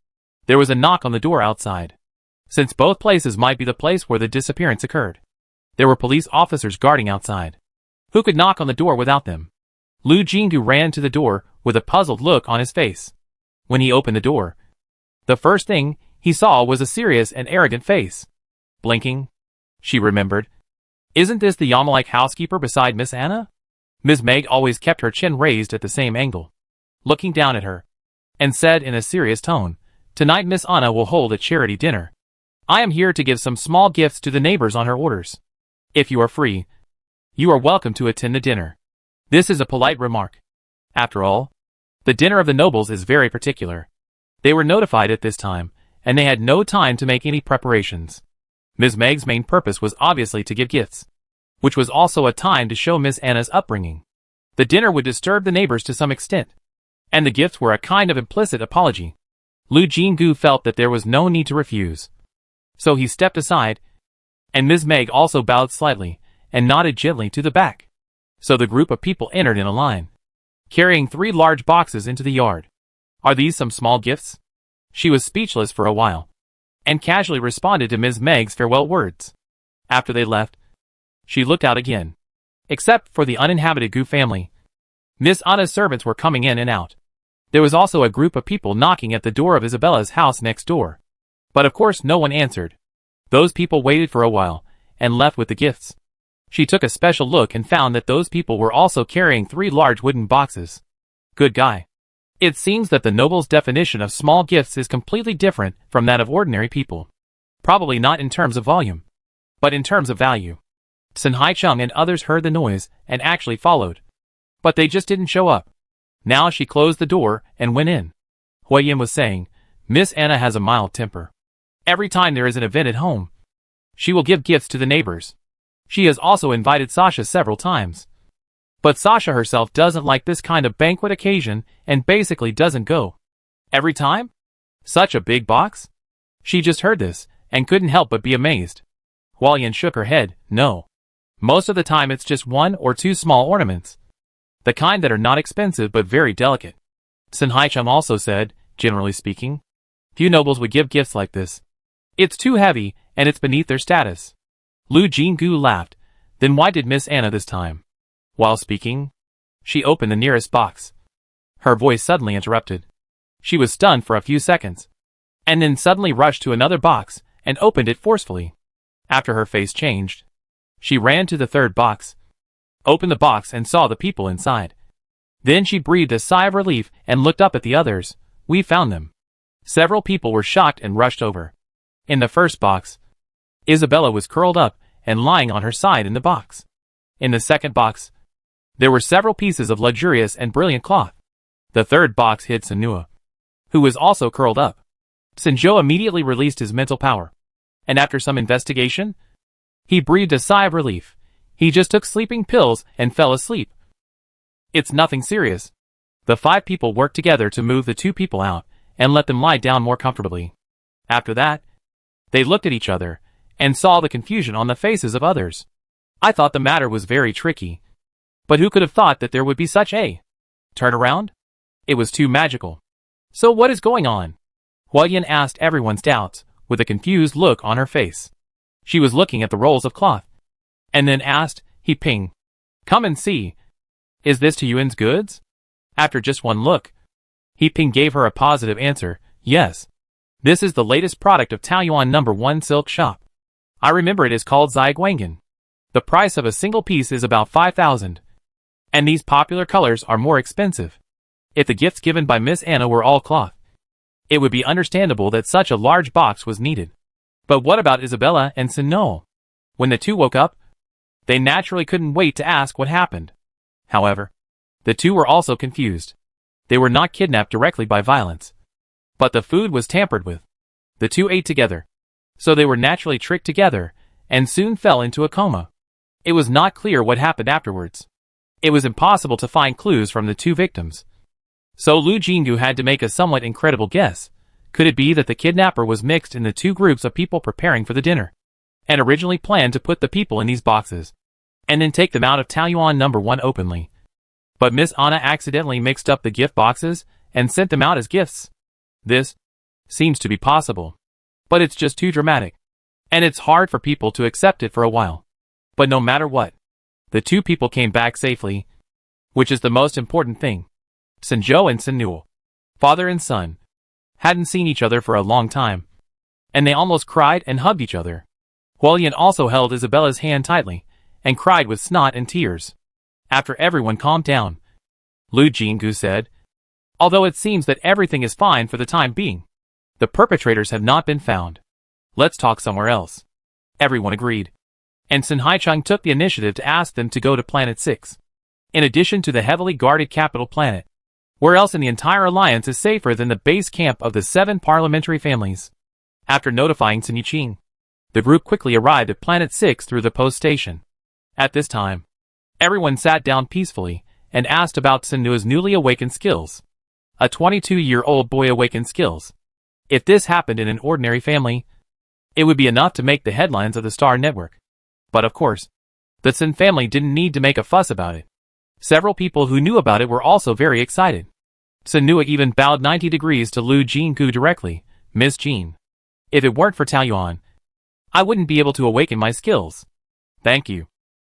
there was a knock on the door outside. Since both places might be the place where the disappearance occurred, there were police officers guarding outside. Who could knock on the door without them? Lu Jingdu ran to the door with a puzzled look on his face. When he opened the door, the first thing he saw was a serious and arrogant face. Blinking, she remembered. Isn't this the Yamalike housekeeper beside Miss Anna? Ms. Meg always kept her chin raised at the same angle, looking down at her, and said in a serious tone, "Tonight Miss Anna will hold a charity dinner. I am here to give some small gifts to the neighbors on her orders. If you are free, you are welcome to attend the dinner." This is a polite remark. After all, the dinner of the nobles is very particular. They were notified at this time, and they had no time to make any preparations. Ms. Meg's main purpose was obviously to give gifts, which was also a time to show Miss Anna's upbringing. The dinner would disturb the neighbors to some extent, and the gifts were a kind of implicit apology. Lu Jinggu felt that there was no need to refuse, so he stepped aside, and Ms. Meg also bowed slightly and nodded gently to the back. So the group of people entered in a line, carrying 3 large boxes into the yard. Are these some small gifts? She was speechless for a while, and casually responded to Ms. Meg's farewell words. After they left, she looked out again. Except for the uninhabited Gu family, Miss Anna's servants were coming in and out. There was also a group of people knocking at the door of Isabella's house next door. But of course no one answered. Those people waited for a while, and left with the gifts. She took a special look and found that those people were also carrying 3 large wooden boxes. Good guy. It seems that the noble's definition of small gifts is completely different from that of ordinary people. Probably not in terms of volume, but in terms of value. Sun Haicheng and others heard the noise and actually followed, but they just didn't show up. Now she closed the door and went in. Huiyin was saying, Miss Anna has a mild temper. Every time there is an event at home, she will give gifts to the neighbors. She has also invited Sasha several times. But Sasha herself doesn't like this kind of banquet occasion and basically doesn't go. Every time? Such a big box? She just heard this and couldn't help but be amazed. Huiyin shook her head, no. Most of the time it's just 1 or 2 small ornaments. The kind that are not expensive but very delicate. Sun Haicheng also said, generally speaking, few nobles would give gifts like this. It's too heavy and it's beneath their status. Lu Jinggu laughed. Then why did Miss Anna this time? While speaking, she opened the nearest box. Her voice suddenly interrupted. She was stunned for a few seconds, and then suddenly rushed to another box and opened it forcefully. After her face changed, she ran to the 3rd box, opened the box and saw the people inside. Then she breathed a sigh of relief and looked up at the others. We found them. Several people were shocked and rushed over. In the first box, Isabella was curled up and lying on her side in the box. In the second box, there were several pieces of luxurious and brilliant cloth. The third box hid Sanua, who was also curled up. Sanjo immediately released his mental power, and after some investigation, he breathed a sigh of relief. He just took sleeping pills and fell asleep. It's nothing serious. The 5 people worked together to move the 2 people out, and let them lie down more comfortably. After that, they looked at each other, and saw the confusion on the faces of others. I thought the matter was very tricky. But who could have thought that there would be such a turnaround? It was too magical. So what is going on? Huayan asked everyone's doubts, with a confused look on her face. She was looking at the rolls of cloth. And then asked, He Ping. Come and see. Is this Tuyuan's goods? After just one look, He Ping gave her a positive answer, yes. This is the latest product of Taoyuan No. 1 silk shop. I remember it is called Zai. The price of a single piece is about 5,000. And these popular colors are more expensive. If the gifts given by Miss Anna were all cloth, it would be understandable that such a large box was needed. But what about Isabella and Sinoel? When the two woke up, they naturally couldn't wait to ask what happened. However, the two were also confused. They were not kidnapped directly by violence, but the food was tampered with. The two ate together, so they were naturally tricked together, and soon fell into a coma. It was not clear what happened afterwards. It was impossible to find clues from the two victims. So Lu Jingu had to make a somewhat incredible guess. Could it be that the kidnapper was mixed in the two groups of people preparing for the dinner, and originally planned to put the people in these boxes, and then take them out of Taoyuan No. 1 openly? But Miss Anna accidentally mixed up the gift boxes, and sent them out as gifts. This seems to be possible, but it's just too dramatic, and it's hard for people to accept it for a while. But no matter what, the two people came back safely, which is the most important thing. Sinjo and Sinuel, father and son, hadn't seen each other for a long time, and they almost cried and hugged each other. Hualian also held Isabella's hand tightly, and cried with snot and tears. After everyone calmed down, Lu Jingu said, although it seems that everything is fine for the time being, the perpetrators have not been found. Let's talk somewhere else. Everyone agreed, and Sun Haicheng took the initiative to ask them to go to Planet 6. In addition to the heavily guarded capital planet, where else in the entire alliance is safer than the base camp of the 7 parliamentary families? After notifying Sun Yiqing, the group quickly arrived at Planet 6 through the post station. At this time, everyone sat down peacefully and asked about Sinua's newly awakened skills. A 22-year-old boy awakened skills. If this happened in an ordinary family, it would be enough to make the headlines of the Star Network. But of course, the Sun family didn't need to make a fuss about it. Several people who knew about it were also very excited. Sinua even bowed 90 degrees to Lu Jingu directly. Miss Jean, if it weren't for Taoyuan, I wouldn't be able to awaken my skills. Thank you.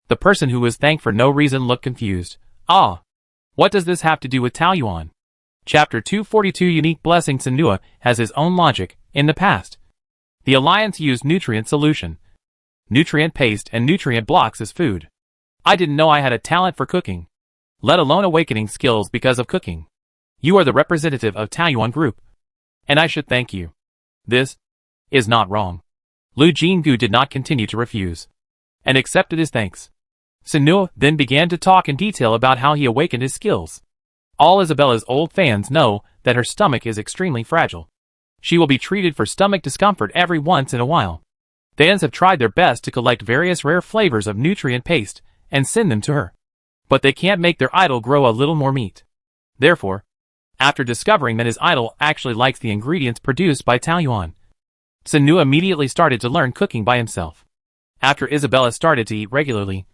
The person who was thanked for no reason looked confused. Ah, what does this have to do with Taoyuan? Chapter 242 Unique Blessing. Sinua has his own logic. In the past, the Alliance used nutrient solution, nutrient paste and nutrient blocks as food. I didn't know I had a talent for cooking, let alone awakening skills because of cooking. You are the representative of Taoyuan Group, and I should thank you. This is not wrong. Lu Jingu did not continue to refuse, and accepted his thanks. Sinua then began to talk in detail about how he awakened his skills. All Isabella's old fans know that her stomach is extremely fragile. She will be treated for stomach discomfort every once in a while. Fans have tried their best to collect various rare flavors of nutrient paste and send them to her, but they can't make their idol grow a little more meat. Therefore, after discovering that his idol actually likes the ingredients produced by Taoyuan, Sinua immediately started to learn cooking by himself. After Isabella started to eat regularly,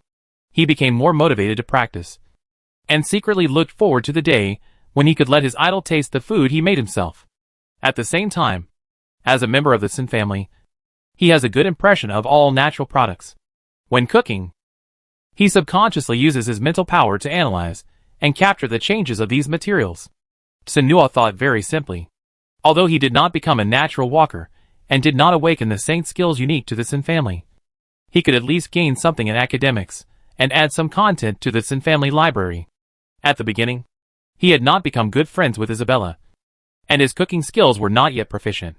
he became more motivated to practice, and secretly looked forward to the day when he could let his idol taste the food he made himself. At the same time, as a member of the Sun family, he has a good impression of all natural products. When cooking, he subconsciously uses his mental power to analyze and capture the changes of these materials. Sinua thought very simply. Although he did not become a natural walker and did not awaken the saint skills unique to the Sun family, he could at least gain something in academics and add some content to the Sun family library. At the beginning, he had not become good friends with Isabella, and his cooking skills were not yet proficient.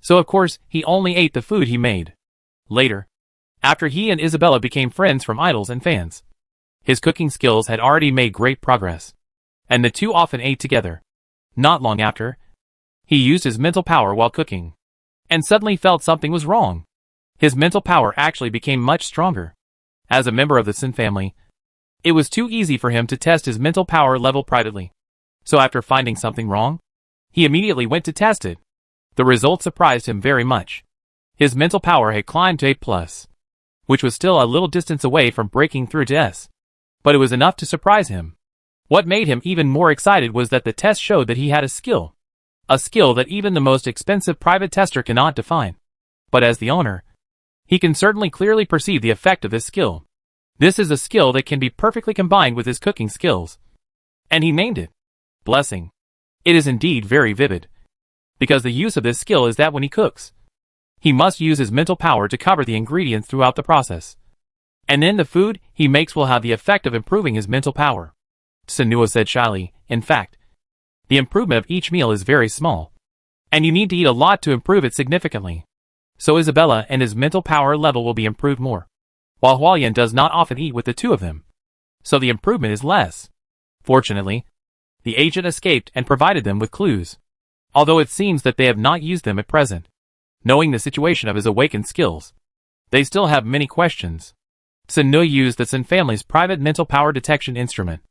So of course, he only ate the food he made. Later, after he and Isabella became friends from idols and fans, his cooking skills had already made great progress, and the two often ate together. Not long after, he used his mental power while cooking, and suddenly felt something was wrong. His mental power actually became much stronger. As a member of the Sun family, it was too easy for him to test his mental power level privately. So after finding something wrong, He immediately went to test it. The result surprised him very much. His mental power had climbed to A+, which was still a little distance away from breaking through to S. But it was enough to surprise him. What made him even more excited was that the test showed that he had a skill. A skill that even the most expensive private tester cannot define. But as the owner, he can certainly clearly perceive the effect of this skill. This is a skill that can be perfectly combined with his cooking skills. And he named it Blessing. It is indeed very vivid. Because the use of this skill is that when he cooks, he must use his mental power to cover the ingredients throughout the process. And then the food he makes will have the effect of improving his mental power. Senua said shyly, in fact, the improvement of each meal is very small. And you need to eat a lot to improve it significantly. So Isabella and his mental power level will be improved more. While Hualien does not often eat with the two of them. So the improvement is less. Fortunately, the agent escaped and provided them with clues. Although it seems that they have not used them at present. Knowing the situation of his awakened skills, they still have many questions. Senua used the Sen family's private mental power detection instrument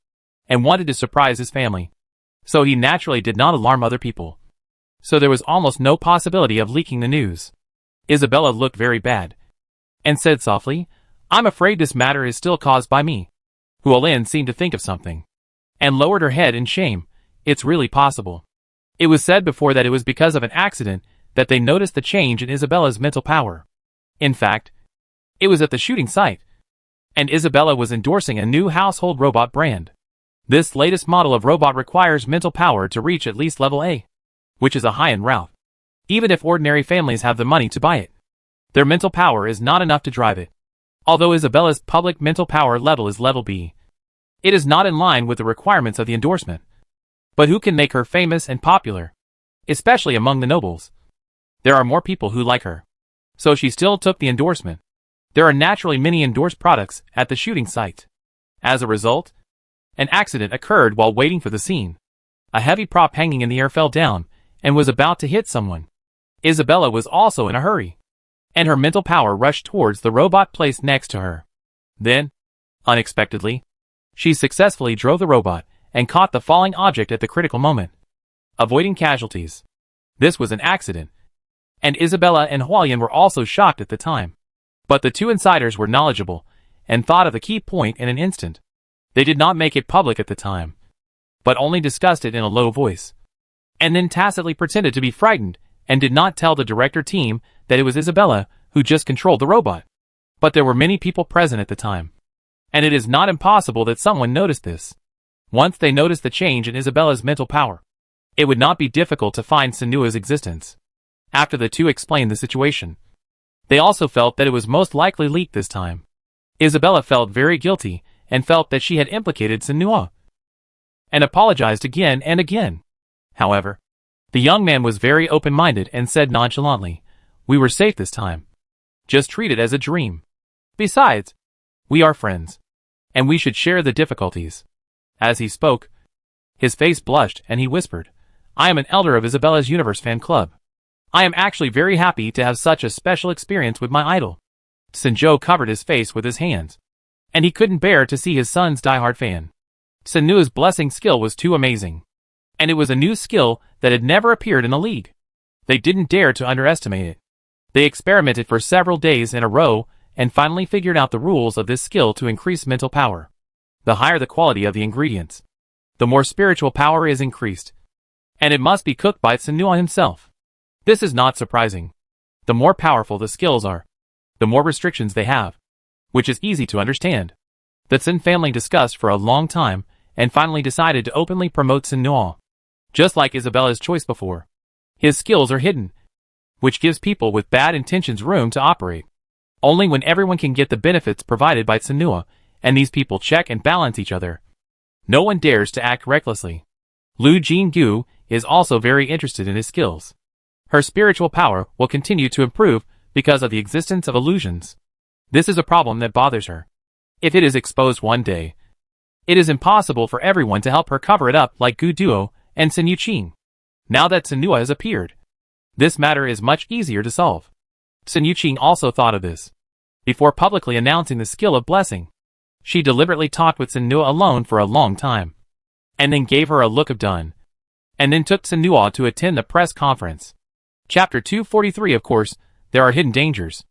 and wanted to surprise his family. So he naturally did not alarm other people. So there was almost no possibility of leaking the news. Isabella looked very bad and said softly, I'm afraid this matter is still caused by me. Hualien seemed to think of something and lowered her head in shame. It's really possible. It was said before that it was because of an accident that they noticed the change in Isabella's mental power. In fact, it was at the shooting site. And Isabella was endorsing a new household robot brand. This latest model of robot requires mental power to reach at least level A, which is a high-end route. Even if ordinary families have the money to buy it, their mental power is not enough to drive it. Although Isabella's public mental power level is level B, it is not in line with the requirements of the endorsement. But who can make her famous and popular? Especially among the nobles. There are more people who like her. So she still took the endorsement. There are naturally many endorsed products at the shooting site. As a result, an accident occurred while waiting for the scene. A heavy prop hanging in the air fell down and was about to hit someone. Isabella was also in a hurry, and her mental power rushed towards the robot placed next to her. Then, unexpectedly, she successfully drove the robot and caught the falling object at the critical moment, avoiding casualties. This was an accident, and Isabella and Hualien were also shocked at the time. But the two insiders were knowledgeable and thought of the key point in an instant. They did not make it public at the time, but only discussed it in a low voice, and then tacitly pretended to be frightened and did not tell the director team that it was Isabella who just controlled the robot. But there were many people present at the time, and it is not impossible that someone noticed this. Once they noticed the change in Isabella's mental power, it would not be difficult to find Senua's existence. After the two explained the situation, they also felt that it was most likely leaked this time. Isabella felt very guilty and felt that she had implicated Senua, and apologized again and again. However, the young man was very open-minded and said nonchalantly, "We were safe this time. Just treat it as a dream. Besides, we are friends, and we should share the difficulties." As he spoke, his face blushed and he whispered, "I am an elder of Isabella's Universe fan club. I am actually very happy to have such a special experience with my idol." Senjo covered his face with his hands, and he couldn't bear to see his son's diehard fan. Senua's blessing skill was too amazing, and it was a new skill that had never appeared in the league. They didn't dare to underestimate it. They experimented for several days in a row and finally figured out the rules of this skill to increase mental power. The higher the quality of the ingredients, the more spiritual power is increased, and it must be cooked by Senua himself. This is not surprising. The more powerful the skills are, the more restrictions they have, which is easy to understand. The Sen family discussed for a long time and finally decided to openly promote Senua. Just like Isabella's choice before, his skills are hidden, which gives people with bad intentions room to operate. Only when everyone can get the benefits provided by Senua, and these people check and balance each other, no one dares to act recklessly. Lu Jinggu is also very interested in his skills. Her spiritual power will continue to improve because of the existence of illusions. This is a problem that bothers her. If it is exposed one day, it is impossible for everyone to help her cover it up like Gu Duo and Sen Yuqing. Now that Senua has appeared, this matter is much easier to solve. Sen Yuqing also thought of this. Before publicly announcing the skill of blessing, she deliberately talked with Senua alone for a long time, and then gave her a look of done. and then took Senua to attend the press conference. Chapter 243. Of course, there are hidden dangers.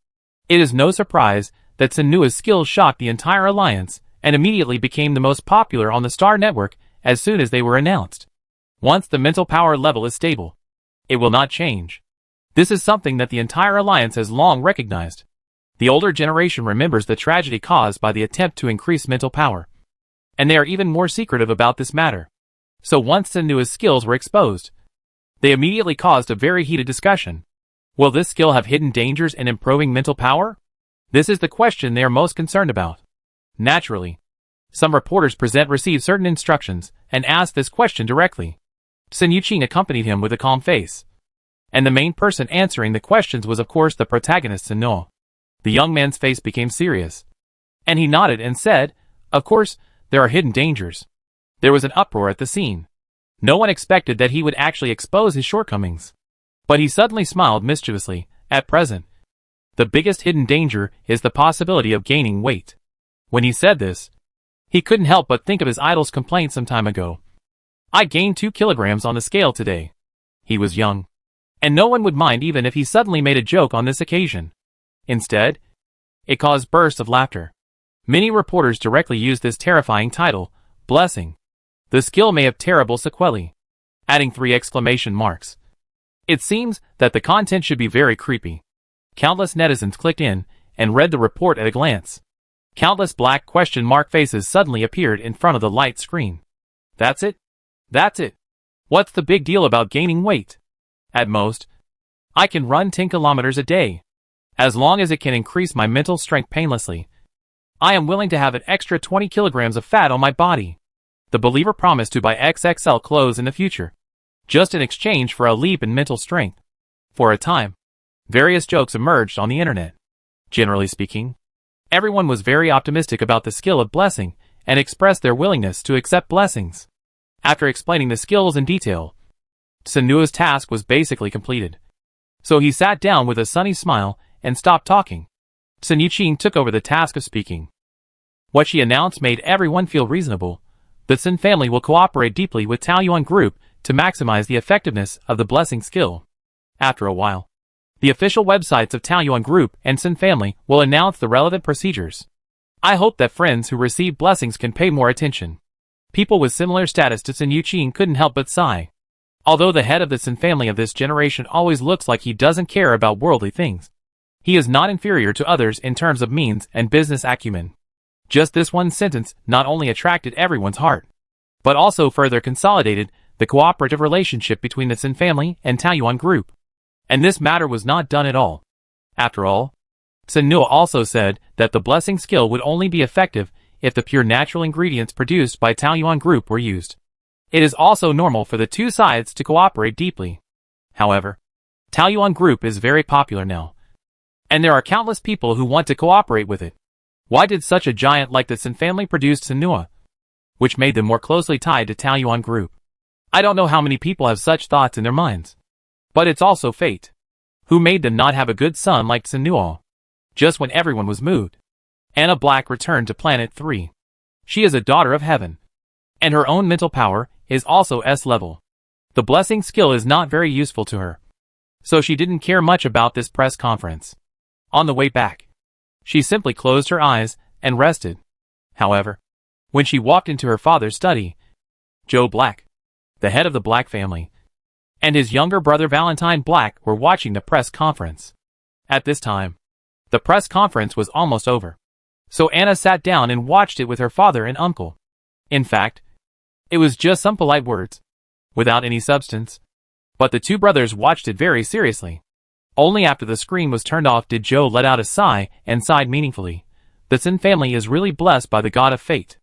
It is no surprise that Senua's skills shocked the entire alliance and immediately became the most popular on the Star Network as soon as they were announced. Once the mental power level is stable, it will not change. This is something that the entire alliance has long recognized. The older generation remembers the tragedy caused by the attempt to increase mental power, and they are even more secretive about this matter. So once Senua's skills were exposed, they immediately caused a very heated discussion. Will this skill have hidden dangers in improving mental power? This is the question they are most concerned about. Naturally, some reporters receive certain instructions and ask this question directly. Sun Yuqing accompanied him with a calm face, and the main person answering the questions was of course the protagonist Senua. The young man's face became serious, and he nodded and said, "Of course, there are hidden dangers." There was an uproar at the scene. No one expected that he would actually expose his shortcomings. But he suddenly smiled mischievously. At present, the biggest hidden danger is the possibility of gaining weight. When he said this, he couldn't help but think of his idol's complaint some time ago. "I gained 2 kilograms on the scale today." He was young, and no one would mind even if he suddenly made a joke on this occasion. Instead, it caused bursts of laughter. Many reporters directly used this terrifying title, "Blessing." The skill may have terrible sequelae, adding 3 exclamation marks. It seems that the content should be very creepy. Countless netizens clicked in and read the report at a glance. Countless black question mark faces suddenly appeared in front of the light screen. That's it? That's it. What's the big deal about gaining weight? At most, I can run 10 kilometers a day. As long as it can increase my mental strength painlessly, I am willing to have an extra 20 kilograms of fat on my body. The believer promised to buy XXL clothes in the future, just in exchange for a leap in mental strength. For a time, various jokes emerged on the internet. Generally speaking, everyone was very optimistic about the skill of blessing and expressed their willingness to accept blessings. After explaining the skills in detail, Senua's task was basically completed. So he sat down with a sunny smile and stopped talking. Sun Yuqing took over the task of speaking. What she announced made everyone feel reasonable. The Sun family will cooperate deeply with Taoyuan Group to maximize the effectiveness of the blessing skill. After a while, the official websites of Taoyuan Group and Sun family will announce the relevant procedures. I hope that friends who receive blessings can pay more attention. People with similar status to Sun Yuqing couldn't help but sigh. Although the head of the Sun family of this generation always looks like he doesn't care about worldly things, he is not inferior to others in terms of means and business acumen. Just this one sentence not only attracted everyone's heart, but also further consolidated the cooperative relationship between the Sun family and Taoyuan Group. And this matter was not done at all. After all, Senua also said that the blessing skill would only be effective if the pure natural ingredients produced by Taoyuan Group were used. It is also normal for the two sides to cooperate deeply. However, Taoyuan Group is very popular now, and there are countless people who want to cooperate with it. Why did such a giant like the Sun family produce Senua, which made them more closely tied to Taoyuan Group? I don't know how many people have such thoughts in their minds. But it's also fate. Who made them not have a good son like Senua? Just when everyone was moved, Anna Black returned to Planet 3. She is a daughter of heaven, and her own mental power is also S-level. The blessing skill is not very useful to her, so she didn't care much about this press conference. On the way back, she simply closed her eyes and rested. However, when she walked into her father's study, Joe Black, the head of the Black family, and his younger brother Valentine Black were watching the press conference. At this time, the press conference was almost over, so Anna sat down and watched it with her father and uncle. In fact, it was just some polite words, without any substance. But the two brothers watched it very seriously. Only after the screen was turned off did Joe let out a sigh and sighed meaningfully. The Sun family is really blessed by the god of fate.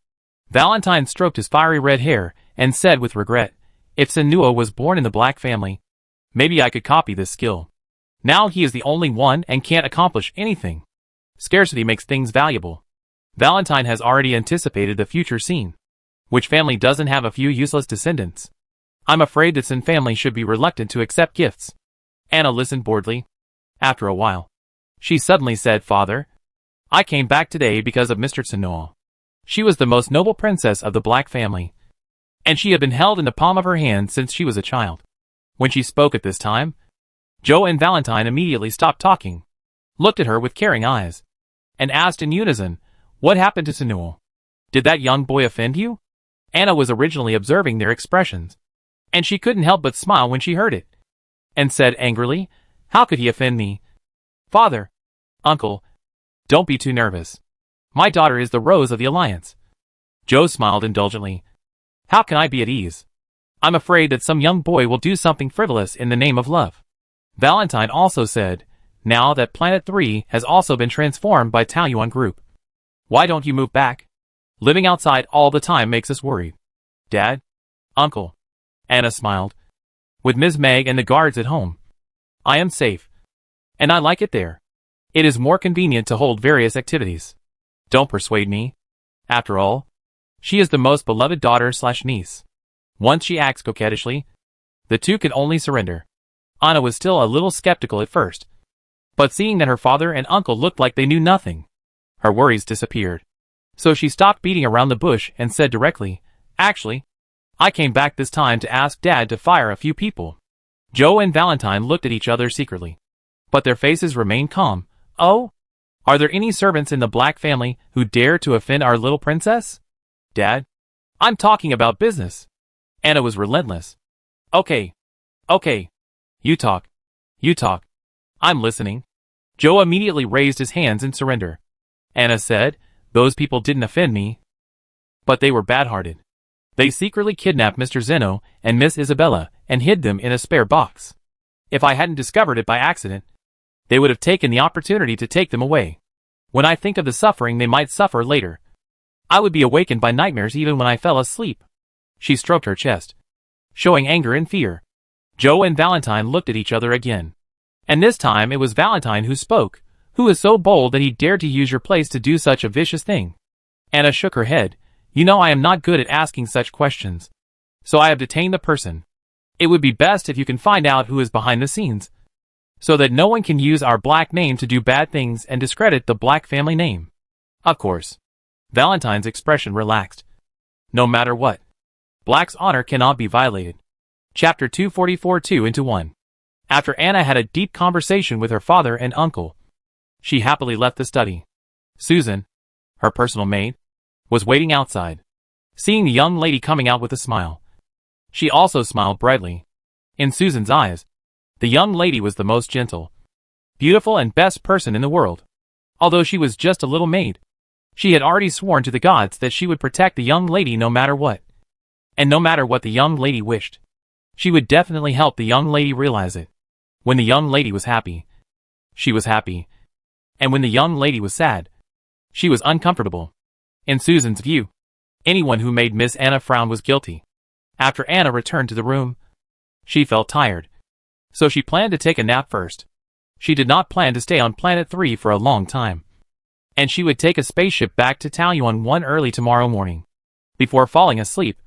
Valentine stroked his fiery red hair and said with regret, "If Senua was born in the Black family, maybe I could copy this skill. Now he is the only one and can't accomplish anything. Scarcity makes things valuable." Valentine has already anticipated the future scene. Which family doesn't have a few useless descendants? I'm afraid the Sun family should be reluctant to accept gifts. Anna listened boredly. After a while, she suddenly said, "Father, I came back today because of Mr. Senua. She was the most noble princess of the Black family. and she had been held in the palm of her hand since she was a child. When she spoke at this time, Joe and Valentine immediately stopped talking, looked at her with caring eyes, and asked in unison, "What happened to Samuel? Did that young boy offend you?" Anna was originally observing their expressions, and she couldn't help but smile when she heard it, and said angrily, "How could he offend me? Father, uncle, don't be too nervous. My daughter is the rose of the alliance." Joe smiled indulgently. "How can I be at ease? I'm afraid that some young boy will do something frivolous in the name of love." Valentine also said, "Now that Planet 3 has also been transformed by Taoyuan Group, why don't you move back? Living outside all the time makes us worried." "Dad? Uncle?" Anna smiled. "With Ms. Meg and the guards at home, I am safe. And I like it there. It is more convenient to hold various activities. Don't persuade me. After all, she is the most beloved daughter/niece." Once she acts coquettishly, the two could only surrender. Anna was still a little skeptical at first, but seeing that her father and uncle looked like they knew nothing, her worries disappeared. So she stopped beating around the bush and said directly, "Actually, I came back this time to ask Dad to fire a few people." Joe and Valentine looked at each other secretly, but their faces remained calm. "Oh? Are there any servants in the Black family who dare to offend our little princess?" "Dad, I'm talking about business." Anna was relentless. Okay. You talk. I'm listening." Joe immediately raised his hands in surrender. Anna said, "Those people didn't offend me, but they were bad-hearted. They secretly kidnapped Mr. Zeno and Miss Isabella and hid them in a spare box. If I hadn't discovered it by accident, they would have taken the opportunity to take them away. When I think of the suffering they might suffer later, I would be awakened by nightmares even when I fell asleep." She stroked her chest, showing anger and fear. Joe and Valentine looked at each other again, and this time it was Valentine who spoke. "Who is so bold that he dared to use your place to do such a vicious thing?" Anna shook her head. "You know I am not good at asking such questions, so I have detained the person. It would be best if you can find out who is behind the scenes, so that no one can use our Black name to do bad things and discredit the Black family name." "Of course." Valentine's expression relaxed. "No matter what, Black's honor cannot be violated." Chapter 244 2-1. After Anna had a deep conversation with her father and uncle, she happily left the study. Susan, her personal maid, was waiting outside, seeing the young lady coming out with a smile. She also smiled brightly. In Susan's eyes, the young lady was the most gentle, beautiful and best person in the world. Although she was just a little maid, she had already sworn to the gods that she would protect the young lady no matter what. And no matter what the young lady wished, she would definitely help the young lady realize it. When the young lady was happy, she was happy. And when the young lady was sad, she was uncomfortable. In Susan's view, anyone who made Miss Anna frown was guilty. After Anna returned to the room, she felt tired, so she planned to take a nap first. She did not plan to stay on Planet 3 for a long time, and she would take a spaceship back to Taoyuan 1 early tomorrow morning. Before falling asleep,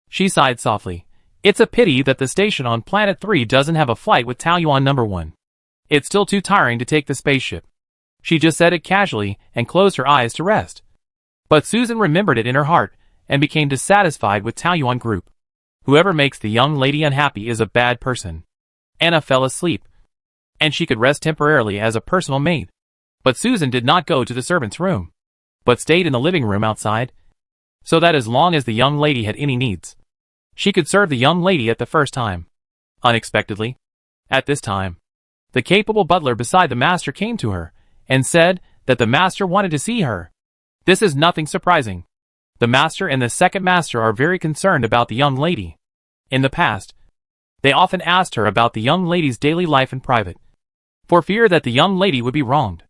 she sighed softly. It's a pity that the station on Planet 3 doesn't have a flight with Taoyuan number 1. It's still too tiring to take the spaceship. She just said it casually and closed her eyes to rest. But Susan remembered it in her heart and became dissatisfied with Taoyuan Group. Whoever makes the young lady unhappy is a bad person. Anna fell asleep, and she could rest temporarily as a personal maid. But Susan did not go to the servant's room, but stayed in the living room outside, so that as long as the young lady had any needs, she could serve the young lady at the first time. Unexpectedly, at this time, the capable butler beside the master came to her and said that the master wanted to see her. This is nothing surprising. The master and the second master are very concerned about the young lady. In the past, they often asked her about the young lady's daily life in private, for fear that the young lady would be wronged.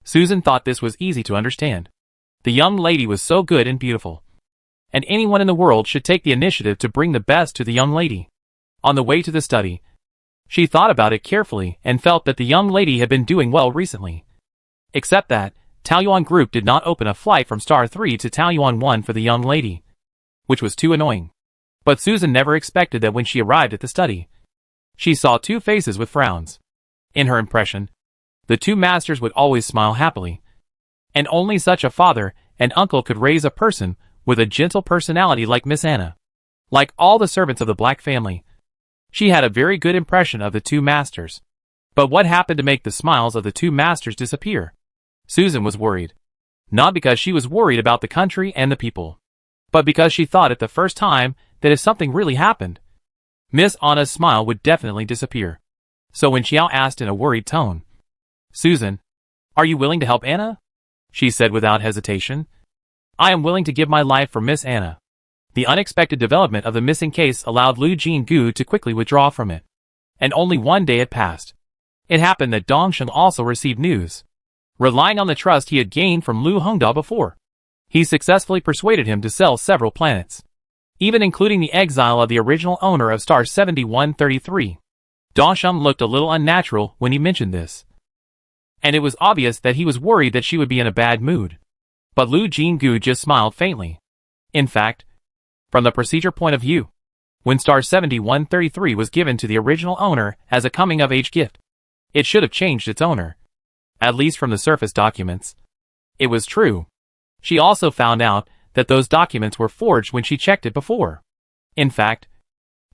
Susan thought this was easy to understand. The young lady was so good and beautiful, and anyone in the world should take the initiative to bring the best to the young lady. On the way to the study, she thought about it carefully and felt that the young lady had been doing well recently. Except that, Taoyuan Group did not open a flight from Star 3 to Taoyuan 1 for the young lady, which was too annoying. But Susan never expected that when she arrived at the study, she saw two faces with frowns. In her impression, the two masters would always smile happily, and only such a father and uncle could raise a person with a gentle personality like Miss Anna. Like all the servants of the Black family, she had a very good impression of the two masters. But what happened to make the smiles of the two masters disappear? Susan was worried. Not because she was worried about the country and the people, but because she thought at the first time that if something really happened, Miss Anna's smile would definitely disappear. So when Xiao asked in a worried tone, "Susan, are you willing to help Anna?" she said without hesitation. "I am willing to give my life for Miss Anna." The unexpected development of the missing case allowed Lu Jinggu to quickly withdraw from it. And only one day had passed. It happened that Dongsheng also received news. Relying on the trust he had gained from Lu Hongda before, he successfully persuaded him to sell several planets, even including the exile of the original owner of star 7133. Dongsheng looked a little unnatural when he mentioned this, and it was obvious that he was worried that she would be in a bad mood. But Lu Jinggu just smiled faintly. In fact, from the procedure point of view, when star 7133 was given to the original owner as a coming-of-age gift, it should have changed its owner. At least from the surface documents. It was true. She also found out that those documents were forged when she checked it before. In fact,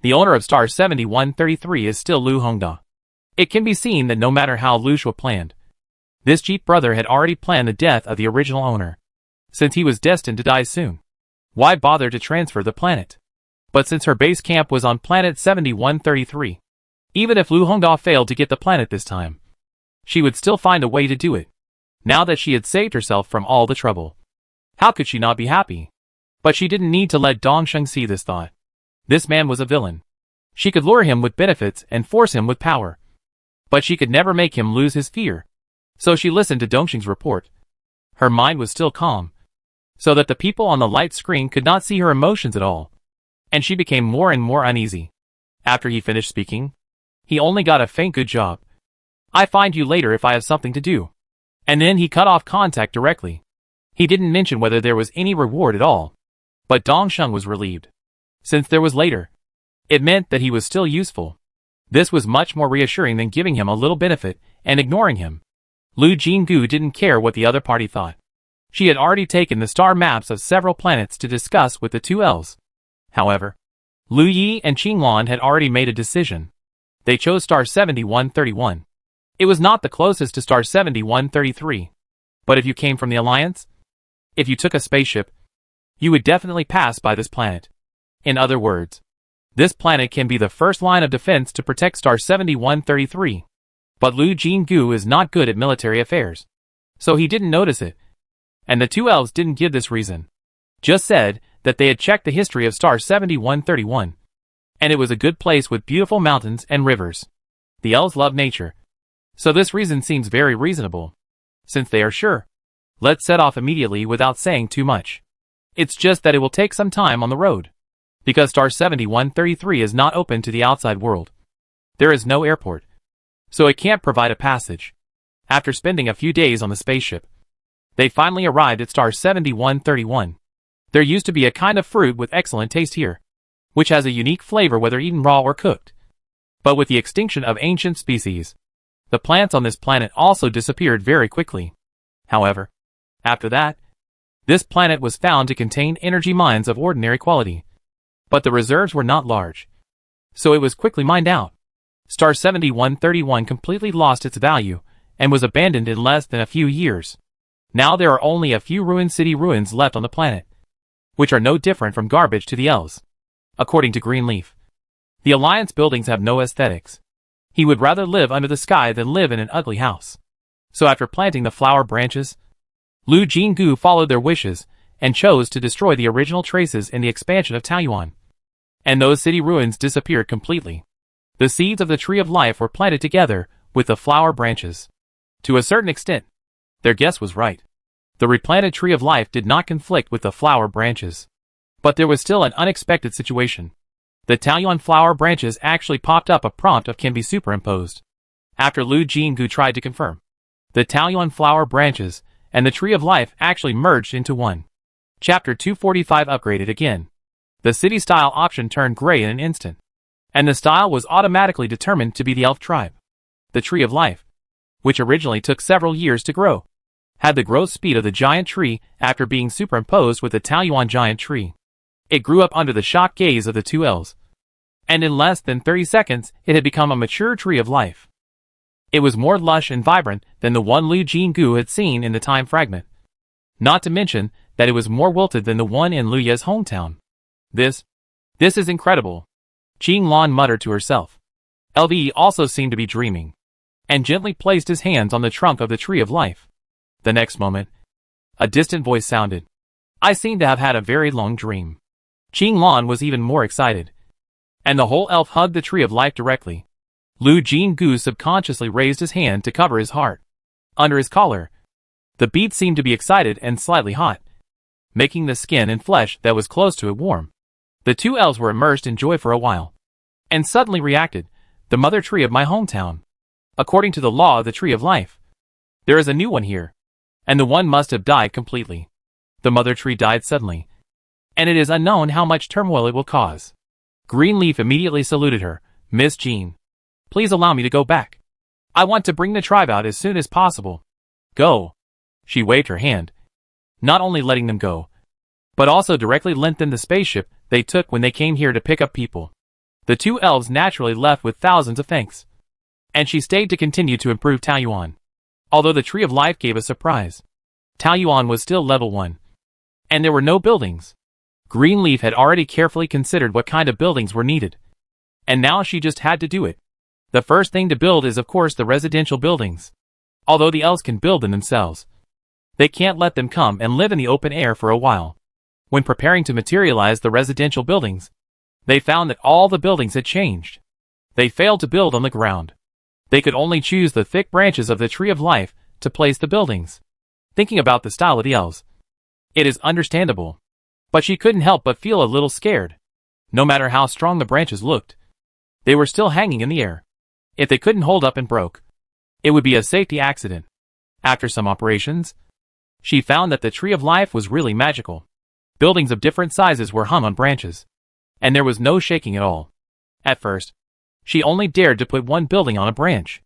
the owner of star 7133 is still Lu Hongda. It can be seen that no matter how Lu Shua planned, this cheap brother had already planned the death of the original owner. Since he was destined to die soon, why bother to transfer the planet? But since her base camp was on planet 7133, even if Lu Hongda failed to get the planet this time, she would still find a way to do it. Now that she had saved herself from all the trouble, how could she not be happy? But she didn't need to let Dongsheng see this thought. This man was a villain. She could lure him with benefits and force him with power, but she could never make him lose his fear. So she listened to Dongsheng's report. Her mind was still calm, so that the people on the light screen could not see her emotions at all, and she became more and more uneasy. After he finished speaking, he only got a faint "good job. I find you later if I have something to do." And then he cut off contact directly. He didn't mention whether there was any reward at all. But Dongsheng was relieved. Since there was later, it meant that he was still useful. This was much more reassuring than giving him a little benefit and ignoring him. Lu Jinggu didn't care what the other party thought. She had already taken the star maps of several planets to discuss with the two elves. However, Lu Yi and Qinglan had already made a decision. They chose star 7131. It was not the closest to star 7133. But if you came from the Alliance, if you took a spaceship, you would definitely pass by this planet. In other words, this planet can be the first line of defense to protect star 7133. But Lu Jinggu is not good at military affairs, so he didn't notice it. And the two elves didn't give this reason. Just said that they had checked the history of star 7131. And it was a good place with beautiful mountains and rivers. The elves love nature, so this reason seems very reasonable. Since they are sure, let's set off immediately without saying too much. It's just that it will take some time on the road, because star 7133 is not open to the outside world. There is no airport, so it can't provide a passage. After spending a few days on the spaceship, they finally arrived at star 7131. There used to be a kind of fruit with excellent taste here, which has a unique flavor whether eaten raw or cooked. But with the extinction of ancient species, the plants on this planet also disappeared very quickly. However, after that, this planet was found to contain energy mines of ordinary quality. But the reserves were not large, so it was quickly mined out. Star 7131 completely lost its value and was abandoned in less than a few years. Now there are only a few ruined city ruins left on the planet, which are no different from garbage to the elves. According to Greenleaf, the Alliance buildings have no aesthetics. He would rather live under the sky than live in an ugly house. So after planting the flower branches, Lu Jinggu followed their wishes and chose to destroy the original traces in the expansion of Taoyuan. And those city ruins disappeared completely. The seeds of the tree of life were planted together with the flower branches. To a certain extent, their guess was right. The replanted tree of life did not conflict with the flower branches. But there was still an unexpected situation. The Taoyuan flower branches actually popped up a prompt of can be superimposed. After Lu Jinggu tried to confirm, the Taoyuan flower branches and the tree of life actually merged into one. Chapter 245 upgraded again. The city style option turned gray in an instant, and the style was automatically determined to be the elf tribe. The tree of life, which originally took several years to grow, had the growth speed of the giant tree after being superimposed with the Taoyuan giant tree. It grew up under the shocked gaze of the two elves. And in less than 30 seconds, it had become a mature tree of life. It was more lush and vibrant than the one Liu Jinggu had seen in the time fragment. Not to mention that it was more wilted than the one in Liu Ye's hometown. This is incredible, Qing Lan muttered to herself. LVE also seemed to be dreaming, and gently placed his hands on the trunk of the tree of life. The next moment, a distant voice sounded. I seem to have had a very long dream. Qing Lan was even more excited, and the whole elf hugged the tree of life directly. Liu Jinggu subconsciously raised his hand to cover his heart. Under his collar, the bead seemed to be excited and slightly hot, making the skin and flesh that was close to it warm. The two elves were immersed in joy for a while, and suddenly reacted. The mother tree of my hometown. According to the law of the tree of life, there is a new one here, and the one must have died completely. The mother tree died suddenly, and it is unknown how much turmoil it will cause. Greenleaf immediately saluted her. Miss Jean, please allow me to go back. I want to bring the tribe out as soon as possible. Go. She waved her hand, not only letting them go, but also directly lent them the spaceship they took when they came here to pick up people. The two elves naturally left with thousands of thanks, and she stayed to continue to improve Taoyuan. Although the Tree of Life gave a surprise, Taoyuan was still level 1, and there were no buildings. Greenleaf had already carefully considered what kind of buildings were needed, and now she just had to do it. The first thing to build is of course the residential buildings. Although the elves can build them themselves, they can't let them come and live in the open air for a while. When preparing to materialize the residential buildings, they found that all the buildings had changed. They failed to build on the ground. They could only choose the thick branches of the Tree of Life to place the buildings. Thinking about the style of the elves, it is understandable, but she couldn't help but feel a little scared. No matter how strong the branches looked, they were still hanging in the air. If they couldn't hold up and broke, it would be a safety accident. After some operations, she found that the Tree of Life was really magical. Buildings of different sizes were hung on branches, and there was no shaking at all. At first, she only dared to put one building on a branch.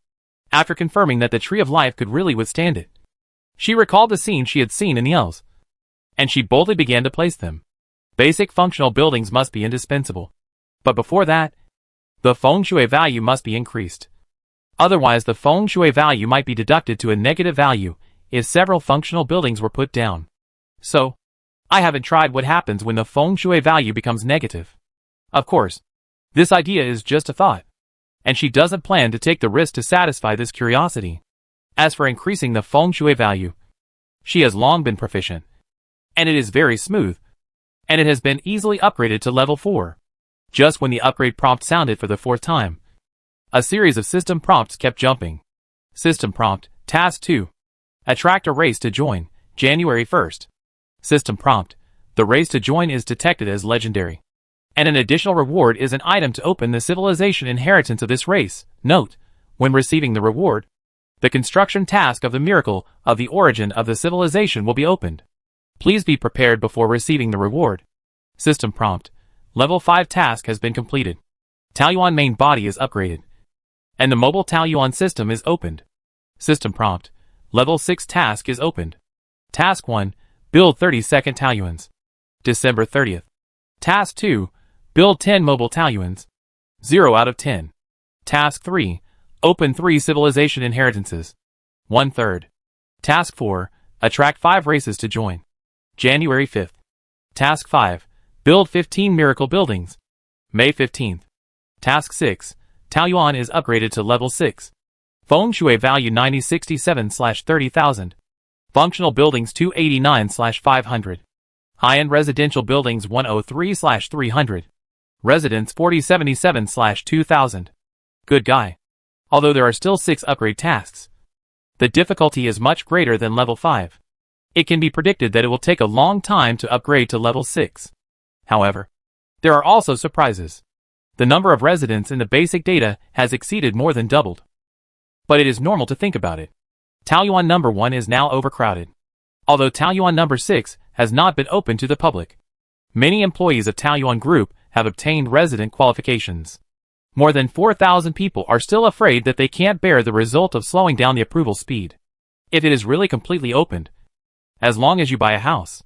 After confirming that the Tree of Life could really withstand it, she recalled the scene she had seen in the elves, and she boldly began to place them. Basic functional buildings must be indispensable, but before that, the feng shui value must be increased. Otherwise the feng shui value might be deducted to a negative value if several functional buildings were put down. So, I haven't tried what happens when the feng shui value becomes negative. Of course, this idea is just a thought, and she doesn't plan to take the risk to satisfy this curiosity. As for increasing the feng shui value, she has long been proficient, and it is very smooth, and it has been easily upgraded to level 4. Just when the upgrade prompt sounded for the 4th time, a series of system prompts kept jumping. System prompt, Task 2. Attract a race to join, January 1st. System prompt, the race to join is detected as legendary, and an additional reward is an item to open the civilization inheritance of this race. Note, when receiving the reward, the construction task of the miracle of the origin of the civilization will be opened. Please be prepared before receiving the reward. System prompt, Level 5 task has been completed. Taoyuan main body is upgraded, and the mobile Taoyuan system is opened. System prompt, Level 6 task is opened. Task 1, build 30-second Taoyuans. December 30th. Task 2, build 10 mobile Taoyuans. 0 out of 10. Task 3, open 3 civilization inheritances. 1/3. Task 4, attract 5 races to join. January 5th. Task 5, build 15 miracle buildings. May 15th. Task 6, Taoyuan is upgraded to level 6. Feng Shui value 9067/30,000. Functional buildings 289/500. High-end residential buildings 103/300. Residence 4077/2000. Good guy. Although there are still 6 upgrade tasks, the difficulty is much greater than level 5. It can be predicted that it will take a long time to upgrade to level 6. However, there are also surprises. The number of residents in the basic data has exceeded more than doubled. But it is normal to think about it. Taoyuan number 1 is now overcrowded, although Taoyuan number 6 has not been open to the public. Many employees of Taoyuan Group have obtained resident qualifications. More than 4,000 people are still afraid that they can't bear the result of slowing down the approval speed. If it is really completely opened, as long as you buy a house,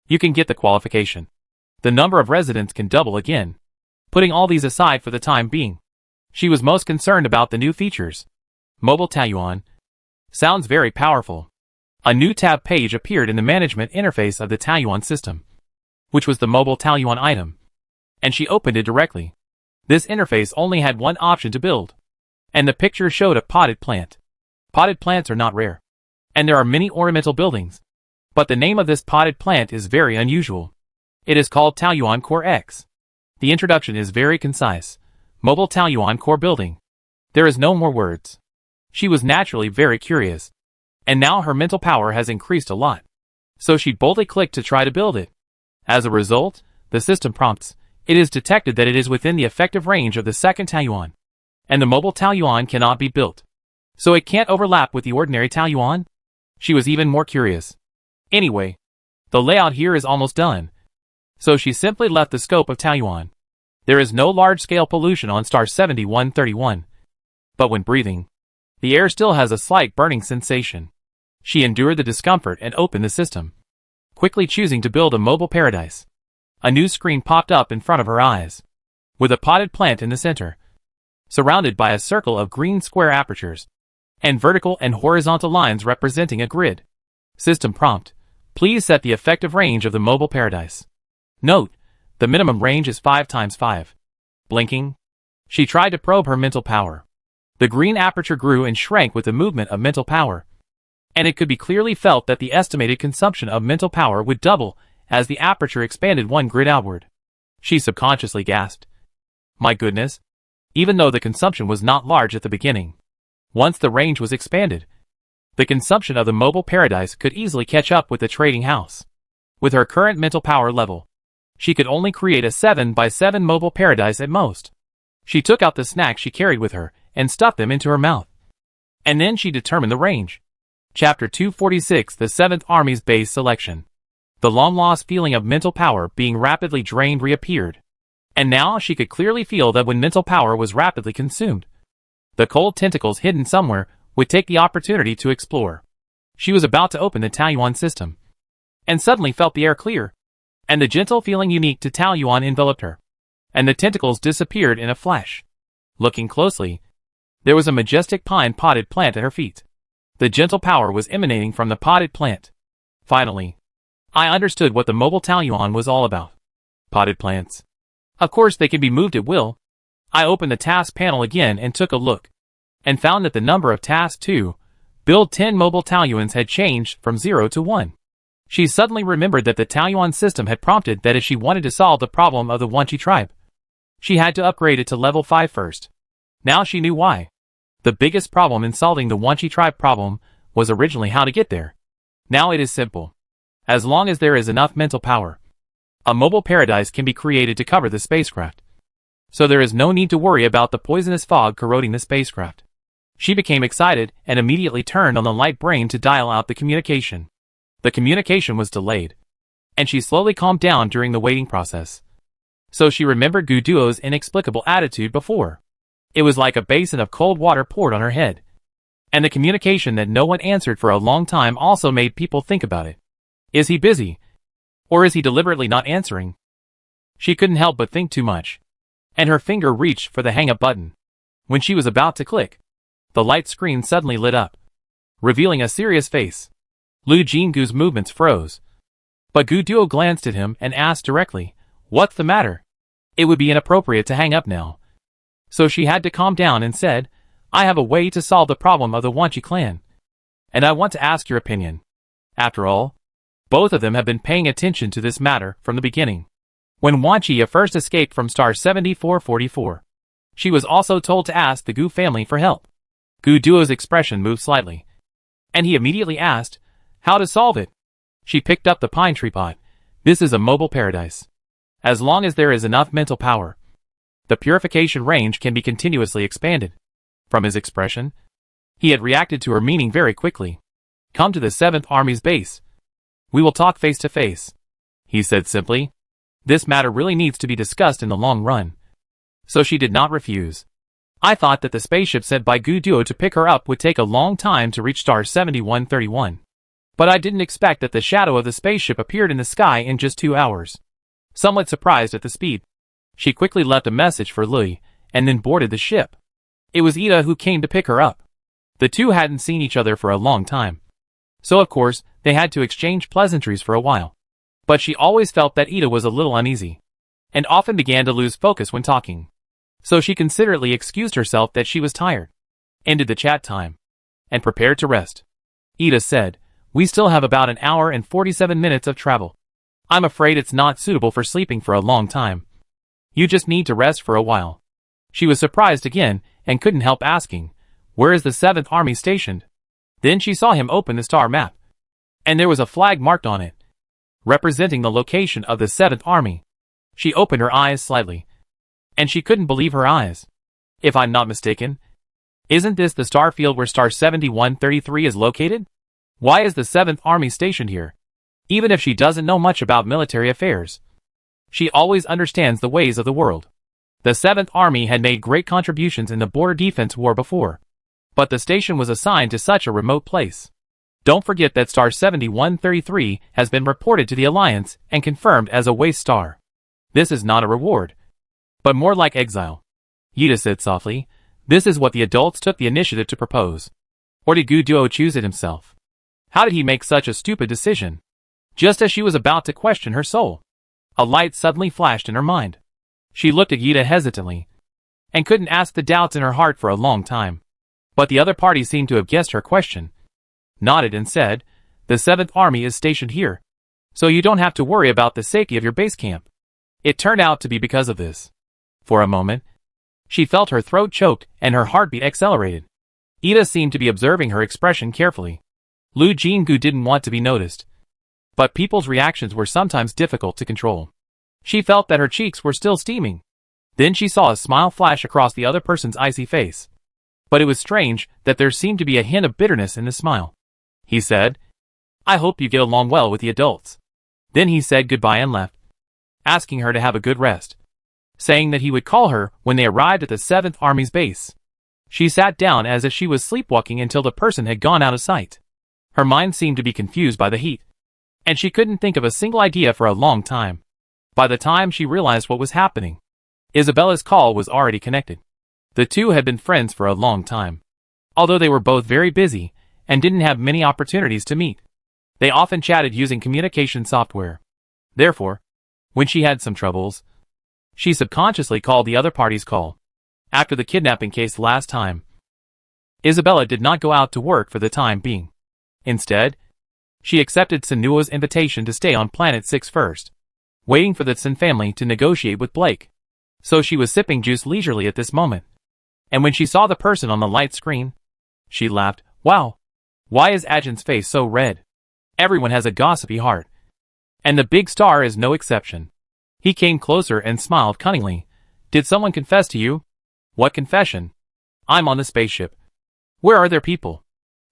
you can get the qualification. The number of residents can double again. Putting all these aside for the time being, she was most concerned about the new features. Mobile Taiyuan. Sounds very powerful. A new tab page appeared in the management interface of the Taiyuan system, which was the Mobile Taiyuan item, and she opened it directly. This interface only had one option to build, and the picture showed a potted plant. Potted plants are not rare, and there are many ornamental buildings, but the name of this potted plant is very unusual. It is called Taiyuan Core X. The introduction is very concise. Mobile Taiyuan Core Building. There is no more words. She was naturally very curious, and now her mental power has increased a lot. So she boldly clicked to try to build it. As a result, the system prompts, it is detected that it is within the effective range of the second Taiyuan, and the Mobile Taiyuan cannot be built. So it can't overlap with the ordinary Taiyuan? She was even more curious. Anyway, the layout here is almost done. So she simply left the scope of Taiyuan. There is no large-scale pollution on star 7131. But when breathing, the air still has a slight burning sensation. She endured the discomfort and opened the system, quickly choosing to build a mobile paradise. A new screen popped up in front of her eyes, with a potted plant in the center, surrounded by a circle of green square apertures, and vertical and horizontal lines representing a grid. System prompt. Please set the effective range of the mobile paradise. Note, the minimum range is 5 × 5. Blinking. She tried to probe her mental power. The green aperture grew and shrank with the movement of mental power, and it could be clearly felt that the estimated consumption of mental power would double as the aperture expanded one grid outward. She subconsciously gasped. My goodness. Even though the consumption was not large at the beginning, once the range was expanded, the consumption of the mobile paradise could easily catch up with the trading house. With her current mental power level, she could only create a 7 by 7 mobile paradise at most. She took out the snacks she carried with her and stuffed them into her mouth. And then she determined the range. Chapter 246, The 7th Army's Base Selection. The long-lost feeling of mental power being rapidly drained reappeared. And now she could clearly feel that when mental power was rapidly consumed, the cold tentacles hidden somewhere would take the opportunity to explore. She was about to open the Taiyuan system, and suddenly felt the air clear, and the gentle feeling unique to Taiyuan enveloped her, and the tentacles disappeared in a flash. Looking closely, there was a majestic pine potted plant at her feet. The gentle power was emanating from the potted plant. Finally, I understood what the mobile Taiyuan was all about. Potted plants. Of course they can be moved at will. I opened the task panel again and took a look, and found that the number of task 2, build 10 mobile Taiyuans, had changed from 0 to 1. She suddenly remembered that the Taiyuan system had prompted that if she wanted to solve the problem of the Wanchi tribe, she had to upgrade it to level 5 first. Now she knew why. The biggest problem in solving the Wanchi tribe problem was originally how to get there. Now it is simple. As long as there is enough mental power, a mobile paradise can be created to cover the spacecraft. So there is no need to worry about the poisonous fog corroding the spacecraft. She became excited and immediately turned on the light brain to dial out the communication. The communication was delayed, and she slowly calmed down during the waiting process. So she remembered Gu Duo's inexplicable attitude before. It was like a basin of cold water poured on her head. And the communication that no one answered for a long time also made people think about it. Is he busy? Or is he deliberately not answering? She couldn't help but think too much, and her finger reached for the hang-up button. When she was about to click, the light screen suddenly lit up, revealing a serious face. Lu Jingu's movements froze. But Gu Duo glanced at him and asked directly, "What's the matter?" It would be inappropriate to hang up now. So she had to calm down and said, "I have a way to solve the problem of the Wanchi clan, and I want to ask your opinion." After all, both of them have been paying attention to this matter from the beginning. When Wanchi first escaped from star 7444, she was also told to ask the Gu family for help. Gu Duo's expression moved slightly, and he immediately asked, "How to solve it?" She picked up the pine tree pot. This is a mobile paradise. As long as there is enough mental power, the purification range can be continuously expanded. From his expression, he had reacted to her meaning very quickly. "Come to the 7th Army's base. We will talk face to face," he said simply. This matter really needs to be discussed in the long run. So she did not refuse. I thought that the spaceship sent by Gu Duo to pick her up would take a long time to reach star 7131. But I didn't expect that the shadow of the spaceship appeared in the sky in just 2 hours. Somewhat surprised at the speed, she quickly left a message for Lui, and then boarded the ship. It was Ida who came to pick her up. The two hadn't seen each other for a long time, so of course, they had to exchange pleasantries for a while. But she always felt that Ida was a little uneasy, and often began to lose focus when talking. So she considerately excused herself that she was tired, ended the chat time, and prepared to rest. Ida said, "We still have about an hour and 47 minutes of travel. I'm afraid it's not suitable for sleeping for a long time. You just need to rest for a while." She was surprised again, and couldn't help asking, "Where is the 7th Army stationed?" Then she saw him open the star map, and there was a flag marked on it, representing the location of the 7th Army. She opened her eyes slightly, and she couldn't believe her eyes. "If I'm not mistaken, isn't this the star field where star 7133 is located? Why is the 7th Army stationed here?" Even if she doesn't know much about military affairs, she always understands the ways of the world. The 7th Army had made great contributions in the border defense war before, but the station was assigned to such a remote place. Don't forget that star 7133 has been reported to the Alliance and confirmed as a waste star. This is not a reward, but more like exile. Yida said softly, "This is what the adults took the initiative to propose. Or did Gu Duo choose it himself? How did he make such a stupid decision?" Just as she was about to question her soul, a light suddenly flashed in her mind. She looked at Yida hesitantly, and couldn't ask the doubts in her heart for a long time. But the other party seemed to have guessed her question, nodded and said, "The 7th Army is stationed here, so you don't have to worry about the safety of your base camp." It turned out to be because of this. For a moment, she felt her throat choked and her heartbeat accelerated. Ida seemed to be observing her expression carefully. Lu Jingu didn't want to be noticed, but people's reactions were sometimes difficult to control. She felt that her cheeks were still steaming. Then she saw a smile flash across the other person's icy face. But it was strange that there seemed to be a hint of bitterness in the smile. He said, "I hope you get along well with the adults." Then he said goodbye and left, asking her to have a good rest, saying that he would call her when they arrived at the 7th Army's base. She sat down as if she was sleepwalking until the person had gone out of sight. Her mind seemed to be confused by the heat, and she couldn't think of a single idea for a long time. By the time she realized what was happening, Isabella's call was already connected. The two had been friends for a long time. Although they were both very busy and didn't have many opportunities to meet, they often chatted using communication software. Therefore, when she had some troubles, she subconsciously called the other party's call. After the kidnapping case last time, Isabella did not go out to work for the time being. Instead, she accepted Senua's invitation to stay on Planet 6 first, waiting for the Tsin family to negotiate with Blake. So she was sipping juice leisurely at this moment. And when she saw the person on the light screen, she laughed. "Wow! Why is Ajin's face so red?" Everyone has a gossipy heart, and the big star is no exception. He came closer and smiled cunningly. "Did someone confess to you?" "What confession?" "I'm on the spaceship." "Where are their people?"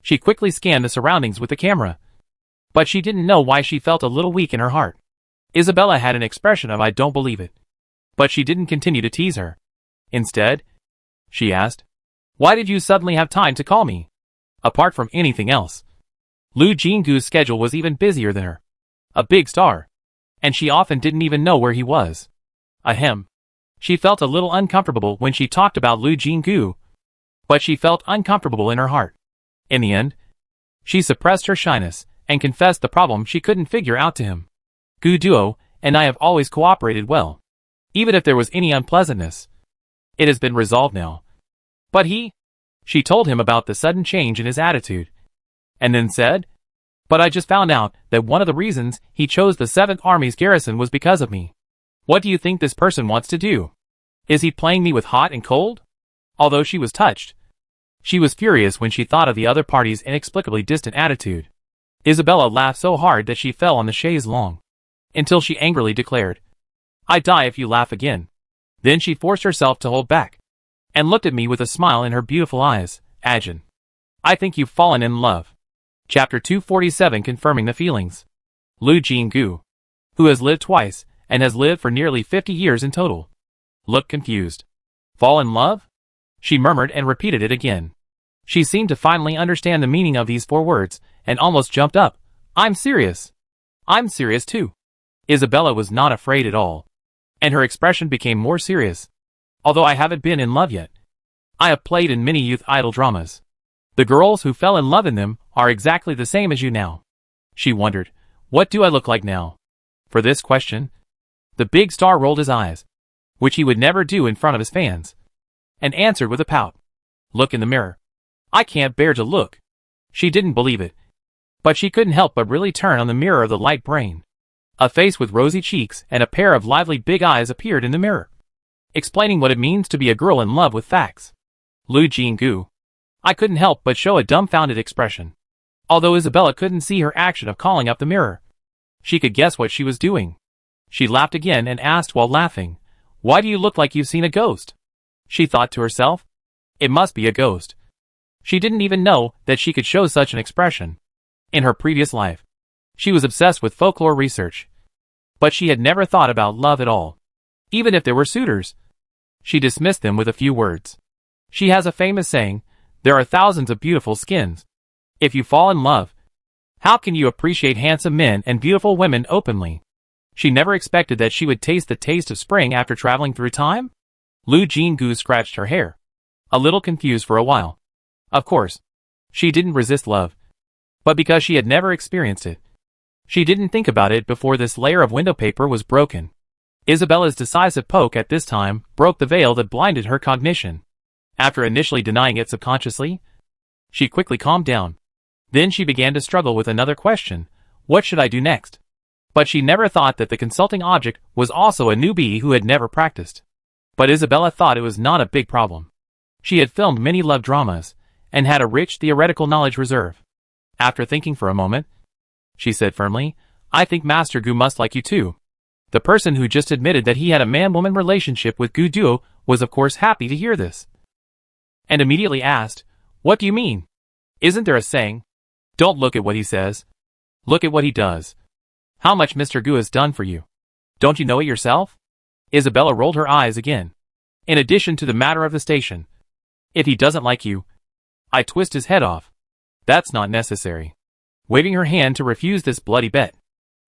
She quickly scanned the surroundings with the camera, but she didn't know why she felt a little weak in her heart. Isabella had an expression of "I don't believe it," but she didn't continue to tease her. Instead, she asked, "Why did you suddenly have time to call me?" Apart from anything else, Lu Jingu's schedule was even busier than her. A big star, and she often didn't even know where he was. Ahem. She felt a little uncomfortable when she talked about Lu Jingu, but she felt uncomfortable in her heart. In the end, she suppressed her shyness and confessed the problem she couldn't figure out to him. "Gu Duo and I have always cooperated well, even if there was any unpleasantness. It has been resolved now. But she told him about the sudden change in his attitude, and then said, "But I just found out that one of the reasons he chose the 7th Army's garrison was because of me. What do you think this person wants to do? Is he playing me with hot and cold?" Although she was touched, she was furious when she thought of the other party's inexplicably distant attitude. Isabella laughed so hard that she fell on the chaise longue, until she angrily declared, "I die if you laugh again." Then she forced herself to hold back, and looked at me with a smile in her beautiful eyes. "Ajin, I think you've fallen in love." Chapter 247 Confirming the Feelings. Lu Jingu, who has lived twice, and has lived for nearly 50 years in total, looked confused. "Fall in love?" She murmured and repeated it again. She seemed to finally understand the meaning of these 4 words, and almost jumped up. "I'm serious." "I'm serious too." Isabella was not afraid at all, and her expression became more serious. Although I haven't been in love yet, I have played in many youth idol dramas. The girls who fell in love in them are exactly the same as you now. She wondered, what do I look like now? For this question, the big star rolled his eyes, which he would never do in front of his fans, and answered with a pout. Look in the mirror. I can't bear to look. She didn't believe it, but she couldn't help but really turn on the mirror of the light brain. A face with rosy cheeks and a pair of lively big eyes appeared in the mirror, explaining what it means to be a girl in love with facts. Lu Jinggu. I couldn't help but show a dumbfounded expression. Although Isabella couldn't see her action of calling up the mirror, she could guess what she was doing. She laughed again and asked while laughing, why do you look like you've seen a ghost? She thought to herself, it must be a ghost. She didn't even know that she could show such an expression. In her previous life, she was obsessed with folklore research, but she had never thought about love at all. Even if there were suitors, she dismissed them with a few words. She has a famous saying, there are thousands of beautiful skins. If you fall in love, how can you appreciate handsome men and beautiful women openly? She never expected that she would taste the taste of spring after traveling through time. Lu Jinggu scratched her hair, a little confused for a while. Of course, she didn't resist love, but because she had never experienced it, she didn't think about it before this layer of window paper was broken. Isabella's decisive poke at this time broke the veil that blinded her cognition. After initially denying it subconsciously, she quickly calmed down. Then she began to struggle with another question, what should I do next? But she never thought that the consulting object was also a newbie who had never practiced. But Isabella thought it was not a big problem. She had filmed many love dramas, and had a rich theoretical knowledge reserve. After thinking for a moment, she said firmly, I think Master Gu must like you too. The person who just admitted that he had a man-woman relationship with Gu Duo was of course happy to hear this, and immediately asked, what do you mean? Isn't there a saying? Don't look at what he says. Look at what he does. How much Mr. Gu has done for you. Don't you know it yourself? Isabella rolled her eyes again. In addition to the matter of the station, if he doesn't like you, I twist his head off. That's not necessary. Waving her hand to refuse this bloody bet.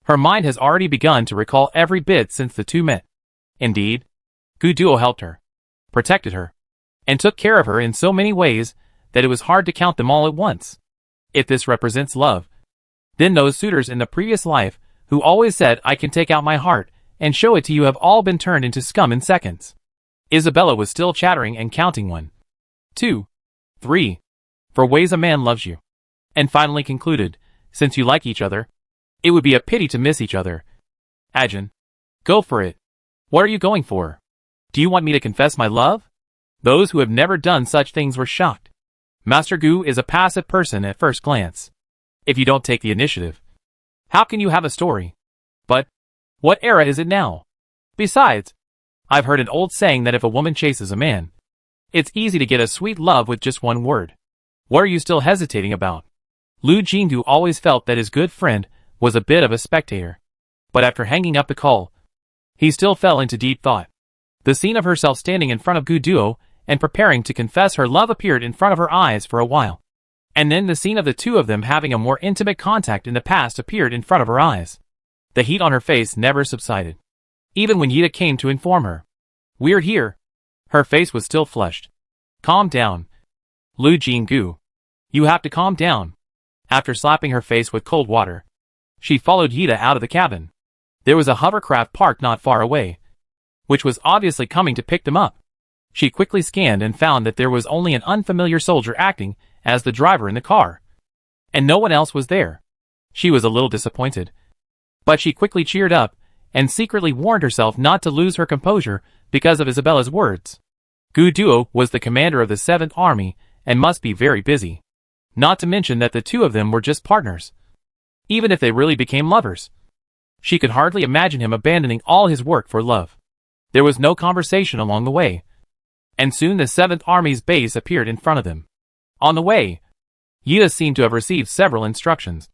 Her mind has already begun to recall every bit since the two met. Indeed, Gu Duo helped her, protected her, and took care of her in so many ways that it was hard to count them all at once. If this represents love, then those suitors in the previous life who always said I can take out my heart and show it to you have all been turned into scum in seconds. Isabella was still chattering and counting 1, 2, 3, for ways a man loves you, and finally concluded, since you like each other, it would be a pity to miss each other. Ajin, go for it. What are you going for? Do you want me to confess my love? Those who have never done such things were shocked. Master Gu is a passive person at first glance. If you don't take the initiative, how can you have a story? But what era is it now? Besides, I've heard an old saying that if a woman chases a man, it's easy to get a sweet love with just one word. What are you still hesitating about? Lu Jingdu always felt that his good friend was a bit of a spectator. But after hanging up the call, he still fell into deep thought. The scene of herself standing in front of Gu Duo and preparing to confess her love appeared in front of her eyes for a while. And then the scene of the two of them having a more intimate contact in the past appeared in front of her eyes. The heat on her face never subsided. Even when Yida came to inform her, we're here, her face was still flushed. Calm down. Lu Jinggu. You have to calm down. After slapping her face with cold water, she followed Yida out of the cabin. There was a hovercraft parked not far away, which was obviously coming to pick them up. She quickly scanned and found that there was only an unfamiliar soldier acting as the driver in the car, and no one else was there. She was a little disappointed, but she quickly cheered up and secretly warned herself not to lose her composure because of Isabella's words. Gu Duo was the commander of the 7th Army and must be very busy. Not to mention that the two of them were just partners. Even if they really became lovers, she could hardly imagine him abandoning all his work for love. There was no conversation along the way, and soon the 7th Army's base appeared in front of them. On the way, Yida seemed to have received several instructions,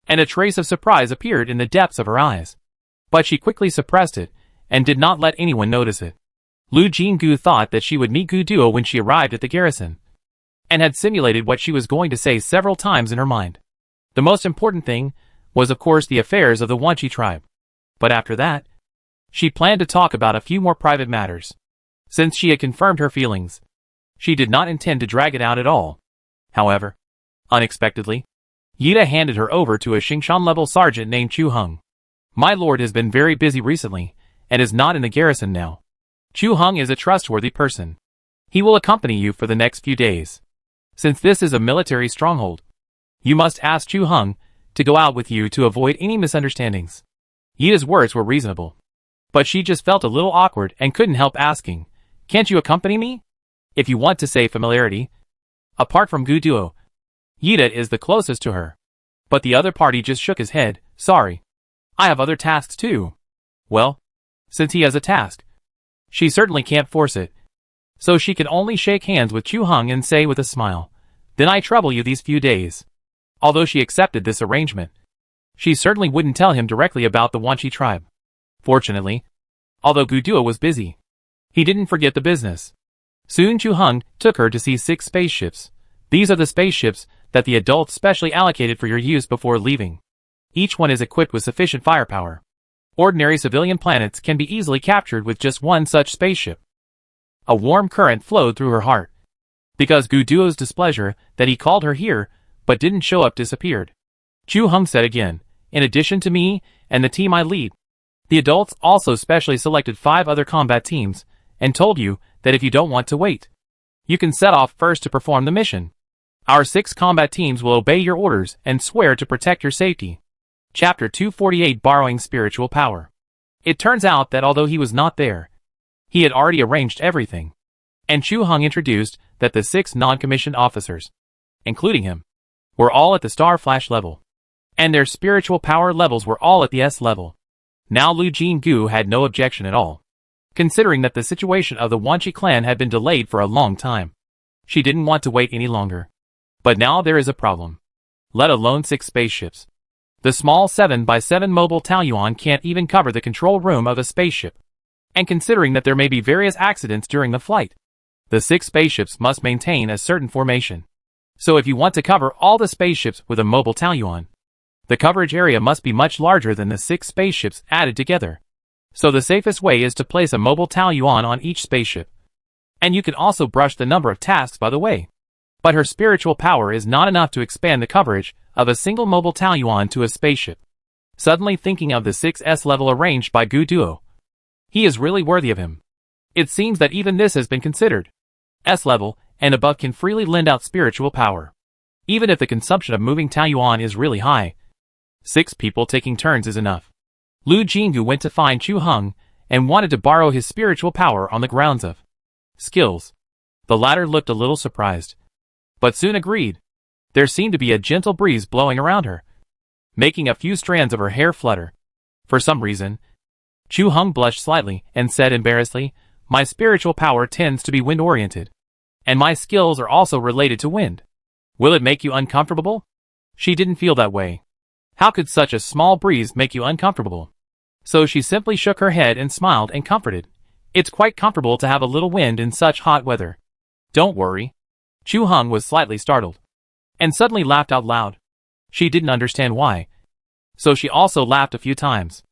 and a trace of surprise appeared in the depths of her eyes. But she quickly suppressed it, and did not let anyone notice it. Lu Jinggu thought that she would meet Gu Duo when she arrived at the garrison, and had simulated what she was going to say several times in her mind. The most important thing was of course the affairs of the Wanchi tribe. But after that, she planned to talk about a few more private matters. Since she had confirmed her feelings, she did not intend to drag it out at all. However, unexpectedly, Yida handed her over to a Xingshan-level sergeant named Chu Hung. My lord has been very busy recently, and is not in the garrison now. Chu Hung is a trustworthy person. He will accompany you for the next few days. Since this is a military stronghold, you must ask Chu Hung to go out with you to avoid any misunderstandings. Yida's words were reasonable, but she just felt a little awkward and couldn't help asking, "Can't you accompany me?" If you want to say familiarity, apart from Gu Duo, Yida is the closest to her. But the other party just shook his head. "Sorry. I have other tasks too." Well, since he has a task, she certainly can't force it. So she could only shake hands with Chu Hung and say with a smile, "Then I trouble you these few days." Although she accepted this arrangement, she certainly wouldn't tell him directly about the Wanchi tribe. Fortunately, although Gu Duo was busy, he didn't forget the business. Soon Chu Hung took her to see 6 spaceships. These are the spaceships that the adults specially allocated for your use before leaving. Each one is equipped with sufficient firepower. Ordinary civilian planets can be easily captured with just one such spaceship. A warm current flowed through her heart, because Gu Duo's displeasure that he called her here but didn't show up disappeared. Chu Hung said again, "In addition to me and the team I lead, the adults also specially selected 5 other combat teams and told you that if you don't want to wait, you can set off first to perform the mission. Our 6 combat teams will obey your orders and swear to protect your safety." Chapter 248, Borrowing Spiritual Power. It turns out that although he was not there, he had already arranged everything. And Chu Hung introduced that the 6 non-commissioned officers, including him, were all at the Star Flash level. And their spiritual power levels were all at the S level. Now Lu Jinggu had no objection at all, considering that the situation of the Wanchi clan had been delayed for a long time. She didn't want to wait any longer. But now there is a problem. Let alone 6 spaceships. The small 7x7 mobile Taoyuan can't even cover the control room of a spaceship. And considering that there may be various accidents during the flight, the 6 spaceships must maintain a certain formation. So if you want to cover all the spaceships with a mobile Taoyuan, the coverage area must be much larger than the 6 spaceships added together. So the safest way is to place a mobile Taoyuan on each spaceship. And you can also brush the number of tasks by the way. But her spiritual power is not enough to expand the coverage of a single mobile Taoyuan to a spaceship. Suddenly thinking of the 6S level arranged by Gu Duo, he is really worthy of him. It seems that even this has been considered. S level and above can freely lend out spiritual power. Even if the consumption of moving Taoyuan is really high, 6 people taking turns is enough. Lu Jinggu went to find Chu Hung and wanted to borrow his spiritual power on the grounds of skills. The latter looked a little surprised, but soon agreed. There seemed to be a gentle breeze blowing around her, making a few strands of her hair flutter. For some reason, Chu Hung blushed slightly and said embarrassedly, "My spiritual power tends to be wind-oriented, and my skills are also related to wind. Will it make you uncomfortable?" She didn't feel that way. How could such a small breeze make you uncomfortable? So she simply shook her head and smiled and comforted. "It's quite comfortable to have a little wind in such hot weather. Don't worry." Chu Hung was slightly startled, and suddenly laughed out loud. She didn't understand why, so she also laughed a few times.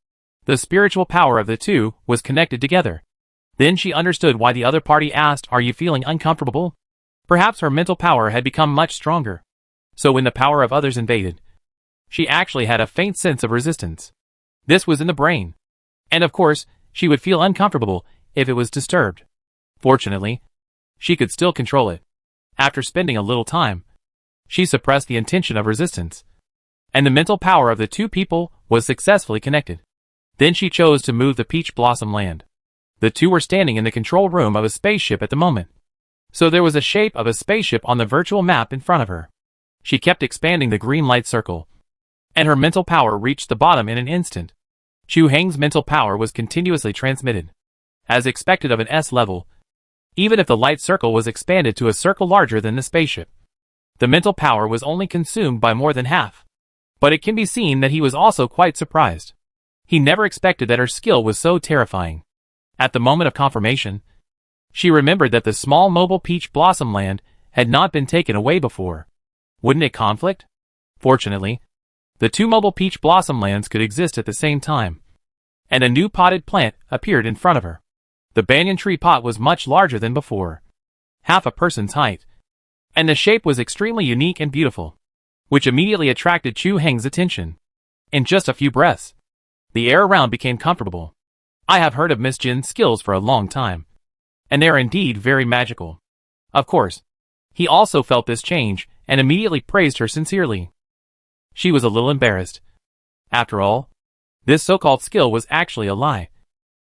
The spiritual power of the two was connected together. Then she understood why the other party asked, "Are you feeling uncomfortable?" Perhaps her mental power had become much stronger. So when the power of others invaded, she actually had a faint sense of resistance. This was in the brain. And of course, she would feel uncomfortable if it was disturbed. Fortunately, she could still control it. After spending a little time, she suppressed the intention of resistance, and the mental power of the 2 people was successfully connected. Then she chose to move the Peach Blossom land. The 2 were standing in the control room of a spaceship at the moment. So there was a shape of a spaceship on the virtual map in front of her. She kept expanding the green light circle, and her mental power reached the bottom in an instant. Chu Hang's mental power was continuously transmitted. As expected of an S level, even if the light circle was expanded to a circle larger than the spaceship, the mental power was only consumed by more than half. But it can be seen that he was also quite surprised. He never expected that her skill was so terrifying. At the moment of confirmation, she remembered that the small mobile Peach Blossom land had not been taken away before. Wouldn't it conflict? Fortunately, the 2 mobile Peach Blossom lands could exist at the same time. and a new potted plant appeared in front of her. The banyan tree pot was much larger than before, half a person's height, and the shape was extremely unique and beautiful, which immediately attracted Chu Heng's attention. In just a few breaths, the air around became comfortable. I have heard of Miss Jin's skills for a long time, and they are indeed very magical. Of course, he also felt this change and immediately praised her sincerely. She was a little embarrassed. After all, this so-called skill was actually a lie.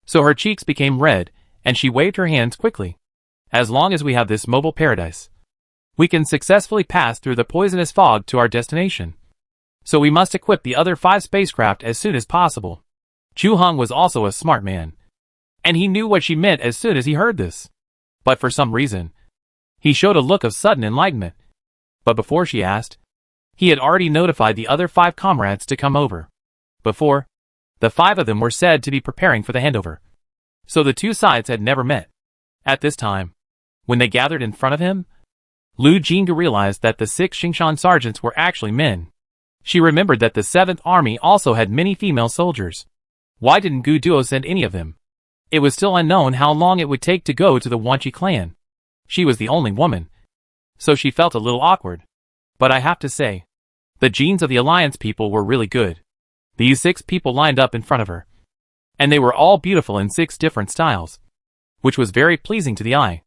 So her cheeks became red, and she waved her hands quickly. As long as we have this mobile paradise, we can successfully pass through the poisonous fog to our destination. So we must equip the other 5 spacecraft as soon as possible. Chu Heng was also a smart man, and he knew what she meant as soon as he heard this. But for some reason, he showed a look of sudden enlightenment. But before she asked, he had already notified the other 5 comrades to come over. Before, the 5 of them were said to be preparing for the handover. So the 2 sides had never met. At this time, when they gathered in front of him, Lu Jingu realized that the 6 Xingshan sergeants were actually men. She remembered that the 7th Army also had many female soldiers. Why didn't Gu Duo send any of them? It was still unknown how long it would take to go to the Wanqi clan. She was the only woman, so she felt a little awkward. But I have to say, the genes of the Alliance people were really good. These 6 people lined up in front of her, and they were all beautiful in 6 different styles, which was very pleasing to the eye.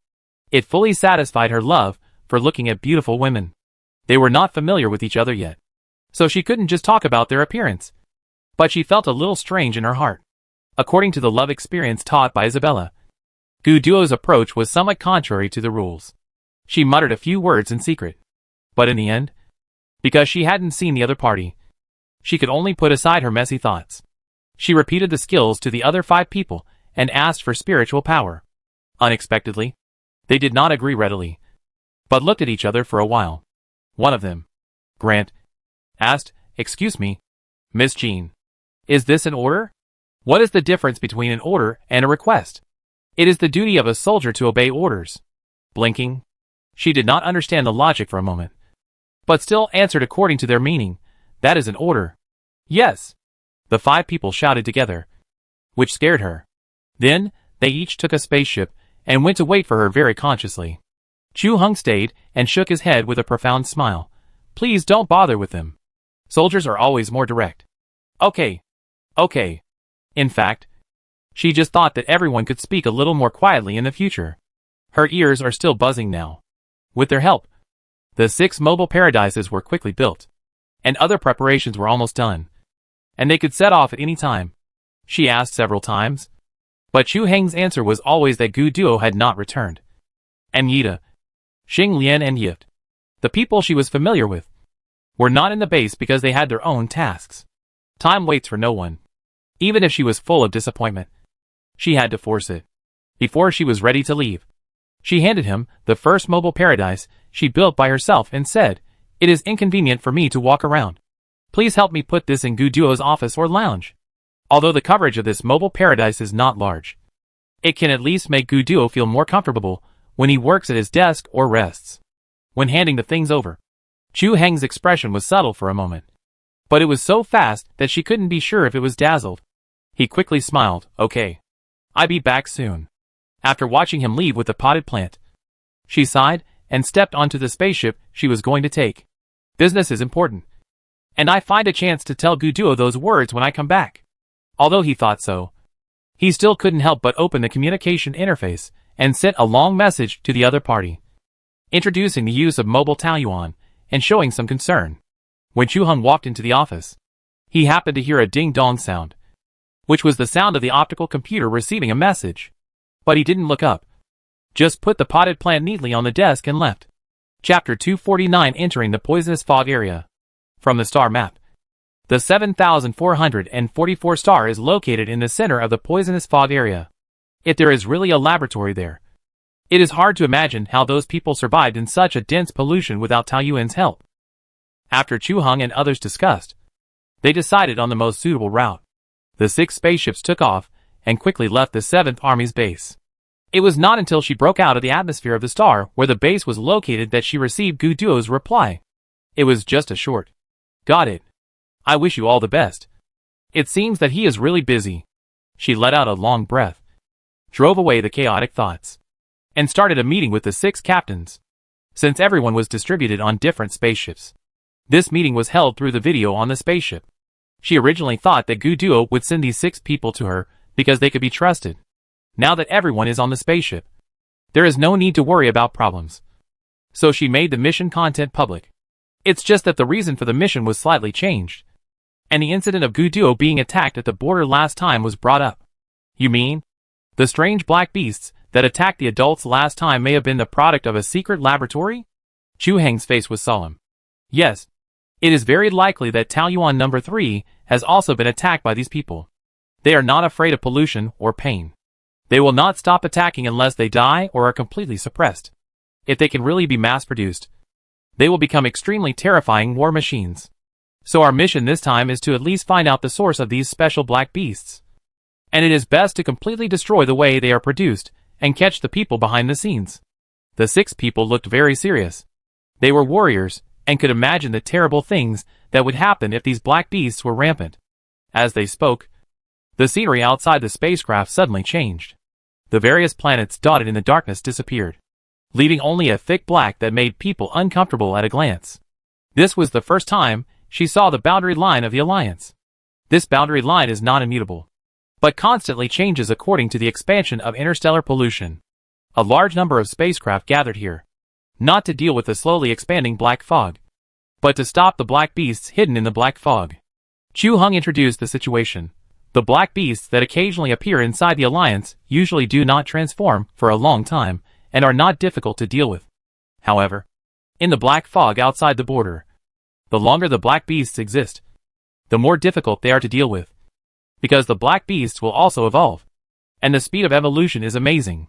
It fully satisfied her love for looking at beautiful women. They were not familiar with each other yet, so she couldn't just talk about their appearance. But she felt a little strange in her heart. According to the love experience taught by Isabella, Gu Duo's approach was somewhat contrary to the rules. She muttered a few words in secret. But in the end, because she hadn't seen the other party, she could only put aside her messy thoughts. She repeated the skills to the other 5 people and asked for spiritual power. Unexpectedly, they did not agree readily, but looked at each other for a while. One of them, Grant, asked, "Excuse me, Miss Jean, is this an order? What is the difference between an order and a request?" "It is the duty of a soldier to obey orders." Blinking, she did not understand the logic for a moment, but still answered according to their meaning, "That is an order." "Yes," the 5 people shouted together, which scared her. Then, they each took a spaceship and went to wait for her very consciously. Chu Heng stayed and shook his head with a profound smile. "Please don't bother with them. Soldiers are always more direct." Okay. In fact, she just thought that everyone could speak a little more quietly in the future. Her ears are still buzzing now. With their help, the 6 mobile paradises were quickly built, and other preparations were almost done, and they could set off at any time. She asked several times, but Chu Heng's answer was always that Gu Duo had not returned. And Yida, Xing Lian and Yift, the people she was familiar with, were not in the base because they had their own tasks. Time waits for no one. Even if she was full of disappointment, she had to force it. Before she was ready to leave, she handed him the first mobile paradise she built by herself and said, "It is inconvenient for me to walk around. Please help me put this in Gu Duo's office or lounge." Although the coverage of this mobile paradise is not large, it can at least make Gu Duo feel more comfortable when he works at his desk or rests. When handing the things over, Chu Heng's expression was subtle for a moment, but it was so fast that she couldn't be sure if it was dazzled. He quickly smiled. "Okay. I'll be back soon." After watching him leave with the potted plant, she sighed and stepped onto the spaceship she was going to take. "Business is important, and I find a chance to tell Gu Duo those words when I come back." Although he thought so, he still couldn't help but open the communication interface and sent a long message to the other party, introducing the use of mobile Taoyuan and showing some concern. When Chu Heng walked into the office, he happened to hear a ding-dong sound, which was the sound of the optical computer receiving a message. But he didn't look up, just put the potted plant neatly on the desk and left. Chapter 249, Entering the Poisonous Fog Area. From the star map, the 7444 star is located in the center of the poisonous fog area. If there is really a laboratory there, it is hard to imagine how those people survived in such a dense pollution without Taoyuan's help. After Chu Heng and others discussed, they decided on the most suitable route. The 6 spaceships took off and quickly left the 7th Army's base. It was not until she broke out of the atmosphere of the star where the base was located that she received Gu Duo's reply. It was just a short, "Got it. I wish you all the best. It seems that he is really busy." She let out a long breath, drove away the chaotic thoughts, and started a meeting with the 6 captains. Since everyone was distributed on different spaceships, this meeting was held through the video on the spaceship. She originally thought that Guduo would send these 6 people to her because they could be trusted. Now that everyone is on the spaceship, there is no need to worry about problems. So she made the mission content public. It's just that the reason for the mission was slightly changed, and the incident of Guduo being attacked at the border last time was brought up. You mean? The strange black beasts that attacked the adults last time may have been the product of a secret laboratory? Chu Heng's face was solemn. Yes. It is very likely that Taoyuan number 3 has also been attacked by these people. They are not afraid of pollution or pain. They will not stop attacking unless they die or are completely suppressed. If they can really be mass-produced, they will become extremely terrifying war machines. So our mission this time is to at least find out the source of these special black beasts. And it is best to completely destroy the way they are produced and catch the people behind the scenes. The 6 people looked very serious. They were warriors and could imagine the terrible things that would happen if these black beasts were rampant. As they spoke, the scenery outside the spacecraft suddenly changed. The various planets dotted in the darkness disappeared, leaving only a thick black that made people uncomfortable at a glance. This was the first time she saw the boundary line of the Alliance. This boundary line is not immutable, but constantly changes according to the expansion of interstellar pollution. A large number of spacecraft gathered here, not to deal with the slowly expanding black fog, but to stop the black beasts hidden in the black fog. Chu Heng introduced the situation. The black beasts that occasionally appear inside the Alliance usually do not transform for a long time and are not difficult to deal with. However, in the black fog outside the border, the longer the black beasts exist, the more difficult they are to deal with, because the black beasts will also evolve, and the speed of evolution is amazing.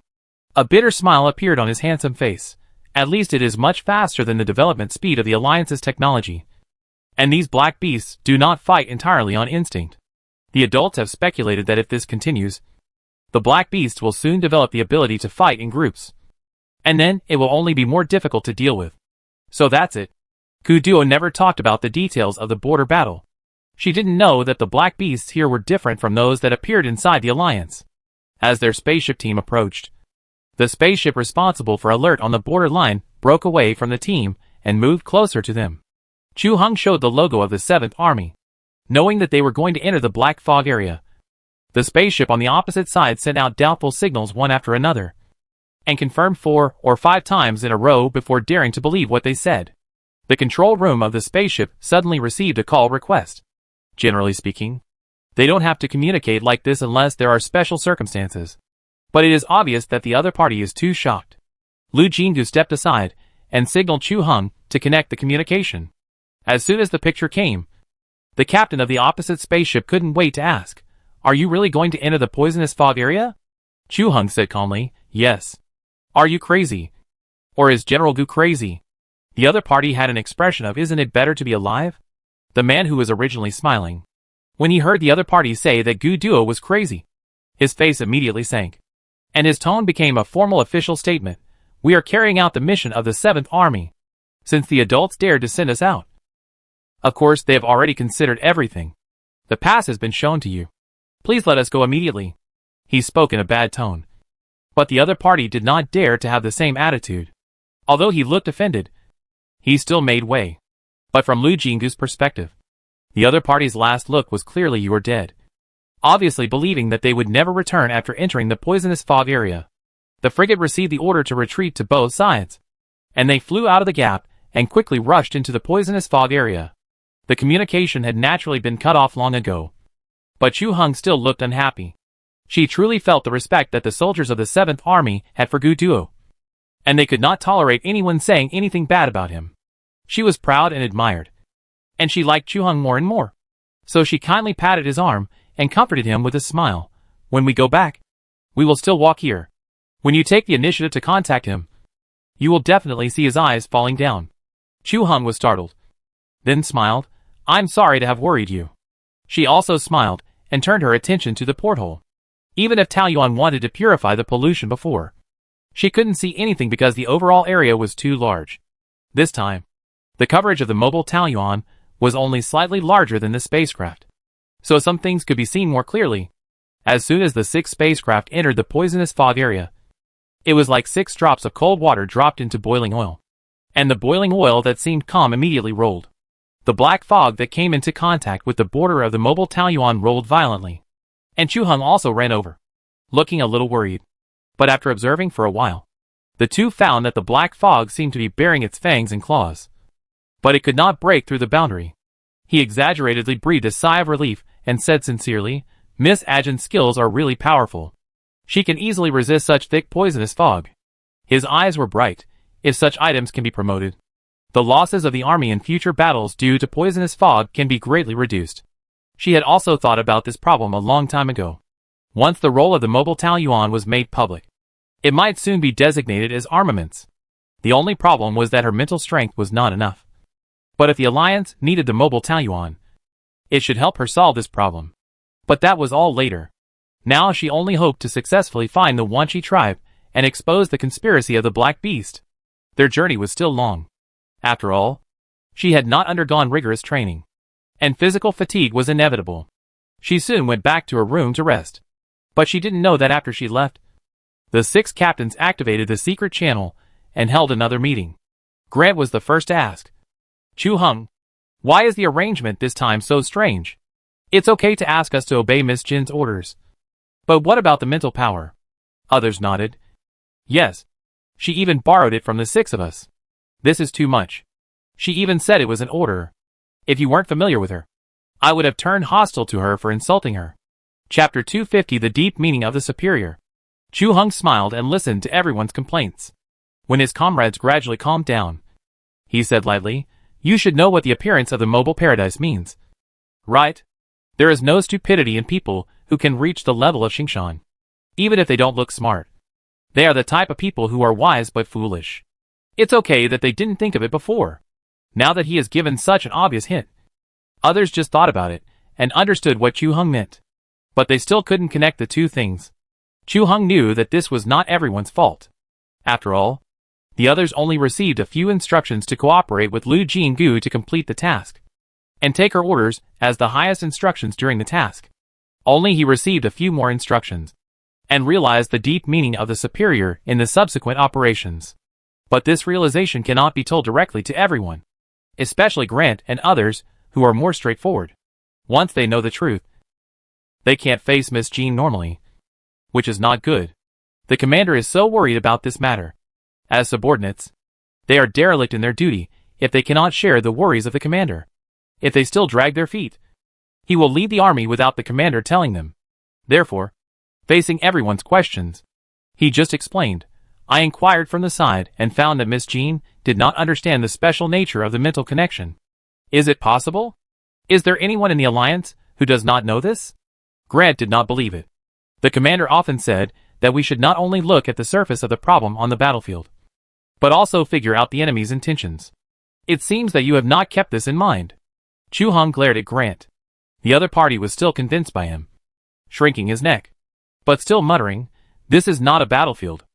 A bitter smile appeared on his handsome face. At least it is much faster than the development speed of the Alliance's technology. And these black beasts do not fight entirely on instinct. The adults have speculated that if this continues, the black beasts will soon develop the ability to fight in groups. And then it will only be more difficult to deal with. So that's it. Guduo never talked about the details of the border battle. She didn't know that the black beasts here were different from those that appeared inside the Alliance. As their spaceship team approached, the spaceship responsible for alert on the border line broke away from the team and moved closer to them. Chu Heng showed the logo of the 7th Army. Knowing that they were going to enter the black fog area, the spaceship on the opposite side sent out doubtful signals one after another, and confirmed 4 or 5 times in a row before daring to believe what they said. The control room of the spaceship suddenly received a call request. Generally speaking, they don't have to communicate like this unless there are special circumstances. But it is obvious that the other party is too shocked. Lu Jinggu stepped aside and signaled Chu Heng to connect the communication. As soon as the picture came, the captain of the opposite spaceship couldn't wait to ask, "Are you really going to enter the poisonous fog area?" Chu Heng said calmly, "Yes." "Are you crazy? Or is General Gu crazy?" The other party had an expression of "Isn't it better to be alive?" The man who was originally smiling, when he heard the other party say that Gu Duo was crazy, his face immediately sank, and his tone became a formal official statement. "We are carrying out the mission of the 7th Army, since the adults dared to send us out. Of course, they have already considered everything. The pass has been shown to you. Please let us go immediately." He spoke in a bad tone. But the other party did not dare to have the same attitude. Although he looked offended, he still made way. But from Lu Jinggu's perspective, the other party's last look was clearly "You are dead," obviously believing that they would never return after entering the poisonous fog area. The frigate received the order to retreat to both sides, and they flew out of the gap and quickly rushed into the poisonous fog area. The communication had naturally been cut off long ago, but Chu Heng still looked unhappy. She truly felt the respect that the soldiers of the 7th Army had for Gu Duo, and they could not tolerate anyone saying anything bad about him. She was proud and admired, and she liked Chu Heng more and more. So she kindly patted his arm and comforted him with a smile. "When we go back, we will still walk here. When you take the initiative to contact him, you will definitely see his eyes falling down." Chu Heng was startled, then smiled. "I'm sorry to have worried you." She also smiled and turned her attention to the porthole. Even if Taoyuan wanted to purify the pollution before, she couldn't see anything because the overall area was too large. This time, the coverage of the mobile Taoyuan was only slightly larger than the spacecraft, so some things could be seen more clearly. As soon as the 6 spacecraft entered the poisonous fog area, it was like 6 drops of cold water dropped into boiling oil. And the boiling oil that seemed calm immediately rolled. The black fog that came into contact with the border of the mobile Taoyuan rolled violently. And Chu Heng also ran over, looking a little worried. But after observing for a while, the two found that the black fog seemed to be baring its fangs and claws. But it could not break through the boundary. He exaggeratedly breathed a sigh of relief and said sincerely, "Miss Ajin's skills are really powerful. She can easily resist such thick poisonous fog." His eyes were bright. If such items can be promoted, the losses of the army in future battles due to poisonous fog can be greatly reduced. She had also thought about this problem a long time ago. Once the role of the mobile Taoyuan was made public, it might soon be designated as armaments. The only problem was that her mental strength was not enough. But if the Alliance needed the mobile Taoyuan, it should help her solve this problem. But that was all later. Now she only hoped to successfully find the Wanchi tribe and expose the conspiracy of the Black Beast. Their journey was still long. After all, she had not undergone rigorous training, and physical fatigue was inevitable. She soon went back to her room to rest. But she didn't know that after she left, the 6 captains activated the secret channel and held another meeting. Grant was the first to ask, "Chu Heng, why is the arrangement this time so strange? It's okay to ask us to obey Miss Jin's orders. But what about the mental power?" Others nodded. "Yes. She even borrowed it from the 6 of us. This is too much. She even said it was an order. If you weren't familiar with her, I would have turned hostile to her for insulting her." Chapter 250 The Deep Meaning of the Superior. Chu Heng smiled and listened to everyone's complaints. When his comrades gradually calmed down, he said lightly, "You should know what the appearance of the mobile paradise means. Right? There is no stupidity in people who can reach the level of Xingshan, even if they don't look smart. They are the type of people who are wise but foolish. It's okay that they didn't think of it before. Now that he has given such an obvious hint, others just thought about it and understood what Chu Heng meant. But they still couldn't connect the two things. Chu Heng knew that this was not everyone's fault. After all, the others only received a few instructions to cooperate with Lu Jingu to complete the task, and take her orders as the highest instructions during the task. Only he received a few more instructions, and realized the deep meaning of the superior in the subsequent operations. But this realization cannot be told directly to everyone, especially Grant and others who are more straightforward. Once they know the truth, they can't face Miss Jean normally, which is not good. The commander is so worried about this matter. As subordinates, they are derelict in their duty if they cannot share the worries of the commander. If they still drag their feet, he will lead the army without the commander telling them. Therefore, facing everyone's questions, he just explained, "I inquired from the side and found that Miss Jean did not understand the special nature of the mental connection. Is it possible? Is there anyone in the Alliance who does not know this?" Grant did not believe it. The commander often said that we should not only look at the surface of the problem on the battlefield, but also figure out the enemy's intentions. It seems that you have not kept this in mind. Chu Heng glared at Grant. The other party was still convinced by him, shrinking his neck, but still muttering, "This is not a battlefield,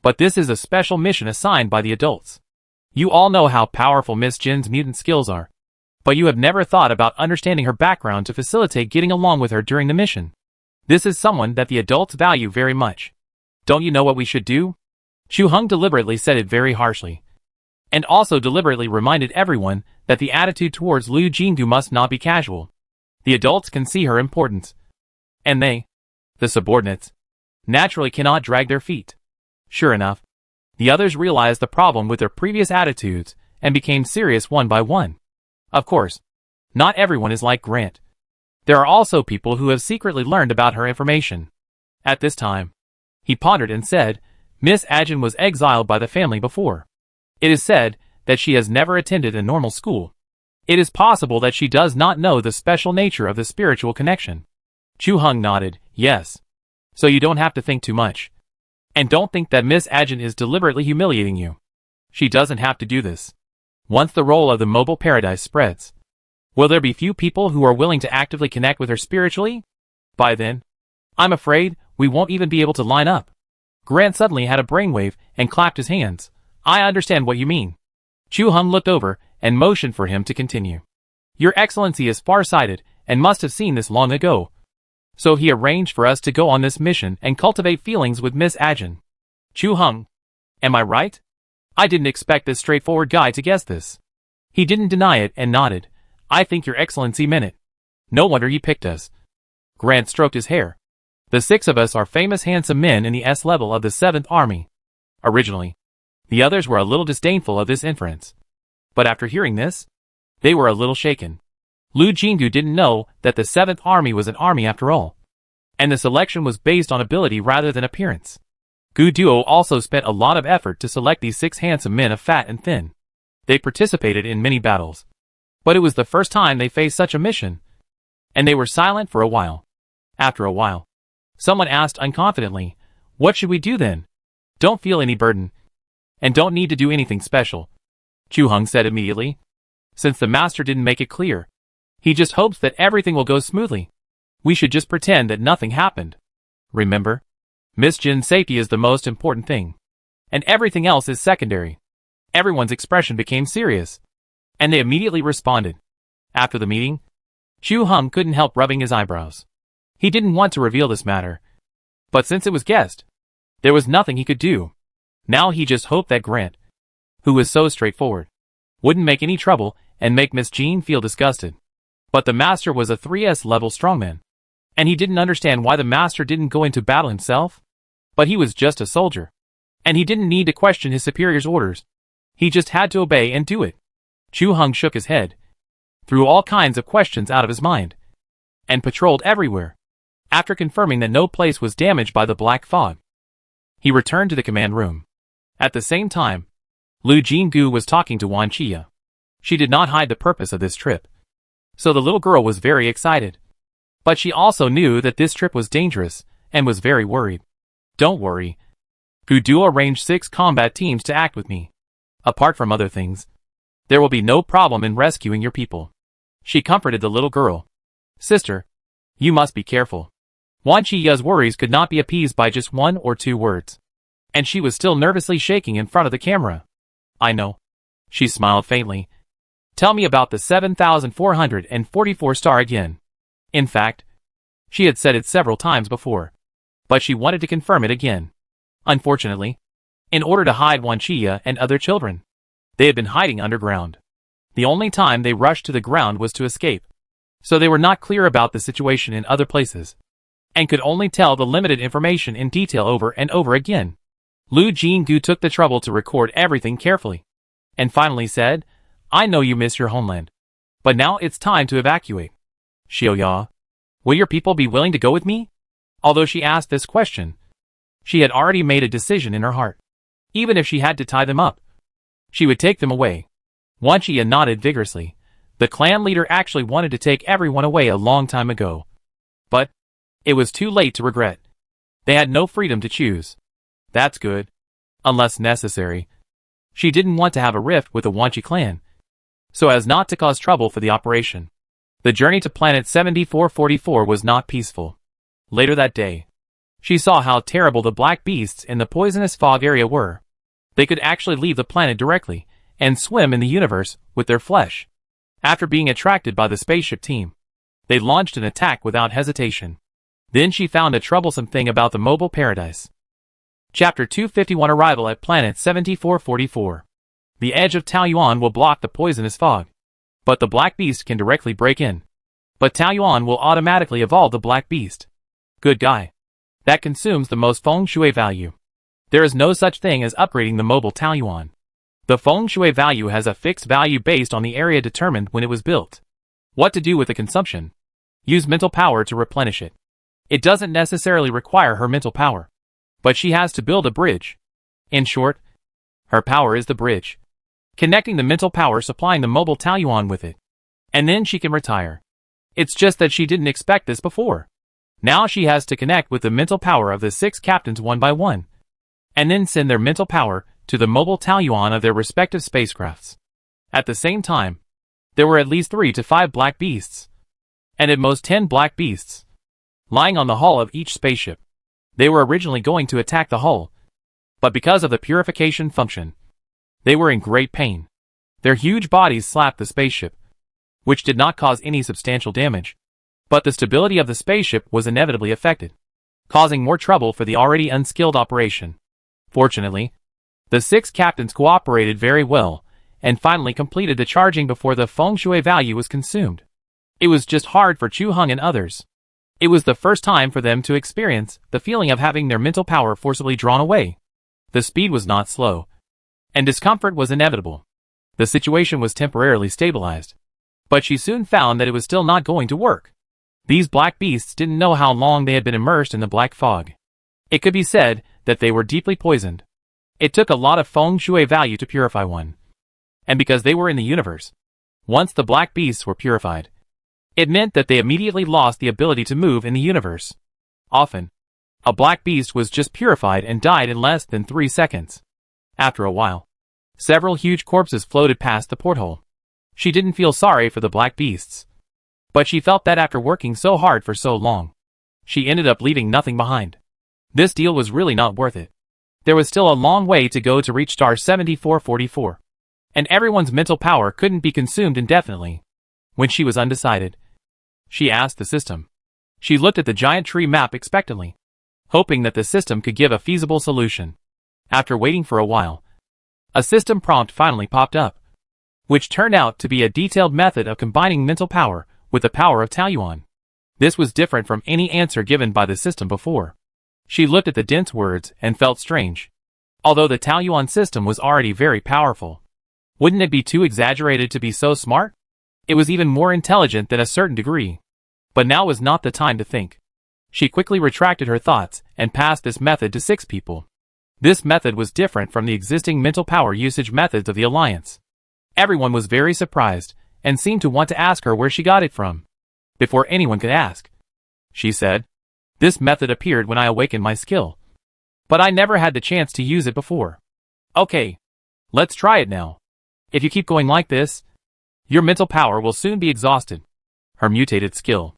but this is a special mission assigned by the adults. You all know how powerful Miss Jin's mutant skills are, but you have never thought about understanding her background to facilitate getting along with her during the mission. This is someone that the adults value very much. Don't you know what we should do?" Chu Heng deliberately said it very harshly, and also deliberately reminded everyone that the attitude towards Lu Jingu must not be casual. The adults can see her importance, and they, the subordinates, naturally cannot drag their feet. Sure enough, the others realized the problem with their previous attitudes and became serious one by one. Of course, not everyone is like Grant. There are also people who have secretly learned about her information. At this time, he pondered and said, "Miss Ajin was exiled by the family before. It is said that she has never attended a normal school. It is possible that she does not know the special nature of the spiritual connection." Chu Heng nodded, "Yes. So you don't have to think too much. And don't think that Miss Ajin is deliberately humiliating you. She doesn't have to do this. Once the role of the mobile paradise spreads, will there be few people who are willing to actively connect with her spiritually? By then, I'm afraid we won't even be able to line up." Grant suddenly had a brainwave and clapped his hands. "I understand what you mean." Chu Heng looked over and motioned for him to continue. "Your Excellency is far-sighted and must have seen this long ago. So he arranged for us to go on this mission and cultivate feelings with Miss Ajin. Chu Hung. Am I right? I didn't expect this straightforward guy to guess this. He didn't deny it and nodded. I think your excellency meant it. No wonder he picked us. Grant stroked his hair. The 6 of us are famous handsome men in the S level of the 7th Army. Originally, the others were a little disdainful of this inference. But after hearing this, they were a little shaken. Lu Jingu didn't know that the 7th Army was an army after all. And the selection was based on ability rather than appearance. Gu Duo also spent a lot of effort to select these 6 handsome men of fat and thin. They participated in many battles. But it was the first time they faced such a mission. And they were silent for a while. After a while, someone asked unconfidently, "What should we do then?" "Don't feel any burden. And don't need to do anything special," Chu Hung said immediately. Since the master didn't make it clear, he just hopes that everything will go smoothly. We should just pretend that nothing happened. Remember, Miss Jin's safety is the most important thing. And everything else is secondary. Everyone's expression became serious. And they immediately responded. After the meeting, Chu Hung couldn't help rubbing his eyebrows. He didn't want to reveal this matter. But since it was guessed, there was nothing he could do. Now he just hoped that Grant, who was so straightforward, wouldn't make any trouble and make Miss Jean feel disgusted. But the master was a 3S level strongman. And he didn't understand why the master didn't go into battle himself. But he was just a soldier. And he didn't need to question his superior's orders. He just had to obey and do it. Chu Hung shook his head, threw all kinds of questions out of his mind, and patrolled everywhere. After confirming that no place was damaged by the black fog, he returned to the command room. At the same time, Lu Jingu was talking to Wan Chia. She did not hide the purpose of this trip. So the little girl was very excited. But she also knew that this trip was dangerous, and was very worried. "Don't worry. Gu Duo arranged 6 combat teams to act with me. Apart from other things, there will be no problem in rescuing your people." She comforted the little girl. "Sister, you must be careful." Wan Chia's worries could not be appeased by just 1 or 2 words. And she was still nervously shaking in front of the camera. "I know." She smiled faintly. "Tell me about the 7,444 star again." In fact, she had said it several times before. But she wanted to confirm it again. Unfortunately, in order to hide Wan Chia and other children, they had been hiding underground. The only time they rushed to the ground was to escape. So they were not clear about the situation in other places, and could only tell the limited information in detail over and over again. Lu Jingu took the trouble to record everything carefully, and finally said, "I know you miss your homeland. But now it's time to evacuate. Xiaoya, will your people be willing to go with me?" Although she asked this question, she had already made a decision in her heart. Even if she had to tie them up, she would take them away. Wan Chia nodded vigorously. The clan leader actually wanted to take everyone away a long time ago. But it was too late to regret. They had no freedom to choose. That's good. Unless necessary. She didn't want to have a rift with the Wanchi clan, so as not to cause trouble for the operation. The journey to planet 7444 was not peaceful. Later that day, she saw how terrible the black beasts in the poisonous fog area were. They could actually leave the planet directly and swim in the universe with their flesh. After being attracted by the spaceship team, they launched an attack without hesitation. Then she found a troublesome thing about the mobile paradise. Chapter 251 Arrival at Planet 7444. The edge of Taoyuan will block the poisonous fog, but the black beast can directly break in. But Taoyuan will automatically evolve the black beast. Good guy. That consumes the most feng shui value. There is no such thing as upgrading the mobile Taoyuan. The feng shui value has a fixed value based on the area determined when it was built. What to do with the consumption? Use mental power to replenish it. It doesn't necessarily require her mental power, but she has to build a bridge. In short, her power is the bridge, connecting the mental power supplying the mobile Taoyuan with it. And then she can retire. It's just that she didn't expect this before. Now she has to connect with the mental power of the 6 captains one by one, and then send their mental power to the mobile Taoyuan of their respective spacecrafts. At the same time, there were at least 3 to 5 black beasts, and at most 10 black beasts, lying on the hull of each spaceship. They were originally going to attack the hull, but because of the purification function, they were in great pain. Their huge bodies slapped the spaceship, which did not cause any substantial damage, But the stability of the spaceship was inevitably affected, causing more trouble for the already unskilled operation. Fortunately, the 6 captains cooperated very well, and finally completed the charging before the feng shui value was consumed. It was just hard for Chu Heng and others. It was the first time for them to experience the feeling of having their mental power forcibly drawn away. The speed was not slow, and discomfort was inevitable. The situation was temporarily stabilized, but she soon found that it was still not going to work. These black beasts didn't know how long they had been immersed in the black fog. It could be said that they were deeply poisoned. It took a lot of feng shui value to purify one. And because they were in the universe, once the black beasts were purified, it meant that they immediately lost the ability to move in the universe. Often, a black beast was just purified and died in less than 3 seconds. After a while, several huge corpses floated past the porthole. She didn't feel sorry for the black beasts, but she felt that after working so hard for so long, she ended up leaving nothing behind. This deal was really not worth it. There was still a long way to go to reach star 7444. And everyone's mental power couldn't be consumed indefinitely. When she was undecided, she asked the system. She looked at the giant tree map expectantly, hoping that the system could give a feasible solution. After waiting for a while, a system prompt finally popped up, which turned out to be a detailed method of combining mental power with the power of Taoyuan. This was different from any answer given by the system before. She looked at the dense words and felt strange. Although the Taoyuan system was already very powerful, wouldn't it be too exaggerated to be so smart? It was even more intelligent than a certain degree. But now was not the time to think. She quickly retracted her thoughts and passed this method to 6 people. This method was different from the existing mental power usage methods of the Alliance. Everyone was very surprised and seemed to want to ask her where she got it from. Before anyone could ask, she said, "This method appeared when I awakened my skill, but I never had the chance to use it before. Okay, let's try it now. If you keep going like this, your mental power will soon be exhausted." Her mutated skill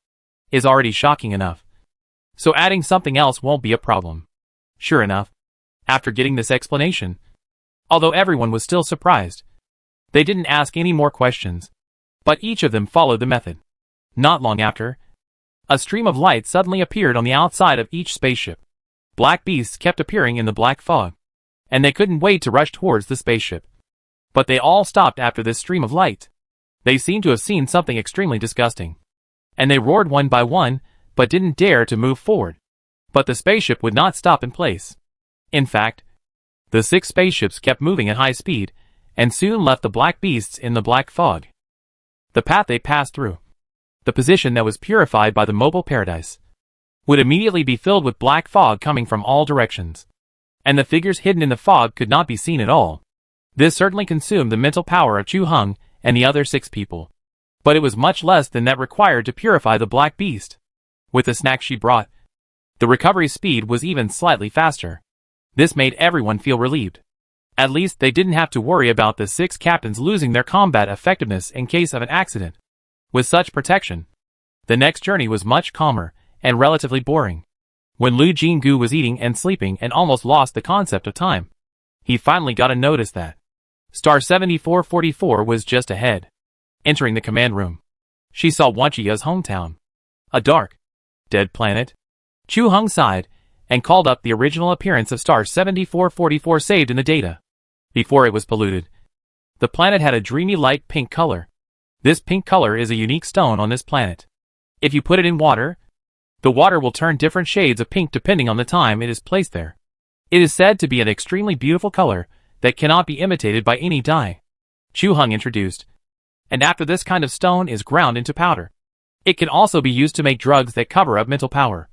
is already shocking enough, so adding something else won't be a problem. Sure enough, after getting this explanation, although everyone was still surprised, they didn't ask any more questions, but each of them followed the method. Not long after, a stream of light suddenly appeared on the outside of each spaceship. Black beasts kept appearing in the black fog, and they couldn't wait to rush towards the spaceship. But they all stopped after this stream of light. They seemed to have seen something extremely disgusting, and they roared one by one, but didn't dare to move forward. But the spaceship would not stop in place. In fact, the 6 spaceships kept moving at high speed, and soon left the black beasts in the black fog. The path they passed through, the position that was purified by the mobile paradise, would immediately be filled with black fog coming from all directions, and the figures hidden in the fog could not be seen at all. This certainly consumed the mental power of Chu Heng and the other 6 people, but it was much less than that required to purify the black beast. With the snack she brought, the recovery speed was even slightly faster. This made everyone feel relieved. At least they didn't have to worry about the 6 captains losing their combat effectiveness in case of an accident. With such protection, the next journey was much calmer and relatively boring. When Lu Jinggu was eating and sleeping and almost lost the concept of time, he finally got a notice that star 7444 was just ahead. Entering the command room, she saw Wanjia's hometown, a dark, dead planet. Chu Heng sighed and called up the original appearance of star 7444 saved in the data. Before it was polluted, the planet had a dreamy light pink color. This pink color is a unique stone on this planet. If you put it in water, the water will turn different shades of pink depending on the time it is placed there. It is said to be an extremely beautiful color that cannot be imitated by any dye. Chu Heng introduced. And after this kind of stone is ground into powder, it can also be used to make drugs that cover up mental power,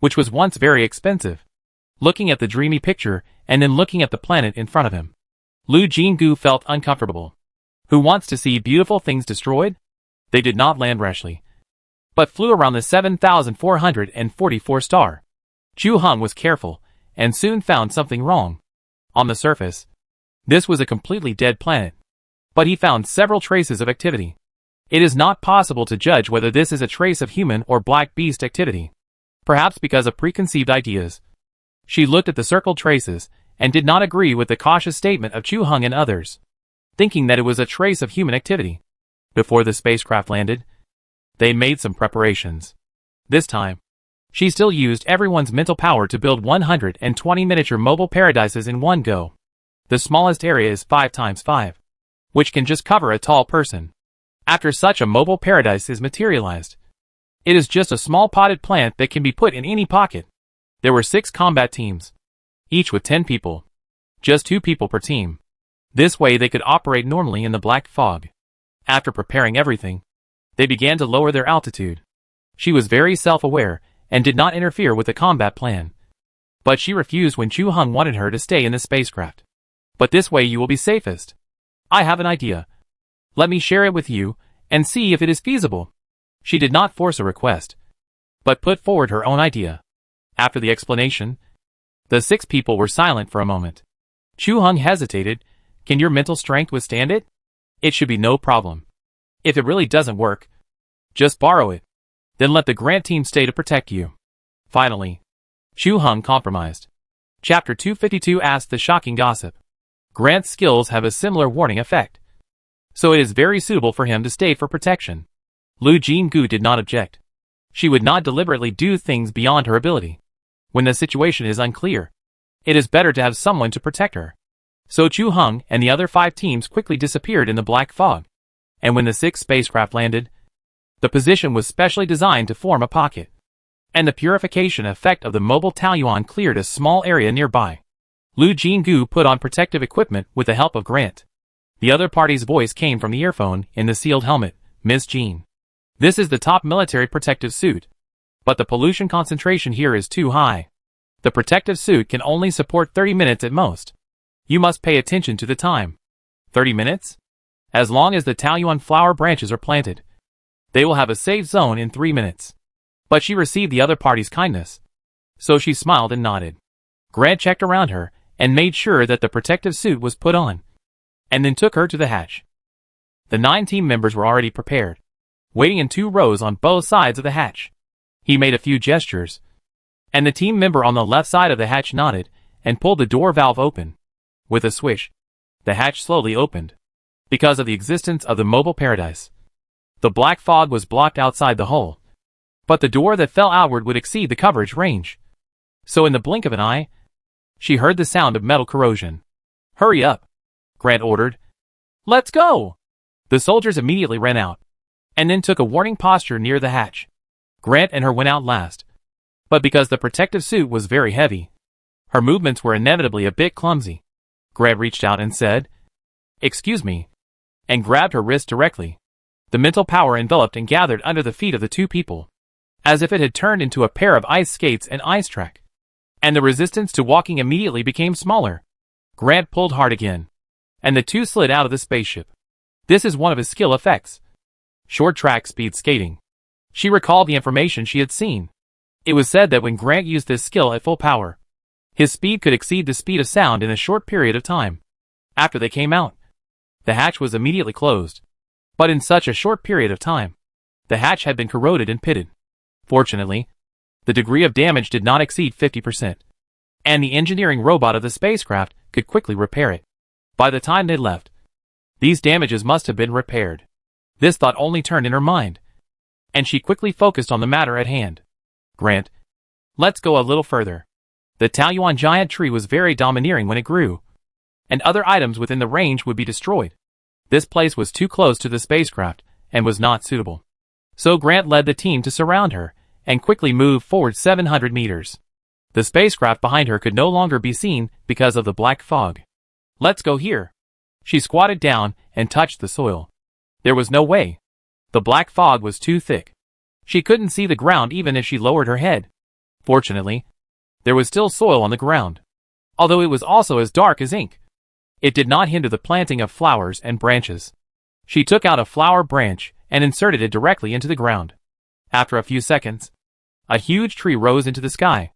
which was once very expensive. Looking at the dreamy picture and then looking at the planet in front of him, Lu Jinggu felt uncomfortable. Who wants to see beautiful things destroyed? They did not land rashly, but flew around the 7,444 star. Chu Heng was careful and soon found something wrong. On the surface, this was a completely dead planet, but he found several traces of activity. It is not possible to judge whether this is a trace of human or black beast activity, perhaps because of preconceived ideas. She looked at the circled traces and did not agree with the cautious statement of Chu Heng and others, thinking that it was a trace of human activity. Before the spacecraft landed, They made some preparations. This time, she still used everyone's mental power to build 120 miniature mobile paradises in one go. The smallest area is 5 times 5, which can just cover a tall person. After such a mobile paradise is materialized, it is just a small potted plant that can be put in any pocket. There were 6 combat teams, each with 10 people. Just 2 people per team. This way they could operate normally in the black fog. After preparing everything, they began to lower their altitude. She was very self-aware and did not interfere with the combat plan. But she refused when Chu Hung wanted her to stay in the spacecraft. But this way you will be safest. I have an idea. Let me share it with you and see if it is feasible. She did not force a request, but put forward her own idea. After the explanation, the 6 people were silent for a moment. Chu Hung hesitated. Can your mental strength withstand it? It should be no problem. If it really doesn't work, just borrow it. Then let the Grant team stay to protect you. Finally, Chu Hung compromised. Chapter 252 asked the shocking gossip. Grant's skills have a similar warning effect, so it is very suitable for him to stay for protection. Lu Jin-gu did not object. She would not deliberately do things beyond her ability. When the situation is unclear, it is better to have someone to protect her. So Chu Hung and the other 5 teams quickly disappeared in the black fog. And when the 6th spacecraft landed, the position was specially designed to form a pocket. And the purification effect of the mobile Taoyuan cleared a small area nearby. Lu Jin-gu put on protective equipment with the help of Grant. The other party's voice came from the earphone in the sealed helmet. Miss Jean, this is the top military protective suit. But the pollution concentration here is too high. The protective suit can only support 30 minutes at most. You must pay attention to the time. 30 minutes? As long as the Taoyuan flower branches are planted, they will have a safe zone in 3 minutes. But she received the other party's kindness, so she smiled and nodded. Grant checked around her and made sure that the protective suit was put on, and then took her to the hatch. The 9 team members were already prepared, waiting in 2 rows on both sides of the hatch. He made a few gestures, and the team member on the left side of the hatch nodded and pulled the door valve open. With a swish, the hatch slowly opened. Because of the existence of the mobile paradise, the black fog was blocked outside the hole, but the door that fell outward would exceed the coverage range. So in the blink of an eye, she heard the sound of metal corrosion. Hurry up, Grant ordered. Let's go! The soldiers immediately ran out, and then took a warning posture near the hatch. Grant and her went out last, but because the protective suit was very heavy, her movements were inevitably a bit clumsy. Grant reached out and said, "Excuse me," and grabbed her wrist directly. The mental power enveloped and gathered under the feet of the 2 people, as if it had turned into a pair of ice skates and ice track. And the resistance to walking immediately became smaller. Grant pulled hard again, and the 2 slid out of the spaceship. This is one of his skill effects. Short track speed skating. She recalled the information she had seen. It was said that when Grant used this skill at full power, his speed could exceed the speed of sound in a short period of time. After they came out, the hatch was immediately closed. But in such a short period of time, the hatch had been corroded and pitted. Fortunately, the degree of damage did not exceed 50%, and the engineering robot of the spacecraft could quickly repair it. By the time they left, these damages must have been repaired. This thought only turned in her mind, and she quickly focused on the matter at hand. Grant, let's go a little further. The Taoyuan giant tree was very domineering when it grew, and other items within the range would be destroyed. This place was too close to the spacecraft and was not suitable. So Grant led the team to surround her and quickly move forward 700 meters. The spacecraft behind her could no longer be seen because of the black fog. Let's go here. She squatted down and touched the soil. There was no way. The black fog was too thick. She couldn't see the ground even if she lowered her head. Fortunately, there was still soil on the ground, although it was also as dark as ink. It did not hinder the planting of flowers and branches. She took out a flower branch and inserted it directly into the ground. After a few seconds, a huge tree rose into the sky.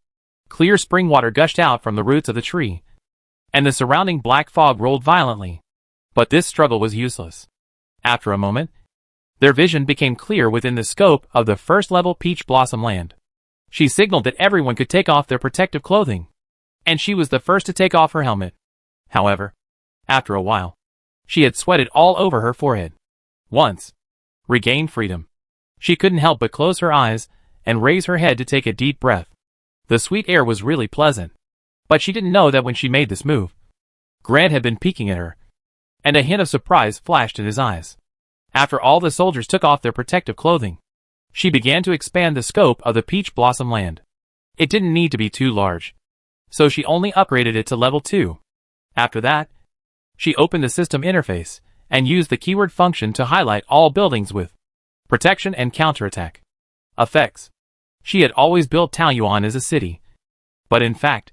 Clear spring water gushed out from the roots of the tree, and the surrounding black fog rolled violently. But this struggle was useless. After a moment, their vision became clear within the scope of the first-level peach blossom land. She signaled that everyone could take off their protective clothing, and she was the first to take off her helmet. However, after a while, she had sweated all over her forehead. Once regained freedom, She couldn't help but close her eyes and raise her head to take a deep breath. The sweet air was really pleasant. But she didn't know that when she made this move, Grant had been peeking at her, and a hint of surprise flashed in his eyes. After all the soldiers took off their protective clothing, she began to expand the scope of the Peach Blossom land. It didn't need to be too large, so she only upgraded it to level 2. After that, she opened the system interface and used the keyword function to highlight all buildings with protection and counterattack effects. She had always built Taoyuan as a city, but in fact,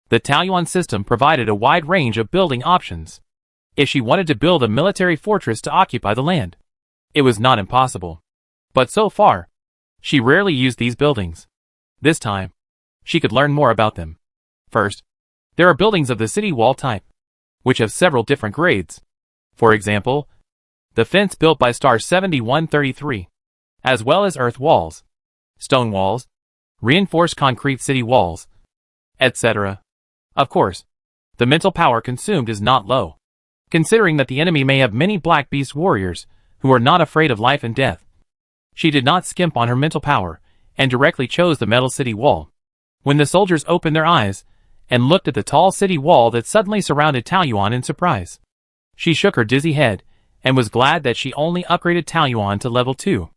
the Taoyuan system provided a wide range of building options. If she wanted to build a military fortress to occupy the land, it was not impossible. But so far, she rarely used these buildings. This time, she could learn more about them. First, there are buildings of the city wall type, which have several different grades. For example, the fence built by Star 7133, as well as earth walls, stone walls, reinforced concrete city walls, etc. Of course, the mental power consumed is not low, considering that the enemy may have many Black Beast warriors who are not afraid of life and death. She did not skimp on her mental power and directly chose the metal city wall. When the soldiers opened their eyes and looked at the tall city wall that suddenly surrounded Taoyuan in surprise, she shook her dizzy head and was glad that she only upgraded Taoyuan to level 2.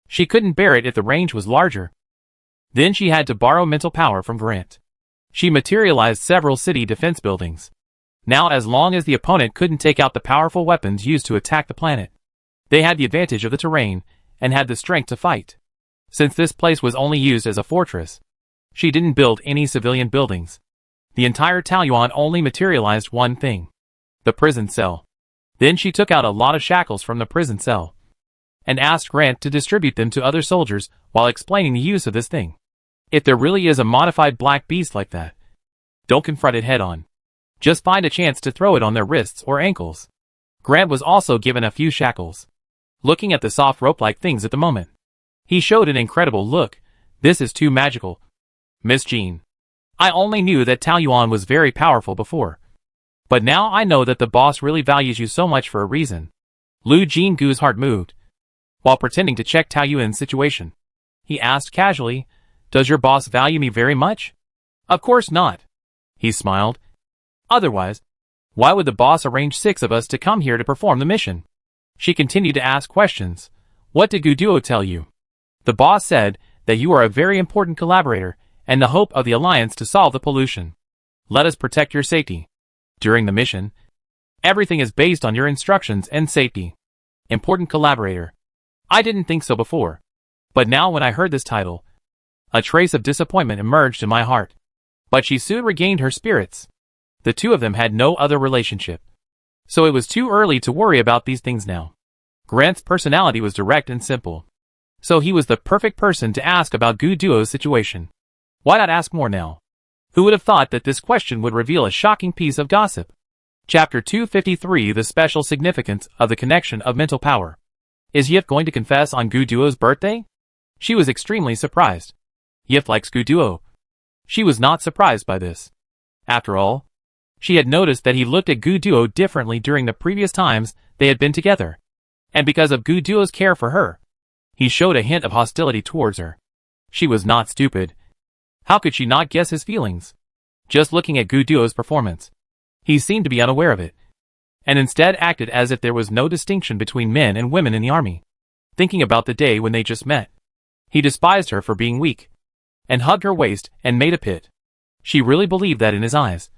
She couldn't bear it if the range was larger. Then she had to borrow mental power from Grant. She materialized several city defense buildings. Now, as long as the opponent couldn't take out the powerful weapons used to attack the planet, they had the advantage of the terrain and had the strength to fight. Since this place was only used as a fortress, she didn't build any civilian buildings. The entire Taoyuan only materialized one thing: the prison cell. Then she took out a lot of shackles from the prison cell and asked Grant to distribute them to other soldiers while explaining the use of this thing. If there really is a modified black beast like that, don't confront it head-on. Just find a chance to throw it on their wrists or ankles. Grant was also given a few shackles. Looking at the soft rope-like things at the moment, he showed an incredible look. This is too magical. Miss Jean, I only knew that Taoyuan was very powerful before, but now I know that the boss really values you so much for a reason. Lu Jinggu's heart moved. While pretending to check Taoyuan's situation, he asked casually, "Does your boss value me very much?" "Of course not." He smiled. "Otherwise, why would the boss arrange 6 of us to come here to perform the mission?" She continued to ask questions. "What did Guduo tell you?" "The boss said that you are a very important collaborator and the hope of the Alliance to solve the pollution. Let us protect your safety. During the mission, everything is based on your instructions and safety." Important collaborator. I didn't think so before, but now when I heard this title, a trace of disappointment emerged in my heart. But she soon regained her spirits. The two of them had no other relationship, so it was too early to worry about these things now. Grant's personality was direct and simple, so he was the perfect person to ask about Guduo's situation. Why not ask more now? Who would have thought that this question would reveal a shocking piece of gossip? Chapter 253: The Special Significance of the Connection of Mental Power. Is Yif going to confess on Guduo's birthday? She was extremely surprised. Yif likes Guduo. She was not surprised by this. After all, she had noticed that he looked at Guduo differently during the previous times they had been together. And because of Guduo's care for her, he showed a hint of hostility towards her. She was not stupid. How could she not guess his feelings? Just looking at Guduo's performance, he seemed to be unaware of it, and instead acted as if there was no distinction between men and women in the army. Thinking about the day when they just met, he despised her for being weak, and hugged her waist and made a pit. She really believed that in his eyes,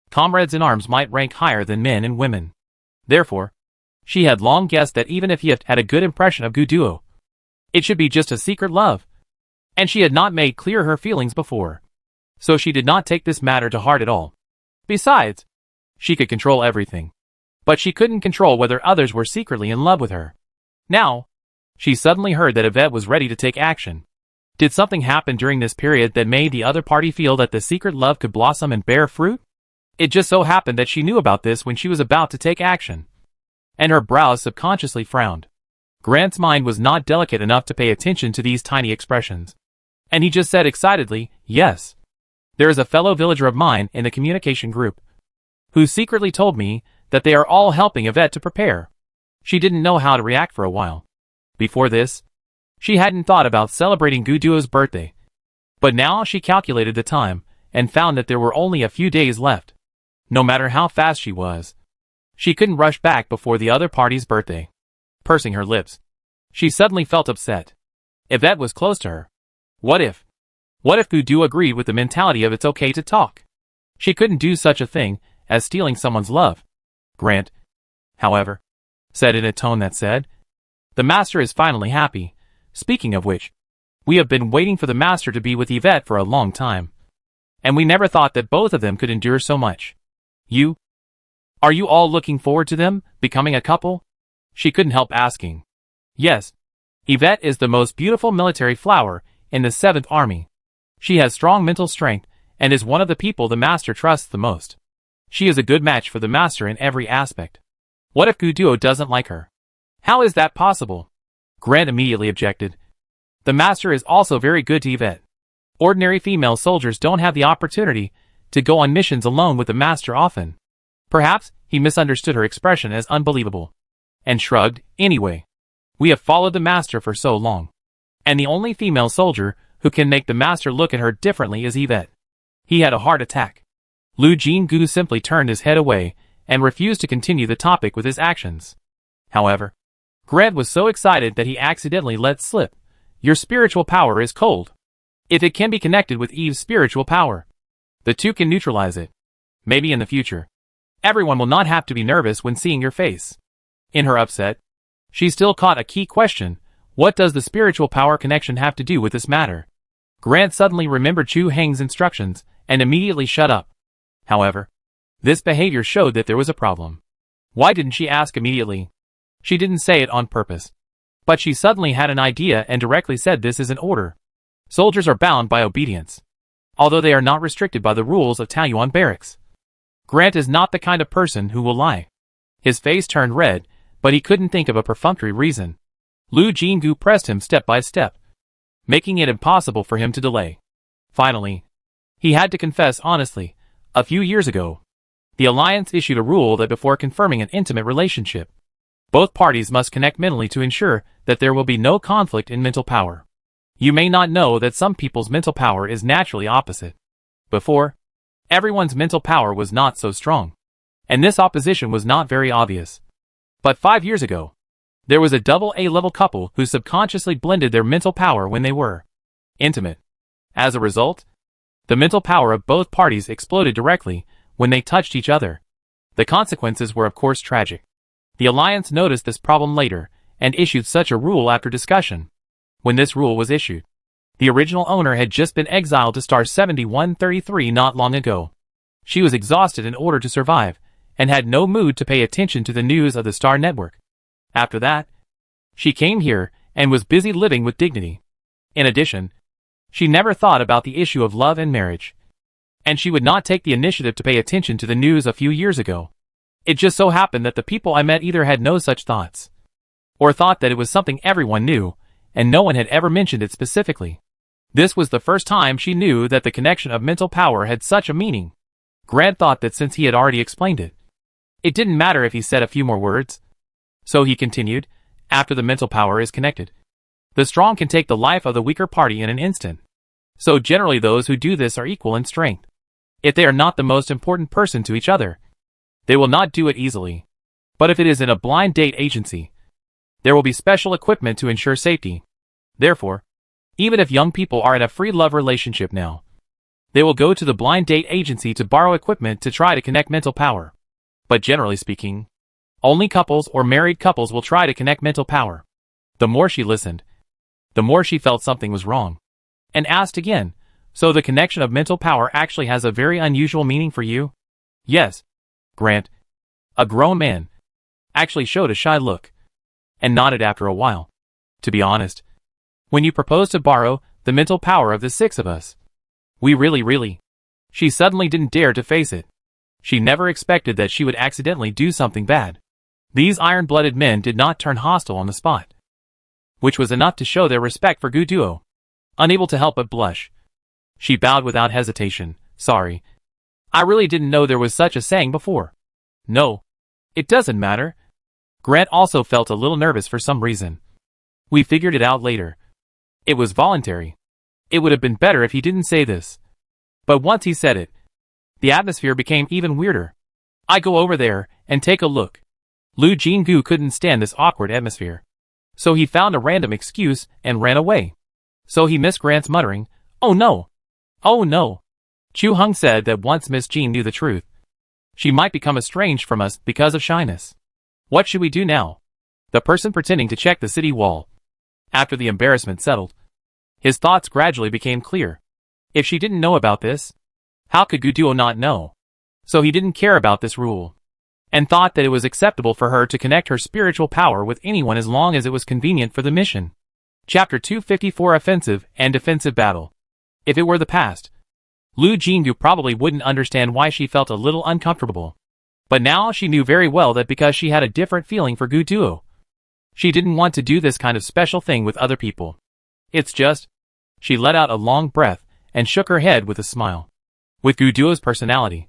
comrades in arms might rank higher than men and women. Therefore, she had long guessed that even if Yif had a good impression of Guduo, it should be just a secret love, and she had not made clear her feelings before. So she did not take this matter to heart at all. Besides, she could control everything, but she couldn't control whether others were secretly in love with her. Now, she suddenly heard that Yvette was ready to take action. Did something happen during this period that made the other party feel that the secret love could blossom and bear fruit? It just so happened that she knew about this when she was about to take action, and her brows subconsciously frowned. Grant's mind was not delicate enough to pay attention to these tiny expressions, and he just said excitedly, "Yes. There is a fellow villager of mine in the communication group who secretly told me that they are all helping Yvette to prepare." She didn't know how to react for a while. Before this, She hadn't thought about celebrating Guduo's birthday. But now she calculated the time, and found that there were only a few days left. No matter how fast she was, she couldn't rush back before the other party's birthday. Pursing her lips, she suddenly felt upset. Yvette was close to her. What if Guduo agreed with the mentality of it's okay to talk? She couldn't do such a thing as stealing someone's love. Grant, however, said in a tone that said, "The master is finally happy. Speaking of which, we have been waiting for the master to be with Yvette for a long time. And we never thought that both of them could endure so much. Are you all looking forward to them becoming a couple?" She couldn't help asking. Yes. Yvette is the most beautiful military flower in the 7th Army. She has strong mental strength and is one of the people the master trusts the most. She is a good match for the master in every aspect. What if Guduo doesn't like her? How is that possible? Grant immediately objected. The master is also very good to Yvette. Ordinary female soldiers don't have the opportunity to go on missions alone with the master often. Perhaps he misunderstood her expression as unbelievable, and shrugged. Anyway, we have followed the master for so long, and the only female soldier who can make the master look at her differently is Yvette. He had a heart attack. Lu Jinggu simply turned his head away and refused to continue the topic with his actions. However, Grant was so excited that he accidentally let slip, "Your spiritual power is cold. If it can be connected with Eve's spiritual power, the two can neutralize it. Maybe in the future, everyone will not have to be nervous when seeing your face." In her upset, she still caught a key question. What does the spiritual power connection have to do with this matter? Grant suddenly remembered Chu Heng's instructions and immediately shut up. However, this behavior showed that there was a problem. Why didn't she ask immediately? She didn't say it on purpose. But she suddenly had an idea and directly said this is an order. Soldiers are bound by obedience, although they are not restricted by the rules of Taoyuan barracks. Grant is not the kind of person who will lie. His face turned red, but he couldn't think of a perfunctory reason. Lu Jinggu pressed him step by step, making it impossible for him to delay. Finally, he had to confess honestly. A few years ago, the alliance issued a rule that before confirming an intimate relationship, both parties must connect mentally to ensure that there will be no conflict in mental power. You may not know that some people's mental power is naturally opposite. Before, everyone's mental power was not so strong, and this opposition was not very obvious. But 5 years ago, there was a double A-level couple who subconsciously blended their mental power when they were intimate. As a result, the mental power of both parties exploded directly when they touched each other. The consequences were of course tragic. The alliance noticed this problem later and issued such a rule after discussion. When this rule was issued, the original owner had just been exiled to Star 7133 not long ago. She was exhausted in order to survive, and had no mood to pay attention to the news of the Star Network. After that, she came here and was busy living with dignity. In addition, she never thought about the issue of love and marriage, and she would not take the initiative to pay attention to the news a few years ago. It just so happened that the people I met either had no such thoughts, or thought that it was something everyone knew, and no one had ever mentioned it specifically. This was the first time she knew that the connection of mental power had such a meaning. Grant thought that since he had already explained it, it didn't matter if he said a few more words. So he continued, after the mental power is connected, the strong can take the life of the weaker party in an instant. So generally those who do this are equal in strength. If they are not the most important person to each other, they will not do it easily. But if it is in a blind date agency, there will be special equipment to ensure safety. Therefore, even if young people are in a free love relationship now, they will go to the blind date agency to borrow equipment to try to connect mental power. But generally speaking, only couples or married couples will try to connect mental power. The more she listened, the more she felt something was wrong, and asked again, so the connection of mental power actually has a very unusual meaning for you? Yes. Grant, a grown man, actually showed a shy look, and nodded after a while. To be honest, when you proposed to borrow the mental power of the 6 of us, we really, she suddenly didn't dare to face it. She never expected that she would accidentally do something bad. These iron-blooded men did not turn hostile on the spot, which was enough to show their respect for Guduo. Unable to help but blush, she bowed without hesitation. Sorry, I really didn't know there was such a saying before. No, it doesn't matter. Grant also felt a little nervous for some reason. We figured it out later. It was voluntary. It would have been better if he didn't say this. But once he said it, the atmosphere became even weirder. I go over there and take a look. Lu Jinggu couldn't stand this awkward atmosphere. So he found a random excuse and ran away. So he missed Grant's muttering, "Oh no! Oh no!" Chu Hung said that once Miss Jean knew the truth, she might become estranged from us because of shyness. What should we do now? The person pretending to check the city wall. After the embarrassment settled, his thoughts gradually became clear. If she didn't know about this, how could Guduo not know? So he didn't care about this rule, and thought that it was acceptable for her to connect her spiritual power with anyone as long as it was convenient for the mission. Chapter 254 Offensive and Defensive Battle. If it were the past, Lu Jinggu probably wouldn't understand why she felt a little uncomfortable. But now she knew very well that because she had a different feeling for Guduo, she didn't want to do this kind of special thing with other people. It's just, she let out a long breath and shook her head with a smile. With Guduo's personality,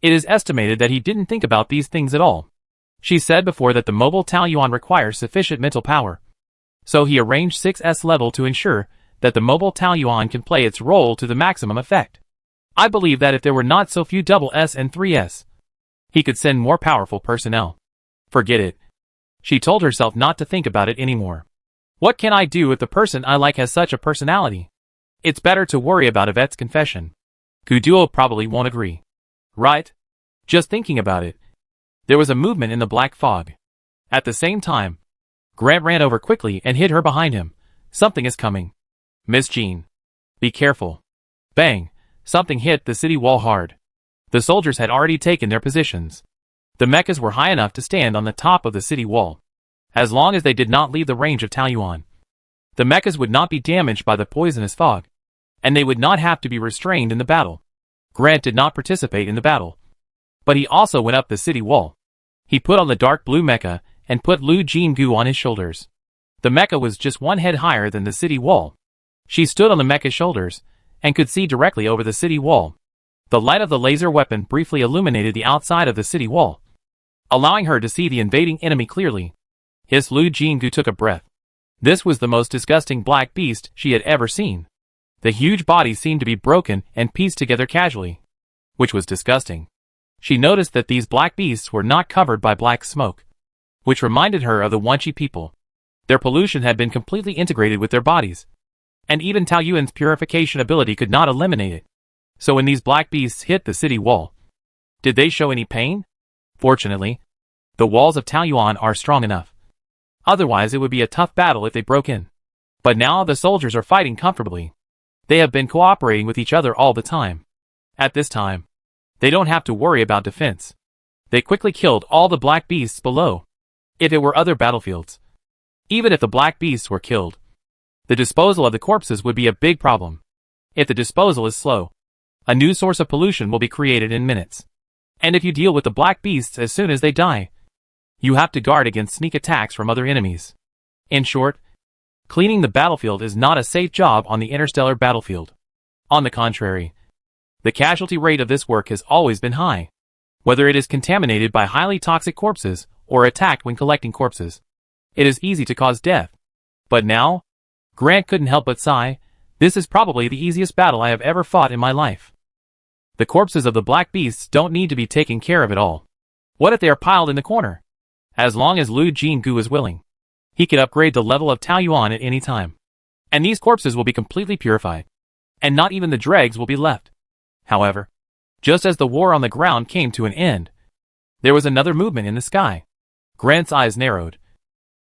it is estimated that he didn't think about these things at all. She said before that the mobile Taoyuan requires sufficient mental power. So he arranged 6S level to ensure that the mobile Taoyuan can play its role to the maximum effect. I believe that if there were not so few double S and 3S, he could send more powerful personnel. Forget it. She told herself not to think about it anymore. What can I do if the person I like has such a personality? It's better to worry about Yvette's confession. Guduo probably won't agree. Right? Just thinking about it. There was a movement in the black fog. At the same time, Grant ran over quickly and hid her behind him. Something is coming. Miss Jean. Be careful. Bang. Something hit the city wall hard. The soldiers had already taken their positions. The mechas were high enough to stand on the top of the city wall. As long as they did not leave the range of Taoyuan, the mechas would not be damaged by the poisonous fog, and they would not have to be restrained in the battle. Grant did not participate in the battle, but he also went up the city wall. He put on the dark blue mecha and put Lu Jinggu on his shoulders. The mecha was just one head higher than the city wall. She stood on the mecha's shoulders and could see directly over the city wall. The light of the laser weapon briefly illuminated the outside of the city wall, allowing her to see the invading enemy clearly. His Lu Jinggu took a breath. This was the most disgusting black beast she had ever seen. The huge body seemed to be broken and pieced together casually, which was disgusting. She noticed that these black beasts were not covered by black smoke, which reminded her of the Wanchi people. Their pollution had been completely integrated with their bodies, and even Taoyuan's purification ability could not eliminate it. So when these black beasts hit the city wall, did they show any pain? Fortunately, the walls of Taoyuan are strong enough. Otherwise it would be a tough battle if they broke in. But now the soldiers are fighting comfortably. They have been cooperating with each other all the time. At this time, they don't have to worry about defense. They quickly killed all the black beasts below. If it were other battlefields, even if the black beasts were killed, the disposal of the corpses would be a big problem. If the disposal is slow, a new source of pollution will be created in minutes. And if you deal with the black beasts as soon as they die, you have to guard against sneak attacks from other enemies. In short, cleaning the battlefield is not a safe job on the interstellar battlefield. On the contrary, the casualty rate of this work has always been high. Whether it is contaminated by highly toxic corpses or attacked when collecting corpses, it is easy to cause death. But now, Grant couldn't help but sigh. This is probably the easiest battle I have ever fought in my life. The corpses of the black beasts don't need to be taken care of at all. What if they are piled in the corner? As long as Lu Jinggu is willing, he can upgrade the level of Taoyuan at any time. And these corpses will be completely purified. And not even the dregs will be left. However, just as the war on the ground came to an end, there was another movement in the sky. Grant's eyes narrowed,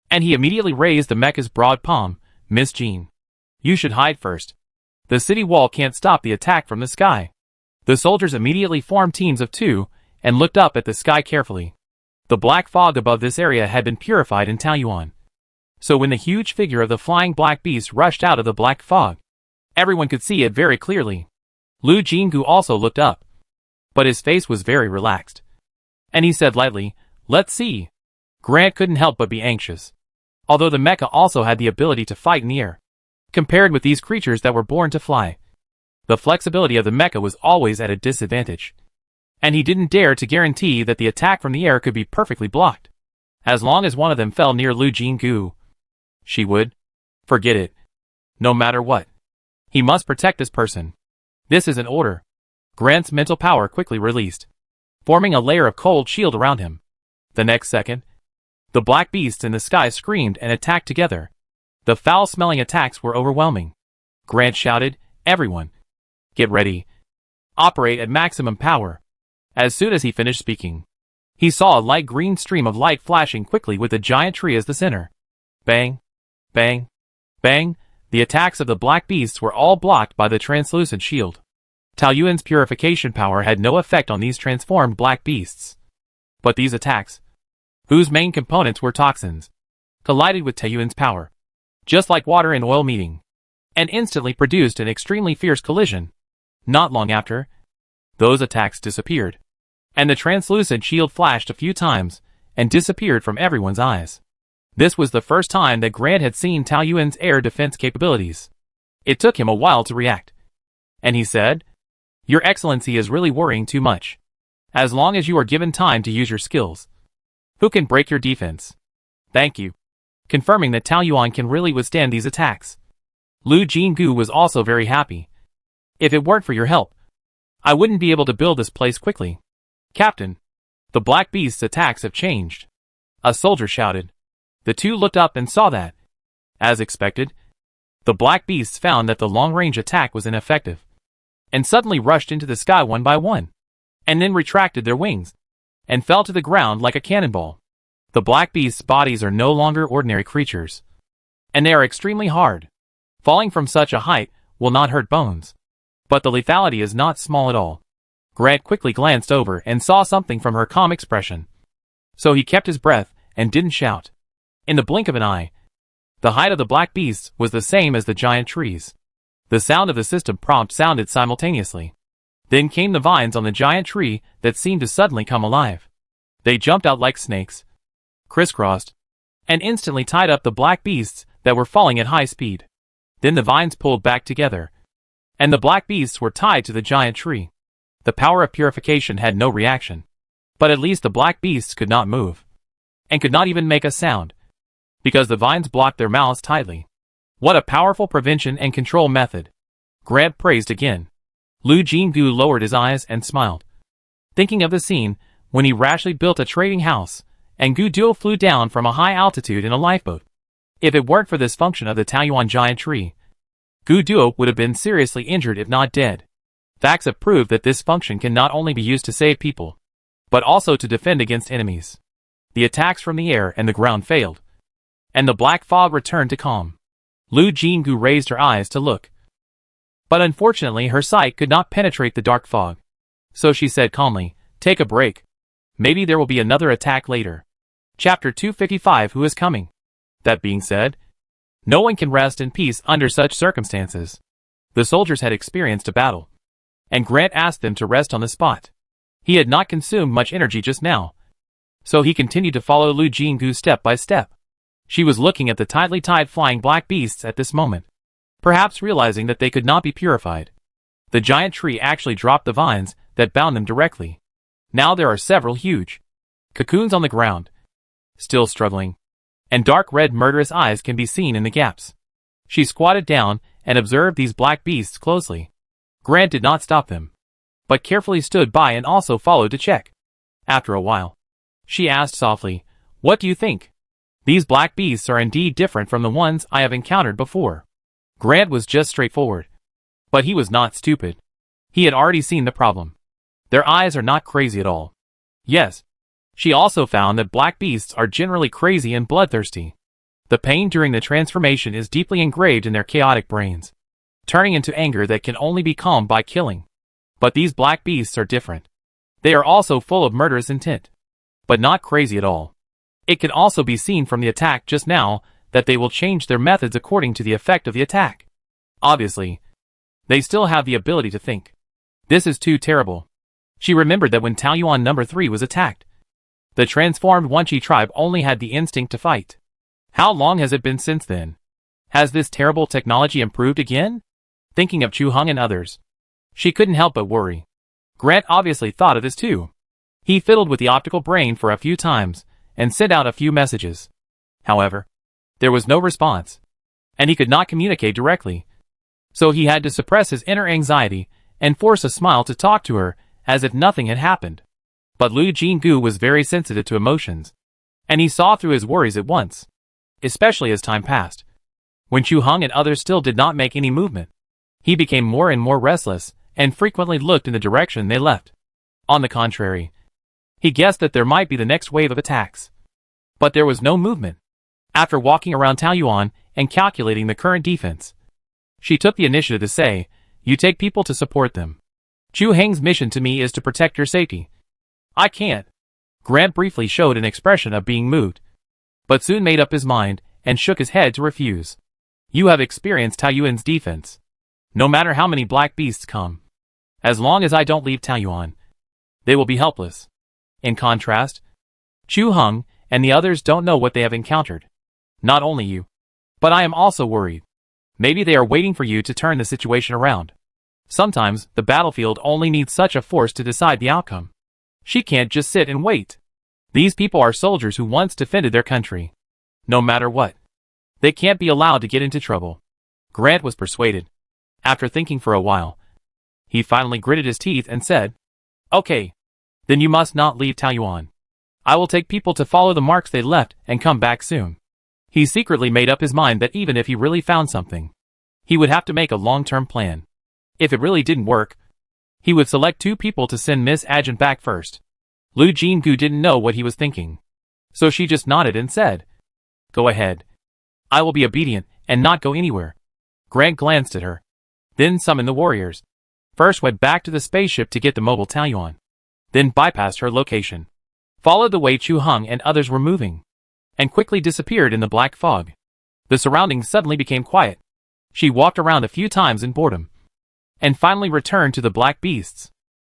and he immediately raised the mecha's broad palm. Miss Jean, you should hide first. The city wall can't stop the attack from the sky. The soldiers immediately formed teams of two and looked up at the sky carefully. The black fog above this area had been purified in Taoyuan. So when the huge figure of the flying black beast rushed out of the black fog, everyone could see it very clearly. Lu Jinggu also looked up, but his face was very relaxed. And he said lightly, "Let's see." Grant couldn't help but be anxious. Although the mecha also had the ability to fight in the air, compared with these creatures that were born to fly, the flexibility of the mecha was always at a disadvantage. And he didn't dare to guarantee that the attack from the air could be perfectly blocked. As long as one of them fell near Lu Jinggu, she would. Forget it. No matter what. He must protect this person. This is an order. Grant's mental power quickly released, forming a layer of cold shield around him. The next second, the black beasts in the sky screamed and attacked together. The foul-smelling attacks were overwhelming. Grant shouted, "Everyone, get ready. Operate at maximum power." As soon as he finished speaking, he saw a light green stream of light flashing quickly with the giant tree as the center. Bang, bang, bang. The attacks of the black beasts were all blocked by the translucent shield. Tao Yuan's purification power had no effect on these transformed black beasts. But these attacks, whose main components were toxins, collided with Tao Yuan's power, just like water and oil meeting, and instantly produced an extremely fierce collision. Not long after, those attacks disappeared, and the translucent shield flashed a few times and disappeared from everyone's eyes. This was the first time that Grant had seen Tao Yuan's air defense capabilities. It took him a while to react, and he said, "Your Excellency is really worrying too much. As long as you are given time to use your skills, who can break your defense?" "Thank you," confirming that Tao Yuan can really withstand these attacks. Lu Jinggu was also very happy. "If it weren't for your help, I wouldn't be able to build this place quickly." "Captain, the Black Beast's attacks have changed," a soldier shouted. The two looked up and saw that, as expected, the Black Beasts found that the long-range attack was ineffective, and suddenly rushed into the sky one by one, and then retracted their wings, and fell to the ground like a cannonball. The Black Beasts' bodies are no longer ordinary creatures, and they are extremely hard. Falling from such a height will not hurt bones, but the lethality is not small at all. Grant quickly glanced over and saw something from her calm expression, so he kept his breath and didn't shout. In the blink of an eye, the height of the black beasts was the same as the giant trees. The sound of the system prompt sounded simultaneously. Then came the vines on the giant tree that seemed to suddenly come alive. They jumped out like snakes, crisscrossed, and instantly tied up the black beasts that were falling at high speed. Then the vines pulled back together, and the black beasts were tied to the giant tree. The power of purification had no reaction, but at least the black beasts could not move, and could not even make a sound, because the vines blocked their mouths tightly. What a powerful prevention and control method! Grant praised again. Lu Jinggu lowered his eyes and smiled, thinking of the scene when he rashly built a trading house, and Gu Duo flew down from a high altitude in a lifeboat. If it weren't for this function of the Taoyuan giant tree, Gu Duo would have been seriously injured if not dead. Facts have proved that this function can not only be used to save people, but also to defend against enemies. The attacks from the air and the ground failed, and the black fog returned to calm. Lu Jinggu raised her eyes to look, but unfortunately her sight could not penetrate the dark fog. So she said calmly, "Take a break. Maybe there will be another attack later." Chapter 255 Who is coming? That being said, no one can rest in peace under such circumstances. The soldiers had experienced a battle, and Grant asked them to rest on the spot. He had not consumed much energy just now, so he continued to follow Lu Jinggu step by step. She was looking at the tightly tied flying black beasts at this moment, perhaps realizing that they could not be purified. The giant tree actually dropped the vines that bound them directly. Now there are several huge cocoons on the ground, still struggling, and dark red murderous eyes can be seen in the gaps. She squatted down and observed these black beasts closely. Grant did not stop them, but carefully stood by and also followed to check. After a while, she asked softly, "What do you think? These black beasts are indeed different from the ones I have encountered before." Grant was just straightforward, but he was not stupid. He had already seen the problem. Their eyes are not crazy at all. Yes, she also found that black beasts are generally crazy and bloodthirsty. The pain during the transformation is deeply engraved in their chaotic brains, turning into anger that can only be calmed by killing. But these black beasts are different. They are also full of murderous intent, but not crazy at all. It can also be seen from the attack just now that they will change their methods according to the effect of the attack. Obviously, they still have the ability to think. This is too terrible. She remembered that when Taoyuan No. 3 was attacked, the transformed Wenqi tribe only had the instinct to fight. How long has it been since then? Has this terrible technology improved again? Thinking of Chu Hung and others, she couldn't help but worry. Grant obviously thought of this too. He fiddled with the optical brain for a few times and sent out a few messages. However, there was no response. and he could not communicate directly. So he had to suppress his inner anxiety and force a smile to talk to her as if nothing had happened. But Lu Jinggu was very sensitive to emotions, and he saw through his worries at once, especially as time passed. When Chu Hung and others still did not make any movement, he became more and more restless and frequently looked in the direction they left. On the contrary, he guessed that there might be the next wave of attacks. But there was no movement. After walking around Taoyuan and calculating the current defense, she took the initiative to say, "You take people to support them. Chu Heng's mission to me is to protect your safety." "I can't." Grant briefly showed an expression of being moved, but soon made up his mind and shook his head to refuse. "You have experienced Taoyuan's defense. No matter how many black beasts come, as long as I don't leave Taoyuan, they will be helpless." In contrast, Chu Hung and the others don't know what they have encountered. "Not only you, but I am also worried. Maybe they are waiting for you to turn the situation around. Sometimes the battlefield only needs such a force to decide the outcome. She can't just sit and wait. These people are soldiers who once defended their country. No matter what, they can't be allowed to get into trouble." Grant was persuaded. After thinking for a while, he finally gritted his teeth and said, "Okay, then you must not leave Taoyuan. I will take people to follow the marks they left and come back soon." He secretly made up his mind that even if he really found something, he would have to make a long-term plan. If it really didn't work, he would select 2 people to send Miss Agent back first. Lu Jinggu didn't know what he was thinking, so she just nodded and said, "Go ahead. I will be obedient and not go anywhere." Grant glanced at her, then summoned the warriors. First went back to the spaceship to get the mobile Taoyuan, then bypassed her location, followed the way Chu Hung and others were moving, and quickly disappeared in the black fog. The surroundings suddenly became quiet. She walked around a few times in boredom, and finally returned to the black beasts,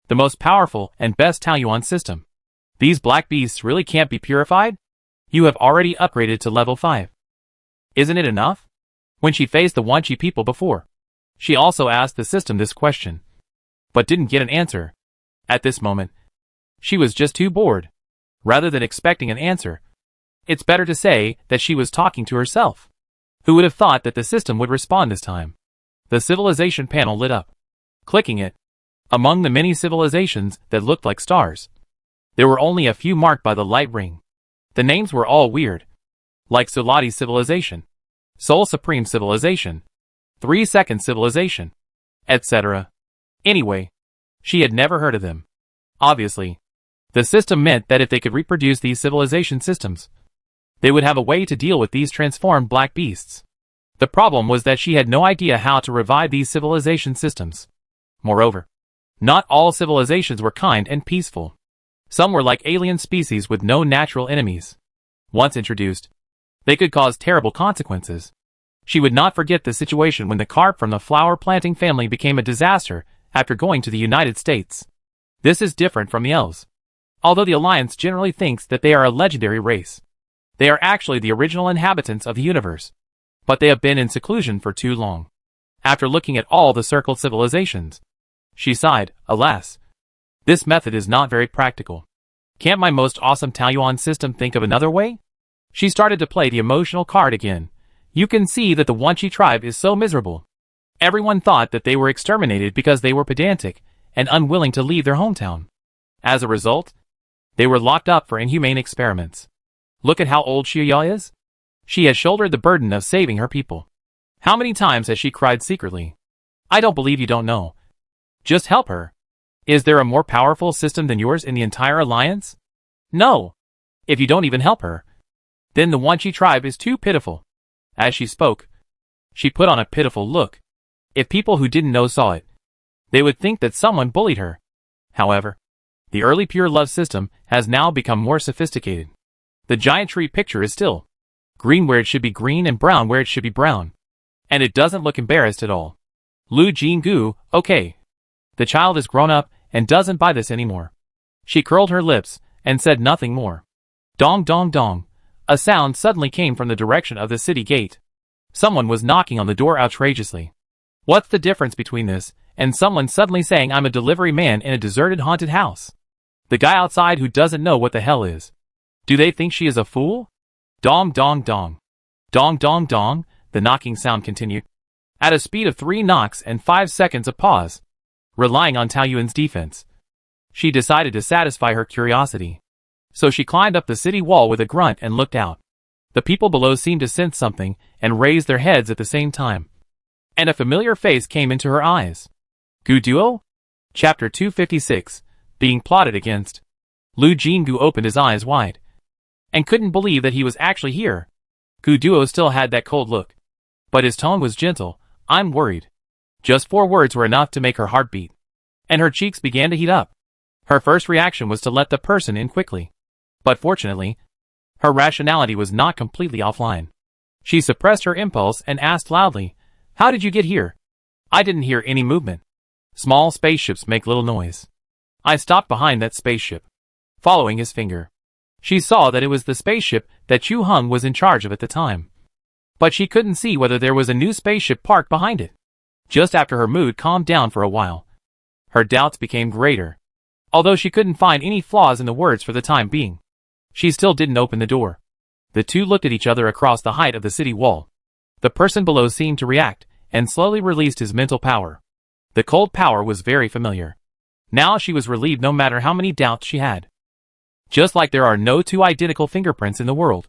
the most powerful and best Taoyuan system. "These black beasts really can't be purified? You have already upgraded to level 5. Isn't it enough?" When she faced the Wanchi people before, she also asked the system this question, but didn't get an answer. At this moment, she was just too bored. Rather than expecting an answer, it's better to say that she was talking to herself. Who would have thought that the system would respond this time? The civilization panel lit up. Clicking it, among the many civilizations that looked like stars, there were only a few marked by the light ring. The names were all weird, like Sulati Civilization, Soul Supreme Civilization, 3 Second Civilization, etc. Anyway, she had never heard of them. Obviously, the system meant that if they could reproduce these civilization systems, they would have a way to deal with these transformed black beasts. The problem was that she had no idea how to revive these civilization systems. Moreover, not all civilizations were kind and peaceful. Some were like alien species with no natural enemies. Once introduced, they could cause terrible consequences. She would not forget the situation when the carp from the flower planting family became a disaster after going to the United States. This is different from the elves. Although the Alliance generally thinks that they are a legendary race, they are actually the original inhabitants of the universe. But they have been in seclusion for too long. After looking at all the circled civilizations, she sighed, "Alas, this method is not very practical. Can't my most awesome Taoyuan system think of another way?" She started to play the emotional card again. You can see that the Wanchi tribe is so miserable. Everyone thought that they were exterminated because they were pedantic and unwilling to leave their hometown. As a result, they were locked up for inhumane experiments. Look at how old Xiaoya is. She has shouldered the burden of saving her people. How many times has she cried secretly? I don't believe you don't know. Just help her. Is there a more powerful system than yours in the entire alliance? No. If you don't even help her, then the Wanchi tribe is too pitiful. As she spoke, she put on a pitiful look. If people who didn't know saw it, they would think that someone bullied her. However, the early pure love system has now become more sophisticated. The giant tree picture is still green where it should be green and brown where it should be brown. And it doesn't look embarrassed at all. Lu Jinggu, okay. The child is grown up and doesn't buy this anymore. She curled her lips and said nothing more. Dong dong dong. A sound suddenly came from the direction of the city gate. Someone was knocking on the door outrageously. What's the difference between this and someone suddenly saying I'm a delivery man in a deserted haunted house? The guy outside who doesn't know what the hell is. Do they think she is a fool? Dong dong dong. Dong dong dong. The knocking sound continued, at a speed of 3 knocks and 5 seconds of pause. Relying on Taoyuan's defense, she decided to satisfy her curiosity. So she climbed up the city wall with a grunt and looked out. The people below seemed to sense something and raised their heads at the same time. And a familiar face came into her eyes. Gu Duo? Chapter 256, Being Plotted Against. Lu Jinggu opened his eyes wide and couldn't believe that he was actually here. Gu Duo still had that cold look, but his tone was gentle. I'm worried. Just 4 words were enough to make her heart beat, and her cheeks began to heat up. Her first reaction was to let the person in quickly, but fortunately, her rationality was not completely offline. She suppressed her impulse and asked loudly, "How did you get here?" "I didn't hear any movement. Small spaceships make little noise. I stopped behind that spaceship." Following his finger, she saw that it was the spaceship that Chu Hung was in charge of at the time. But she couldn't see whether there was a new spaceship parked behind it. Just after her mood calmed down for a while, her doubts became greater. Although she couldn't find any flaws in the words for the time being, she still didn't open the door. The two looked at each other across the height of the city wall. The person below seemed to react, and slowly released his mental power. The cold power was very familiar. Now she was relieved no matter how many doubts she had. Just like there are no 2 identical fingerprints in the world,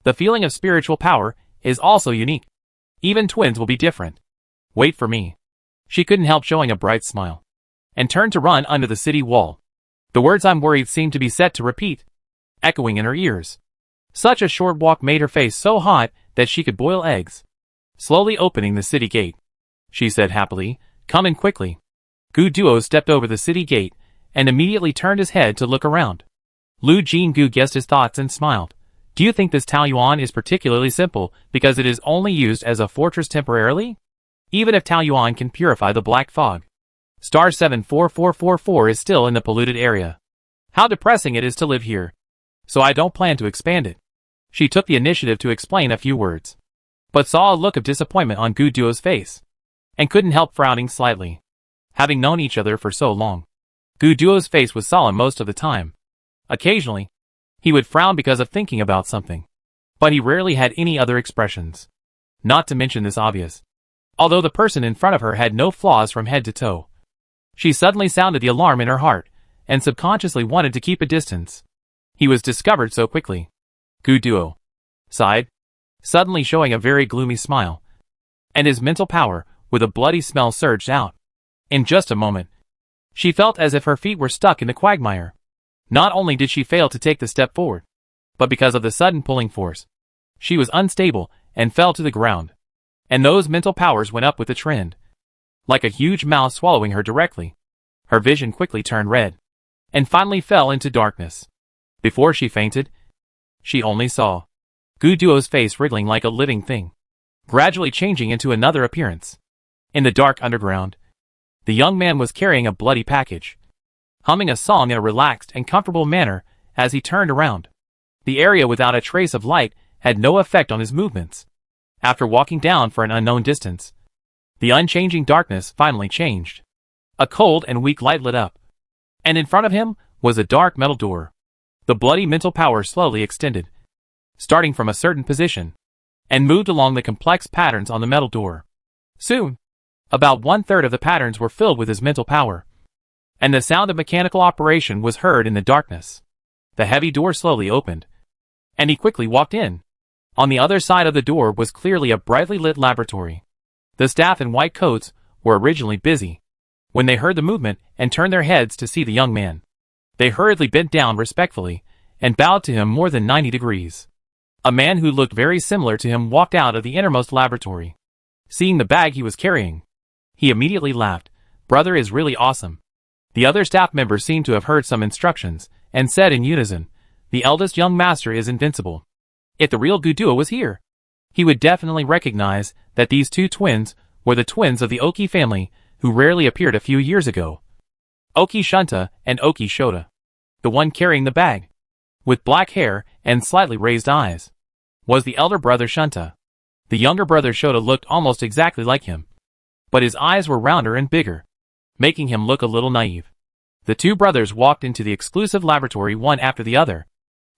the feeling of spiritual power is also unique. Even twins will be different. Wait for me. She couldn't help showing a bright smile, and turned to run under the city wall. The words "I'm worried" seemed to be set to repeat, echoing in her ears. Such a short walk made her face so hot that she could boil eggs. Slowly opening the city gate, she said happily, "Come in quickly." Gu Duo stepped over the city gate and immediately turned his head to look around. Lu Jinggu guessed his thoughts and smiled. "Do you think this Taoyuan is particularly simple because it is only used as a fortress temporarily? Even if Taoyuan can purify the black fog, star 74444 is still in the polluted area. How depressing it is to live here. So I don't plan to expand it." She took the initiative to explain a few words, but saw a look of disappointment on Gu Duo's face, and couldn't help frowning slightly. Having known each other for so long, Gu Duo's face was solemn most of the time. Occasionally, he would frown because of thinking about something, but he rarely had any other expressions. Not to mention this obvious, although the person in front of her had no flaws from head to toe. She suddenly sounded the alarm in her heart, and subconsciously wanted to keep a distance. He was discovered so quickly. Gu Duo sighed, suddenly showing a very gloomy smile, and his mental power, with a bloody smell, surged out. In just a moment, she felt as if her feet were stuck in the quagmire. Not only did she fail to take the step forward, but because of the sudden pulling force, she was unstable and fell to the ground. And those mental powers went up with the trend, like a huge mouse swallowing her directly. Her vision quickly turned red, and finally fell into darkness. Before she fainted, she only saw Gu Duo's face wriggling like a living thing, gradually changing into another appearance. In the dark underground, the young man was carrying a bloody package, humming a song in a relaxed and comfortable manner as he turned around. The area without a trace of light had no effect on his movements. After walking down for an unknown distance, the unchanging darkness finally changed. A cold and weak light lit up, and in front of him was a dark metal door. The bloody mental power slowly extended, starting from a certain position, and moved along the complex patterns on the metal door. Soon, about 1/3 of the patterns were filled with his mental power, and the sound of mechanical operation was heard in the darkness. The heavy door slowly opened, and he quickly walked in. On the other side of the door was clearly a brightly lit laboratory. The staff in white coats were originally busy. When they heard the movement and turned their heads to see the young man, they hurriedly bent down respectfully and bowed to him more than 90 degrees. A man who looked very similar to him walked out of the innermost laboratory. Seeing the bag he was carrying, he immediately laughed. "Brother is really awesome." The other staff members seemed to have heard some instructions, and said in unison, "The eldest young master is invincible." If the real Gu Duo was here, he would definitely recognize that these two twins were the twins of the Oki family who rarely appeared a few years ago. Oki Shunta and Oki Shota. The one carrying the bag, with black hair and slightly raised eyes, was the elder brother Shunta. The younger brother Shota looked almost exactly like him, but his eyes were rounder and bigger, making him look a little naive. The two brothers walked into the exclusive laboratory one after the other.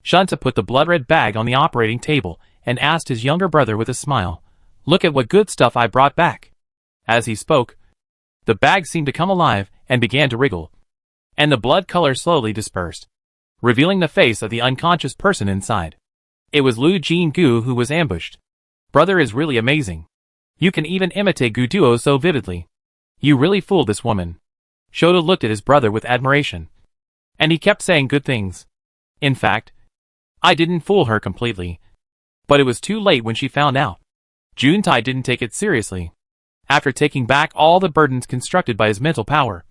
Shunta put the blood-red bag on the operating table and asked his younger brother with a smile, Look at what good stuff I brought back. As he spoke, the bag seemed to come alive and began to wriggle, and the blood color slowly dispersed, revealing the face of the unconscious person inside. It was Lu Jin-gu who was ambushed. Brother is really amazing. You can even imitate Gu Duo so vividly. You really fooled this woman. Shota looked at his brother with admiration, and he kept saying good things. In fact, I didn't fool her completely, but it was too late when she found out. Juntai didn't take it seriously. After taking back all the burdens constructed by his mental power,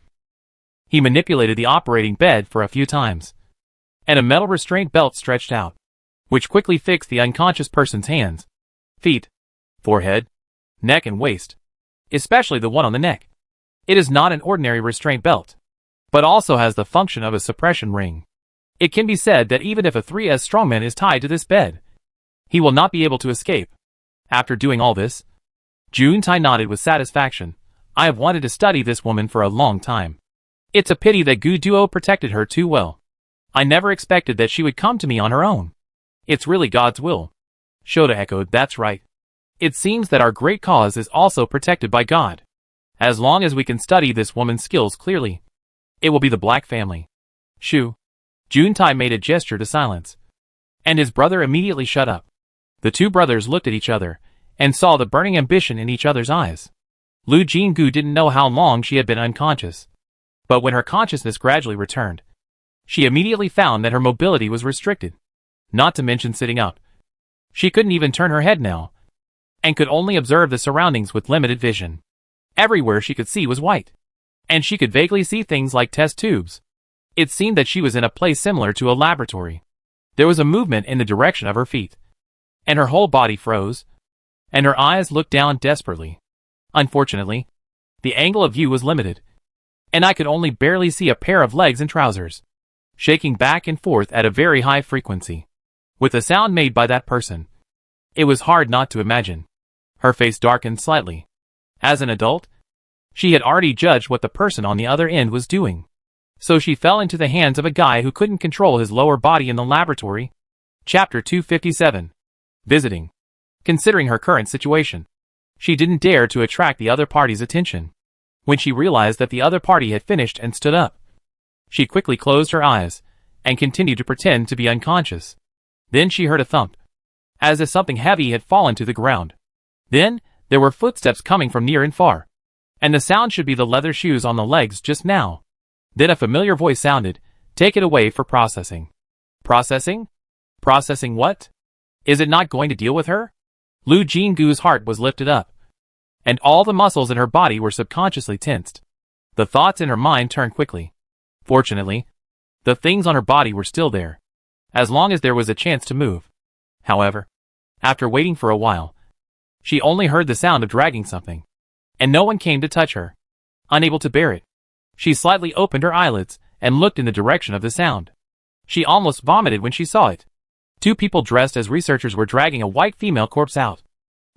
he manipulated the operating bed for a few times, and a metal restraint belt stretched out, which quickly fixed the unconscious person's hands, feet, forehead, neck and waist, especially the one on the neck. It is not an ordinary restraint belt, but also has the function of a suppression ring. It can be said that even if a 3S strongman is tied to this bed, he will not be able to escape. After doing all this, Juntai nodded with satisfaction. I have wanted to study this woman for a long time. It's a pity that Gu Duo protected her too well. I never expected that she would come to me on her own. It's really God's will. Shota echoed, that's right. It seems that our great cause is also protected by God. As long as we can study this woman's skills clearly, it will be the Black family. Shoo. Juntai made a gesture to silence, and his brother immediately shut up. The two brothers looked at each other, and saw the burning ambition in each other's eyes. Lu Jin-gu didn't know how long she had been unconscious, but when her consciousness gradually returned, she immediately found that her mobility was restricted, not to mention sitting up. She couldn't even turn her head now, and could only observe the surroundings with limited vision. Everywhere she could see was white, and she could vaguely see things like test tubes. It seemed that she was in a place similar to a laboratory. There was a movement in the direction of her feet, and her whole body froze, and her eyes looked down desperately. Unfortunately, the angle of view was limited, and I could only barely see a pair of legs and trousers, shaking back and forth at a very high frequency, with the sound made by that person. It was hard not to imagine. Her face darkened slightly. As an adult, she had already judged what the person on the other end was doing, so she fell into the hands of a guy who couldn't control his lower body in the laboratory. Chapter 257. Visiting. Considering her current situation, she didn't dare to attract the other party's attention. When she realized that the other party had finished and stood up, she quickly closed her eyes and continued to pretend to be unconscious. Then she heard a thump, as if something heavy had fallen to the ground. Then, there were footsteps coming from near and far, and the sound should be the leather shoes on the legs just now. Then a familiar voice sounded, take it away for processing. Processing? Processing what? Is it not going to deal with her? Lu Jin-gu's heart was lifted up, and all the muscles in her body were subconsciously tensed. The thoughts in her mind turned quickly. Fortunately, the things on her body were still there, as long as there was a chance to move. However, after waiting for a while, she only heard the sound of dragging something, and no one came to touch her. Unable to bear it, she slightly opened her eyelids and looked in the direction of the sound. She almost vomited when she saw it. Two people dressed as researchers were dragging a white female corpse out.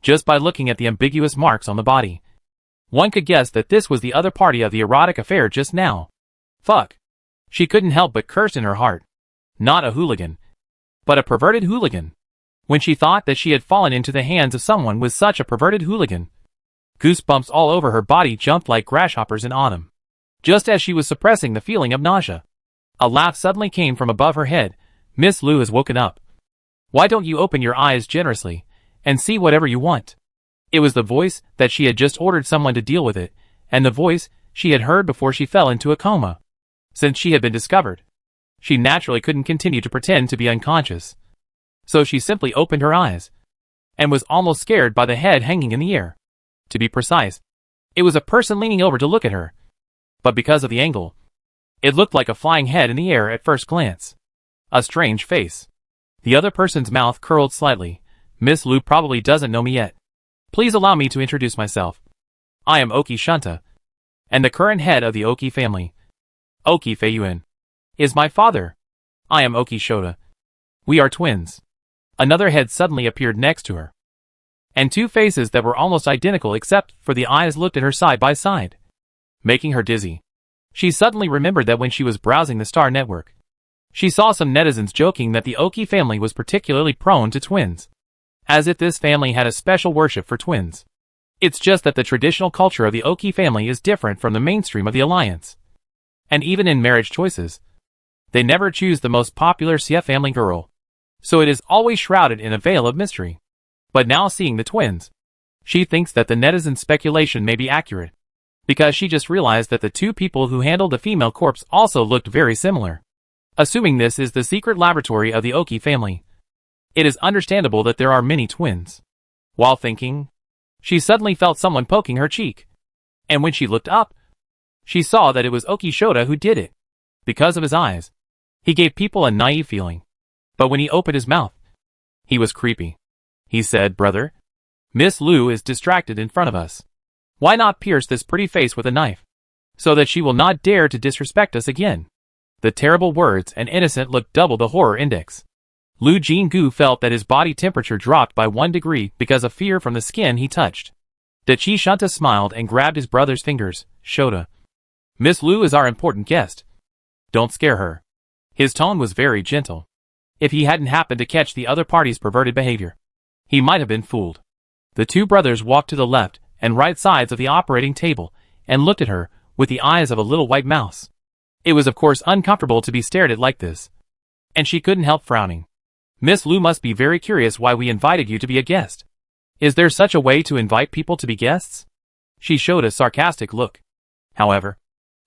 Just by looking at the ambiguous marks on the body, one could guess that this was the other party of the erotic affair just now. Fuck. She couldn't help but curse in her heart. Not a hooligan, but a perverted hooligan. When she thought that she had fallen into the hands of someone with such a perverted hooligan, goosebumps all over her body jumped like grasshoppers in autumn. Just as she was suppressing the feeling of nausea, a laugh suddenly came from above her head. Miss Lu has woken up. Why don't you open your eyes generously and see whatever you want? It was the voice that she had just ordered someone to deal with it, and the voice she had heard before she fell into a coma. Since she had been discovered, she naturally couldn't continue to pretend to be unconscious. So she simply opened her eyes, and was almost scared by the head hanging in the air. To be precise, it was a person leaning over to look at her. But because of the angle, it looked like a flying head in the air at first glance. A strange face. The other person's mouth curled slightly. Miss Lu probably doesn't know me yet. Please allow me to introduce myself. I am Oki Shunta, and the current head of the Oki family. Oki Feiyuan is my father. I am Oki Shota. We are twins. Another head suddenly appeared next to her, and two faces that were almost identical except for the eyes looked at her side by side, making her dizzy. She suddenly remembered that when she was browsing the Star Network, she saw some netizens joking that the Oki family was particularly prone to twins. as if this family had a special worship for twins. It's just that the traditional culture of the Oki family is different from the mainstream of the alliance. And even in marriage choices, they never choose the most popular Sia family girl. So it is always shrouded in a veil of mystery. But now seeing the twins, she thinks that the netizen speculation may be accurate, because she just realized that the two people who handled the female corpse also looked very similar. Assuming this is the secret laboratory of the Oki family, it is understandable that there are many twins. While thinking, she suddenly felt someone poking her cheek. And when she looked up, she saw that it was Oki Shota who did it. Because of his eyes, he gave people a naive feeling. But when he opened his mouth, he was creepy. He said, "Brother, Miss Lu is distracted in front of us. Why not pierce this pretty face with a knife, so that she will not dare to disrespect us again?" The terrible words and innocent look double the horror index. Lu Jinggu felt that his body temperature dropped by 1 degree because of fear from the skin he touched. Dachi Shunta smiled and grabbed his brother's fingers. "Shota, Miss Lu is our important guest. Don't scare her." His tone was very gentle. If he hadn't happened to catch the other party's perverted behavior, he might have been fooled. The two brothers walked to the left and right sides of the operating table and looked at her with the eyes of a little white mouse. It was of course uncomfortable to be stared at like this, and she couldn't help frowning. "Miss Lu must be very curious why we invited you to be a guest. Is there such a way to invite people to be guests?" She showed a sarcastic look. However,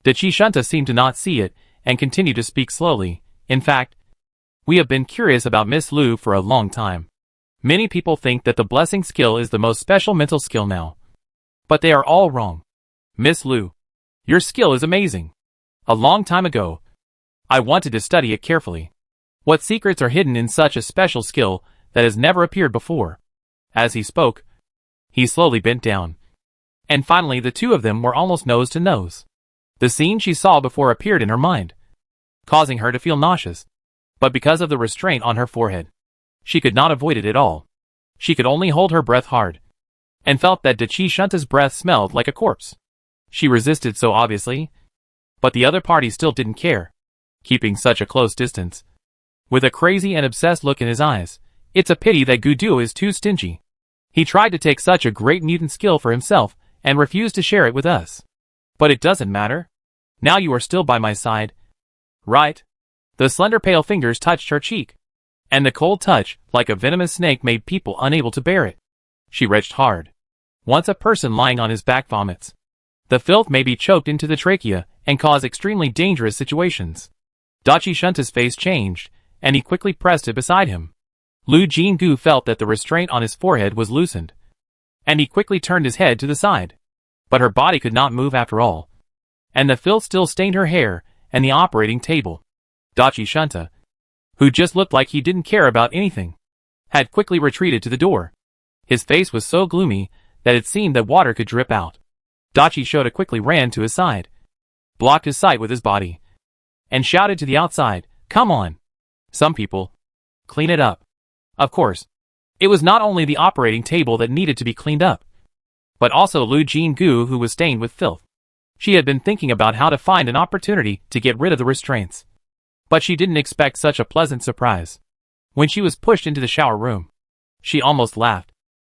Dachi Shunta seemed to not see it and continued to speak slowly. "In fact, we have been curious about Miss Lu for a long time. Many people think that the blessing skill is the most special mental skill now. But they are all wrong. Miss Lu, your skill is amazing. A long time ago, I wanted to study it carefully. What secrets are hidden in such a special skill that has never appeared before?" As he spoke, he slowly bent down. And finally the two of them were almost nose to nose. The scene she saw before appeared in her mind, causing her to feel nauseous. But because of the restraint on her forehead, she could not avoid it at all. She could only hold her breath hard, and felt that Dachi Shunta's breath smelled like a corpse. She resisted so obviously, but the other party still didn't care, keeping such a close distance. With a crazy and obsessed look in his eyes, it's a pity that Gudu is too stingy. He tried to take such a great mutant skill for himself and refused to share it with us. But it doesn't matter. Now you are still by my side, right? The slender pale fingers touched her cheek, and the cold touch, like a venomous snake, made people unable to bear it. She retched hard. Once a person lying on his back vomits, the filth may be choked into the trachea and cause extremely dangerous situations. Dachi Shunta's face changed, and he quickly pressed it beside him. Lu Jinggu felt that the restraint on his forehead was loosened, and he quickly turned his head to the side. But her body could not move after all, and the filth still stained her hair and the operating table. Dachi Shunta, who just looked like he didn't care about anything, had quickly retreated to the door. His face was so gloomy that it seemed that water could drip out. Dachi Shota quickly ran to his side, blocked his sight with his body, and shouted to the outside, "Come on! Some people, clean it up." Of course, it was not only the operating table that needed to be cleaned up, but also Lu Jinggu, who was stained with filth. She had been thinking about how to find an opportunity to get rid of the restraints, but she didn't expect such a pleasant surprise. When she was pushed into the shower room, she almost laughed.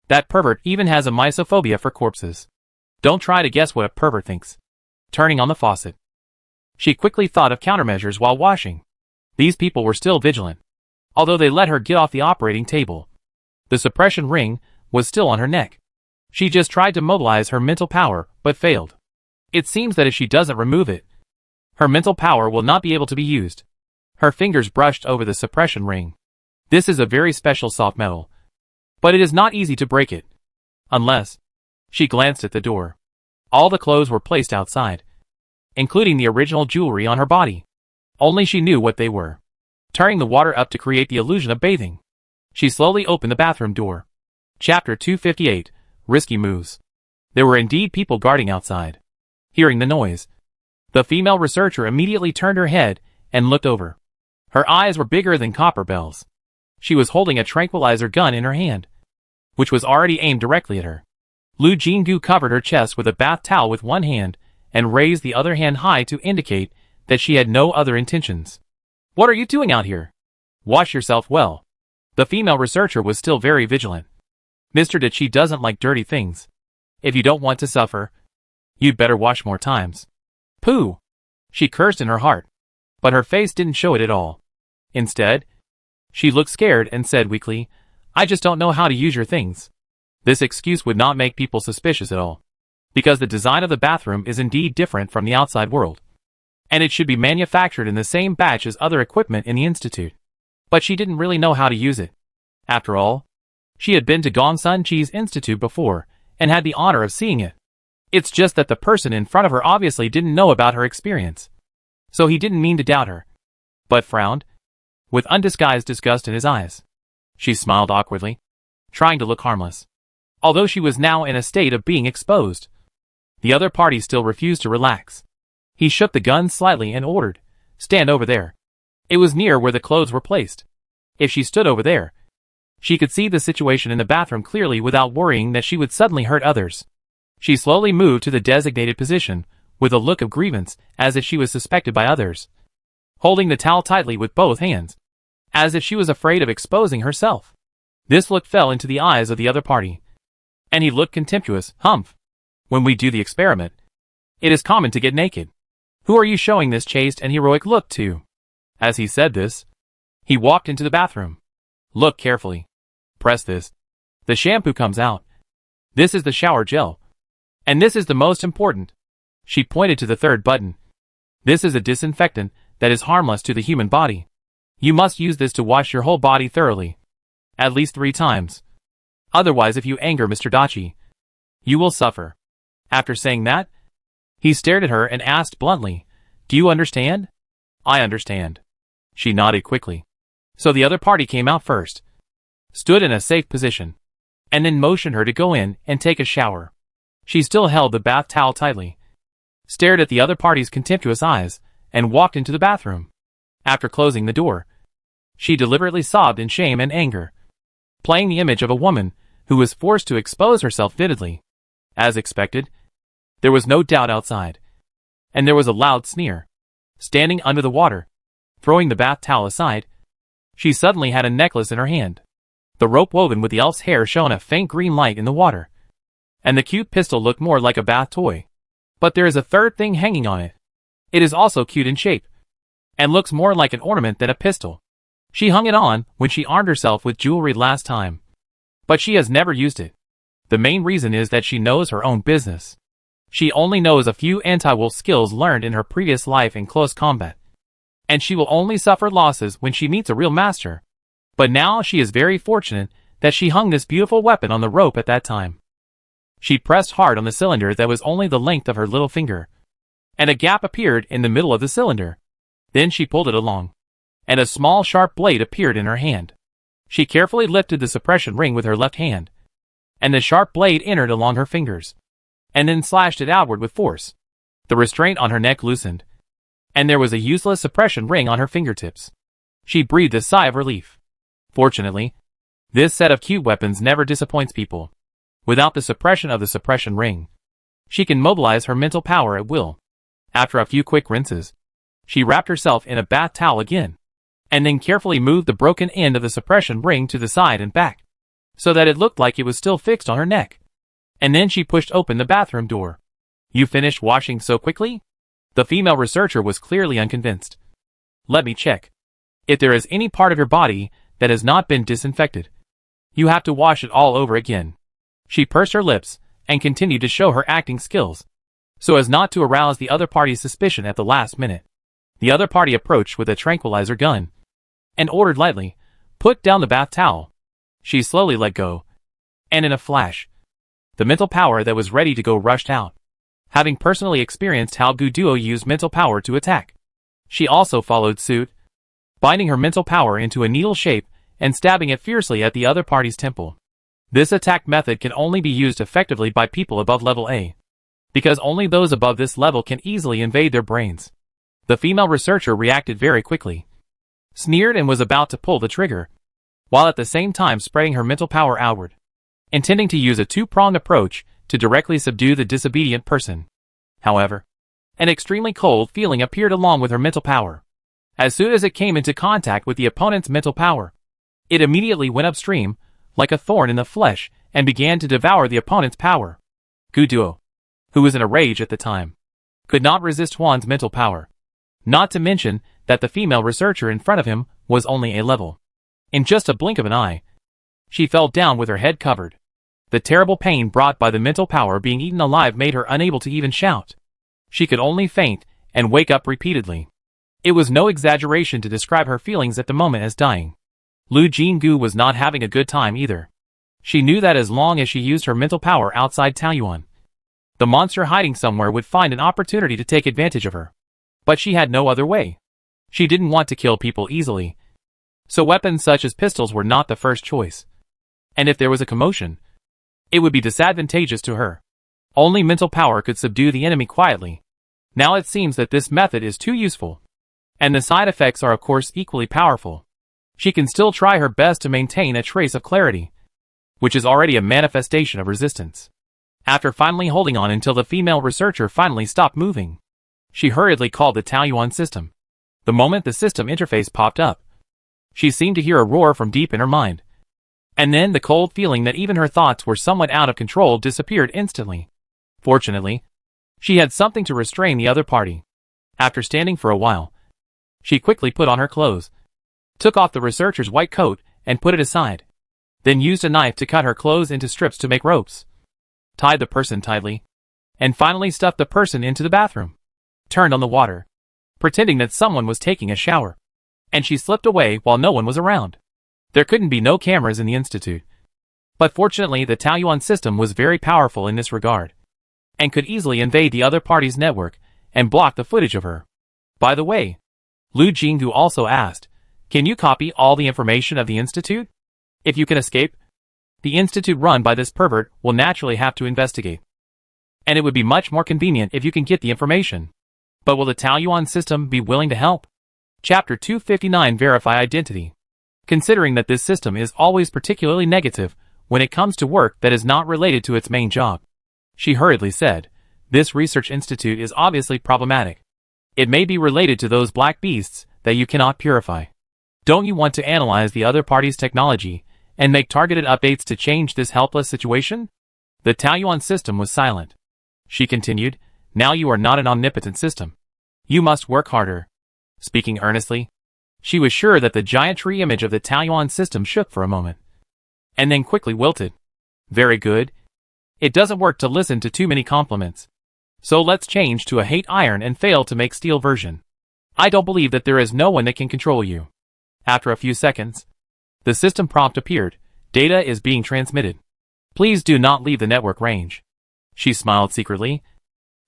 That pervert even has a mysophobia for corpses. Don't try to guess what a pervert thinks. Turning on the faucet, she quickly thought of countermeasures while washing. These people were still vigilant, although they let her get off the operating table. The suppression ring was still on her neck. She just tried to mobilize her mental power, but failed. It seems that if she doesn't remove it, her mental power will not be able to be used. Her fingers brushed over the suppression ring. This is a very special soft metal, but it is not easy to break it. Unless... She glanced at the door. All the clothes were placed outside, including the original jewelry on her body. Only she knew what they were. Turning the water up to create the illusion of bathing, she slowly opened the bathroom door. Chapter 258, Risky Moves. There were indeed people guarding outside. Hearing the noise, the female researcher immediately turned her head and looked over. Her eyes were bigger than copper bells. She was holding a tranquilizer gun in her hand, which was already aimed directly at her. Lu Jinggu covered her chest with a bath towel with one hand and raised the other hand high to indicate that she had no other intentions. "What are you doing out here? Wash yourself well. The female researcher was still very vigilant. Mr. Ditchy doesn't like dirty things. If you don't want to suffer, you'd better wash more times. Pooh! She cursed in her heart, but her face didn't show it at all. Instead, she looked scared and said weakly, I just don't know how to use your things. This excuse would not make people suspicious at all, because the design of the bathroom is indeed different from the outside world, and it should be manufactured in the same batch as other equipment in the institute. But she didn't really know how to use it. After all, she had been to Gongsun Chi's institute before, and had the honor of seeing it. It's just that the person in front of her obviously didn't know about her experience. So he didn't mean to doubt her, but frowned, with undisguised disgust in his eyes. She smiled awkwardly, trying to look harmless, although she was now in a state of being exposed. The other party still refused to relax. He shook the gun slightly and ordered, Stand over there. It was near where the clothes were placed. If she stood over there, she could see the situation in the bathroom clearly without worrying that she would suddenly hurt others. She slowly moved to the designated position, with a look of grievance, as if she was suspected by others, holding the towel tightly with both hands, as if she was afraid of exposing herself. This look fell into the eyes of the other party, and he looked contemptuous. Humph! When we do the experiment, it is common to get naked. Who are you showing this chaste and heroic look to? As he said this, he walked into the bathroom. Look carefully. Press this. The shampoo comes out. This is the shower gel. And this is the most important. She pointed to the third button. This is a disinfectant that is harmless to the human body. You must use this to wash your whole body thoroughly, at least 3 times. Otherwise, if you anger Mr. Dachi, you will suffer. After saying that, he stared at her and asked bluntly, Do you understand? I understand. She nodded quickly. So the other party came out first, stood in a safe position, and then motioned her to go in and take a shower. She still held the bath towel tightly, stared at the other party's contemptuous eyes, and walked into the bathroom. After closing the door, she deliberately sobbed in shame and anger, playing the image of a woman who was forced to expose herself vividly. As expected, there was no doubt outside, and there was a loud sneer. Standing under the water, throwing the bath towel aside, she suddenly had a necklace in her hand. The rope woven with the elf's hair shone a faint green light in the water, and the cute pistol looked more like a bath toy. But there is a third thing hanging on it. It is also cute in shape, and looks more like an ornament than a pistol. She hung it on when she armed herself with jewelry last time, but she has never used it. The main reason is that she knows her own business. She only knows a few anti-wolf skills learned in her previous life in close combat, and she will only suffer losses when she meets a real master. But now she is very fortunate that she hung this beautiful weapon on the rope at that time. She pressed hard on the cylinder that was only the length of her little finger, and a gap appeared in the middle of the cylinder. Then she pulled it along, and a small sharp blade appeared in her hand. She carefully lifted the suppression ring with her left hand, and the sharp blade entered along her fingers, and then slashed it outward with force. The restraint on her neck loosened, and there was a useless suppression ring on her fingertips. She breathed a sigh of relief. Fortunately, this set of cute weapons never disappoints people. Without the suppression of the suppression ring, she can mobilize her mental power at will. After a few quick rinses, she wrapped herself in a bath towel again, and then carefully moved the broken end of the suppression ring to the side and back, so that it looked like it was still fixed on her neck. And then she pushed open the bathroom door. You finished washing so quickly? The female researcher was clearly unconvinced. Let me check. If there is any part of your body that has not been disinfected, you have to wash it all over again. She pursed her lips and continued to show her acting skills, so as not to arouse the other party's suspicion at the last minute. The other party approached with a tranquilizer gun and ordered lightly, Put down the bath towel. She slowly let go, and in a flash, the mental power that was ready to go rushed out. Having personally experienced how Guduo used mental power to attack, she also followed suit, binding her mental power into a needle shape and stabbing it fiercely at the other party's temple. This attack method can only be used effectively by people above level A, because only those above this level can easily invade their brains. The female researcher reacted very quickly, sneered and was about to pull the trigger, while at the same time spreading her mental power outward, intending to use a two-pronged approach to directly subdue the disobedient person. However, an extremely cold feeling appeared along with her mental power. As soon as it came into contact with the opponent's mental power, It immediately went upstream, like a thorn in the flesh, and began to devour the opponent's power. Gu Duo, who was in a rage at the time, could not resist Huan's mental power. Not to mention that the female researcher in front of him was only a level. In just a blink of an eye, she fell down with her head covered. The terrible pain brought by the mental power being eaten alive made her unable to even shout. She could only faint and wake up repeatedly. It was no exaggeration to describe her feelings at the moment as dying. Lu Jinggu was not having a good time either. She knew that as long as she used her mental power outside Taoyuan, the monster hiding somewhere would find an opportunity to take advantage of her. But she had no other way. She didn't want to kill people easily, so weapons such as pistols were not the first choice. And if there was a commotion, it would be disadvantageous to her. Only mental power could subdue the enemy quietly. Now it seems that this method is too useful. And the side effects are of course equally powerful. She can still try her best to maintain a trace of clarity, which is already a manifestation of resistance. After finally holding on until the female researcher finally stopped moving, she hurriedly called the Taoyuan system. The moment the system interface popped up, she seemed to hear a roar from deep in her mind. And then the cold feeling that even her thoughts were somewhat out of control disappeared instantly. Fortunately, she had something to restrain the other party. After standing for a while, she quickly put on her clothes, took off the researcher's white coat and put it aside, then used a knife to cut her clothes into strips to make ropes, tied the person tightly, and finally stuffed the person into the bathroom, turned on the water, pretending that someone was taking a shower, and she slipped away while no one was around. There couldn't be no cameras in the institute, but fortunately the Taoyuan system was very powerful in this regard, and could easily invade the other party's network and block the footage of her. By the way, Lu Jinggu also asked, "Can you copy all the information of the institute? If you can escape, the institute run by this pervert will naturally have to investigate. And it would be much more convenient if you can get the information. But will the Taoyuan system be willing to help?" Chapter 259 Verify Identity. Considering that this system is always particularly negative when it comes to work that is not related to its main job, she hurriedly said, "This research institute is obviously problematic. It may be related to those black beasts that you cannot purify. Don't you want to analyze the other party's technology and make targeted updates to change this helpless situation?" The Taoyuan system was silent. She continued, "Now you are not an omnipotent system. You must work harder." Speaking earnestly, she was sure that the giant tree image of the Taoyuan system shook for a moment, and then quickly wilted. "Very good. It doesn't work to listen to too many compliments. So let's change to a hate iron and fail to make steel version. I don't believe that there is no one that can control you." After a few seconds, the system prompt appeared. "Data is being transmitted. Please do not leave the network range." She smiled secretly,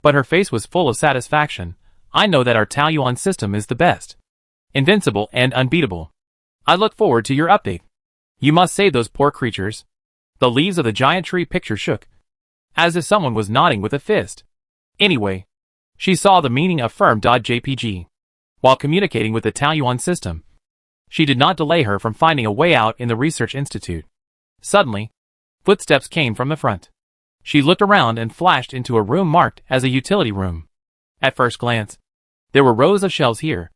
but her face was full of satisfaction. "I know that our Taoyuan system is the best, invincible and unbeatable. I look forward to your update. You must save those poor creatures." The leaves of the giant tree picture shook, as if someone was nodding with a fist. Anyway, she saw the meaning of firm.jpg. While communicating with the Taoyuan system, she did not delay her from finding a way out in the research institute. Suddenly, footsteps came from the front. She looked around and flashed into a room marked as a utility room. At first glance, there were rows of shelves here,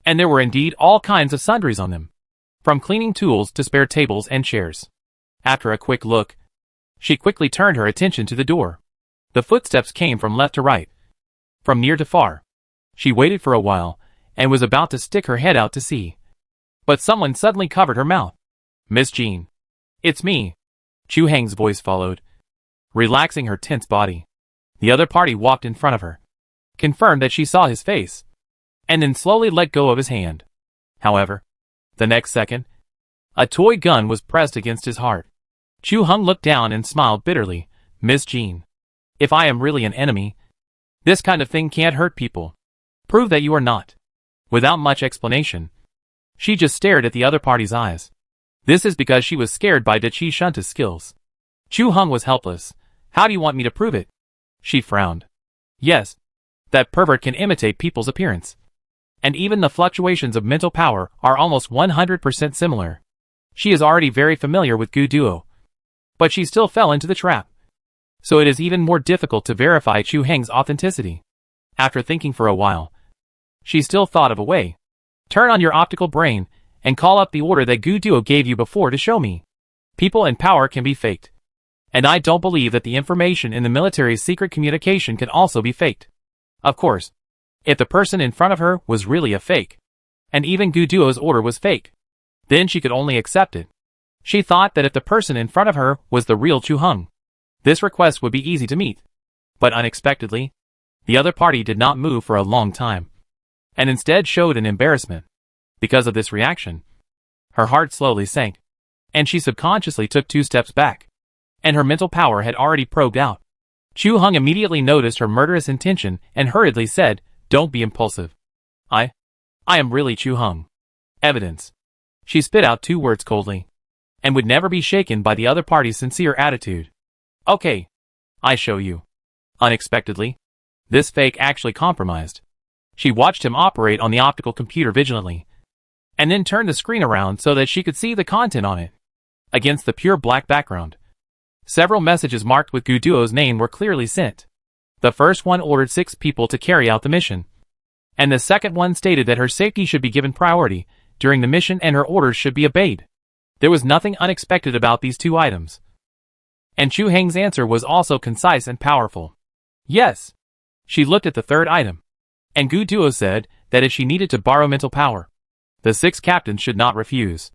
and there were indeed all kinds of sundries on them, from cleaning tools to spare tables and chairs. After a quick look, she quickly turned her attention to the door. The footsteps came from left to right, from near to far. She waited for a while, and was about to stick her head out to see. But someone suddenly covered her mouth. "Miss Jean." "It's me." Chu Heng's voice followed, relaxing her tense body. The other party walked in front of her, confirmed that she saw his face, and then slowly let go of his hand. However, the next second, a toy gun was pressed against his heart. Chu Heng looked down and smiled bitterly. "Miss Jean, if I am really an enemy, this kind of thing can't hurt people. Prove that you are not." Without much explanation, she just stared at the other party's eyes. This is because she was scared by Da Chi Shunta's skills. Chu Heng was helpless. "How do you want me to prove it?" She frowned. "Yes, that pervert can imitate people's appearance. And even the fluctuations of mental power are almost 100% similar. She is already very familiar with Gu Duo, but she still fell into the trap. So it is even more difficult to verify Chu Heng's authenticity." After thinking for a while, she still thought of a way. "Turn on your optical brain and call up the order that Gu Duo gave you before to show me. People and power can be faked. And I don't believe that the information in the military's secret communication can also be faked. Of course, if the person in front of her was really a fake, and even Gu Duo's order was fake, then she could only accept it. She thought that if the person in front of her was the real Chu Heng, this request would be easy to meet. But unexpectedly, the other party did not move for a long time, and instead showed an embarrassment. Because of this reaction, her heart slowly sank, and she subconsciously took 2 steps back, and her mental power had already probed out. Chu Heng immediately noticed her murderous intention and hurriedly said, "Don't be impulsive. I am really Chu Heng." Evidence. She spit out 2 words coldly, and would never be shaken by the other party's sincere attitude. "Okay. I show you." Unexpectedly, this fake actually compromised. She watched him operate on the optical computer vigilantly, and then turned the screen around so that she could see the content on it. Against the pure black background, several messages marked with Gu Duo's name were clearly sent. The first one ordered 6 people to carry out the mission, and the second one stated that her safety should be given priority during the mission and her orders should be obeyed. There was nothing unexpected about these 2 items. And Chu Heng's answer was also concise and powerful. Yes. She looked at the third item, and Gu Duo said that if she needed to borrow mental power, the 6 captains should not refuse.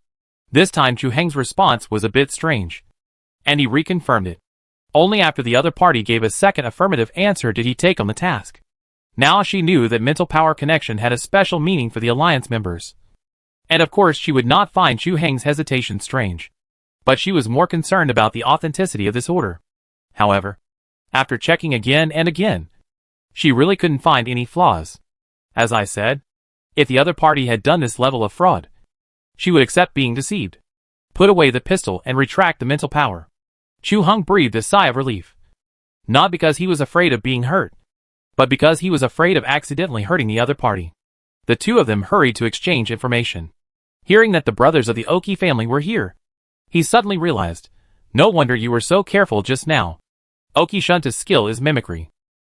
This time Chu Heng's response was a bit strange, and he reconfirmed it. Only after the other party gave a second affirmative answer did he take on the task. Now she knew that mental power connection had a special meaning for the alliance members. And of course she would not find Chu Heng's hesitation strange. But she was more concerned about the authenticity of this order. However, after checking again and again, she really couldn't find any flaws. As I said, if the other party had done this level of fraud, she would accept being deceived, put away the pistol and retract the mental power. Chu Heng breathed a sigh of relief. Not because he was afraid of being hurt, but because he was afraid of accidentally hurting the other party. The 2 of them hurried to exchange information. Hearing that the brothers of the Oki family were here, he suddenly realized, no wonder you were so careful just now. Oki Shunta's skill is mimicry.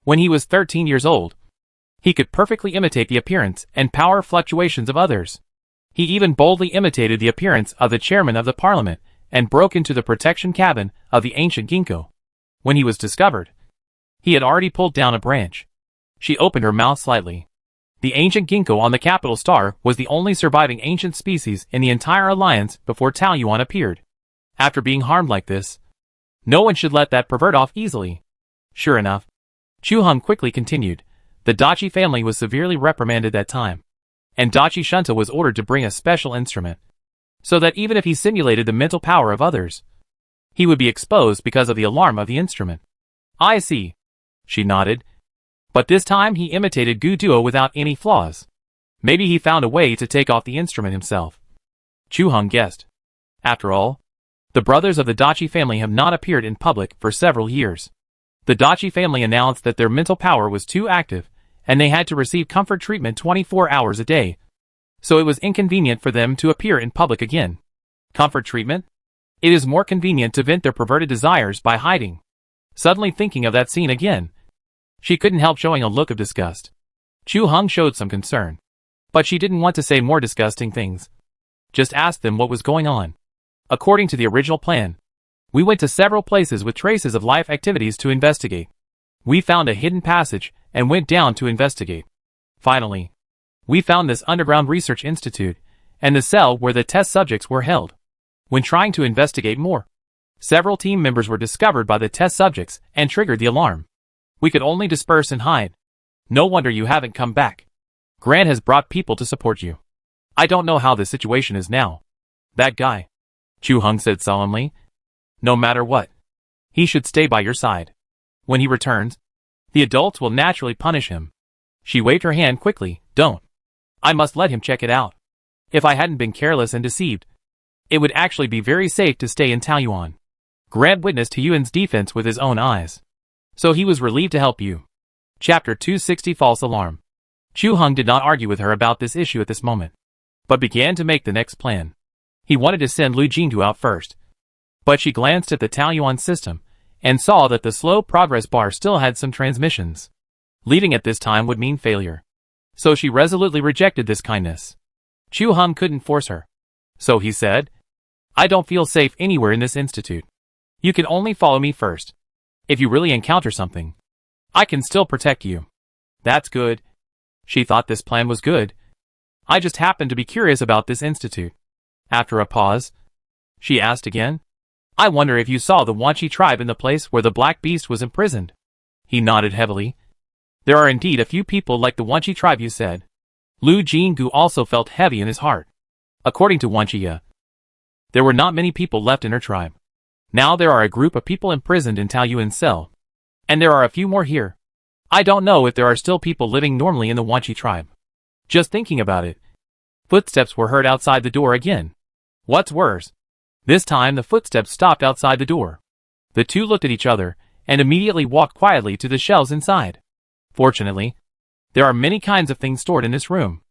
When he was 13 years old, he could perfectly imitate the appearance and power fluctuations of others. He even boldly imitated the appearance of the chairman of the parliament and broke into the protection cabin of the ancient ginkgo. When he was discovered, he had already pulled down a branch. She opened her mouth slightly. The ancient ginkgo on the capital star was the only surviving ancient species in the entire alliance before Taoyuan appeared. After being harmed like this, no one should let that pervert off easily. Sure enough, Chu Heng quickly continued, the Dachi family was severely reprimanded that time, and Dachi Shunta was ordered to bring a special instrument, so that even if he simulated the mental power of others, he would be exposed because of the alarm of the instrument. I see. She nodded. But this time he imitated Gu Duo without any flaws. Maybe he found a way to take off the instrument himself. Chu Heng guessed. After all, the brothers of the Dachi family have not appeared in public for several years. The Dachi family announced that their mental power was too active, and they had to receive comfort treatment 24 hours a day. So it was inconvenient for them to appear in public again. Comfort treatment? It is more convenient to vent their perverted desires by hiding. Suddenly thinking of that scene again, she couldn't help showing a look of disgust. Chu Heng showed some concern, but she didn't want to say more disgusting things. Just asked them what was going on. According to the original plan, we went to several places with traces of life activities to investigate. We found a hidden passage and went down to investigate. Finally, we found this underground research institute and the cell where the test subjects were held. When trying to investigate more, several team members were discovered by the test subjects and triggered the alarm. We could only disperse and hide. No wonder you haven't come back. Grant has brought people to support you. I don't know how the situation is now. That guy, Chu Heng said solemnly. No matter what, he should stay by your side. When he returns, the adults will naturally punish him. She waved her hand quickly. Don't. I must let him check it out. If I hadn't been careless and deceived, it would actually be very safe to stay in Taoyuan. Grant witnessed Huyuan's defense with his own eyes, so he was relieved to help you. Chapter 260 False Alarm. Chu Heng did not argue with her about this issue at this moment, but began to make the next plan. He wanted to send Lu Jingdu out first, but she glanced at the Taoyuan system and saw that the slow progress bar still had some transmissions. Leaving at this time would mean failure, so she resolutely rejected this kindness. Chu Heng couldn't force her, So he said, I don't feel safe anywhere in this institute. You can only follow me first. If you really encounter something, I can still protect you. That's good. She thought this plan was good. I just happened to be curious about this institute. After a pause, she asked again, I wonder if you saw the Wanchi tribe in the place where the Black Beast was imprisoned. He nodded heavily. There are indeed a few people like the Wanchi tribe, you said. Lu Jinggu also felt heavy in his heart. According to Wanchiya, there were not many people left in her tribe. Now there are a group of people imprisoned in Taoyuan's cell. And there are a few more here. I don't know if there are still people living normally in the Wanchi tribe. Just thinking about it. Footsteps were heard outside the door again. What's worse? This time the footsteps stopped outside the door. The two looked at each other, and immediately walked quietly to the shelves inside. Fortunately, there are many kinds of things stored in this room.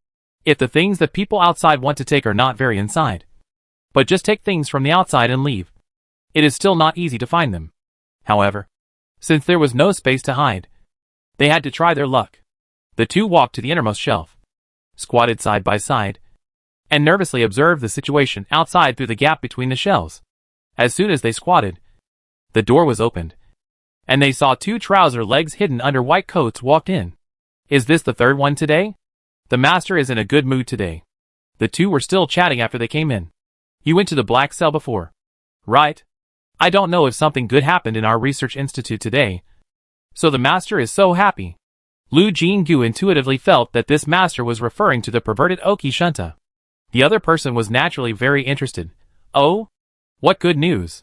If the things that people outside want to take are not very inside, but just take things from the outside and leave, it is still not easy to find them. However, since there was no space to hide, they had to try their luck. The two walked to the innermost shelf, squatted side by side, and nervously observed the situation outside through the gap between the shelves. As soon as they squatted, the door was opened, and they saw two trouser legs hidden under white coats walked in. Is this the third one today? The master is in a good mood today. The two were still chatting after they came in. You went to the black cell before, right? I don't know if something good happened in our research institute today, so the master is so happy. Lu Jinggu intuitively felt that this master was referring to the perverted Oki Shunta. The other person was naturally very interested. Oh? What good news?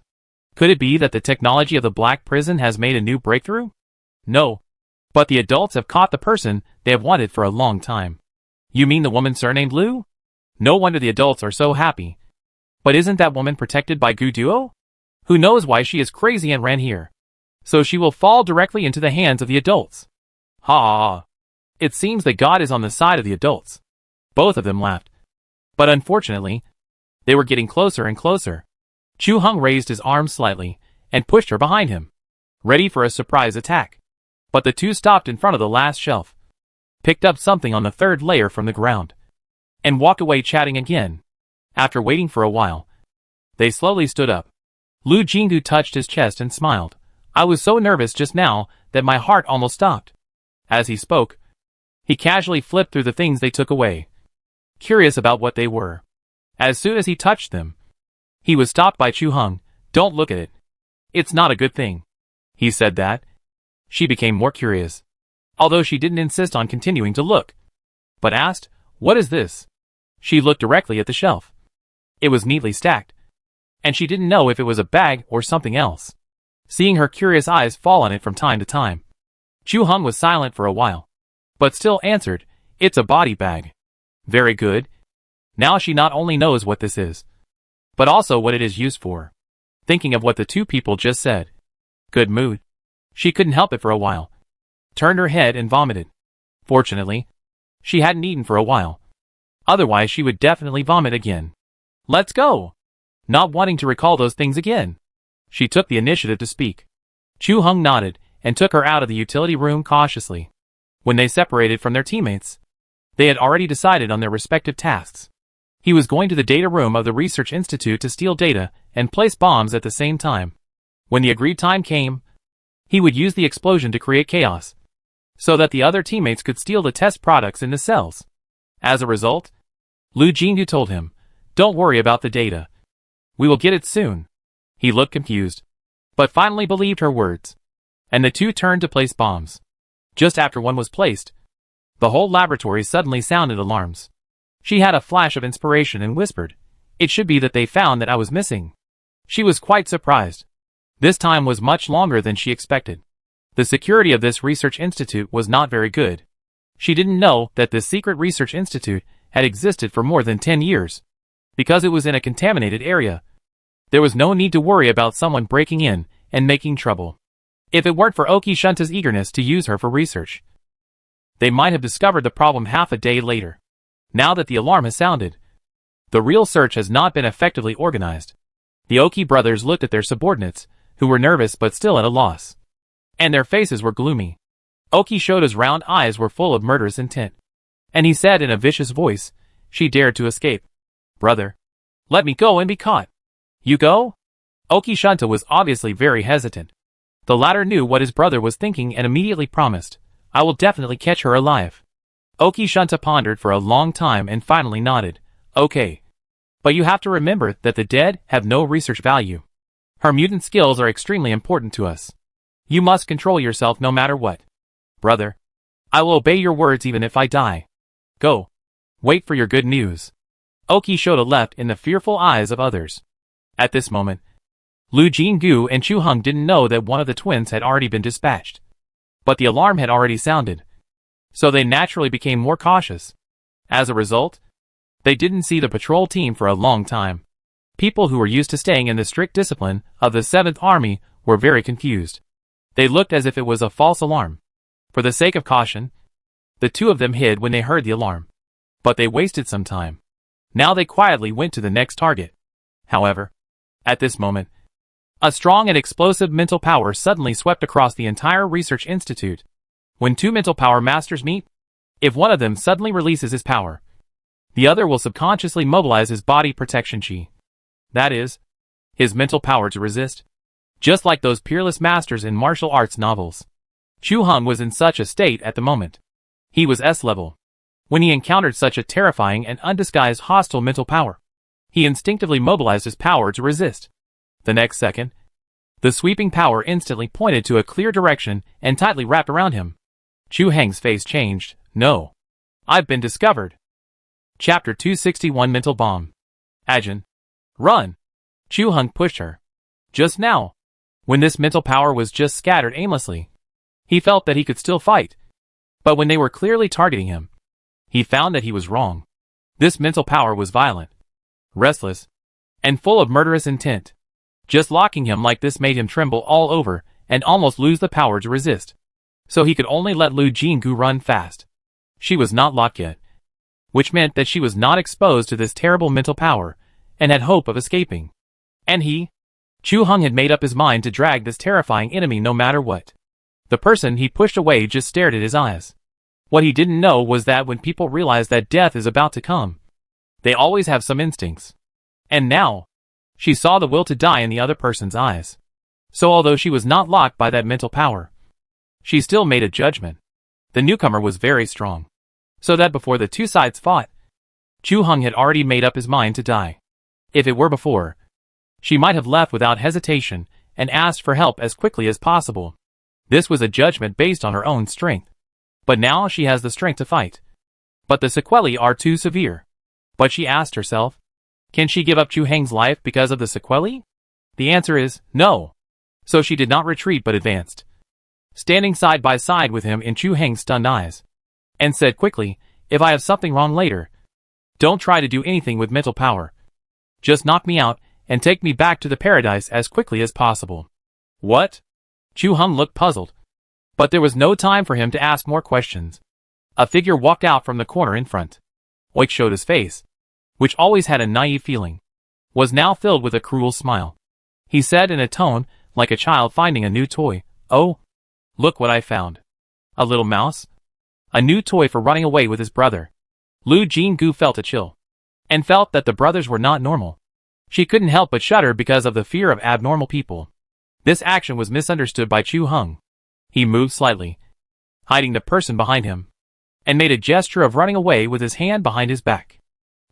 Could it be that the technology of the black prison has made a new breakthrough? No. But the adults have caught the person they have wanted for a long time. You mean the woman surnamed Lu? No wonder the adults are so happy. But isn't that woman protected by Gu Duo? Who knows why she is crazy and ran here? So she will fall directly into the hands of the adults. Ha ha ha. It seems that God is on the side of the adults. Both of them laughed. But unfortunately, they were getting closer and closer. Chu Hung raised his arm slightly and pushed her behind him, ready for a surprise attack. But the two stopped in front of the last shelf, picked up something on the third layer from the ground, and walked away chatting again. After waiting for a while, they slowly stood up. Lu Jinggu touched his chest and smiled. I was so nervous just now that my heart almost stopped. As he spoke, he casually flipped through the things they took away, curious about what they were. As soon as he touched them, he was stopped by Chu Hung. Don't look at it. It's not a good thing. He said that. She became more curious, although she didn't insist on continuing to look, but asked, What is this? She looked directly at the shelf. It was neatly stacked, and she didn't know if it was a bag or something else. Seeing her curious eyes fall on it from time to time, Chu Hung was silent for a while, but still answered, It's a body bag. Very good. Now she not only knows what this is, but also what it is used for. Thinking of what the two people just said. Good mood. She couldn't help it for a while. Turned her head and vomited. Fortunately, she hadn't eaten for a while. Otherwise she would definitely vomit again. Let's go. Not wanting to recall those things again, she took the initiative to speak. Chu Hung nodded and took her out of the utility room cautiously. When they separated from their teammates, they had already decided on their respective tasks. He was going to the data room of the research institute to steal data and place bombs at the same time. When the agreed time came, he would use the explosion to create chaos, so that the other teammates could steal the test products in the cells. As a result, Lu Jingyu told him, Don't worry about the data. We will get it soon. He looked confused, but finally believed her words, and the two turned to place bombs. Just after one was placed, the whole laboratory suddenly sounded alarms. She had a flash of inspiration and whispered, It should be that they found that I was missing. She was quite surprised. This time was much longer than she expected. The security of this research institute was not very good. She didn't know that this secret research institute had existed for more than 10 years. Because it was in a contaminated area, there was no need to worry about someone breaking in and making trouble. If it weren't for Oki Shunta's eagerness to use her for research, they might have discovered the problem half a day later. Now that the alarm has sounded, the real search has not been effectively organized. The Oki brothers looked at their subordinates, who were nervous but still at a loss. And their faces were gloomy. Oki Shota's round eyes were full of murderous intent. And he said in a vicious voice, She dared to escape. Brother, Let me go and be caught. You go? Oki Shunta was obviously very hesitant. The latter knew what his brother was thinking and immediately promised, I will definitely catch her alive. Oki Shunta pondered for a long time and finally nodded, okay. But you have to remember that the dead have no research value. Her mutant skills are extremely important to us. You must control yourself no matter what. Brother, I will obey your words even if I die. Go. Wait for your good news. Oki Shota left in the fearful eyes of others. At this moment, Lu Jingu and Chu Heng didn't know that one of the twins had already been dispatched. But the alarm had already sounded. So they naturally became more cautious. As a result, they didn't see the patrol team for a long time. People who were used to staying in the strict discipline of the 7th Army were very confused. They looked as if it was a false alarm. For the sake of caution, the two of them hid when they heard the alarm. But they wasted some time. Now they quietly went to the next target. However, at this moment, a strong and explosive mental power suddenly swept across the entire research institute. When two mental power masters meet, if one of them suddenly releases his power, the other will subconsciously mobilize his body protection chi. That is, his mental power to resist. Just like those peerless masters in martial arts novels. Chu Heng was in such a state at the moment. He was S-level. When he encountered such a terrifying and undisguised hostile mental power, he instinctively mobilized his power to resist. The next second, the sweeping power instantly pointed to a clear direction and tightly wrapped around him. Chu Heng's face changed. No. I've been discovered. Chapter 261 Mental Bomb. Ajin. Run. Chu Heng pushed her. Just now, when this mental power was just scattered aimlessly, he felt that he could still fight. But when they were clearly targeting him, he found that he was wrong. This mental power was violent, restless, and full of murderous intent. Just locking him like this made him tremble all over and almost lose the power to resist. So he could only let Lu Jingu run fast. She was not locked yet, which meant that she was not exposed to this terrible mental power and had hope of escaping. And he, Chu Heng, had made up his mind to drag this terrifying enemy no matter what. The person he pushed away just stared at his eyes. What he didn't know was that when people realize that death is about to come, they always have some instincts. And now, she saw the will to die in the other person's eyes. So although she was not locked by that mental power, she still made a judgment. The newcomer was very strong. So that before the two sides fought, Chu Heng had already made up his mind to die. If it were before, she might have left without hesitation and asked for help as quickly as possible. This was a judgment based on her own strength. But now she has the strength to fight. But the sequelae are too severe. But she asked herself, can she give up Chu Heng's life because of the sequelae? The answer is no. So she did not retreat but advanced, standing side by side with him in Chu Heng's stunned eyes, and said quickly, if I have something wrong later, don't try to do anything with mental power. Just knock me out and take me back to the paradise as quickly as possible. What? Chu Heng looked puzzled. But there was no time for him to ask more questions. A figure walked out from the corner in front. Oik Shota's face, which always had a naive feeling, was now filled with a cruel smile. He said in a tone like a child finding a new toy, oh, look what I found. A little mouse? A new toy for running away with his brother. Lu Jingu felt a chill, and felt that the brothers were not normal. She couldn't help but shudder because of the fear of abnormal people. This action was misunderstood by Chu Heng. He moved slightly, hiding the person behind him, and made a gesture of running away with his hand behind his back.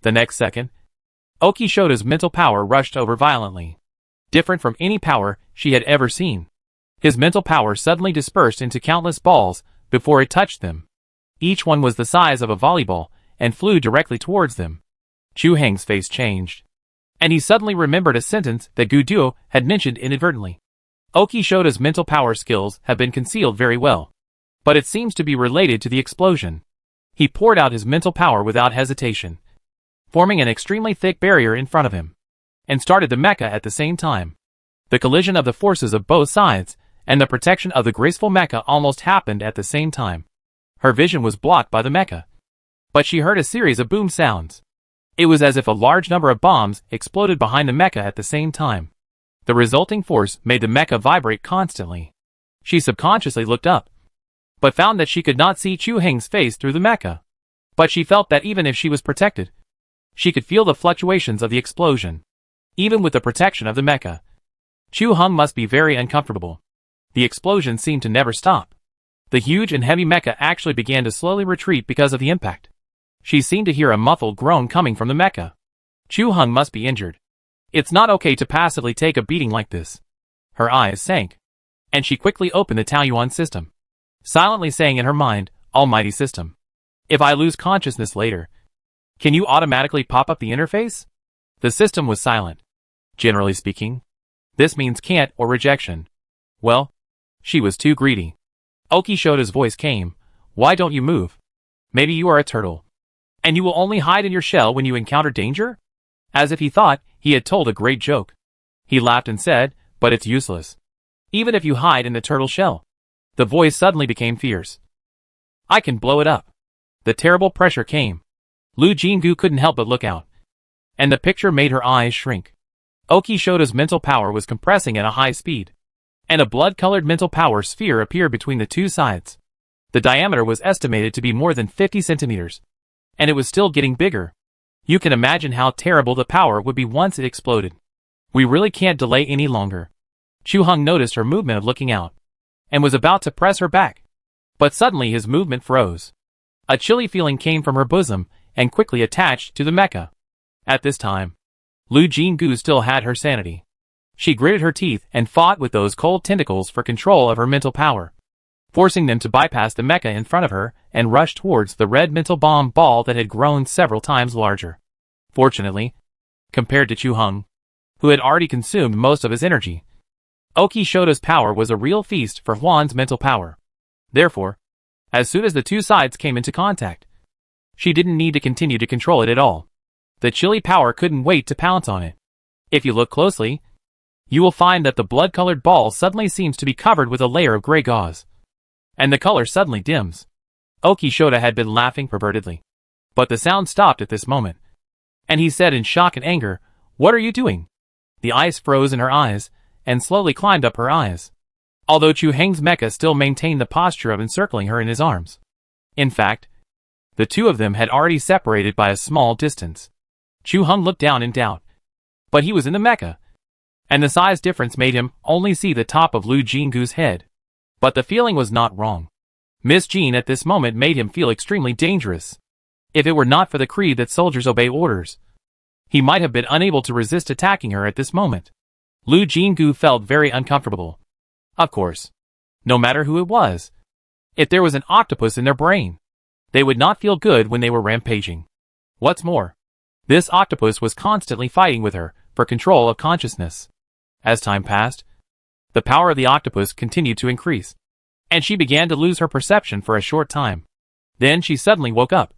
The next second, Oki Shota's mental power rushed over violently. Different from any power she had ever seen. His mental power suddenly dispersed into countless balls before it touched them. Each one was the size of a volleyball and flew directly towards them. Chu Heng's face changed, and he suddenly remembered a sentence that Gu Duo had mentioned inadvertently. Oki Shota's mental power skills have been concealed very well, but it seems to be related to the explosion. He poured out his mental power without hesitation, forming an extremely thick barrier in front of him, and started the mecha at the same time. The collision of the forces of both sides and the protection of the graceful mecha almost happened at the same time. Her vision was blocked by the mecha, but she heard a series of boom sounds. It was as if a large number of bombs exploded behind the mecha at the same time. The resulting force made the mecha vibrate constantly. She subconsciously looked up, but found that she could not see Chu Heng's face through the mecha. But she felt that even if she was protected, She could feel the fluctuations of the explosion. Even with the protection of the mecha, Chu Hung must be very uncomfortable. The explosion seemed to never stop. The huge and heavy mecha actually began to slowly retreat because of the impact. She seemed to hear a muffled groan coming from the mecha. Chu Hung must be injured. It's not okay to passively take a beating like this. Her eyes sank, and she quickly opened the Taoyuan system, silently saying in her mind, Almighty system, if I lose consciousness later, can you automatically pop up the interface? The system was silent. Generally speaking, this means can't or rejection. Well, she was too greedy. Okishota's voice came, why don't you move? Maybe you are a turtle, and you will only hide in your shell when you encounter danger? As if he thought he had told a great joke. He laughed and said, but it's useless. Even if you hide in the turtle shell. The voice suddenly became fierce. I can blow it up. The terrible pressure came. Lu Jingu couldn't help but look out. And the picture made her eyes shrink. Okishota's mental power was compressing at a high speed. And a blood-colored mental power sphere appeared between the two sides. The diameter was estimated to be more than 50 centimeters. And it was still getting bigger. You can imagine how terrible the power would be once it exploded. We really can't delay any longer. Chu Hung noticed her movement of looking out, and was about to press her back. But suddenly his movement froze. A chilly feeling came from her bosom, and quickly attached to the mecha. At this time, Lu Jingu still had her sanity. She gritted her teeth and fought with those cold tentacles for control of her mental power, forcing them to bypass the mecha in front of her and rush towards the red mental bomb ball that had grown several times larger. Fortunately, compared to Chu Hung, who had already consumed most of his energy, Okishota's power was a real feast for Huan's mental power. Therefore, as soon as the two sides came into contact, she didn't need to continue to control it at all. The chilly power couldn't wait to pounce on it. If you look closely, you will find that the blood-colored ball suddenly seems to be covered with a layer of gray gauze. And the color suddenly dims. Okishota had been laughing pervertedly. But the sound stopped at this moment. And he said in shock and anger, what are you doing? The ice froze in her eyes, and slowly climbed up her eyes. Although Chu Heng's mecha still maintained the posture of encircling her in his arms. In fact, the two of them had already separated by a small distance. Chu Hung looked down in doubt. But he was in the mecha, and the size difference made him only see the top of Lu Jingu's head. But the feeling was not wrong. Miss Jean at this moment made him feel extremely dangerous. If it were not for the creed that soldiers obey orders, he might have been unable to resist attacking her at this moment. Lu Jingu felt very uncomfortable. Of course, no matter who it was, if there was an octopus in their brain, they would not feel good when they were rampaging. What's more, this octopus was constantly fighting with her for control of consciousness. As time passed, the power of the octopus continued to increase, and she began to lose her perception for a short time. Then she suddenly woke up.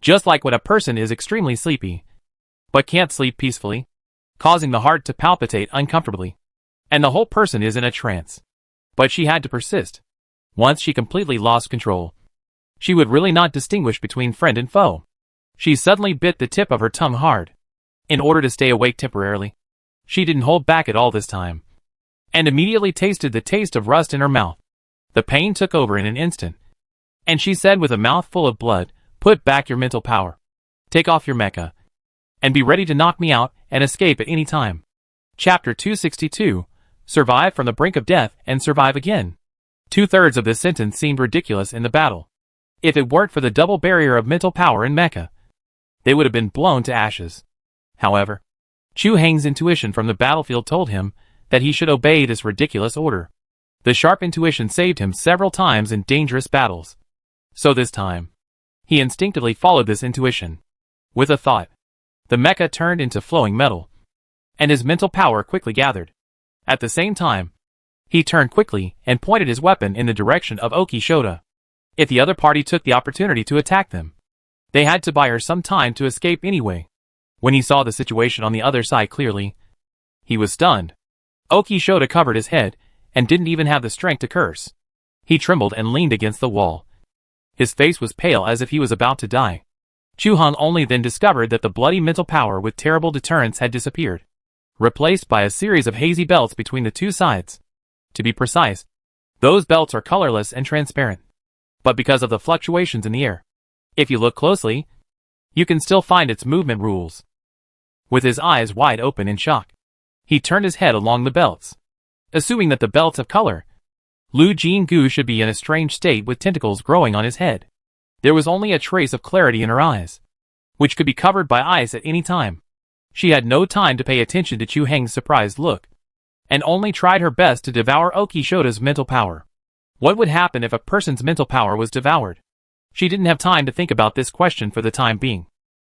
Just like when a person is extremely sleepy, but can't sleep peacefully, causing the heart to palpitate uncomfortably, and the whole person is in a trance. But she had to persist. Once she completely lost control, she would really not distinguish between friend and foe. She suddenly bit the tip of her tongue hard, in order to stay awake temporarily. She didn't hold back at all this time, and immediately tasted the taste of rust in her mouth. The pain took over in an instant, and she said with a mouth full of blood, put back your mental power. Take off your mecha, and be ready to knock me out and escape at any time. Chapter 262, Survive from the brink of death and survive again. 2/3 of this sentence seemed ridiculous in the battle. If it weren't for the double barrier of mental power and mecha, they would have been blown to ashes. However, Chu Heng's intuition from the battlefield told him that he should obey this ridiculous order. The sharp intuition saved him several times in dangerous battles. So this time, he instinctively followed this intuition. With a thought, the mecha turned into flowing metal, and his mental power quickly gathered. At the same time, he turned quickly and pointed his weapon in the direction of Okishota. If the other party took the opportunity to attack them, they had to buy her some time to escape anyway. When he saw the situation on the other side clearly, he was stunned. Okishota covered his head and didn't even have the strength to curse. He trembled and leaned against the wall. His face was pale as if he was about to die. Chu Hung only then discovered that the bloody mental power with terrible deterrence had disappeared, replaced by a series of hazy belts between the two sides. To be precise, those belts are colorless and transparent, but because of the fluctuations in the air, if you look closely, You can still find its movement rules. With his eyes wide open in shock, he turned his head along the belts. Assuming that the belts have color, Lu Jinggu should be in a strange state with tentacles growing on his head. There was only a trace of clarity in her eyes, which could be covered by ice at any time. She had no time to pay attention to Chu Heng's surprised look, and only tried her best to devour Okishota's mental power. What would happen if a person's mental power was devoured? She didn't have time to think about this question for the time being.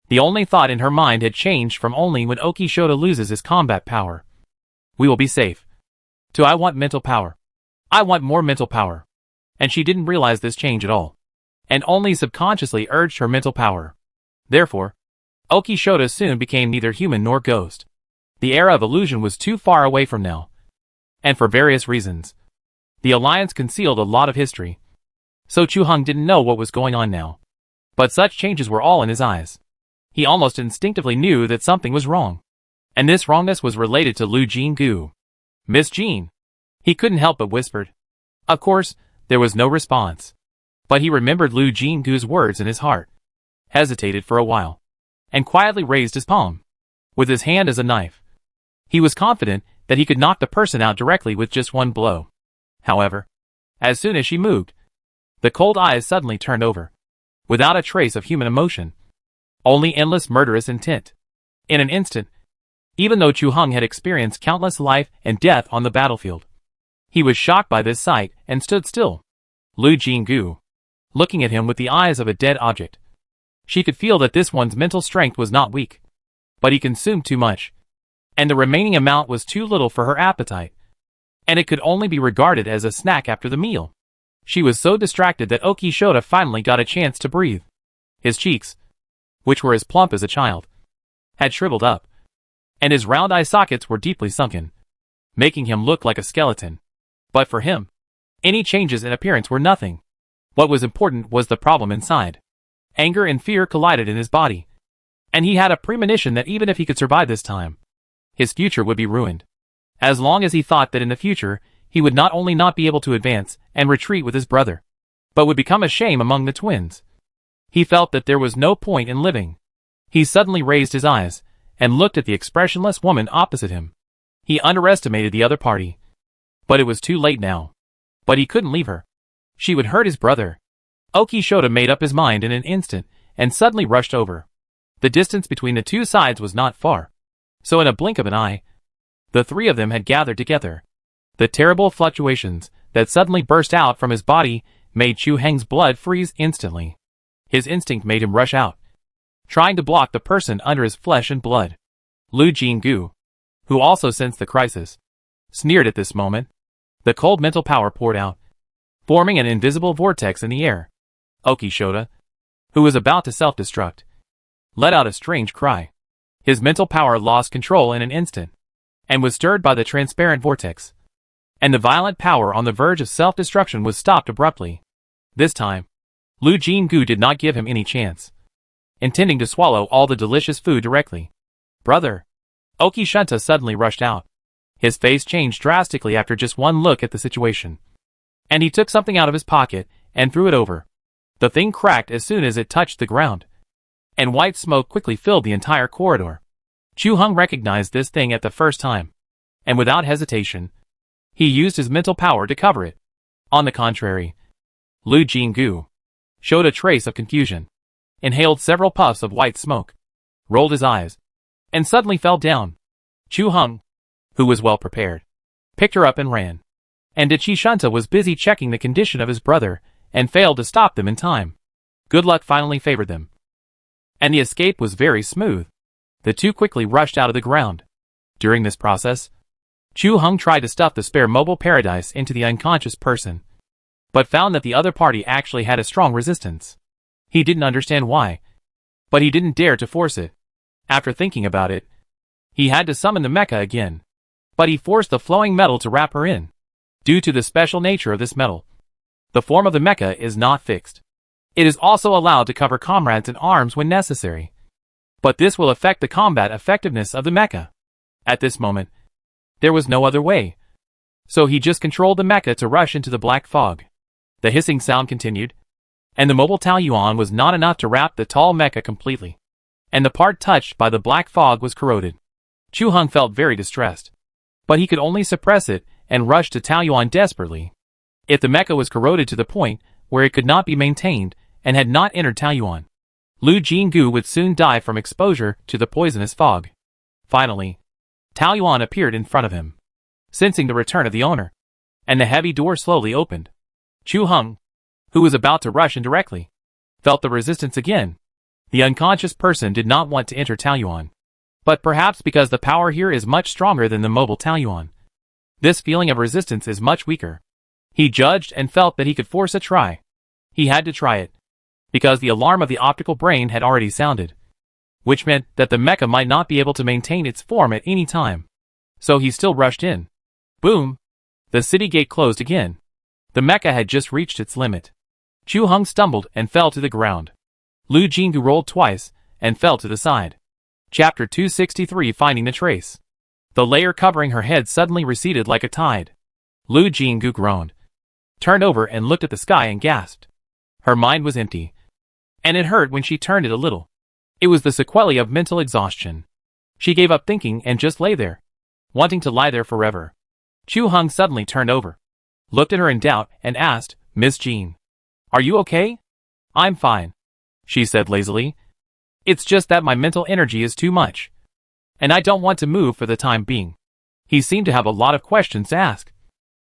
The only thought in her mind had changed from only when Okishota loses his combat power. We will be safe. To I want mental power. I want more mental power. And she didn't realize this change at all, and only subconsciously urged her mental power. Therefore, Okishota soon became neither human nor ghost. The era of illusion was too far away from now. And for various reasons, the Alliance concealed a lot of history. So Chu Heng didn't know what was going on now. But such changes were all in his eyes. He almost instinctively knew that something was wrong. And this wrongness was related to Lu Jinggu. Miss Jean. He couldn't help but whispered. Of course, there was no response. But he remembered Lu Jinggu's words in his heart, hesitated for a while, and quietly raised his palm, with his hand as a knife. He was confident that he could knock the person out directly with just one blow. However, as soon as she moved, the cold eyes suddenly turned over, without a trace of human emotion, only endless murderous intent. In an instant, even though Chu Heng had experienced countless life and death on the battlefield, he was shocked by this sight and stood still. Lu Jinggu, looking at him with the eyes of a dead object. She could feel that this one's mental strength was not weak, but he consumed too much, and the remaining amount was too little for her appetite, and it could only be regarded as a snack after the meal. She was so distracted that Okishota finally got a chance to breathe. His cheeks, which were as plump as a child, had shriveled up, and his round eye sockets were deeply sunken, making him look like a skeleton. But for him, any changes in appearance were nothing. What was important was the problem inside. Anger and fear collided in his body, and he had a premonition that even if he could survive this time, his future would be ruined. As long as he thought that in the future, he would not only not be able to advance and retreat with his brother, but would become a shame among the twins. He felt that there was no point in living. He suddenly raised his eyes and looked at the expressionless woman opposite him. He underestimated the other party, but it was too late now. But he couldn't leave her. She would hurt his brother. Okishota made up his mind in an instant and suddenly rushed over. The distance between the two sides was not far, so in a blink of an eye, the three of them had gathered together. The terrible fluctuations that suddenly burst out from his body made Chu Heng's blood freeze instantly. His instinct made him rush out, trying to block the person under his flesh and blood. Lu Jinggu, who also sensed the crisis, sneered at this moment. The cold mental power poured out, forming an invisible vortex in the air. Okishota, who was about to self-destruct, let out a strange cry. His mental power lost control in an instant, and was stirred by the transparent vortex. And the violent power on the verge of self-destruction was stopped abruptly. This time, Lu Jinggu did not give him any chance, intending to swallow all the delicious food directly. Brother! Okishota suddenly rushed out. His face changed drastically after just one look at the situation. And he took something out of his pocket and threw it over. The thing cracked as soon as it touched the ground, and white smoke quickly filled the entire corridor. Chu Heng recognized this thing at the first time, and without hesitation, he used his mental power to cover it. On the contrary, Lu Jinggu showed a trace of confusion, inhaled several puffs of white smoke, rolled his eyes, and suddenly fell down. Chu Heng, who was well prepared, picked her up and ran. And Okishota was busy checking the condition of his brother and failed to stop them in time. Good luck finally favored them, and the escape was very smooth. The two quickly rushed out of the ground. During this process, Chu Heng tried to stuff the spare mobile paradise into the unconscious person, but found that the other party actually had a strong resistance. He didn't understand why, but he didn't dare to force it. After thinking about it, he had to summon the mecha again, but he forced the flowing metal to wrap her in. Due to the special nature of this metal, the form of the mecha is not fixed. It is also allowed to cover comrades in arms when necessary, but this will affect the combat effectiveness of the mecha. At this moment, there was no other way, so he just controlled the mecha to rush into the black fog. The hissing sound continued, and the mobile Taoyuan was not enough to wrap the tall mecha completely. and the part touched by the black fog was corroded. Chu Hung felt very distressed. But he could only suppress it and rush to Taoyuan desperately. If the mecha was corroded to the point where it could not be maintained and had not entered Taoyuan, Lu Jinggu would soon die from exposure to the poisonous fog. Finally, Taoyuan appeared in front of him, sensing the return of the owner, and the heavy door slowly opened. Chu Hung, who was about to rush in directly, felt the resistance again. The unconscious person did not want to enter Taoyuan, but perhaps because the power here is much stronger than the mobile Taoyuan, this feeling of resistance is much weaker. He judged and felt that he could force a try. He had to try it, because the alarm of the optical brain had already sounded, which meant that the mecha might not be able to maintain its form at any time. So he still rushed in. Boom! The city gate closed again. The mecha had just reached its limit. Chu Hung stumbled and fell to the ground. Lu Jinggu rolled twice and fell to the side. Chapter 263 Finding the Trace. The layer covering her head suddenly receded like a tide. Lu Jinggu groaned, turned over and looked at the sky and gasped. Her mind was empty, and it hurt when she turned it a little. It was the sequelae of mental exhaustion. She gave up thinking and just lay there, wanting to lie there forever. Chu Hung suddenly turned over, looked at her in doubt, and asked, "Miss Jean, are you okay?" "I'm fine," she said lazily. "It's just that my mental energy is too much, and I don't want to move for the time being." He seemed to have a lot of questions to ask,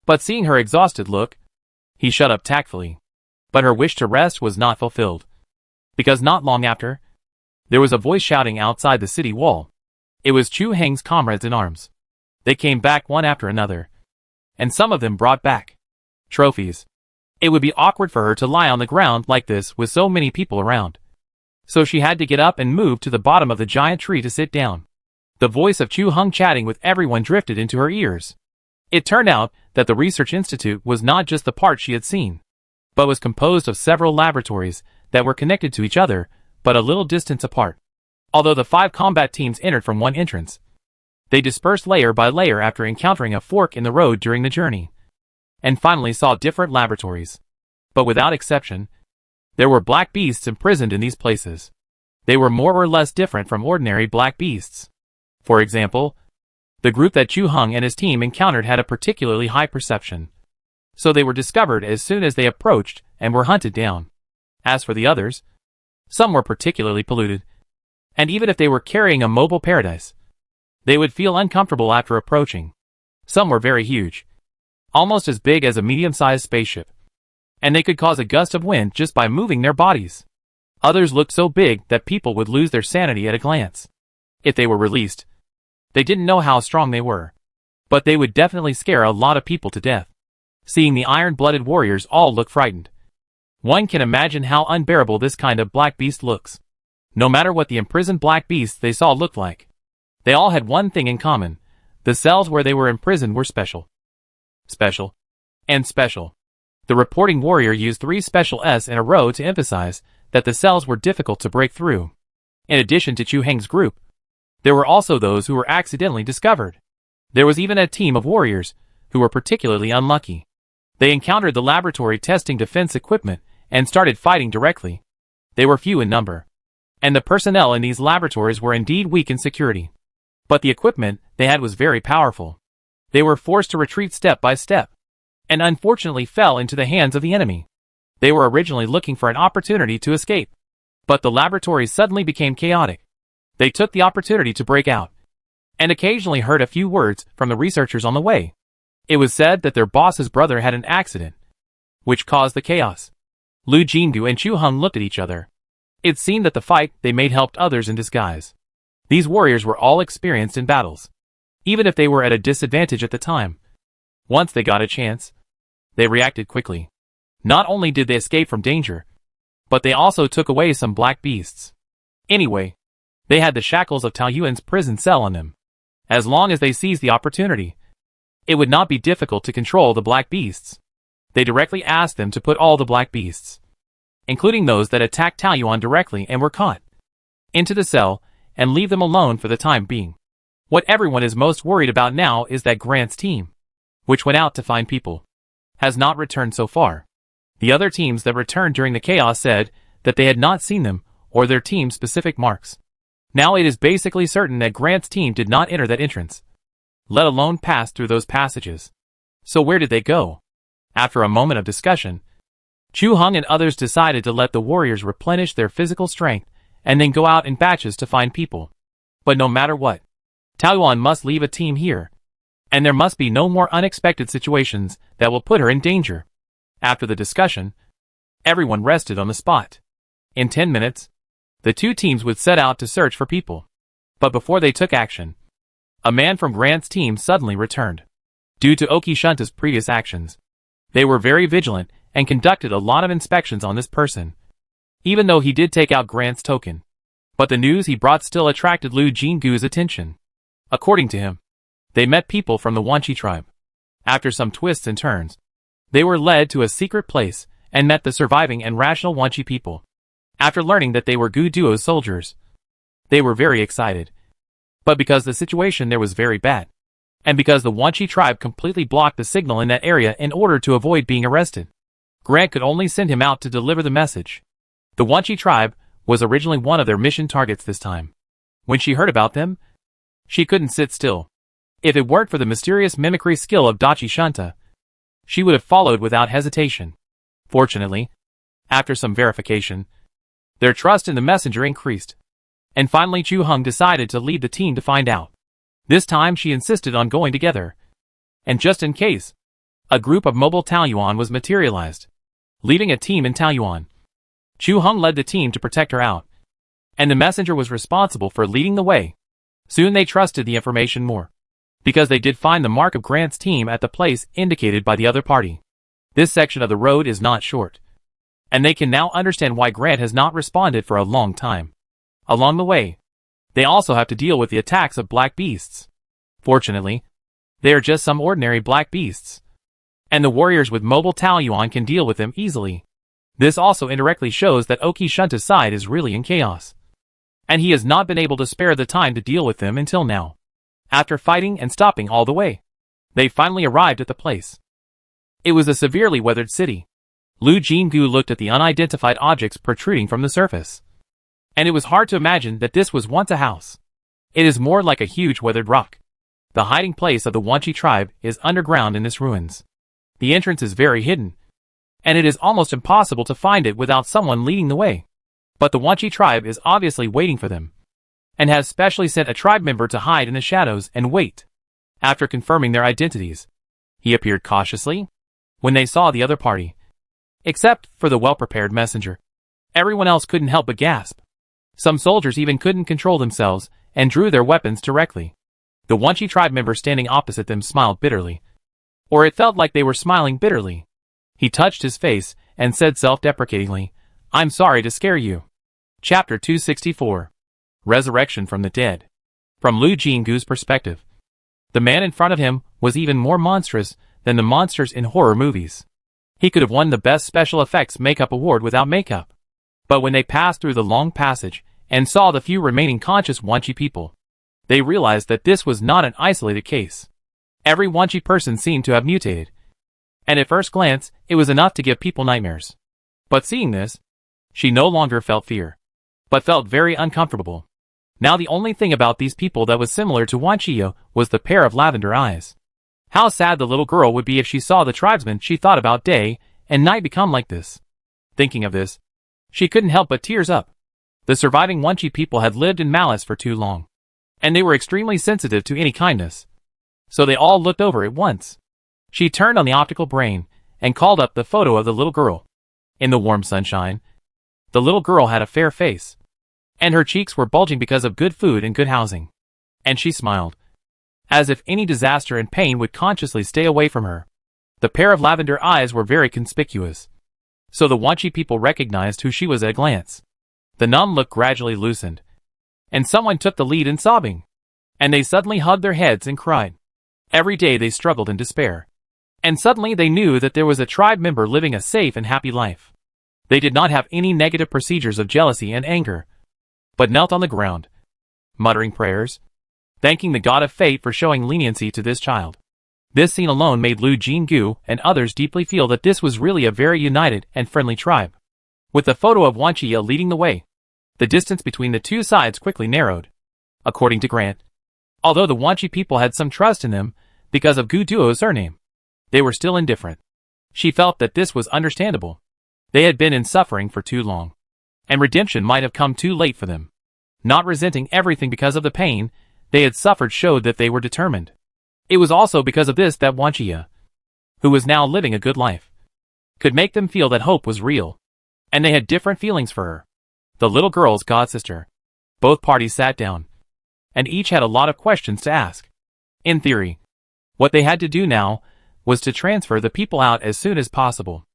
but seeing her exhausted look, he shut up tactfully. But her wish to rest was not fulfilled, because not long after, there was a voice shouting outside the city wall. It was Chu Heng's comrades-in-arms. They came back one after another, and some of them brought back trophies. It would be awkward for her to lie on the ground like this with so many people around, so she had to get up and move to the bottom of the giant tree to sit down. The voice of Chu Hung chatting with everyone drifted into her ears. It turned out that the research institute was not just the part she had seen, but was composed of several laboratories that were connected to each other, but a little distance apart. Although the 5 combat teams entered from one entrance, they dispersed layer by layer after encountering a fork in the road during the journey, and finally saw different laboratories. But without exception, there were black beasts imprisoned in these places. They were more or less different from ordinary black beasts. For example, the group that Chu Hung and his team encountered had a particularly high perception, so they were discovered as soon as they approached and were hunted down. As for the others, some were particularly polluted, and even if they were carrying a mobile paradise, they would feel uncomfortable after approaching. Some were very huge, almost as big as a medium-sized spaceship, and they could cause a gust of wind just by moving their bodies. Others looked so big that people would lose their sanity at a glance. If they were released, they didn't know how strong they were, but they would definitely scare a lot of people to death. Seeing the iron-blooded warriors all look frightened, one can imagine how unbearable this kind of black beast looks. No matter what the imprisoned black beasts they saw looked like, they all had one thing in common: the cells where they were imprisoned were special. Special. And special. The reporting warrior used 3 special S in a row to emphasize that the cells were difficult to break through. In addition to Chu Heng's group, there were also those who were accidentally discovered. There was even a team of warriors who were particularly unlucky. They encountered the laboratory testing defense equipment and started fighting directly. They were few in number, and the personnel in these laboratories were indeed weak in security. But the equipment they had was very powerful. They were forced to retreat step by step, and unfortunately fell into the hands of the enemy. They were originally looking for an opportunity to escape, but the laboratories suddenly became chaotic. They took the opportunity to break out, and occasionally heard a few words from the researchers on the way. It was said that their boss's brother had an accident, which caused the chaos. Lu Jinggu and Chu Hung looked at each other. It seemed that the fight they made helped others in disguise. These warriors were all experienced in battles, even if they were at a disadvantage at the time. Once they got a chance, they reacted quickly. Not only did they escape from danger, but they also took away some black beasts. Anyway, they had the shackles of Taoyuan's prison cell on them. As long as they seized the opportunity, it would not be difficult to control the black beasts. They directly asked them to put all the black beasts, including those that attacked Taoyuan directly and were caught, into the cell and leave them alone for the time being. What everyone is most worried about now is that Grant's team, which went out to find people, has not returned so far. The other teams that returned during the chaos said that they had not seen them or their team-specific marks. Now it is basically certain that Grant's team did not enter that entrance, let alone pass through those passages. So where did they go? After a moment of discussion, Chu Hung and others decided to let the warriors replenish their physical strength and then go out in batches to find people. But no matter what, Taoyuan must leave a team here, and there must be no more unexpected situations that will put her in danger. After the discussion, everyone rested on the spot. In 10 minutes, the two teams would set out to search for people. But before they took action, a man from Grant's team suddenly returned. Due to Oki Shunta's previous actions, they were very vigilant and conducted a lot of inspections on this person, even though he did take out Grant's token. But the news he brought still attracted Lu Jingu's attention. According to him, they met people from the Wanchi tribe. After some twists and turns, they were led to a secret place and met the surviving and rational Wanchi people. After learning that they were Gu Duo's soldiers, they were very excited. But because the situation there was very bad, and because the Wanchi tribe completely blocked the signal in that area in order to avoid being arrested, Grant could only send him out to deliver the message. The Wanchi tribe was originally one of their mission targets this time. When she heard about them, she couldn't sit still. If it weren't for the mysterious mimicry skill of Dachi Shunta, she would have followed without hesitation. Fortunately, after some verification, their trust in the messenger increased. And finally Chu Hung decided to lead the team to find out. This time she insisted on going together. And just in case, a group of mobile Taoyuan was materialized, leaving a team in Taoyuan. Chu Hung led the team to protect her out, and the messenger was responsible for leading the way. Soon they trusted the information more, because they did find the mark of Grant's team at the place indicated by the other party. This section of the road is not short, and they can now understand why Grant has not responded for a long time. Along the way, they also have to deal with the attacks of black beasts. Fortunately, they are just some ordinary black beasts, and the warriors with mobile Taoyuan can deal with them easily. This also indirectly shows that Oki Shunta's side is really in chaos, and he has not been able to spare the time to deal with them until now. After fighting and stopping all the way, they finally arrived at the place. It was a severely weathered city. Lu Jingu looked at the unidentified objects protruding from the surface, and it was hard to imagine that this was once a house. It is more like a huge weathered rock. The hiding place of the Wanchi tribe is underground in this ruins. The entrance is very hidden, and it is almost impossible to find it without someone leading the way. But the Wanchi tribe is obviously waiting for them, and has specially sent a tribe member to hide in the shadows and wait. After confirming their identities, he appeared cautiously when they saw the other party. Except for the well-prepared messenger, everyone else couldn't help but gasp. Some soldiers even couldn't control themselves and drew their weapons directly. The Wanchi tribe member standing opposite them smiled bitterly, or it felt like they were smiling bitterly. He touched his face and said self-deprecatingly, "I'm sorry to scare you." Chapter 264. Resurrection from the Dead. From Lu Jingu's perspective, the man in front of him was even more monstrous than the monsters in horror movies. He could have won the Best Special Effects Makeup Award without makeup. But when they passed through the long passage and saw the few remaining conscious Wanchi people, they realized that this was not an isolated case. Every Wanchi person seemed to have mutated, and at first glance, it was enough to give people nightmares. But seeing this, she no longer felt fear, but felt very uncomfortable. Now the only thing about these people that was similar to Wanchiyo was the pair of lavender eyes. How sad the little girl would be if she saw the tribesmen she thought about day and night become like this. Thinking of this, she couldn't help but tears up. The surviving Wanchi people had lived in malice for too long, and they were extremely sensitive to any kindness. So they all looked over at once. She turned on the optical brain and called up the photo of the little girl. In the warm sunshine, the little girl had a fair face, and her cheeks were bulging because of good food and good housing. And she smiled, as if any disaster and pain would consciously stay away from her. The pair of lavender eyes were very conspicuous, so the Wanchi people recognized who she was at a glance. The numb look gradually loosened, and someone took the lead in sobbing, and they suddenly hugged their heads and cried. Every day they struggled in despair, and suddenly they knew that there was a tribe member living a safe and happy life. They did not have any negative procedures of jealousy and anger, but knelt on the ground, muttering prayers, thanking the god of fate for showing leniency to this child. This scene alone made Lu Jingu and others deeply feel that this was really a very united and friendly tribe. With the photo of Wanchiya leading the way, The distance between the two sides quickly narrowed. According to Grant, although the Wanchi people had some trust in them because of Gu Duo's surname, they were still indifferent. She felt that this was understandable. They had been in suffering for too long, and redemption might have come too late for them. Not resenting everything because of the pain they had suffered showed that they were determined. It was also because of this that Wanchia, who was now living a good life, could make them feel that hope was real, and they had different feelings for her. The little girl's godsister. Both parties sat down, and each had a lot of questions to ask. In theory, what they had to do now was to transfer the people out as soon as possible.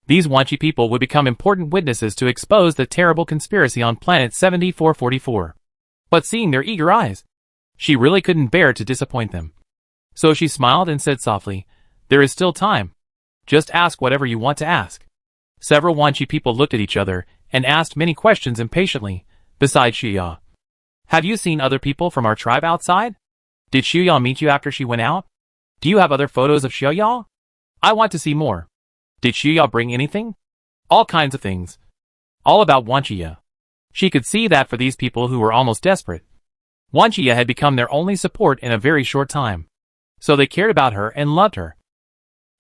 These Wanchi people would become important witnesses to expose the terrible conspiracy on planet 7444. But seeing their eager eyes, she really couldn't bear to disappoint them. So she smiled and said softly, "There is still time. Just ask whatever you want to ask." Several Wanchi people looked at each other and asked many questions impatiently, besides Xiuya. "Have you seen other people from our tribe outside? Did Xiuya meet you after she went out? Do you have other photos of Xiuya? I want to see more. Did Xiuya bring anything?" All kinds of things. All about Wanchia. She could see that for these people who were almost desperate, Wanchia had become their only support in a very short time. So they cared about her and loved her.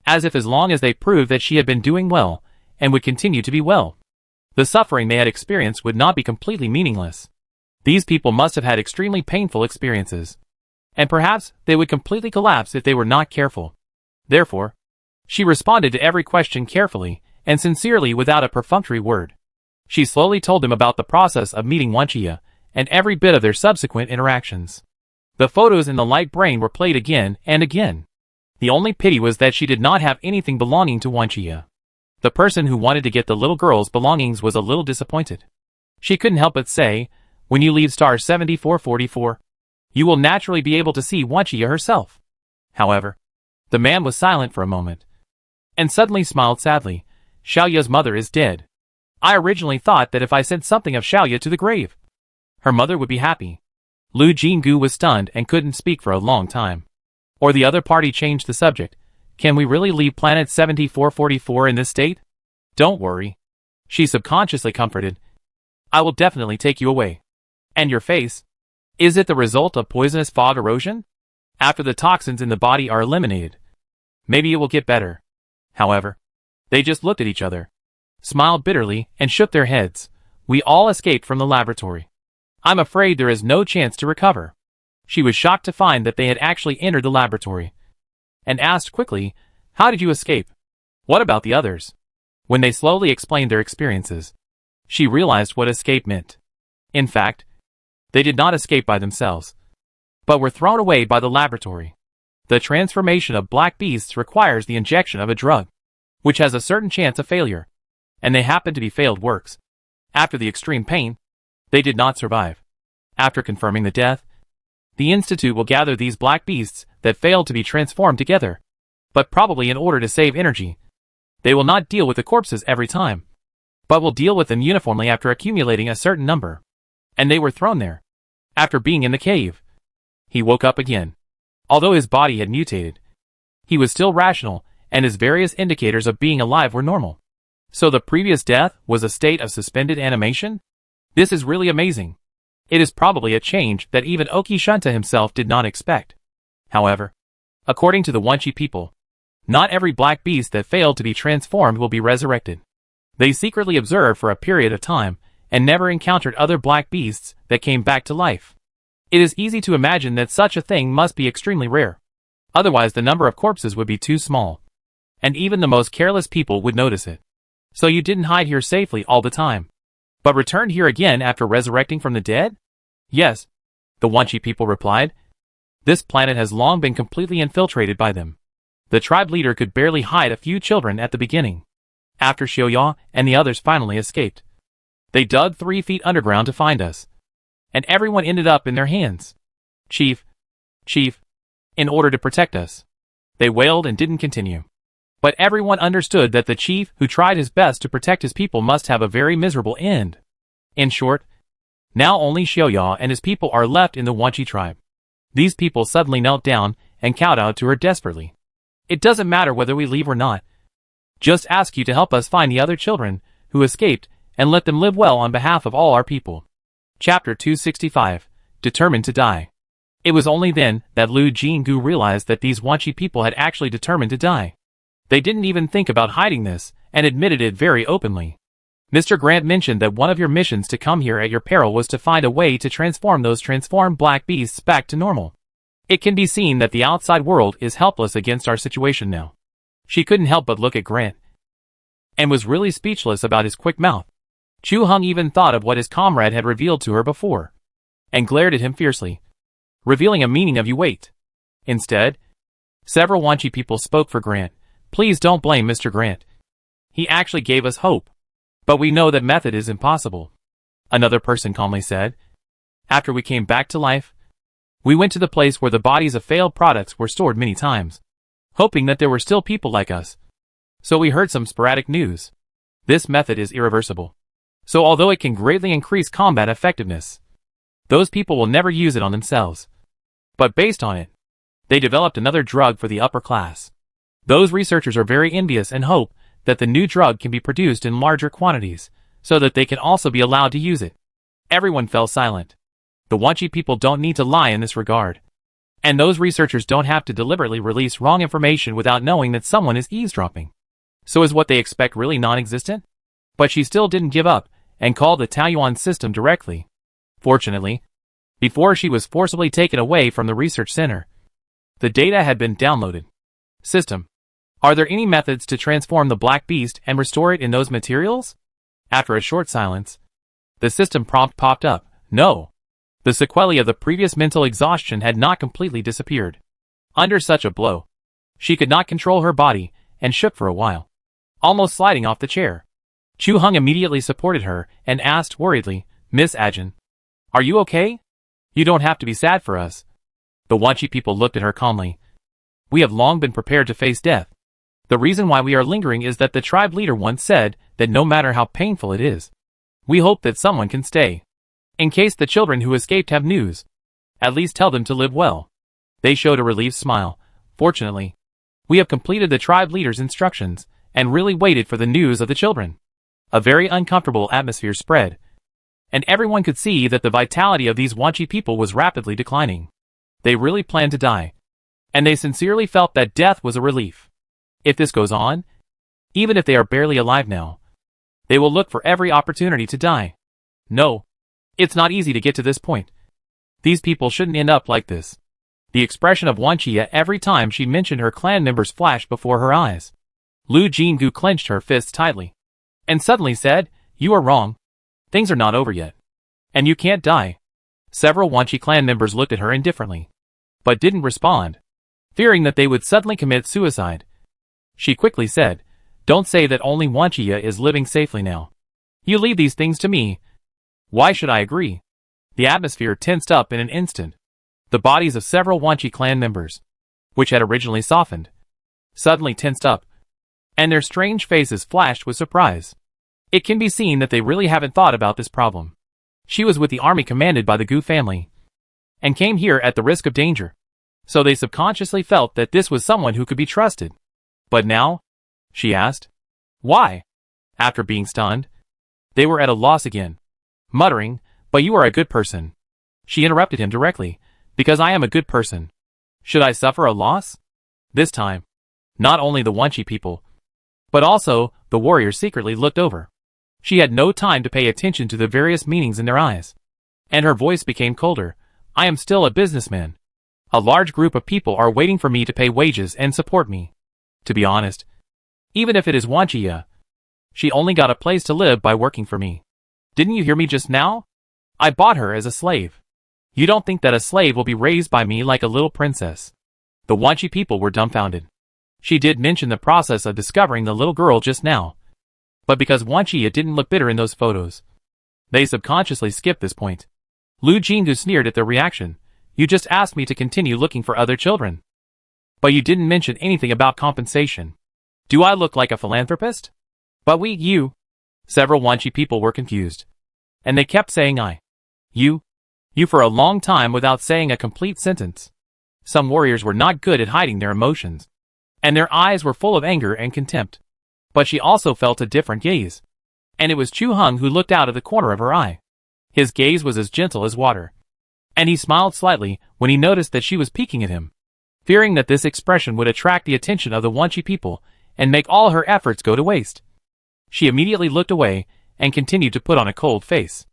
As if as long as they proved that she had been doing well, and would continue to be well, the suffering they had experienced would not be completely meaningless. These people must have had extremely painful experiences, and perhaps they would completely collapse if they were not careful. Therefore, she responded to every question carefully and sincerely without a perfunctory word. She slowly told them about the process of meeting Wanchia and every bit of their subsequent interactions. The photos in the light brain were played again and again. The only pity was that she did not have anything belonging to Wanchia. The person who wanted to get the little girl's belongings was a little disappointed. She couldn't help but say, "When you leave star 7444, you will naturally be able to see Wanchia herself." However, the man was silent for a moment, and suddenly smiled sadly. "Xiaoya's mother is dead. I originally thought that if I sent something of Xiaoya to the grave, her mother would be happy." Lu Jinggu was stunned and couldn't speak for a long time. Or the other party changed the subject. "Can we really leave planet 7444 in this state?" "Don't worry," she subconsciously comforted. "I will definitely take you away." "And your face? Is it the result of poisonous fog erosion? After the toxins in the body are eliminated, maybe it will get better." However, they just looked at each other, smiled bitterly, and shook their heads. "We all escaped from the laboratory. I'm afraid there is no chance to recover." She was shocked to find that they had actually entered the laboratory, and asked quickly, "How did you escape? What about the others?" When they slowly explained their experiences, she realized what escape meant. In fact, they did not escape by themselves, but were thrown away by the laboratory. The transformation of black beasts requires the injection of a drug, which has a certain chance of failure, and they happened to be failed works. After the extreme pain, they did not survive. After confirming the death, the Institute will gather these black beasts that failed to be transformed together, but probably in order to save energy. They will not deal with the corpses every time, but will deal with them uniformly after accumulating a certain number. And they were thrown there. After being in the cave, he woke up again. Although his body had mutated, he was still rational, and his various indicators of being alive were normal. So the previous death was a state of suspended animation? This is really amazing. It is probably a change that even Oki Shunta himself did not expect. However, according to the Wanchi people, not every black beast that failed to be transformed will be resurrected. They secretly observed for a period of time, and never encountered other black beasts that came back to life. It is easy to imagine that such a thing must be extremely rare. Otherwise the number of corpses would be too small, and even the most careless people would notice it. So you didn't hide here safely all the time, but returned here again after resurrecting from the dead? Yes, the Wanchi people replied. This planet has long been completely infiltrated by them. The tribe leader could barely hide a few children at the beginning. After Xiuya and the others finally escaped, they dug 3 feet underground to find us, and everyone ended up in their hands. Chief, in order to protect us. They wailed and didn't continue. But everyone understood that the chief who tried his best to protect his people must have a very miserable end. In short, now only Xiuya and his people are left in the Wanchi tribe. These people suddenly knelt down and kowtowed to her desperately. It doesn't matter whether we leave or not. Just ask you to help us find the other children who escaped and let them live well on behalf of all our people. Chapter 265. Determined to die. It was only then that Lu Jingu realized that these Wanchi people had actually determined to die. They didn't even think about hiding this, and admitted it very openly. Mr. Grant mentioned that one of your missions to come here at your peril was to find a way to transform those transformed black beasts back to normal. It can be seen that the outside world is helpless against our situation now. She couldn't help but look at Grant, and was really speechless about his quick mouth. Chu Hung even thought of what his comrade had revealed to her before, and glared at him fiercely, revealing a meaning of you wait. Instead, several Wanchi people spoke for Grant. Please don't blame Mr. Grant. He actually gave us hope. But we know that method is impossible. Another person calmly said. After we came back to life, we went to the place where the bodies of failed products were stored many times, hoping that there were still people like us. So we heard some sporadic news. This method is irreversible. So although it can greatly increase combat effectiveness, those people will never use it on themselves. But based on it, they developed another drug for the upper class. Those researchers are very envious and hope that the new drug can be produced in larger quantities, so that they can also be allowed to use it. Everyone fell silent. The Wanchi people don't need to lie in this regard. And those researchers don't have to deliberately release wrong information without knowing that someone is eavesdropping. So is what they expect really non-existent? But she still didn't give up, and called the Taoyuan system directly. Fortunately, before she was forcibly taken away from the research center, the data had been downloaded. System. Are there any methods to transform the black beast and restore it in those materials? After a short silence, the system prompt popped up. No. The sequelae of the previous mental exhaustion had not completely disappeared. Under such a blow, she could not control her body, and shook for a while, almost sliding off the chair. Chu Hung immediately supported her, and asked worriedly, Miss Ajin, are you okay? You don't have to be sad for us. The Wanchi people looked at her calmly. We have long been prepared to face death. The reason why we are lingering is that the tribe leader once said that no matter how painful it is, we hope that someone can stay. In case the children who escaped have news, at least tell them to live well. They showed a relieved smile. Fortunately, we have completed the tribe leader's instructions, and really waited for the news of the children. A very uncomfortable atmosphere spread, and everyone could see that the vitality of these Wanchi people was rapidly declining. They really planned to die, and they sincerely felt that death was a relief. If this goes on, even if they are barely alive now, they will look for every opportunity to die. No, it's not easy to get to this point. These people shouldn't end up like this. The expression of Wanchia every time she mentioned her clan members flashed before her eyes. Lu Jingu clenched her fists tightly, and suddenly said, You are wrong. Things are not over yet. And you can't die. Several Wanchi clan members looked at her indifferently, but didn't respond, fearing that they would suddenly commit suicide. She quickly said, Don't say that only Wanchia is living safely now. You leave these things to me. Why should I agree? The atmosphere tensed up in an instant. The bodies of several Wanchi clan members, which had originally softened, suddenly tensed up, and their strange faces flashed with surprise. It can be seen that they really haven't thought about this problem. She was with the army commanded by the Gu family, and came here at the risk of danger. So they subconsciously felt that this was someone who could be trusted. But now? She asked. Why? After being stunned, they were at a loss again, muttering, But you are a good person. She interrupted him directly, Because I am a good person. Should I suffer a loss? This time, not only the Wanchi people, but also the warriors secretly looked over. She had no time to pay attention to the various meanings in their eyes, and her voice became colder. I am still a businessman. A large group of people are waiting for me to pay wages and support me. To be honest, even if it is Wanchia, she only got a place to live by working for me. Didn't you hear me just now? I bought her as a slave. You don't think that a slave will be raised by me like a little princess? The Wanchi people were dumbfounded. She did mention the process of discovering the little girl just now, but because Wanchia didn't look bitter in those photos, they subconsciously skipped this point. Lu Jingu sneered at their reaction. You just asked me to continue looking for other children, but you didn't mention anything about compensation. Do I look like a philanthropist? But you. Several Wanchi people were confused, and they kept saying you for a long time without saying a complete sentence. Some warriors were not good at hiding their emotions, and their eyes were full of anger and contempt. But she also felt a different gaze, and it was Chu Hung who looked out of the corner of her eye. His gaze was as gentle as water. And he smiled slightly when he noticed that she was peeking at him. Fearing that this expression would attract the attention of the Wanchi people and make all her efforts go to waste, she immediately looked away and continued to put on a cold face.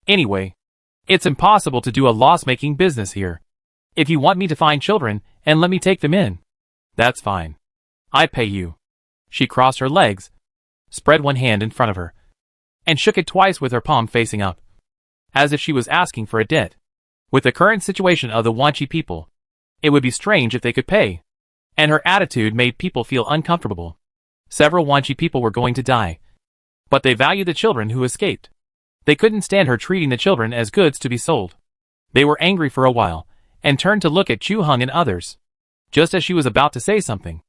Anyway, it's impossible to do a loss-making business here. If you want me to find children and let me take them in, that's fine. I pay you. She crossed her legs, spread one hand in front of her, and shook it twice with her palm facing up, as if she was asking for a debt. With the current situation of the Wanchi people, it would be strange if they could pay, and her attitude made people feel uncomfortable. Several Wanchi people were going to die, but they valued the children who escaped. They couldn't stand her treating the children as goods to be sold. They were angry for a while, and turned to look at Chu Hung and others. Just as she was about to say something,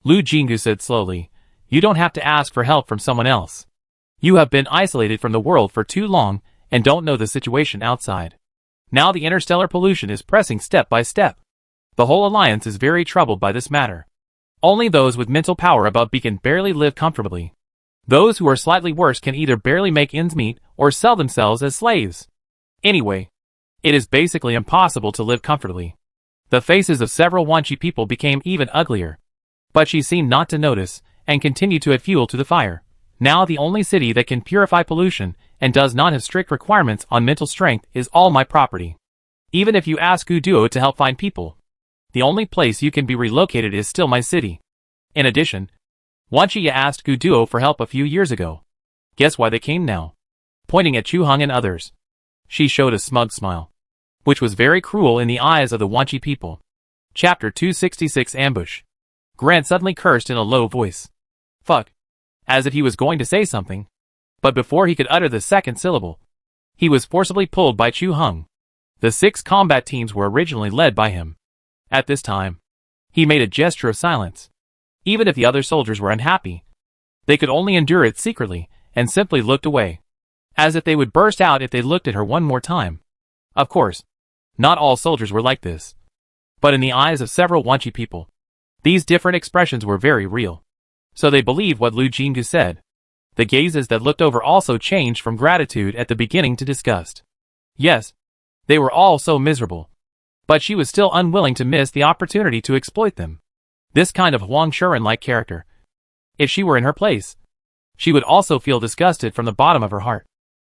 Lu Jingu said slowly, "You don't have to ask for help from someone else. You have been isolated from the world for too long and don't know the situation outside. Now the interstellar pollution is pressing step by step. The whole alliance is very troubled by this matter. Only those with mental power above B can barely live comfortably. Those who are slightly worse can either barely make ends meet or sell themselves as slaves. Anyway, it is basically impossible to live comfortably." The faces of several Wanchi people became even uglier, but she seemed not to notice and continued to add fuel to the fire. "Now the only city that can purify pollution and does not have strict requirements on mental strength is all my property. Even if you ask Guduo to help find people, the only place you can be relocated is still my city. In addition, Wanchi asked Guduo for help a few years ago. Guess why they came now?" Pointing at Chu Hung and others, she showed a smug smile, which was very cruel in the eyes of the Wanchi people. Chapter 266 Ambush. Grant suddenly cursed in a low voice. "Fuck," as if he was going to say something, but before he could utter the second syllable, he was forcibly pulled by Chu Hung. The 6 combat teams were originally led by him. At this time, he made a gesture of silence. Even if the other soldiers were unhappy, they could only endure it secretly and simply looked away, as if they would burst out if they looked at her one more time. Of course, not all soldiers were like this, but in the eyes of several Wanchi people, these different expressions were very real. So they believed what Lu Jingu said. The gazes that looked over also changed from gratitude at the beginning to disgust. Yes, they were all so miserable, but she was still unwilling to miss the opportunity to exploit them. This kind of Huang Shuren-like character. If she were in her place, she would also feel disgusted from the bottom of her heart.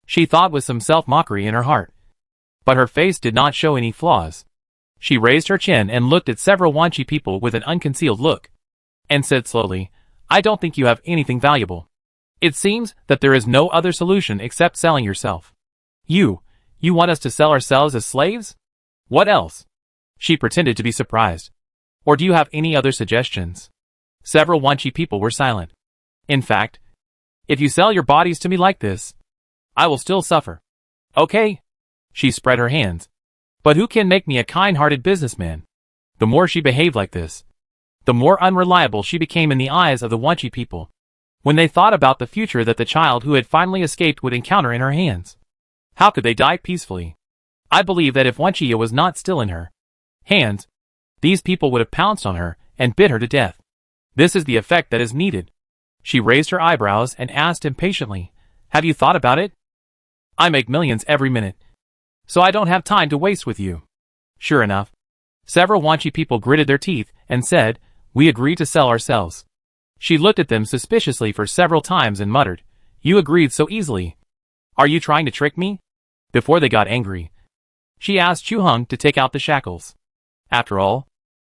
She thought with some self-mockery in her heart, but her face did not show any flaws. She raised her chin and looked at several Wanchi people with an unconcealed look, and said slowly, "I don't think you have anything valuable. It seems that there is no other solution except selling yourself. You want us to sell ourselves as slaves? What else?" She pretended to be surprised. "Or do you have any other suggestions?" Several Wanchi people were silent. "In fact, if you sell your bodies to me like this, I will still suffer." "Okay." She spread her hands. "But who can make me a kind-hearted businessman?" The more she behaved like this, the more unreliable she became in the eyes of the Wanchi people, when they thought about the future that the child who had finally escaped would encounter in her hands. How could they die peacefully? I believe that if Wanchia was not still in her hands, these people would have pounced on her and bit her to death. This is the effect that is needed. She raised her eyebrows and asked impatiently, "Have you thought about it? I make millions every minute, so I don't have time to waste with you." Sure enough, several Wanchi people gritted their teeth and said, "We agree to sell ourselves." She looked at them suspiciously for several times and muttered, "You agreed so easily. Are you trying to trick me?" Before they got angry, she asked Chu Hung to take out the shackles. After all,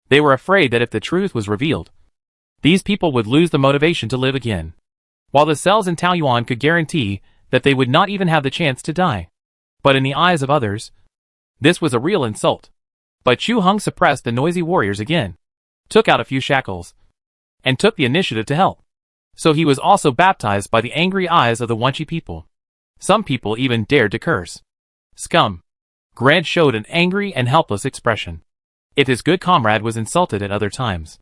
they were afraid that if the truth was revealed, these people would lose the motivation to live again, while the cells in Taoyuan could guarantee that they would not even have the chance to die. But in the eyes of others, this was a real insult. But Chu Hung suppressed the noisy warriors again, took out a few shackles, and took the initiative to help. So he was also baptized by the angry eyes of the Wanchi people. Some people even dared to curse. Scum. Grant showed an angry and helpless expression. If his good comrade was insulted at other times,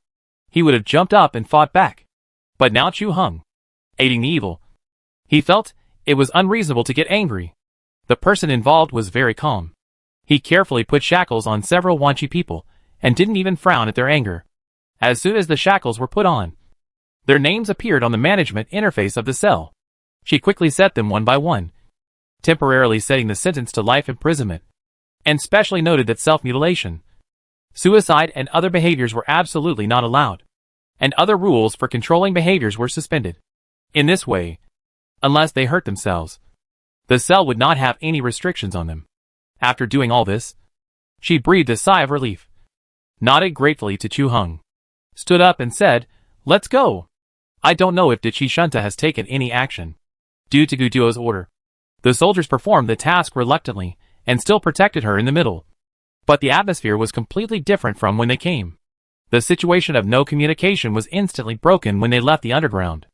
he would have jumped up and fought back. But now Chu Hung, aiding the evil, he felt it was unreasonable to get angry. The person involved was very calm. He carefully put shackles on several Wanchi people, and didn't even frown at their anger. As soon as the shackles were put on, their names appeared on the management interface of the cell. She quickly set them one by one, temporarily setting the sentence to life imprisonment, and specially noted that self-mutilation, suicide and other behaviors were absolutely not allowed, and other rules for controlling behaviors were suspended. In this way, unless they hurt themselves, the cell would not have any restrictions on them. After doing all this, she breathed a sigh of relief, nodded gratefully to Chu Hung, stood up and said, "Let's go." I don't know if Dachi Shunta has taken any action. Due to Guduo's order, the soldiers performed the task reluctantly and still protected her in the middle. But the atmosphere was completely different from when they came. The situation of no communication was instantly broken when they left the underground.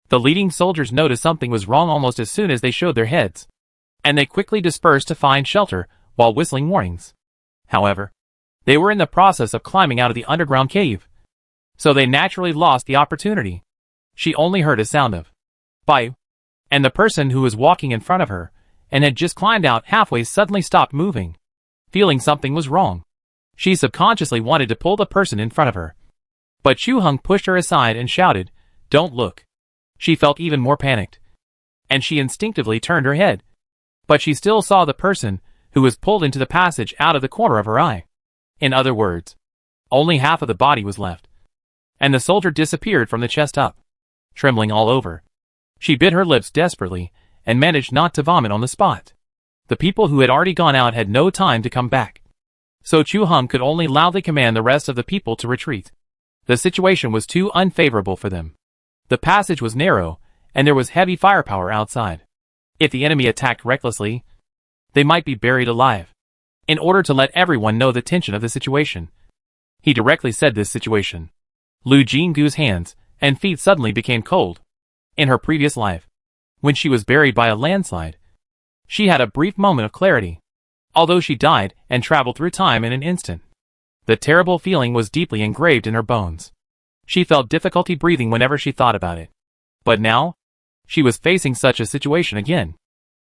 The leading soldiers noticed something was wrong almost as soon as they showed their heads, and they quickly dispersed to find shelter while whistling warnings. However, they were in the process of climbing out of the underground cave, so they naturally lost the opportunity. She only heard a sound of "Bye," and the person who was walking in front of her and had just climbed out halfway suddenly stopped moving, feeling something was wrong. She subconsciously wanted to pull the person in front of her, but Chu Hung pushed her aside and shouted, "Don't look." She felt even more panicked, and she instinctively turned her head, but she still saw the person who was pulled into the passage out of the corner of her eye. In other words, only half of the body was left, and the soldier disappeared from the chest up. Trembling all over, she bit her lips desperately and managed not to vomit on the spot. The people who had already gone out had no time to come back, so Chu Hung could only loudly command the rest of the people to retreat. The situation was too unfavorable for them. The passage was narrow, and there was heavy firepower outside. If the enemy attacked recklessly, they might be buried alive. In order to let everyone know the tension of the situation, he directly said this situation. Lu Jinggu's hands and feet suddenly became cold. In her previous life, when she was buried by a landslide, she had a brief moment of clarity, although she died and traveled through time in an instant. The terrible feeling was deeply engraved in her bones. She felt difficulty breathing whenever she thought about it. But now, she was facing such a situation again.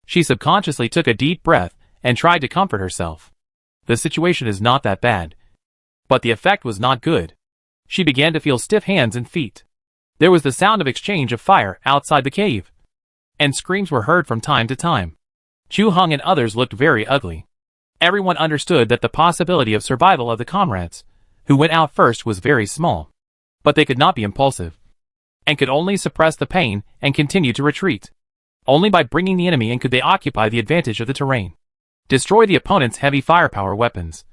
She subconsciously took a deep breath and tried to comfort herself. The situation is not that bad. But the effect was not good. She began to feel stiff hands and feet. There was the sound of exchange of fire outside the cave, and screams were heard from time to time. Chu Hung and others looked very ugly. Everyone understood that the possibility of survival of the comrades who went out first was very small. But they could not be impulsive, and could only suppress the pain and continue to retreat. Only by bringing the enemy in could they occupy the advantage of the terrain, destroy the opponent's heavy firepower weapons,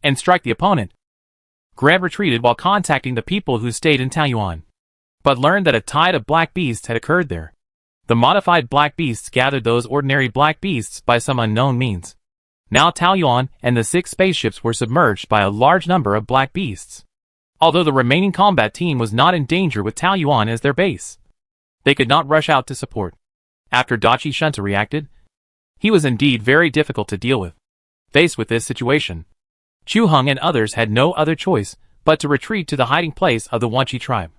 and strike the opponent. Grant retreated while contacting the people who stayed in Taoyuan, but learned that a tide of black beasts had occurred there. The modified black beasts gathered those ordinary black beasts by some unknown means. Now Taoyuan and the 6 spaceships were submerged by a large number of black beasts. Although the remaining combat team was not in danger with Taoyuan as their base, they could not rush out to support. After Dachi Shunta reacted, he was indeed very difficult to deal with. Faced with this situation, Chu Hung and others had no other choice but to retreat to the hiding place of the Wanchi tribe.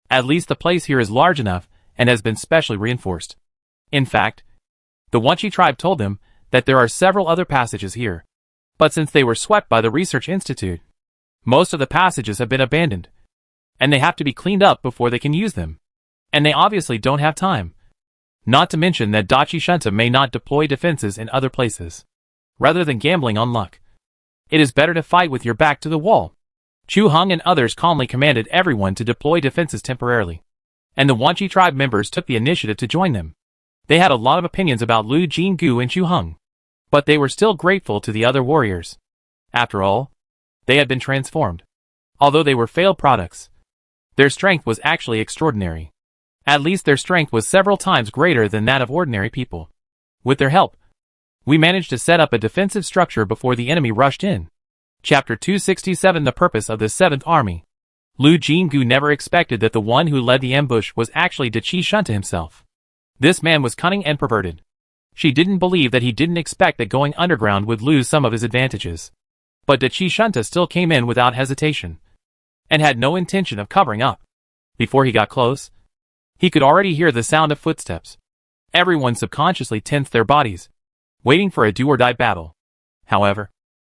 At least the place here is large enough and has been specially reinforced. In fact, the Wanchi tribe told them that there are several other passages here, but since they were swept by the Research Institute, most of the passages have been abandoned, and they have to be cleaned up before they can use them. And they obviously don't have time. Not to mention that Dachi Shunta may not deploy defenses in other places. Rather than gambling on luck, it is better to fight with your back to the wall. Chu Hung and others calmly commanded everyone to deploy defenses temporarily, and the Wanchi tribe members took the initiative to join them. They had a lot of opinions about Lu Jinggu and Chu Hung, but they were still grateful to the other warriors. After all, they had been transformed. Although they were failed products, their strength was actually extraordinary. At least their strength was several times greater than that of ordinary people. With their help, we managed to set up a defensive structure before the enemy rushed in. Chapter 267 The Purpose of the 7th Army. Lu Jinggu never expected that the one who led the ambush was actually Dachi Shunta himself. This man was cunning and perverted. She didn't believe that he didn't expect that going underground would lose some of his advantages. But Dachi Shunta still came in without hesitation, and had no intention of covering up. Before he got close, he could already hear the sound of footsteps. Everyone subconsciously tensed their bodies, waiting for a do-or-die battle. However,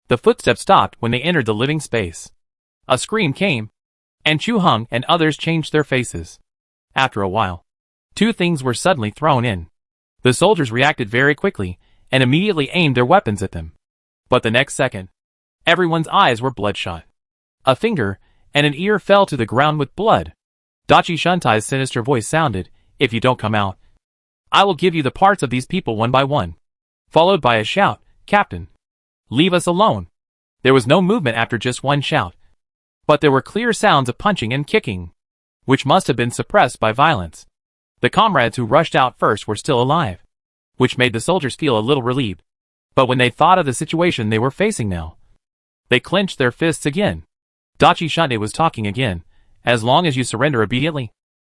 the footsteps stopped when they entered the living space. A scream came, and Chu Hung and others changed their faces. After a while, 2 things were suddenly thrown in. The soldiers reacted very quickly and immediately aimed their weapons at them. But the next second, everyone's eyes were bloodshot. A finger and an ear fell to the ground with blood. Dachi Shuntai's sinister voice sounded, "If you don't come out, I will give you the parts of these people one by one." Followed by a shout, "Captain, leave us alone." There was no movement after just one shout. But there were clear sounds of punching and kicking, which must have been suppressed by violence. The comrades who rushed out first were still alive, which made the soldiers feel a little relieved. But when they thought of the situation they were facing now, they clenched their fists again. Dachi Shuntai was talking again. "As long as you surrender immediately,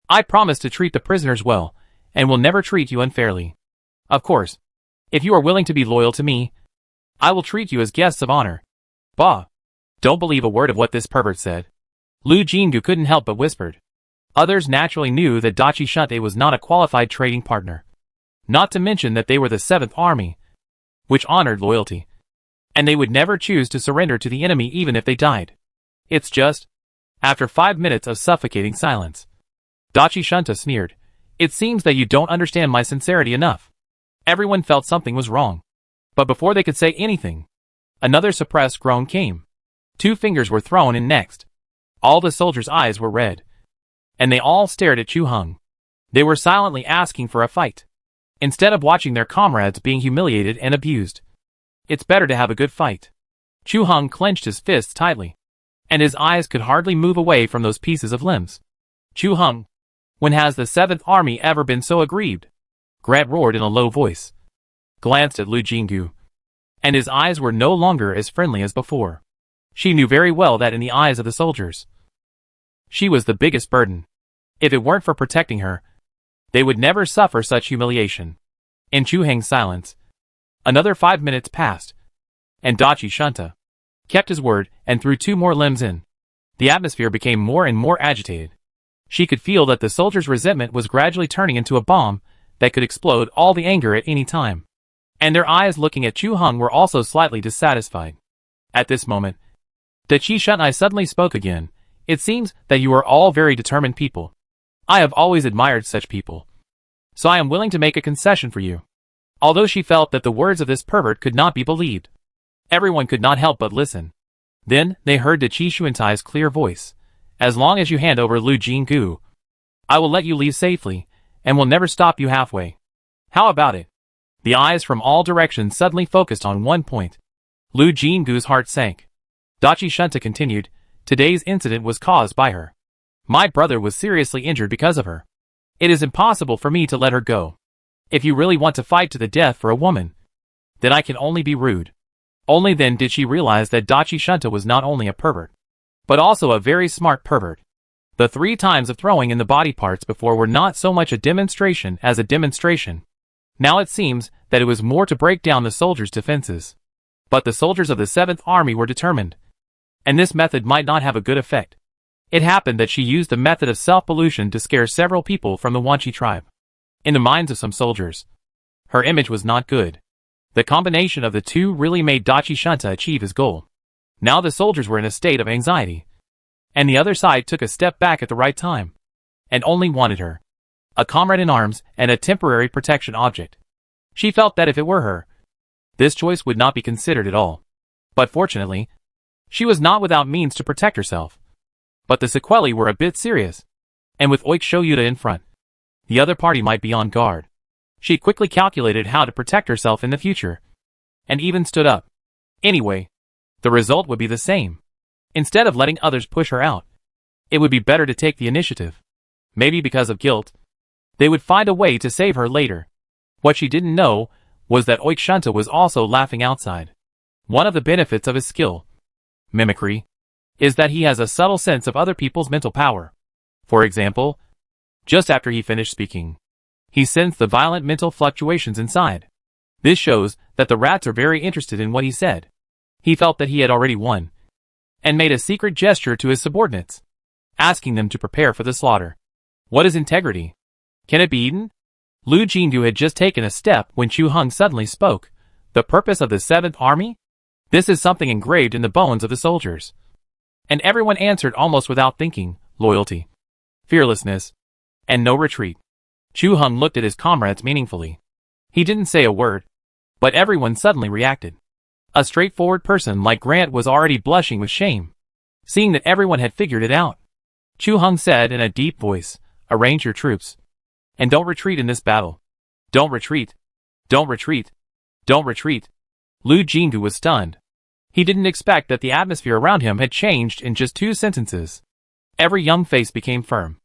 I promise to treat the prisoners well, and will never treat you unfairly. Of course, if you are willing to be loyal to me, I will treat you as guests of honor." Bah! Don't believe a word of what this pervert said. Lu Jingu couldn't help but whispered. Others naturally knew that Dachi Shuntai was not a qualified trading partner. Not to mention that they were the 7th Army, which honored loyalty. And they would never choose to surrender to the enemy even if they died. It's just... After 5 minutes of suffocating silence, Dachi Shuntai sneered, "It seems that you don't understand my sincerity enough." Everyone felt something was wrong. But before they could say anything, another suppressed groan came. 2 fingers were thrown in next. All the soldiers' eyes were red, and they all stared at Chu Hung. They were silently asking for a fight, instead of watching their comrades being humiliated and abused. It's better to have a good fight. Chu Hung clenched his fists tightly, and his eyes could hardly move away from those pieces of limbs. "Chu Hung, when has the 7th Army ever been so aggrieved?" Grant roared in a low voice, glanced at Lu Jingu, and his eyes were no longer as friendly as before. She knew very well that in the eyes of the soldiers, she was the biggest burden. If it weren't for protecting her, they would never suffer such humiliation. In Chu Hang's silence, another 5 minutes passed, and Dachi Shuntai kept his word and threw 2 more limbs in. The atmosphere became more and more agitated. She could feel that the soldiers' resentment was gradually turning into a bomb that could explode all the anger at any time. And their eyes looking at Chu Hung were also slightly dissatisfied. At this moment, Dachi Shuntai suddenly spoke again. "It seems that you are all very determined people. I have always admired such people. So I am willing to make a concession for you." Although she felt that the words of this pervert could not be believed, everyone could not help but listen. Then they heard Dachi Shuntai's clear voice. "As long as you hand over Lu Jingu, I will let you leave safely, and will never stop you halfway. How about it?" The eyes from all directions suddenly focused on one point. Lu Jingu's heart sank. Dachi Shuntai continued, "Today's incident was caused by her. My brother was seriously injured because of her. It is impossible for me to let her go. If you really want to fight to the death for a woman, then I can only be rude." Only then did she realize that Dachi Shuntai was not only a pervert, but also a very smart pervert. The 3 times of throwing in the body parts before were not so much a demonstration as a demonstration. Now it seems that it was more to break down the soldiers' defenses. But the soldiers of the 7th Army were determined, and this method might not have a good effect. It happened that she used the method of self-pollution to scare several people from the Wanchi tribe. In the minds of some soldiers, her image was not good. The combination of the 2 really made Dachi Shuntai achieve his goal. Now the soldiers were in a state of anxiety, and the other side took a step back at the right time, and only wanted her, a comrade in arms and a temporary protection object. She felt that if it were her, this choice would not be considered at all. But fortunately, she was not without means to protect herself. But the sequelae were a bit serious, and with Oik Shoyuta in front, the other party might be on guard. She quickly calculated how to protect herself in the future, and even stood up. Anyway, the result would be the same. Instead of letting others push her out, it would be better to take the initiative. Maybe because of guilt, they would find a way to save her later. What she didn't know was that Oik Shuntai was also laughing outside. One of the benefits of his skill, mimicry, is that he has a subtle sense of other people's mental power. For example, just after he finished speaking, he sensed the violent mental fluctuations inside. This shows that the rats are very interested in what he said. He felt that he had already won, and made a secret gesture to his subordinates, asking them to prepare for the slaughter. What is integrity? Can it be eaten? Lu Jingu had just taken a step when Chu Hung suddenly spoke. The purpose of the 7th Army? This is something engraved in the bones of the soldiers. And everyone answered almost without thinking, loyalty, fearlessness, and no retreat. Chu Hung looked at his comrades meaningfully. He didn't say a word, But everyone suddenly reacted. A straightforward person like Grant was already blushing with shame, seeing that everyone had figured it out. Chu Hung said in a deep voice, "Arrange your troops. And don't retreat in this battle. Don't retreat. Don't retreat. Don't retreat." Lu Jinggu was stunned. He didn't expect that the atmosphere around him had changed in just 2 sentences. Every young face became firm.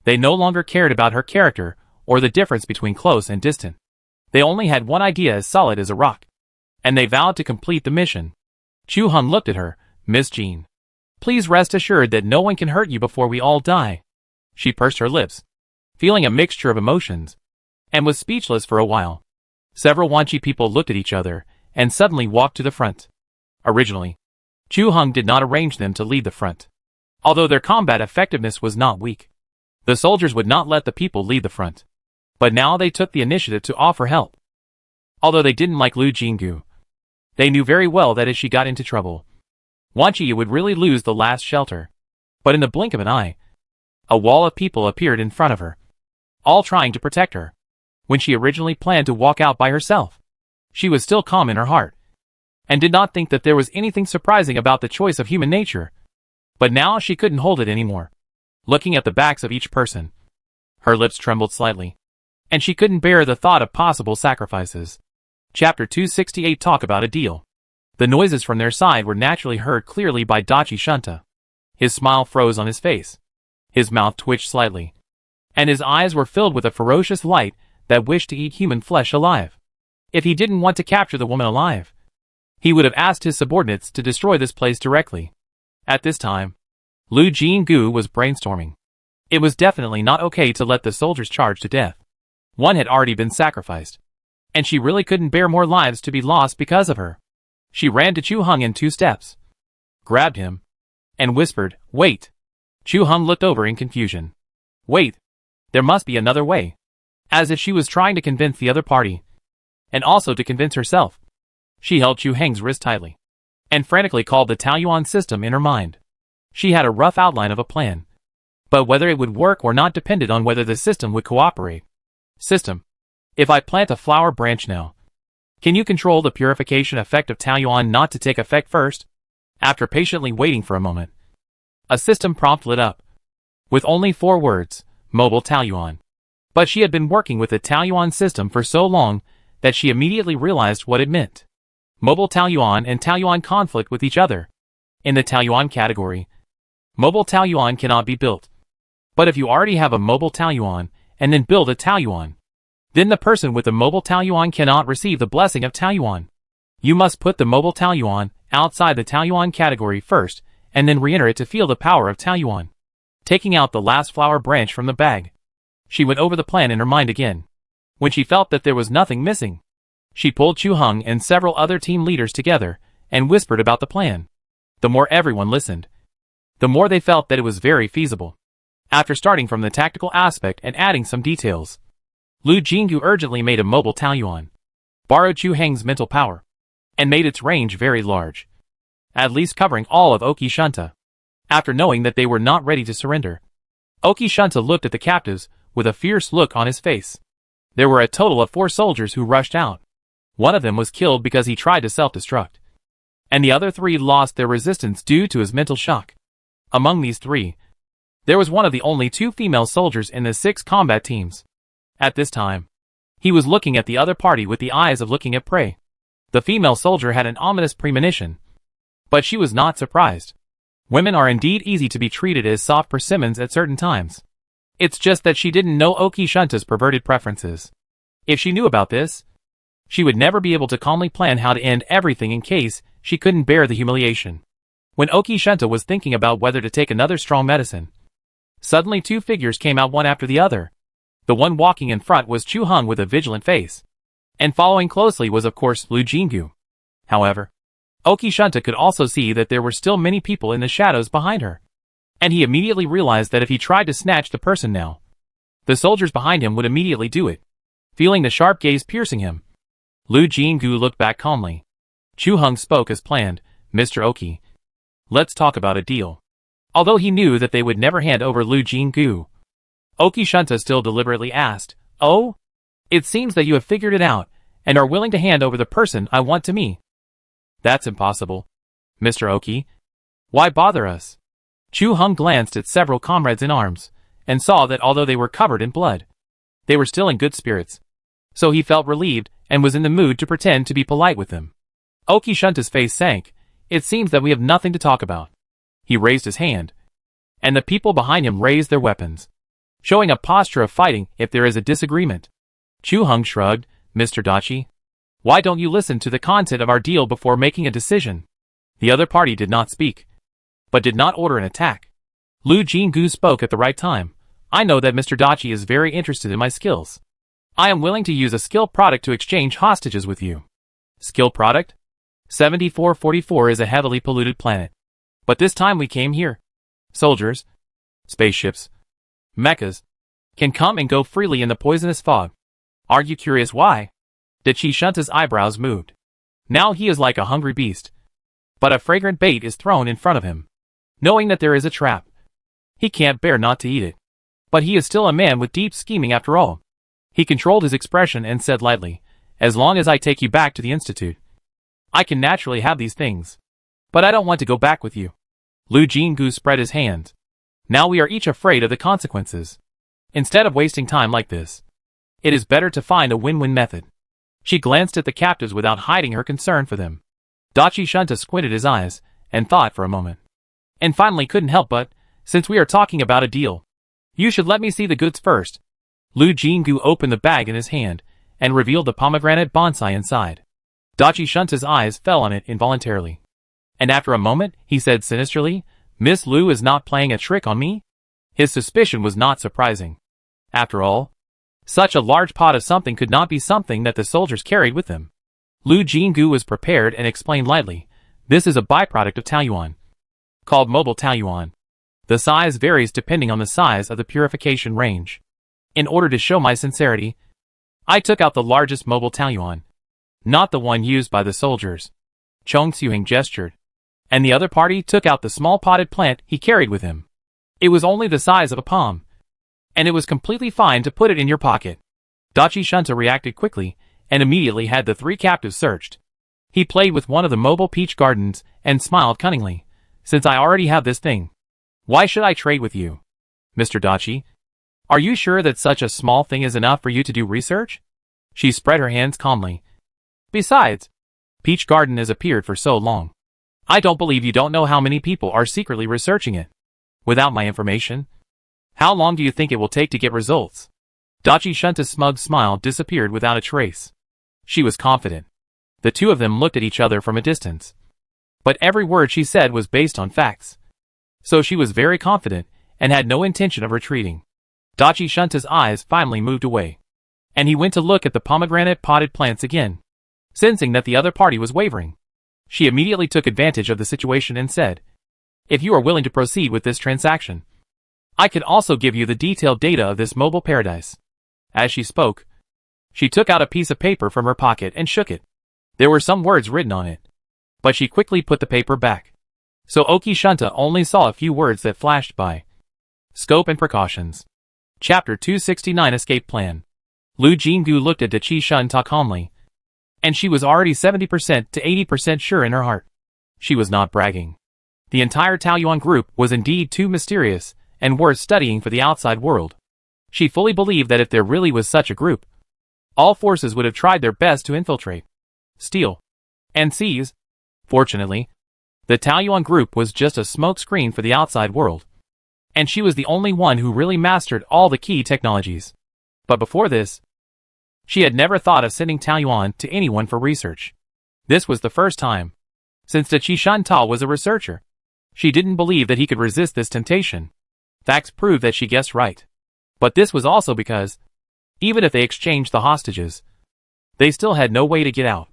They no longer cared about her character or the difference between close and distant. They only had one idea as solid as a rock. And they vowed to complete the mission. Chu Hung looked at her. "Miss Jean, please rest assured that no one can hurt you before we all die." She pursed her lips, feeling a mixture of emotions, and was speechless for a while. Several Wanchi people looked at each other, and suddenly walked to the front. Originally, Chu Hung did not arrange them to lead the front. Although their combat effectiveness was not weak, the soldiers would not let the people lead the front. But now they took the initiative to offer help. Although they didn't like Lu Jinggu, they knew very well that if she got into trouble, Wanchi would really lose the last shelter. But in the blink of an eye, a wall of people appeared in front of her, all trying to protect her. When she originally planned to walk out by herself, she was still calm in her heart, and did not think that there was anything surprising about the choice of human nature. But now she couldn't hold it anymore. Looking at the backs of each person, her lips trembled slightly, and she couldn't bear the thought of possible sacrifices. Chapter 268 Talk about a deal. The noises from their side were naturally heard clearly by Dachi Shunta. His smile froze on his face. His mouth twitched slightly, and his eyes were filled with a ferocious light that wished to eat human flesh alive. If he didn't want to capture the woman alive, he would have asked his subordinates to destroy this place directly. At this time, Lu Jinggu was brainstorming. It was definitely not okay to let the soldiers charge to death. One had already been sacrificed, and she really couldn't bear more lives to be lost because of her. She ran to Chu Hung in 2 steps, grabbed him, and whispered, "Wait." Chu Hung looked over in confusion. Wait, there must be another way. As if she was trying to convince the other party, and also to convince herself. She held Chu Heng's wrist tightly, and frantically called the Taoyuan system in her mind. She had a rough outline of a plan, but whether it would work or not depended on whether the system would cooperate. System, if I plant a flower branch now, can you control the purification effect of Taoyuan not to take effect first? After patiently waiting for a moment, a system prompt lit up, with only 4 words, Mobile Taoyuan. But she had been working with the Taoyuan system for so long that she immediately realized what it meant. Mobile Taoyuan and Taoyuan conflict with each other. In the Taoyuan category, Mobile Taoyuan cannot be built. But if you already have a Mobile Taoyuan and then build a Taoyuan, then the person with the Mobile Taoyuan cannot receive the blessing of Taoyuan. You must put the Mobile Taoyuan outside the Taoyuan category first, and then re-enter it to feel the power of Taoyuan. Taking out the last flower branch from the bag, she went over the plan in her mind again. When she felt that there was nothing missing, she pulled Chu Hung and several other team leaders together, and whispered about the plan. The more everyone listened, the more they felt that it was very feasible. After starting from the tactical aspect and adding some details, Lu Jinggu urgently made a mobile Taoyuan, borrowed Chu Heng's mental power, and made its range very large, at least covering all of Oki Shunta. After knowing that they were not ready to surrender, Oki Shunta looked at the captives with a fierce look on his face. There were a total of 4 soldiers who rushed out. One of them was killed because he tried to self-destruct, and the other 3 lost their resistance due to his mental shock. Among these 3, there was one of the only 2 female soldiers in the 6 combat teams. At this time, he was looking at the other party with the eyes of looking at prey. The female soldier had an ominous premonition, but she was not surprised. Women are indeed easy to be treated as soft persimmons at certain times. It's just that she didn't know Oki Shunta's perverted preferences. If she knew about this, she would never be able to calmly plan how to end everything in case she couldn't bear the humiliation. When Oki Shunta was thinking about whether to take another strong medicine, suddenly 2 figures came out one after the other. The one walking in front was Chu Hung with a vigilant face, and following closely was of course Lu Jinggu. However, Oki Shunta could also see that there were still many people in the shadows behind her, and he immediately realized that if he tried to snatch the person now, the soldiers behind him would immediately do it. Feeling the sharp gaze piercing him, Lu Jinggu looked back calmly. Chu Hung spoke as planned, "Mr. Oki, let's talk about a deal." Although he knew that they would never hand over Lu Jinggu, Oki Shunta still deliberately asked, "Oh? It seems that you have figured it out, and are willing to hand over the person I want to me. That's impossible. Mr. Oki. Why bother us? Chu Hung glanced at several comrades in arms, and saw that although they were covered in blood, they were still in good spirits. So he felt relieved, and was in the mood to pretend to be polite with them. Oki Shunta's face sank. It seems that we have nothing to talk about. He raised his hand, and the people behind him raised their weapons, showing a posture of fighting if there is a disagreement. Chu Hung shrugged. Mr. Dachi, why don't you listen to the content of our deal before making a decision? The other party did not speak, but did not order an attack. Lu Jingu spoke at the right time. I know that Mr. Dachi is very interested in my skills. I am willing to use a skill product to exchange hostages with you. Skill product? 7444 is a heavily polluted planet. But this time we came here. Soldiers, spaceships, mechas, can come and go freely in the poisonous fog. Are you curious why? Dachi Shunta's eyebrows moved. Now he is like a hungry beast. But a fragrant bait is thrown in front of him. Knowing that there is a trap, he can't bear not to eat it. But he is still a man with deep scheming after all. He controlled his expression and said lightly, as long as I take you back to the Institute, I can naturally have these things. But I don't want to go back with you. Lu Jingu spread his hands. Now we are each afraid of the consequences. Instead of wasting time like this, it is better to find a win-win method. She glanced at the captives without hiding her concern for them. Dachi Shunta squinted his eyes, and thought for a moment. And finally couldn't help but, since we are talking about a deal, you should let me see the goods first. Lu Jingu opened the bag in his hand, and revealed the pomegranate bonsai inside. Dachi Shunta's eyes fell on it involuntarily. And after a moment, he said sinisterly, Miss Lu is not playing a trick on me? His suspicion was not surprising. After all, such a large pot of something could not be something that the soldiers carried with them. Lu Jingu was prepared and explained lightly, this is a byproduct of Taoyuan, called mobile Taoyuan. The size varies depending on the size of the purification range. In order to show my sincerity, I took out the largest mobile Taoyuan, not the one used by the soldiers. Chong Xiuhing gestured, and the other party took out the small potted plant he carried with him. It was only the size of a palm, and it was completely fine to put it in your pocket. Dachi Shunta reacted quickly, and immediately had the three captives searched. He played with one of the mobile peach gardens, and smiled cunningly. Since I already have this thing, why should I trade with you? Mr. Dachi, are you sure that such a small thing is enough for you to do research? She spread her hands calmly. Besides, Peach Garden has appeared for so long. I don't believe you don't know how many people are secretly researching it. Without my information, how long do you think it will take to get results? Dachi Shunta's smug smile disappeared without a trace. She was confident. The two of them looked at each other from a distance. But every word she said was based on facts. So she was very confident, and had no intention of retreating. Dachi Shunta's eyes finally moved away, and he went to look at the pomegranate potted plants again. Sensing that the other party was wavering, she immediately took advantage of the situation and said, if you are willing to proceed with this transaction, I could also give you the detailed data of this mobile paradise. As she spoke, she took out a piece of paper from her pocket and shook it. There were some words written on it, but she quickly put the paper back. So Oki Shunta only saw a few words that flashed by. Scope and Precautions. Chapter 269 Escape Plan. Lu Jingu looked at Dachi Shunta calmly, and she was already 70% to 80% sure in her heart. She was not bragging. The entire Taoyuan group was indeed too mysterious, and worth studying for the outside world. She fully believed that if there really was such a group, all forces would have tried their best to infiltrate, steal, and seize. Fortunately, the Taoyuan group was just a smokescreen for the outside world, and she was the only one who really mastered all the key technologies. But before this, she had never thought of sending Taoyuan to anyone for research. This was the first time, since Dachi Shunta was a researcher. She didn't believe that he could resist this temptation. Facts proved that she guessed right. But this was also because, even if they exchanged the hostages, they still had no way to get out.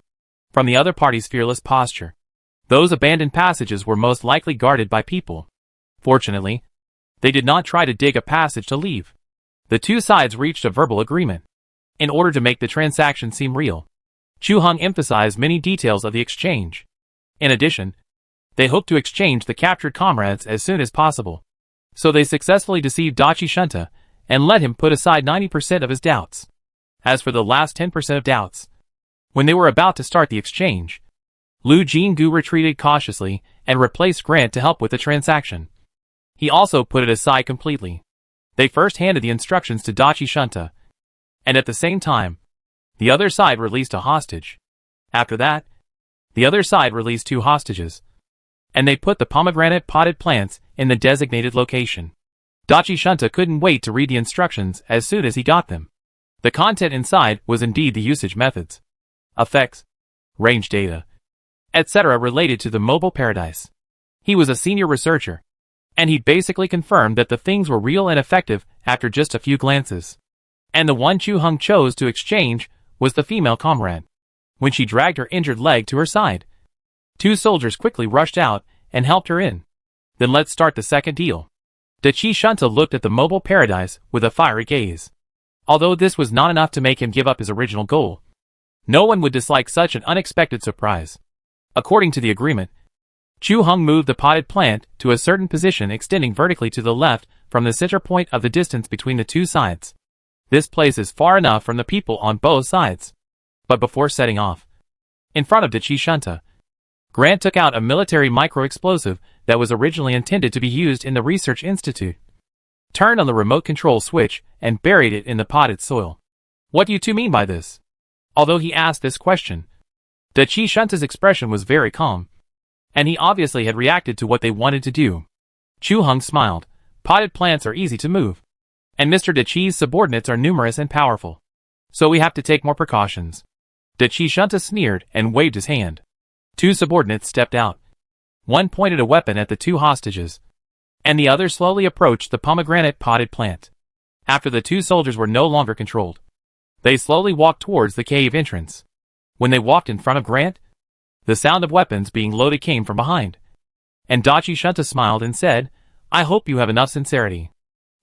From the other party's fearless posture, those abandoned passages were most likely guarded by people. Fortunately, they did not try to dig a passage to leave. The two sides reached a verbal agreement. In order to make the transaction seem real, Chu Hung emphasized many details of the exchange. In addition, they hoped to exchange the captured comrades as soon as possible. So they successfully deceived Dachi Shunta, and let him put aside 90% of his doubts. As for the last 10% of doubts, When they were about to start the exchange, Lu Jinggu retreated cautiously and replaced Grant to help with the transaction. He also put it aside completely. They first handed the instructions to Dachi Shunta, and at the same time, the other side released a hostage. After that, the other side released 2 hostages, and they put the pomegranate potted plants in the designated location. Dachi Shunta couldn't wait to read the instructions as soon as he got them. The content inside was indeed the usage methods, effects, range data, etc. related to the mobile paradise. He was a senior researcher, and he basically confirmed that the things were real and effective after just a few glances. And the one Chu Hung chose to exchange was the female comrade. When she dragged her injured leg to her side, 2 soldiers quickly rushed out and helped her in. Then let's start the second deal. Dachi Shunta looked at the mobile paradise with a fiery gaze. Although this was not enough to make him give up his original goal, no one would dislike such an unexpected surprise. According to the agreement, Chu Hung moved the potted plant to a certain position extending vertically to the left from the center point of the distance between the 2 sides. This place is far enough from the people on both sides. But before setting off, in front of Dachi Shunta, Grant took out a military micro-explosive that was originally intended to be used in the research institute, turned on the remote control switch, and buried it in the potted soil. What do you 2 mean by this? Although he asked this question, Dachi Shunta's expression was very calm, and he obviously had reacted to what they wanted to do. Chu Hung smiled. Potted plants are easy to move, and Mr. Dachi's subordinates are numerous and powerful, so we have to take more precautions. Dachi Shunta sneered and waved his hand. 2 subordinates stepped out. One pointed a weapon at the 2 hostages, and the other slowly approached the pomegranate potted plant. After the 2 soldiers were no longer controlled, they slowly walked towards the cave entrance. When they walked in front of Grant, the sound of weapons being loaded came from behind, and Dachi Shunta smiled and said, "I hope you have enough sincerity."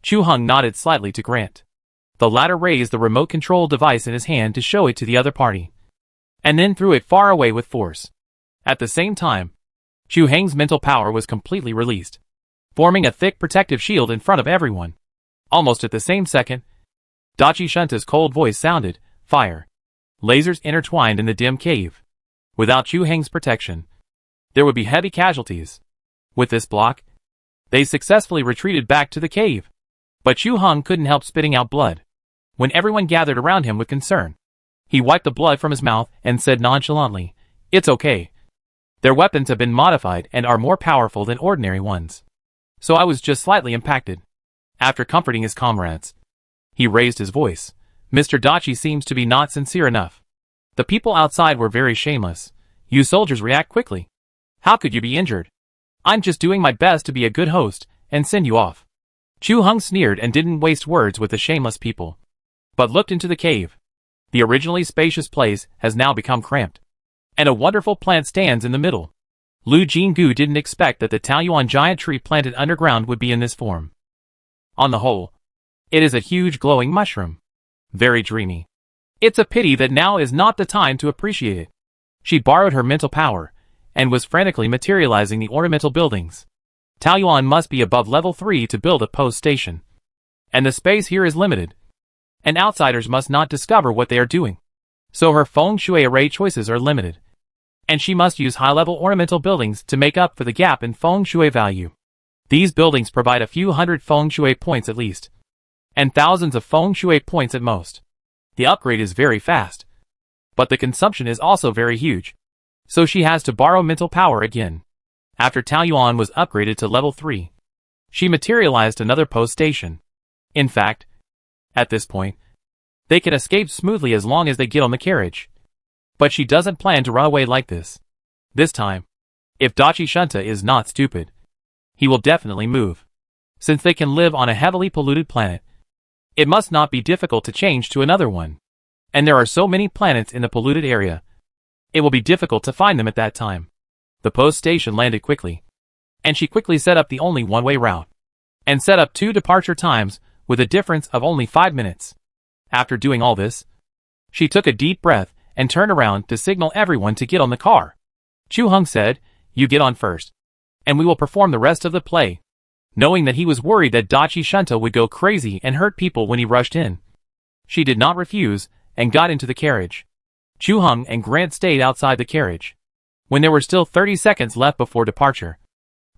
Chu Hung nodded slightly to Grant. The latter raised the remote control device in his hand to show it to the other party, and then threw it far away with force. At the same time, Chu Hang's mental power was completely released, forming a thick protective shield in front of everyone. Almost at the same second, Dachi Shunta's cold voice sounded, "Fire." Lasers intertwined in the dim cave. Without Chu Hang's protection, there would be heavy casualties. With this block, they successfully retreated back to the cave. But Chu Hung couldn't help spitting out blood. When everyone gathered around him with concern, he wiped the blood from his mouth and said nonchalantly, "It's okay. Their weapons have been modified and are more powerful than ordinary ones. So I was just slightly impacted." After comforting his comrades, he raised his voice. "Mr. Dachi seems to be not sincere enough. The people outside were very shameless. You soldiers react quickly. How could you be injured? I'm just doing my best to be a good host and send you off." Chu Hung sneered and didn't waste words with the shameless people, but looked into the cave. The originally spacious place has now become cramped, and a wonderful plant stands in the middle. Lu Jinggu didn't expect that the Taoyuan giant tree planted underground would be in this form. On the whole, it is a huge glowing mushroom. Very dreamy. It's a pity that now is not the time to appreciate it. She borrowed her mental power, and was frantically materializing the ornamental buildings. Taoyuan must be above level 3 to build a post station, and the space here is limited, and outsiders must not discover what they are doing. So her feng shui array choices are limited, and she must use high-level ornamental buildings to make up for the gap in feng shui value. These buildings provide a few hundred feng shui points at least, and thousands of feng shui points at most. The upgrade is very fast, but the consumption is also very huge, so she has to borrow mental power again. After Taoyuan was upgraded to level 3, she materialized another post station. In fact, at this point, they can escape smoothly as long as they get on the carriage. But she doesn't plan to run away like this. This time, if Dachi Shunta is not stupid, he will definitely move. Since they can live on a heavily polluted planet, it must not be difficult to change to another one. And there are so many planets in the polluted area, it will be difficult to find them at that time. The post station landed quickly, and she quickly set up the only one-way route, and set up 2 departure times with a difference of only 5 minutes. After doing all this, she took a deep breath and turned around to signal everyone to get on the car. Chu Hung said, "You get on first, and we will perform the rest of the play." Knowing that he was worried that Dachi Shunta would go crazy and hurt people when he rushed in, she did not refuse and got into the carriage. Chu Hung and Grant stayed outside the carriage. When there were still 30 seconds left before departure,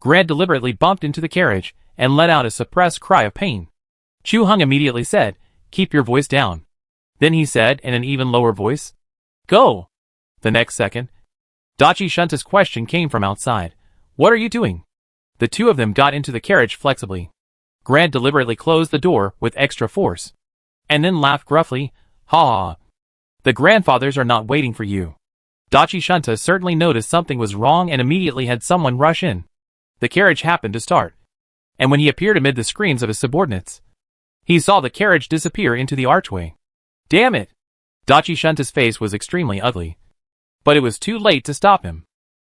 Grant deliberately bumped into the carriage and let out a suppressed cry of pain. Chu Hung immediately said, "Keep your voice down." Then he said in an even lower voice, "Go." The next second, Dachi Shunta's question came from outside. "What are you doing?" The two of them got into the carriage flexibly. Grant deliberately closed the door with extra force, and then laughed gruffly, "Ha ha. The grandfathers are not waiting for you." Dachi Shunta certainly noticed something was wrong and immediately had someone rush in. The carriage happened to start, and when he appeared amid the screams of his subordinates, he saw the carriage disappear into the archway. Damn it! Dachi Shunta's face was extremely ugly, but it was too late to stop him.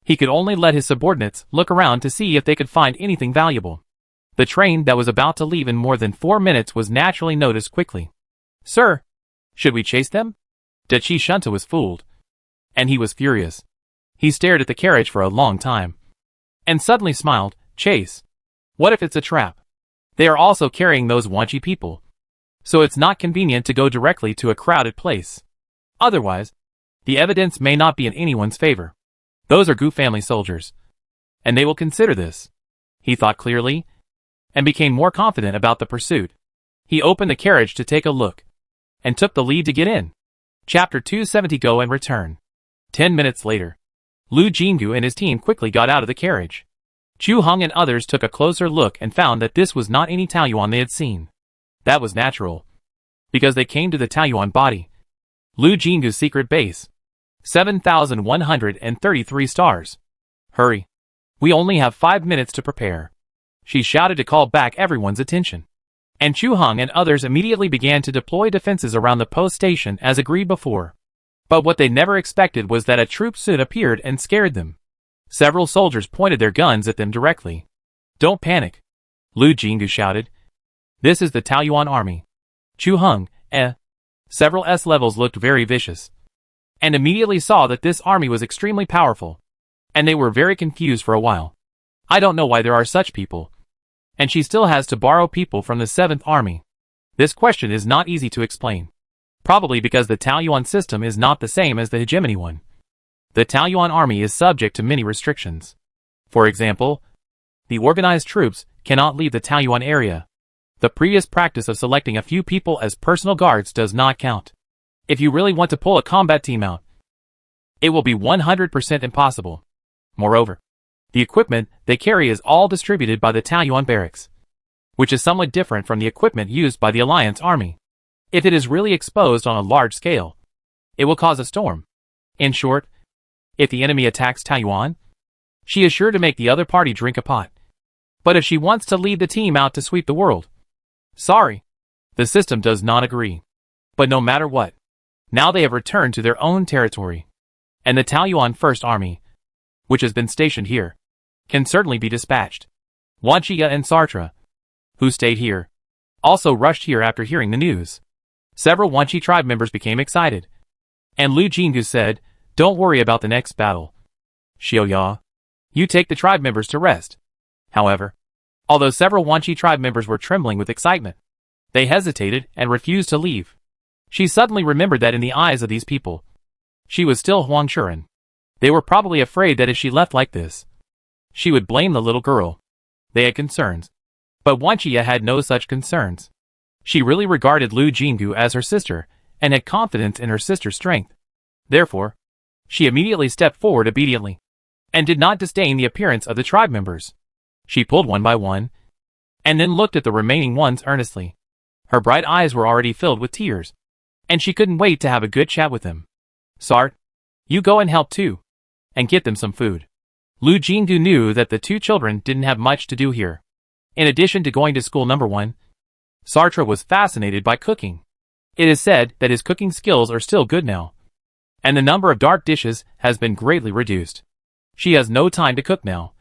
He could only let his subordinates look around to see if they could find anything valuable. The train that was about to leave in more than 4 minutes was naturally noticed quickly. "Sir, should we chase them?" Dachi Shunta was fooled, and he was furious. He stared at the carriage for a long time, and suddenly smiled. "Chase? What if it's a trap? They are also carrying those Wanchi people, so it's not convenient to go directly to a crowded place. Otherwise, the evidence may not be in anyone's favor. Those are Gu family soldiers, and they will consider this." He thought clearly, and became more confident about the pursuit. He opened the carriage to take a look, and took the lead to get in. Chapter 270 Go and Return. 10 minutes later, Lu Jinggu and his team quickly got out of the carriage. Chu Hung and others took a closer look and found that this was not any Taoyuan they had seen. That was natural, because they came to the Taoyuan body. Lu Jinggu's secret base. 7,133 stars. "Hurry. We only have 5 minutes to prepare," she shouted to call back everyone's attention. And Chu Hung and others immediately began to deploy defenses around the post station as agreed before. But what they never expected was that a troop soon appeared and scared them. Several soldiers pointed their guns at them directly. "Don't panic," Lu Jinggu shouted. "This is the Taoyuan army." Chu Hung, several S-levels looked very vicious, and immediately saw that this army was extremely powerful, and they were very confused for a while. "I don't know why there are such people, and she still has to borrow people from the 7th Army. This question is not easy to explain. Probably because the Taoyuan system is not the same as the hegemony one. The Taoyuan army is subject to many restrictions. For example, the organized troops cannot leave the Taoyuan area. The previous practice of selecting a few people as personal guards does not count. If you really want to pull a combat team out, it will be 100% impossible. Moreover, the equipment they carry is all distributed by the Taoyuan barracks, which is somewhat different from the equipment used by the Alliance army. If it is really exposed on a large scale, it will cause a storm. In short, if the enemy attacks Taoyuan, she is sure to make the other party drink a pot. But if she wants to lead the team out to sweep the world, sorry, the system does not agree. But no matter what, now they have returned to their own territory, and the Taoyuan First Army, which has been stationed here, can certainly be dispatched. Wanchia and Sartre, who stayed here, also rushed here after hearing the news. Several Wanchi tribe members became excited, and Lu Jinggu said, "Don't worry about the next battle. Xiaoya, you take the tribe members to rest." However, although several Wanchi tribe members were trembling with excitement, they hesitated and refused to leave. She suddenly remembered that in the eyes of these people, she was still Huang Shuren. They were probably afraid that if she left like this, she would blame the little girl. They had concerns, but Wanchia had no such concerns. She really regarded Lu Jinggu as her sister, and had confidence in her sister's strength. Therefore, she immediately stepped forward obediently, and did not disdain the appearance of the tribe members. She pulled one by one, and then looked at the remaining ones earnestly. Her bright eyes were already filled with tears, and she couldn't wait to have a good chat with them. "Sart, you go and help too, and get them some food." Lu Jinggu knew that the two children didn't have much to do here. In addition to going to school number 1, Sartre was fascinated by cooking. It is said that his cooking skills are still good now, and the number of dark dishes has been greatly reduced. She has no time to cook now,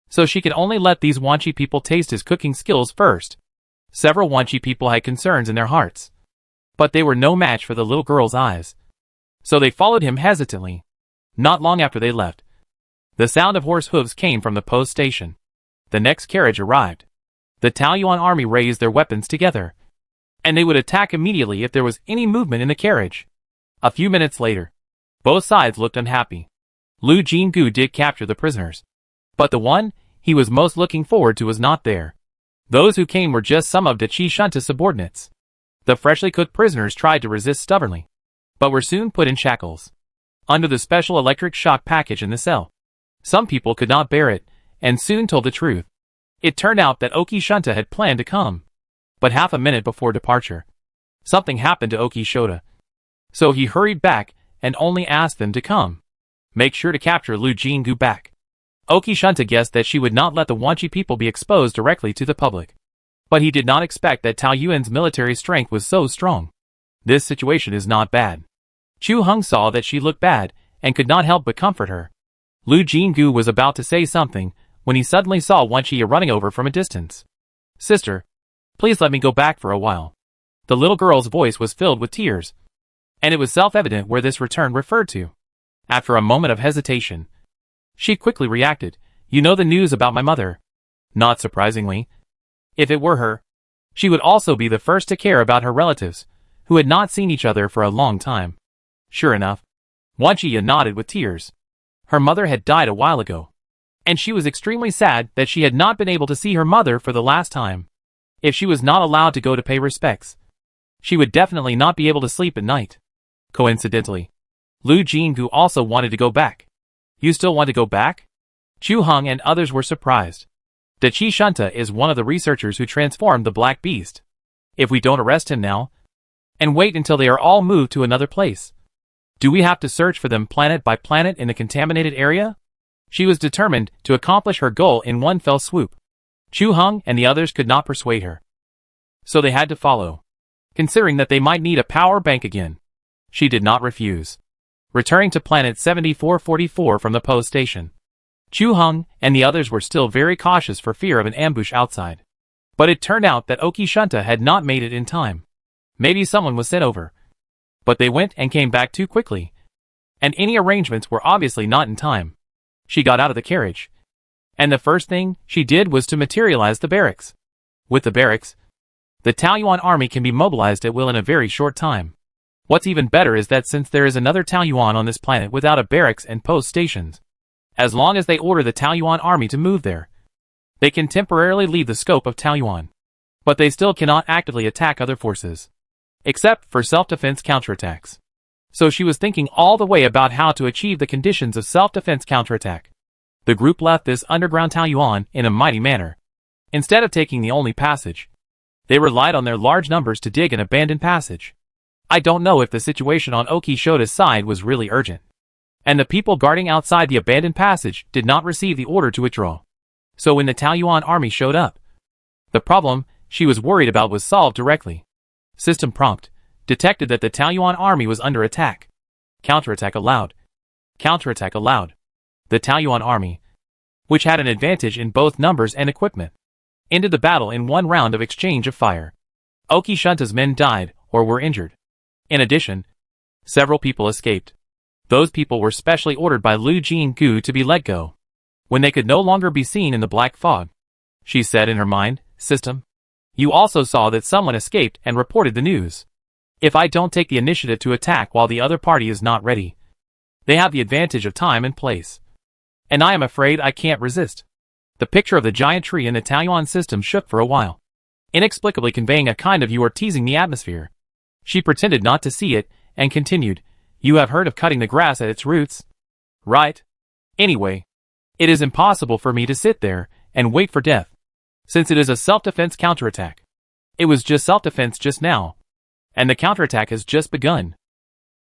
so she can only let these Wanchi people taste his cooking skills first. Several Wanchi people had concerns in their hearts, but they were no match for the little girl's eyes, so they followed him hesitantly. Not long after they left, the sound of horse hooves came from the post station. The next carriage arrived. The Taoyuan army raised their weapons together, and they would attack immediately if there was any movement in the carriage. A few minutes later, Both sides looked unhappy. Lu Jinggu did capture the prisoners, but the one he was most looking forward to was not there. Those who came were just some of De Qi Shunta's subordinates. The freshly cooked prisoners tried to resist stubbornly, but were soon put in shackles under the special electric shock package in the cell. Some people could not bear it, and soon told the truth. It turned out that Oki Shunta had planned to come, but half a minute before departure, something happened to Oki Shota. So he hurried back and only asked them to come. Make sure to capture Lu Jinggu back. Oki Shunta guessed that she would not let the Wanchi people be exposed directly to the public. But he did not expect that Tao Yuan's military strength was so strong. This situation is not bad. Chu Heng saw that she looked bad and could not help but comfort her. Lu Jinggu was about to say something when he suddenly saw Wanchi running over from a distance. Sister, please let me go back for a while. The little girl's voice was filled with tears, and it was self-evident where this return referred to. After a moment of hesitation, she quickly reacted, You know the news about my mother. Not surprisingly. If it were her, she would also be the first to care about her relatives, who had not seen each other for a long time. Sure enough, Wanchi nodded with tears. Her mother had died a while ago, and she was extremely sad that she had not been able to see her mother for the last time. If she was not allowed to go to pay respects, she would definitely not be able to sleep at night. Coincidentally, Lu Jinggu also wanted to go back. You still want to go back? Chu Heng and others were surprised. De Qi Shunta is one of the researchers who transformed the Black Beast. If we don't arrest him now, and wait until they are all moved to another place, do we have to search for them planet by planet in the contaminated area? She was determined to accomplish her goal in one fell swoop. Chu Heng and the others could not persuade her, so they had to follow, considering that they might need a power bank again. She did not refuse. Returning to planet 7444 from the post station, Chu Heng and the others were still very cautious for fear of an ambush outside. But it turned out that Oki Shunta had not made it in time. Maybe someone was sent over, but they went and came back too quickly, and any arrangements were obviously not in time. She got out of the carriage, and the first thing she did was to materialize the barracks. With the barracks, the Taoyuan army can be mobilized at will in a very short time. What's even better is that since there is another Taoyuan on this planet without a barracks and post stations, as long as they order the Taoyuan army to move there, they can temporarily leave the scope of Taoyuan. But they still cannot actively attack other forces, except for self-defense counterattacks. So she was thinking all the way about how to achieve the conditions of self-defense counterattack. The group left this underground Taoyuan in a mighty manner. Instead of taking the only passage, they relied on their large numbers to dig an abandoned passage. I don't know if the situation on Oki Shota's side was really urgent, and the people guarding outside the abandoned passage did not receive the order to withdraw. So when the Taoyuan army showed up, the problem she was worried about was solved directly. System prompt detected that the Taoyuan army was under attack. Counterattack allowed. Counterattack allowed. The Taoyuan army, which had an advantage in both numbers and equipment, ended the battle in one round of exchange of fire. Oki Shunta's men died or were injured. In addition, several people escaped. Those people were specially ordered by Lu Jinggu to be let go when they could no longer be seen in the black fog. She said in her mind, System, you also saw that someone escaped and reported the news. If I don't take the initiative to attack while the other party is not ready, they have the advantage of time and place, and I am afraid I can't resist. The picture of the giant tree in the Taoyuan system shook for a while, inexplicably conveying a kind of "you are teasing the atmosphere." She pretended not to see it and continued, You have heard of cutting the grass at its roots, right? Anyway, it is impossible for me to sit there and wait for death, since it is a self-defense counterattack. It was just self-defense just now, and the counterattack has just begun.